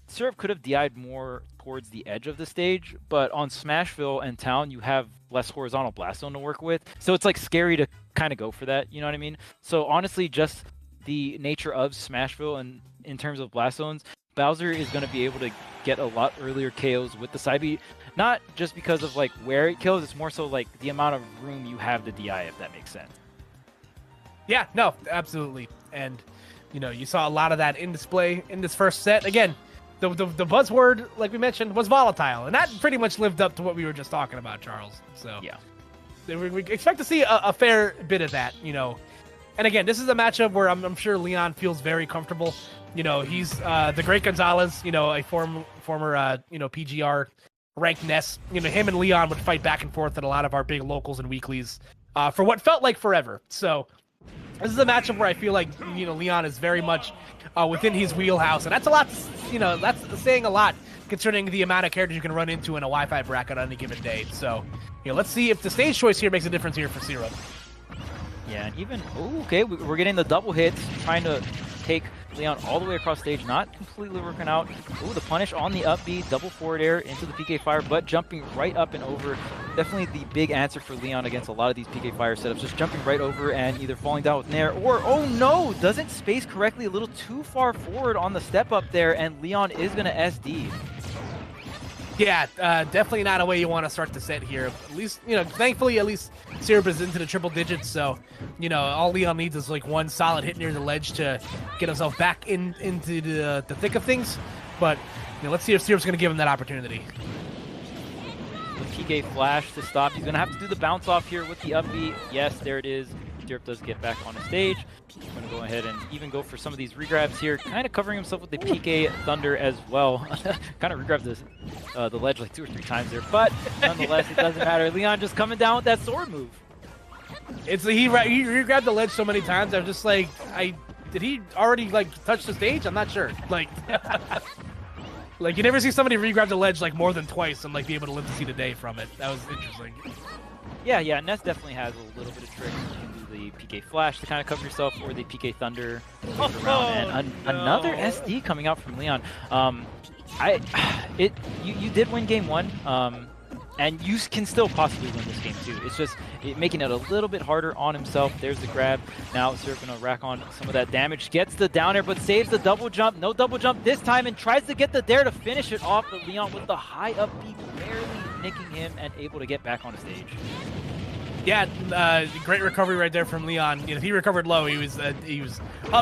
Syrup could have DI'd more towards the edge of the stage, but on Smashville and Town, you have less horizontal blast zone to work with. So it's scary to kind of go for that, you know what I mean? So honestly, just the nature of Smashville and in terms of blast zones, Bowser is going to be able to get a lot earlier KOs with the side B, not just because of where it kills, it's more so the amount of room you have to DI, if that makes sense. Yeah, no, absolutely. And you saw a lot of that in display in this first set. Again, the buzzword, like we mentioned, was volatile, and that pretty much lived up to what we were just talking about, Charles. So yeah, we expect to see a fair bit of that, you know. And again, this is a matchup where I'm sure Leon feels very comfortable. You know, he's the Great Gonzalez, you know, a former you know, PGR ranked Ness. You know, him and Leon would fight back and forth at a lot of our big locals and weeklies for what felt like forever. So this is a matchup where I feel like, you know, Leon is very much within his wheelhouse, and that's a lot. You know, that's saying a lot concerning the amount of characters you can run into in a Wi-Fi bracket on any given day. So, you know, let's see if the stage choice here makes a difference here for Syrup. Yeah, and even okay, we're getting the double hits, trying to take Leon all the way across stage, not completely working out. Ooh, the punish on the up B, double forward air into the PK Fire, but jumping right up and over. Definitely the big answer for Leon against a lot of these PK Fire setups, just jumping right over and either falling down with Nair or, oh no, doesn't space correctly, a little too far forward on the step up there, and Leon is going to SD. Yeah, definitely not a way you want to start the set here. At least, you know, thankfully, at least Syrup is into the triple digits, so, you know, all Leon needs is like one solid hit near the ledge to get himself back into the thick of things. But, you know, let's see if Syrup's going to give him that opportunity. The PK flash to stop. He's going to have to do the bounce off here with the up B. Yes, there it is. Syrup does get back on the stage. He's going to go ahead and even go for some of these regrabs here, kind of covering himself with the PK Thunder as well. Kind of regrabbed the ledge like 2 or 3 times there, but nonetheless, it doesn't matter. Leon just coming down with that sword move. It's he regrabbed the ledge so many times. I'm just like, did he already like touch the stage? I'm not sure. Like, like you never see somebody regrab the ledge like more than twice and like be able to live to see the day from it. That was interesting. Yeah, Ness definitely has a little bit of tricks. You can do the PK Flash to kind of cover yourself, or the PK Thunder around, and another SD coming out from Leon. You did win game 1, and you can still possibly win this game too. It's just making it a little bit harder on himself. There's the grab. Now Syrup gonna rack on some of that damage. Gets the down air, but saves the double jump. No double jump this time, and tries to get the dare to finish it off. But Leon with the high up B, barely nicking him and able to get back on the stage. Yeah, great recovery right there from Leon. You know, he recovered low. He was up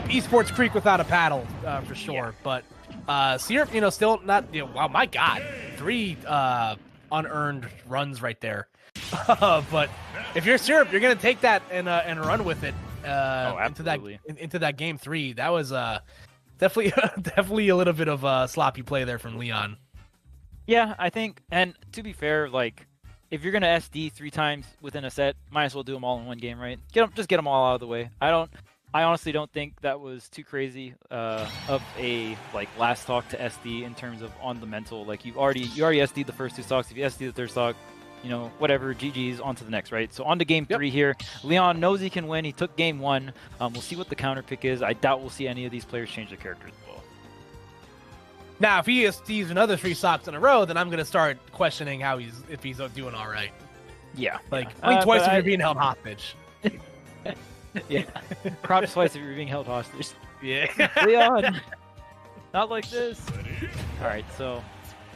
Esports Creek without a paddle for sure. Yeah. But Syrup, you know, still not. You know, wow, my God, 3 unearned runs right there. But if you're Syrup, you're gonna take that and run with it into that game 3. That was definitely a little bit of sloppy play there from Leon. Yeah, I think, and to be fair, like, if you're gonna SD 3 times within a set, might as well do them all in one game, right? Just get them all out of the way. I honestly don't think that was too crazy of a like last stock to SD in terms of on the mental. Like you already SD'd the first 2 stocks. If you SD the 3rd stock, you know, whatever, GG's on to the next, right? So on to game 3 here. Leon knows he can win. He took game 1. We'll see what the counter pick is. I doubt we'll see any of these players change their characters as well. Now, if he SDs another 3 stocks in a row, then I'm gonna start questioning if he's doing all right. Yeah, like blink twice if you're being held hostage. Yeah, crop twice if you're being held hostage. Yeah, Leon, not like this. All right, so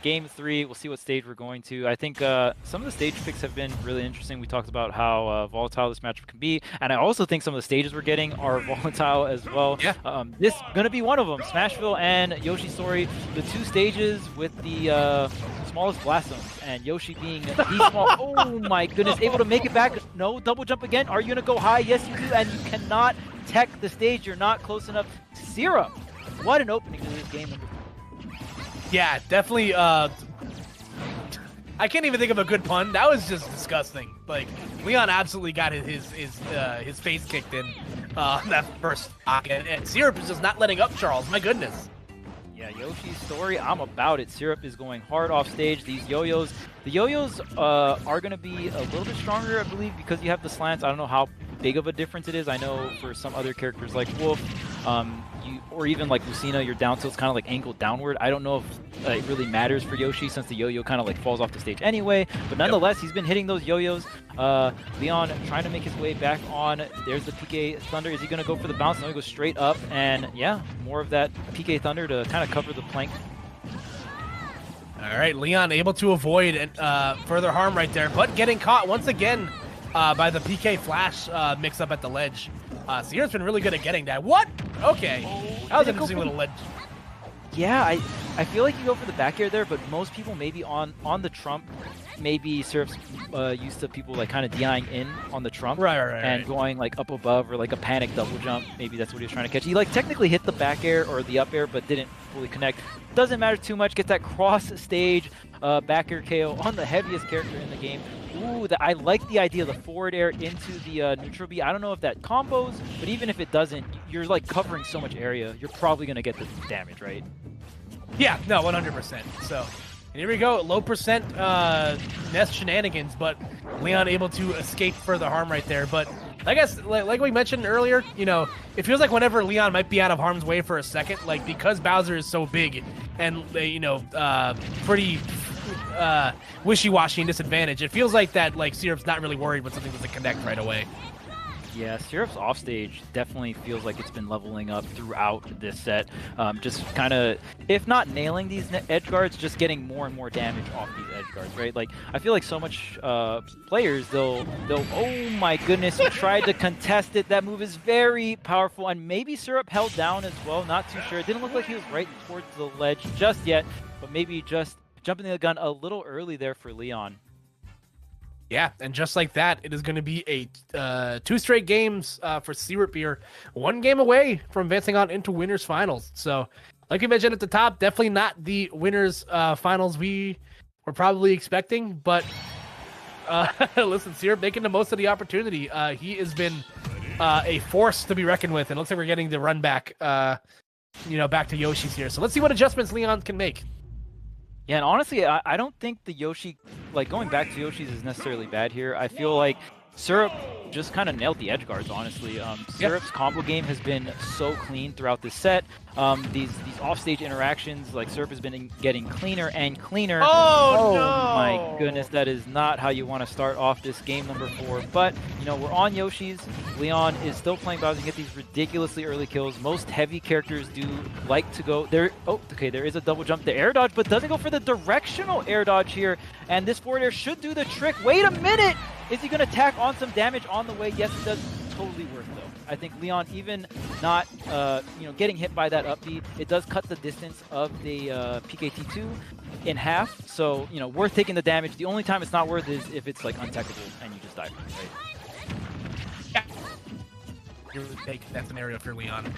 game 3, we'll see what stage we're going to. I think some of the stage picks have been really interesting. We talked about how volatile this matchup can be, and I also think some of the stages we're getting are volatile as well. Yeah. This is going to be one of them. Smashville and Yoshi Story, the 2 stages with the smallest blast zones, and Yoshi being the small. Oh my goodness, able to make it back. No, double jump again. Are you going to go high? Yes, you do, and you cannot tech the stage. You're not close enough. Syrup, what an opening to this game. Yeah, definitely. I can't even think of a good pun. That was just disgusting. Like Leon absolutely got his face kicked in that first stock, and Syrup is just not letting up. Charles, my goodness. Yeah, Yoshi's Story, I'm about it. Syrup is going hard off stage. These yo-yos, the yo-yos are going to be a little bit stronger, I believe, because you have the slants. I don't know how big of a difference it is. I know for some other characters like Wolf, or even like Lucina, your down tilt's kind of like angled downward. I don't know if it really matters for Yoshi since the yo-yo kind of like falls off the stage anyway. But nonetheless, he's been hitting those yo-yos. Leon trying to make his way back on. There's the PK Thunder. Is he going to go for the bounce? No, he goes straight up. And yeah, more of that PK Thunder to kind of cover the plank. All right, Leon able to avoid further harm right there, but getting caught once again by the PK Flash mix-up at the ledge. Sierra's been really good at getting that. What? Okay. That was an interesting little ledge. Yeah, I feel like you go for the back air there, but most people maybe on the trump, maybe Syrup's used to people like kind of DIing in on the trump and going like up above or like a panic double jump. Maybe that's what he was trying to catch. He like technically hit the back air or the up air, but didn't fully connect. Doesn't matter too much. Gets that cross stage back air KO on the heaviest character in the game. Ooh, I like the idea of the forward air into the neutral B. I don't know if that combos, but even if it doesn't, you're like covering so much area. You're probably going to get the damage, right? Yeah, no, 100%. So, and here we go. Low percent Nest shenanigans, but Leon able to escape further harm right there. But I guess, like we mentioned earlier, you know, it feels like whenever Leon might be out of harm's way for a second, like because Bowser is so big and, you know, pretty wishy-washy and disadvantaged, it feels like that, like, Syrup's not really worried when something doesn't connect right away. Yeah, Syrup's offstage definitely feels like it's been leveling up throughout this set. Just kind of, if not nailing these edge guards, just getting more and more damage off these edge guards, right? Like, I feel like so much players, they'll, oh my goodness, he tried to contest it. That move is very powerful, and maybe Syrup held down as well, not too sure. It didn't look like he was right towards the ledge just yet, but maybe just jumping the gun a little early there for Leon. Yeah, and just like that, it is going to be a 2 straight games for Syrup here. 1 game away from advancing on into winners finals. So, like we mentioned at the top, definitely not the winners finals we were probably expecting. But listen, Syrup making the most of the opportunity. He has been a force to be reckoned with, and it looks like we're getting the run back, you know, back to Yoshi's here. So let's see what adjustments Leon can make. Yeah, and honestly, I don't think the Yoshi, like going back to Yoshi's is necessarily bad here. I feel like Syrup just kind of nailed the edge guards, honestly. Syrup's combo game has been so clean throughout this set. These offstage interactions, like Syrup has been getting cleaner and cleaner. Oh no! My goodness, that is not how you want to start off this game number 4. But, you know, we're on Yoshi's. Leon is still playing Bowser to get these ridiculously early kills. Most heavy characters do like to go there. Oh, okay, there is a double jump, the air dodge, but doesn't go for the directional air dodge here. And this forward air should do the trick. Wait a minute! Is he going to tack on some damage on the way? Yes, it does. Totally worth though. I think Leon, even not you know, getting hit by that up B, it does cut the distance of the PKT2 in half. So, you know, worth taking the damage. The only time it's not worth is if it's like untechable and you just die from it, right? Yeah. You really take that scenario for Leon.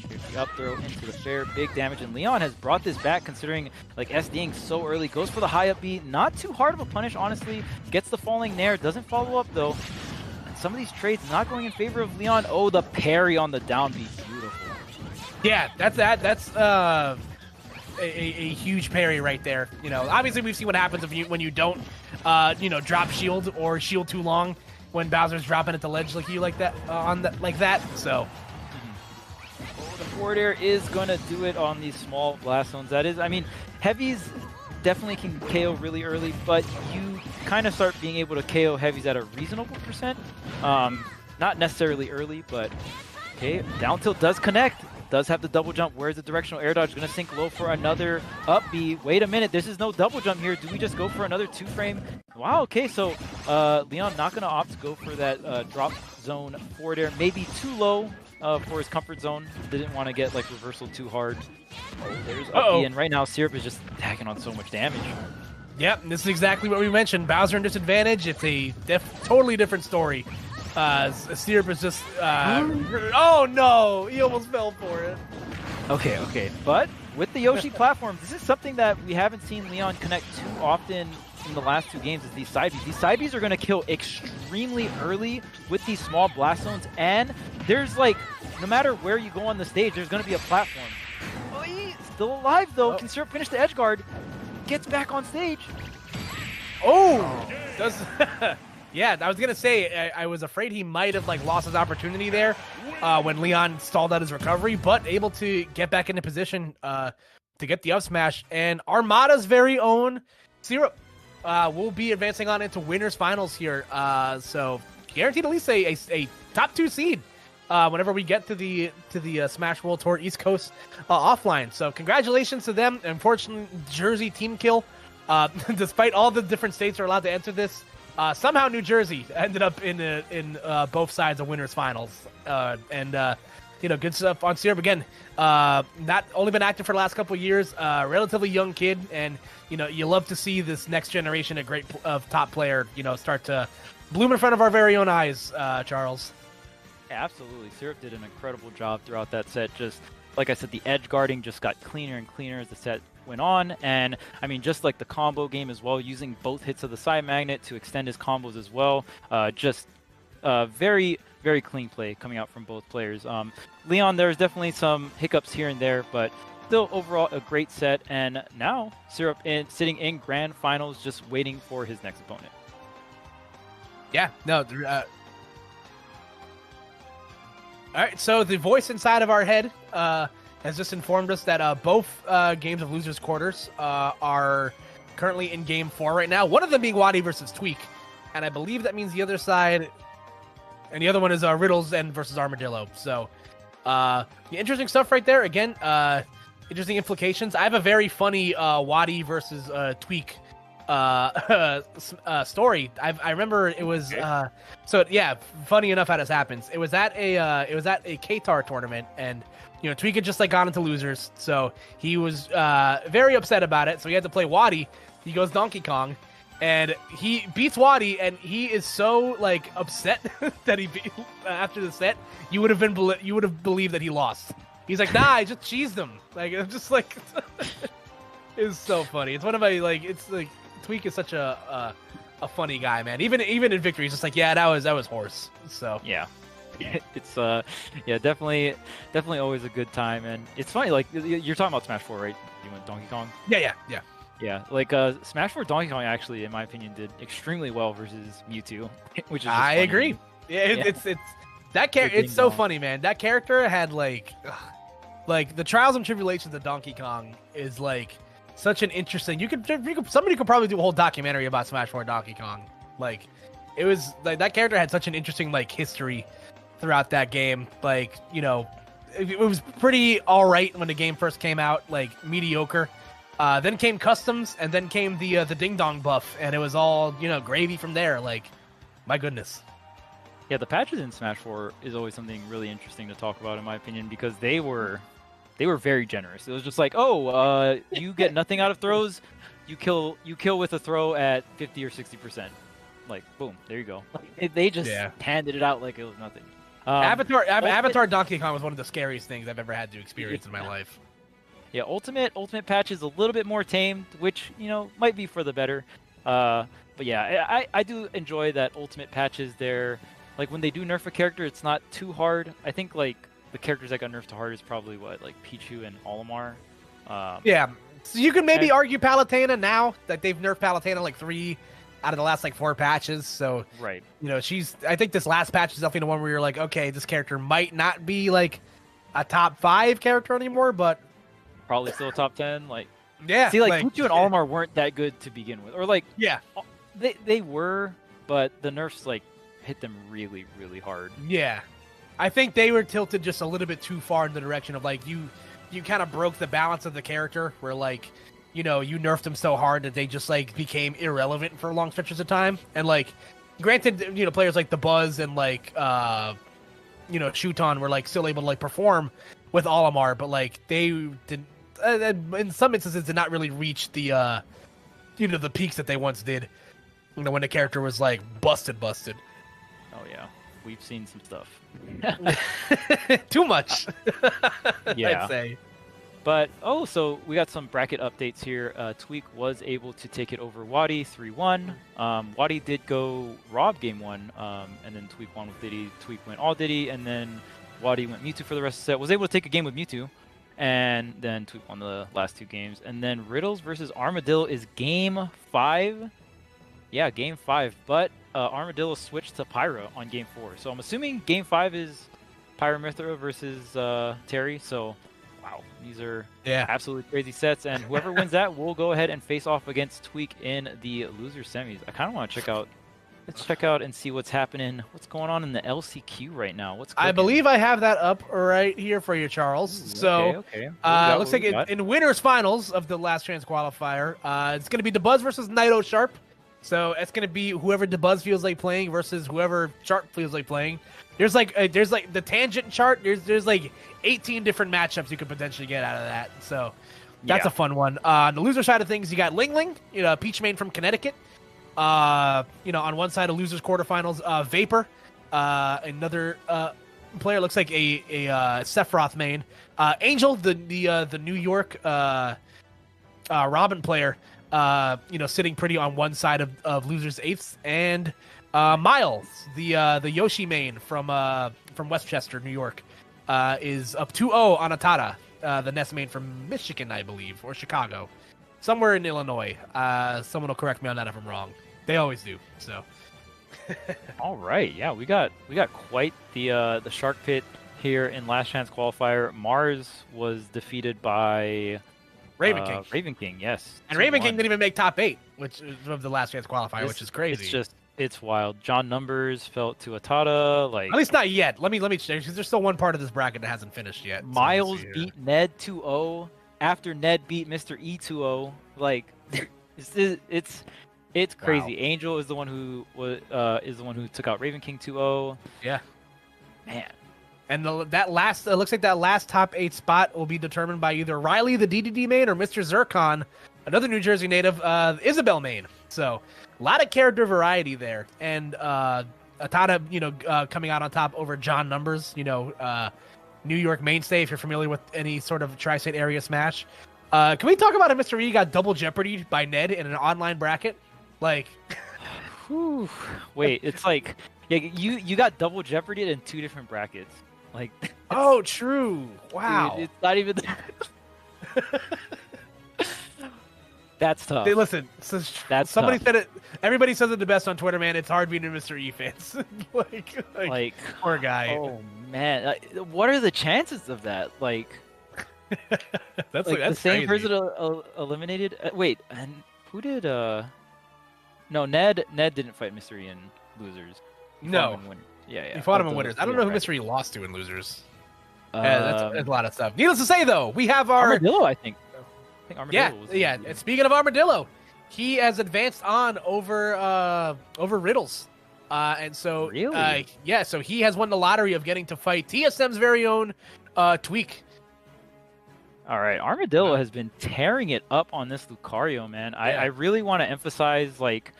Here's the up throw into the fair, big damage, and Leon has brought this back considering like SDing so early. Goes for the high up B, not too hard of a punish, honestly. Gets the falling nair, doesn't follow up though. And some of these trades not going in favor of Leon. Oh, the parry on the down B, beautiful. Yeah, that's a huge parry right there. You know, obviously we've seen what happens if when you don't, you know, drop shield or shield too long when Bowser's dropping at the ledge like that like that. So. The forward air is going to do it on these small blast zones. That is, I mean, heavies definitely can KO really early, but you kind of start being able to KO heavies at a reasonable percent. Not necessarily early, but okay, down tilt does connect. Does have the double jump. Where's the directional air dodge? Going to sink low for another up B. Wait a minute, this is no double jump here. Do we just go for another 2-frame? Wow, okay, so Leon not going to opt to go for that drop zone forward air. Maybe too low. For his comfort zone, didn't want to get like reversal too hard. Oh, there's up B, and right now Syrup is just attacking on so much damage. Yep, this is exactly what we mentioned. Bowser in disadvantage. It's a totally different story. Syrup is just. Oh no! He almost fell for it. Okay, but with the Yoshi platforms, this is something that we haven't seen Leon connect too often in the last 2 games. Is these side Bs. These side Bs are going to kill extremely early with these small blast zones, and there's like, no matter where you go on the stage, there's going to be a platform. Oh, he's still alive though. Can Syrup finish the edge guard? Gets back on stage. Oh! Does yeah, I was going to say, I was afraid he might have like lost his opportunity there when Leon stalled out his recovery, but able to get back into position to get the up smash. And Armada's very own Syrup will be advancing on into winners finals here. So guaranteed at least a top 2 seed whenever we get to the Smash World Tour East Coast offline. So congratulations to them. Unfortunately, Jersey team kill. Despite all the different states are allowed to enter this, somehow New Jersey ended up in both sides of winners finals. And good stuff on Syrup again. Not only been active for the last couple of years, relatively young kid, and you love to see this next generation of top player, start to bloom in front of our very own eyes, Charles. Absolutely. Syrup did an incredible job throughout that set. Just like I said, the edge guarding just got cleaner and cleaner as the set went on. And I mean, just like the combo game as well, using both hits of the side magnet to extend his combos as well. Just very, very clean play coming out from both players. Leon, there's definitely some hiccups here and there, but still overall a great set. And now Syrup sitting in grand finals, just waiting for his next opponent. Yeah, no. All right, so the voice inside of our head has just informed us that both games of Losers Quarters are currently in Game 4 right now. One of them being Wadi versus Tweak, and I believe that means the other side, and the other one is Riddles and versus Armadillo. So, interesting stuff right there. Again, interesting implications. I have a very funny Wadi versus Tweak story. I remember it was funny enough how this happens. It was at a Qatar tournament, and Tweak had just gone into Losers, so he was very upset about it. So he had to play Wadi. He goes Donkey Kong, and he beats Wadi, and he is so upset that after the set, you would have believed that he lost. He's like, nah, I just cheesed him. I'm just it's so funny. It's one of my Tweak is such a funny guy, man. Even in victory, he's just like, yeah, that was horse. So yeah, it's definitely always a good time, and it's funny. You're talking about Smash 4, right? You went Donkey Kong. Yeah. Smash 4 Donkey Kong actually, in my opinion, did extremely well versus Mewtwo, which is I agree. Yeah, it's that character. It's so funny, man. That character had the trials and tribulations of Donkey Kong is such an interesting. Somebody could probably do a whole documentary about Smash 4 Donkey Kong. It was that character had such an interesting history throughout that game. It was pretty all right when the game first came out, mediocre. Then came customs, and then came the Ding Dong buff, and it was all gravy from there. My goodness. Yeah, the patches in Smash 4 is always something really interesting to talk about, in my opinion, because they were very generous. It was just you get nothing out of throws, you kill with a throw at 50 or 60%. Boom, there you go. They just handed it out like it was nothing. Avatar Donkey Kong was one of the scariest things I've ever had to experience in my life. Yeah, Ultimate Patch is a little bit more tamed, which might be for the better. But yeah, I do enjoy that Ultimate Patches there. When they do nerf a character, it's not too hard. I think the characters that got nerfed to hard is probably Pichu and Olimar. Yeah, so you could maybe argue Palutena now that they've nerfed Palutena 3 out of the last 4 patches. So right, I think this last patch is definitely the one where you're okay, this character might not be a top 5 character anymore, but probably still top 10. Yeah, see, Pichu and Olimar weren't that good to begin with, or yeah, they were, but the nerfs hit them really, really hard. Yeah. I think they were tilted just a little bit too far in the direction of you kind of broke the balance of the character where you nerfed them so hard that they just became irrelevant for long stretches of time. And granted, players like the Buzz and Shuton were still able to perform with Olimar, but they didn't in some instances did not really reach the the peaks that they once did. When the character was busted. Oh yeah, we've seen some stuff. Too much. Yeah. I'd say. But so we got some bracket updates here. Tweak was able to take it over Wadi 3-1. Wadi did go Rob game 1, and then Tweak won with Diddy. Tweak went all Diddy, and then Wadi went Mewtwo for the rest of the set. Was able to take a game with Mewtwo, and then Tweak won the last 2 games. And then Riddles versus Armadillo is game 5. Yeah, game 5. But Armadillo switched to Pyra on game 4. So I'm assuming game 5 is Pyra Mithra versus Terry. So wow, these are absolutely crazy sets. And whoever wins that will go ahead and face off against Tweak in the loser semis. I kind of want to check out. Let's check out and see what's happening. What's going on in the LCQ right now? I believe I have that up right here for you, Charles. Ooh, so, okay. Looks like in winners finals of the last chance qualifier, it's going to be the Buzz versus Naito Sharp. So it's gonna be whoever DeBuzz feels like playing versus whoever Shark feels like playing. There's like the tangent chart. There's like 18 different matchups you could potentially get out of that. So that's a fun one. On the loser side of things, you got Ling Ling, Peach main from Connecticut. On one side of losers quarterfinals, Vapor, another player looks like a Sephiroth main. Angel, the New York Robin player, sitting pretty on one side of losers eighths, and Miles, the Yoshi main from Westchester, New York, is up 2-0 on Atada, the Ness main from Michigan, I believe, or Chicago, somewhere in Illinois. Someone will correct me on that if I'm wrong. They always do. So. All right, yeah, we got quite the Shark Pit here in Last Chance qualifier. Mars was defeated by Raven King. Raven King, yes. And Raven King didn't even make top 8, which of the Last Chance qualifier, which is crazy. It's wild. John Numbers fell to Atada. Like, at least not yet. Let me check, because there's still one part of this bracket that hasn't finished yet. Miles beat Ned 2-0 after Ned beat Mr. E 2-0. Like, it's crazy. Wow. Angel is the one who took out Raven King 2-0. Yeah, man. And that last looks like that last top 8 spot will be determined by either Riley, the DDD main, or Mr. Zircon, another New Jersey native, Isabel main. So a lot of character variety there. And Atada, coming out on top over John Numbers, New York mainstay. If you're familiar with any sort of tri-state area Smash, can we talk about how Mr. E got double jeopardy by Ned in an online bracket? Like, wait, it's like, yeah, you got double jeopardy in 2 different brackets. Like, oh, true. Wow. Dude, it's not even. That's tough. Hey, listen, somebody said it. Everybody says it the best on Twitter, man. It's hard being a Mr. E fans. like, poor guy. Oh man, what are the chances of that? Like, that's the same crazy. person eliminated. Wait, and who did? No, Ned didn't fight Mr. E in losers. No. Yeah. He fought him in winners. I don't know who Mr. E lost to in losers. That's a lot of stuff. Needless to say, though, we have our Armadillo. I think Armadillo was And speaking of Armadillo, he has advanced on over Riddles, and so really, so he has won the lottery of getting to fight TSM's very own Tweak. All right, Armadillo has been tearing it up on this Lucario, man. Yeah. I really want to emphasize, like,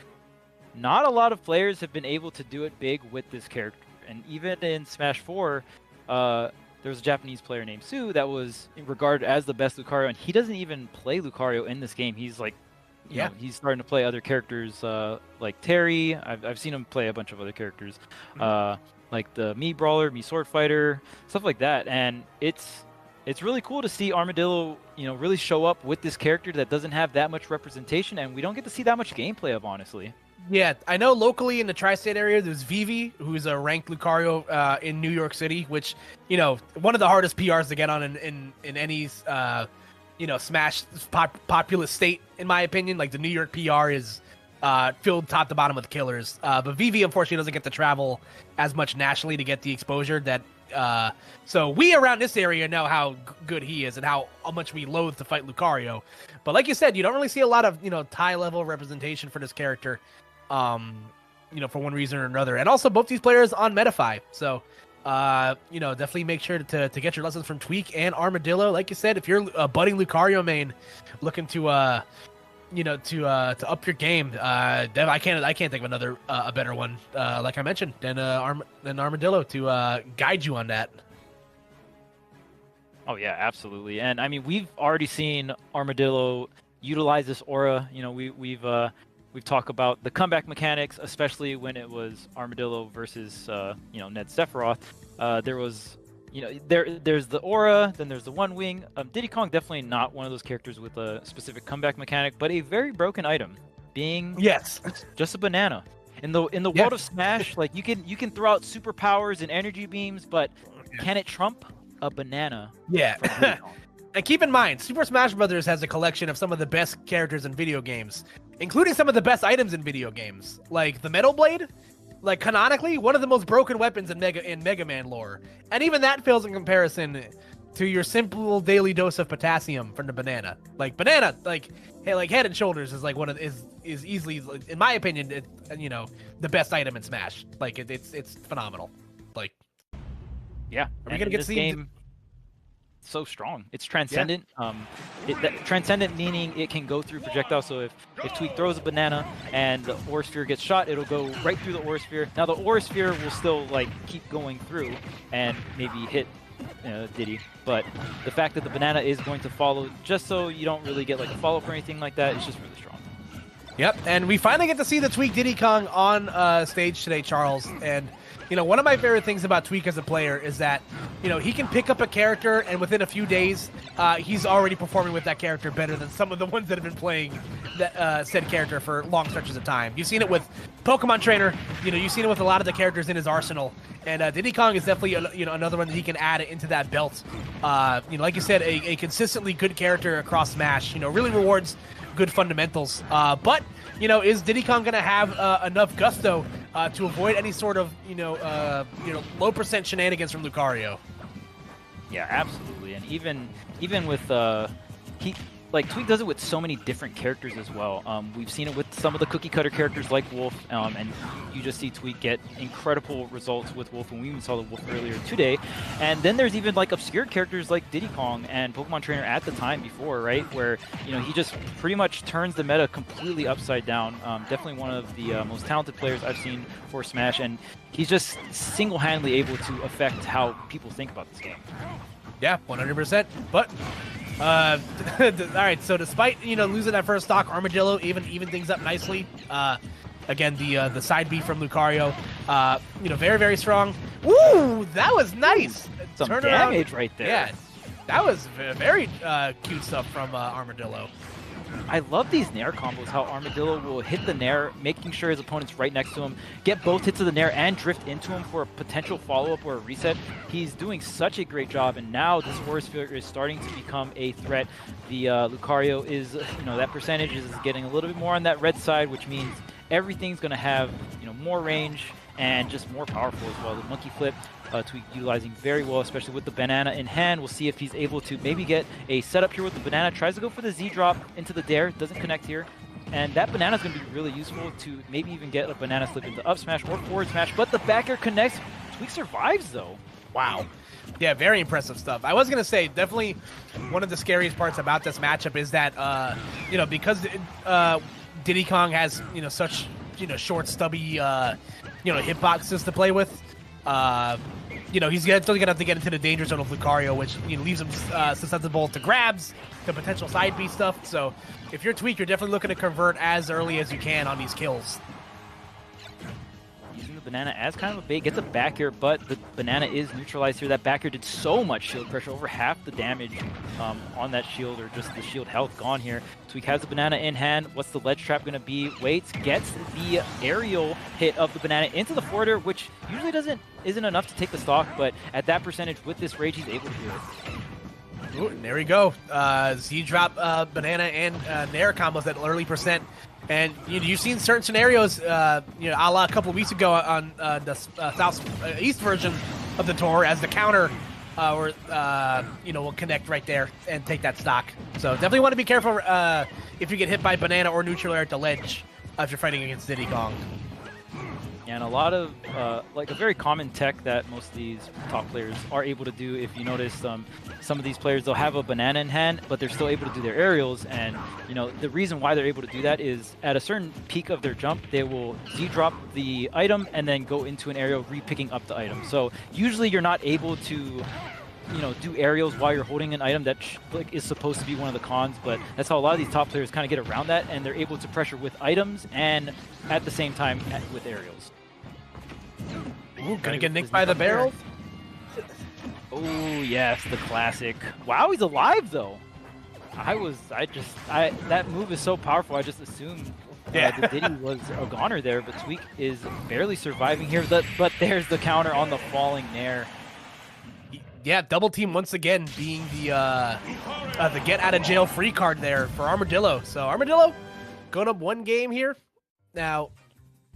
not a lot of players have been able to do it big with this character. And even in Smash 4, there was a Japanese player named Su that was regarded as the best Lucario, and he doesn't even play Lucario in this game. He's like, you know, he's starting to play other characters like Terry. I've seen him play a bunch of other characters, like the Mii Brawler, Mii Sword Fighter, stuff like that. And it's really cool to see Armadillo, really show up with this character that doesn't have that much representation, and we don't get to see that much gameplay of, honestly. Yeah, I know locally in the tri-state area, there's Vivi, who's a ranked Lucario in New York City, which, one of the hardest PRs to get on in any, Smash populous state, in my opinion. Like, the New York PR is filled top to bottom with killers. But Vivi, unfortunately, doesn't get to travel as much nationally to get the exposure that... so we around this area know how good he is and how much we loathe to fight Lucario. But like you said, you don't really see a lot of, Thai level representation for this character, for one reason or another. And also both these players on Metafy. So, definitely make sure to get your lessons from Tweak and Armadillo. Like you said, if you're a budding Lucario main looking to up your game, I can't think of another a better one, like I mentioned, than Armadillo to guide you on that. Oh yeah, absolutely. And I mean, we've already seen Armadillo utilize this aura. We've talked about the comeback mechanics, especially when it was Armadillo versus Ned Sephiroth. There was there's the aura, then there's the one wing. Diddy Kong definitely not one of those characters with a specific comeback mechanic, but a very broken item, being just a banana. In the world of Smash, like you can throw out superpowers and energy beams, but can it trump a banana? Yeah. And keep in mind, Super Smash Bros. Has a collection of some of the best characters in video games, including some of the best items in video games, like the Metal Blade. Like, canonically, one of the most broken weapons in Mega Man lore. And even that fails in comparison to your simple daily dose of potassium from the banana. Like banana, like Head and Shoulders is like is easily, in my opinion, the best item in Smash. Like it's phenomenal. Like, yeah, are we gonna get this seen? game so strong? It's transcendent. Transcendent meaning it can go through projectiles. So if Tweak throws a banana and the Aura Sphere gets shot, it'll go right through the Aura Sphere. Now the Aura Sphere will still like keep going through and maybe hit Diddy, but the fact that the banana is going to follow, just so you don't really get like a follow-up or anything like that, is just really strong. Yep, and we finally get to see the Tweak Diddy Kong on stage today, Charles. And one of my favorite things about Tweak as a player is that he can pick up a character and within a few days he's already performing with that character better than some of the ones that have been playing that said character for long stretches of time. You've seen it with Pokemon Trainer, you've seen it with a lot of the characters in his arsenal, and Diddy Kong is definitely another one that he can add into that belt. Like you said, a consistently good character across Smash, really rewards good fundamentals. But is Diddy Kong gonna have enough gusto to avoid any sort of low percent shenanigans from Lucario? Yeah, absolutely. And even with Tweak does it with so many different characters as well. We've seen it with some of the cookie cutter characters like Wolf, and you just see Tweak get incredible results with Wolf, and we even saw the Wolf earlier today. And then there's even like obscure characters like Diddy Kong and Pokemon Trainer at the time before, right? Where he just pretty much turns the meta completely upside down. Definitely one of the most talented players I've seen for Smash, and he's just single-handedly able to affect how people think about this game. Yeah, 100%. But all right, so despite losing that first stock, Armadillo even things up nicely. Again, the side B from Lucario, very, very strong. Ooh, that was nice. Some damage right there. Yeah, that was very cute stuff from Armadillo. I love these Nair combos, how Armadillo will hit the Nair, making sure his opponent's right next to him, get both hits of the Nair and drift into him for a potential follow-up or a reset. He's doing such a great job, and now this Aura Sphere is starting to become a threat. The Lucario is, that percentage is getting a little bit more on that red side, which means everything's going to have, more range and just more powerful as well. The monkey flip, Tweak utilizing very well, especially with the banana in hand. We'll see if he's able to maybe get a setup here with the banana. Tries to go for the Z drop into the dare, doesn't connect here. And that banana is going to be really useful to maybe even get a banana slip into up smash or forward smash. But the back air connects. Tweak survives though. Wow. Yeah, very impressive stuff. I was going to say, definitely one of the scariest parts about this matchup is that, because Diddy Kong has, such, short, stubby, hitboxes to play with, he's still gonna have to get into the danger zone of Lucario, which leaves him susceptible to grabs, to potential side B stuff. So if you're Tweak, you're definitely looking to convert as early as you can on these kills. Using the banana as kind of a bait, gets a back air, but the banana is neutralized here. That back air did so much shield pressure, over half the damage on that shield, or just the shield health gone here. Tweak has the banana in hand. What's the ledge trap going to be? Waits, gets the aerial hit of the banana into the forward air, which usually isn't enough to take the stock, but at that percentage with this rage, he's able to do it. Ooh, there we go. Z drop banana and Nair combos at early percent. And you've seen certain scenarios, a la a couple of weeks ago on the southeast version of the tour, as the counter will connect right there and take that stock. So definitely want to be careful if you get hit by banana or neutral air at the ledge if you're fighting against Diddy Kong. And a lot of, a very common tech that most of these top players are able to do. If you notice, some of these players, they'll have a banana in hand, but they're still able to do their aerials. And, the reason why they're able to do that is at a certain peak of their jump, they will Z-drop the item and then go into an aerial, re-picking up the item. So usually you're not able to do aerials while you're holding an item that is supposed to be one of the cons, but that's how a lot of these top players kind of get around that, and they're able to pressure with items and at the same time with aerials. Ooh, gonna get nicked by the barrel? Oh yes, the classic. Wow, he's alive though. That move is so powerful, I just assumed the Diddy was a goner there, but Tweak is barely surviving here, but there's the counter on the falling Nair. Yeah, double team once again being the get out of jail free card there for Armadillo. So Armadillo going up one game here. Now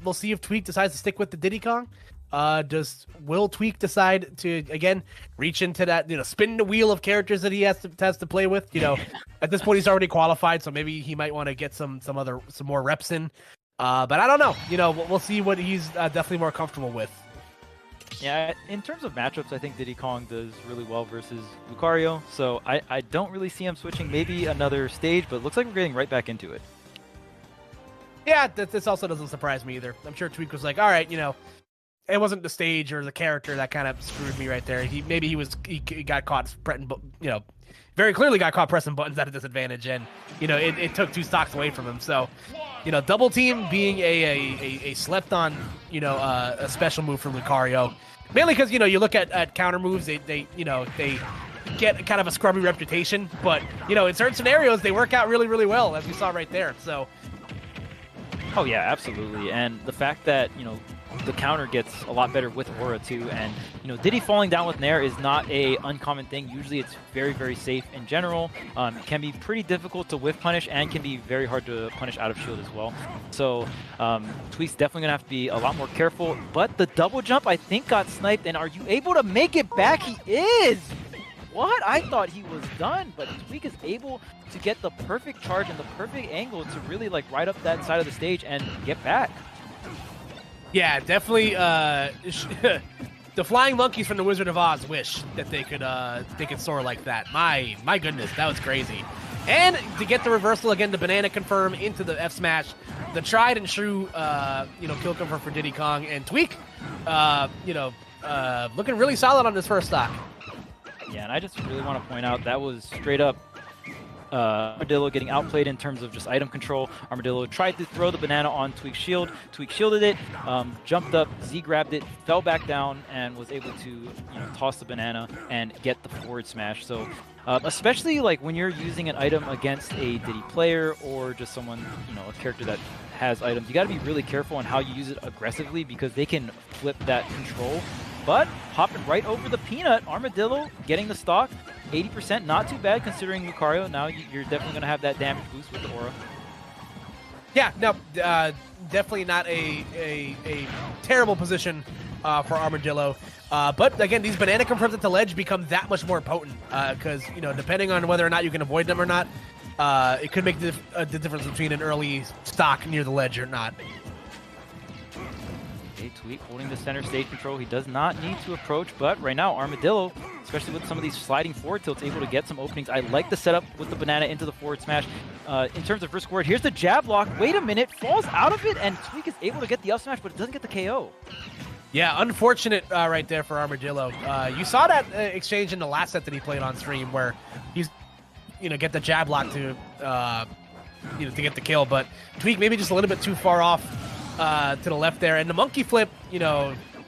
we'll see if Tweak decides to stick with the Diddy Kong. Will Tweak decide to again reach into that, spin the wheel of characters that he has to play with? At this point he's already qualified, so maybe he might want to get some more reps in. But I don't know. We'll see what he's definitely more comfortable with. Yeah, in terms of matchups, I think Diddy Kong does really well versus Lucario, so I don't really see him switching maybe another stage, but it looks like we're getting right back into it. Yeah, this also doesn't surprise me either. I'm sure Tweak was like, all right, it wasn't the stage or the character that kind of screwed me right there. He got caught very clearly got caught pressing buttons at a disadvantage, and it took 2 stocks away from him. So, double team being a slept on, a special move for Lucario, mainly because you look at counter moves, they get kind of a scrubby reputation, but in certain scenarios they work out really, really well, as we saw right there. So. Oh yeah, absolutely, and the fact that the counter gets a lot better with Aura too, and Diddy falling down with Nair is not a uncommon thing. Usually it's very, very safe in general. It can be pretty difficult to whiff punish and can be very hard to punish out of shield as well. So Tweak's definitely gonna have to be a lot more careful, but the double jump I think got sniped, and are you able to make it back? He is! What? I thought he was done, but Tweak is able to get the perfect charge and the perfect angle to really ride up that side of the stage and get back. Yeah, definitely. The flying monkeys from the Wizard of Oz wish that they could soar like that. My goodness, that was crazy. And to get the reversal again, the banana confirm into the F smash, the tried and true, kill confirm for Diddy Kong, and Tweak, looking really solid on this first stock. Yeah, and I just really want to point out that was straight up Armadillo getting outplayed in terms of just item control. Armadillo tried to throw the banana on Tweak's shield. Tweak shielded it, jumped up, Z grabbed it, fell back down, and was able to toss the banana and get the forward smash. So especially when you're using an item against a Diddy player or just someone, a character that has items, you got to be really careful on how you use it aggressively because they can flip that control. But hopping right over the peanut, Armadillo getting the stock, 80%, not too bad considering Lucario. Now you're definitely going to have that damage boost with the aura. Yeah, no, definitely not a terrible position for Armadillo. But again, these banana confirms at the ledge become that much more potent because, depending on whether or not you can avoid them or not, it could make the difference between an early stock near the ledge or not. Tweak holding the center stage control. He does not need to approach, but right now Armadillo, especially with some of these sliding forward tilts, able to get some openings. I like the setup with the banana into the forward smash. In terms of risk reward, here's the jab block. Wait a minute, falls out of it, and Tweak is able to get the up smash, but it doesn't get the KO. Yeah, unfortunate right there for Armadillo. You saw that exchange in the last set that he played on stream where he's, get the jab block to get the kill, but Tweak maybe just a little bit too far off to the left there. And the monkey flip,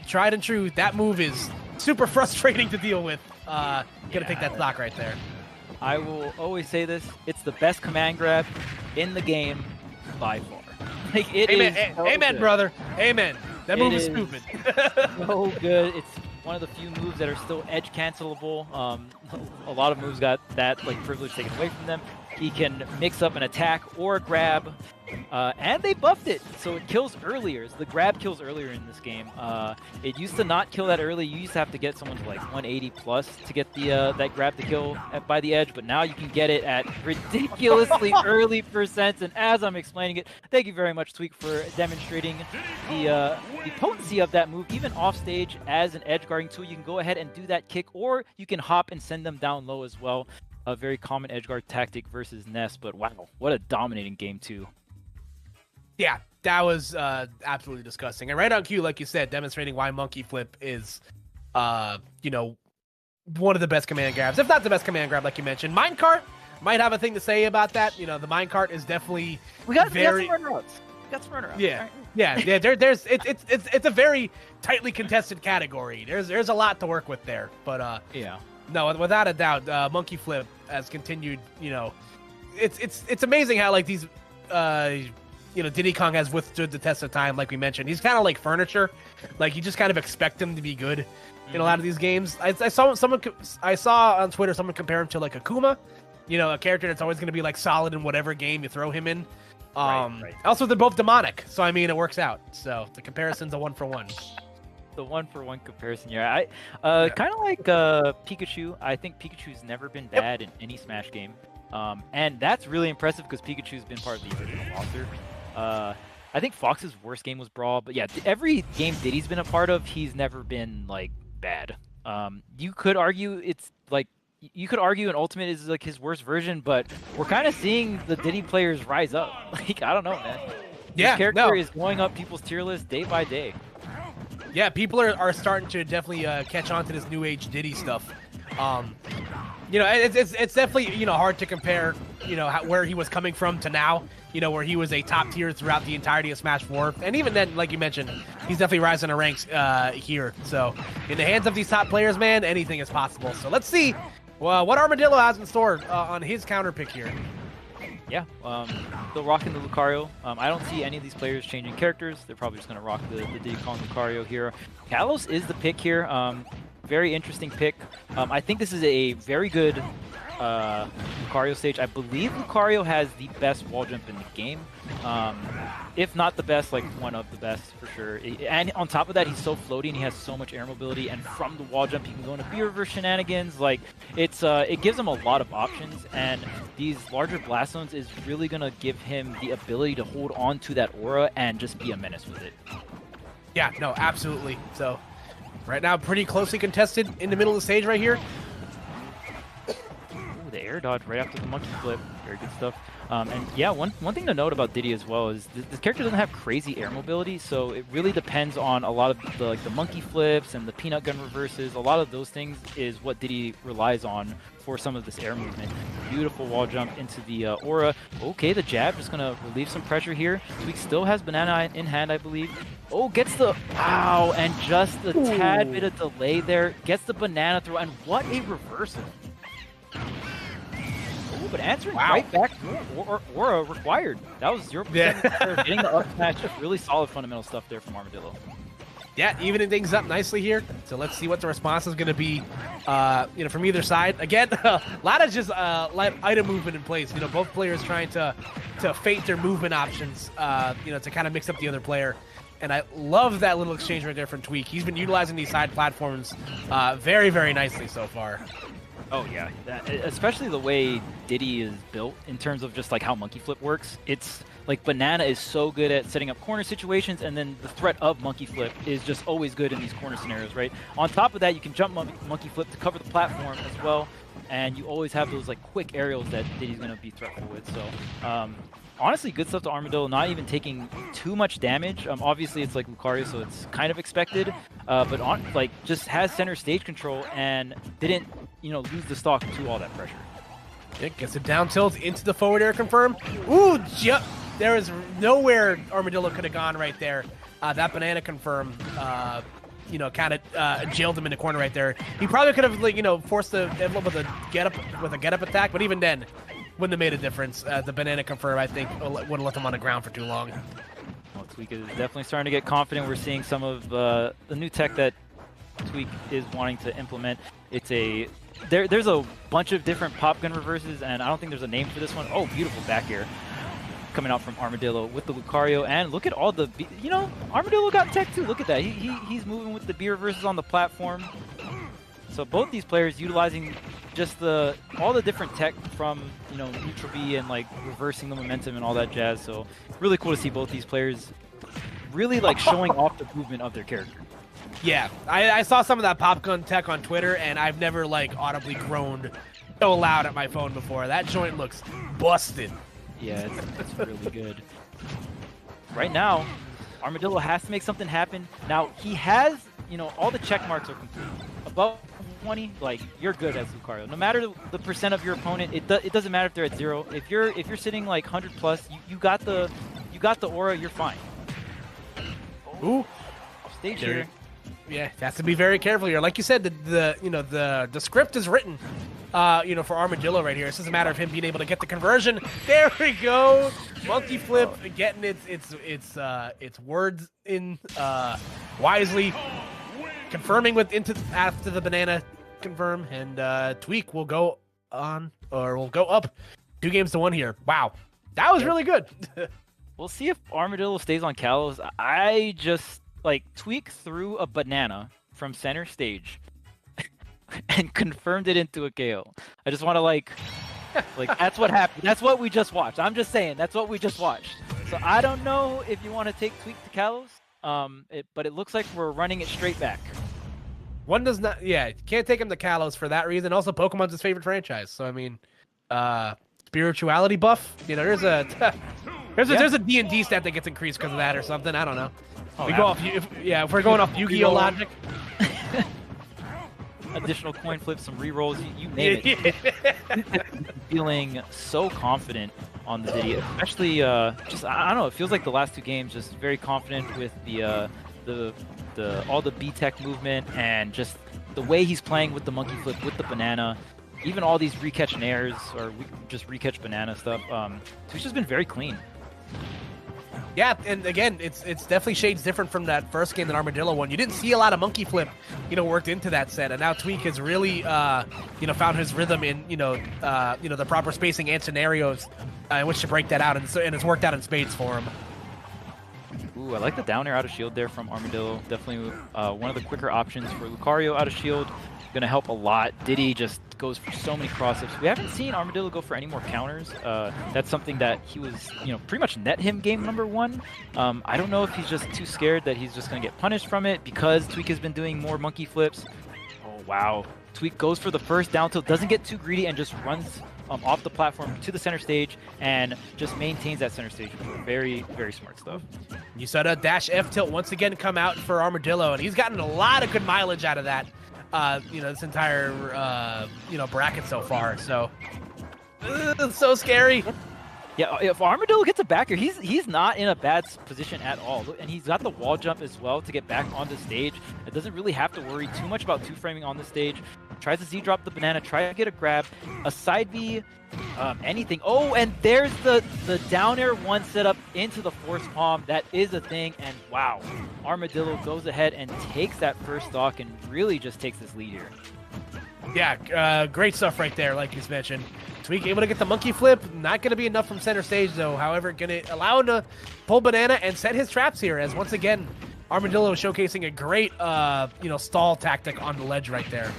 tried and true, that move is super frustrating to deal with. Gonna take that stock right there. I will always say this, it's the best command grab in the game by far. Amen, brother. Amen. That move is stupid. So good. It's one of the few moves that are still edge cancelable. A lot of moves got that privilege taken away from them. He can mix up an attack or a grab, and they buffed it, so it kills earlier. So the grab kills earlier in this game. It used to not kill that early. You used to have to get someone to 180 plus to get the that grab to kill by the edge, but now you can get it at ridiculously early percents. And as I'm explaining it, thank you very much, Tweak, for demonstrating the potency of that move. Even off stage as an edge guarding tool, you can go ahead and do that kick, or you can hop and send them down low as well. A very common edgeguard tactic versus Ness, but wow, what a dominating game too. Yeah, that was absolutely disgusting. And right on cue, like you said, demonstrating why Monkey Flip is, one of the best command grabs, if not the best command grab, like you mentioned. Minecart might have a thing to say about that. The Minecart is definitely we got some runner-ups. Yeah, yeah. There's it's a very tightly contested category. There's a lot to work with there, but yeah. No, without a doubt, Monkey Flip has continued. It's amazing how these, Diddy Kong has withstood the test of time. Like we mentioned, he's kind of like furniture. You just kind of expect him to be good in a lot of these games. I saw on Twitter someone compare him to Akuma, a character that's always going to be solid in whatever game you throw him in. Right. Also, they're both demonic, so I mean it works out. So the comparison's a 1-for-1. the one-for-one comparison here. Kind of like Pikachu. I think Pikachu's never been bad in any Smash game, and that's really impressive because Pikachu's been part of the original roster. I think Fox's worst game was Brawl, but yeah, every game Diddy's been a part of, he's never been like bad. You could argue an Ultimate is like his worst version, but we're kind of seeing the Diddy players rise up. Like, I don't know, man. Yeah, his character is going up people's tier list day by day. Yeah, people are starting to definitely catch on to this new age Diddy stuff. You know, it's definitely, you know, hard to compare, you know, where he was coming from to now, you know, where he was a top tier throughout the entirety of Smash 4. And even then, like you mentioned, he's definitely rising the ranks here. So in the hands of these top players, man, anything is possible. So let's see what Armadillo has in store on his counter pick here. Yeah, they'll rock in the Lucario. I don't see any of these players changing characters. They're probably just going to rock the Diddy Kong Lucario here. Kalos is the pick here. Very interesting pick. I think this is a very good Lucario stage. I believe Lucario has the best wall jump in the game. If not the best, like one of the best for sure. And on top of that, he's so floaty and he has so much air mobility. And from the wall jump, he can go into B-reverse shenanigans. Like it gives him a lot of options. And these larger blast zones is really gonna give him the ability to hold on to that aura and just be a menace with it. Yeah, no, absolutely. So right now, pretty closely contested in the middle of the stage right here. Ooh, the air dodge right after the monkey flip. Very good stuff. And yeah, one thing to note about Diddy as well is this character doesn't have crazy air mobility, so it really depends on a lot of the monkey flips and the peanut gun reverses. A lot of those things is what Diddy relies on for some of this air movement. Beautiful wall jump into the aura. Okay, the jab just gonna relieve some pressure here. Tweak still has banana in hand, I believe. Oh, gets the wow, and just a tad bit of delay there. Gets the banana throw, and what a reversal. But answering right back, aura required. That was 0%. Yeah. Getting the up smash, really solid fundamental stuff there from Armadillo. Yeah, evening things up nicely here. So let's see what the response is going to be, you know, from either side. Again, a lot of just item movement in place. You know, both players trying to fate their movement options, you know, to kind of mix up the other player. And I love that little exchange right there from Tweak. He's been utilizing these side platforms very, very nicely so far. Oh yeah, especially the way Diddy is built in terms of just like how monkey flip works. It's like Banana is so good at setting up corner situations, and then the threat of monkey flip is just always good in these corner scenarios, right? On top of that, you can jump monkey flip to cover the platform as well, and you always have those like quick aerials that Diddy's going to be threatful with. So honestly, good stuff to Armadillo, not even taking too much damage. Obviously, it's like Lucario, so it's kind of expected, but just has center stage control and didn't, you know, lose the stock to all that pressure. It gets it down tilt into the forward air confirm. Ooh, there is nowhere Armadillo could have gone right there. That banana confirm, you know, kind of jailed him in the corner right there. He probably could have, like, you know, forced the envelope with a get up attack, but even then, wouldn't have made a difference. The banana confirm, I think, would have left him on the ground for too long. Well, Tweak is definitely starting to get confident. We're seeing some of the new tech that Tweak is wanting to implement. It's there's a bunch of different pop gun reverses, and I don't think there's a name for this one. Oh, beautiful back air coming out from Armadillo with the Lucario, and look at all the, you know, Armadillo got tech too. Look at that. He's moving with the B reverses on the platform. So both these players utilizing just all the different tech from, you know, neutral B and like reversing the momentum and all that jazz. So really cool to see both these players really like showing off the movement of their character. Yeah, I saw some of that pop gun tech on Twitter, and I've never like audibly groaned so loud at my phone before. That joint looks busted. Yeah, it's really good. Right now, Armadillo has to make something happen. Now he has, you know, all the check marks are complete. Above 20, like, you're good as Lucario. No matter the percent of your opponent, it doesn't matter if they're at 0. If you're sitting like 100 plus, you got the aura, you're fine. Ooh, stage here. Yeah, has to be very careful here. Like you said, the script is written, you know, for Armadillo right here. It's just a matter of him being able to get the conversion. There we go. Monkey flip, getting its words in wisely, confirming after the banana confirm, and Tweak will go on, or will go up 2-1 here. Wow, that was really good. We'll see if Armadillo stays on Kalos. I just like Tweak threw a banana from center stage and confirmed it into a KO. I just want to like that's what happened. That's what we just watched. I'm just saying that's what we just watched. So I don't know if you want to take Tweak to Kalos, but it looks like we're running it straight back. One does not, yeah, can't take him to Kalos for that reason. Also, Pokemon's his favorite franchise, so I mean, spirituality buff. You know, there's a D&D stat that gets increased because of that or something. I don't know. Oh, we go off, if we're going off Yu-Gi-Oh logic. Additional coin flips, some rerolls, you name it. Feeling so confident on the Diddy, especially just I don't know. It feels like the last two games just very confident with the all the B-Tech movement and just the way he's playing with the monkey flip, with the banana, even all these recatch nairs or just recatch banana stuff. So he's just been very clean. Yeah, and again, it's definitely shades different from that first game that Armadillo won. You didn't see a lot of monkey flip, worked into that set, and now Tweak has really, found his rhythm in, the proper spacing and scenarios in which to break that out, and it's worked out in spades for him. Ooh, I like the down air out of shield there from Armadillo. Definitely one of the quicker options for Lucario out of shield. Going to help a lot. Diddy just goes for so many cross-ups. We haven't seen Armadillo go for any more counters. That's something that he was, pretty much net him game number one. I don't know if he's just too scared that he's just going to get punished from it because Tweak has been doing more monkey flips. Oh, wow. Tweak goes for the first down tilt, doesn't get too greedy, and just runs off the platform to the center stage and just maintains that center stage. Very, very smart stuff. You saw that dash F tilt once again come out for Armadillo, and he's gotten a lot of good mileage out of that. This entire, bracket so far. So, it's so scary. Yeah, if Armadillo gets a backer, he's not in a bad position at all. And he's got the wall jump as well to get back on the stage. It doesn't really have to worry too much about two-framing on the stage. Tries to Z-drop the banana, try to get a grab, a side B, anything. Oh, and there's the down air one setup into the force palm. That is a thing, and wow. Armadillo goes ahead and takes that first stock and really just takes this lead here. Yeah, great stuff right there, like you mentioned. Tweak able to get the monkey flip. Not going to be enough from center stage, though. However, going to allow him to pull banana and set his traps here, as once again, Armadillo is showcasing a great, stall tactic on the ledge right there.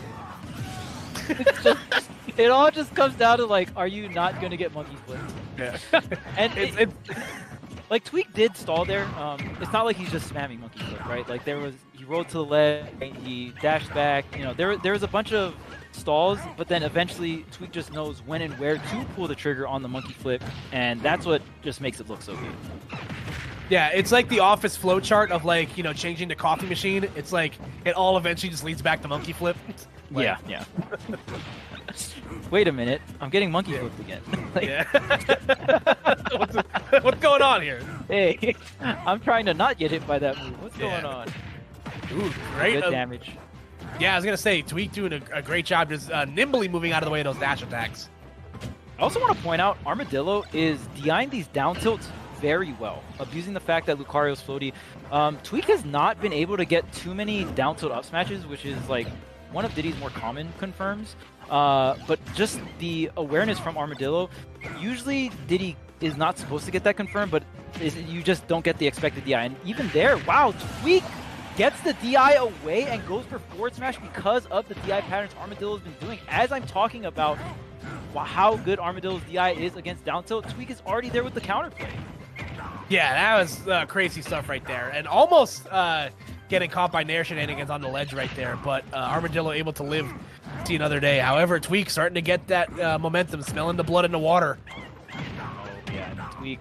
It all just comes down to, like, are you not going to get monkey flipped? Yeah. And like, Tweak did stall there. It's not like he's just spamming monkey flip, right? Like, he rolled to the ledge, he dashed back. There was a bunch of stalls, but then eventually Tweak just knows when and where to pull the trigger on the monkey flip, and that's what just makes it look so good. Yeah, it's like the office flowchart of, like, changing the coffee machine. It's like it all eventually just leads back to monkey flip. Like, yeah. Wait a minute, I'm getting monkey flipped again. What's going on here? Hey, I'm trying to not get hit by that move. What's going on? Ooh, great Good damage. Yeah, I was going to say, Tweak doing a great job just nimbly moving out of the way of those dash attacks. I also want to point out, Armadillo is DIing these down tilts very well, abusing the fact that Lucario's floaty. Tweak has not been able to get too many down tilt up smashes, which is like one of Diddy's more common confirms. But just the awareness from Armadillo, usually Diddy is not supposed to get that confirmed, but you just don't get the expected DI. And even there, wow, Tweak gets the DI away and goes for forward smash because of the DI patterns Armadillo's been doing. As I'm talking about how good Armadillo's DI is against down tilt, Tweak is already there with the counterplay. Yeah, that was crazy stuff right there. And almost getting caught by Nair shenanigans on the ledge right there, but Armadillo able to live to see another day. However, Tweak starting to get that momentum, smelling the blood in the water. Oh, yeah, Tweak.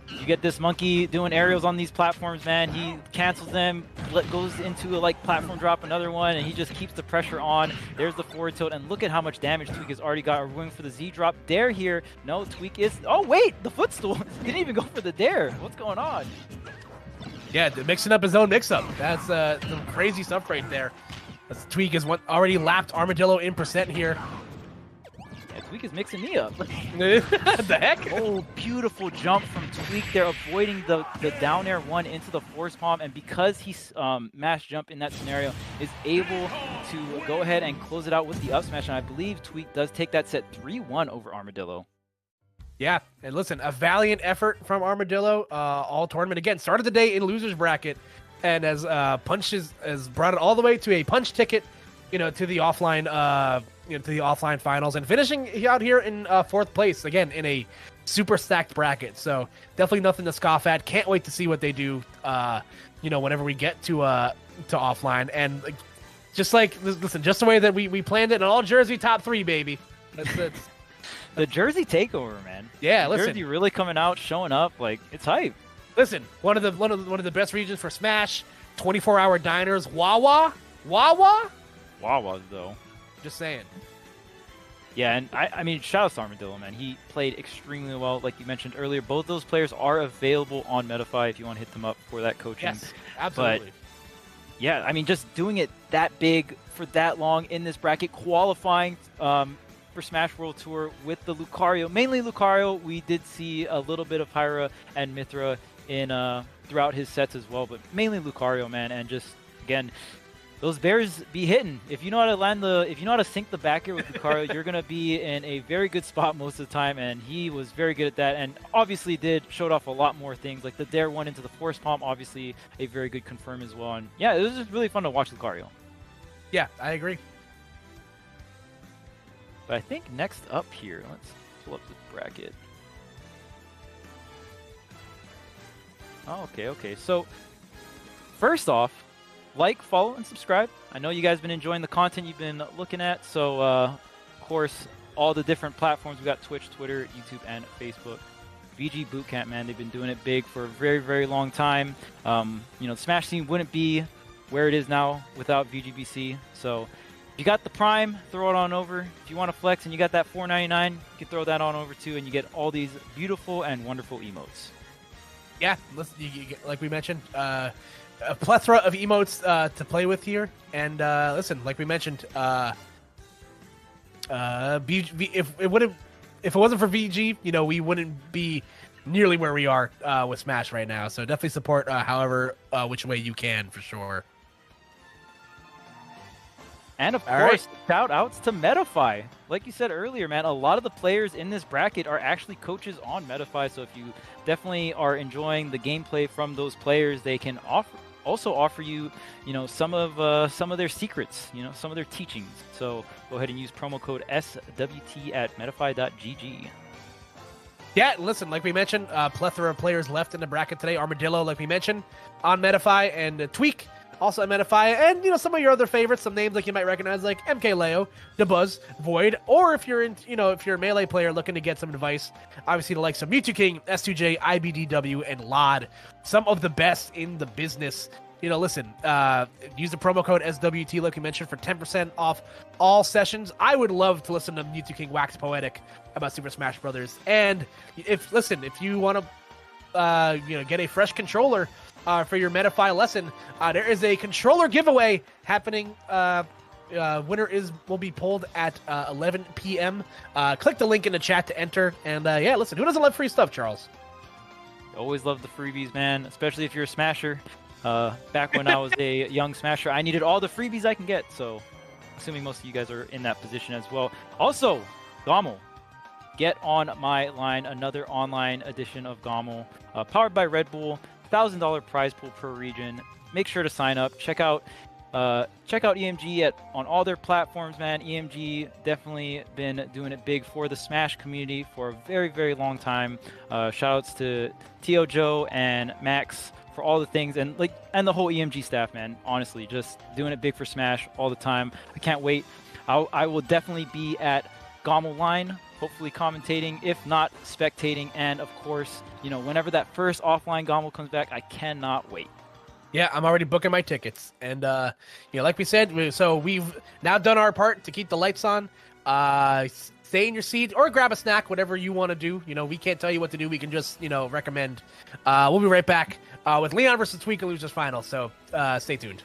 You get this monkey doing aerials on these platforms, man. He cancels them, goes into a platform drop, another one, and he just keeps the pressure on. There's the forward tilt, and look at how much damage Tweak has already got. We're going for the Z drop. Dare here. No, Tweak is. Oh wait, the footstool didn't even go for the dare. What's going on? Yeah, mixing up his own mix-up. That's some crazy stuff right there. Tweak has already lapped Armadillo in percent here. Tweak is mixing me up. The heck? Oh, beautiful jump from Tweak there, avoiding the down air one into the force palm, and because he mash jump in that scenario, is able to go ahead and close it out with the up smash, and I believe Tweak does take that set 3-1 over Armadillo. Yeah, and listen, a valiant effort from Armadillo all tournament. Again, started the day in loser's bracket, and has brought it all the way to a punch ticket, to the offline, to the offline finals, and finishing out here in 4th place again in a super stacked bracket. So definitely nothing to scoff at. Can't wait to see what they do. Whenever we get to offline, and just the way that we planned it, an all Jersey top 3, baby. That's the Jersey takeover, man. Yeah, listen. Jersey really coming out, showing up, like it's hype. Listen, one of the best regions for Smash, 24-hour diners, Wawa's though. Just saying. Yeah, and I mean, shout out to Armadillo, man. He played extremely well, like you mentioned earlier. Both those players are available on Metafy if you want to hit them up for that coaching. Yes, absolutely. But yeah, I mean, just doing it that big for that long in this bracket, qualifying for Smash World Tour with the Lucario, mainly Lucario. We did see a little bit of Pyra and Mithra in throughout his sets as well, but mainly Lucario, man. And just again, those bears be hitting. If you know how to if you know how to sink the back air with Lucario, you're gonna be in a very good spot most of the time, and he was very good at that. And obviously showed off a lot more things, like the dare one into the force palm. Obviously, a very good confirm as well. And yeah, it was just really fun to watch Lucario. Yeah, I agree. But I think next up here, let's pull up the bracket. Oh, okay. So first off, like, follow, and subscribe. I know you guys have been enjoying the content you've been looking at. So, of course, all the different platforms. We got Twitch, Twitter, YouTube, and Facebook. VG Bootcamp, man, they've been doing it big for a very, very long time. The Smash scene wouldn't be where it is now without VGBC. So, if you got the Prime, throw it on over. If you want to flex and you got that $4.99, you can throw that on over too, and you get all these beautiful and wonderful emotes. Yeah, like we mentioned, a plethora of emotes to play with here, and listen, like we mentioned, if it wasn't for VG, we wouldn't be nearly where we are with Smash right now. So definitely support however which way you can, for sure. And of course, shout outs to Metafy. Like you said earlier, man, a lot of the players in this bracket are actually coaches on Metafy. So if you definitely are enjoying the gameplay from those players, they can also offer you, some of their secrets, some of their teachings. So go ahead and use promo code SWT at metafy.gg. Yeah, listen, like we mentioned, plethora of players left in the bracket today. Armadillo, like we mentioned, on Metafy, and Tweak also on Metafy, and some of your other favorites, some names like you might recognize, like MK Leo, DeBuzz, Void, or if you're if you're a Melee player looking to get some advice, obviously the likes of Mewtwo King, S2J, IBDW, and Lod, some of the best in the business. Listen, use the promo code SWT, like we mentioned, for 10% off all sessions. I would love to listen to Mewtwo King wax poetic about Super Smash Brothers. And if you want to, get a fresh controller for your Metafy lesson, there is a controller giveaway happening. Winner will be pulled at 11 p.m. Click the link in the chat to enter. And yeah, listen, who doesn't love free stuff, Charles? Always love the freebies, man, especially if you're a Smasher. Back when I was a young Smasher, I needed all the freebies I can get, so assuming most of you guys are in that position as well. Also, Gommel, get on my line, another online edition of Gommel, powered by Red Bull, $1,000 prize pool per region. Make sure to sign up. Check out EMG on all their platforms, man. EMG definitely been doing it big for the Smash community for a very, very long time. Shout outs to Tio Joe and Max for all the things, and the whole EMG staff, man. Honestly, just doing it big for Smash all the time. I can't wait. I will definitely be at Gommel line, hopefully commentating, if not spectating, and of course, whenever that first offline Gommel comes back, I cannot wait. Yeah, I'm already booking my tickets, and like we said, so we've now done our part to keep the lights on. Stay in your seat or grab a snack, whatever you want to do. We can't tell you what to do. We can just, recommend. We'll be right back with Leon versus Tweak and Losers Final. So stay tuned.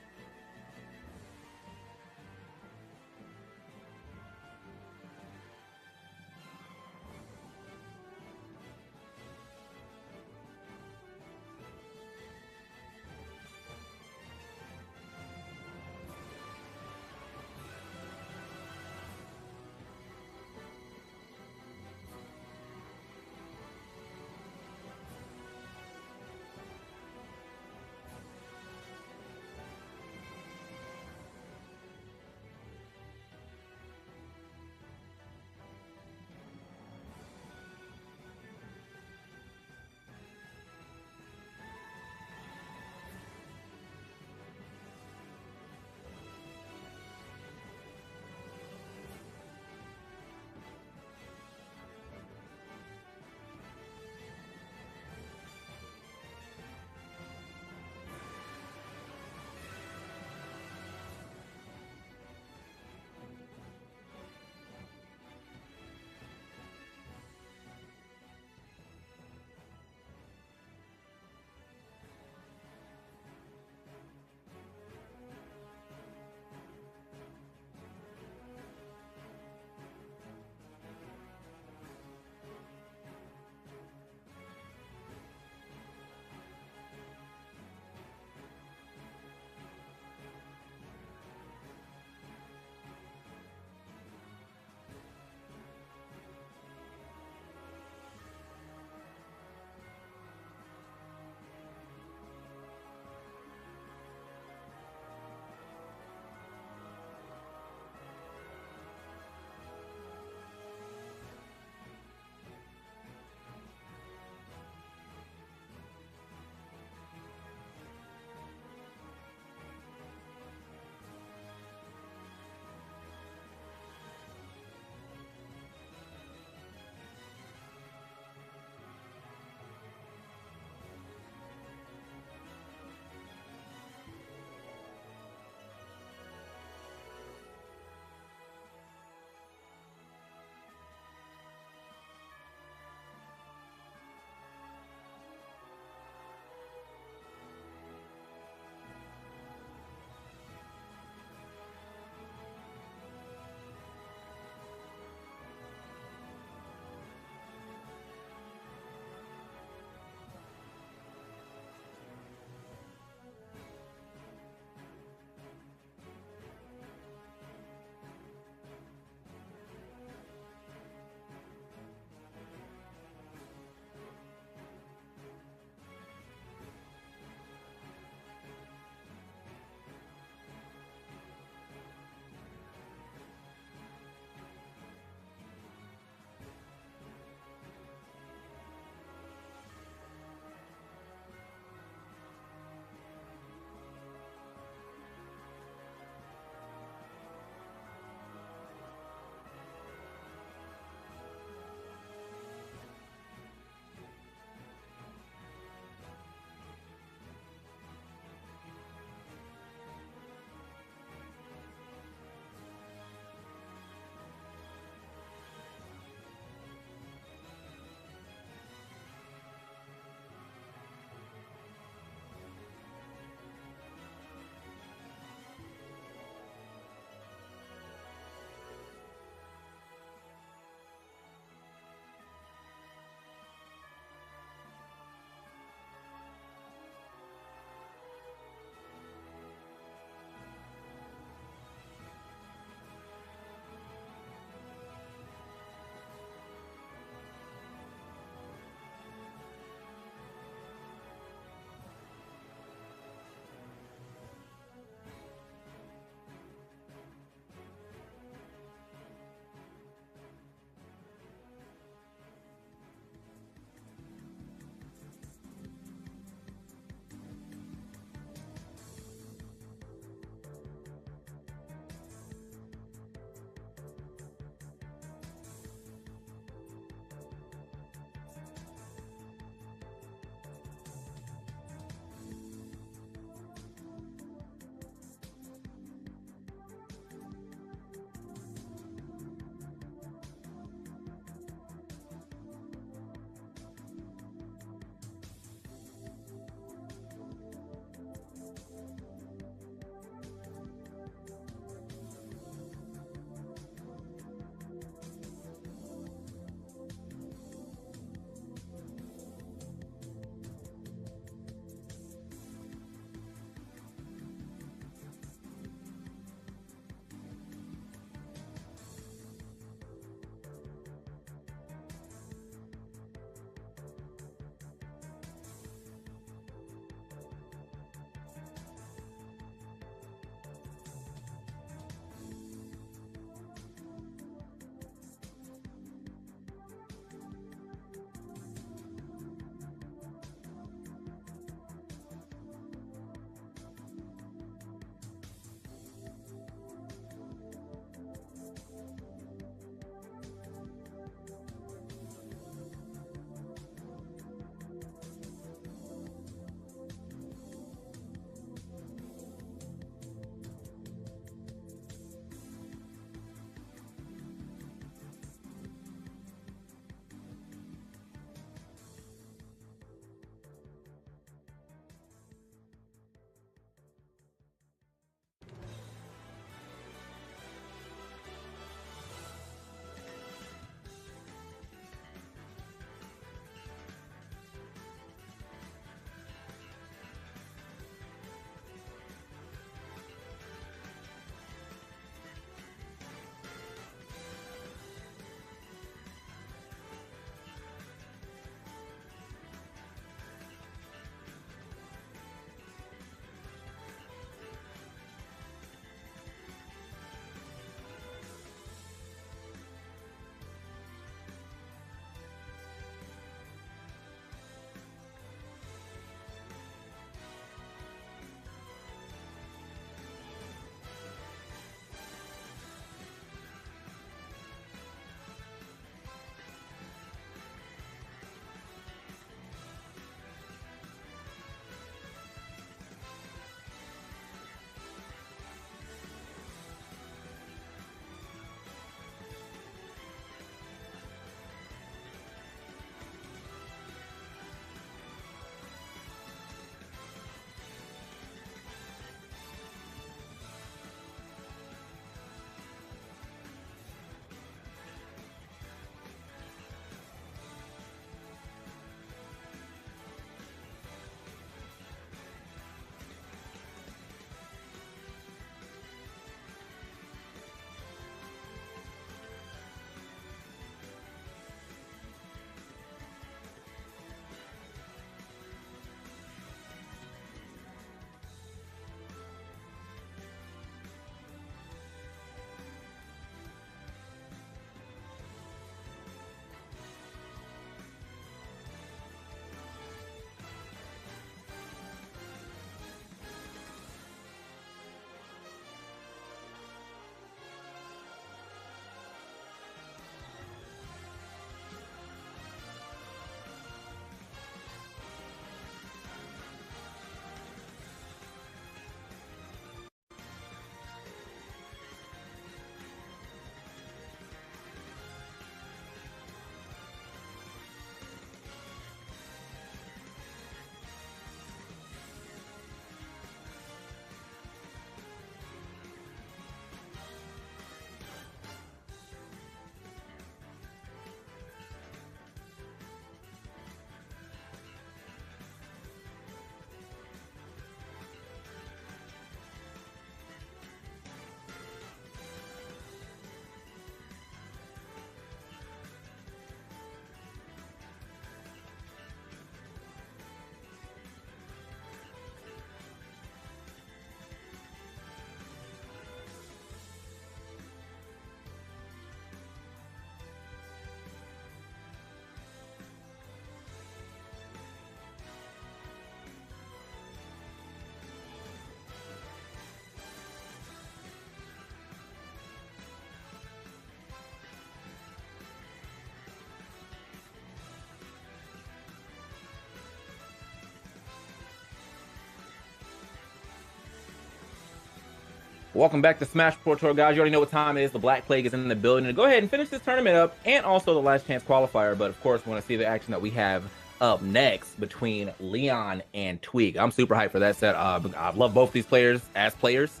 Welcome back to Smash Pro Tour, guys. You already know what time it is. The Black Plague is in the building. To go ahead and finish this tournament up, and also the last chance qualifier. But of course, we want to see the action that we have up next between Leon and Tweak. I'm super hyped for that set. I love both these players as players,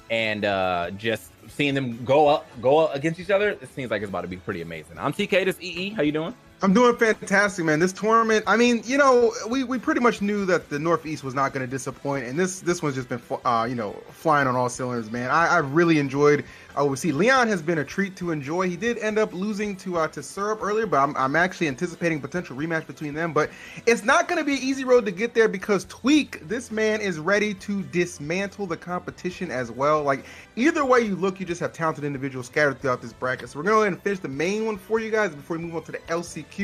and just seeing them go up against each other, it seems like it's about to be pretty amazing. I'm TK. This EE. How you doing? I'm doing fantastic, man. This tournament, I mean, you know, we pretty much knew that the Northeast was not going to disappoint, and this one's just been, you know, flying on all cylinders, man. I really enjoyed. We see Leon has been a treat to enjoy. He did end up losing to Syrup earlier, but I'm actually anticipating potential rematch between them. But it's not going to be an easy road to get there because Tweak, this man is ready to dismantle the competition as well. Like, either way you look, you just have talented individuals scattered throughout this bracket. So we're going to go ahead and finish the main one for you guys before we move on to the LCQ.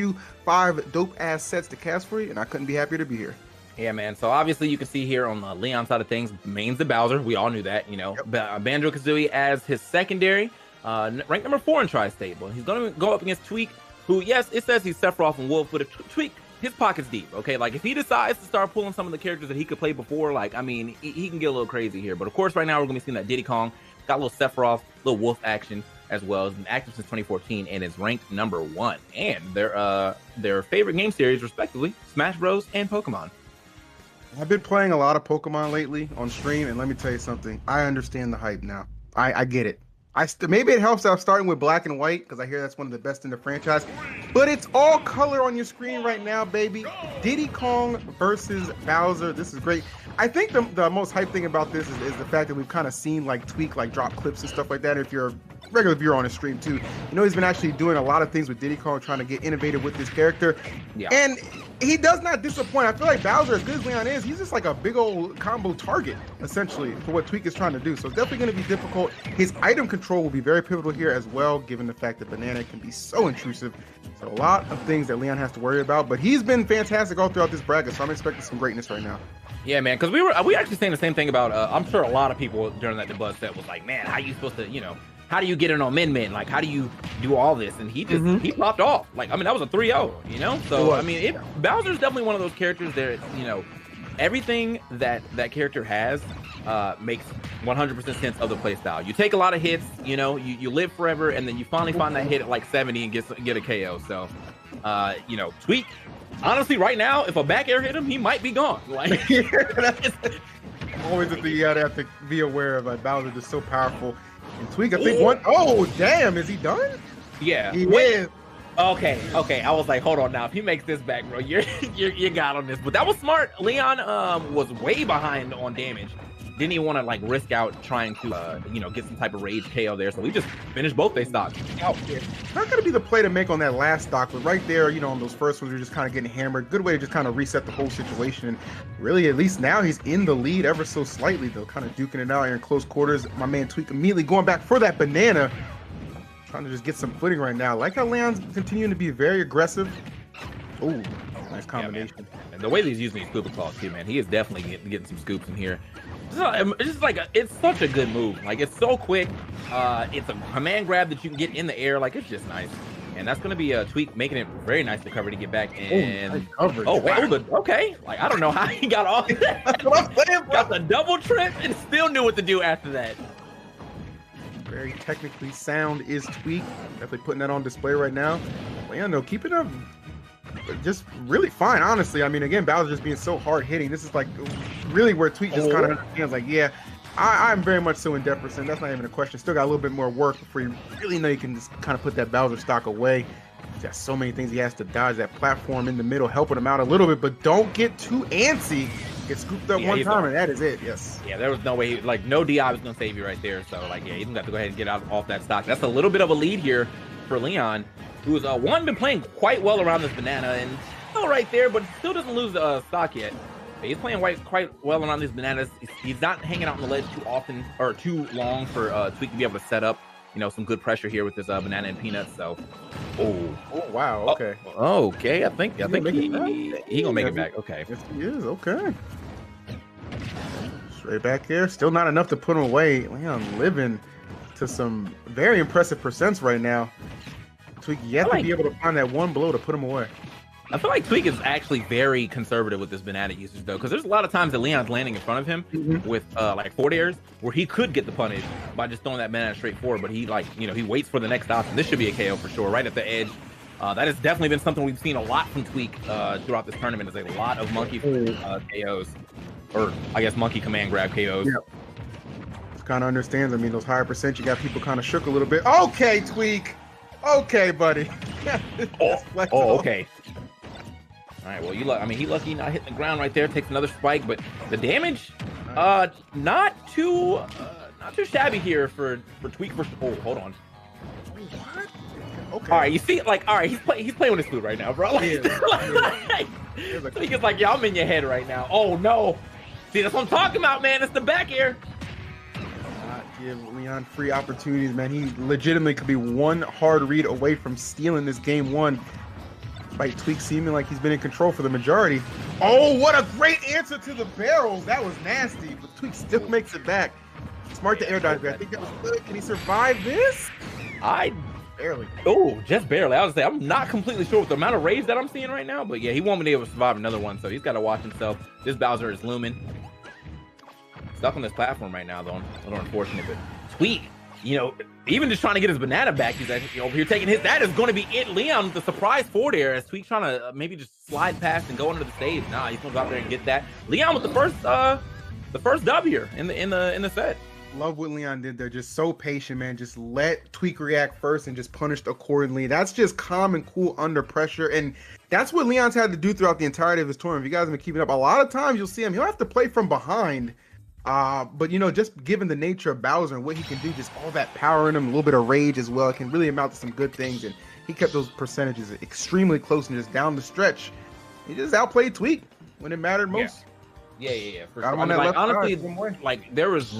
5 dope-ass sets to cast for you, and I couldn't be happier to be here. Yeah, man. So obviously you can see here on the Leon side of things, main's the Bowser. We all knew that, you know. Yep. Banjo-Kazooie as his secondary, ranked number 4 in Tri-Stable. And he's going to go up against Tweak, who, yes, it says he's Sephiroth and Wolf, but if Tweak, his pocket's deep, okay? Like, if he decides to start pulling some of the characters that he could play before, like, I mean, he can get a little crazy here. But, of course, right now we're going to be seeing that Diddy Kong. Got a little Sephiroth, little Wolf action as well. It's been active since 2014 and is ranked number 1. And their favorite game series, respectively, Smash Bros. And Pokemon. I've been playing a lot of Pokemon lately on stream, and let me tell you something. I understand the hype now. I get it. Maybe it helps that I'm starting with Black and White, because I hear that's one of the best in the franchise. But it's all color on your screen right now, baby. Diddy Kong versus Bowser. This is great. I think the most hype thing about this is the fact that we've kind of seen like Tweak like drop clips and stuff like that. If you're a regular viewer on his stream too, you know he's been actually doing a lot of things with Diddy Kong, trying to get innovative with this character. Yeah. And he does not disappoint. I feel like Bowser, as good as Leon is, he's just like a big old combo target, essentially, for what Tweak is trying to do. So it's definitely going to be difficult. His item control will be very pivotal here as well, given the fact that Banana can be so intrusive. So a lot of things that Leon has to worry about, but he's been fantastic all throughout this bracket, so I'm expecting some greatness right now. Yeah, man, because we actually saying the same thing about, I'm sure a lot of people during that debut set was like, man, how are you supposed to, you know, how do you get in on Min? Like, how do you do all this? And he just, he popped off. Like, I mean, that was a 3-0, you know? So, I mean, Bowser's definitely one of those characters that, you know, everything that character has makes 100% sense of the playstyle. You take a lot of hits, you know, you live forever, and then you finally find that hit at like 70 and get a KO. So, you know, Tweak, honestly, right now, if a back air hit him, he might be gone. Like, always the thing you have to be aware of. Like, Bowser is so powerful. And Tweak, I think oh, damn, is he done? Yeah. He is. Okay. I was like, hold on now. If he makes this back, bro, you got on this. But that was smart. Leon was way behind on damage. Didn't even want to like risk out trying to you know, get some type of rage KO there. So we just finished both their stocks. Not gonna be the play to make on that last stock, but right there, you know, on those first ones, you're just kind of getting hammered. Good way to just kind of reset the whole situation. And really, at least now he's in the lead ever so slightly, though, kind of duking it out here in close quarters. My man Tweak immediately going back for that banana, trying to just get some footing right now. Like how Leon's continuing to be very aggressive. Oh, nice combination. Yeah, and the way he's using these scoop claws too, man, he is definitely getting some scoops in here. It's just like it's such a good move. Like, it's so quick. It's a command grab that you can get in the air. Like, it's just nice. And that's going to be a Tweak, making it very nice to cover to get back in. Okay. Like, I don't know how he got all that. That's what I'm saying, bro. Got the double trip and still knew what to do after that. Very technically sound is Tweak. Definitely putting that on display right now. Leon, though, keeping up just really fine, honestly. I mean, again, Bowser just being so hard hitting. This is like really where Tweak just kind of understands, like, yeah, I'm very much so in deficit. That's not even a question. Still got a little bit more work before you really know you can just kind of put that Bowser stock away. He's got so many things he has to dodge. That platform in the middle helping him out a little bit, but don't get too antsy. Get scooped up one time, and that is it. Yes. Yeah, there was no way, like, no DI was going to save you right there. So, like, yeah, he's going to have to go ahead and get off that stock. That's a little bit of a lead here for Leon, who's been playing quite well around this banana, and still right there, but still doesn't lose stock yet. But he's playing quite well around these bananas. He's not hanging out on the ledge too often or too long for Tweak to be able to set up, you know, some good pressure here with this banana and peanuts. So, oh wow, okay, okay. I think he gonna make it back. Okay, yes, he is. Okay, straight back here. Still not enough to put him away. Leon living to some very impressive percents right now. Tweak yet to be able to find that one blow to put him away. I feel like Tweak is actually very conservative with this banana usage though, because there's a lot of times that Leon's landing in front of him with like forward airs where he could get the punish by just throwing that banana straight forward, but he he waits for the next option. This should be a KO for sure, right at the edge. That has definitely been something we've seen a lot from Tweak throughout this tournament. Is a lot of monkey KOs, or I guess monkey command grab KOs. Yeah. Kind of understands. I mean, those higher percent, you got people kind of shook a little bit. Okay, Tweak. Okay, buddy. Okay. All right. Well, he lucky not hitting the ground right there. Takes another spike, but the damage, not too shabby here for Tweak. Oh, hold on. What? Okay. All right. You see, all right, he's playing with his food right now, bro. Tweak is like, yeah, I'm in your head right now. Oh no. See, that's what I'm talking about, man. It's the back air. Give Leon free opportunities, man. He legitimately could be one hard read away from stealing this game one. Despite Tweak seeming like he's been in control for the majority. Oh, what a great answer to the barrels. That was nasty, but Tweak still makes it back. Smart to air dodge. I think that was good. Can he survive this? Barely. Oh, just barely. I was say I'm not completely sure with the amount of rage that I'm seeing right now, but yeah, he won't be able to survive another one, so he's got to watch himself. This Bowser is looming. Stuck on this platform right now, though. A little unfortunate, but Tweak, even just trying to get his banana back, he's like, over here taking his. That is going to be it. Leon with the surprise forward air as Tweak trying to maybe just slide past and go under the stage. Nah, he's going to go out there and get that. Leon with the first dub here in the set. Love what Leon did there. Just so patient, man. Just let Tweak react first and just punished accordingly. That's just calm and cool under pressure. And that's what Leon's had to do throughout the entirety of his tournament. If you guys have been keeping up, a lot of times you'll see him. He'll have to play from behind. But just given the nature of Bowser and what he can do, just all that power in him, a little bit of rage as well, it can really amount to some good things. And he kept those percentages extremely close and just down the stretch. He just outplayed Tweak when it mattered most. Yeah. For sure. Honestly, there was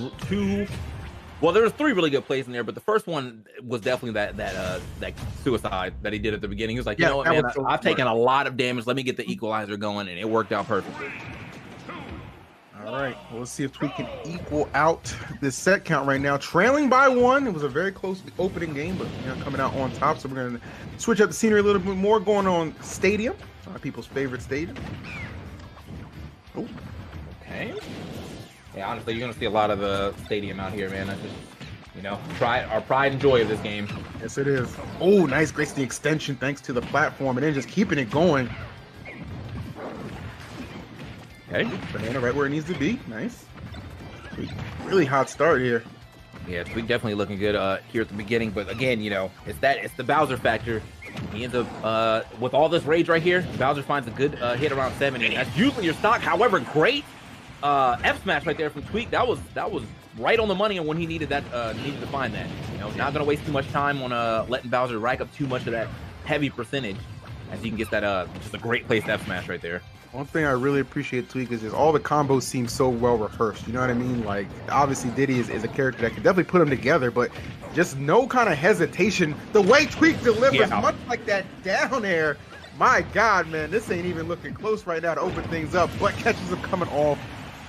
there was 3 really good plays in there, but the first one was definitely that suicide that he did at the beginning. He was like, you know what, man, I've taken a lot of damage. Let me get the equalizer going, and it worked out perfectly. All right, well, let's see if Tweak can equal out this set count right now. Trailing by 1. It was a very close opening game, but coming out on top. So we're going to switch up the scenery a little bit more, going on Stadium, people's favorite stadium. Oh. Okay. Yeah, honestly, you're going to see a lot of the Stadium out here, man. That's just, our pride and joy of this game. Yes, it is. Oh, nice. Great the extension thanks to the platform, and then just keeping it going. Okay. Banana right where it needs to be. Nice. Really hot start here. Yeah, Tweak definitely looking good here at the beginning, but again, it's the Bowser factor. He ends up with all this rage right here. Bowser finds a good hit around 70. That's usually your stock. However, great F smash right there from Tweak. That was right on the money on when he needed that needed to find that. Not gonna waste too much time on letting Bowser rack up too much of that heavy percentage, as you can get that just a great placed F smash right there. One thing I really appreciate Tweak is just all the combos seem so well rehearsed. You know what I mean? Like, obviously Diddy is a character that can definitely put them together, but just no kind of hesitation. The way Tweak delivers, much like that down air. My God, man, this ain't even looking close right now to open things up. Butt catches him coming off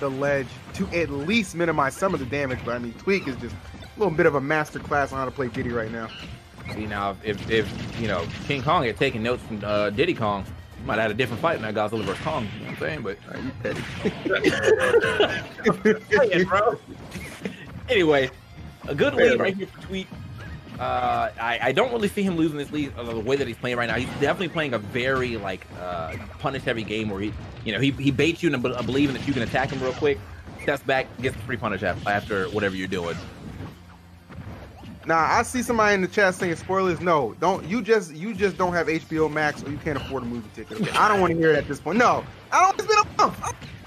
the ledge to at least minimize some of the damage. But I mean, Tweak is just a little bit of a master class on how to play Diddy right now. See, now if King Kong had taken notes from Diddy Kong, might have had a different fight in that Godzilla vs. Kong, you know what I'm saying? But hey, bro. Anyway, a good lead right here for Tweak. I don't really see him losing this lead the way that he's playing right now. He's definitely playing a very punish heavy game where he baits you into believing that you can attack him real quick, steps back, gets the free punish after whatever you're doing. Nah, I see somebody in the chat saying spoilers. No, you just don't have HBO Max or you can't afford a movie ticket. Okay? I don't want to hear it at this point. No, I don't. It's been a month.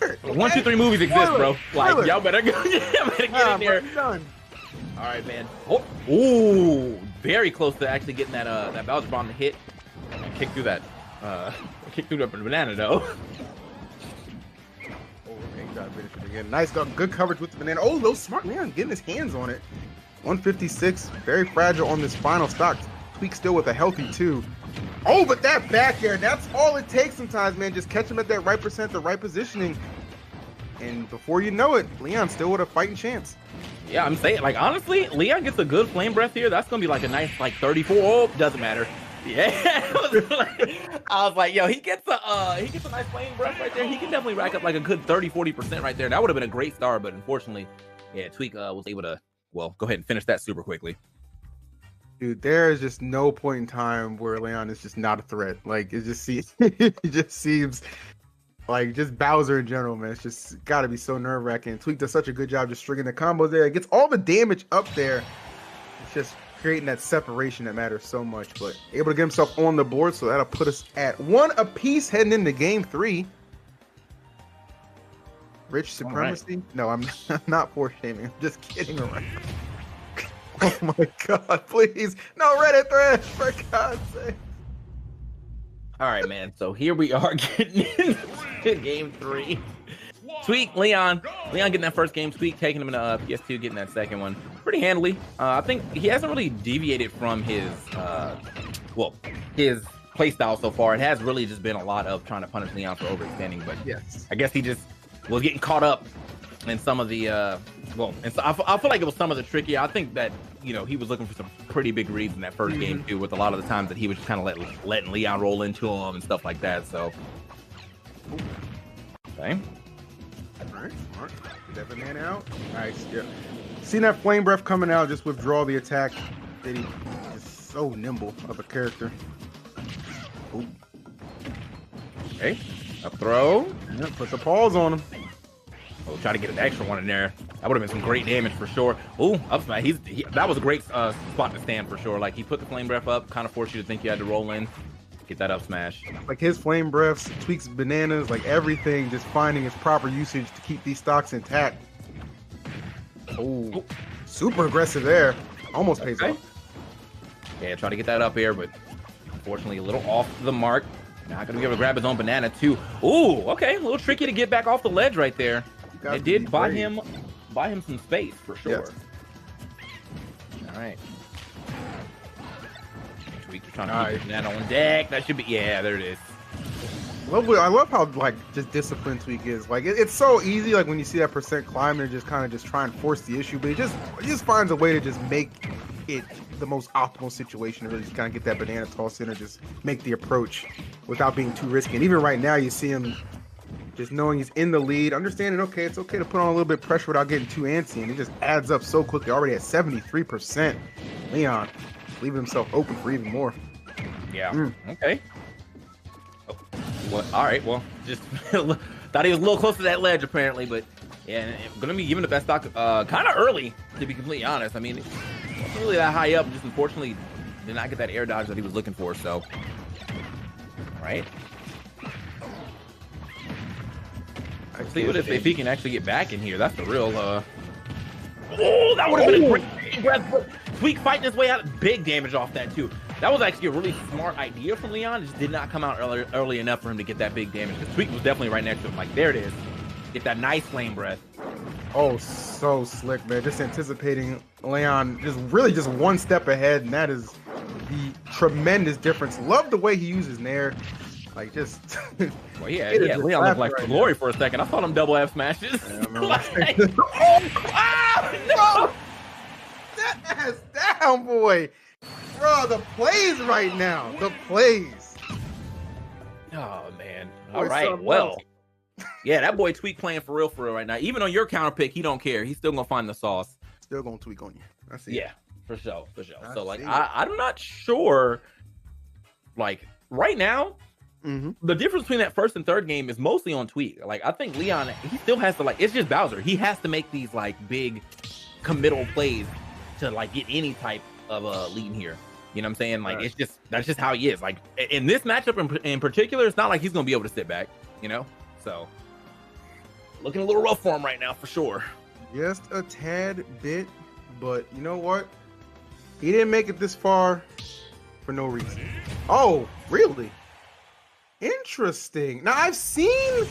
Okay? 1, 2, 3 movies exist, bro. Like y'all better get in there. Done. All right, man. Oh, very close to actually getting that Bowser bomb to hit. And kick through that. Kick through the banana though. Again. Nice, good coverage with the banana. Oh, those smart man getting his hands on it. 156, very fragile on this final stock. Tweak still with a healthy 2. Oh, but that back air, that's all it takes sometimes, man. Just catch him at that right percent, the right positioning. And before you know it, Leon still with a fighting chance. Yeah, I'm saying, honestly, Leon gets a good flame breath here. That's going to be a nice, 34. Oh, doesn't matter. Yeah, I was like, yo, he gets a nice flame breath right there. He can definitely rack up like a good 30-40% right there. That would have been a great start, but unfortunately, yeah, Tweak was able to, well, go ahead and finish that super quickly. Dude, there is just no point in time where Leon is just not a threat. Like, it just seems like just Bowser in general, man. It's just got to be so nerve-wracking. Tweak does such a good job just stringing the combos there. It gets all the damage up there. It's just creating that separation that matters so much. But able to get himself on the board, so that'll put us at 1 apiece heading into game 3. Rich supremacy? Right. No, I'm not force shaming. I'm just kidding around. Oh my god, please. No Reddit thread, for God's sake. All right, man. So here we are getting into game 3. Tweak, Leon getting that first game. Tweak taking him in PS2, getting that second one pretty handily. I think he hasn't really deviated from his his play style so far. It has really just been a lot of trying to punish Leon for overextending, but yes, I guess he just was getting caught up in some of the and so I feel like it was some of the tricky. I think that, you know, he was looking for some pretty big reads in that first game too, with a lot of the times that he was just kind of letting Leon roll into him and stuff like that. So okay. All right, smart. Get that banana out. Nice. Yeah. Seeing that flame breath coming out, just withdraw the attack. That he is so nimble of a character. Ooh. Okay. Up throw. Yeah, put the paws on him. Oh, try to get an extra one in there. That would have been some great damage for sure. Ooh, up smash. That was a great spot to stand for sure. Like, he put the flame breath up, kind of forced you to think you had to roll in. Get that up smash. Like, his flame breaths, Tweaks bananas, like everything, just finding its proper usage to keep these stocks intact. Oh, super aggressive there. Almost pays off. Yeah, try to get that up here, but unfortunately a little off the mark. Not gonna be able to grab his own banana too. Ooh, okay, a little tricky to get back off the ledge right there. It did buy him some space for sure. Yes. All right. Tweak trying to keep the banana on deck. That should be, yeah, there it is. I love how like just disciplined Tweak is. Like it's so easy. Like when you see that percent climb, and just kind of just try and force the issue, but he just finds a way to just make it the most optimal situation to really just kind of get that banana toss in, or just make the approach without being too risky. And even right now, you see him just knowing he's in the lead, understanding, okay, it's okay to put on a little bit of pressure without getting too antsy, and it just adds up so quickly. Already at 73%. Leon leaving himself open for even more. Yeah. Okay. Oh, well, all right. Well, just thought he was a little close to that ledge apparently, but yeah, gonna be giving the best stock kind of early, to be completely honest. I mean, it wasn't really that high up. Just unfortunately did not get that air dodge that he was looking for. So, all right. Let's see what if he can actually get back in here. That's the real. Oh, that would have been a great breath. Tweak fighting his way out. Big damage off that too. That was actually a really smart idea from Leon. It just did not come out early enough for him to get that big damage. Because Tweak was definitely right next to him. Like, there it is. Get that nice flame breath. Oh, so slick, man. Just anticipating Leon just really just one step ahead, and that is the tremendous difference. Love the way he uses Nair. Like, just... Well, yeah, Leon looked like right glory for a second. I saw them double F smashes. Yeah, like, no! That ass down, boy! Bro, the plays right now. The plays. Oh, man. All right, well. Yeah, that boy Tweak playing for real right now. Even on your counter pick, he don't care. He's still going to find the sauce. Still going to tweak on you. I see. Yeah, for sure. So, like, I'm not sure. Like, right now, the difference between that first and third game is mostly on Tweak. Like, I think Leon, he still has to, like, it's just Bowser. He has to make these, like, big committal plays to, like, get any type of a lead here. You know what I'm saying? Like, it's just, that's just how he is. Like, in this matchup in particular, it's not like he's going to be able to sit back, you know? So, looking a little rough for him right now, for sure. Just a tad bit, but you know what? He didn't make it this far for no reason. Oh, really? Interesting. Now, I've seen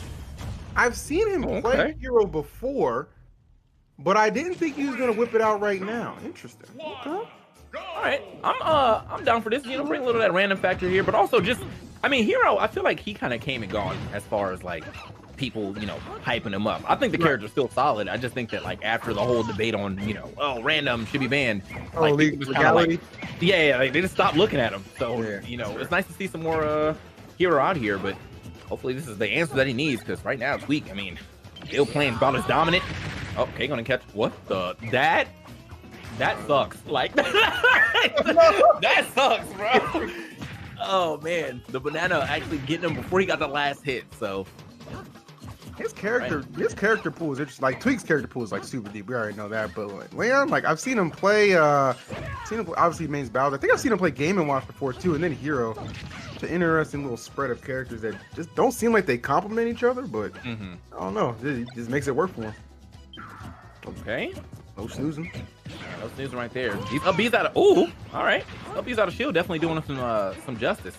him play Hero before, but I didn't think he was gonna whip it out right now. Interesting. Okay. All right, I'm down for this. You know, bring a little of that random factor here, but also just, I mean, Hero, I feel like he kind of came and gone as far as like people, hyping him up. I think the character's still solid. I just think that like after the whole debate on, random should be banned. Like, legality. They just stopped looking at him. So it's nice to see some more hero out here, but hopefully this is the answer that he needs, because right now it's weak. I mean, still playing about as dominant. Oh, okay, gonna catch what the that sucks. Like that sucks, bro. Oh man, the banana actually getting him before he got the last hit. So his character pool is interesting. Like Tweak's character pool is like super deep. We already know that. But like Leon, like I've seen him play. Obviously mains Bowser. I think I've seen him play Game & Watch before too, and then Hero. It's an interesting little spread of characters that just don't seem like they complement each other. But I don't know. It just makes it work for him. Okay. No snoozing. No snoozing right there. He's out of. Ooh. All right. He's out of shield. Definitely doing some justice.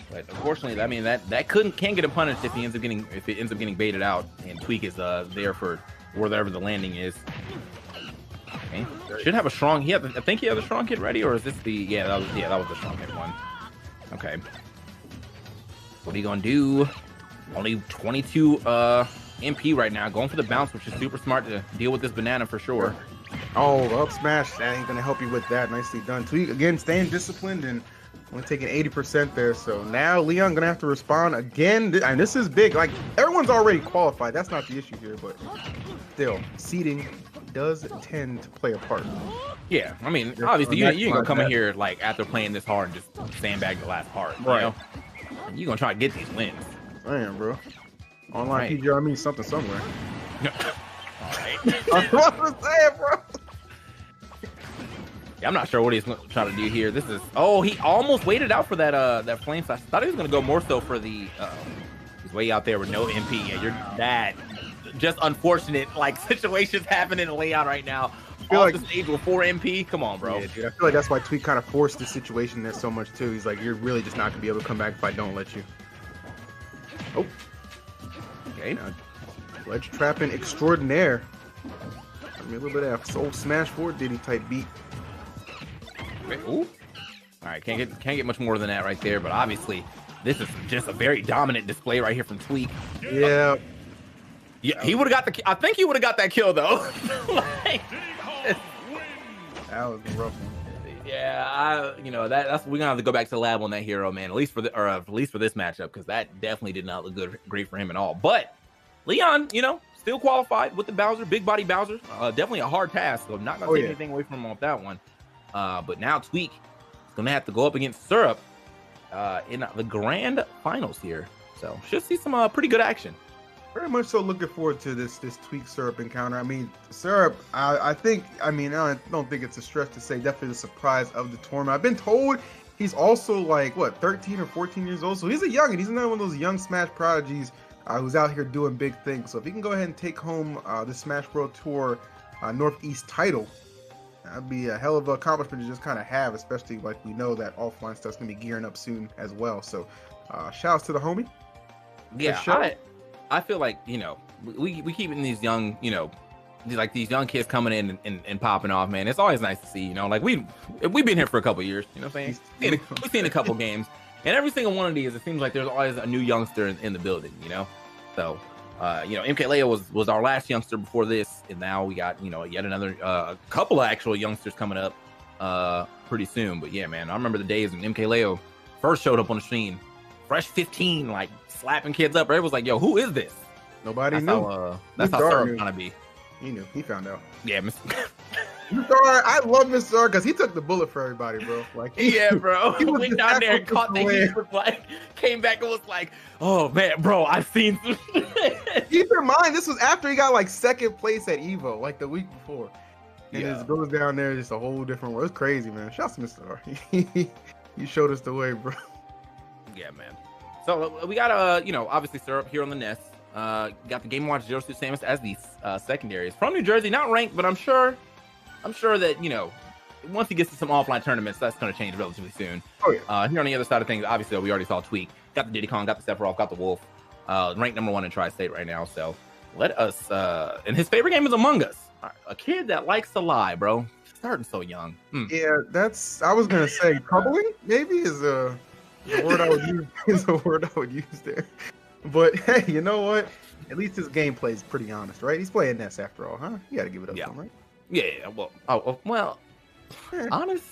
But unfortunately, I mean that can't get him punished if it ends up getting baited out, and Tweak is there for wherever the landing is. Okay. Should have a strong. I think he has a strong hit ready, or is this the? That was the strong hit one. Okay. What are you gonna do? Only 22 MP right now, going for the bounce, which is super smart to deal with this banana for sure. Oh, up smash, that ain't gonna help you with that. Nicely done. Tweak again, staying disciplined and only taking 80% there. So now Leon gonna have to respond again, and this is big. Like everyone's already qualified. That's not the issue here, but still, seeding does tend to play a part. Yeah, I mean, obviously you ain't gonna come in here like after playing this hard and just sandbag the last part, right? You gonna try to get these wins. Damn, bro. Online PGR means something somewhere. Alright. That's what I'm saying, bro. Yeah, I'm not sure what he's trying to do here. This is he almost waited out for that flame slash. Thought he was gonna go more so for the he's way out there with no MP. Yeah, you're that just unfortunate like situations happening in Leon right now. I feel like the stage with 4 MP. Come on, bro. Yeah, dude, I feel like that's why Tweak kind of forced the situation there so much too. He's like, you're really just not gonna be able to come back if I don't let you. Oh. Okay. Ledge trapping extraordinaire. I mean, a little bit of Soul Smash 4 Diddy type beat. Ooh. All right, can't get much more than that right there. But obviously, this is just a very dominant display right here from Tweak. Yeah. Yeah, he would have got I think he would have got that kill though. That was a rough one. Yeah, that's we're gonna have to go back to the lab on that hero, man. At least for this matchup, because that definitely did not look great for him at all. But Leon, still qualified with the Bowser, big body Bowser. Definitely a hard task, so I'm not gonna take anything away from him off that one. But now Tweak is gonna have to go up against Syrup in the grand finals here. So should see some pretty good action. Very much so looking forward to this Tweak Syrup encounter. I mean, Syrup, I don't think it's a stretch to say definitely the surprise of the tournament. I've been told he's also like, 13 or 14 years old. So he's a youngin'. He's another one of those young Smash prodigies who's out here doing big things. So if he can go ahead and take home the Smash World Tour Northeast title, that'd be a hell of an accomplishment to just kind of have, especially like we know that offline stuff's going to be gearing up soon as well. So shouts to the homie. Yeah, I feel like, we keep in these young, like these young kids coming in and popping off, man. It's always nice to see, like we've been here for a couple years, you know what I'm saying? We've seen a couple games, and every single one of these, it seems like there's always a new youngster in the building, So, MK Leo was our last youngster before this, and now we got, yet another couple of actual youngsters coming up pretty soon. But yeah, man, I remember the days when MK Leo first showed up on the scene, fresh 15, like slapping kids up. Right? It was like, yo, who is this? Nobody knew. That's how Syrup's gonna be. He knew. He found out. Yeah, I love Mr. R because he took the bullet for everybody, bro. Like, yeah, bro. He went down there and caught the heat, was like, came back and was like, oh man, bro, I've seen. Keep in mind, this was after he got like second place at Evo, like the week before, and it goes down there just a whole different world. It's crazy, man. Shouts to Mr. R. You showed us the way, bro. Yeah, man. So we got obviously Syrup here on the nest. Got the Game & Watch Zero Suit Samus as the secondaries from New Jersey, not ranked, but I'm sure that once he gets to some offline tournaments, that's going to change relatively soon. Oh yeah. Here on the other side of things, obviously we already saw Tweak, got the Diddy Kong, got the Sephiroth, got the Wolf, ranked #1 in Tri-State right now. So let us. And his favorite game is Among Us. A kid that likes to lie, bro. Starting so young. Yeah, I was gonna say troubling. Maybe is a word I would use. Is a word I would use there. But hey, you know what? At least his gameplay is pretty honest, right? He's playing Ness after all, huh? You got to give it up to him, right? Yeah. Well. Honest.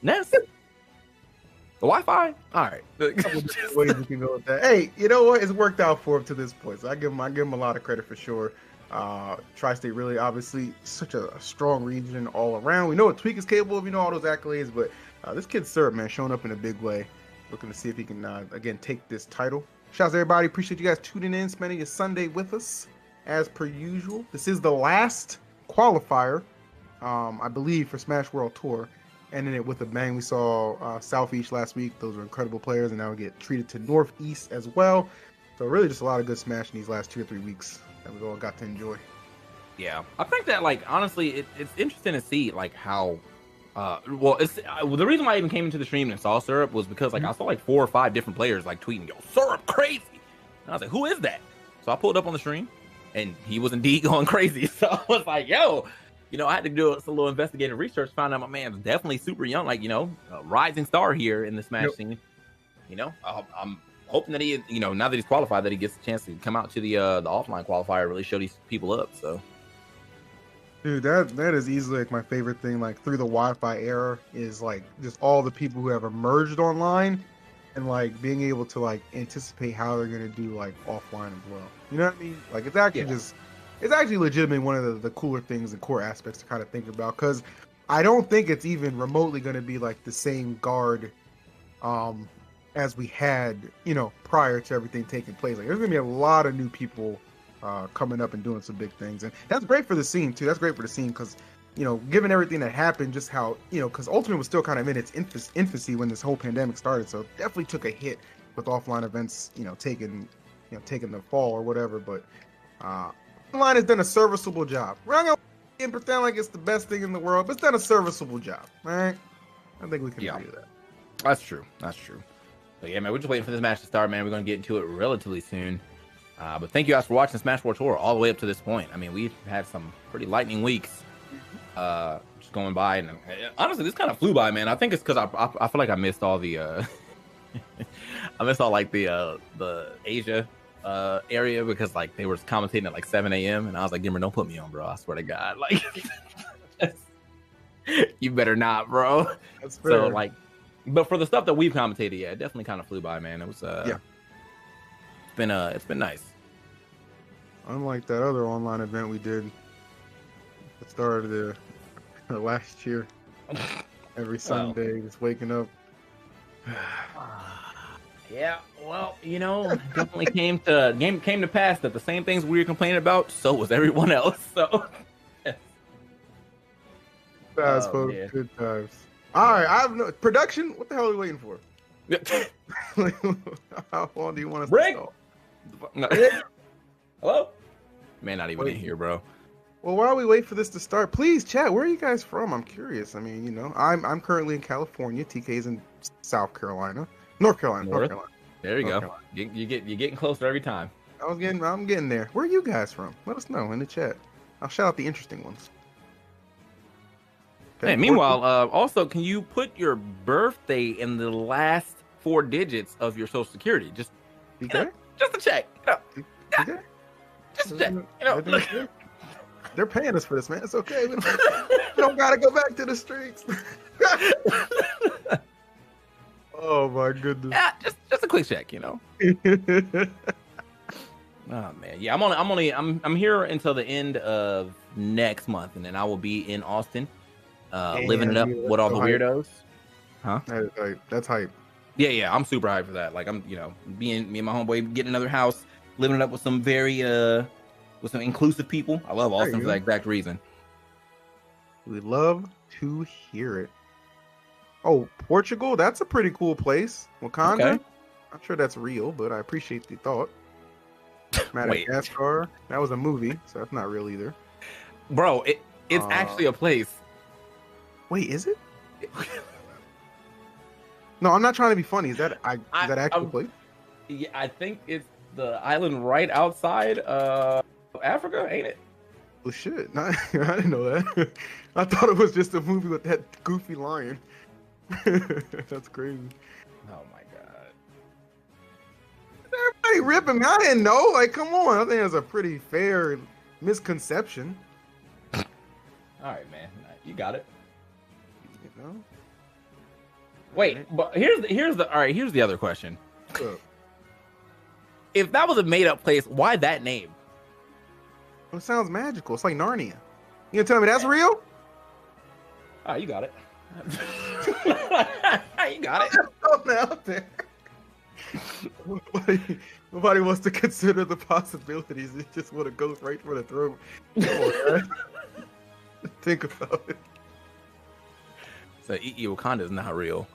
Ness. The Wi-Fi. All right. Ways you can go with that. Hey, you know what? It's worked out for him to this point, so I give him a lot of credit for sure. Tri-State really, obviously, such a strong region all around. We know what Tweak is capable of, all those accolades, but this kid's Syrup, man, showing up in a big way. Looking to see if he can, again, take this title. Shouts to everybody. Appreciate you guys tuning in, spending your Sunday with us, as per usual. This is the last qualifier, I believe, for Smash World Tour. Ending it with a bang. We saw Southeast last week. Those were incredible players, and now we get treated to Northeast as well. So really just a lot of good Smash in these last 2 or 3 weeks that we've all got to enjoy. Yeah, I think that, like, honestly, it's interesting to see, like, how the reason why I even came into the stream and saw Syrup was because, like, I saw like 4 or 5 different players like tweeting, "Yo, Syrup crazy," and I was like, "Who is that?" So I pulled up on the stream, and he was indeed going crazy. So I was like, "Yo," I had to do a little investigative research, found out my man's definitely super young, like, a rising star here in the Smash scene. I'm hoping that he, now that he's qualified, that he gets a chance to come out to the offline qualifier, really show these people up. So. Dude, that is easily like my favorite thing, like through the Wi-Fi era, is like just all the people who have emerged online and like being able to like anticipate how they're gonna do like offline as well. You know what I mean? Like it's actually it's actually legitimately one of the cooler things and core aspects to kind of think about, because I don't think it's even remotely gonna be like the same guard as we had, prior to everything taking place. Like there's gonna be a lot of new people coming up and doing some big things, and that's great for the scene too. That's great for the scene because, given everything that happened, just how, because Ultimate was still kind of in its infancy when this whole pandemic started, so it definitely took a hit with offline events, taking the fall or whatever. But online has done a serviceable job. We're not gonna pretend like it's the best thing in the world, but it's done a serviceable job. All right, I think we can agree with that. That's true. But yeah, man, we're just waiting for this match to start, man. We're gonna get into it relatively soon. But thank you guys for watching Smash World Tour all the way up to this point. I mean, we've had some pretty lightning weeks just going by, and honestly, this kind of flew by, man. I think it's because I feel like I missed all the I missed all like the Asia area, because like they were commentating at like 7 a.m. and I was like, Gimmer, don't put me on, bro. I swear to God, like you better not, bro. That's fair. So like, but for the stuff that we've commentated, yeah, it definitely kind of flew by, man. It was it's been nice. Unlike that other online event we did at the start of the last year, every Sunday, just waking up. Yeah, well, definitely came to pass that the same things we were complaining about, so was everyone else. So fast folks, good times. All right, I have no production. What the hell are we waiting for? How long do you want us to stall? No. Hello? Man, not even in here, bro. Well, while we wait for this to start, please chat. Where are you guys from? I'm curious. I mean, I'm currently in California. TK's in North Carolina. There you go. You're getting closer every time. I'm getting there. Where are you guys from? Let us know in the chat. I'll shout out the interesting ones. Okay. Hey, meanwhile, also, can you put your birthday in the last 4 digits of your social security? Just to check. Just to check. They're paying us for this, man. It's okay. We don't gotta go back to the streets. Oh my goodness. Yeah, just a quick check, Oh man, yeah. I'm here until the end of next month, and then I will be in Austin, living it up with all the weirdos. Huh? That's hype. Yeah, I'm super hyped for that. Like me and my homeboy getting another house, living it up with some very with some inclusive people. I love Austin for that exact reason. We love to hear it. Oh, Portugal, that's a pretty cool place. Wakanda. Okay. I'm sure that's real, but I appreciate the thought. Madagascar, that was a movie, so that's not real either. Bro, it's actually a place. Wait, is it? No, I'm not trying to be funny. Is that actually a place? Yeah, I think it's the island right outside Africa, ain't it? Well, shit. I didn't know that. I thought it was just a movie with that goofy lion. That's crazy. Oh my god. Hey, rip him. I didn't know. Like, come on. I think it's a pretty fair misconception. All right, man. You got it. You know? Wait, but here's the other question. If that was a made up place, why that name? It sounds magical. It's like Narnia. You gonna tell me that's real? Oh, you got it. You got it. Out there. Nobody wants to consider the possibilities. They just want to go right for the throat. Come on, man. Think about it. So Wakanda is not real.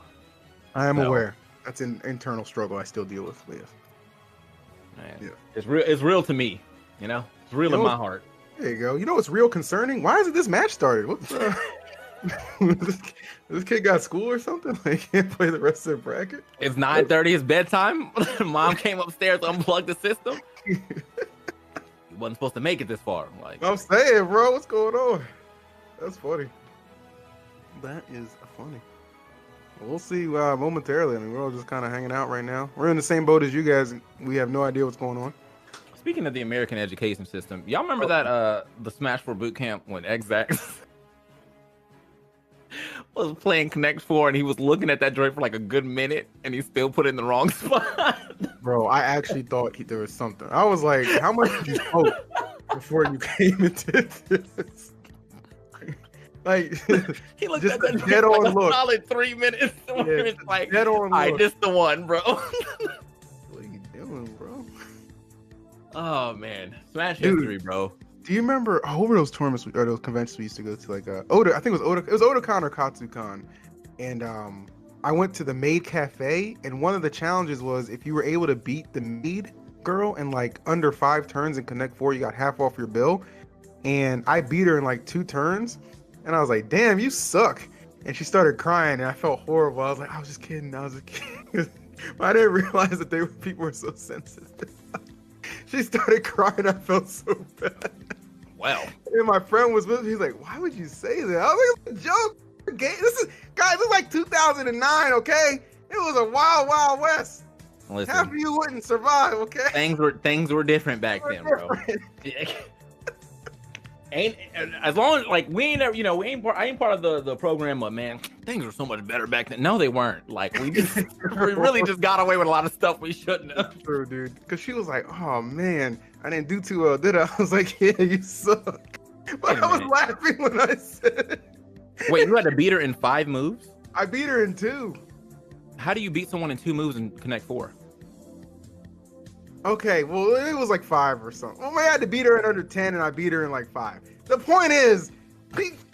I am aware. That's an internal struggle I still deal with. Yes. Man, yeah. It's real. It's real to me. You know, it's real in my heart. There you go. You know what's real concerning? Why isn't this match started? What's this kid got school or something? Like, he can't play the rest of the bracket. It's 9:30. It's bedtime. Mom came upstairs, unplugged the system. He wasn't supposed to make it this far. Like, I'm saying, bro, what's going on? That's funny. That is funny. We'll see momentarily. I mean, we're all just kind of hanging out right now. We're in the same boat as you guys. We have no idea what's going on. Speaking of the American education system, y'all remember that the Smash 4 boot camp when Xax was playing Connect 4 and he was looking at that joint for like a good minute and he still put it in the wrong spot? Bro, I actually thought there was something. I was like, how much did you smoke before you came into this? Like, he looked just at that dead for on like a look. solid 3 minutes. Yeah, It's like, dead on all right, look. this the one, bro. What are you doing, bro? Oh man, Smash Dude, history, bro. Do you remember what were those tournaments or those conventions we used to go to? Like Oda, I think it was Oda. It was Otakon or Katsucon, and I went to the maid cafe, and one of the challenges was if you were able to beat the maid girl in like under 5 turns in Connect 4, you got half off your bill. And I beat her in like 2 turns, and I was like, "Damn, you suck!" And she started crying, and I felt horrible. I was like, "I was just kidding. I was just kidding." But I didn't realize that people were so sensitive. She started crying. I felt so bad. Wow. And my friend was with me. He's like, "Why would you say that?" I was like, "It's a joke. This is like 2009. Okay, it was a wild, wild west. Listen, half of you wouldn't survive. Okay, things were different back then, bro. Ain't as long as like we ain't ever, I ain't part of the program, but man, things were so much better back then. No, they weren't. Like we really just got away with a lot of stuff we shouldn't have. True, dude. Because she was like, "Oh man, I didn't do too well, did I?" I was like, "Yeah, you suck." But I was laughing when I said it. Wait, you had to beat her in 5 moves? I beat her in 2. How do you beat someone in 2 moves in Connect 4? Okay, well, it was like 5 or something. Well, I had to beat her in under 10, and I beat her in like 5. The point is,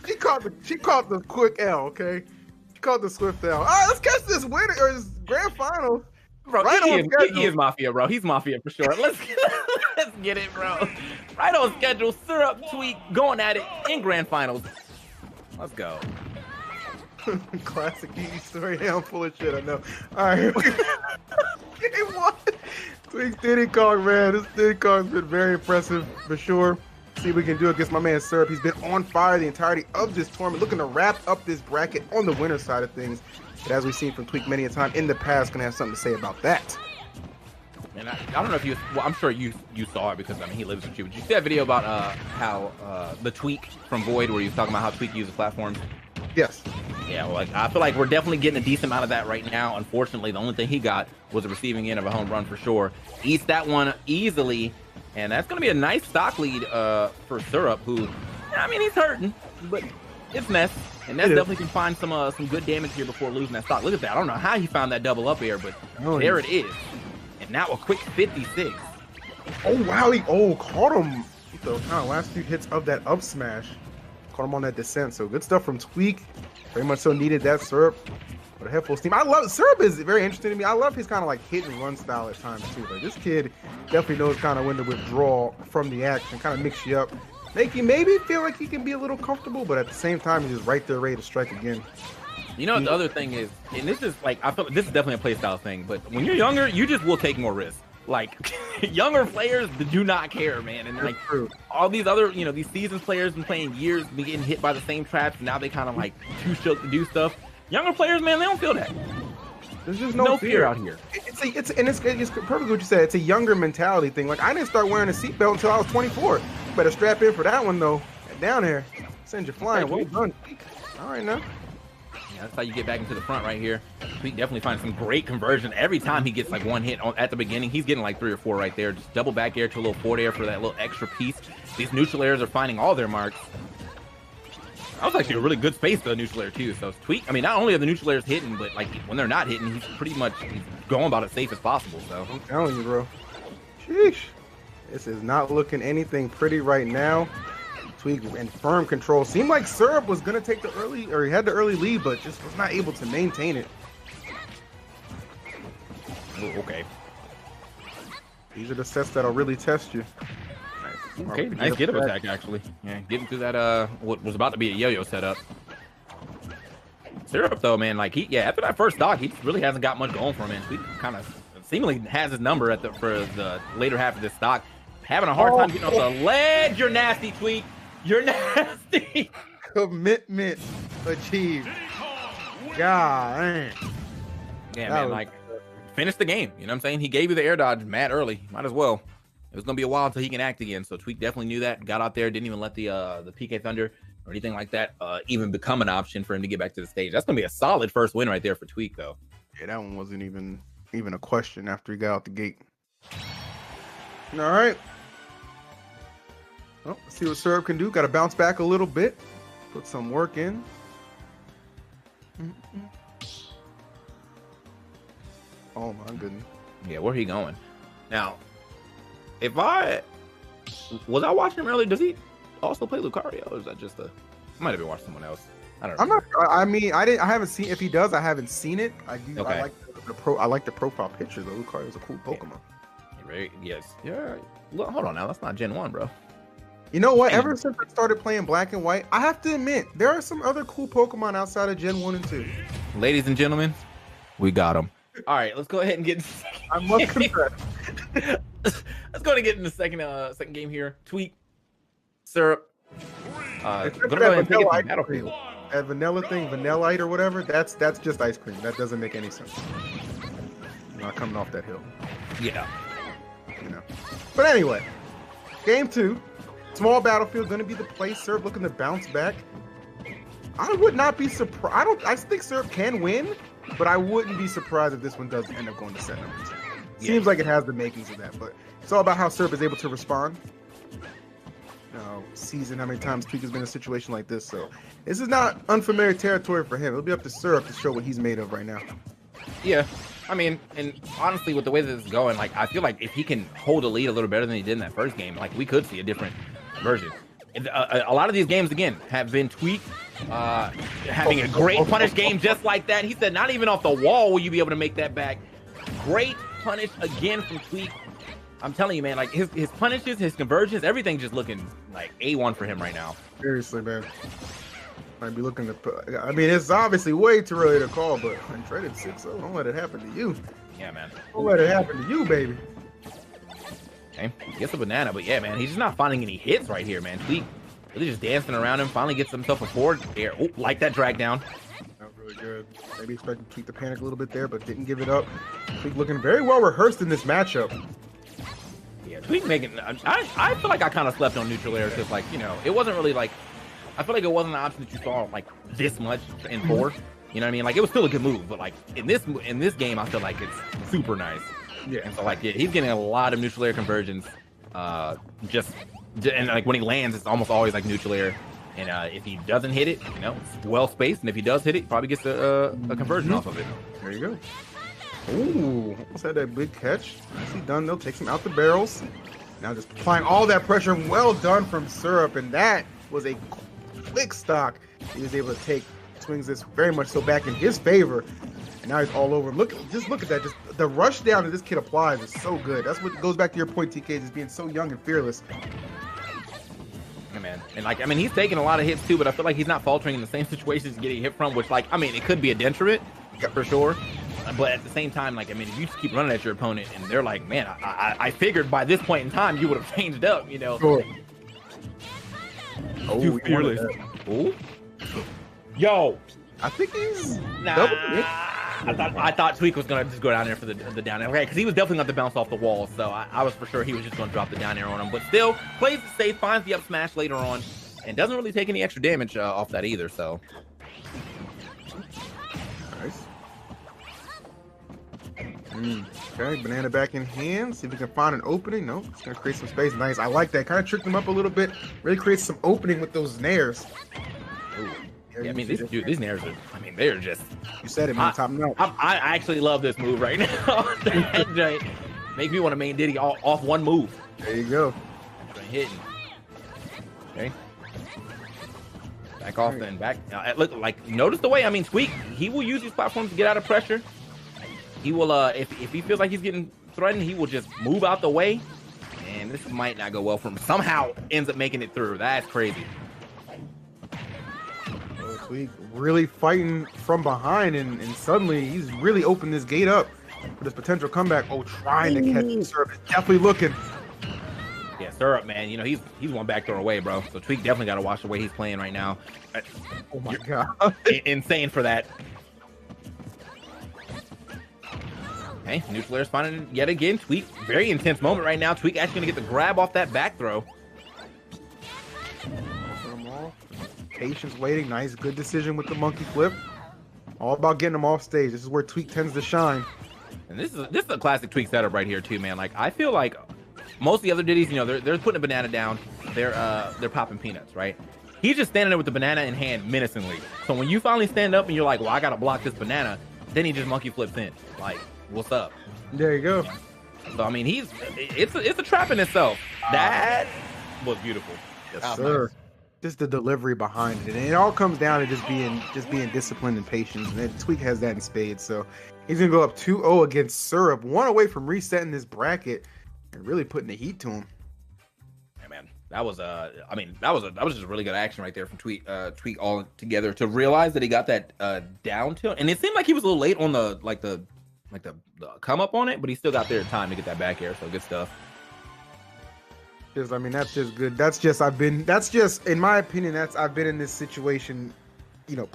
she caught the quick L, okay? She caught the swift L. All right, let's catch this winner or this grand final. Bro, right he is Mafia, bro. He's Mafia for sure. Let's get it, bro. Right on schedule. Syrup, Tweak, going at it in grand finals. Let's go. Classic EE story. Yeah, I'm full of shit, I know. All right. Game 1. Tweak Diddy Kong, man. This Diddy Kong's been very impressive for sure. See if we can do it against my man Syrup. He's been on fire the entirety of this tournament, looking to wrap up this bracket on the winner side of things. But as we've seen from Tweak many a time in the past, gonna have something to say about that. And I don't know if I'm sure you saw it because I mean he lives with you. But you see that video about how the Tweak from Void, where he was talking about how Tweak uses platforms? Yes. Yeah, well, like, I feel like we're definitely getting a decent amount of that right now. Unfortunately, the only thing he got was a receiving end of a home run for sure. Eats that one easily, and that's going to be a nice stock lead for Syrup, who, I mean, he's hurting, but it's Ness, and Ness definitely can find some good damage here before losing that stock. Look at that. I don't know how he found that double up air, but there it is. And now a quick 56. Oh, wow. He caught him. The kind of last few hits of that up smash. Caught him on that descent. So good stuff from Tweak. Very much so needed that Syrup. But a head full of steam. I love Syrup is very interesting to me. I love his kind of like hit and run style at times too. Like this kid definitely knows kind of when to withdraw from the action, kind of mix you up, make you maybe feel like he can be a little comfortable, but at the same time he's just right there ready to strike again. You know what the other thing is, and this is like I feel this is definitely a play style thing, but when you're younger, you just will take more risks. Like younger players do not care, man. And like all these other, these seasoned players been playing years, be getting hit by the same traps. Now they kind of like too shook to do stuff. Younger players, man, they don't feel that. There's just no fear out here. it's perfect what you said. It's a younger mentality thing. Like I didn't start wearing a seatbelt until I was 24. Better strap in for that one though. Down here, send you flying. Well done. All right now. Yeah, that's how you get back into the front right here. He definitely finds some great conversion. Every time he gets like one hit at the beginning, he's getting like 3 or 4 right there. Just double back air to a little forward air for that little extra piece. These neutral airs are finding all their marks. That was actually a really good space for the neutral air too. So Tweak, I mean, not only are the neutral airs hitting, but like when they're not hitting, he's pretty much going about as safe as possible. So I'm telling you, bro. Sheesh. This is not looking anything pretty right now. Tweak in firm control. Seemed like Syrup was gonna take the early, or he had the early lead, but just was not able to maintain it. Oh, okay. These are the sets that'll really test you. Nice. Okay, nice get up attack actually. Yeah, getting through that what was about to be a yo-yo setup. Syrup though, man, like after that first stock, he really hasn't got much going for him. And Tweak kind of seemingly has his number for the later half of this stock. Having a hard time getting off the ledge. You're nasty, Tweak. You're nasty. Commitment achieved. God. Yeah, man, like finish the game. You know what I'm saying? He gave you the air dodge mad early. Might as well. It was gonna be a while until he can act again. So Tweak definitely knew that. Got out there, didn't even let the PK Thunder or anything like that even become an option for him to get back to the stage. That's gonna be a solid first win right there for Tweak, though. Yeah, that one wasn't even a question after he got out the gate. All right. Well, let's see what Syrup can do. Got to bounce back a little bit. Put some work in. Oh my goodness. Yeah, where he going? Now, was I watching him earlier? Does he also play Lucario, or is that just I might have been watching someone else. I don't know. I'm not. I mean, I haven't seen. If he does, I haven't seen it. I do. Okay. I like the profile picture though. Lucario is a cool Pokemon. Right? Yes. Yeah. Look, hold on now. That's not Gen 1, bro. You know what? Ever since I started playing Black and White, I have to admit there are some other cool Pokemon outside of Gen 1 and 2. Ladies and gentlemen, we got them. All right, let's go ahead and get. I must confess. Let's go ahead and get in the second game here. Tweak, Syrup. Gonna go ahead and pick it from Battlefield. That vanilla thing, Vanillite or whatever, that's just ice cream. That doesn't make any sense. You're not coming off that hill. Yeah. You know. But anyway, game 2. Small battlefield, going to be the place. Syrup looking to bounce back. I would not be surprised. I think Syrup can win, but I wouldn't be surprised if this one does end up going to set number 2. Seems like it has the makings of that, but it's all about how Syrup is able to respond. Season how many times Tweak has been in a situation like this, so this is not unfamiliar territory for him. It'll be up to Syrup to show what he's made of right now. Yeah, I mean, and honestly, with the way that this is going, like I feel like if he can hold a lead a little better than he did in that first game, like we could see a different version. A lot of these games, again, have been Tweak having a great punish game just like that. He said, not even off the wall will you be able to make that back. Great punish again from Tweak. I'm telling you, man, like his punishes, his conversions, everything just looking like A1 for him right now. Seriously, man. Might be looking to. I mean, it's obviously way too early to call, but I traded 6-0. Don't let it happen to you. Yeah, man. Don't let it happen to you, baby. Okay, gets a banana, but yeah, man, he's just not finding any hits right here, man. Tweak really just dancing around him. Finally gets himself a forward air. Oh, like that drag down. Not really good. Maybe expected Tweak to panic a little bit there, but didn't give it up. Tweak looking very well rehearsed in this matchup. Yeah, Tweak making. I feel like I kind of slept on neutral air because, like, you know, it wasn't really like. I feel like it wasn't an option that you saw like this much in 4. You know what I mean? Like it was still a good move, but like in this game, I feel like it's super nice. Yeah. And so like he's getting a lot of neutral air conversions. And like when he lands, it's almost always like neutral air. And if he doesn't hit it, you know, it's well spaced. And if he does hit it, he probably gets a conversion off of it. There you go. Ooh, almost had that big catch. Nicely done. They'll take him out the barrels. Now just applying all that pressure. Well done from Syrup, and that was a quick stock. He was able to take swings this very much so back in his favor. And now he's all over. Look at that. Just the rush down that this kid applies is so good. That's what goes back to your point, TK, just being so young and fearless. Yeah, man. And like, I mean, he's taking a lot of hits too, but I feel like he's not faltering in the same situations getting hit from, which, like, I mean, it could be a detriment for sure. But at the same time, like, I mean, if you just keep running at your opponent and they're like, man, I figured by this point in time you would have changed up, you know. Sure. Too fearless. Oh, yo, I think he's nah. I thought Tweak was gonna just go down there for the down air, because he was definitely going to bounce off the wall. So I was for sure he was just going to drop the down air on him. But still, plays it safe, finds the up smash later on, and doesn't really take any extra damage off that either. So nice. Okay, banana back in hand. See if we can find an opening. No, it's gonna create some space. Nice. I like that. Kind of tricked him up a little bit. Really creates some opening with those nairs. Yeah, I mean, these nairs are, I mean, they're just... You said it, man. Top note. I actually love this move right now. That make me want to main Diddy off one move. There you go. Hitting. Okay. Back off and back. Look, like, notice the way, I mean, Tweak, he will use these platforms to get out of pressure. He will, if he feels like he's getting threatened, he will just move out the way. And this might not go well for him. Somehow ends up making it through. That's crazy. Tweak really fighting from behind, and suddenly he's really opened this gate up for this potential comeback. Oh, trying to catch the Syrup. Definitely looking. Yeah, Syrup, man. You know, he's one back throw away, bro. So Tweak definitely got to watch the way he's playing right now. Oh my god. Insane for that. Okay, neutral air is finding it yet again. Tweak, very intense moment right now. Tweak actually going to get the grab off that back throw. Patience waiting. Nice, good decision with the monkey flip. All about getting them off stage. This is where Tweak tends to shine. And this is a classic Tweak setup right here too, man. Like, I feel like most of the other Diddies, you know, they're putting a banana down. They're popping peanuts, right? He's just standing there with the banana in hand menacingly. So when you finally stand up and you're like, well, I gotta block this banana, then he just monkey flips in. Like, what's up? There you go. So I mean, it's a trap in itself. That was beautiful. Yes, sir. Nice. Just the delivery behind it, and it all comes down to just being disciplined and patient. And then Tweak has that in spades, so he's gonna go up 2-0 against Syrup, one away from resetting this bracket and really putting the heat to him. Yeah, man, that was I mean, that was just really good action right there from Tweak all together to realize that he got that down tilt, and it seemed like he was a little late on the come up on it, but he still got there in time to get that back air. So good stuff. I mean, that's just good. That's just in my opinion, I've been in this situation, you know,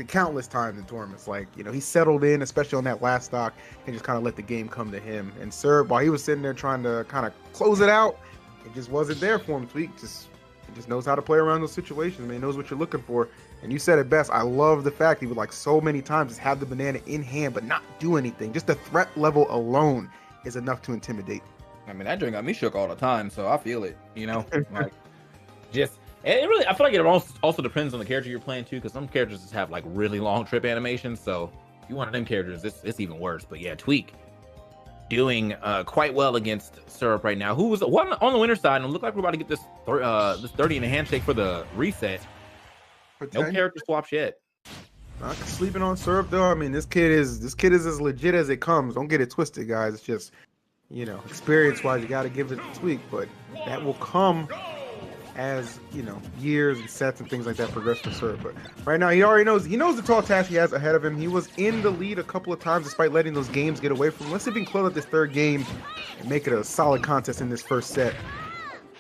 countless times in tournaments. Like, you know, he settled in, especially on that last stock, and just kind of let the game come to him. And Syrup, while he was sitting there trying to kind of close it out, it just wasn't there for him. Tweak just knows how to play around those situations. Man, he knows what you're looking for. And you said it best. I love the fact he would, like, so many times just have the banana in hand but not do anything. Just the threat level alone is enough to intimidate. I mean, that drink got me shook all the time, so I feel it, you know? Like, it really, I feel like it also depends on the character you're playing too, because some characters just have like really long trip animations, so if you want them characters, it's even worse. But yeah, Tweak doing quite well against Syrup right now, who was one on the winner's side, and it looked like we're about to get this 30 in a handshake for the reset. No character swaps yet. Not sleeping on Syrup though. I mean, this kid is as legit as it comes. Don't get it twisted, guys. It's just, you know, experience-wise, you got to give it a tweak, but that will come as, you know, years and sets and things like that progress for Syrup. But right now, he knows the tall task he has ahead of him. He was in the lead a couple of times despite letting those games get away from him. Let's see if he can close out this third game and make it a solid contest in this first set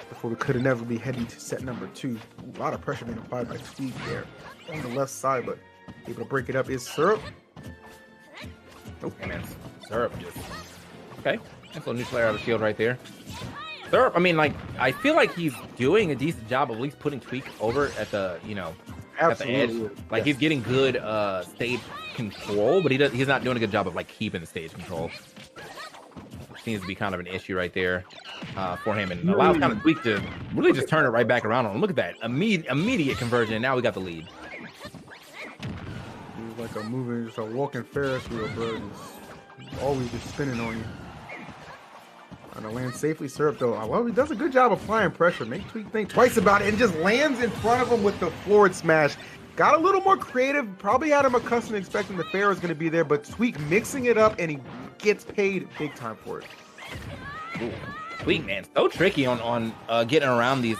before we could inevitably be heading to set number 2. A lot of pressure being applied by Tweak there on the left side, but able to break it up is Syrup. Nope. And that's Syrup just... Okay. Nice little neutral air out of the shield right there. Syrup, I mean, like, I feel like he's doing a decent job of at least putting Tweak over at the, you know, at the edge. Like, he's getting good stage control, but he's not doing a good job of, like, keeping the stage control. Which seems to be kind of an issue right there for him, and allows kind of Tweak to really just turn it right back around on him. Look at that. Immediate conversion, and now we got the lead. He's like just a walking Ferris wheel, bro. He's always just spinning on you. Trying to land safely. Syrup, though, well, he does a good job applying pressure. Make Tweak think twice about it and just lands in front of him with the forward smash. Got a little more creative. Probably had him accustomed expecting the fair was going to be there, but Tweak mixing it up, and he gets paid big time for it. Ooh. Tweak, man, so tricky on getting around these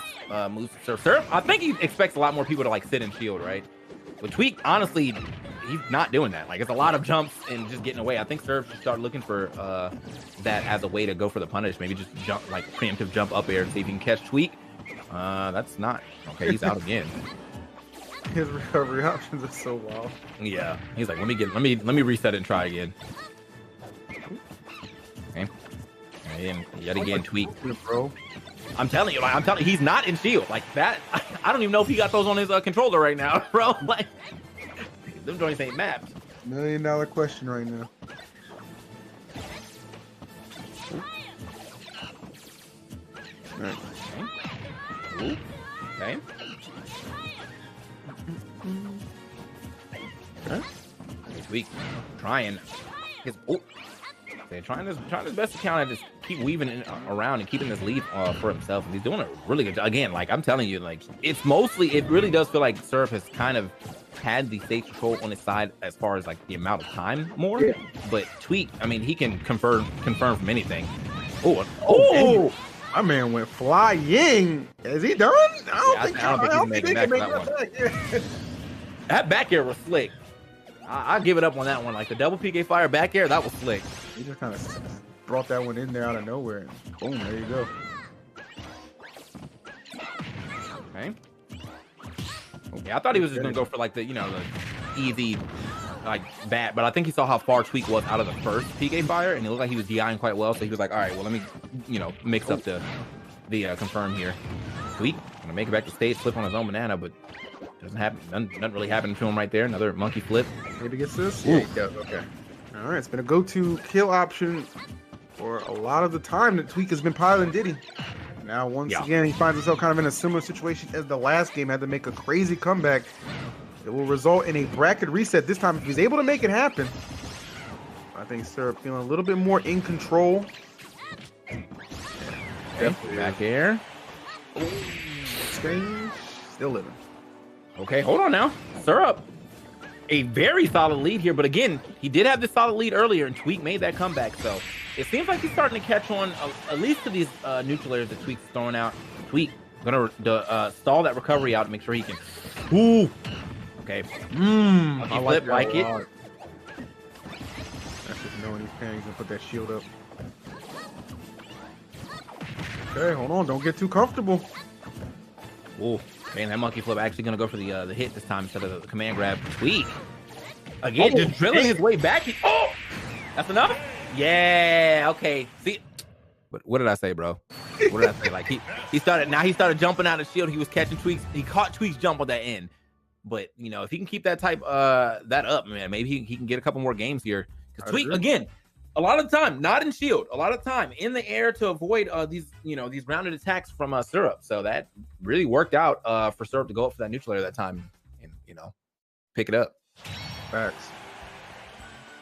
moves. Syrup, I think he expects a lot more people to, like, sit and shield, right? But Tweak, honestly, he's not doing that. Like, it's a lot of jumps and just getting away. I think Syrup should start looking for that as a way to go for the punish. Maybe just jump, like, preemptive jump up air and see if you can catch Tweak. That's not. Okay, he's out again. His recovery options are so wild. Yeah, he's like, let me reset it and try again. Okay, and yet again, tweak, bro. I'm telling you, he's not in shield like that. I don't even know if he got those on his controller right now, bro. Like, them joints ain't mapped. $1 million question right now. Right. Okay. Okay. Huh? Tweak trying his trying his best to kind of just keep weaving around and keeping this lead for himself. And he's doing a really good job. Again, like I'm telling you, like it really does feel like Surf has kind of had the stage control on his side as far as like the amount of time more. Yeah. But Tweak, I mean, he can confirm from anything. Oh. My man went flying. Is he done? I don't think he can make that back. Yeah. That back air was slick. I'll give it up on that one. Like the double PK fire back air, that was slick. He just kind of brought that one in there out of nowhere. And boom, there you go. Okay. Okay, I thought he was just gonna go for like the the easy like bat, but I think he saw how far Tweak was out of the first PK fire, and it looked like he was DIing quite well. So he was like, all right, well let me mix up the confirm here. Tweak gonna make it back to stage, flip on his own banana, but doesn't happen. Nothing really happened to him right there. Another monkey flip. Maybe gets this. Yeah, he does. Okay. All right, it's been a go-to kill option for a lot of the time that Tweak has been piloting Diddy. Now, once again, he finds himself kind of in a similar situation as the last game. Had to make a crazy comeback. It will result in a bracket reset this time if he's able to make it happen. I think Syrup feeling a little bit more in control. Okay, back air. Still living. Okay, hold on now. Syrup, a very solid lead here, but again, he did have this solid lead earlier, and Tweak made that comeback. So it seems like he's starting to catch on, at least to these neutral airs that Tweak's throwing out. Tweak gonna stall that recovery out to make sure he can. Ooh. Okay. I flip, like it. That's just knowing he's panics and put that shield up. Okay, hold on. Don't get too comfortable. Ooh. Man, that monkey flip actually gonna go for the hit this time instead of the command grab. Tweak. Again, just drilling his way back. That's enough? Yeah, okay. See, what did I say, bro? What did I say? Like he started jumping out of shield. He was catching Tweaks. He caught Tweaks jump on that end. But if he can keep that that up, man, maybe he can get a couple more games here. Because Tweak, again, a lot of the time, not in shield, a lot of time in the air to avoid these rounded attacks from Syrup. So that really worked out for Syrup to go up for that neutral air that time and pick it up. Facts.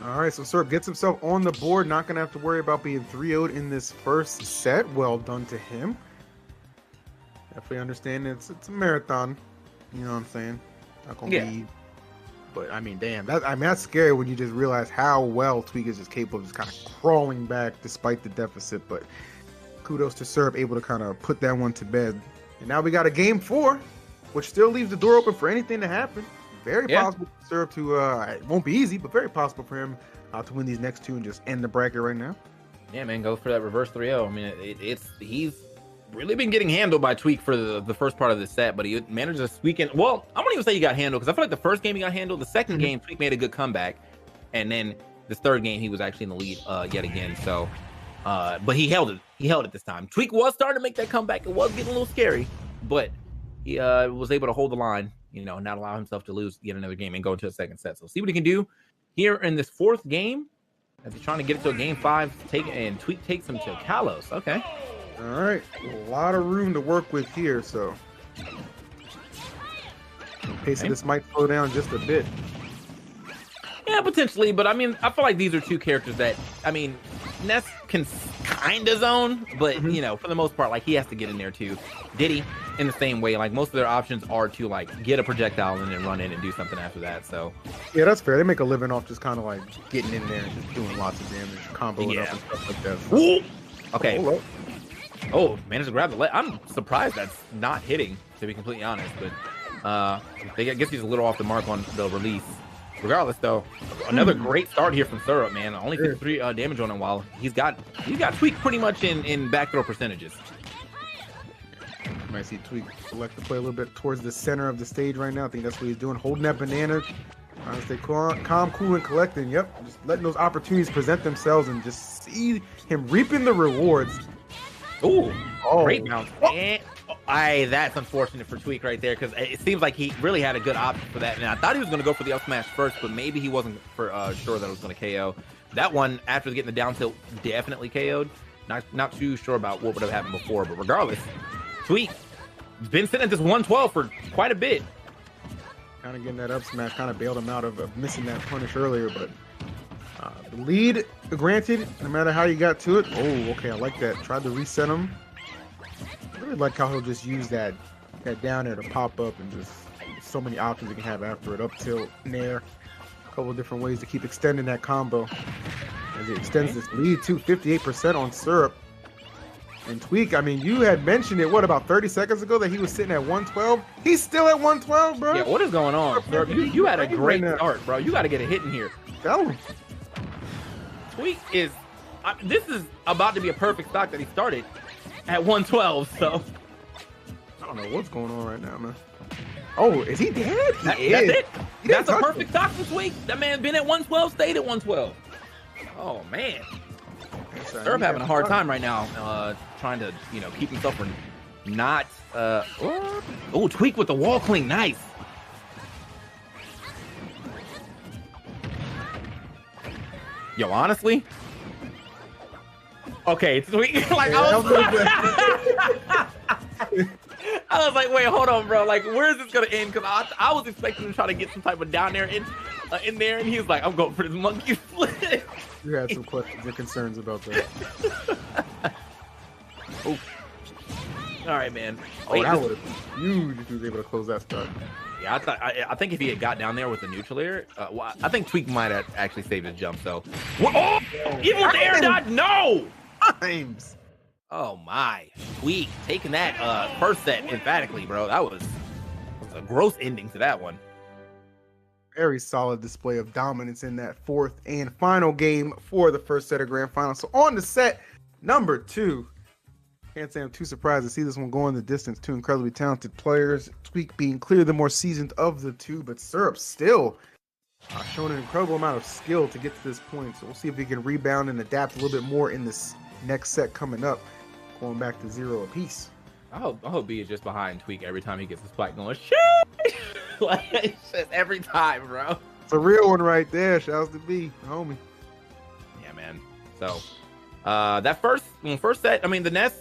All right, so Syrup gets himself on the board, not gonna have to worry about being 3-0'd in this first set. Well done to him. Definitely understand it's a marathon. You know what I'm saying? Not gonna be, but I mean, damn, that's scary when you just realize how well Tweak is just capable of just kind of crawling back despite the deficit. But kudos to Syrup, able to kind of put that one to bed. And now we got a game 4, which still leaves the door open for anything to happen. Very possible for Syrup to, it won't be easy, but very possible for him to win these next 2 and just end the bracket right now. Yeah, man, go for that reverse 3-0. I mean, he's really been getting handled by Tweak for the first part of the set, but he managed to squeak in. Well, I won't even say he got handled, because I feel like the first game he got handled. The second game, Tweak made a good comeback, and then this third game he was actually in the lead yet again. So, but he held it. He held it this time. Tweak was starting to make that comeback. It was getting a little scary, but he was able to hold the line. Not allow himself to lose yet another game and go into a second set. So see what he can do here in this fourth game as he's trying to get it to a game 5. And Tweak takes him to Kalos. Okay. All right, a lot of room to work with here, so the pace of this might slow down just a bit. Yeah, potentially, but I mean, I feel like these are two characters that, I mean, Ness can kind of zone, but for the most part, like he has to get in there too. Diddy, in the same way, like most of their options are to like get a projectile and then run in and do something after that. So yeah, that's fair. They make a living off just kind of like getting in there and just doing lots of damage, comboing up and stuff like that. So. Ooh. Okay. Oh, managed to grab the leg. I'm surprised that's not hitting, to be completely honest. But I guess he's a little off the mark on the release. Regardless, though, another great start here from Syrup, man. Only 53 damage on him, while he's got Tweak pretty much in back throw percentages. might see Tweak select to play a little bit towards the center of the stage right now. I think that's what he's doing, holding that banana, trying to stay calm, cool, and collecting. Yep, just letting those opportunities present themselves and just see him reaping the rewards. Ooh, great bounce. That's unfortunate for Tweak right there, because it seems like he really had a good option for that. And I thought he was going to go for the up smash first, but maybe he wasn't for sure that it was going to KO. That one, after getting the down tilt, definitely KO'd. Not too sure about what would have happened before, but regardless, Tweak been sitting at this 112 for quite a bit. Kind of getting that up smash, kind of bailed him out of missing that punish earlier, but the lead granted, no matter how you got to it. Oh, okay, I like that. Tried to reset him. I really like how he'll just use that down air to pop up, and just so many options he can have after it. Up tilt, nair, a couple of different ways to keep extending that combo. As he extends this lead to 58% on Syrup. And Tweak, I mean, you had mentioned it, what, about 30 seconds ago that he was sitting at 112? He's still at 112, bro. Yeah, what is going on, Syrup? You had a great start, bro. You got to get a hit in here. Tell him. Tweak is, this is about to be a perfect stock that he started at 112, so. I don't know what's going on right now, man. Oh, is he dead? That's it? That's a perfect stock for Tweak. That man's been at 112, stayed at 112. Oh, man. Syrup having a hard time right now, trying to, keep himself from not, oh, Tweak with the wall clean, nice. Yo, honestly, okay, Tweak, like, I was like, wait, hold on, bro, like, where is this gonna end? Because I was expecting him to try to get some type of down there in there, and he was like, I'm going for this monkey flip. You had some questions and concerns about that. Oh. All right, man. Oh, that would have been huge if he was able to close that start. Yeah, I think if he had got down there with the neutral air, I think Tweak might have actually saved his jump. So, oh, even with the air dodge, no. Times. Oh my, Tweak taking that first set emphatically, bro. That was a gross ending to that one. Very solid display of dominance in that fourth and final game for the first set of grand final. So on to set number 2. Can't say I'm too surprised to see this one going the distance. Two incredibly talented players. Tweak being clearly the more seasoned of the two, but Syrup still showing an incredible amount of skill to get to this point. So we'll see if he can rebound and adapt a little bit more in this next set coming up, going back to 0 apiece. I hope B is just behind Tweak every time he gets a spike going. Shit! Like, it's just every time, bro. It's a real one right there. Shouts to B, homie. Yeah, man. So that first set, I mean, the Nest,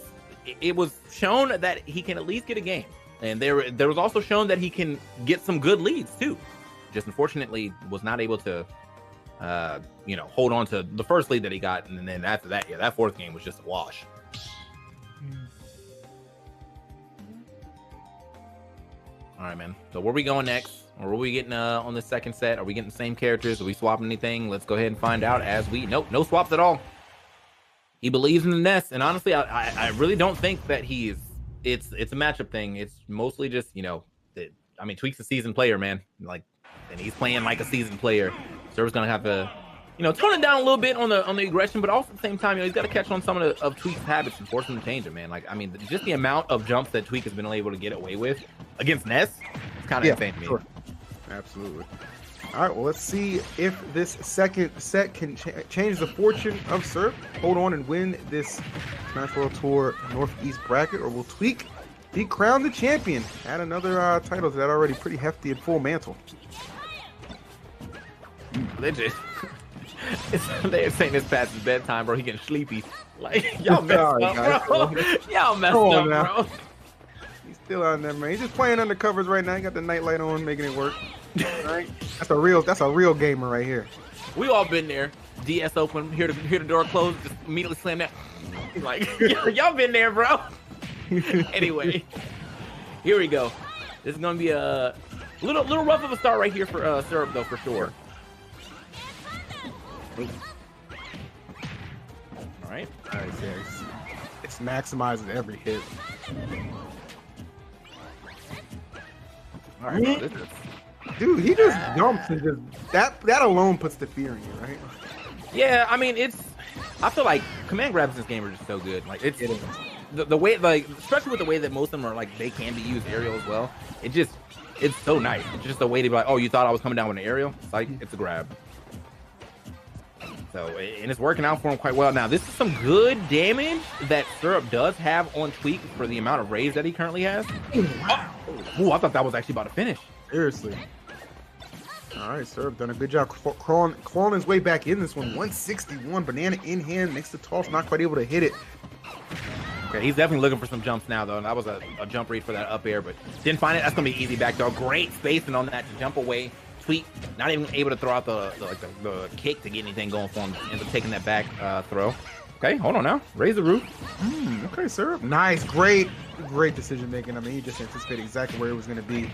it was shown that he can at least get a game, and there was also shown that he can get some good leads too. Just unfortunately was not able to hold on to the first lead that he got, and then after that, yeah, that fourth game was just a wash. All right, man. So where we going next? Or are we getting on the second set? Are we getting the same characters? Are we swapping anything? Let's go ahead and find out as we... Nope, no swaps at all. He believes in the Nest, and honestly, I really don't think that he's... It's a matchup thing. It's mostly just, I mean, Tweak's a seasoned player, man. Like, and he's playing like a seasoned player. Syrup's gonna have to, tone it down a little bit on the aggression, but also at the same time, he's got to catch on some of Tweak's habits and force him to change it, man. Like, I mean, just the amount of jumps that Tweak has been able to get away with against Nest, it's kind of insane to me. Sure. Absolutely. All right, well, let's see if this second set can change the fortune of Syrup, hold on and win this Smash World Tour Northeast bracket, or will Tweak be crowned the champion? Add another title to that already pretty hefty and full mantle. They're saying this past his bedtime, bro. He getting sleepy. Like, y'all messed up, bro. Y'all messed up, bro. He's still out there, man. He's just playing undercovers right now. He got the nightlight on, making it work. Right? That's a real gamer right here. We all been there. DS open, hear the door close, just immediately slam that. Like, y'all been there, bro. Anyway, here we go. This is gonna be a little rough of a start right here for Syrup, though, for sure. All right. All right, so it's maximizing every hit. All right, this is... Dude, he just jumps and just that alone puts the fear in you, right? Yeah, I mean, I feel like command grabs in this game are just so good. Like, the way, like, especially with the way that most of them are, like, they can be used aerial as well. It's so nice. It's just a way to be like, oh, you thought I was coming down with an aerial? It's like, it's a grab. So, and it's working out for him quite well. Now, this is some good damage that Syrup does have on Tweak for the amount of raise that he currently has. Oh, I thought that was actually about to finish. Seriously. All right, Syrup done a good job clawing his way back in this one. 161, banana in hand, makes the toss, not quite able to hit it. Okay, he's definitely looking for some jumps now, though. And that was a jump read for that up air, but didn't find it. That's going to be easy back throw. Great spacing on that to jump away. Tweak, not even able to throw out the kick to get anything going for him. Ends up taking that back throw. Okay, hold on now. Raise the roof. Okay, Syrup. Nice, great decision making. I mean, he just anticipated exactly where it was going to be.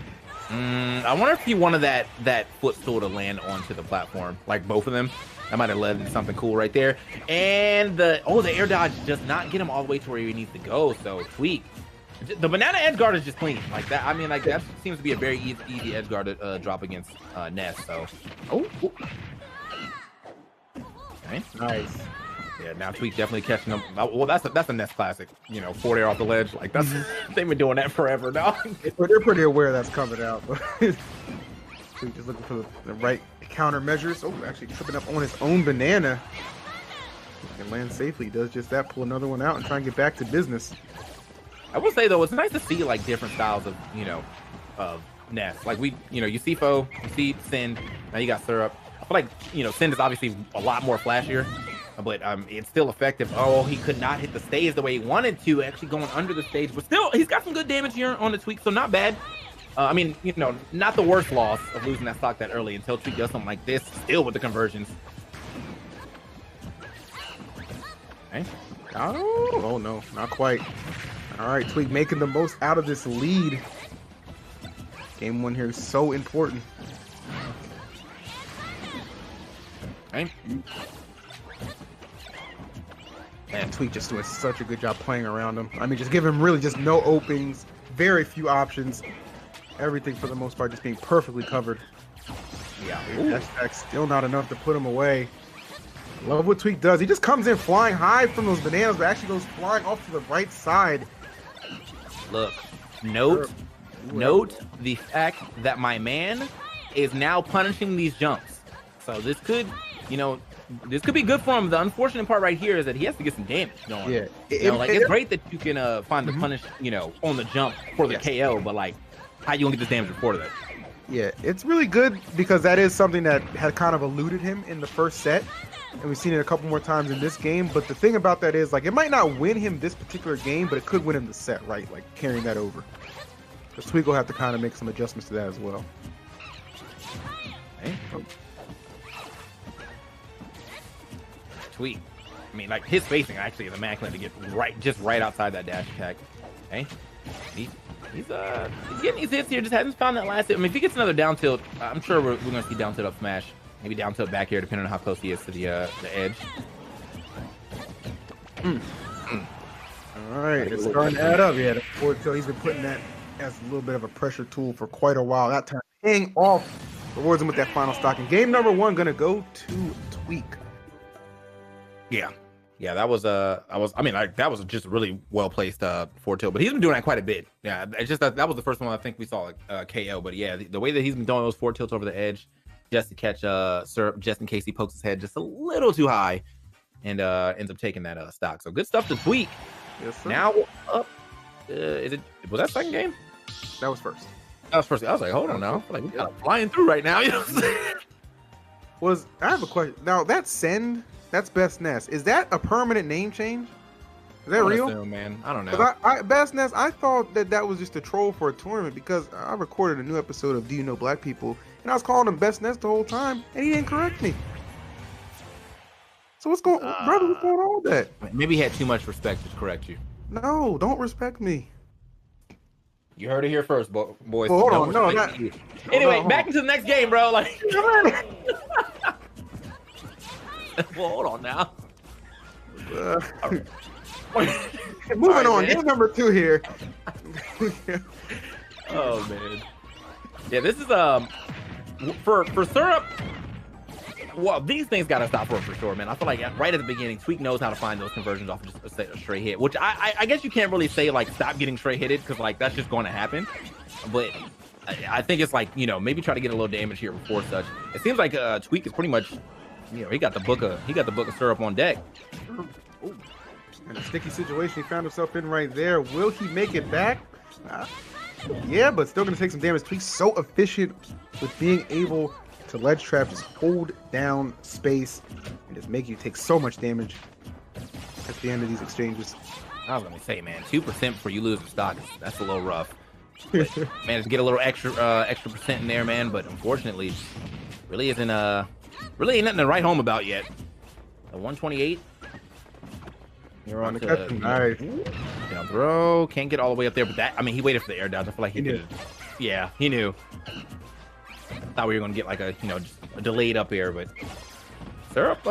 I wonder if he wanted that footstool to land onto the platform, like both of them. That might have led to something cool right there. And the air dodge does not get him all the way to where he needs to go. So Tweak, the banana edge guard is just clean like that. I mean, like that seems to be a very easy edge guard to drop against Ness. So, okay, nice. Yeah, now Tweak definitely catching him. Well, that's a Ness classic. You know, forward air off the ledge. Like that's they've been doing that forever now. They're pretty aware that's coming out, but Tweak just looking for the right countermeasures. Oh, actually tripping up on his own banana. He can land safely. He does just that. Pull another one out and try and get back to business. I will say though, it's nice to see like different styles of of Ness. Like you see Foe, you see Send. Now you got Syrup. I feel like Send is obviously a lot more flashier, but it's still effective. Oh, he could not hit the stage the way he wanted to, actually going under the stage, but still he's got some good damage here on the Tweak, so not bad. I mean, not the worst loss of losing that stock that early until Tweak does something like this, still with the conversions. Okay. Oh no, not quite. All right, Tweak making the most out of this lead. Game one here is so important. Okay. Man, Tweak just doing such a good job playing around him. I mean, just give him really just no openings, very few options. Everything for the most part just being perfectly covered. Yeah. That's still not enough to put him away. Love what Tweak does. He just comes in flying high from those bananas, but actually goes flying off to the right side. Look, note the fact that my man is now punishing these jumps. So this could, be good for him. The unfortunate part right here is that he has to get some damage going. Yeah. It's great that you can find the punish, on the jump for the KO, but like, how you gonna get this damage before that? Yeah, it's really good because that is something that had kind of eluded him in the first set. And we've seen it a couple more times in this game. But the thing about that is, like, it might not win him this particular game, but it could win him the set, right? Like, carrying that over. Because Tweak will have to kind of make some adjustments to that as well. Okay. Tweak. I mean, like, his spacing actually is immaculate to get right outside that dash attack. Okay. He's getting these hits here, just hasn't found that last hit. I mean, if he gets another down tilt, I'm sure we're going to see down tilt up smash. Maybe down tilt back here, depending on how close he is to the edge. All right, it's starting to add up. Yeah, the forward tilt, he's been putting that as a little bit of a pressure tool for quite a while. That time paying off, rewards him with that final stock. And game number one going to go to Tweak. Yeah, that was that was just really well placed forward tilt, but he's been doing that quite a bit. Yeah, it's just that was the first one I think we saw KO, but yeah, the way that he's been doing those forward tilts over the edge just to catch Syrup, just in case he pokes his head just a little too high, and ends up taking that stock. So good stuff to Tweak. Yes, sir. Now up, was that second game? That was first. That was first. I was like, hold on now, I feel like we got flying through right now. You know what I'm saying? I have a question. Now that Send, that's Best Ness. Is that a permanent name change? Is that real? Assume, man. I don't know. Best Ness, I thought that was just a troll for a tournament because I recorded a new episode of Do You Know Black People, and I was calling him Best Ness the whole time, and he didn't correct me. So what's going on? Brother, what's going on with that? Maybe he had too much respect to correct you. No, don't respect me. You heard it here first, boys. Well, hold on. No, not... Anyway, back into the next game, bro. Like, well, hold on now. Moving on, game number 2 here. Oh man, yeah, this is for Syrup. Well, these things got to stop for sure, man. I feel like right at the beginning, Tweak knows how to find those conversions off of just a straight hit, which I guess you can't really say, like, stop getting straight hitted, because, like, that's just going to happen. But I think it's like, you know, maybe try to get a little damage here before such. It seems like Tweak is pretty much, you know, he got the book of syrup on deck. Ooh. And a sticky situation he found himself in right there. Will he make it back? Yeah, but still going to take some damage. Tweak's so efficient with being able to ledge trap, just hold down space, and just make you take so much damage at the end of these exchanges. I was going to say, man, 2% before you lose the stock, that's a little rough. But, managed to get a little extra percent in there, man, but unfortunately, really ain't nothing to write home about yet. A 128. You're on to, nice. Yeah, bro, can't get all the way up there, but that, I mean, he waited for the air dodge. I feel like he did. Yeah, he knew. Thought we were gonna get like a, you know, just a delayed up air, but Syrup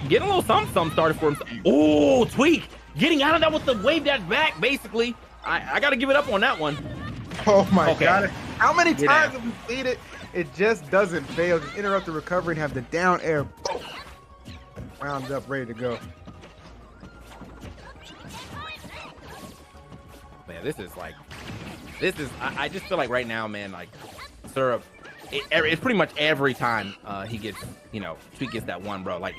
getting a little something started for himself. Oh, Tweak getting out of that with the wave dash back, basically. I gotta give it up on that one. Oh my god. How many times have we seen it? It just doesn't fail. Just interrupt the recovery and have the down air. Boom. Round up, ready to go. Man, I just feel like right now, man, like Syrup, it's pretty much every time he gets, you know, Tweak gets that one, bro. Like,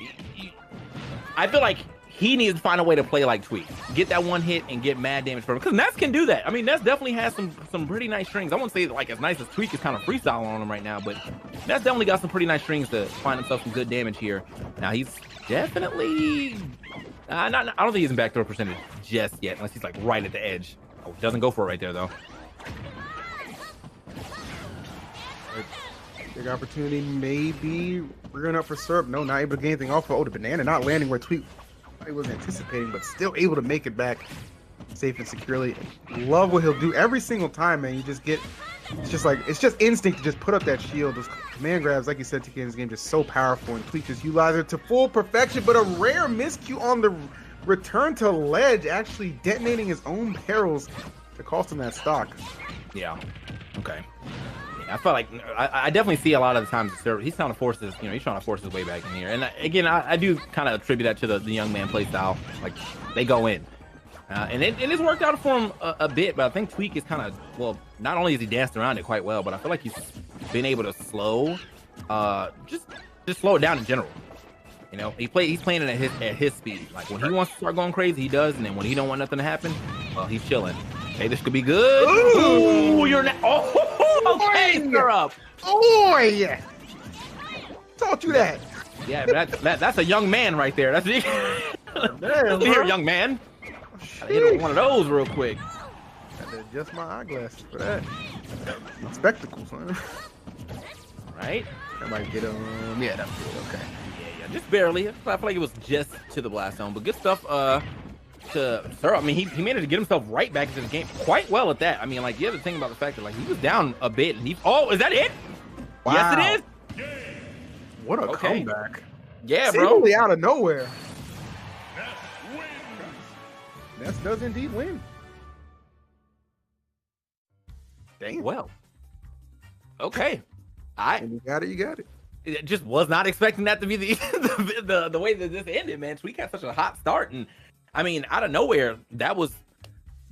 I feel like he needs to find a way to play like Tweak, get that one hit and get mad damage from him, because Ness can do that. I mean, Ness definitely has some pretty nice strings. I won't say like as nice as Tweak is kind of freestyling on him right now, but Ness definitely got some pretty nice strings to find himself some good damage here. Now he's definitely I don't think he's in backdoor percentage just yet, unless he's like right at the edge. Oh, doesn't go for it right there though. Big opportunity, maybe rearing up for Syrup. No, not able to get anything off of. Oh, the banana not landing where Tweak was anticipating, but still able to make it back safe and securely. Love what he'll do every single time, man. You just get, it's just instinct to just put up that shield. Those command grabs, like you said, TK in this game, just so powerful, and Tweak just utilizes it to full perfection, but a rare miscue on the return to ledge, actually detonating his own perils to cost him that stock. Yeah. Okay. I feel like I definitely see a lot of the times he's trying to force his, you know, he's trying to force his way back in here. And again, I do kind of attribute that to the young man play style. Like, they go in. And it's worked out for him a bit, but I think Tweak is kind of, well, not only has he danced around it quite well, but I feel like he's been able to slow, just slow it down in general. You know, he's playing it at his speed. Like, when he wants to start going crazy, he does, and then when he don't want nothing to happen, well, he's chilling. Hey, this could be good. Ooh, you're not. Oh, okay, Syrup. Oh yeah. Taught you that. Yeah, that's a young man right there. That's it. Listen here, young man. Gotta hit one of those real quick. Had to adjust my eyeglasses for that. Spectacles, huh? Right? I might get them. Yeah, that's good. Okay. Yeah, just barely. I feel like it was just to the blast zone, but good stuff. To Syrup, I mean, he managed to get himself right back into the game quite well at that. I mean, like, you have to think about the fact that, like, he was down a bit, and oh, is that it? Wow. Yes, it is. What a comeback! Yeah, seemingly bro. Out of nowhere. Ness does indeed win. Dang. Well. Okay. You got it. You got it. It just was not expecting that to be the way that this ended, man. Tweak had such a hot start, and I mean, out of nowhere, that was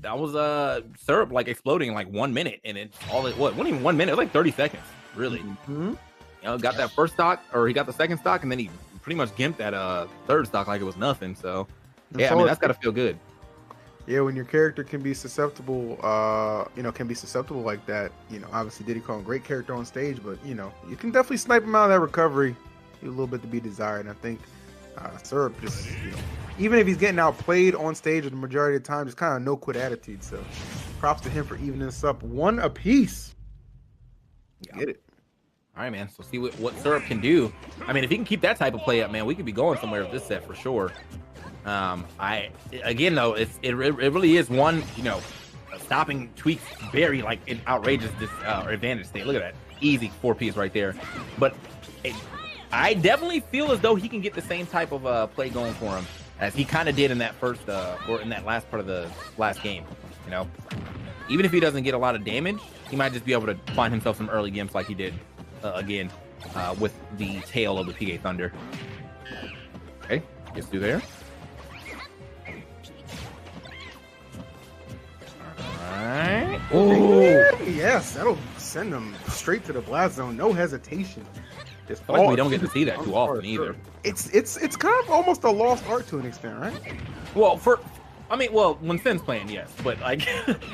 Syrup like exploding in like 1 minute, and it wasn't even 1 minute, it was like 30 seconds, really. Mm-hmm. You know, got that first stock, or he got the second stock, and then he pretty much gimped that third stock like it was nothing. So yeah, I mean, that's gotta feel good. Yeah, when your character can be susceptible, like that, you know, obviously Diddy Kong, great character on stage, but you know, you can definitely snipe him out of that recovery. A little bit to be desired, and I think Syrup just, you know, even if he's getting outplayed on stage the majority of the time, just kind of no quit attitude. So props to him for evening this up 1 apiece. Yeah. Get it. All right, man. So see what Syrup can do. I mean, if he can keep that type of play up, man, we could be going somewhere with this set for sure. Again though, it really is one, you know, stopping Tweak's very like an outrageous advantage state. Look at that, easy 4Ps right there. But I definitely feel as though he can get the same type of play going for him as he kind of did in that first or in that last part of the last game. You know, even if he doesn't get a lot of damage, he might just be able to find himself some early gimps like he did again. with the tail of the PK Thunder. Okay, gets through there. Alright. Oh, yes, that'll send them straight to the blast zone. No hesitation. Just I feel like we don't get to see that too often either. It's kind of almost a lost art to an extent, right? Well, when Sin's playing, yes, but like,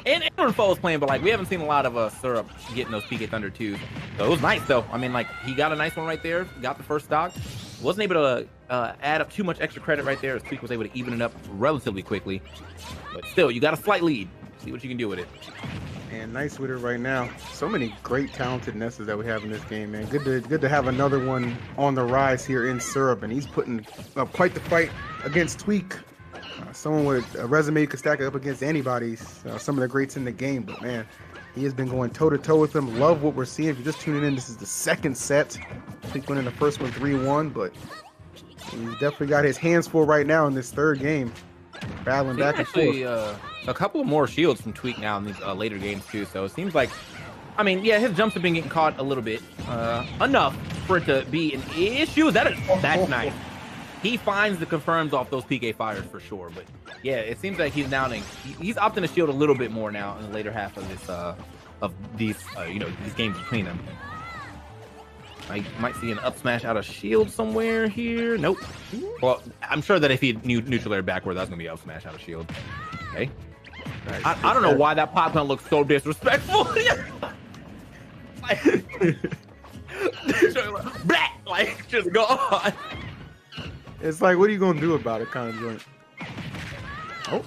and when Foe's playing, but like, we haven't seen a lot of Syrup getting those PK Thunder 2s. So it was nice though. I mean, like, he got a nice one right there, got the first stock. Wasn't able to add up too much extra credit right there, as Tweak was able to even it up relatively quickly. But still, you got a slight lead. See what you can do with it. And nice with it right now. So many great talented Nesses that we have in this game, man. Good to have another one on the rise here in Syrup, and he's putting up quite the fight against Tweak. Someone with a resume you could stack up against anybody's. Some of the greats in the game, but man, he has been going toe-to-toe with them. Love what we're seeing. If you're just tuning in, this is the second set. Tweak winning the first one 3-1, but he's definitely got his hands full right now in this third game. Battling back and forth. A couple of more shields from Tweak now in these later games too. So it seems like, I mean, yeah, his jumps have been getting caught a little bit, enough for it to be an issue. That's nice. He finds the confirms off those PK fires for sure. But yeah, it seems like he's downing. He's opting to shield a little bit more now in the later half of this, these games between them. I might see an up smash out of shield somewhere here. Nope. Well, I'm sure that if he neutral air backward, that's gonna be up smash out of shield. Okay. I don't know why that pop gun looks so disrespectful. like, just go on. It's like, what are you gonna do about it, kind of joint. Oh.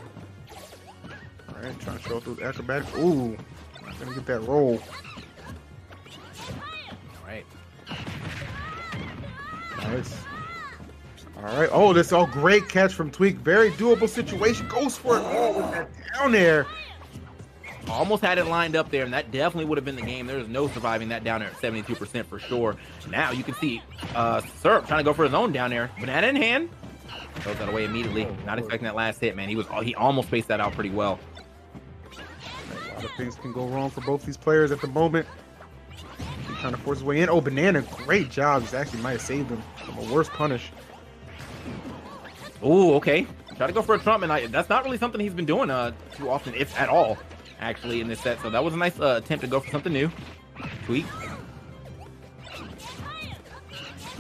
All right, trying to show off those acrobatics. Ooh, not gonna get that roll. All right. Nice. All right. Oh, this all great catch from Tweak. Very doable situation. Goes for it all with that down air. Almost had it lined up there, and that definitely would have been the game. There's no surviving that down air at 72% for sure. Now you can see Syrup trying to go for his own down air. Banana in hand. Throws that away immediately. Not expecting that last hit, man. He almost spaced that out pretty well. A lot of things can go wrong for both these players at the moment. He's trying to force his way in. Oh, Banana, great job. He's actually might have saved him from a worse punish. Oh, okay. Try to go for a Trump, and that's not really something he's been doing too often, if at all, actually, in this set. So that was a nice attempt to go for something new. Tweak.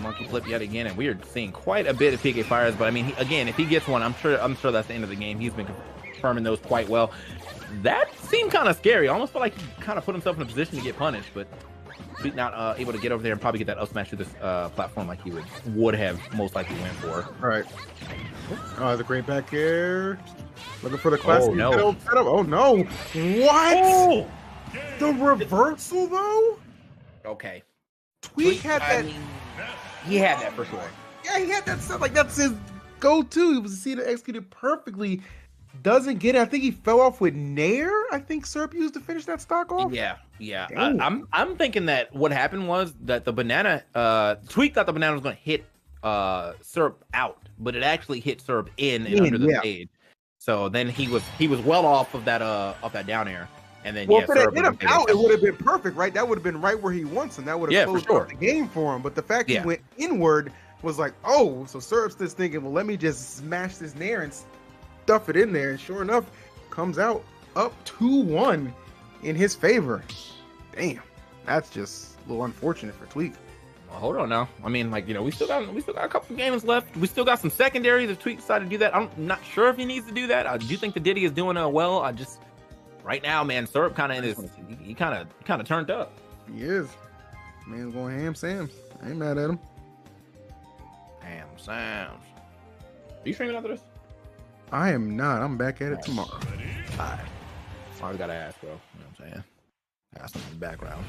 Monkey flip yet again, and we are seeing quite a bit of PK fires. But I mean, again, if he gets one, I'm sure that's the end of the game. He's been confirming those quite well. That seemed kind of scary. I almost felt like he kind of put himself in a position to get punished, but Tweak not able to get over there and probably get that up smash to this platform like he would have most likely went for. All right. Oh, the great back air. Looking for the classic setup. Oh no! What? Oh! The reversal though? Okay. Tweak had that. He had that for sure. Yeah, he had that stuff. Like, that's his go-to. He was seen to execute it perfectly. Doesn't get it. I think he fell off with Nair. I think Syrup used to finish that stock off. Yeah. I'm thinking that what happened was that the banana Tweak thought the banana was going to hit Syrup out, but it actually hit Syrup in and under the stage. So then he was well off of that down air. And then if it hit him out, it would have been perfect, right? That would have been right where he wants him. That would have closed up the game for him. But the fact he went inward was like, oh, so Syrup's just thinking, well, let me just smash this Nair and stuff it in there. And sure enough, comes out up 2-1 in his favor. Damn, that's just a little unfortunate for Tweak. Well, hold on now. I mean, like, we still got a couple games left. We still got some secondaries if Tweak decided to do that. I'm not sure if he needs to do that. I do think the Diddy is doing well. Right now, man, Syrup kind of he kind of turned up. He is. Man's going ham Sam's. I ain't mad at him. Ham Sam's. Are you streaming after this? I am not. I'm back at it tomorrow. All right. Always gotta ask, bro. You know what I'm saying? Ask in the background.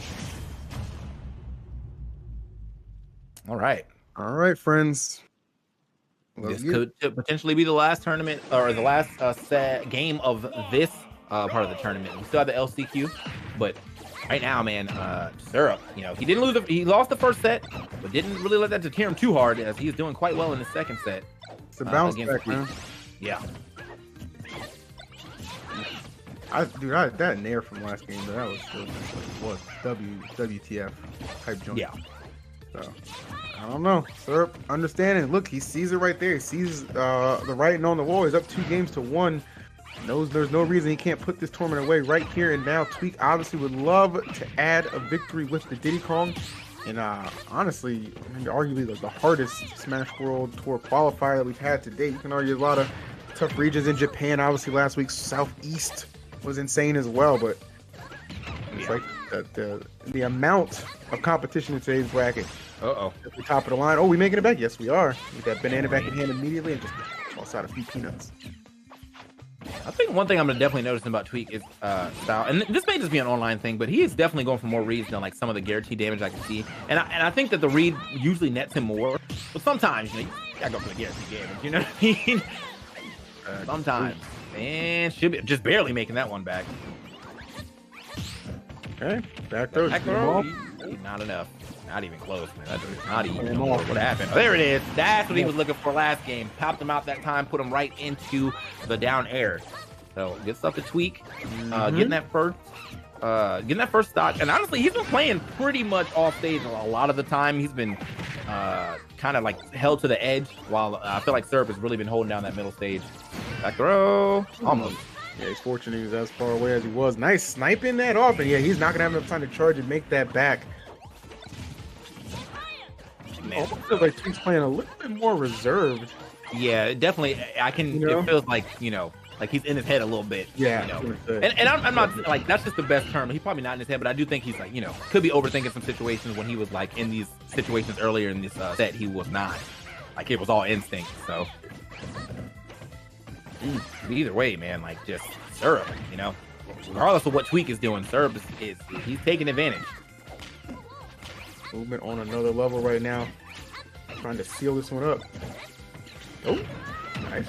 All right, friends. This could potentially be the last tournament or the last game of this part of the tournament. We still have the LCQ, but right now, man, Syrup, he didn't lose. He lost the first set, but didn't really let that deter him too hard, as he's doing quite well in the second set. It's a bounce back, man. Yeah. That Nair from last game, that was still WTF type jump. Yeah. So I don't know. Syrup understanding. Look, he sees it right there. He sees the writing on the wall. He's up 2-1. Knows there's no reason he can't put this tournament away right here and now. Tweak obviously would love to add a victory with the Diddy Kong. And honestly, arguably the hardest Smash World Tour qualifier that we've had to date. You can argue a lot of tough regions in Japan. Obviously, last week's Southeast was insane as well. But it's like the amount of competition in today's bracket. Uh-oh. At the top of the line. Oh, we making it back? Yes, we are. With that banana back in hand immediately and just toss out a few peanuts. I think one thing I'm definitely noticing about Tweak is style, and this may just be an online thing, but he is definitely going for more reads than like some of the guaranteed damage I can see. And I think that the read usually nets him more, but sometimes you gotta go for the guaranteed damage. You know what I mean? Sometimes, and should be just barely making that one back. Okay, back throw. Not enough. Not even close, man. That's not even what happened. Oh, there it is. That's what he was looking for last game. Popped him out that time, put him right into the down air. So good stuff to Tweak. Getting that first stock. And honestly, he's been playing pretty much off stage a lot of the time. He's been kind of like held to the edge, while I feel like Syrup has really been holding down that middle stage. Back throw. Almost. Yeah, he's fortunate he was as far away as he was. Nice sniping that off, and yeah, he's not gonna have enough time to charge and make that back. Man. Almost feels like he's playing a little bit more reserved. Yeah, definitely. I can. It feels like like he's in his head a little bit. Yeah. And I'm not like that's just the best term. He's probably not in his head, but I do think he's like could be overthinking some situations when he was like in these situations earlier in this set. He was not. Like it was all instinct. So either way, man, like just Syrup. Regardless of what Tweak is doing, Syrup is he's taking advantage. Movement on another level right now. Trying to seal this one up. Oh, nice.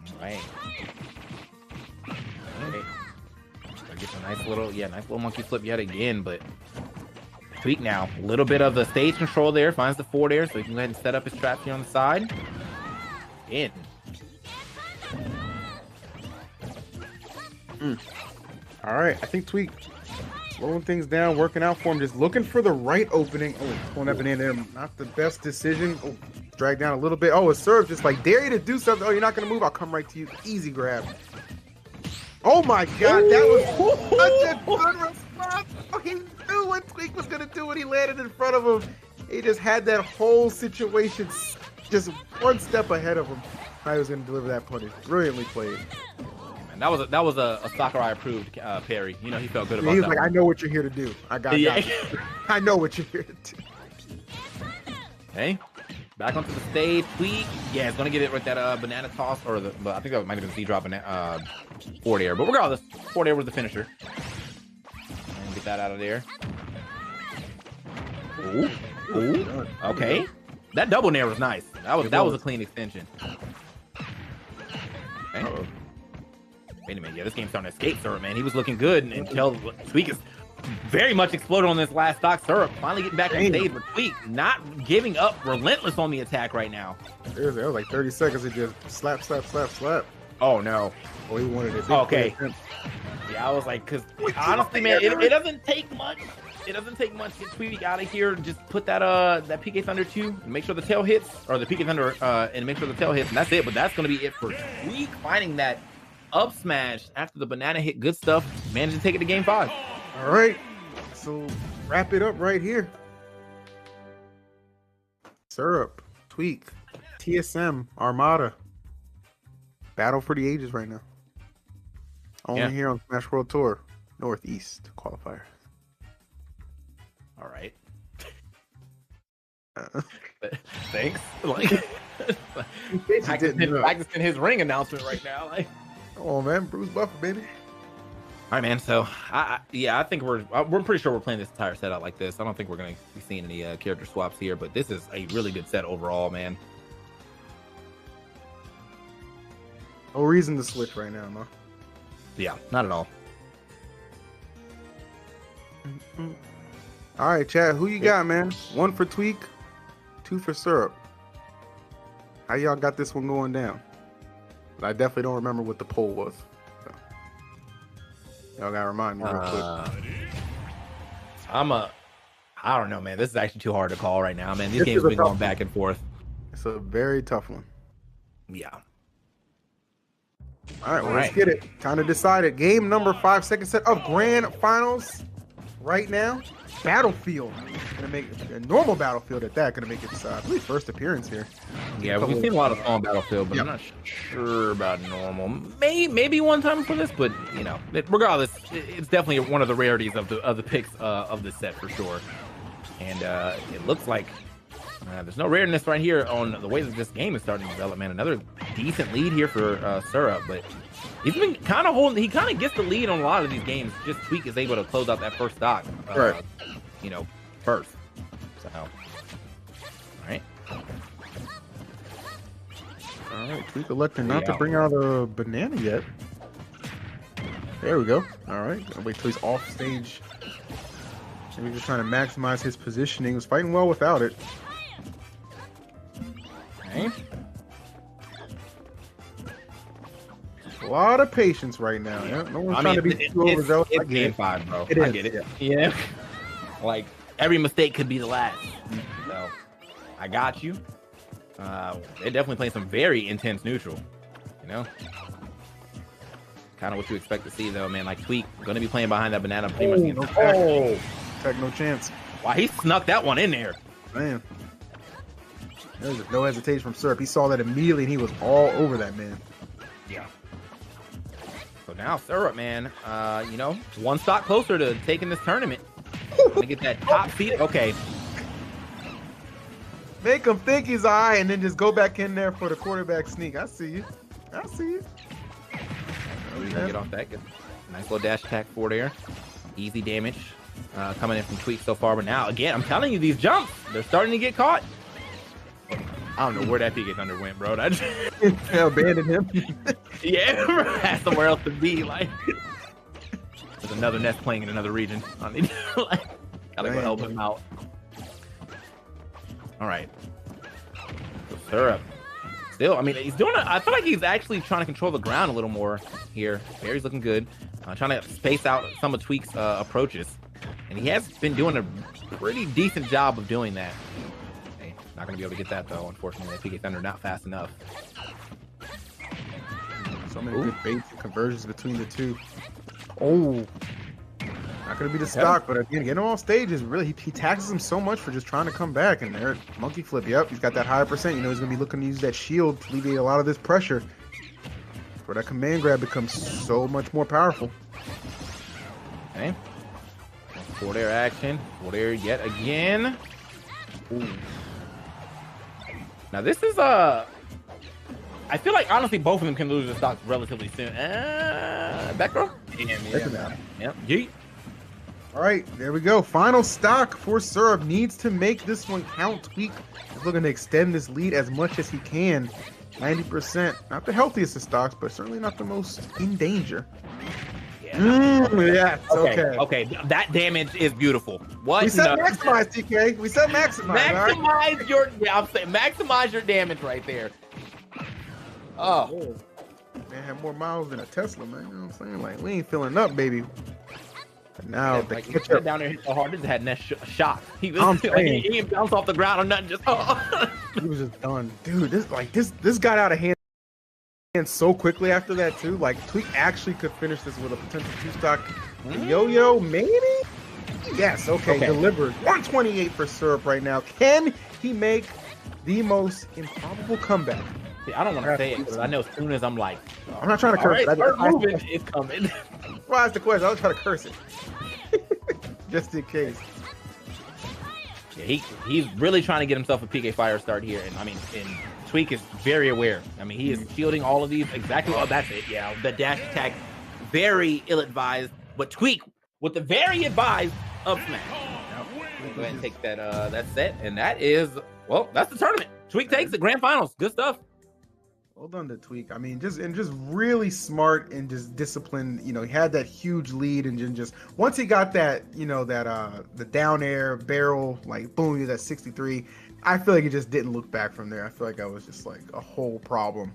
All right. Get a nice little monkey flip yet again, but Tweak now. A little bit of the stage control there. Finds the forward air, so he can go ahead and set up his trap here on the side. In. All right, I think Tweak slowing things down, working out for him, just looking for the right opening. Oh, pulling that banana there, not the best decision. Oh, drag down a little bit. Oh, a serve, just like dare you to do something. Oh, you're not gonna move. I'll come right to you. Easy grab. Oh my God, that was such a good response. Oh, he knew what Tweak was gonna do when he landed in front of him. He just had that whole situation just one step ahead of him. How he was gonna deliver that punish. Brilliantly played. That was a Sakurai approved parry. He felt good about that. He was like, I know what you're here to do. I got you. I know what you're here to do. Okay, back onto the stage. Tweak. Yeah, it's gonna get it with that banana toss, or I think that might have been Z drop forward air. But regardless, forward air was the finisher. And get that out of there. Ooh. Okay. That double nair was nice. That was a clean extension. Okay. Wait a minute, yeah, this game's starting to escape Syrup, man. He was looking good until Tweak is very much exploded on this last stock. Syrup finally getting back on stage, but Tweak not giving up, relentless on the attack right now. There was like 30 seconds of just slap. Oh, no. Oh, he wanted it. Okay. Yeah, I was like, because honestly, man, it doesn't take much. It doesn't take much to get Tweak out of here. Just put that PK Thunder 2, and make sure the tail hits, or the PK Thunder, and make sure the tail hits, and that's it. But that's going to be it for Tweak, finding that up smash after the banana hit. Good stuff. Managed to take it to game 5. All right, so wrap it up right here. Syrup, Tweak, TSM, Armada. Battle for the ages right now. Only here on Smash World Tour Northeast qualifier. All right. Thanks. Like practicing his ring announcement right now. Like, oh man, Bruce Buffer, baby. All right, man. So I think we're pretty sure we're playing this entire set out like this. I don't think we're going to be seeing any character swaps here, but this is a really good set overall, man. No reason to switch right now, no. Yeah, not at all. All right, Chad, who you got, man? 1 for Tweak, 2 for Syrup. How y'all got this one going down? I definitely don't remember what the poll was. So. Y'all gotta remind me real quick. I don't know, man. This is actually too hard to call right now, man. These games have been going back and forth. It's a very tough one. Yeah. All right, well, let's get it. Kind of decided. Game number 5, second set of grand finals right now. Battlefield. Gonna make a normal Battlefield at that. Gonna make its I believe first appearance here. Yeah, we've seen a lot of on Battlefield, but I'm not sure about normal. Maybe one time for this, but you know, regardless, it's definitely one of the rarities of the picks of this set for sure. And it looks like there's no rareness right here on the way that this game is starting to develop, man. Another decent lead here for Syrup, but he's been kind of holding. He kind of gets the lead on a lot of these games. Just Tweak is able to close out that first stock, right? You know, first. So, all right. All right, Tweak elected not to bring out a banana yet. There we go. All right, I'll wait till he's off stage. Maybe just trying to maximize his positioning. He was fighting well without it. Okay. A lot of patience right now. Yeah, no one's trying to be too overzealous. It's game 5, bro. I get it. Yeah. Like every mistake could be the last. So I got you. They're definitely playing some very intense neutral. You know, kind of what you expect to see though, man. Like Tweak going to be playing behind that banana pretty much. No chance. Wow, he snuck that one in there. Man. There's no hesitation from Syrup. He saw that immediately and he was all over that man. Yeah. So now Syrup, man, you know, one stock closer to taking this tournament. Gonna get that top seed. Okay. Make him think he's eye and then just go back in there for the quarterback sneak. I see you. I see you. Get off that. Get nice little dash attack for there. Easy damage coming in from Tweak so far. But now, again, I'm telling you, these jumps, they're starting to get caught. I don't know where that PK Thunder went, bro. That abandoned him. Yeah, has somewhere else to be. Like, there's another nest playing in another region. I need like, gotta go help him out. All right. So Syrup. Still, I mean, he's doing it. I feel like he's actually trying to control the ground a little more here. Barry's looking good. Trying to space out some of Tweak's approaches. And he has been doing a pretty decent job of doing that. Hey, not going to be able to get that, though, unfortunately. That PK Thunder not fast enough. So many good baits and conversions between the two. Oh. Not going to be the stock, but again, getting on stage is really, he taxes him so much for just trying to come back. And there, monkey flip. Yep, he's got that higher percent. You know, he's going to be looking to use that shield to alleviate a lot of this pressure. Where that command grab becomes so much more powerful. Okay. Forward air action. Forward air yet again. Ooh. Now this is I feel like honestly both of them can lose the stocks relatively soon. Back row? Yeah. Yep. Yeet. All right, there we go. Final stock for Syrup. Needs to make this one count. Tweak is looking to extend this lead as much as he can. 90%. Not the healthiest of stocks, but certainly not the most in danger. Yeah, okay. That damage is beautiful. What? We said maximize, TK. We said maximize. Maximize your. Yeah, I'm saying maximize your damage right there. Oh. Man, have more miles than a Tesla, man. You know what I'm saying? Like, we ain't filling up, baby. But now the catch down there hit so hard, this had net shot. He was he didn't bounce off the ground or nothing. Just he was just done, dude. This got out of hand so quickly after that too. Like Tweak actually could finish this with a potential 2-stock. Yo, maybe. Yes. Okay. Delivered. 128 for Syrup right now. Can he make the most improbable comeback? See, I don't want to say it because I know as soon as I'm like, I'm not trying to curse. Right, it's coming. Well, that's the question. I was trying to curse it, just in case. Yeah, he's really trying to get himself a PK Fire start here, and I mean, Tweak is very aware. I mean, he is shielding all of these exactly. Oh, that's it. Yeah, the dash attack, very ill-advised, but Tweak with the very advised up smash. Go ahead and take that that set, and that is that's the tournament. Tweak takes the grand finals. Good stuff. Well done to Tweak. I mean, just really smart and just disciplined. You know, he had that huge lead, and just once he got that, you know, that the down air barrel, like boom, that 63. I feel like he just didn't look back from there. I feel like that was just like a whole problem,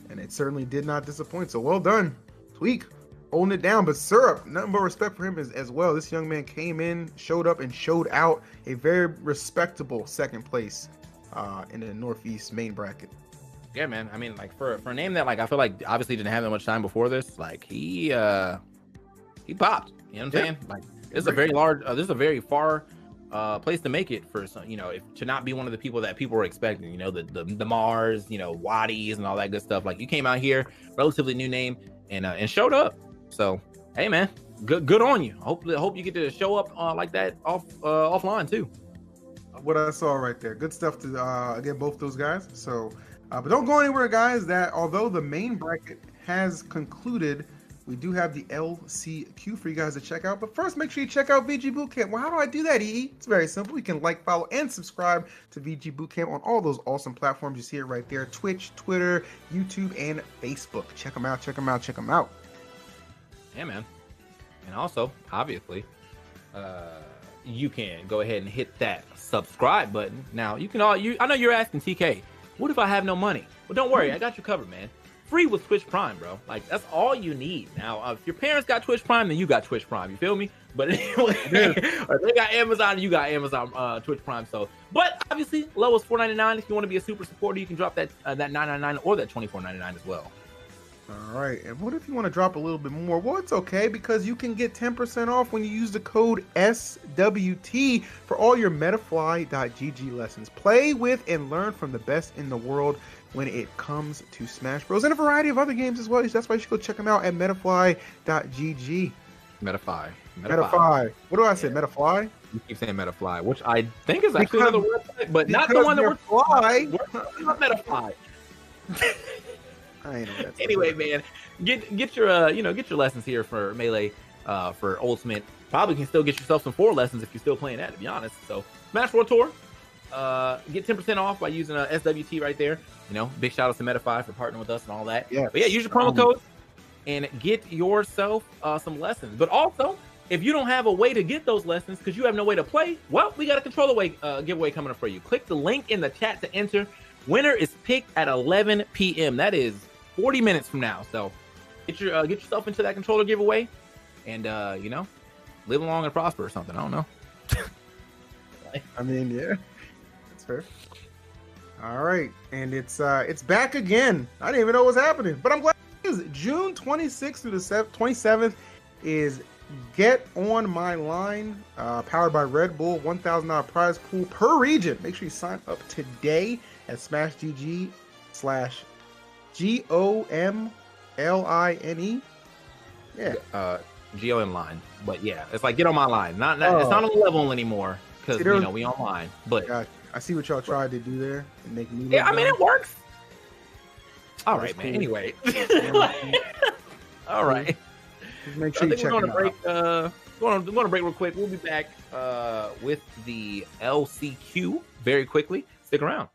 and it certainly did not disappoint. So well done, Tweak. holding it down. But Syrup, nothing but respect for him as well. This young man came in, showed up, and showed out a very respectable second place in the Northeast main bracket. Yeah, man. I mean, like for a name that like I feel like obviously didn't have that much time before this, like he popped. You know what I'm saying? Like this is a very large, this is a very far place to make it for some, to not be one of the people that people were expecting. The Mars, Waddies and all that good stuff. Like you came out here, relatively new name, and showed up. So hey, man, good on you. Hope you get to show up like that offline too. What I saw right there, good stuff to get both those guys. So, but don't go anywhere, guys. That although the main bracket has concluded, we do have the LCQ for you guys to check out. But first, make sure you check out VG Bootcamp. Well, how do I do that, EE? It's very simple. You can like, follow, and subscribe to VG Bootcamp on all those awesome platforms. You see it right there: Twitch, Twitter, YouTube, and Facebook. Check them out. Check them out. Check them out. Yeah, man. And also, obviously, you can go ahead and hit that subscribe button. Now, I know you're asking, TK, what if I have no money? Well, don't worry, I got you covered, man. Free with Twitch Prime, bro. Like, that's all you need. Now, if your parents got Twitch Prime, then you got Twitch Prime. You feel me? But anyway, or they got Amazon, you got Amazon Twitch Prime. So, but obviously, low is $4.99. If you want to be a super supporter, you can drop that $9.99 or that $24.99 as well. All right, and what if you want to drop a little bit more? Well, it's okay because you can get 10% off when you use the code SWT for all your Metafly.gg lessons. Play with and learn from the best in the world when it comes to Smash Bros. And a variety of other games as well. That's why you should go check them out at Metafly.gg. Metafly. What do I say? Yeah. Metafly? You keep saying Metafly, which I think is actually another website, but not the one that we're not Metafly. I know that. Anyway, man, get your get your lessons here for Melee, for Ultimate. Probably can still get yourself some 4 lessons if you're still playing that, to be honest. So Smash World Tour, get 10% off by using a SWT right there. Big shout out to Metafy for partnering with us and all that. Yeah. But yeah, use your promo code and get yourself some lessons. But also, if you don't have a way to get those lessons because you have no way to play, well, we got a controller giveaway coming up for you. Click the link in the chat to enter. Winner is picked at 11 p.m. That is 40 minutes from now. So get yourself into that controller giveaway and live long and prosper or something. I don't know. I mean, yeah, that's fair. All right, and it's back again. I didn't even know what was happening, but I'm glad it is. June 26th through the 27th is Get On My Line, powered by Red Bull. $1,000 prize pool per region. Make sure you sign up today at smashgg/GOMLINE. Yeah. GOM line. But yeah, it's like Get On My Line. It's not on the level anymore because we online. But I see what y'all tried to do there and make me. Yeah, I mean it works. All right, man. Anyway. All right. Just make sure you check we're it out. We're going to break real quick. We'll be back with the LCQ very quickly. Stick around.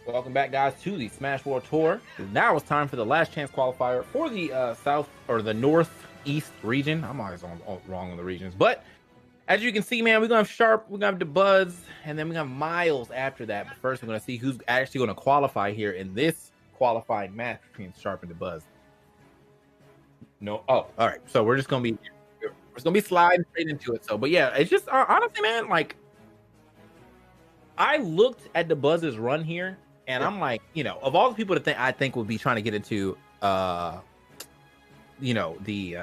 Welcome back, guys, to the Smash World Tour. Now it's time for the last chance qualifier for the South or the Northeast region. I'm always wrong on the regions, but as you can see, man, we're gonna have Sharp, we're gonna have the Buzz, and then we're gonna have Miles after that. But first, we're gonna see who's actually gonna qualify here in this qualifying match between Sharp and the Buzz. No, oh, all right. So we're just gonna be sliding straight into it. So, but yeah, it's just honestly, man, like I looked at the Buzz's run here. And I'm like, you know, of all the people that I think would be trying to get into, you know, the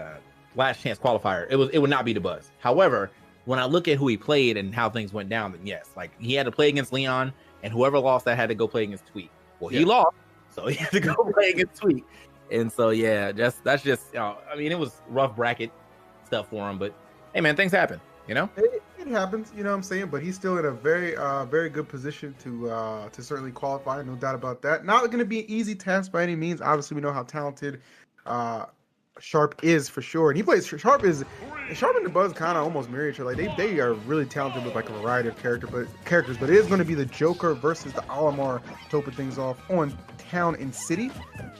last chance qualifier, it would not be the Buzz. However, when I look at who he played and how things went down, then yes, like he had to play against Leon, and whoever lost that had to go play against Tweet. Well, he lost, so he had to go play against Tweet. And so yeah, that's just, you know, I mean, it was rough bracket stuff for him, but hey, man, things happen, you know. It happens, you know what I'm saying, but he's still in a very good position to certainly qualify, no doubt about that. Not going to be an easy task by any means. Obviously, we know how talented Sharp is for sure, and he plays Sharp and the Buzz kind of almost mirror each other. Like they are really talented with like a variety of characters, but it is going to be the Joker versus the Olimar to open things off on Town and City.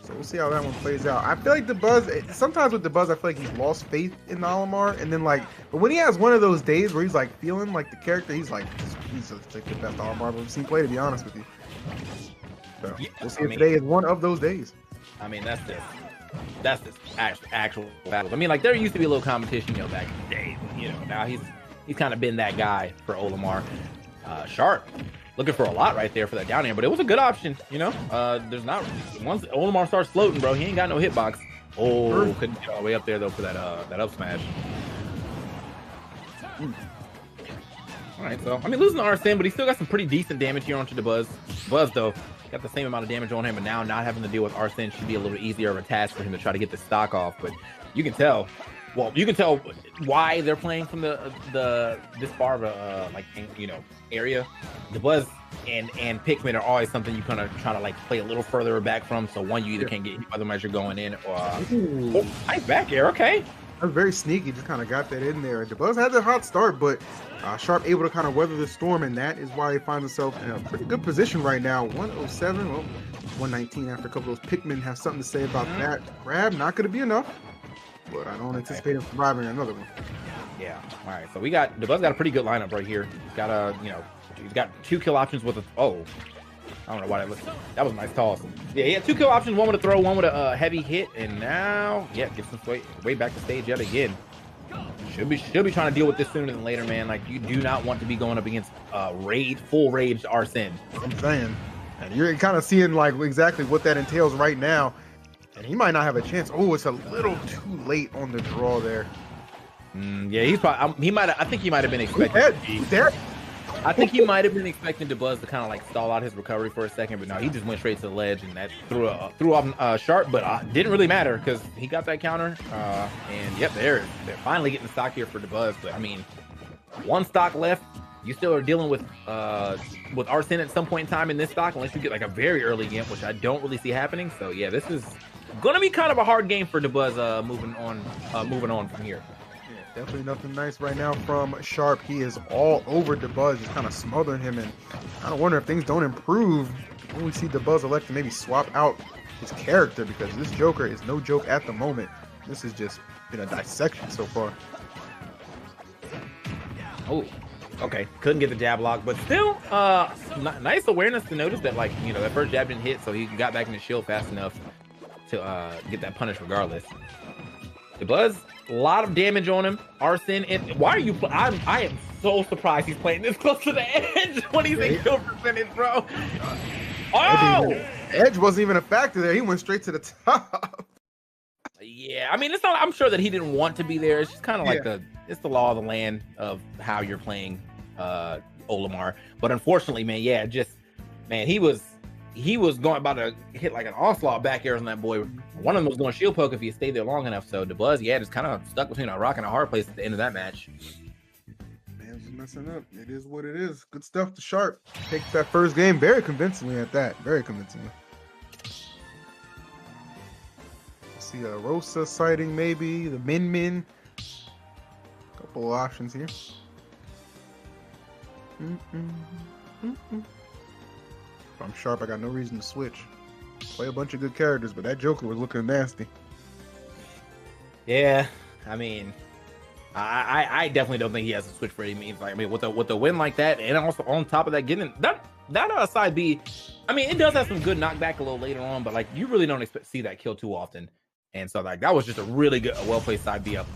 So we'll see how that one plays out. I feel like the Buzz, sometimes with the Buzz, I feel like he's lost faith in the Olimar, and then like, but when he has one of those days where he's like feeling like the character, he's like the best Olimar we've seen play, to be honest with you. So we'll see if today is one of those days. I mean, that's just actual battles. I mean, like there used to be a little competition, you know, back in the day. You know, now he's kind of been that guy for Olimar. Sharp, looking for a lot right there for that down air, but it was a good option, you know. There's not, once Olimar starts floating, bro, he ain't got no hitbox. Oh, couldn't get all the way up there though for that up smash. All right, so I mean, losing to Arsene, but he still got some pretty decent damage here onto the Buzz. Buzz though got the same amount of damage on him, and now not having to deal with Arsene should be a little easier of a task for him to try to get the stock off. But you can tell, well, you can tell why they're playing from this far of a like, you know, area. The Buzz and Pikmin are always something you kind of try to like play a little further back from. So one, you either can't get hit by them as you're going in, or oh, nice back air. Okay, that was very sneaky. Just kind of got that in there. The Buzz had a hot start, but Sharp able to kind of weather the storm, and that is why he finds himself in a pretty good position right now. 107, well, 119 after a couple of those. Pikmin have something to say about that. Grab, not going to be enough, but I don't anticipate him surviving another one. Yeah. All right. So the Buzz got a pretty good lineup right here. He's got he's got 2 kill options with I don't know why that looks. That was a nice toss. Yeah, he had 2 kill options. One with a throw, one with a heavy hit, and now gets him way back to stage yet again. Should be trying to deal with this sooner than later, man. Like you do not want to be going up against full rage Arsene. I'm saying, and you're kind of seeing like exactly what that entails right now, and he might not have a chance. Oh, it's a little too late on the draw there. Yeah, he's probably I think he might have been expecting. I think he might have been expecting the Buzz to kind of like stall out his recovery for a second, but no, he just went straight to the ledge, and that threw off Sharp, but didn't really matter because he got that counter. And yep, they're finally getting the stock here for the Buzz. But I mean, 1 stock left. You still are dealing with Arsene at some point in time in this stock, unless you get like a very early game, which I don't really see happening. So yeah, this is gonna be kind of a hard game for the Buzz moving on from here. Definitely nothing nice right now from Sharp. He is all over the Buzz, just kind of smothering him, and I don't wonder if things don't improve when we see the Buzz elect to maybe swap out his character, because this Joker is no joke at the moment. This has just been a dissection so far. Oh, okay. Couldn't get the jab lock, but still, nice awareness to notice that, like, you know, that first jab didn't hit, so he got back in the shield fast enough to get that punish regardless. The Buzz, a lot of damage on him. Arsene, and why are you? I am so surprised he's playing this close to the edge when he's in kill percentage, bro. Oh, edge wasn't even a factor there. He went straight to the top. Yeah, I mean, it's not. I'm sure that he didn't want to be there. It's just kind of like it's the law of the land of how you're playing Olimar. But unfortunately, man, he was about to hit like an onslaught back airs on that boy. One of them was going shield poke if he stayed there long enough. So the Buzz, just kind of stuck between a rock and a hard place at the end of that match. Man's messing up. It is what it is. Good stuff to Sharp. Takes that first game very convincingly at that. Very convincingly. See a Rosa sighting maybe. The Min. Couple of options here. If I'm Sharp, I got no reason to switch. Play a bunch of good characters, but that Joker was looking nasty. Yeah, I mean, I definitely don't think he has to switch for any means. Like, I mean, with a win like that, and also on top of that, getting that side B, I mean, it does have some good knockback a little later on, but like you really don't see that kill too often. And so like that was just a really good, well played side B up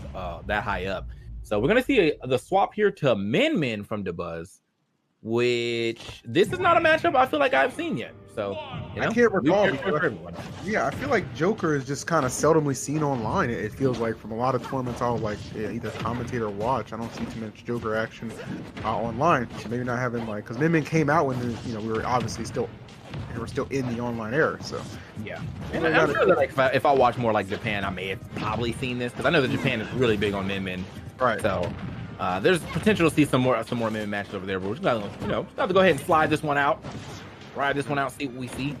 that high up. So we're gonna see the swap here to Min from Dabuz, which this is not a matchup I feel like I've seen yet. So you know, I can't recall. Yeah, I feel like Joker is just kind of seldomly seen online. It feels like from a lot of tournaments I'll like either commentate or watch. I don't see too much Joker action online. So maybe not having like, because Min came out when we were obviously still in the online era. So yeah, and I'm sure that like if I watch more like Japan, I may have probably seen this because I know that Japan is really big on Min. Right. So there's potential to see some more Min matches over there. But we're just gonna have to go ahead and slide this one out. Ride this one out, see what we see.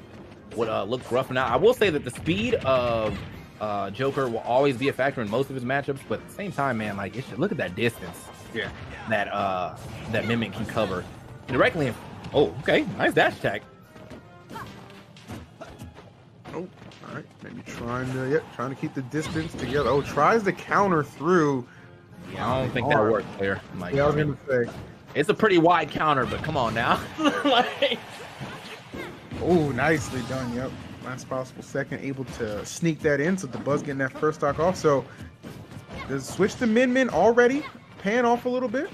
What looks rough now. I will say that the speed of Joker will always be a factor in most of his matchups, but at the same time, man, like look at that distance. Yeah. That Min can cover directly. Oh, okay, nice dash attack. Oh, all right. Maybe trying to keep the distance together. Oh, tries to counter through. Yeah, I don't think that worked there. Like, yeah, I was gonna say. It's a pretty wide counter, but come on now. Like, oh, nicely done. Yep. Last possible second, able to sneak that in. So the Buzz getting that first stock off. So does switch to Min already, paying off a little bit.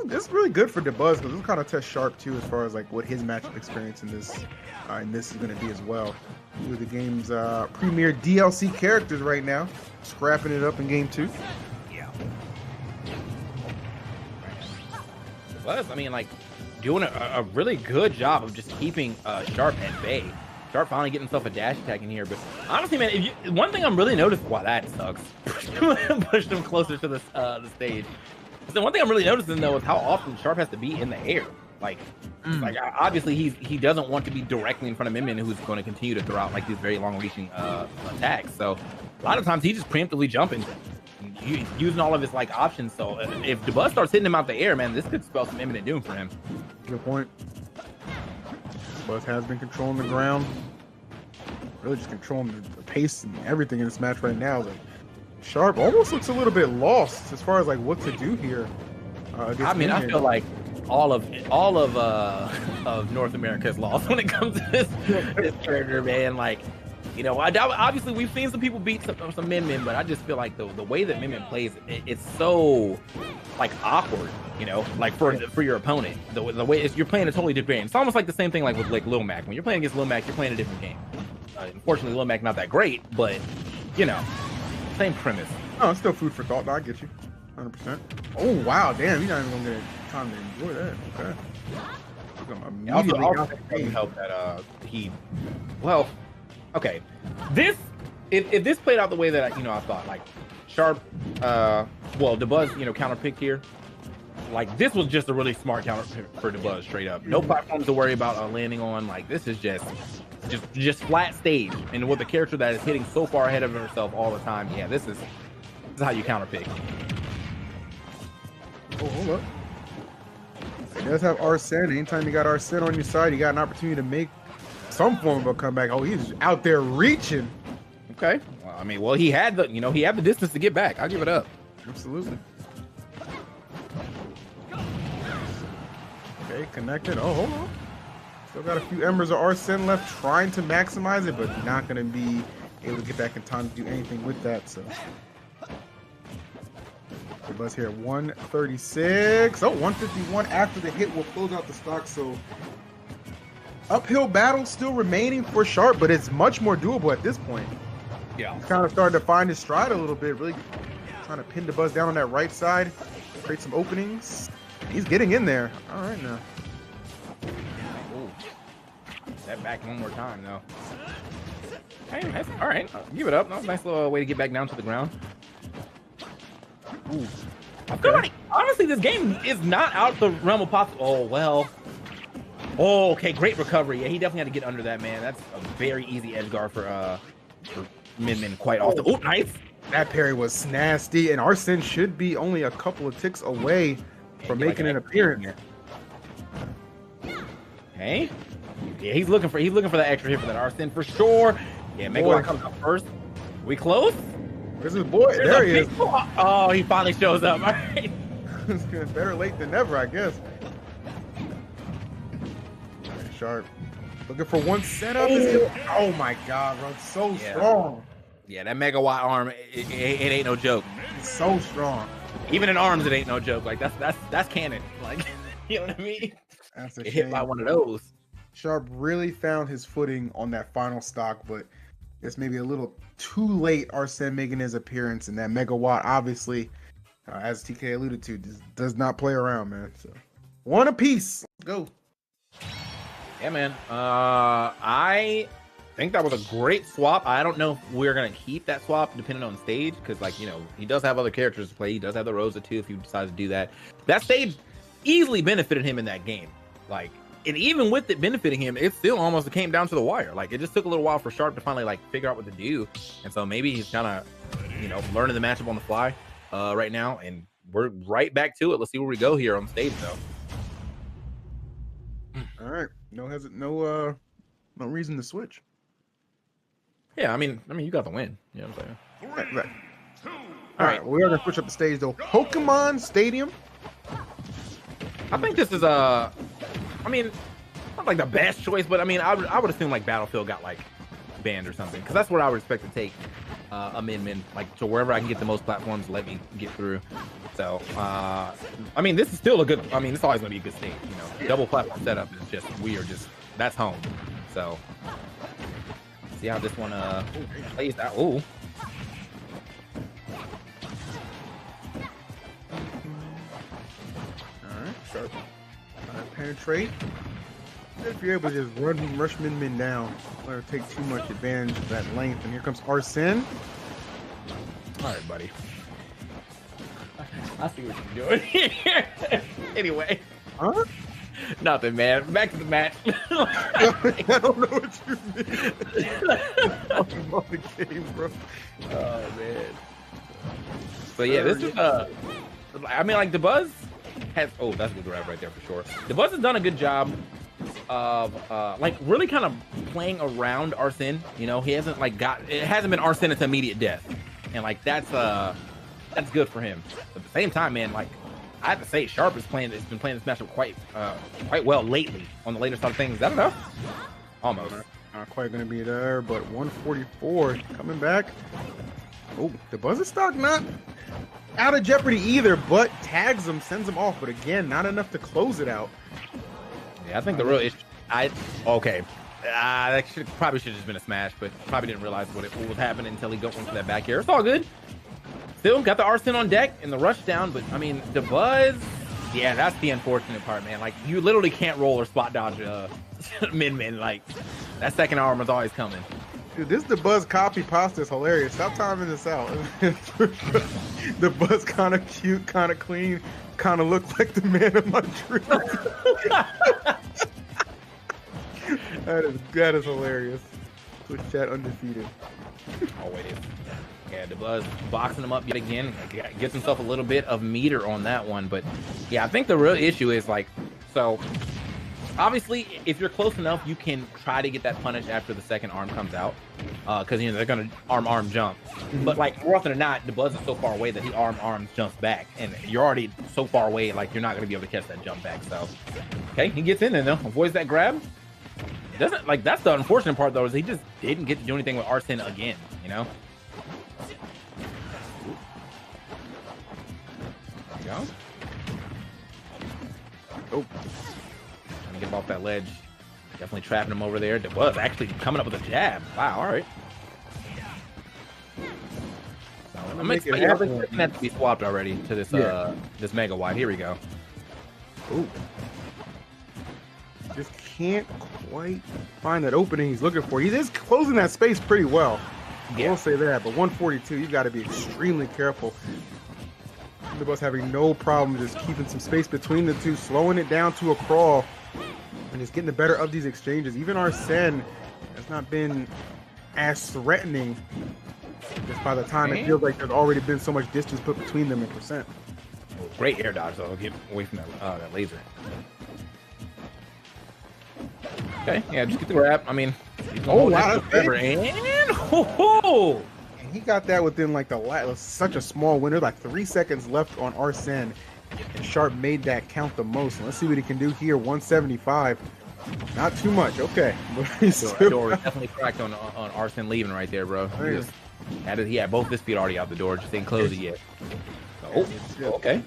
This is really good for DeBuzz because this kind of test Sharp too, as far as like what his matchup experience in this is going to be as well. Two of the game's premier DLC characters right now, scrapping it up in game 2. Yeah. DeBuzz, I mean, like doing a really good job of just keeping Sharp at bay. Sharp finally getting himself a dash attack in here, but honestly, man, one thing I'm really noticing, wow, that sucks. Pushed him closer to the stage. So one thing I'm really noticing though is how often Sharp has to be in the air. Like obviously he doesn't want to be directly in front of Min, who's going to continue to throw out like these very long-reaching attacks. So a lot of times he's just preemptively jumping, using all of his like options. So if DeBuzz starts hitting him out the air, man, this could spell some imminent doom for him. Good point. DeBuzz has been controlling the ground, really just controlling the pace and everything in this match right now. Like, Sharp almost looks a little bit lost as far as like what to do here. I mean, I feel like all of North America is lost when it comes to this character, man. Like, you know, obviously we've seen some people beat some Min, but I just feel like the way that Min plays, it's so like awkward, you know, like for your opponent. The way you're playing a totally different game. It's almost like the same thing like with like Lil Mac. When you're playing against Lil Mac, you're playing a different game. Unfortunately, Lil Mac not that great, but you know. Same premise. Oh, it's still food for thought. No, I get you. 100%. Oh, wow. Damn, you're not even going to get time to enjoy that. Okay. Also help that well, okay. If this played out the way that I thought, like Sharp, DeBuzz, counter-picked here. Like, this was just a really smart counter for DeBuzz, straight up. No platforms to worry about landing on. Like, this is just flat stage, and with a character that is hitting so far ahead of herself all the time, yeah, this is how you counter pick. Oh, hold up. It does have Arsene. Anytime you got Arsene on your side, you got an opportunity to make some form of a comeback. Oh, he's out there reaching. Okay. Well, I mean, he had the distance to get back. I'll give it up. Absolutely. Okay, connected. Oh, hold on. Still got a few embers of Arsene left, trying to maximize it, but not going to be able to get back in time to do anything with that. So, the Buzz here, 136. Oh, 151 after the hit will close out the stock. So, uphill battle still remaining for Sharp, but it's much more doable at this point. Yeah, he's kind of starting to find his stride a little bit, really trying to pin the Buzz down on that right side, create some openings. He's getting in there. All right now. That back one more time, though. Hey, that's all right. Give it up. That was a nice little way to get back down to the ground. Ooh. I feel like, honestly, this game is not out the realm of possible. Oh, well. Oh, okay. Great recovery. Yeah, he definitely had to get under that, man. That's a very easy edge guard for Min quite often. Oh, nice. That parry was nasty, and Arsene should be only a couple of ticks away from making an appearance. Hey. Yeah, he's looking for that extra hit for that Arsene for sure. Yeah, Mega White comes up first. We close? Where's his boy? There he is. Oh, he finally shows up. All right. Better late than never, I guess. Sharp. Looking for one setup. Oh my god, bro. It's so strong. Yeah, that Mega Watt arm, it ain't no joke. It's so strong. Even in arms, it ain't no joke. Like that's canon. Like, you know what I mean? That's a Get shame. hit by one of those. Sharp really found his footing on that final stock, but it's maybe a little too late. Arsene making his appearance, and that Mega Watt, obviously, as TK alluded to, does not play around, man. So one apiece. Let's go. Yeah, man. I think that was a great swap. I don't know if we're gonna keep that swap depending on stage, because, like, you know, he does have other characters to play. He does have the Rosa too if he decides to do that. That stage easily benefited him in that game. Like, and even with it benefiting him, it still almost came down to the wire. Like, it just took a little while for Sharp to finally, like, figure out what to do. And so maybe he's kind of, you know, learning the matchup on the fly right now. And we're right back to it. Let's see where we go here on stage, though. All right, no reason to switch. Yeah, I mean, you got the win. You know what I'm saying? Right. All right, well, we are gonna switch up the stage though. Pokemon Stadium. I think this is I mean, not like the best choice, but I mean, I would assume like Battlefield got like banned or something, because that's what I would expect to take a min, like, to wherever I can get the most platforms, let me get through. So I mean, this is still a good, I mean, it's always gonna be a good stage, you know. Double platform setup is just, that's home. So see how this one plays out. Ooh. Alright, Sharp. Penetrate. If you're able to just rush Min down, or take too much advantage of that length. And here comes Arsene. Alright, buddy. I see what you're doing. Anyway. Huh? Nothing, man. Back to the match. I don't know what you mean. Talking about the game, bro. Oh, man. So yeah, this is I mean, like, the Buzz has, oh, that's a good grab right there for sure. The Buzz has done a good job of like really kind of playing around Arsene. You know, he hasn't like it hasn't been Arsene to immediate death, and like that's good for him. But at the same time, man, like, I have to say, Sharp has been playing this matchup quite well lately on the later side of things. Is that enough? Almost. Not quite going to be there, but 144 coming back. Oh, the Buzzer stock not out of jeopardy either, but tags him, sends him off. But again, not enough to close it out. Yeah, I think the real issue. That probably should have just been a smash, but probably didn't realize what was happening until he got into that back air. It's all good. Still got the Arsene on deck and the rush down, but I mean, the Buzz, yeah, that's the unfortunate part, man. Like, you literally can't roll or spot dodge min. Like, that second arm is always coming. Dude, this the Buzz copy pasta is hilarious. Stop timing this out. The Buzz kind of cute, kind of clean, kind of look like the man of my dreams. That is hilarious. Twitch chat undefeated. Always. Yeah, the Buzz boxing him up yet again. Gets himself a little bit of meter on that one. But yeah, I think the real issue is, like, so obviously if you're close enough, you can try to get that punish after the second arm comes out. Because, you know, they're going to arm jump. But, like, more often than not, the Buzz is so far away that he arms jumps back. And you're already so far away, like, you're not going to be able to catch that jump back. So, okay, he gets in there, though. Avoids that grab. It doesn't, like, that's the unfortunate part, though, is he just didn't get to do anything with Arsene again, you know? Go. Oh, trying to get him off that ledge. Definitely trapping him over there. The Buzz actually coming up with a jab. Wow, all right. So I'm expecting that to be swapped already to this this Mega Wide. Here we go. Ooh. Just can't quite find that opening he's looking for. He is closing that space pretty well. I won't say that, but 142, you've got to be extremely careful. The Buzz having no problem just keeping some space between the two, slowing it down to a crawl, and just getting the better of these exchanges. Even Arsene has not been as threatening just by the time it feels like there's already been so much distance put between them in percent. Oh, great air dodge, though. Get away from that laser. Okay, yeah, just get the grab. I mean, Oh, wow, that's forever. big. And ho. And he got that within like the last, such a small window, like 3 seconds left on Arsene. And Sharp made that count the most. Let's see what he can do here. 175. Not too much. Okay. That door is definitely cracked on Arsene leaving right there, bro. He had both his feet already out the door, just didn't close it yet. Oh, okay.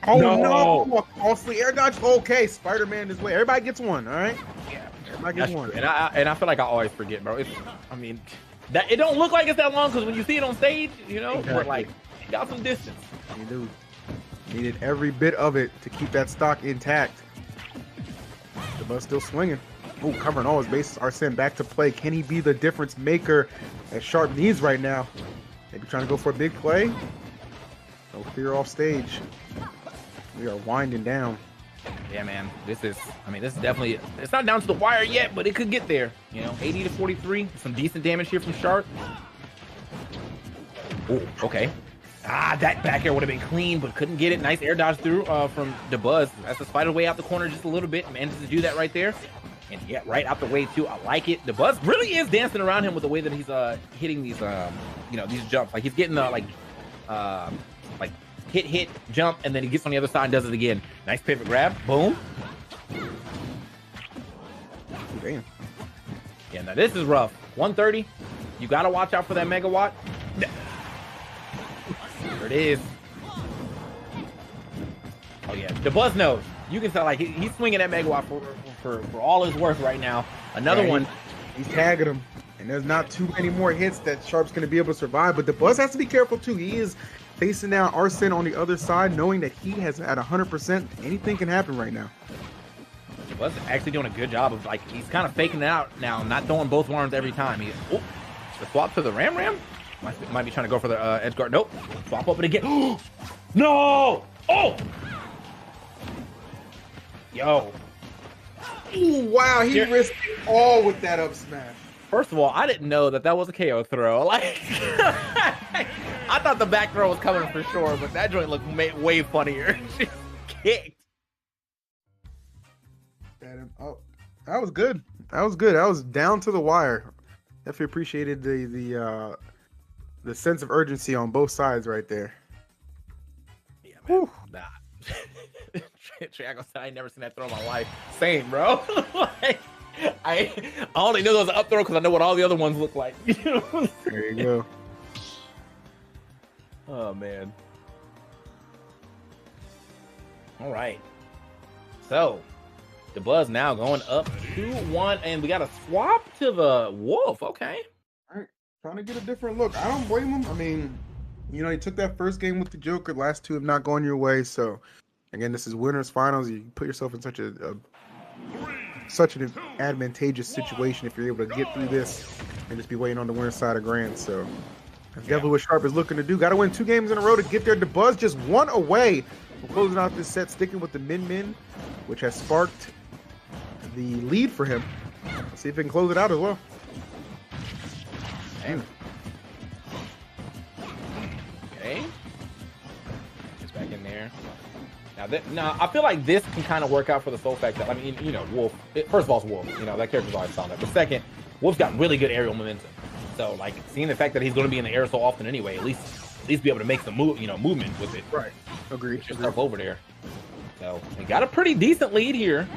Oh no! Costly air dodge. Okay, Spider-Man is way. Everybody gets one. All right. Yeah, everybody gets one. And I feel like I always forget, bro. I mean, that it don't look like it's that long because when you see it on stage, you know, but like it got some distance. You do. Needed every bit of it to keep that stock intact. The bus still swinging. Oh, covering all his bases. Arsene back to play. Can he be the difference maker that Sharp needs right now? Maybe trying to go for a big play. No fear off stage. We are winding down. Yeah, man. This is definitely, it's not down to the wire yet, but it could get there. You know, 80 to 43. Some decent damage here from Sharp. Oh, okay. That back air would have been clean, but couldn't get it. Nice air dodge through from DeBuzz. That's the spider way out the corner just a little bit. Manages to do that right there. And yeah, right out the way too. I like it. DeBuzz really is dancing around him with the way that he's hitting these you know, these jumps. Like he's getting the like hit, jump, and then he gets on the other side and does it again. Nice pivot grab. Boom. Damn. Yeah, now this is rough. 130. You got to watch out for that megawatt. There it is. Oh, yeah. The Buzz knows. You can tell, like, he's swinging that megawatt for all his worth right now. Another one. He's tagging him. And there's not too many more hits that Sharp's going to be able to survive. But the Buzz has to be careful, too. He is facing down Arsene on the other side, knowing that he has at 100%. Anything can happen right now. The Buzz actually doing a good job of, like, he's kind of faking it out now, not throwing both arms every time. The swap to the Ram? Might be trying to go for the edge guard. Nope. Swap up it again. No! Oh! Yo. Ooh, wow, he risked it all with that up smash. First of all, I didn't know that was a KO throw. Like, I thought the back throw was coming for sure, but that joint looked way funnier. She kicked. Oh, that was good. That was good. That was down to the wire. Definitely appreciated the sense of urgency on both sides right there. Yeah, man. Nah. I ain't never seen that throw in my life. Same, bro. Like, I only knew there was an up throw because I know what all the other ones look like. There you go. Oh, man. All right. So, the Buzz now going up 2-1, and we got a swap to the Wolf. Okay. All right. Trying to get a different look. I don't blame him. I mean, you know, you took that first game with the Joker. Last two have not gone your way. So, again, this is winners finals. You put yourself in such an advantageous situation if you're able to get through this and just be waiting on the winner's side of grand. So, that's definitely what Sharp is looking to do. Got to win 2 games in a row to get there. DeBuzz just 1 away from closing out this set, sticking with the min-min, which has sparked the lead for him. Let's see if he can close it out as well. Damn. Okay. Gets back in there. Now, I feel like this can kind of work out for the sole fact that, I mean, you know, Wolf, first of all, it's Wolf. You know, that character's always found that. But second, Wolf's got really good aerial momentum. So, like, seeing the fact that he's going to be in the air so often anyway, at least be able to make some movement with it. Right. Agreed. Just up over there. So, we got a pretty decent lead here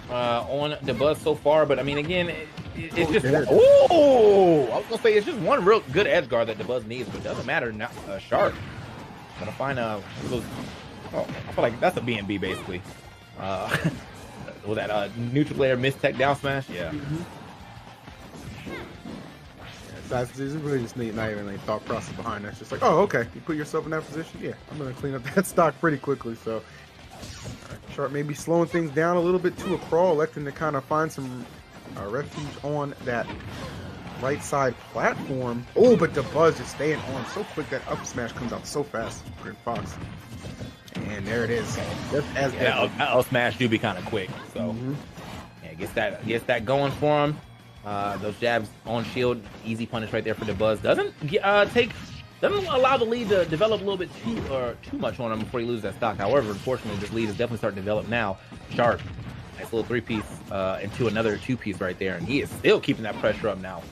on the Buzz so far. But, I mean, again, it's just... Oh! I was going to say, it's just one real good edge guard that the Buzz needs, but it doesn't matter now. Sharp. Gonna find those... Oh, I feel like that's a B&B basically. Was that neutral player missed tech down smash? Yeah. That's really just not even like thought process behind that. It's just like, oh, okay, you put yourself in that position. Yeah, I'm gonna clean up that stock pretty quickly. So Sharp may be slowing things down a little bit to a crawl, electing to kind of find some refuge on that right side platform. Oh, but the Buzz just staying on so quick. That up smash comes out so fast. Great Fox. And there it is. Just as that up smash do be kind of quick. So yeah, gets that going for him. Those jabs on shield, easy punish right there for the Buzz. Doesn't take doesn't allow the lead to develop a little bit too much on him before he loses that stock. However, unfortunately, this lead is definitely starting to develop now. Sharp, nice little 3-piece into another 2-piece right there, and he is still keeping that pressure up now.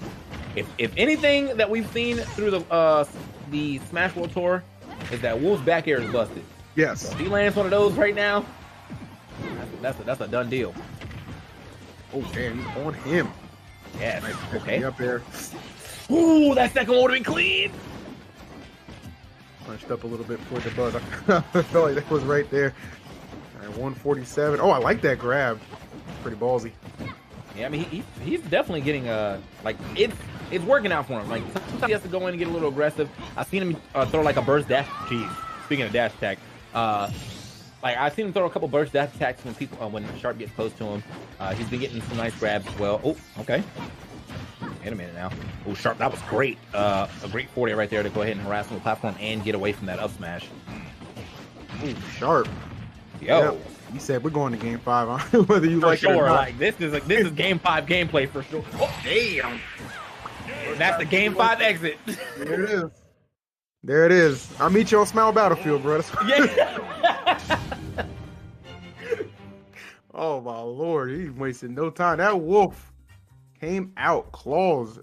If anything that we've seen through the Smash World Tour is that Wolf's back air is busted. Yes. So if he lands one of those right now, that's a done deal. Oh man, he's on him. Yeah, okay. Up there. Ooh, that second one would have been clean. Punched up a little bit for the buzz. I felt like that was right there. All right, 147. Oh, I like that grab. Pretty ballsy. Yeah, I mean he's definitely getting like it's working out for him. Like sometimes he has to go in and get a little aggressive. I've seen him throw like a burst dash. Jeez, speaking of dash attack, like I've seen him throw a couple burst dash attacks when Sharp gets close to him. He's been getting some nice grabs as well. Oh, okay. Wait a minute now. Oh, Sharp, that was great. A great 40 right there to go ahead and harass him with the platform and get away from that up smash. Ooh, Sharp. Yo. Yep. He said we're going to game 5, huh? Whether you For like it or sure. not. Like this is game 5 gameplay for sure. Oh, damn. That's the game 5 exit. There it is. There it is. I'll meet you on Smile Battlefield, bro. Yeah. Oh my lord, he's wasting no time. That wolf came out, claws,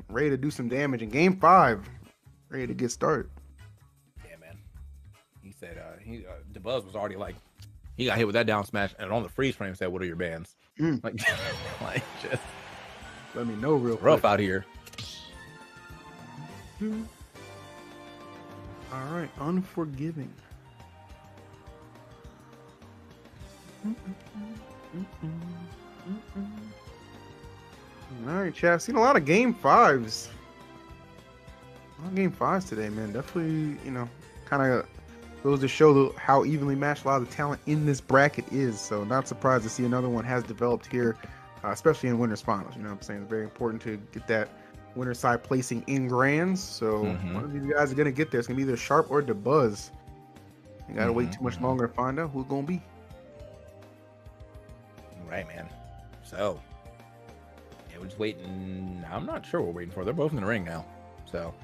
ready to do some damage in game 5. Ready to get started. Yeah, man. He said the buzz was already like he got hit with that down smash and on the freeze frame said, "What are your bans?" Like just let me know real rough quick. out here. All right, Unforgiving. All right, chat. I've seen a lot of game 5s. A lot of game 5s today, man. Definitely, kind of goes to show how evenly matched a lot of the talent in this bracket is. So not surprised to see another one has developed here, especially in winners finals. You know what I'm saying? It's very important to get that winner side placing in grands. So one of these guys are gonna get there. It's gonna be either Sharp or DeBuzz. You gotta wait too much longer to find out who's gonna be. Right, man. So yeah, we're just waiting. I'm not sure what we're waiting for. They're both in the ring now. So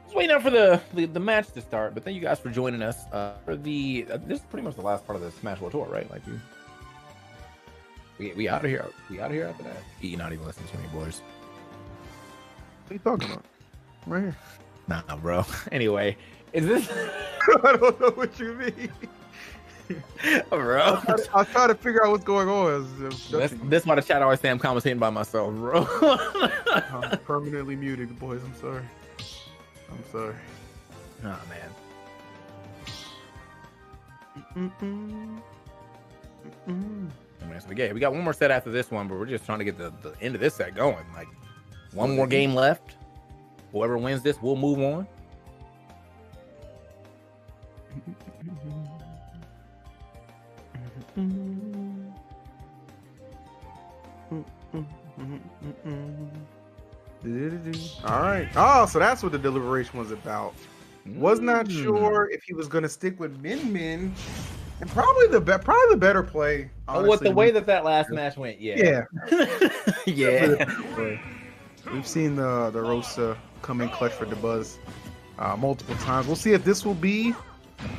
just waiting out for the match to start. But thank you guys for joining us for the this is pretty much the last part of the Smash World Tour, right? Like we out of here. We out of here after that. You're not even listening to me, boys. What are you talking about? Right here. Nah, bro. Anyway, is this I don't know what you mean. Bro, I was trying to figure out what's going on. This why the chat always say I'm commentating by myself, bro. I'm permanently muted, boys. I'm sorry. Oh man. We got one more set after this one, but we're just trying to get the end of this set going. Like one more game left. Whoever wins this, we'll move on. All right. Oh, so that's what the deliberation was about. Was not sure if he was going to stick with Min Min, and probably the better play. Honestly, with the way that last match went, yeah. We've seen the Rosa come in clutch for DeBuzz multiple times. We'll see if this will be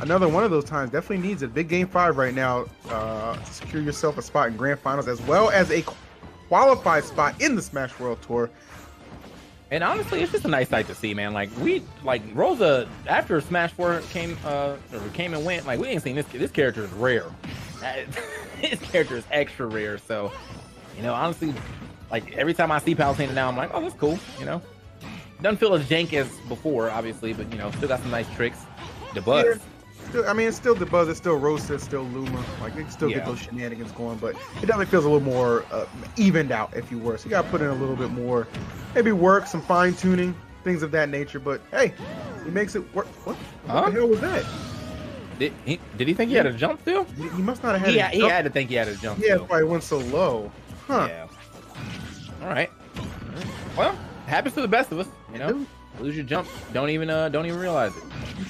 another one of those times. Definitely needs a big game 5 right now to secure yourself a spot in grand finals as well as a qualified spot in the Smash World Tour. And honestly, it's just a nice sight to see, man. Like Rosa after Smash 4 came and went. Like we ain't seen this character is rare. His character is extra rare. So, honestly, like every time I see Palutena now, I'm like, oh, that's cool. Doesn't feel as jank as before, obviously, but still got some nice tricks. DeBuzz. Yeah, it's still DeBuzz, it's still Rosa, it's still Luma. Like they can still get those shenanigans going, but it definitely feels a little more evened out, if you were. So you got to put in a little bit more, maybe work, some fine tuning, things of that nature. But hey, he makes it work. What the hell was that? Did he think he had a jump still? He must not have had. He had to think he had a jump. Yeah, that's why he went so low. Huh? Yeah. All right. Well, happens to the best of us. Lose your jump, don't even realize it.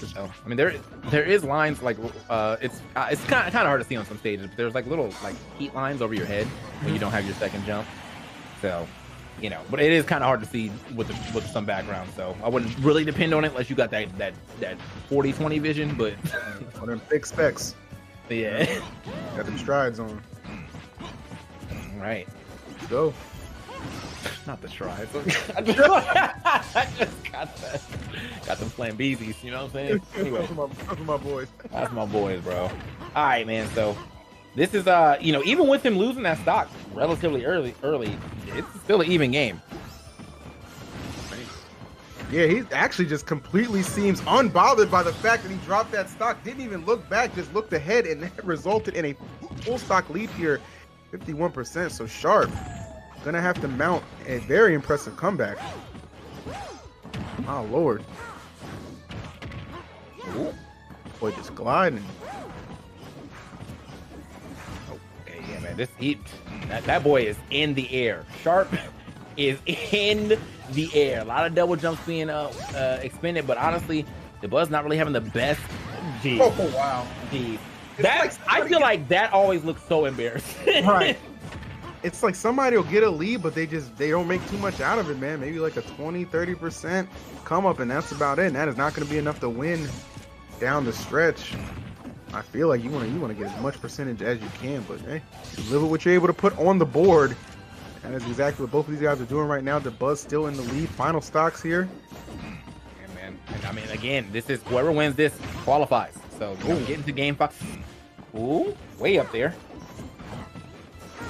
So, I mean, there is lines like it's kind of hard to see on some stages, but there's like little heat lines over your head when you don't have your second jump. So you know, but it is kind of hard to see with some background. So I wouldn't really depend on it unless you got that 40-20 vision. But on them thick specs. Yeah. Got them strides on. All right. Let's go. Not the strides. I just got them flambeezes, you know what I'm saying? Anyway. Those are my boys. That's my boys, bro. All right, man. So this is you know, even with him losing that stock relatively early, it's still an even game. Yeah, he actually just completely seems unbothered by the fact that he dropped that stock. Didn't even look back, just looked ahead, and that resulted in a full stock lead here, 51%. So Sharp gonna have to mount a very impressive comeback. Oh Lord. Ooh. Boy, just gliding. Okay, yeah, man. That boy is in the air. Sharp is in the air. A lot of double jumps being expended, but honestly, the Buzz not really having the best. Geez. Oh wow. Geez. That I feel like that always looks so embarrassing. Right. It's like somebody will get a lead, but they don't make too much out of it, man. Maybe like a 20-30% come up, and that's about it. And that is not going to be enough to win down the stretch. I feel like you want to get as much percentage as you can, but hey, you live with what you're able to put on the board. That is exactly what both of these guys are doing right now. The Buzz still in the lead. Final stocks here. Yeah, man. And I mean, again, this is whoever wins this qualifies. So you know, get into game 5. Ooh, way up there.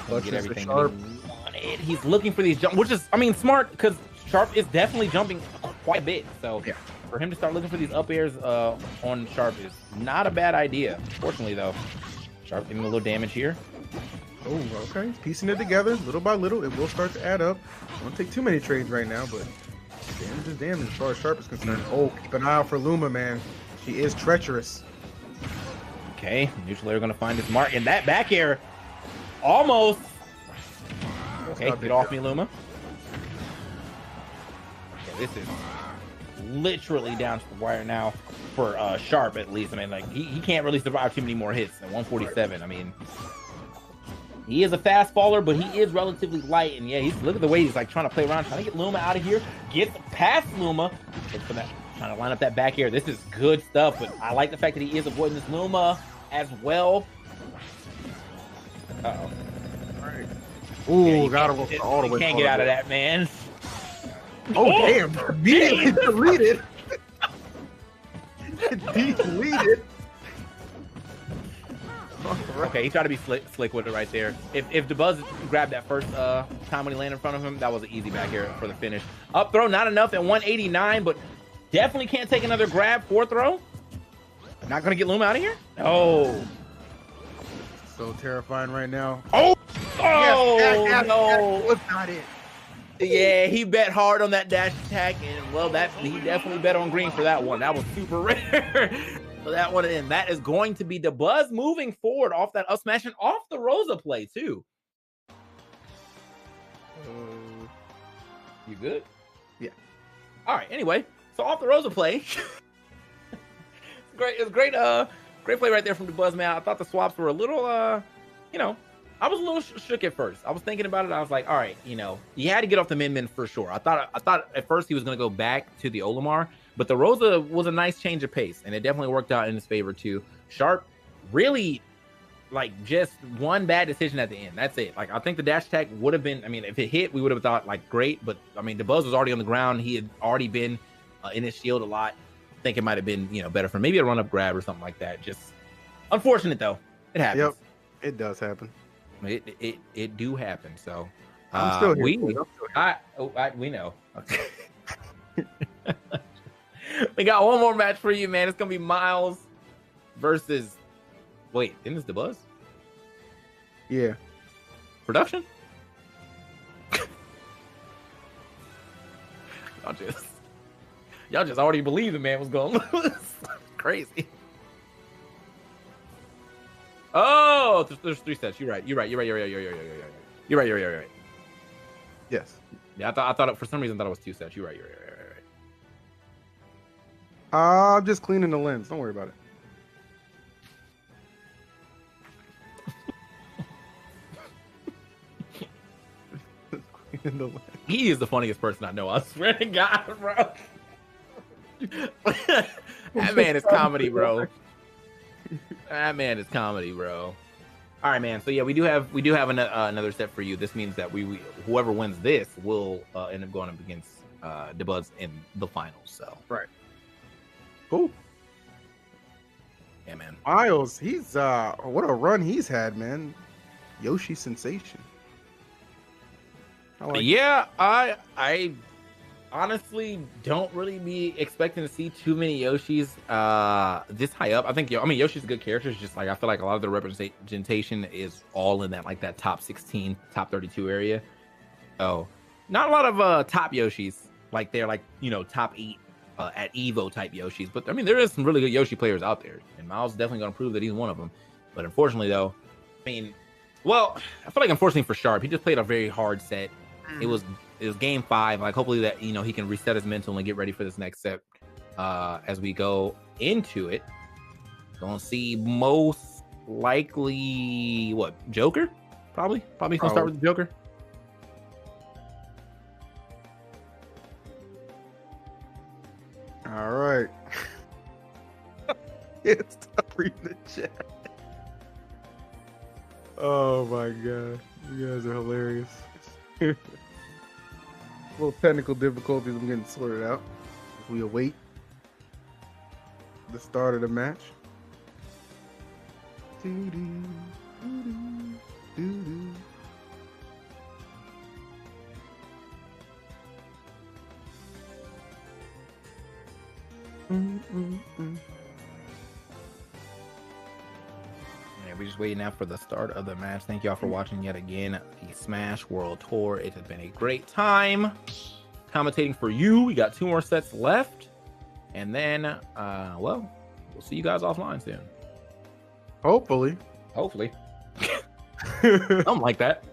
Get everything he wanted. He's looking for these jumps, which is, I mean, smart because Sharp is definitely jumping quite a bit. So yeah, for him to start looking for these up airs on Sharp is not a bad idea. Fortunately, though, Sharp getting a little damage here. Oh, okay. Piecing it together little by little. It will start to add up. Won't take too many trades right now, but damage is damage as far as Sharp is concerned. Oh, keep an eye out for Luma, man. She is treacherous. Okay, neutral air gonna find his mark, and that back air almost. Okay, get off me, Luma. Okay, this is literally down to the wire now for Sharp, at least. I mean, like he can't really survive too many more hits at 147. I mean, he is a fast faller, but he is relatively light, and yeah, look at the way he's like trying to play around, trying to get Luma out of here, get past Luma. Look for that, trying to line up that back air. This is good stuff, but I like the fact that he is avoiding this Luma as well. Uh-oh. Right. Ooh, yeah, got him all the way. Can't get out of that, man. Oh, damn. Immediately deleted. Deleted. Okay, he tried to be slick with it right there. If the Buzz grabbed that first time when he landed in front of him, that was an easy back air for the finish. Up throw, not enough at 189, but definitely can't take another grab. Fourth throw. Not going to get Luma out of here? Oh. So terrifying right now. Oh! Oh, yes, no. That was not it. Yeah, he bet hard on that dash attack, and well, he definitely bet on green for that one. That was super rare. So that one, and that is going to be the Buzz moving forward off that up smash and off the Rosa play too. You good? Yeah. All right. Anyway, so off the Rosa play. Great. It was great. Great play right there from the Buzz, man. I thought the swaps were a little, you know, I was a little shook at first. I was thinking about it. I was like, all right, you know, you had to get off the min for sure. I thought at first he was going to go back to the Olimar, but the Rosa was a nice change of pace, and it definitely worked out in his favor too. Sharp really, like, just one bad decision at the end. That's it. Like, I think the dash attack would have been, I mean, if it hit, we would have thought, like, great, but, I mean, the Buzz was already on the ground. He had already been in his shield a lot. I think it might have been, you know, better for maybe a run-up grab or something like that. Just unfortunate, though. It happens. Yep, it does happen. It do happen. So I'm still here. We know. Okay. We got one more match for you, man. It's gonna be Miles versus. Wait, isn't this the Buzz? Yeah. Production. Y'all just already believe the man was gonna lose. Crazy. Oh, there's 3 sets. You're right. You're right. Yes. Yeah, I thought for some reason I thought it was 2 sets. You're right. I'm just cleaning the lens. Don't worry about it. He is the funniest person I know. I swear to God, bro. That man is comedy, bro. That man is comedy, bro. All right, man. So yeah, we do have another step for you. This means that we whoever wins this will end up going up against the Buds in the finals. So right. Cool. Yeah, man. Miles, he's what a run he's had, man. Yoshi sensation. Yeah, I honestly don't really be expecting to see too many Yoshis this high up. I mean Yoshi's a good character. It's just like I feel like a lot of the representation is all in that top 16, top 32 area. So not a lot of top Yoshis. Like they're top 8 at Evo type Yoshis. But I mean there is some really good Yoshi players out there, and Miles is definitely gonna prove that he's one of them. But unfortunately though, I mean, well, I feel like unfortunately for Sharp, he just played a very hard set. It was game 5. Like hopefully that he can reset his mental and get ready for this next set as we go into it. Gonna see most likely what Joker? Probably gonna start with the Joker. All right. It's tough reading the chat. Oh my god, you guys are hilarious. Little technical difficulties I'm getting sorted out. We await the start of the match. We're just waiting now for the start of the match. Thank y'all for watching yet again the Smash World Tour. It has been a great time commentating for you. We got 2 more sets left, and then well, we'll see you guys offline soon. Hopefully. Something like that.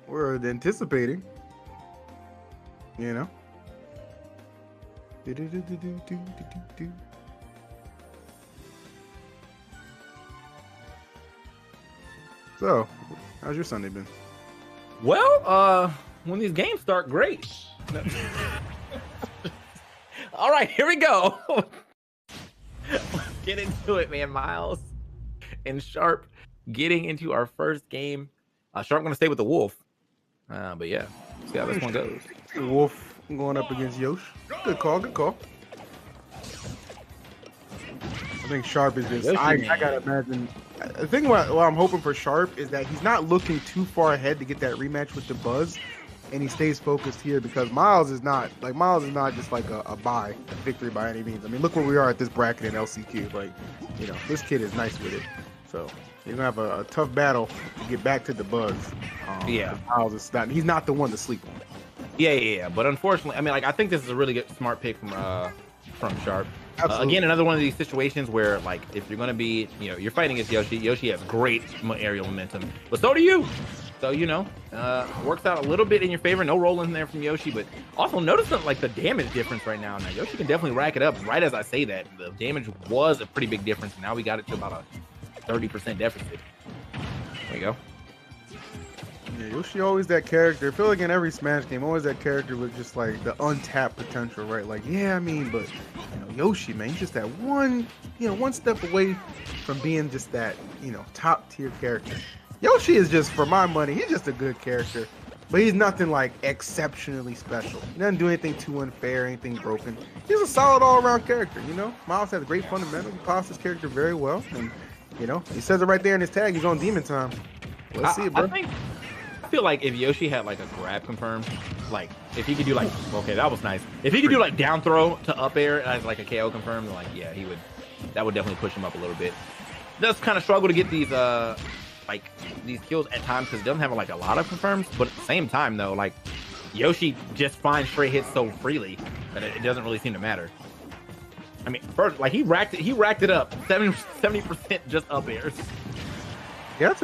We're anticipating, you know. So, how's your Sunday been? Well, when these games start, great. All right, here we go. Let's get into it, man. Miles and Sharp getting into our first game. Sharp gonna stay with the Wolf. But yeah, see how this one goes. Wolf going up against Yosh. Good call. I think Sharp is just. I gotta imagine. The thing what I'm hoping for Sharp is that he's not looking too far ahead to get that rematch with the Buzz, and he stays focused here because Miles is not just like a victory by any means. I mean, look where we are at this bracket in LCQ. Like, this kid is nice with it. So you're gonna have a tough battle to get back to the Buzz. Yeah, Miles is not. He's not the one to sleep on. Yeah. But unfortunately, I mean, I think this is a really good, smart pick from Sharp. Again, another one of these situations where, if you're going to be, you're fighting against Yoshi. Yoshi has great aerial momentum, but so do you. So, works out a little bit in your favor. No rolling there from Yoshi, but also notice the damage difference right now. Now, Yoshi can definitely rack it up. Right as I say that, the damage was a pretty big difference. Now we got it to about a 30% deficit. There you go. Yeah, Yoshi always that character. I feel like in every Smash game, always that character with just the untapped potential, right? But Yoshi, man, he's just that one step away from being just that, top tier character. Yoshi is just, for my money, he's just a good character, but he's nothing exceptionally special. He doesn't do anything too unfair, anything broken. He's a solid all-around character, Miles has great fundamentals. He plays his character very well, and he says it right there in his tag. He's on Demon Time. Let's see it, bro. I feel like if Yoshi had a grab confirmed, if he could do okay, that was nice. If he could do down throw to up air as a KO confirmed, yeah, he would. That would definitely push him up a little bit. Does kind of struggle to get these these kills at times because it doesn't have a lot of confirms. But at the same time though, Yoshi just finds straight hits so freely that it doesn't really seem to matter. I mean, first he racked it up 70% just up airs. Yeah, that's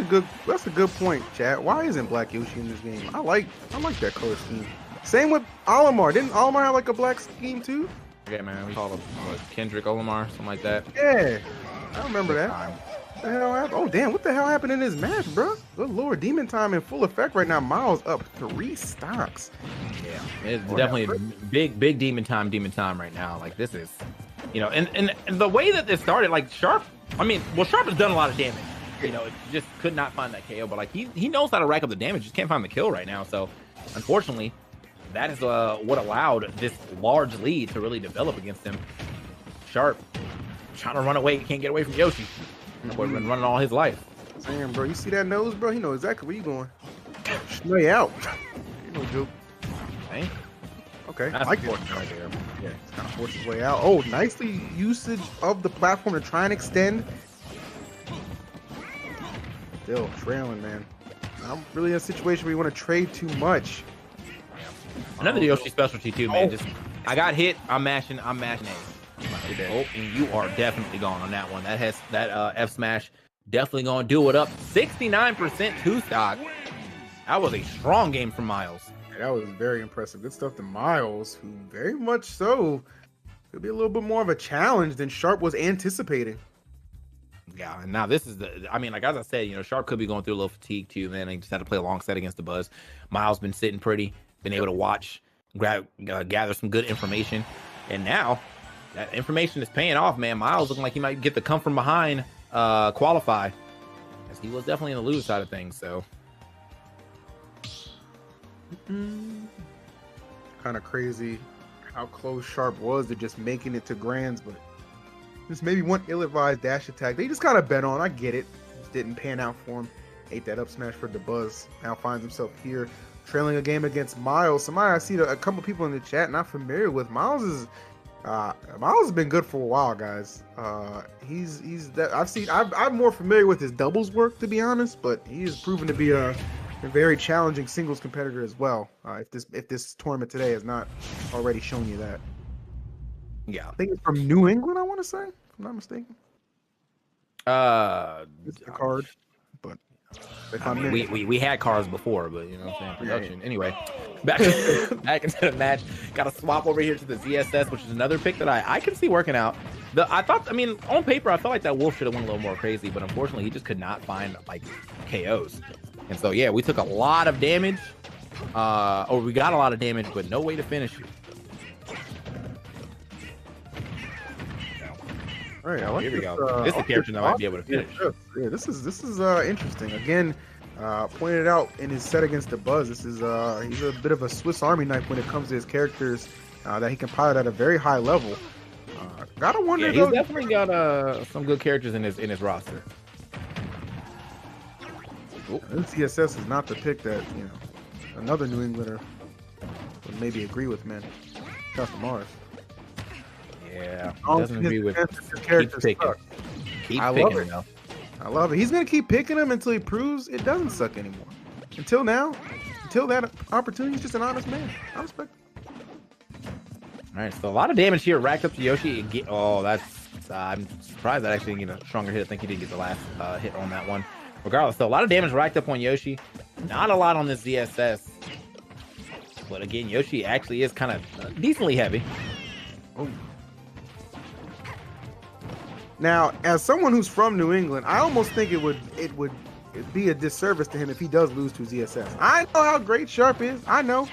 a good point, Chad. Why isn't Black Yoshi in this game? I like that color scheme. Same with Olimar. Didn't Olimar have a black scheme too? Yeah, man. We call him Kendrick Olimar, something like that. Yeah, I remember that. What the hell happened? Oh, damn. What the hell happened in this match, bro? Good Lord. Demon Time in full effect right now. Miles up 3 stocks. Yeah, it's definitely big demon time right now. Like, this is, you know, and the way that this started, like, Sharp, I mean, well, Sharp has done a lot of damage. You know, it just could not find that KO, but like he knows how to rack up the damage, just can't find the kill right now. So unfortunately, that is what allowed this large lead to really develop against him. Sharp trying to run away, can't get away from Yoshi. Boy been running all his life. Damn, bro, you see that nose, bro? He know exactly where you going. Stay out. Ain't no joke. Hey. Okay, That's like important right there. Yeah, he's kind of forced his way out. Oh, nicely usage of the platform to try and extend. Still trailing, man. I'm really in a situation where you want to trade too much. Another Yoshi specialty too, man. Just I got hit, I'm mashing A. Oh, and you are definitely gone on that one. That has that F smash definitely gonna do it up. 69% 2 stock. That was a strong game from Miles. Yeah, that was very impressive. Good stuff to Miles, who very much so could be a little bit more of a challenge than Sharp was anticipating. Yeah, and now this is I mean, like, as I said, you know, Sharp could be going through a little fatigue too, man. He just had to play a long set against the Buzz. Miles been sitting pretty, been able to watch, gather some good information. And now that information is paying off, man. Miles looking like he might get the come from behind qualify, as he was definitely in the lose side of things. So kind of crazy how close Sharp was to just making it to Grands, but just maybe one ill-advised dash attack they just kind of bet on. I get it. Just didn't pan out for him. Ate that up smash for the Buzz. Now finds himself here trailing a game against Miles. Somebody I see a couple people in the chat not familiar with. Miles has been good for a while, guys. I'm more familiar with his doubles work, to be honest, but he has proven to be a very challenging singles competitor as well. If this tournament today has not already shown you that. Yeah, I think it's from New England, I want to say, if I'm not mistaken. It's the card, but I mean, we had cars before, but you know what I'm saying, production. Yeah. Anyway, back into the match. Got to swap over here to the ZSS, which is another pick that I can see working out. I mean, on paper, I felt like that Wolf should have went a little more crazy, but unfortunately, he just could not find like KOs. And so, yeah, we took a lot of damage, or we got a lot of damage, but no way to finish it. All right, like here we go. This is a character that might be able to finish. Yeah, this is interesting. Again, pointed out in his set against the Buzz. This is he's a bit of a Swiss Army knife when it comes to his characters that he can pilot at a very high level. Gotta wonder. Yeah, he's definitely got some good characters in his roster. CSS is not the pick that another New Englander would maybe agree with, man. Shout to Mars. Yeah, he doesn't agree with keep picking. Keep I picking love it. though. I love it. He's gonna keep picking him until he proves it doesn't suck anymore. Until now, until that opportunity, he's just an honest man. I respect it. All right, so a lot of damage here racked up to Yoshi. Oh, that's I'm surprised that actually stronger hit. I think he did get the last hit on that one. Regardless, though, a lot of damage racked up on Yoshi. Not a lot on this ZSS. But again, Yoshi actually is kind of decently heavy. Oh. Now, as someone who's from New England, I almost think it would be a disservice to him if he does lose to ZSS. I know how great Sharp is. I know.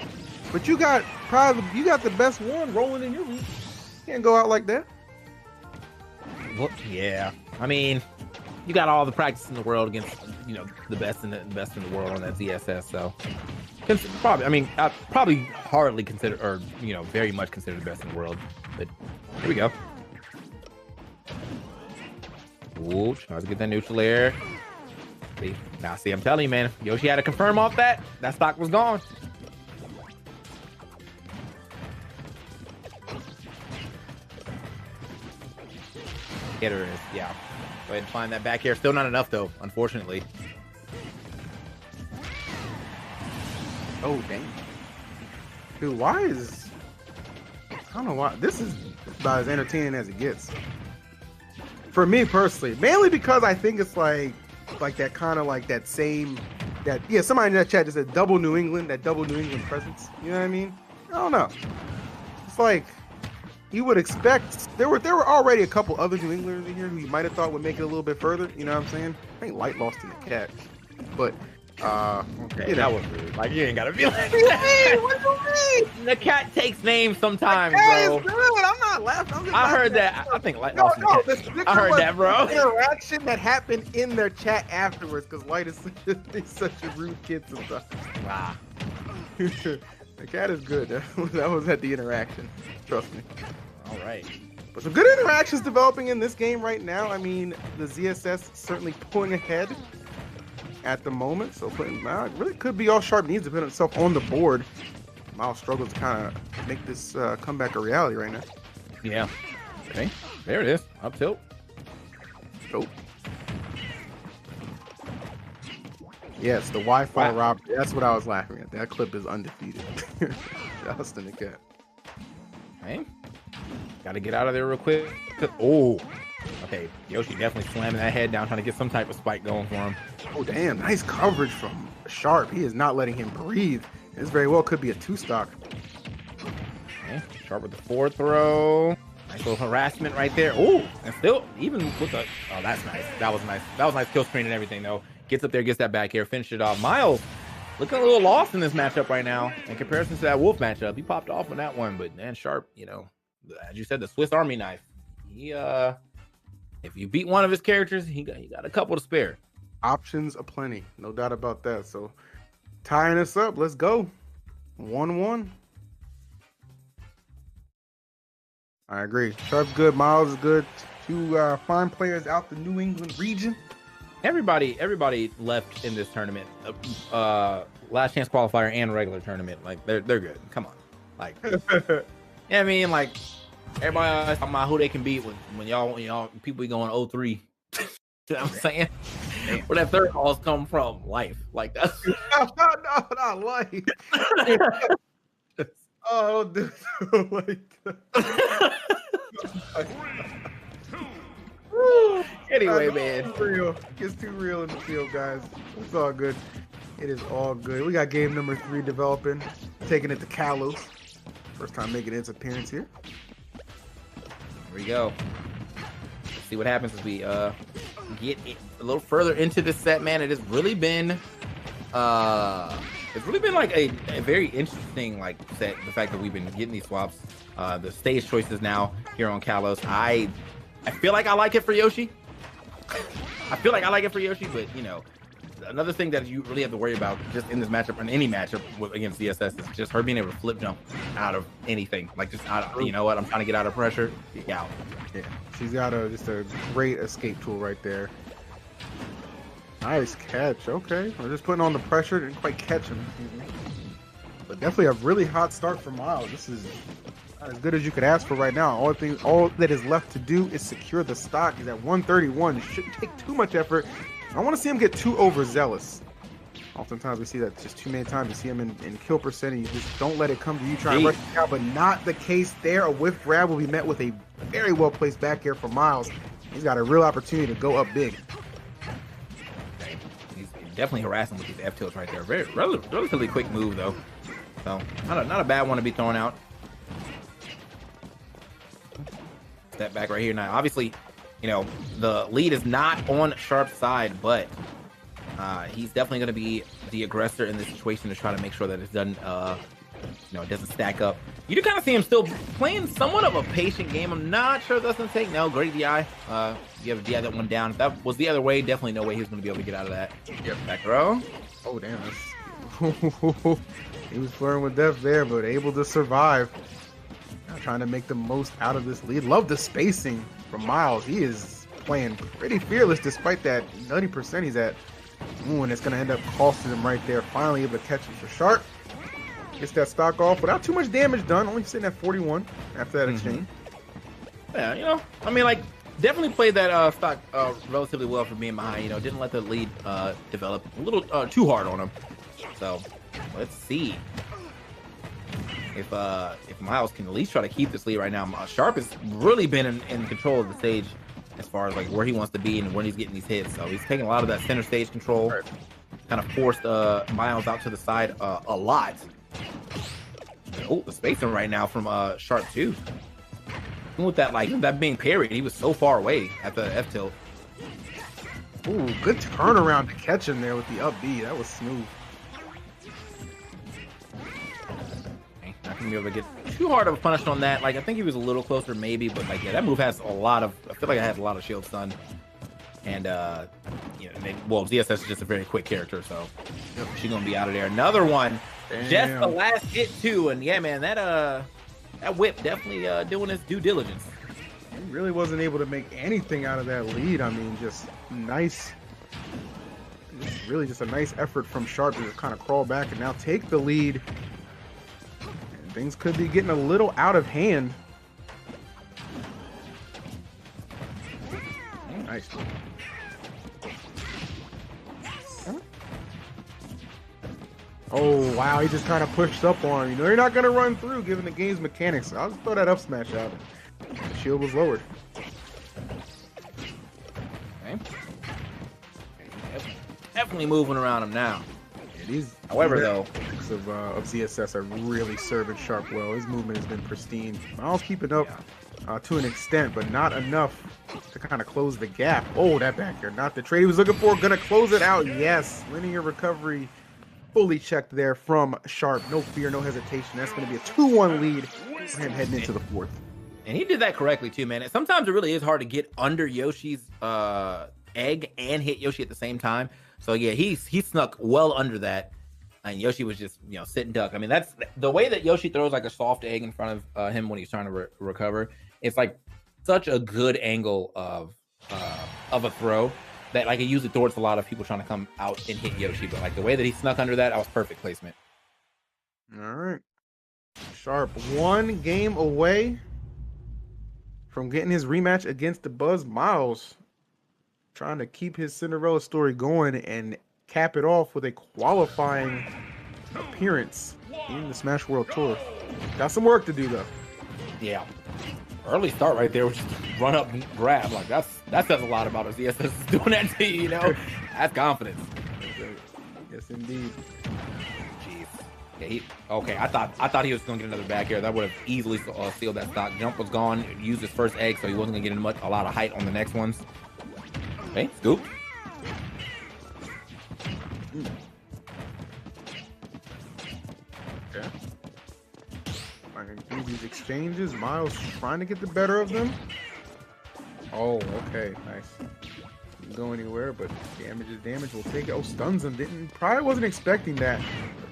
But you got the best one rolling in your league. You can't go out like that. Well, yeah. I mean, you got all the practice in the world against the best in the world on that ZSS. So probably hardly consider, or very much considered the best in the world. But here we go. Ooh, tries to get that neutral air. See, I'm telling you, man, Yoshi had to confirm off that stock was gone. Hitter is, yeah. Go ahead and find that back air. Still not enough though, unfortunately. Oh dang. Dude, why is I don't know why this is about as entertaining as it gets. For me personally, mainly because I think it's like that kind of like that same somebody in that chat just said double New England presence. You know what I mean? I don't know. It's like you would expect there were already a couple other New Englanders in here who you might have thought would make it a little bit further. You know what I'm saying? I think Light lost to the Cat, but okay, that was rude. Like you ain't gotta be like that. What do you mean? The Cat takes names sometimes, Hey, bro. it's good. I'm not laughing. I'm just I heard laughing. that. I think Light No, lost to no, the the Cat. I heard that, bro. interaction that happened in their chat afterwards, because Light is he's such a rude kid sometimes. Wow. The Cat is good. That was at the interaction. Trust me. All right. But some good interactions developing in this game right now. I mean, the ZSS certainly pulling ahead at the moment. So putting it really could be all Sharp needs to put himself on the board. Miles struggles to kind of make this comeback a reality right now. Yeah. Okay. There it is. Up tilt. Nope. Yes, the Wi-Fi robbery. That's what I was laughing at. That clip is undefeated. Justin the Cat. Okay. Got to get out of there real quick. Oh. Okay. Yoshi definitely slamming that head down, trying to get some type of spike going for him. Oh, damn. Nice coverage from Sharp. He is not letting him breathe. This very well could be a two-stock. Okay. Sharp with the forward throw. Nice little harassment right there. Oh, and still, even with the... Oh, that's nice. That was nice. That was nice kill screen and everything, though. Gets up there, gets that back air, finished it off. Miles looking a little lost in this matchup right now in comparison to that Wolf matchup. He popped off on that one, but man, Sharp, you know, as you said, the Swiss Army knife. He, if you beat one of his characters, he got a couple to spare. Options aplenty, no doubt about that. So tying us up, let's go. 1-1. I agree. Sharp's good, Miles is good. Two fine players out the New England region. Everybody left in this tournament. Last chance qualifier and regular tournament. Like they're good. Come on. Like yeah, I mean, like everybody always talking about who they can beat when y'all people be going 0-3. You know what I'm saying? Where that third calls come from? Life. Like that's not life. Oh, dude. Like anyway, man. Real. It's too real in the field, guys. It's all good. It is all good. We got game number 3 developing. Taking it to Kalos. First time making its appearance here. Here we go. Let's see what happens as we get a little further into this set, man. It has really been like a very interesting like set. The fact that we've been getting these swaps, the stage choices now here on Kalos. I feel like I like it for Yoshi. But you know, another thing that you really have to worry about just in this matchup, in any matchup against ZSS, is just her being able to flip jump out of anything. Like just out of, you know what, I'm trying to get out of pressure. Get out. Yeah, she's got just a great escape tool right there. Nice catch. Okay, we're just putting on the pressure. Didn't quite catch him, but definitely a really hot start for Miles. This is as good as you could ask for right now. All that is left to do is secure the stock. He's at 131. It shouldn't take too much effort. I don't want to see him get too overzealous. Oftentimes we see that just too many times. You see him in kill percent, and you just don't let it come to you trying to rush it out, but not the case there. A whiff grab will be met with a very well placed back air for Miles. He's got a real opportunity to go up big. He's definitely harassing with these F tilts right there. Very relatively quick move though, so not a bad one to be thrown out. Step back right here now. Obviously, you know, the lead is not on Sharp's side, but he's definitely going to be the aggressor in this situation to try to make sure that it doesn't, you know, it doesn't stack up. You do kind of see him still playing somewhat of a patient game. I'm not sure that's going to take. No, great DI. You have a DI that one down. If that was the other way, definitely no way he was going to be able to get out of that. Yep. Back throw. Oh, damn. He was flirting with death there, but able to survive. Now trying to make the most out of this lead. Love the spacing from Miles. He is playing pretty fearless despite that 90% he's at. Ooh, and it's going to end up costing him right there. Finally able to catch him for Sharp. Gets that stock off without too much damage done. Only sitting at 41 after that exchange. Yeah, you know, I mean, like, definitely played that stock relatively well for being behind. You know, didn't let the lead develop a little too hard on him. So, let's see if Miles can at least try to keep this lead right now. Sharp has really been in control of the stage as far as like where he wants to be and when he's getting these hits. So he's taking a lot of that center stage control. Kind of forced Miles out to the side a lot. Oh, the spacing right now from Sharp too. with that, like, that being parried, he was so far away at the F tilt. Ooh, good turnaround to catch him there with the up B. That was smooth. Not gonna be able to get too hard of a punish on that. Like, I think he was a little closer, maybe, but like, yeah, that move has a lot of. I feel like I had a lot of shield stun, and you know, well, ZSS is just a very quick character, so she's gonna be out of there. Another one, just the last hit too, and yeah, man, that whip definitely doing his due diligence. He really wasn't able to make anything out of that lead. I mean, just nice. Really just a nice effort from Sharp to kind of crawl back and now take the lead. And things could be getting a little out of hand. Nice. Oh, wow, he just kind of pushed up on him. You know, you're not going to run through given the game's mechanics. I'll just throw that up smash out. The shield was lowered. Okay. Definitely moving around him now. It is. However, though, of ZSS are really serving Sharp well. His movement has been pristine. Miles keeping up to an extent, but not enough to kind of close the gap. Oh, that back there, not the trade he was looking for. Gonna close it out. Yes, linear recovery fully checked there from Sharp. No fear, no hesitation. That's going to be a 2-1 lead for him heading into the fourth. And he did that correctly too, man. Sometimes it really is hard to get under Yoshi's egg and hit Yoshi at the same time. So yeah, he snuck well under that, and Yoshi was just, you know, sit and duck. I mean, that's the way that Yoshi throws like a soft egg in front of him when he's trying to recover. It's like such a good angle of a throw that like it usually thwarts a lot of people trying to come out and hit Yoshi. But like the way that he snuck under that was perfect placement. All right, Sharp 1 game away from getting his rematch against the Buzz. Miles trying to keep his Cinderella story going and cap it off with a qualifying appearance in the Smash World Tour. Got some work to do though. Yeah. Early start right there, just run up and grab. Like that says a lot about us. ZSS is doing that to you, you know? That's confidence. Yes, indeed. Jeez. Yeah, okay, I thought he was gonna get another back air. That would have easily sealed that stock. Jump was gone. Used his first egg, so he wasn't gonna get a lot of height on the next ones. Okay, scoop. Okay. Through these exchanges, Miles trying to get the better of them. Oh, okay, nice. Didn't go anywhere, but damage is damage. We'll take it. Oh, stuns him. Probably wasn't expecting that.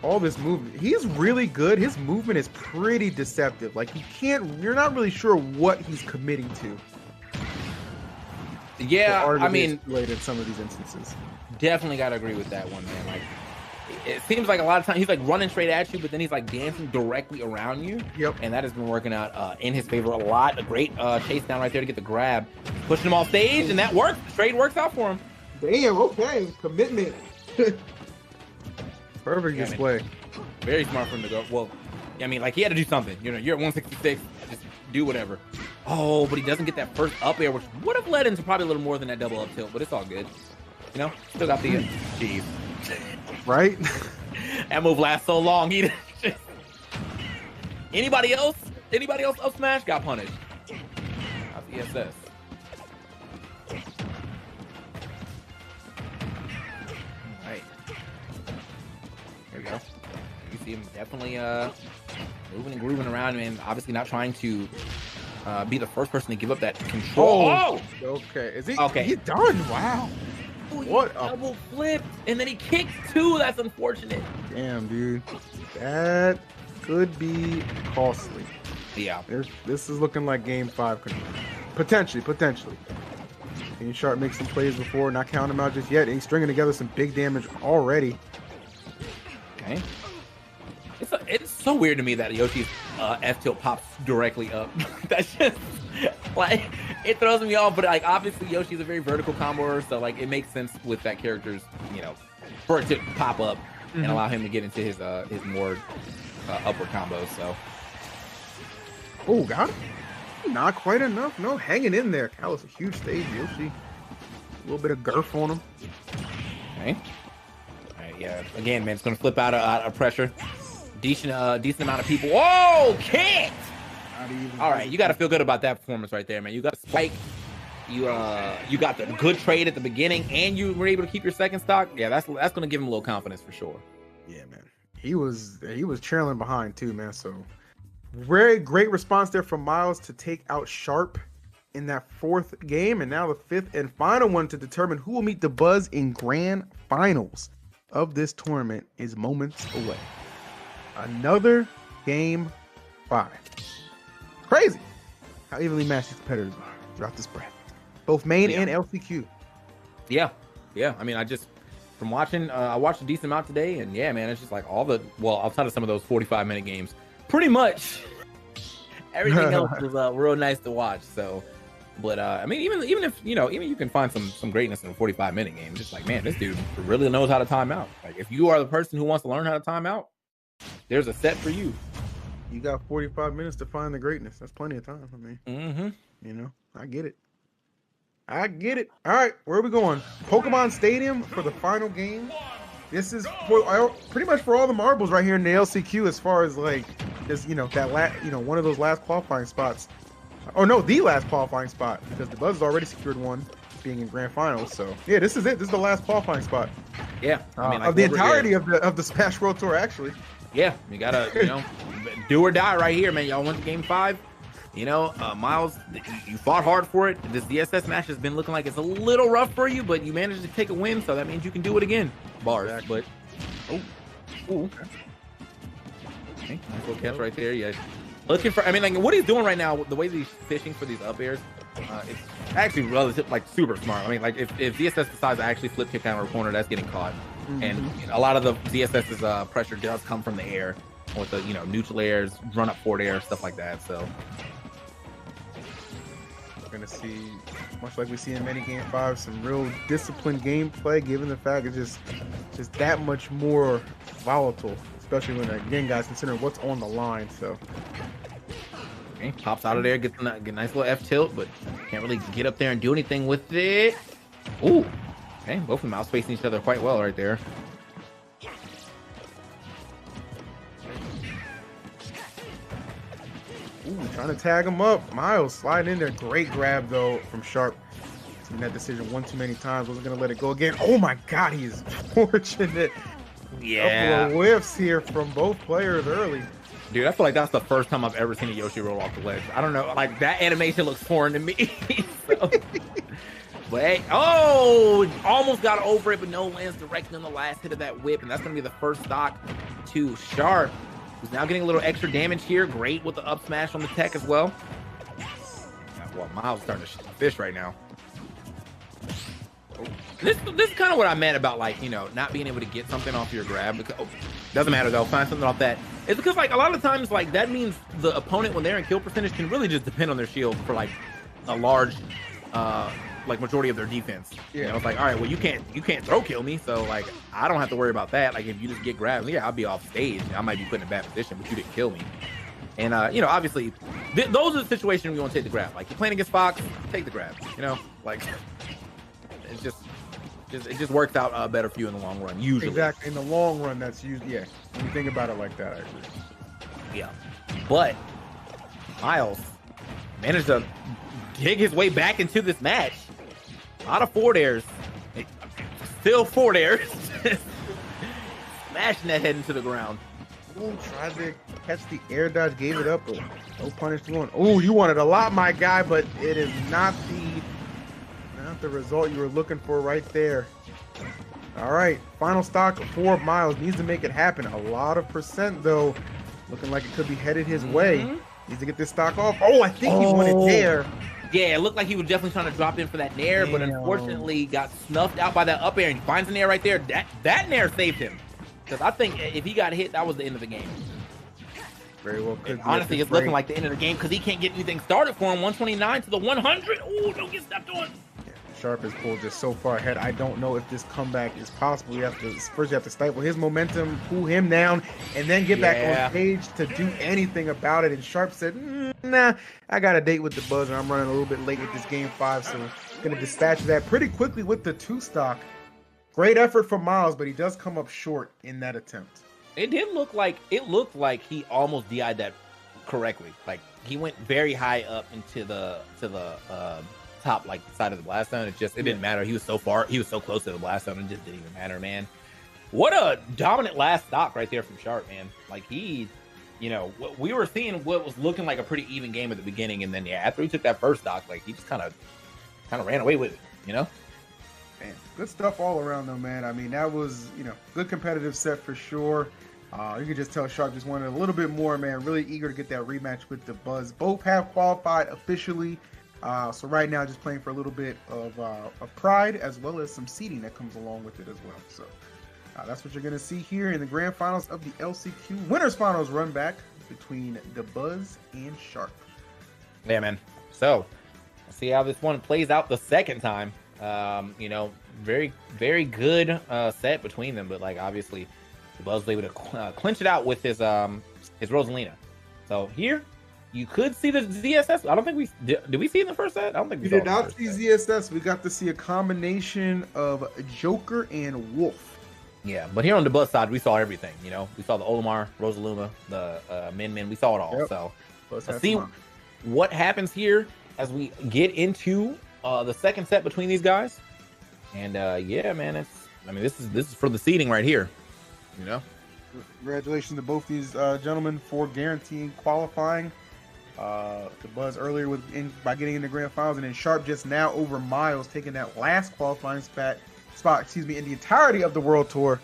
All this movement. He's really good. His movement is pretty deceptive. Like you're not really sure what he's committing to. Yeah, I mean, in some of these instances. Definitely got to agree with that one, man. Like, it seems like a lot of times he's like running straight at you, but then he's like dancing directly around you. Yep. And that has been working out in his favor a lot. A great chase down right there to get the grab, pushing him off stage, and that works. The trade works out for him. Damn. Okay. Commitment. Perfect display. Very smart for him to go. Well, I mean, like he had to do something. You know, you're at 166. Just do whatever. Oh, but he doesn't get that first up air, which would have led into probably a little more than that double up tilt, but it's all good. You know, still got the jeez. Right? That move lasts so long. He just... Anybody else up smash got punished. That's ESS. Alright. There we go. You see him definitely moving and grooving around, and obviously not trying to be the first person to give up that control. Oh! Okay. Is he? Okay. He's done. Wow. Oh, What? Double flip, and then he kicked too. That's unfortunate. Damn, dude. That could be costly. Yeah. This is looking like game 5. Potentially. Team Sharp makes some plays before, not counting him out just yet. He's stringing together some big damage already. Okay. It's so weird to me that Yoshi's F tilt pops directly up. That's just like it throws me off. But like obviously Yoshi's a very vertical comboer, so like it makes sense with that character's, you know, for it to pop up and allow him to get into his more upward combos. So. Oh, got it. Not quite enough. No, hanging in there. Cal is a huge stage. Yoshi, a little bit of girth on him. Okay. All right. Yeah. Again, man, it's gonna flip out of pressure. Decent amount of people. Whoa, kicked! All right, you got to feel good about that performance right there, man. You got a spike. You got the good trade at the beginning, and you were able to keep your second stock. Yeah, that's going to give him a little confidence for sure. Yeah, man. He was trailing behind too, man. So very great response there from Miles to take out Sharp in that fourth game, and now the fifth and final one to determine who will meet the Buzz in grand finals of this tournament is moments away. Another game 5. Crazy how evenly matched these competitors are throughout this bracket, both main and LCQ. Yeah. I mean, from watching, I watched a decent amount today, and yeah, man, it's just like outside of some of those 45-minute games, pretty much everything else was real nice to watch. So, but I mean, even if you can find some greatness in a 45-minute game, just like, man, this dude really knows how to time out. Like, if you are the person who wants to learn how to time out, there's a set for you. You got 45 minutes to find the greatness. That's plenty of time. I mean, I get it. All right, where are we going? Pokemon Stadium for the final game. This is pretty much for all the marbles right here in the LCQ, as far as like this, one of those last qualifying spots. Oh no, the last qualifying spot, because the Buzz has already secured one, being in grand finals. So yeah, this is it. This is the last qualifying spot. Yeah, I mean, of the entirety of the Smash World Tour, actually. Yeah, you gotta do or die right here, man. Y'all went to game 5. Miles, you fought hard for it. This DSS match has been looking like it's a little rough for you, but you managed to take a win, so that means you can do it again. Bars, exactly. But okay, nice little catch right there. Yeah, looking for. I mean, like what he's doing right now, the way he's fishing for these up airs, it's actually relative, like super smart. I mean, like if DSS decides to actually flip kick down or corner, that's getting caught. And a lot of the DSS's pressure does come from the air, with the neutral airs, run up forward air, stuff like that. So we're gonna see, much like we see in many game 5, some real disciplined gameplay, given the fact it's just that much more volatile, especially when, again, guys, considering what's on the line. So okay, pops out of there, gets a nice little F tilt, but can't really get up there and do anything with it. Ooh. Okay, both of them out spacing each other quite well right there. Ooh, trying to tag him up. Miles sliding in there. Great grab, though, from Sharp. Seen that decision one too many times. Wasn't going to let it go again. Oh, my God, he is fortunate. Yeah. Couple of whiffs here from both players early. Dude, I feel like that's the first time I've ever seen a Yoshi roll off the ledge. I don't know. Like, that animation looks foreign to me. So. But hey, almost got over it, but no, lands directly on the last hit of that whip, and that's going to be the first stock to Sharp, who's now getting a little extra damage here. Great with the up smash on the tech as well. Well, Miles is starting to fish right now. This is kind of what I meant about, like, not being able to get something off your grab. Because, doesn't matter, though. Find something off that. It's because, like, a lot of times, like, that means the opponent, when they're in kill percentage, can really just depend on their shield for, like, a large majority of their defense. Yeah. It's like, all right, well, you can't throw kill me, so like I don't have to worry about that. Like if you just get grabbed, yeah, I'll be off stage. I might be put in a bad position, but you didn't kill me. And obviously, those are the situations we want to take the grab. Like you're playing against Fox, take the grab. Like it just works out better for you in the long run. Usually, exactly in the long run, that's usually when you think about it like that, I agree. Yeah, but Miles managed to dig his way back into this match. A lot of forward airs. Still forward airs. Smashing that head into the ground. Ooh, tried to catch the air dodge, gave it up, but no punish going. Oh, you wanted a lot, my guy, but it is not the result you were looking for right there. All right, final stock for Miles. Needs to make it happen. A lot of percent, though. Looking like it could be headed his way. Needs to get this stock off. Oh, I think he wanted there. Yeah, it looked like he was definitely trying to drop in for that nair, but unfortunately got snuffed out by that up air, and he finds the nair right there. That nair saved him. Because I think if he got hit, that was the end of the game. Very well could. Honestly, it's looking like the end of the game because he can't get anything started for him. 129 to the 100. Ooh, don't get stepped on. Sharp is pulled just so far ahead. I don't know if this comeback is possible. First you have to stifle his momentum, pull him down, and then get back on stage to do anything about it. And Sharp said, nah, I got a date with the Buzz, and I'm running a little bit late with this game 5, so I'm going to dispatch that pretty quickly with the 2 stock. Great effort from Miles, but he does come up short in that attempt. It looked like he almost DI'd that correctly. Like he went very high up into the top like side of the blast zone. It didn't matter. He was so close to the blast zone. It just didn't even matter, man. What a dominant last stock right there from Sharp, man. Like he, we were seeing what was looking like a pretty even game at the beginning, and then after he took that first stock, like he just kind of ran away with it, Man, good stuff all around though, man. I mean, that was, good competitive set for sure. You could just tell Sharp just wanted a little bit more, man. Really eager to get that rematch with the Buzz. Both have qualified officially. So right now, just playing for a little bit of pride, as well as some seeding that comes along with it as well. So that's what you're going to see here in the grand finals of the LCQ Winners Finals run back between the Buzz and Sharp. Yeah, man. So let's see how this one plays out the second time. Very, very good set between them, but like obviously the Buzz was able to clinch it out with his Rosalina. So here you could see the ZSS. I don't think we did we see it in the first set? I don't think we did not see ZSS. We got to see a combination of Joker and Wolf. Yeah, but here on the Buzz side, we saw everything. We saw the Olimar, Rosaluma, the Min. We saw it all. Yep. So let's see what happens here as we get into the second set between these guys. And yeah, man, this is for the seeding right here. Congratulations to both these gentlemen for guaranteeing qualifying. The Buzz earlier by getting in the grand finals, and then Sharp just now over Miles taking that last qualifying spot, in the entirety of the World Tour.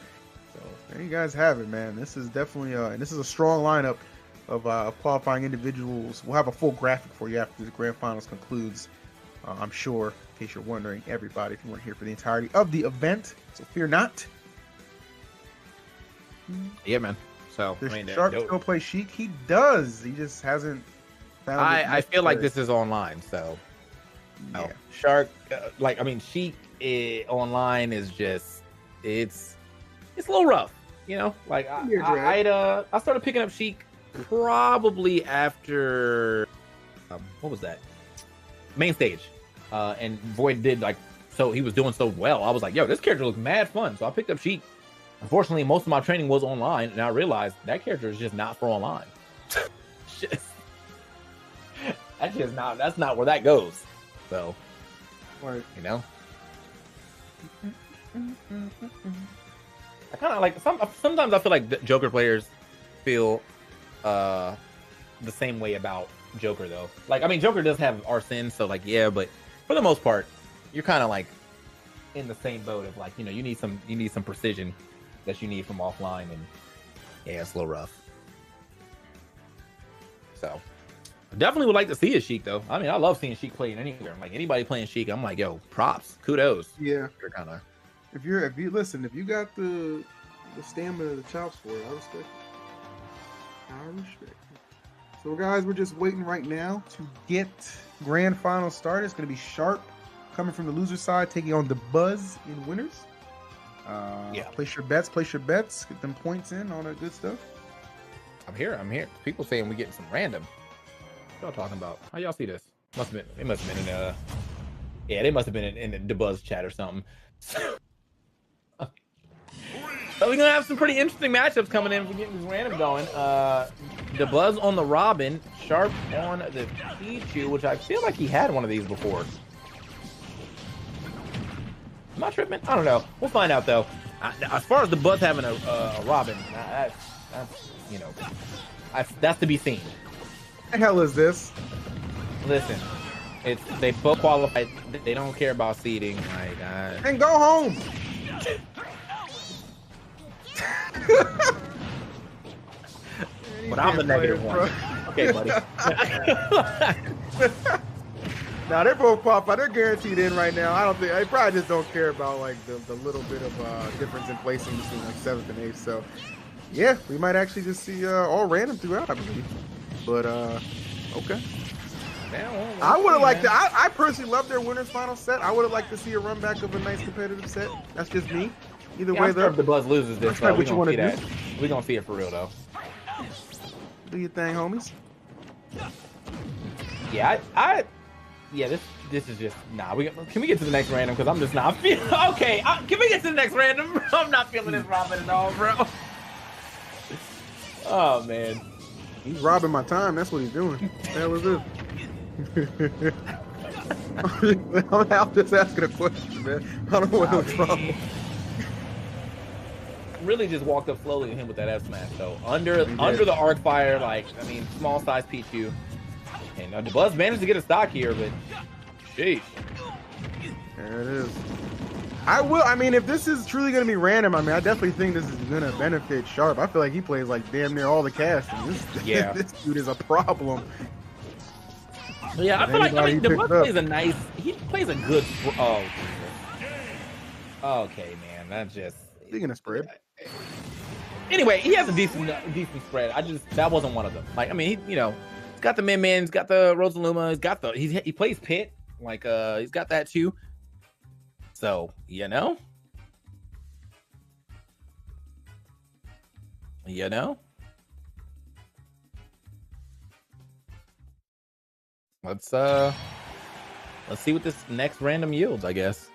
So there you guys have it, man. This is definitely and this is a strong lineup of qualifying individuals. We'll have a full graphic for you after the grand finals concludes. I'm sure, in case you're wondering, everybody, if you want to hear for the entirety of the event. So fear not. Yeah, man. So Sharp still play Sheik. He does. He just hasn't found it. I feel like this is online, so yeah. Shark, Sheik online is just it's a little rough, Like I started picking up Sheik probably after what was that? Main stage, and Void did so he was doing so well. I was like, yo, this character looks mad fun, so I picked up Sheik. Unfortunately, most of my training was online, and I realized that character is just not for online. That's not where that goes. So, right. I kind of like sometimes I feel like Joker players feel the same way about Joker though. Joker does have Arsene, so yeah, but for the most part, you're kind of in the same boat of you need some precision that you need from offline, and yeah, it's a little rough. So definitely would like to see a Sheik though. I love seeing Sheik playing anywhere. Anybody playing Sheik, I'm like, yo, props, kudos. Yeah, you're kind of. If you got the stamina, the chops for it, I respect it. So guys, we're just waiting right now to get grand final started. It's going to be Sharp coming from the loser side, taking on the Buzz in winners. Yeah. Place your bets, get them points in, all that good stuff. I'm here. People saying we getting some random. What y'all talking about? How y'all see this? They must have been in the Buzz chat or something. So we're gonna have some pretty interesting matchups coming in. We're getting this random going. The Buzz on the Robin, Sharp on the Pichu, which I feel like he had one of these before. Am I tripping? I don't know. We'll find out though. As far as the Buzz having a Robin, that's to be seen. What the hell is this? Listen, they both qualified. They don't care about seeding. And go home. But I'm the negative one. Okay, buddy. Now they're both qualified. They're guaranteed in right now. I don't think they probably just don't care about the little bit of difference in placing between 7th and 8th. So yeah, we might actually just see all random throughout, I believe. But okay. I would have liked to. I personally love their winners final set. I would have liked to see a run back of a nice competitive set. That's just me. Either way, though. If the Buzz loses this, what you want to do. We're gonna see it for real, though. Do your thing, homies. Yeah, yeah. This is just nah. Can we get to the next random? Because I'm just not feeling. Okay, can we get to the next random? I'm not feeling this Robin at all, bro. Oh man. He's robbing my time. That's what he's doing. What the hell is this? I'm just asking a question, man. I don't want no trouble. Really just walked up slowly to him with that F smash though. Under the arc fire, like, I mean, small size Pichu. And the Buzz managed to get a stock here, but sheesh. There it is. I mean, if this is truly going to be random, I mean, I definitely think this is going to benefit Sharp. I feel like he plays like damn near all the cast. And this dude is a problem. Yeah, I feel like, I mean, the Buzz plays a nice, he plays a good, oh. Okay, man, that's just. Speaking of spread. Anyway, he has a decent spread. That wasn't one of them. Like, I mean, he's got the Min, he's got the Rosaluma, he's got he plays Pit. Like, he's got that too. So, let's see what this next random yields, I guess.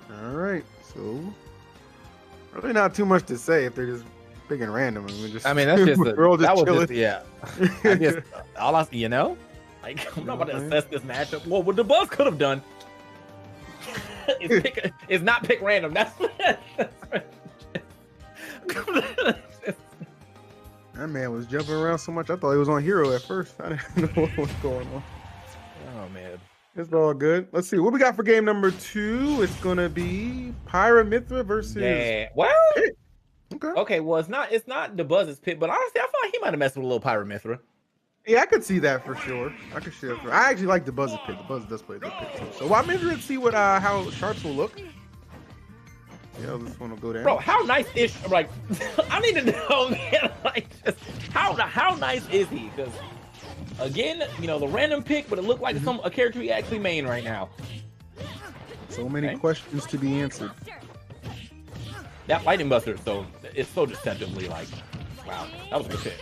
All right, so really not too much to say if they're just picking random. I mean, that's just we're all just chilling. I guess all I, like, I'm not about to assess this matchup. Well, what the Buzz could have done is not pick random. That's that man was jumping around so much. I thought he was on Hero at first. I didn't know what was going on. Oh man. It's all good. Let's see what we got for game number 2. It's gonna be Pyra Mithra versus. Yeah. Well. Pit. Okay. Well, it's not the Buzz's Pit, but honestly, I feel like he might have messed with a little Pyra Mithra. Yeah, I could see that for sure. I actually like the Buzz's Pit. The Buzz does play the Pit too. So I'm interested to see what how Sharps will look. Yeah, this one will go down. Bro, how nice is like? I need to know, man. Like, just how nice is he? Because. Again, the random pick, but it looked like a character he actually main right now. So many questions to be answered. That Lightning Buster, so it's so deceptively like, wow, that was a good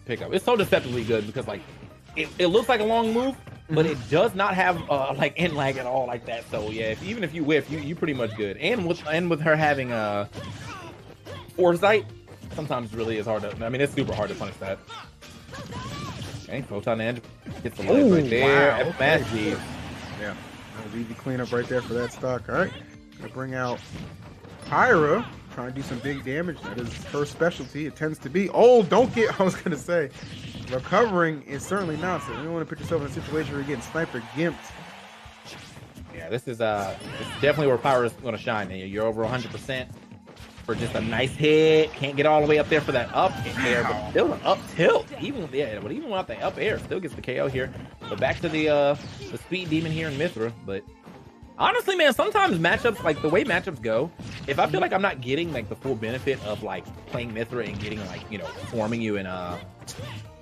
pickup. It's so deceptively good because like, it looks like a long move, but it does not have like end lag at all like that. So yeah, even if you whiff, you pretty much good. And with her having foresight, sometimes really is hard to. I mean, it's super hard to punish that. Okay, Photon Edge gets the leg right there. Wow, okay. Yeah, that was easy cleanup right there for that stock. All right, gonna bring out Pyra, trying to do some big damage. That is her specialty. It tends to be. Oh, don't get. I was gonna say, recovering is certainly not. So you don't want to put yourself in a situation where you're getting sniper gimped. Yeah, this is definitely where Pyra is gonna shine. You're over 100%. For just a nice hit, can't get all the way up there for that up air, but still an up tilt. Even without the up air, still gets the KO here. But back to the speed demon here in Mithra. But honestly, man, sometimes matchups, like the way matchups go, if I feel like I'm not getting like the full benefit of like playing Mithra and getting like forming you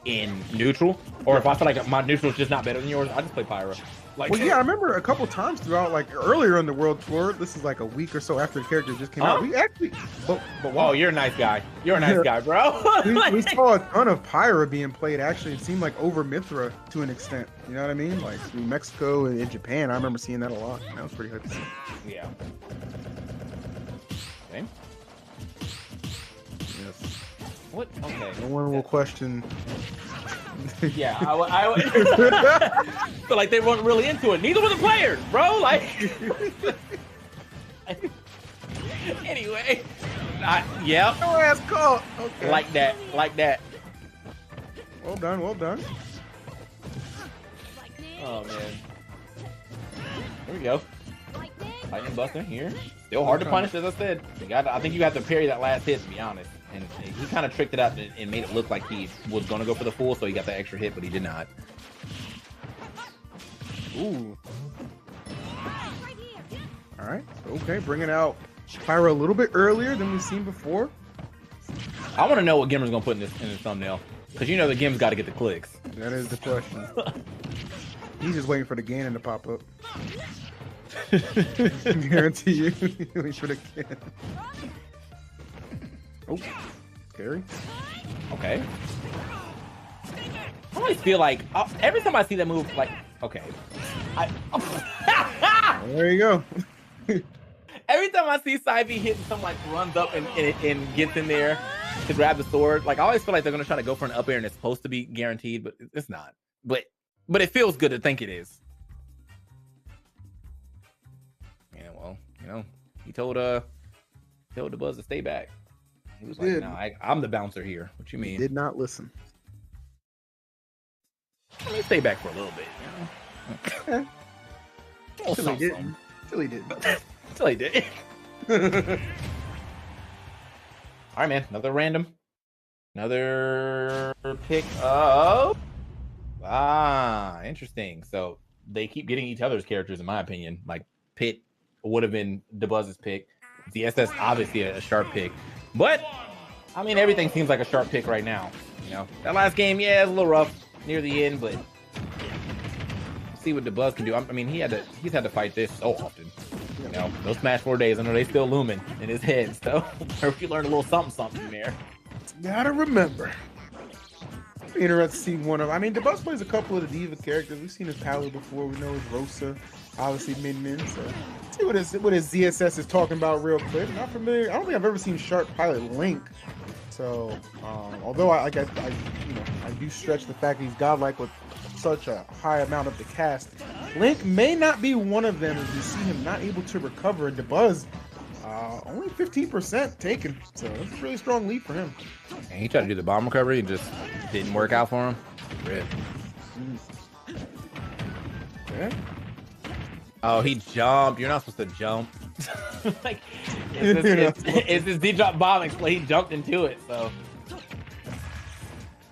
in neutral, or if I feel like my neutral is just not better than yours, I just play Pyra. Like, well, yeah, I remember a couple times throughout, like earlier in the World Tour. This is like a week or so after the character just came out. We actually, but oh, you're a nice guy. You're a nice guy, bro. we saw a ton of Pyra being played. Actually, it seemed like over Mithra to an extent. You know what I mean? Like through Mexico and in Japan, I remember seeing that a lot. That was pretty hard to see. Yeah. Okay. Yes. What? Okay. No one will question. Yeah, I feel like they weren't really into it. Neither were the players, bro. Like, anyway, yeah. No ass caught. Okay. Like that. Well done. Well done. Oh man. Here we go. Lightning Buster here. Still hard to punish, as I said. I think you have to parry that last hit, to be honest. And he kind of tricked it out and made it look like he was going to go for the full, so he got the extra hit, but he did not. Ooh. All right. Okay, bringing out Pyra a little bit earlier than we've seen before. I want to know what Gimmer's going to put in the thumbnail, because you know the Gim's got to get the clicks. That is the question. He's just waiting for the Ganon to pop up. Guarantee you. Waiting for the Ganon. Oh, scary. Okay. I always feel like every time I see that move, like, okay, There you go. Every time I see Sumāfī hitting someone like runs up and gets in there to grab the sword, like I always feel like they're gonna try to go for an up air and it's supposed to be guaranteed, but it's not. But it feels good to think it is. Yeah, well, you know, he told the Buzz to stay back. He was like, "No, I'm the bouncer here." What you mean? He did not listen. Let me stay back for a little bit. You know? Till he didn't. Till he didn't. Till he did. All right, man. Another random. Another pick up. Interesting. So they keep getting each other's characters, in my opinion. Like Pit would have been DeBuzz's pick. ZSS obviously a sharp pick, but I mean everything seems like a sharp pick right now. You know, that last game, yeah, it's a little rough near the end, but see what DeBuzz can do. I mean, he's had to fight this so often. You know, those Smash 4 days, I know they still looming in his head. So if you learn a little something there. Gotta remember. Interested to see one of. I mean, DeBuzz plays a couple of the diva characters. We've seen his Palo before. We know his Rosa, obviously Min. So let's see what his ZSS is talking about real quick. Not familiar. I don't think I've ever seen Sharp pilot Link. So although I do stretch the fact that he's godlike with such a high amount of the cast, Link may not be one of them as we see him not able to recover. And DeBuzz only 15% taken, so that's a really strong lead for him. And he tried to do the bomb recovery and just didn't work out for him. Rip. Okay. Oh, he jumped. You're not supposed to jump. Like it's this D-drop bombing, so he jumped into it. So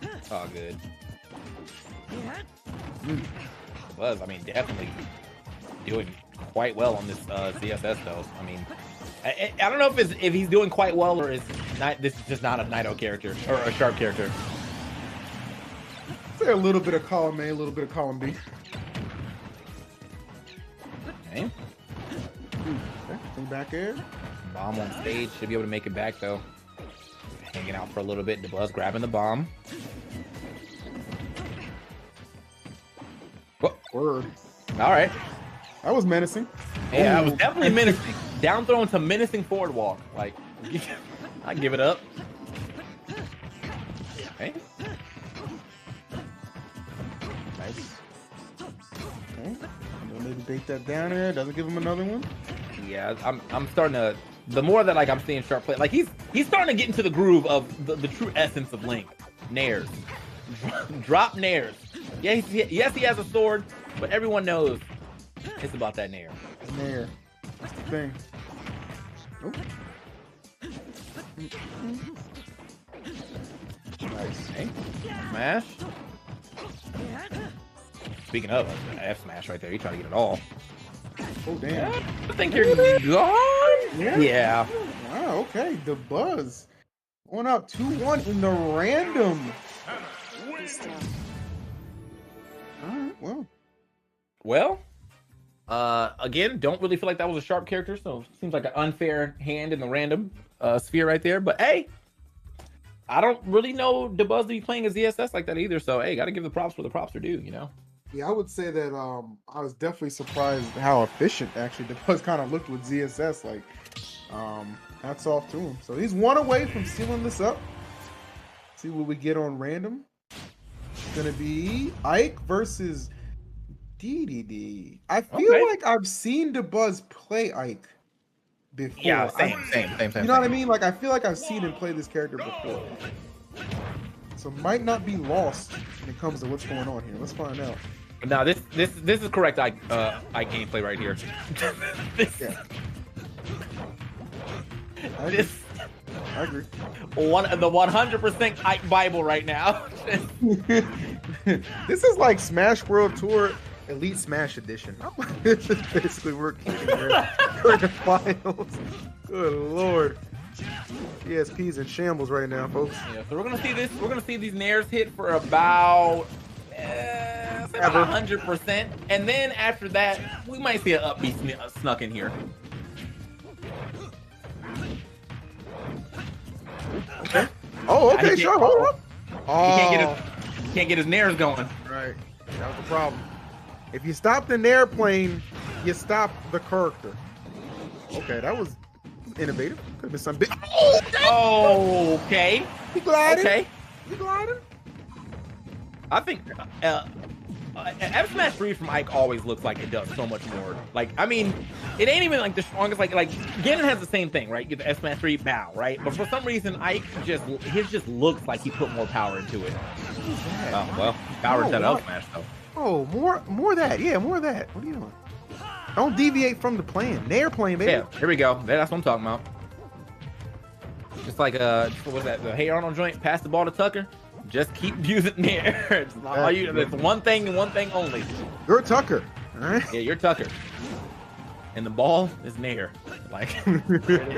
it's all good. Buzz, I mean, definitely doing quite well on this ZSS though. I mean, I don't know if he's doing quite well or this is just not a Naito character or a sharp character. Say a little bit of column A, a little bit of column B. Okay. Come back here. Bomb on stage, should be able to make it back though. Hanging out for a little bit. The Buzz grabbing the bomb. What? Word. All right. That was menacing. Yeah, that was definitely menacing. Down throwing some menacing forward walk. Like, I give it up. Okay. Nice. Okay. Maybe bait that down there. Doesn't give him another one. Yeah, I'm starting to. The more that I'm seeing Sharp play, like he's starting to get into the groove of the true essence of Link. Nairs. Drop Nairs. Yeah, yes, he has a sword, but everyone knows it's about that Nair. Nair. That's the thing. Nope. Nice. Okay. Smash. Speaking of F smash right there, he trying to get it all. Oh damn! I think you're gone. Yeah. Wow. Okay. The Buzz going up 2-1 in the random. All right. Well. Again, don't really feel like that was a sharp character, so it seems like an unfair hand in the random sphere right there. But hey, I don't really know DeBuzz to be playing as ZSS like that either. So hey, got to give the props where the props are due, you know. Yeah, I would say that I was definitely surprised how efficient actually DeBuzz kind of looked with ZSS. Like, hats off to him. So he's one away from sealing this up. See what we get on random. It's gonna be Ike versus DDD. I feel like I've seen DeBuzz play Ike before. Yeah, same. You know what I mean? Like I feel like I've seen him play this character before. So might not be lost when it comes to what's going on here. Let's find out. Now this is correct Ike gameplay right here. I agree. The 100% Ike Bible right now. This is like Smash World Tour Elite Smash Edition. This is basically we're keeping for the finals. Good lord. ESP's in shambles right now, folks. Yeah, so we're gonna see this. We're gonna see these Nairs hit for about 100%, and then after that, we might see an upbeat snuck in here. Okay. Oh, okay, sure. Hold up. Oh. He can't get his Nairs going. Right. That was the problem. If you stop the airplane, you stop the character. Okay, that was innovative. Could have been some big. Oh, okay. He glided. Okay. He glided. I think F Smash 3 from Ike always looks like it does so much more. Like, I mean, it ain't even like the strongest. Like Ganon has the same thing, right? You get the F Smash 3 bow, right? But for some reason, Ike just looks like he put more power into it. Oh well, power to that F Smash though. Oh, more of that. Yeah, more of that. What are you doing? Don't deviate from the plan. The airplane, baby. Yeah, here we go. That's what I'm talking about. Just like what was that? The Hey Arnold joint. Pass the ball to Tucker. Just keep using the air. It's not all you. It's one thing and one thing only. You're Tucker. All right. Yeah, you're Tucker. And the ball is Nair. Like there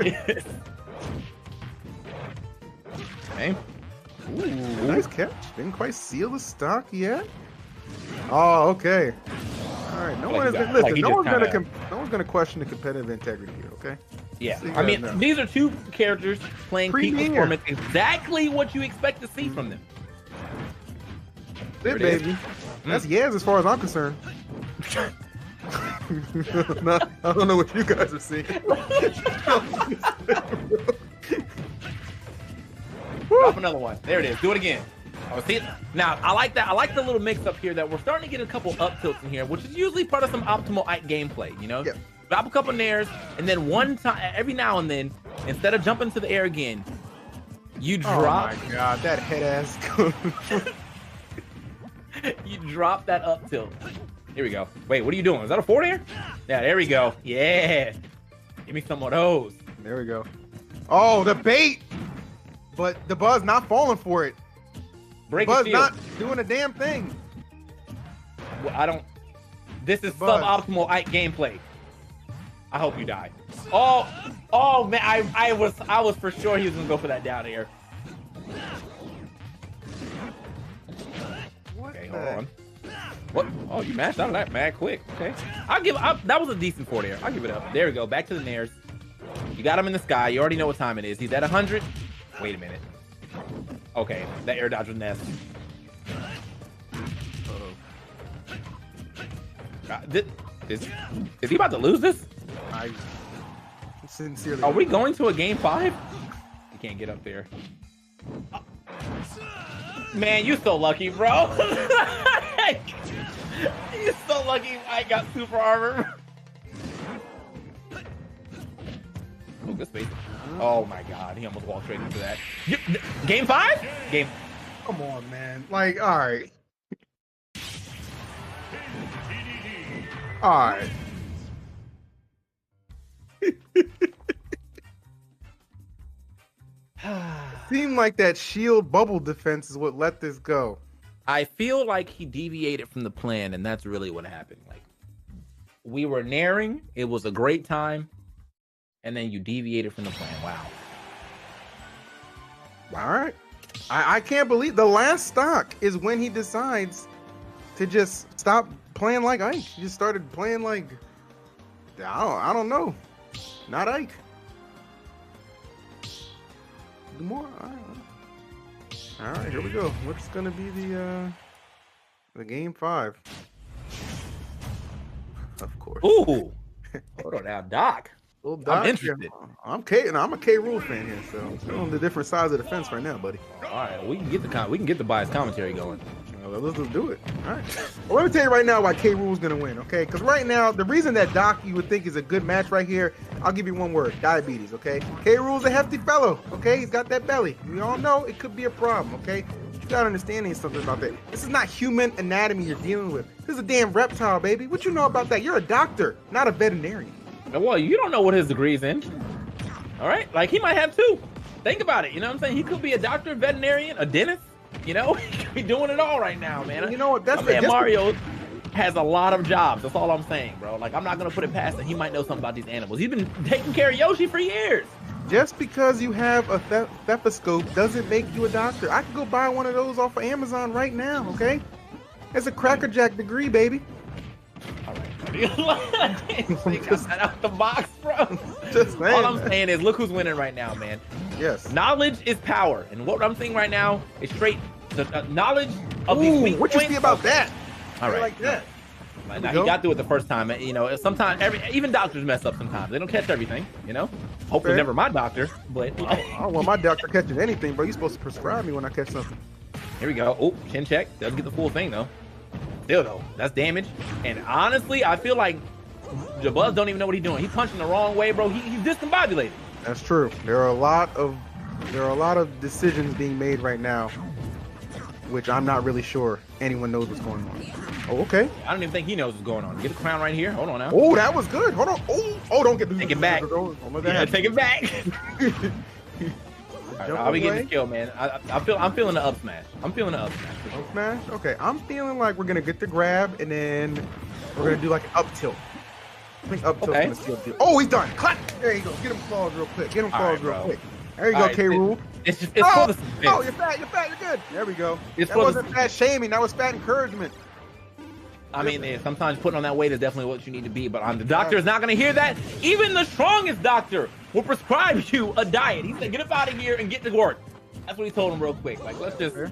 it is. Okay. Ooh, nice catch. Didn't quite seal the stock yet. Oh, okay. All right. No one is gonna listen. No one's gonna question the competitive integrity here. Okay. Yeah. I mean, these are two characters playing peak performance. Exactly what you expect to see from them. There, baby. That's yes, as far as I'm concerned. No, I don't know what you guys are seeing. Drop another one. There it is. Do it again. Oh, see it? Now, I like that. I like the little mix up here that we're starting to get a couple up tilts in here, which is usually part of some optimal Ike gameplay, you know? Yeah. Drop a couple nairs, and then one time, every now and then, instead of jumping to the air again, you drop. Oh my god, that head ass. You drop that up tilt. Here we go. Wait, what are you doing? Is that a forward air? Yeah, there we go. Yeah. Give me some of those. There we go. Oh, the bait. But the Buzz not falling for it. Break Buzz not doing a damn thing. Well, I don't. This is suboptimal Ike gameplay. I hope you die. Oh man, I was for sure he was gonna go for that down air. Okay, hold on. What? Oh, you mashed out of that mad quick. Okay, that was a decent forward air. I'll give it up. There we go. Back to the nairs. You got him in the sky. You already know what time it is. He's at 100. Wait a minute. Okay, that air dodge was nasty. Is he about to lose this? I sincerely. Are we going to a game 5? You can't get up there. Man, you so lucky, bro. You're so lucky I got super armor. Oh, good space. Oh my god, he almost walked straight into that. Game 5? Game. Come on, man. Like, all right. All right. Seemed like that shield bubble defense is what let this go. I feel like he deviated from the plan, and that's really what happened. Like, we were naring, it was a great time, and then you deviated from the plan. Wow. All right. I can't believe the last stock is when he decides to just stop playing like Ike. He just started playing like, I don't know. Not Ike. More. All right, here we go. What's gonna be the game 5? Of course. Ooh. Hold on now, Doc. Well, Doc, I'm interested. I'm a K. Rool fan here, so I'm on the different sides of the fence right now, buddy. All right, we can get the biased commentary going. Well, let's just do it. All right. Well, let me tell you right now why K. Rool's gonna win, okay? Because right now, the reason that Doc you would think is a good match right here, I'll give you one word: diabetes. Okay? K. Rool's a hefty fellow. Okay? He's got that belly. We all know it could be a problem. Okay? You gotta understand something about that. This is not human anatomy you're dealing with. This is a damn reptile, baby. What you know about that? You're a doctor, not a veterinarian. Well, you don't know what his degree's in. All right? Like, he might have 2. Think about it. You know what I'm saying? He could be a doctor, a veterinarian, a dentist. You know? He could be doing it all right now, man. You know what? That's man, Mario has a lot of jobs. That's all I'm saying, bro. Like, I'm not going to put it past him. He might know something about these animals. He's been taking care of Yoshi for years. Just because you have a stethoscope doesn't make you a doctor. I could go buy one of those off of Amazon right now, okay? It's a Cracker Jack degree, baby. All right. They got that out the box, bro. Just saying, all I'm saying is, look who's winning right now, man. Yes. Knowledge is power, and what I'm saying right now is straight the knowledge of these weak what you points. see about that? All right. Like that. Now, he got through it the first time. You know, sometimes even doctors mess up sometimes. They don't catch everything. You know, hopefully never my doctor. But I don't want my doctor catching anything, bro. You're supposed to prescribe me when I catch something. Here we go. Oh, chin check. Doesn't get the full thing though. Still though, that's damage. And honestly, I feel like Jabuz don't even know what he's doing. He's punching the wrong way, bro. He's discombobulated. That's true. There are a lot of decisions being made right now, which I'm not really sure anyone knows what's going on. Oh, okay. I don't even think he knows what's going on. Get the crown right here. Hold on now. Oh, that was good. Hold on. Oh, don't get take it back. Oh my God. Yeah, take it back. Right, I'll be getting this kill, man. I'm feeling the up smash. I'm feeling the up smash. Up smash? Okay, I'm feeling like we're gonna get the grab and then we're gonna do like an up tilt. I think up tilt is gonna steal. Oh, he's done. Clap. There you go. Get him claws real quick. Get him claws real quick. There you go, K-Rool. It's for the oh, you're fat. You're good. There we go. That wasn't fat shaming. That was fat encouragement. I mean, sometimes putting on that weight is definitely what you need to be, but the doctor is not going to hear that. Even the strongest doctor will prescribe you a diet. He said, get up out of here and get to work. That's what he told him real quick. Like, let's just see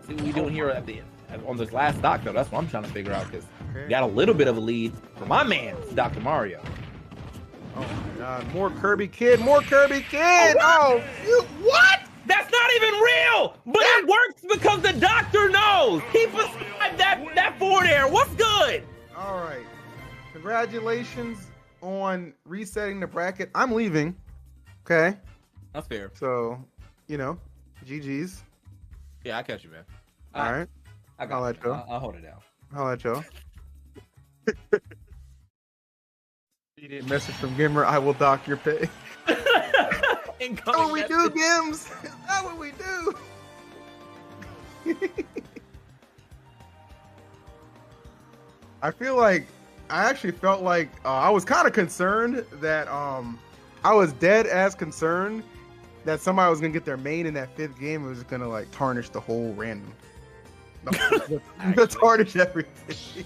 what we're doing here at the on this last stock, though. That's what I'm trying to figure out, because got a little bit of a lead for my man, Dr. Mario. Oh my God, more Kirby Kid, more Kirby Kid. Oh, what? That's not even real, but it works because the doctor knows. He prescribed that forward air. What's good? All right. Congratulations on resetting the bracket. I'm leaving. Okay. That's fair. So, you know, GG's. Yeah, I catch you, man. All right. I'll let you. I'll hold it down. I'll let you. Immediate message from Gimmer. I will dock your pay. That's what we do, Gims. That's what we do. I feel like I actually felt like I was kind of concerned that I was dead as concerned that somebody was gonna get their main in that 5th game and was gonna like tarnish the whole random. Tarnish everything.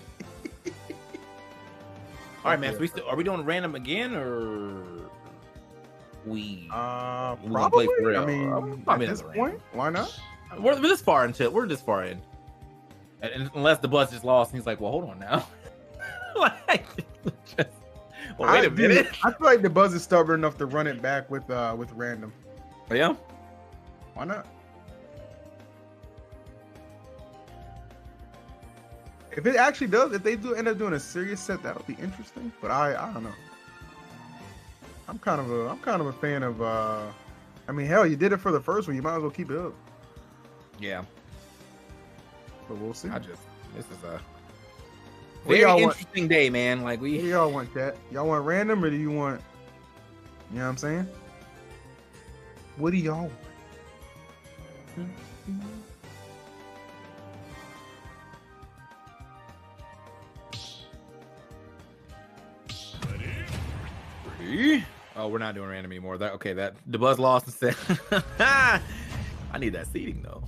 All right, man. So are we doing random again, or we probably? Play for real? I mean, at this point, why not? We're this far into. We're this far in, and unless the buzz just lost, and he's like, "Well, hold on now." Wait a minute. I feel like the buzz is stubborn enough to run it back with random. Yeah. Why not? If it actually does, if they do end up doing a serious set, that would be interesting. But I don't know. I'm kind of a fan of. I mean, hell, you did it for the first one. You might as well keep it up. Yeah. But we'll see. This is a very interesting day, man. Like what do y'all want, chat? Y'all want random, or do you want? You know what I'm saying? What do y'all want? Oh, we're not doing random anymore. That the buzz lost and said, I need that seating though.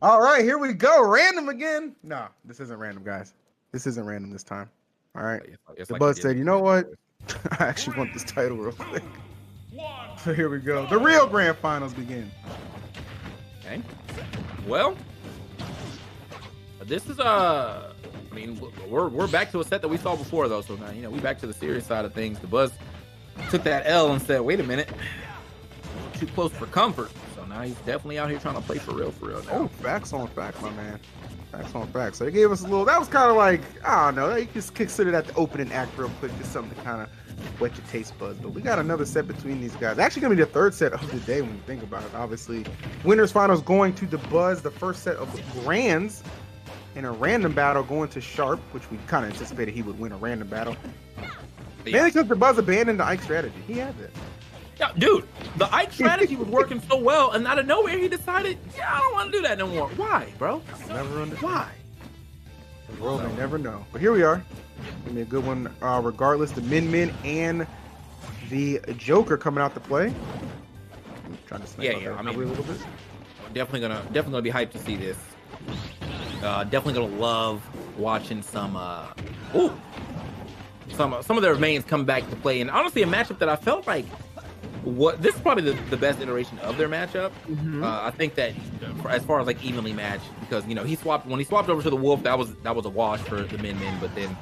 All right, here we go. Random again. No, this isn't random, guys. This isn't random this time. All right. The buzz said, you know what? I actually want this title real quick. So here we go. The real grand finals begin. Okay. Well, this is I mean, we're back to a set that we saw before though. So now we back to the serious side of things. The buzz took that L and said, "Wait a minute, too close for comfort." So now he's definitely out here trying to play for real now. Oh, facts on facts, my man. Facts on facts. So they gave us a little. That was kind of like, I don't know. You just consider that the opening act real quick, just something to kind of wet your taste buds. But we got another set between these guys. Actually, gonna be the 3rd set of the day when you think about it. Obviously, winners finals going to the Buzz. The first set of the Grands. In a random battle going to Sharp, which we kind of anticipated he would win a random battle. Mainly because the Buzz abandoned the Ike strategy. He had that. Yeah, dude, the Ike strategy was working so well, and out of nowhere he decided, I don't want to do that no more. Why, bro? Never understood. Why? The world may never know. But here we are. Gonna be a good one regardless. The Min and the Joker coming out to play. I'm trying to snap I mean, a little bit. Definitely gonna be hyped to see this. Definitely gonna love watching some of their mains come back to play, and honestly a matchup that I felt like this is probably the best iteration of their matchup. I think that as far as like evenly matched, because when he swapped over to the Wolf, that was a wash for the Min, but then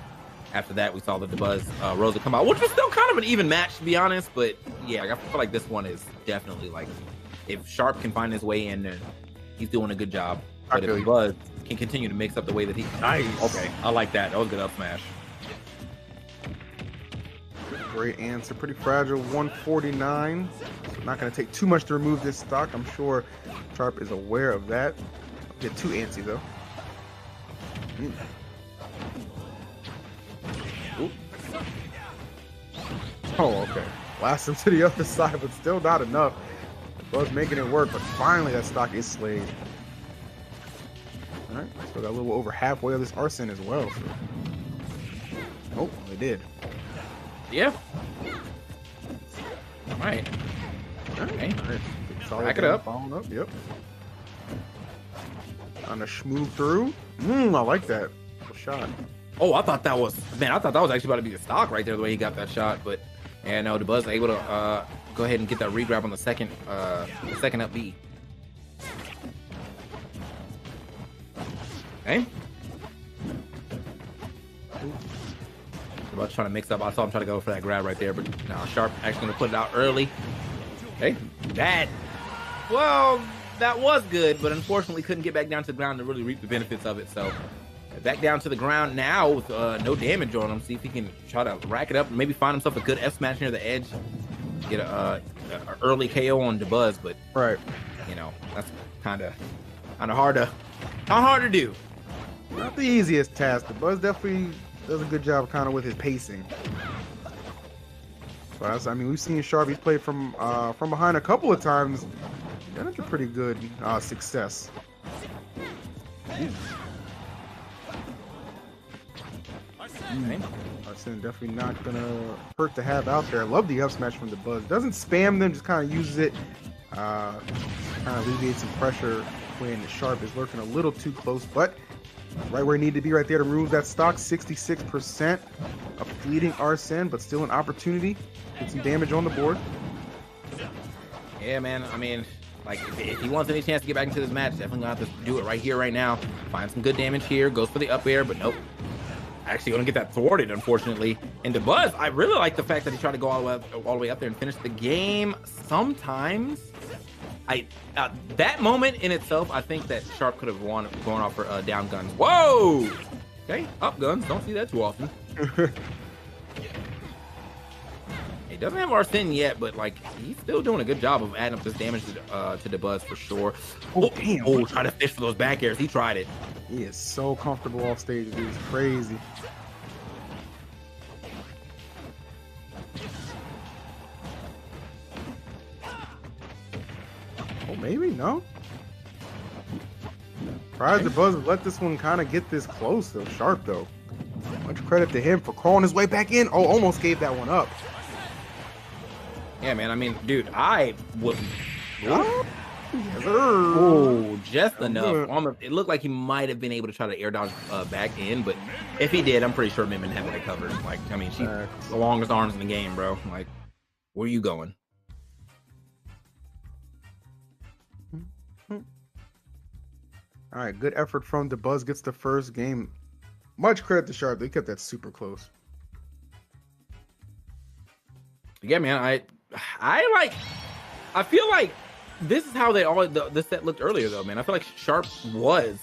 after that we saw the Buzz Rosa come out, which was still kind of an even match to be honest. But yeah, I feel like this one is definitely like, if Sharp can find his way in, then he's doing a good job. But if Buzz can continue to mix up the way that he, okay, I like that. That was a good up smash. Great answer. Pretty fragile. 149. So not going to take too much to remove this stock. I'm sure Sharp is aware of that. Get 2 antsy though. Oh, okay. Blast him to the other side, but still not enough. Buzz making it work, but finally that stock is slayed. All right, still got a little over halfway of this Arsene as well. So. Oh, they did. Yeah. All right. Okay. Rack it up. Following up. Yep. On a schmoo through. I like that. Good shot. Oh, I thought that was actually about to be the stock right there, the way he got that shot. But yeah, no, the Buzz able to go ahead and get that regrab on the second up B. Okay. About trying to mix up. I saw him try to go for that grab right there, but now Sharp actually gonna put it out early. Okay, that was good, but unfortunately couldn't get back down to the ground to really reap the benefits of it. So back down to the ground now with no damage on him. See if he can try to rack it up and maybe find himself a good F smash near the edge. Get a early KO on the Buzz, but that's kind of hard to do. Not the easiest task. The Buzz definitely does a good job kind of with his pacing. But I mean, we've seen Sharp. He's played from behind a couple of times. That's a pretty good success. Arsene definitely not gonna hurt to have out there. I love the up smash from the Buzz. Doesn't spam them, just kind of uses it. Kind of alleviates some pressure when Sharp is lurking a little too close, but right where he needed to be right there to remove that stock. 66% of fleeting Arsene, but still an opportunity. Get some damage on the board. Yeah, man. I mean, like, if he wants any chance to get back into this match, definitely gonna have to do it right here, right now. Find some good damage here. Goes for the up air, but nope. Actually gonna get that thwarted, unfortunately. And the Buzz, I really like the fact that he tried to go all the way up there and finish the game. Sometimes, that moment in itself, I think that Sharp could have won going off for down guns. Whoa! Okay, up guns. Don't see that too often. He doesn't have Arsene yet, but like he's still doing a good job of adding up this damage to the Buzz for sure. Oh, damn! Oh, try to fish for those back airs. He tried it. He is so comfortable off stage. Dude, it's crazy. Oh, maybe no. Surprised the Buzz let this one kind of get this close though. Sharp though. Much credit to him for crawling his way back in. Oh, almost gave that one up. Yeah, man. I mean, dude, I wouldn't. Oh, just enough. It looked like he might have been able to try to air dodge back in, but if he did, I'm pretty sure Min had it covered. Like, I mean, she's the longest arms in the game, bro. Like, where are you going? All right, good effort from the Buzz. Gets the first game. Much credit to Sharp. They kept that super close. Yeah, man. I feel like this is how the set looked earlier, though, man. I feel like Sharp was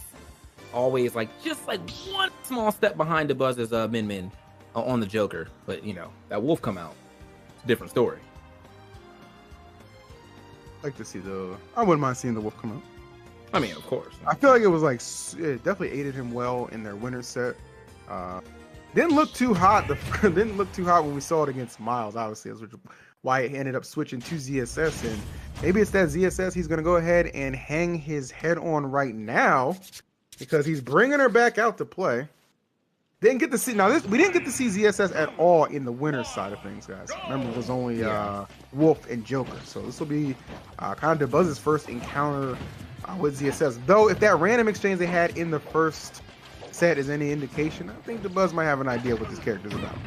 always like just like one small step behind the Buzz as Min on the Joker, but that Wolf come out. It's a different story. Like to see I wouldn't mind seeing the Wolf come out. I mean, of course. I feel like it was like it definitely aided him well in their winter set. Didn't look too hot. Didn't look too hot when we saw it against Miles. Obviously, that's why he ended up switching to ZSS, and maybe it's that ZSS he's gonna go ahead and hang his head on right now because he's bringing her back out to play. Didn't get to see we didn't get to see ZSS at all in the winner side of things, guys. Remember, it was only Wolf and Joker, so this will be kind of Buzz's first encounter with ZSS. Though, if that random exchange they had in the first set is any indication, I think the Buzz might have an idea what this character's about.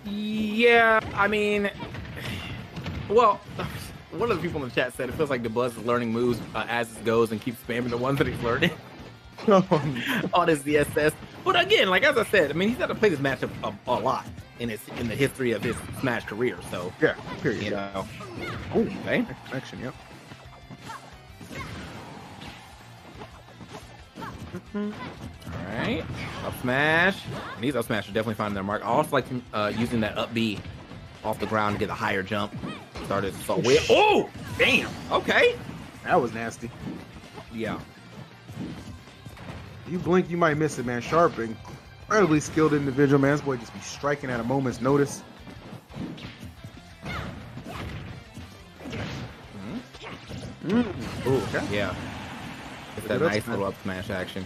Yeah, I mean, Well, one of the people in the chat said it feels like DeBuzz is learning moves as it goes and keeps spamming the ones that he's learning on his ZSS. But again, like as I said, I mean he's had to play this matchup a lot in the history of his Smash career. So yeah, period. You know. Oh, okay. Connection. Yep. All right, up smash. And these up smash are definitely finding their mark. I also like using that up B off the ground to get a higher jump. Started so weird. Oh, damn. Okay, that was nasty. Yeah. You blink, you might miss it, man. Sharp, incredibly skilled individual, man. This boy just be striking at a moment's notice. Ooh, okay. Yeah. It's that nice little up smash action.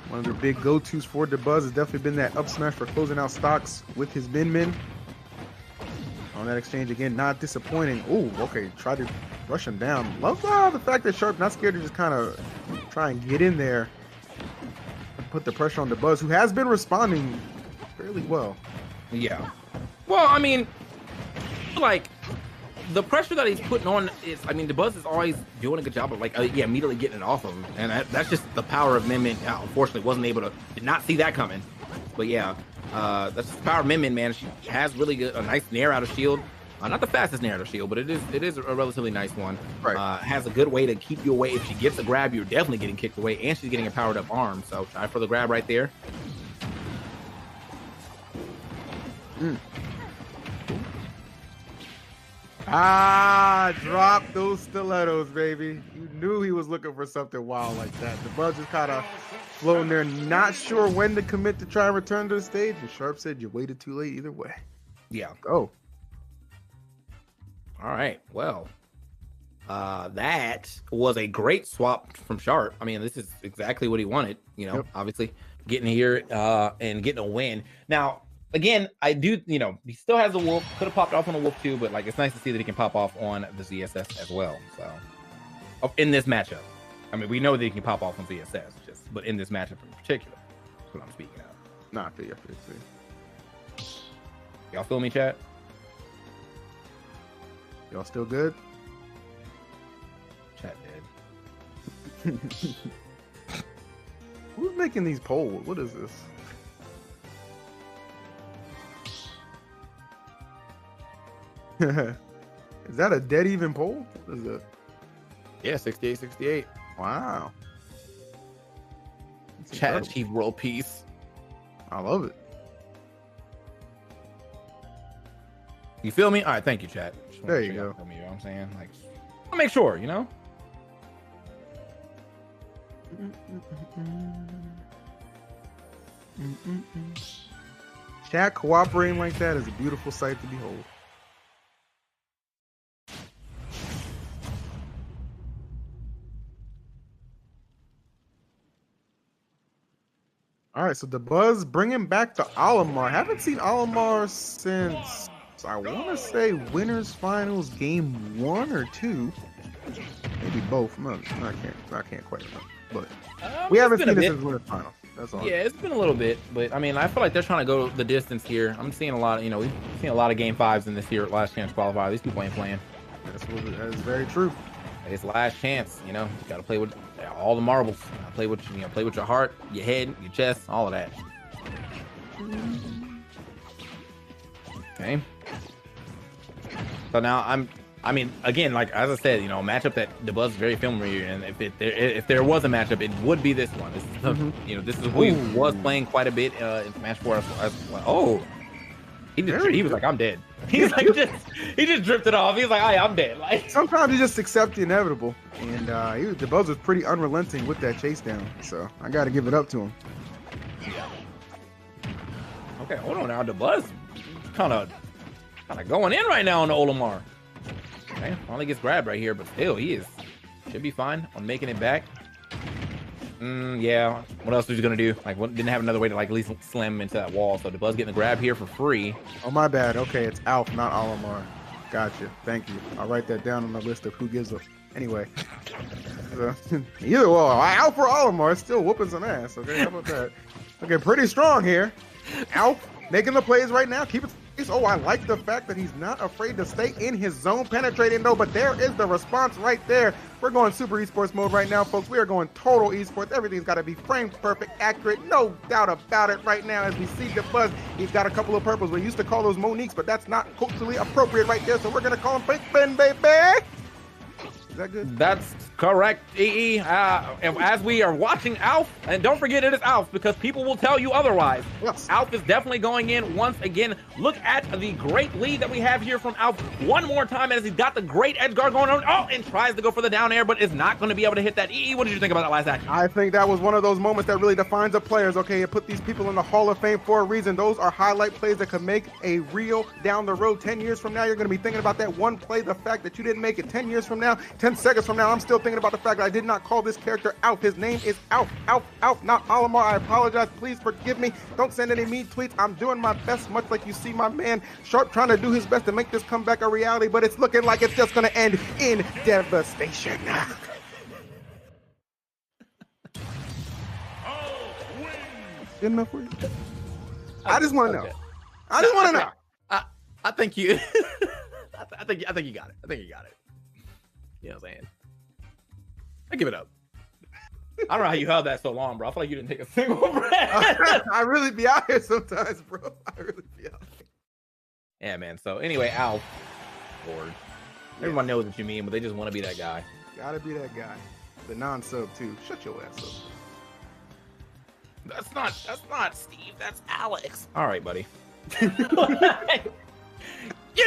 One of their big go-tos for DeBuzz has definitely been that up smash for closing out stocks with his min. On that exchange again, not disappointing. Ooh, okay, try to rush him down. Love the fact that Sharp not scared to just kind of try and get in there and put the pressure on DeBuzz, who has been responding fairly well. Yeah. Well, I mean, like, the pressure that he's putting on is, I mean, DeBuzz is always doing a good job of, like, yeah, immediately getting it off him. And that's just the power of Min Min. Unfortunately, wasn't able to, did not see that coming. But yeah, that's just the power of Min Min, man. She has really good, a nice nair out of shield. Not the fastest nair out of shield, but it is a relatively nice one. Right. Has a good way to keep you away. If she gets a grab, you're definitely getting kicked away. And she's getting a powered up arm. So try for the grab right there. Drop those stilettos, baby. You knew he was looking for something wild like that. DeBuzz just kind of floating there, not sure when to commit to try and return to the stage. And Sharp said you waited too late either way. Yeah. Go. All right. Well, that was a great swap from Sharp. I mean, this is exactly what he wanted. You know, obviously getting here and getting a win. Now, again, I do, you know, he still has a wolf. Could have popped off on a wolf too, but like it's nice to see that he can pop off on the ZSS as well. So, in this matchup, I mean, we know that he can pop off on ZSS, but in this matchup in particular, that's what I'm speaking of. Nah, I feel. Y'all feel me, chat? Y'all still good? Chat dead. Who's making these polls? What is this? Is that a dead even poll? What is it? Yeah, 68-68. Wow. Chat achieved world peace. I love it. You feel me? All right, thank you, chat. There you go. Feel me, you know what I'm saying? Like, I'll make sure, you know? Chat cooperating like that is a beautiful sight to behold. All right, so DeBuzz bringing back the Olimar. Haven't seen Olimar since, I want to say, Winners Finals Game 1 or 2. Maybe both. No, I can't quite remember. But we haven't seen it since Winners Finals. That's all. Yeah, it's been a little bit, but I mean, I feel like they're trying to go the distance here. I'm seeing a lot of, you know, we've seen a lot of Game 5s in this year, last chance qualifier. These people ain't playing. That is very true. It's last chance, you know. You got to play with all the marbles. Play with your heart, your head, your chest, all of that. Okay. So now I mean, again, like as I said, you know, a matchup that DeBuzz is very familiar, and if there was a matchup, it would be this one. This is you know, this is who he was playing quite a bit in Smash 4 as well. Oh, he was like, I'm dead. He's like, he just drifted off. He's like, I'm dead. Like sometimes you just accept the inevitable, and DeBuzz was pretty unrelenting with that chase down. So I got to give it up to him. Okay, hold on now. DeBuzz kind of going in right now on the Olimar. Okay, finally gets grabbed right here, but still, should be fine on making it back. Yeah. What else was he gonna do? Like, didn't have another way to like at least slam him into that wall. So DeBuzz getting the grab here for free. Oh my bad. Okay, it's Alf, not Olimar. Gotcha. Thank you. I'll write that down on the list of who gives up. Anyway, either way, Alf or Olimar, it's still whooping some ass. Okay, how about that? Okay, pretty strong here. Alf making the plays right now. Keep it Oh, I like the fact that he's not afraid to stay in his zone, penetrating though, but there is the response right there. We're going super esports mode right now, folks. We are going total esports. Everything's got to be framed perfect, accurate, no doubt about it right now as we see the buzz. He's got a couple of purples. We used to call those Moniques, but that's not culturally appropriate right there, so we're going to call him Fake Ben, baby. Is that good? That's correct, EE. And as we are watching Alf, and don't forget it is Alf because people will tell you otherwise. Yes. Alf is definitely going in once again. Look at the great lead that we have here from Alf one more time as he's got the great edge guard going on. Oh, and tries to go for the down air, but is not going to be able to hit that. EE, what did you think about that last action? I think that was one of those moments that really defines the players. Okay, it put these people in the Hall of Fame for a reason. Those are highlight plays that could make a reel down the road. 10 years from now, you're going to be thinking about that one play. The fact that you didn't make it 10 years from now, 10 seconds from now, I'm still thinking about the fact that I did not call this character Alf. His name is Alf, not Alamar. I apologize. Please forgive me. Don't send any mean tweets. I'm doing my best, much like you see my man Sharp trying to do his best to make this comeback a reality, but it's looking like it's just going to end in devastation. Good enough for you? I just want to know. I just want to know. I think you. I think you got it. I think you got it. You know what I'm saying? I give it up. I don't know how you held that so long, bro. I feel like you didn't take a single breath. I really be out here sometimes, bro. I really be out here. Yeah, man. So anyway, Alf, Lord. Everyone knows what you mean, but they just want to be that guy. Gotta be that guy. The non-sub too. Shut your ass up. That's not Steve. That's Alex. All right, buddy. You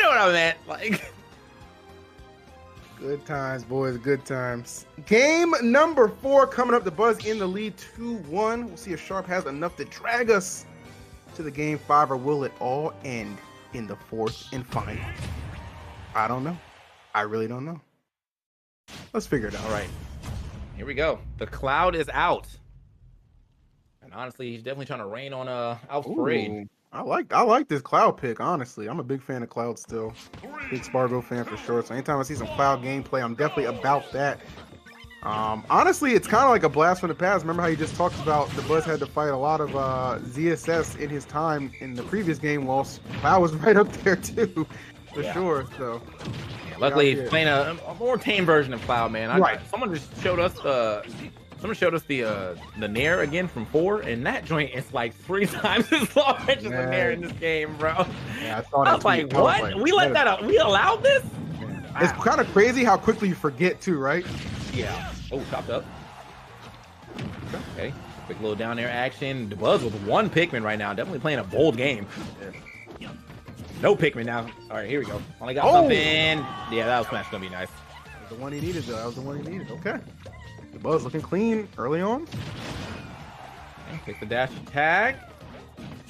know what I meant. Like. Good times, boys. Good times. Game number 4 coming up. The Buzz in the lead 2-1. We'll see if Sharp has enough to drag us to the game 5, or will it all end in the 4th and final? I don't know. I really don't know. Let's figure it out. All right. Here we go. The cloud is out. And honestly, he's definitely trying to rain on Alpha Parade. I like this Cloud pick, honestly. I'm a big fan of Cloud still. Big Spargo fan for sure. So anytime I see some Cloud gameplay, I'm definitely about that. Honestly, it's kind of like a blast from the past. Remember how you just talked about the Buzz had to fight a lot of ZSS in his time in the previous game? Well, Cloud was right up there too, for sure. So luckily, he's playing a more tame version of Cloud, man. Right. Someone just showed us the Nair again from 4, and that joint is like 3 times as large as the Nair in this game, bro. Yeah, I saw that. I was like, what? We let that out? We allowed this? Wow. It's kind of crazy how quickly you forget too, right? Yeah. Oh, chopped up. Okay. Quick little down air action. The Buzz with 1 Pikmin right now. Definitely playing a bold game. No Pikmin now. All right, here we go. Only got something. Yeah, that was smash gonna be nice. That was the one he needed, though. That was the one he needed. Okay. The Buzz looking clean early on. Okay, take the dash attack.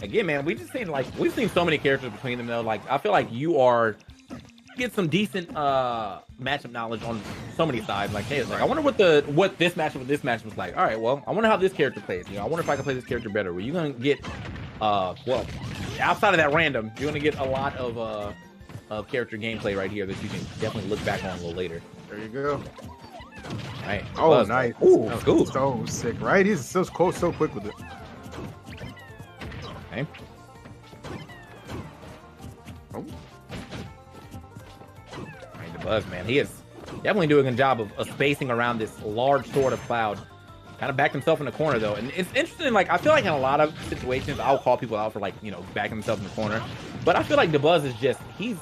Again, man, we've seen so many characters between them though. Like, I feel like you get some decent matchup knowledge on so many sides. Like, hey, I wonder what this matchup with this matchup was like. All right, well, I wonder how this character plays. You know, I wonder if I can play this character better. Well, you're gonna get well, outside of that random, you're gonna get a lot of character gameplay right here that you can definitely look back on a little later. There you go. All right. Oh, Buzz. nice. Ooh, cool. So sick, right? He's so close, so quick with it. Okay. Oh. All right, the Buzz, man, he is definitely doing a job of spacing around this large sword of Cloud. Kind of backed himself in the corner though, and it's interesting. Like, I feel like in a lot of situations, I'll call people out for, like, you know, backing themselves in the corner, but I feel like the Buzz is he's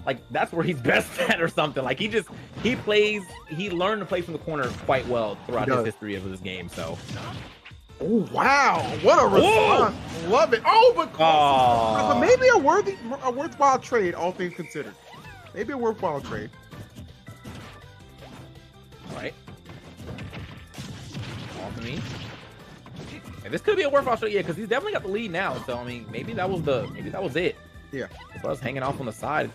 like, that's where he's best at or something. Like, he learned to play from the corner quite well throughout his history of this game. So. Oh, wow, what a response. Whoa. Love it. Oh, but maybe a worthwhile trade, all things considered. Maybe a worthwhile trade. All right. All for me. And this could be a worthwhile trade, yeah, because he's definitely got the lead now. So I mean, maybe that was it. Yeah. The Buzz hanging off on the side.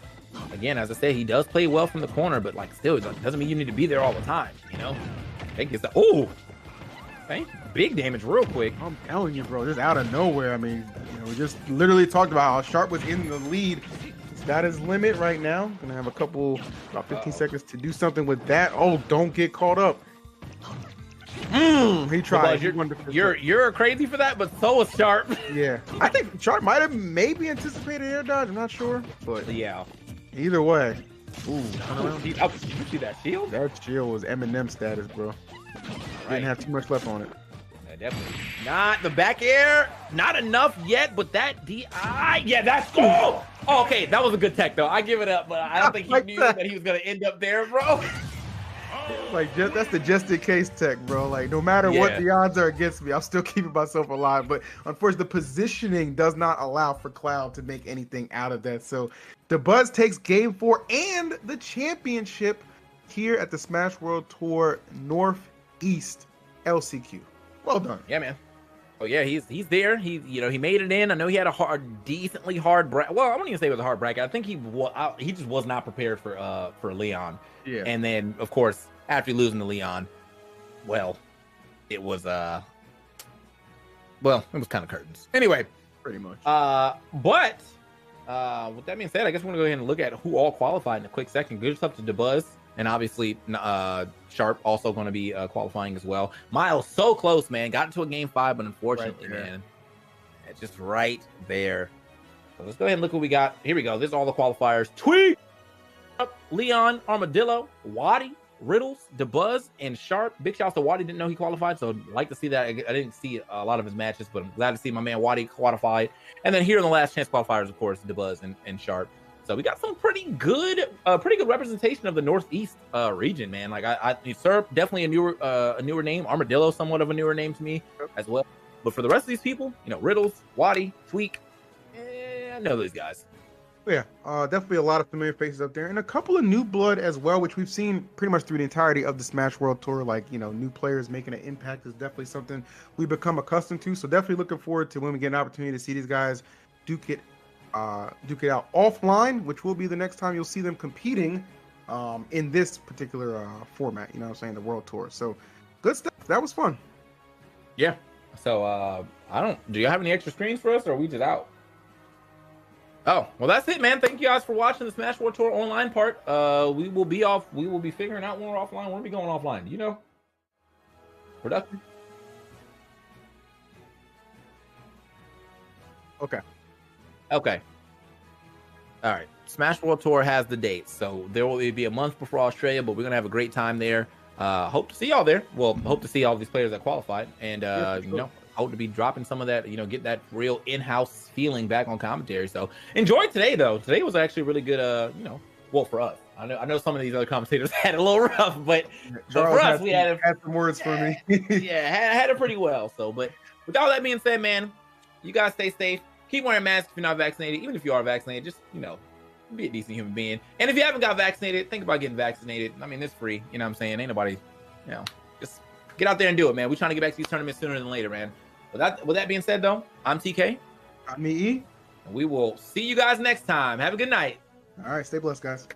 Again, as I said, he does play well from the corner, but like still, it doesn't mean you need to be there all the time, you know? I think it's okay, big damage real quick. I'm telling you, bro, just out of nowhere. I mean, you know, we just literally talked about how Sharp was in the lead. He's got his limit right now. Gonna have about 15 seconds to do something with that. Oh, don't get caught up. He tried. You're crazy for that, but so was Sharp. Yeah, I think Sharp might have maybe anticipated air dodge. I'm not sure, but yeah. Either way. Ooh, you see that shield? That shield was Eminem status, bro. Didn't have too much left on it. Yeah, definitely. Not the back air. Not enough yet, but that DI. Yeah, that's cool. Oh, okay, that was a good tech, though. I give it up, but I don't think he knew that he was going to end up there, bro. Like, that's the just in case tech, bro. Like, no matter what the odds are against me, I'm still keeping myself alive. But unfortunately, the positioning does not allow for Cloud to make anything out of that. So the Buzz takes game 4 and the championship here at the Smash World Tour Northeast LCQ. Well done. Yeah, man. Oh yeah, he's there. He made it in. I know he had a decently hard bracket. Well, I wouldn't even say it was a hard bracket. I think he just was not prepared for Leon. Yeah. And then of course after losing to Leon, well, it was it was kind of curtains. Anyway, pretty much. But with that being said, I guess we're gonna go ahead and look at who all qualified in a quick second. Good stuff to DeBuzz. And obviously, Sharp also going to be qualifying as well. Miles, so close, man. Got into a game 5, but unfortunately, man, it's just right there. So let's go ahead and look what we got. Here we go. This is all the qualifiers. Tweet! Leon, Armadillo, Waddy, Riddles, DeBuzz, and Sharp. Big shouts to Waddy. Didn't know he qualified, so I'd like to see that. I didn't see a lot of his matches, but I'm glad to see my man Waddy qualified. And then here in the last chance qualifiers, of course, DeBuzz and Sharp. So we got some pretty good representation of the Northeast region, man. Like Serp, definitely a newer name. Armadillo, somewhat of a newer name to me as well. But for the rest of these people, Riddles, Waddy, Tweak, I know these guys. Yeah, definitely a lot of familiar faces up there, and a couple of new blood as well, which we've seen pretty much through the entirety of the Smash World Tour. Like, new players making an impact is definitely something we become accustomed to. So definitely looking forward to when we get an opportunity to see these guys duke it out offline, which will be the next time you'll see them competing in this particular format, the World Tour. So good stuff. That was fun. Yeah. So do you have any extra screens for us, or are we just out? Oh, well, that's it, man. Thank you guys for watching the Smash World Tour online part. We will be off. We will be figuring out when we're offline. When are we going offline? Production. Okay. All right. Smash World Tour has the dates, so there will be a month before Australia, but we're gonna have a great time there. Hope to see y'all there. Well, hope to see all these players that qualified, and hope to be dropping some of that. Get that real in-house feeling back on commentary. So enjoy today, though. Today was actually really good. Well, for us, I know some of these other commentators had it a little rough, but for us, we had some words for me. Yeah, had it pretty well. So, but with all that being said, man, you guys stay safe. Keep wearing masks if you're not vaccinated. Even if you are vaccinated, just, be a decent human being. And if you haven't got vaccinated, think about getting vaccinated. I mean, it's free. You know what I'm saying? Ain't nobody, just get out there and do it, man. We're trying to get back to these tournaments sooner than later, man. With that being said, though, I'm TK. I'm E. And we will see you guys next time. Have a good night. All right. Stay blessed, guys.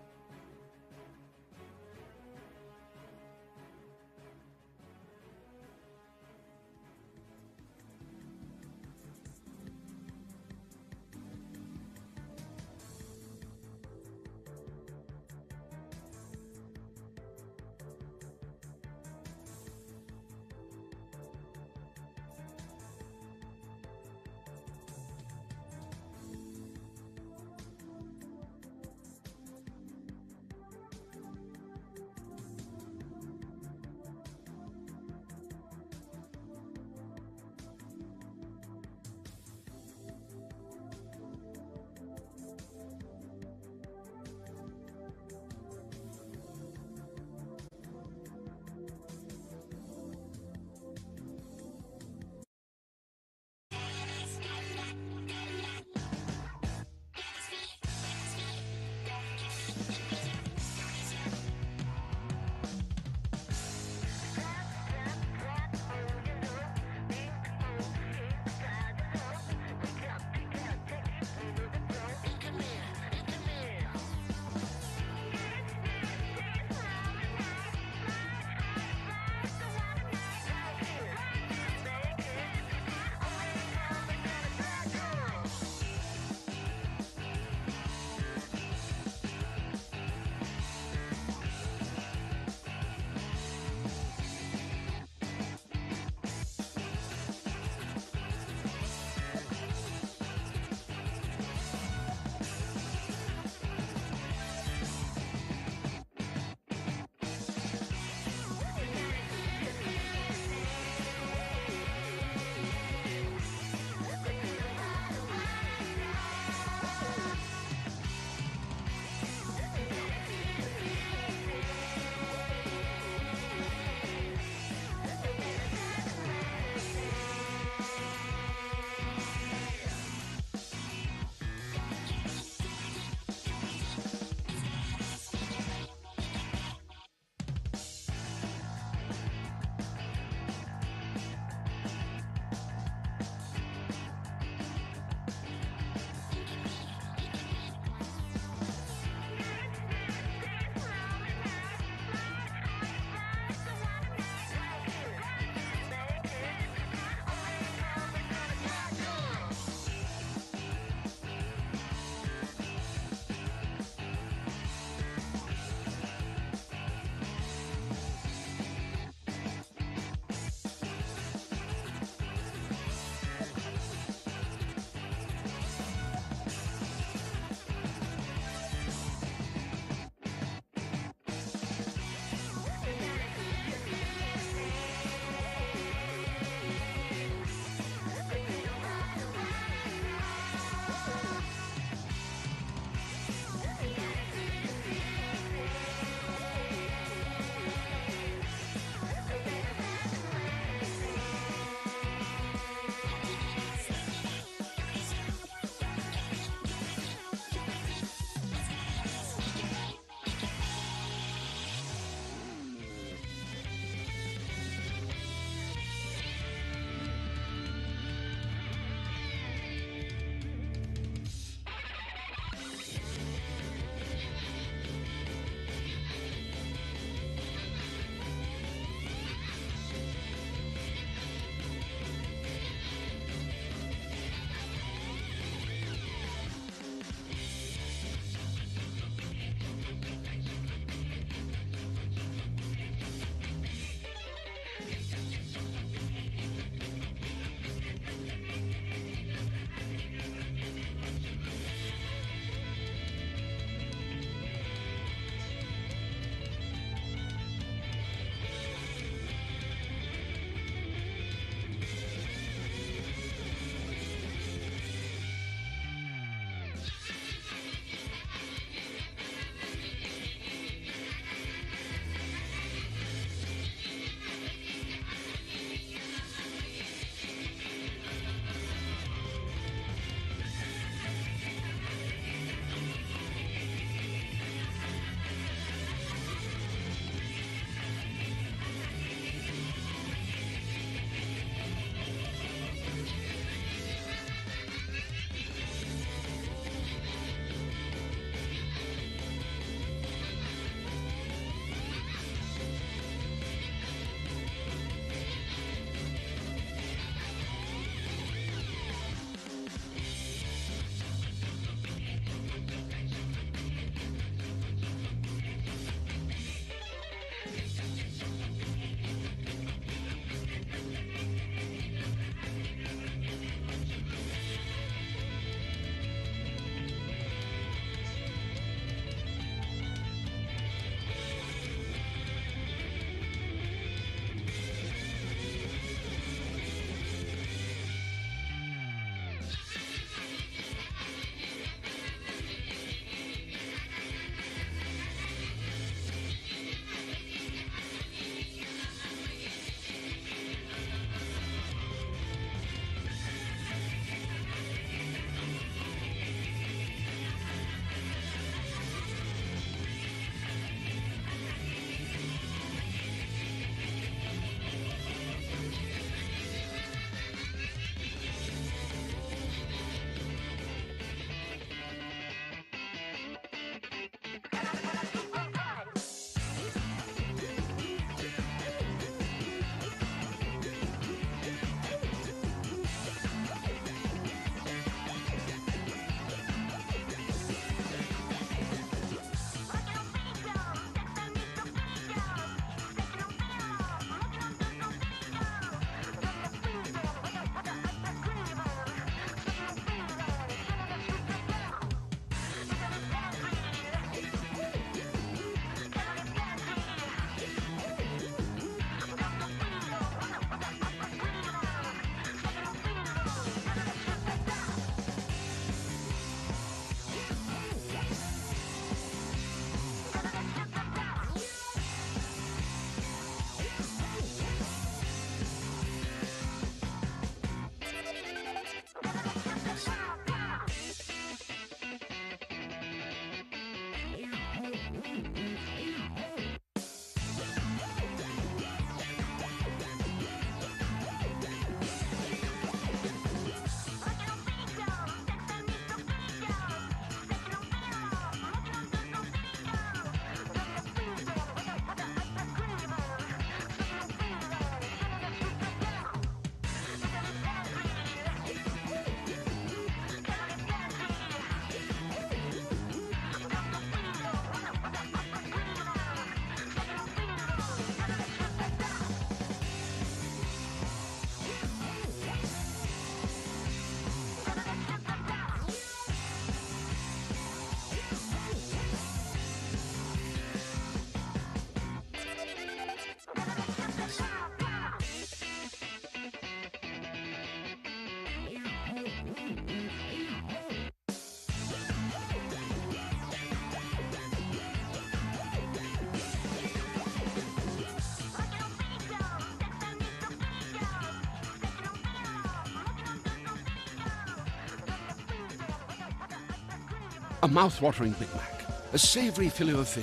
A mouth-watering Big Mac, a savory filet-o-fish,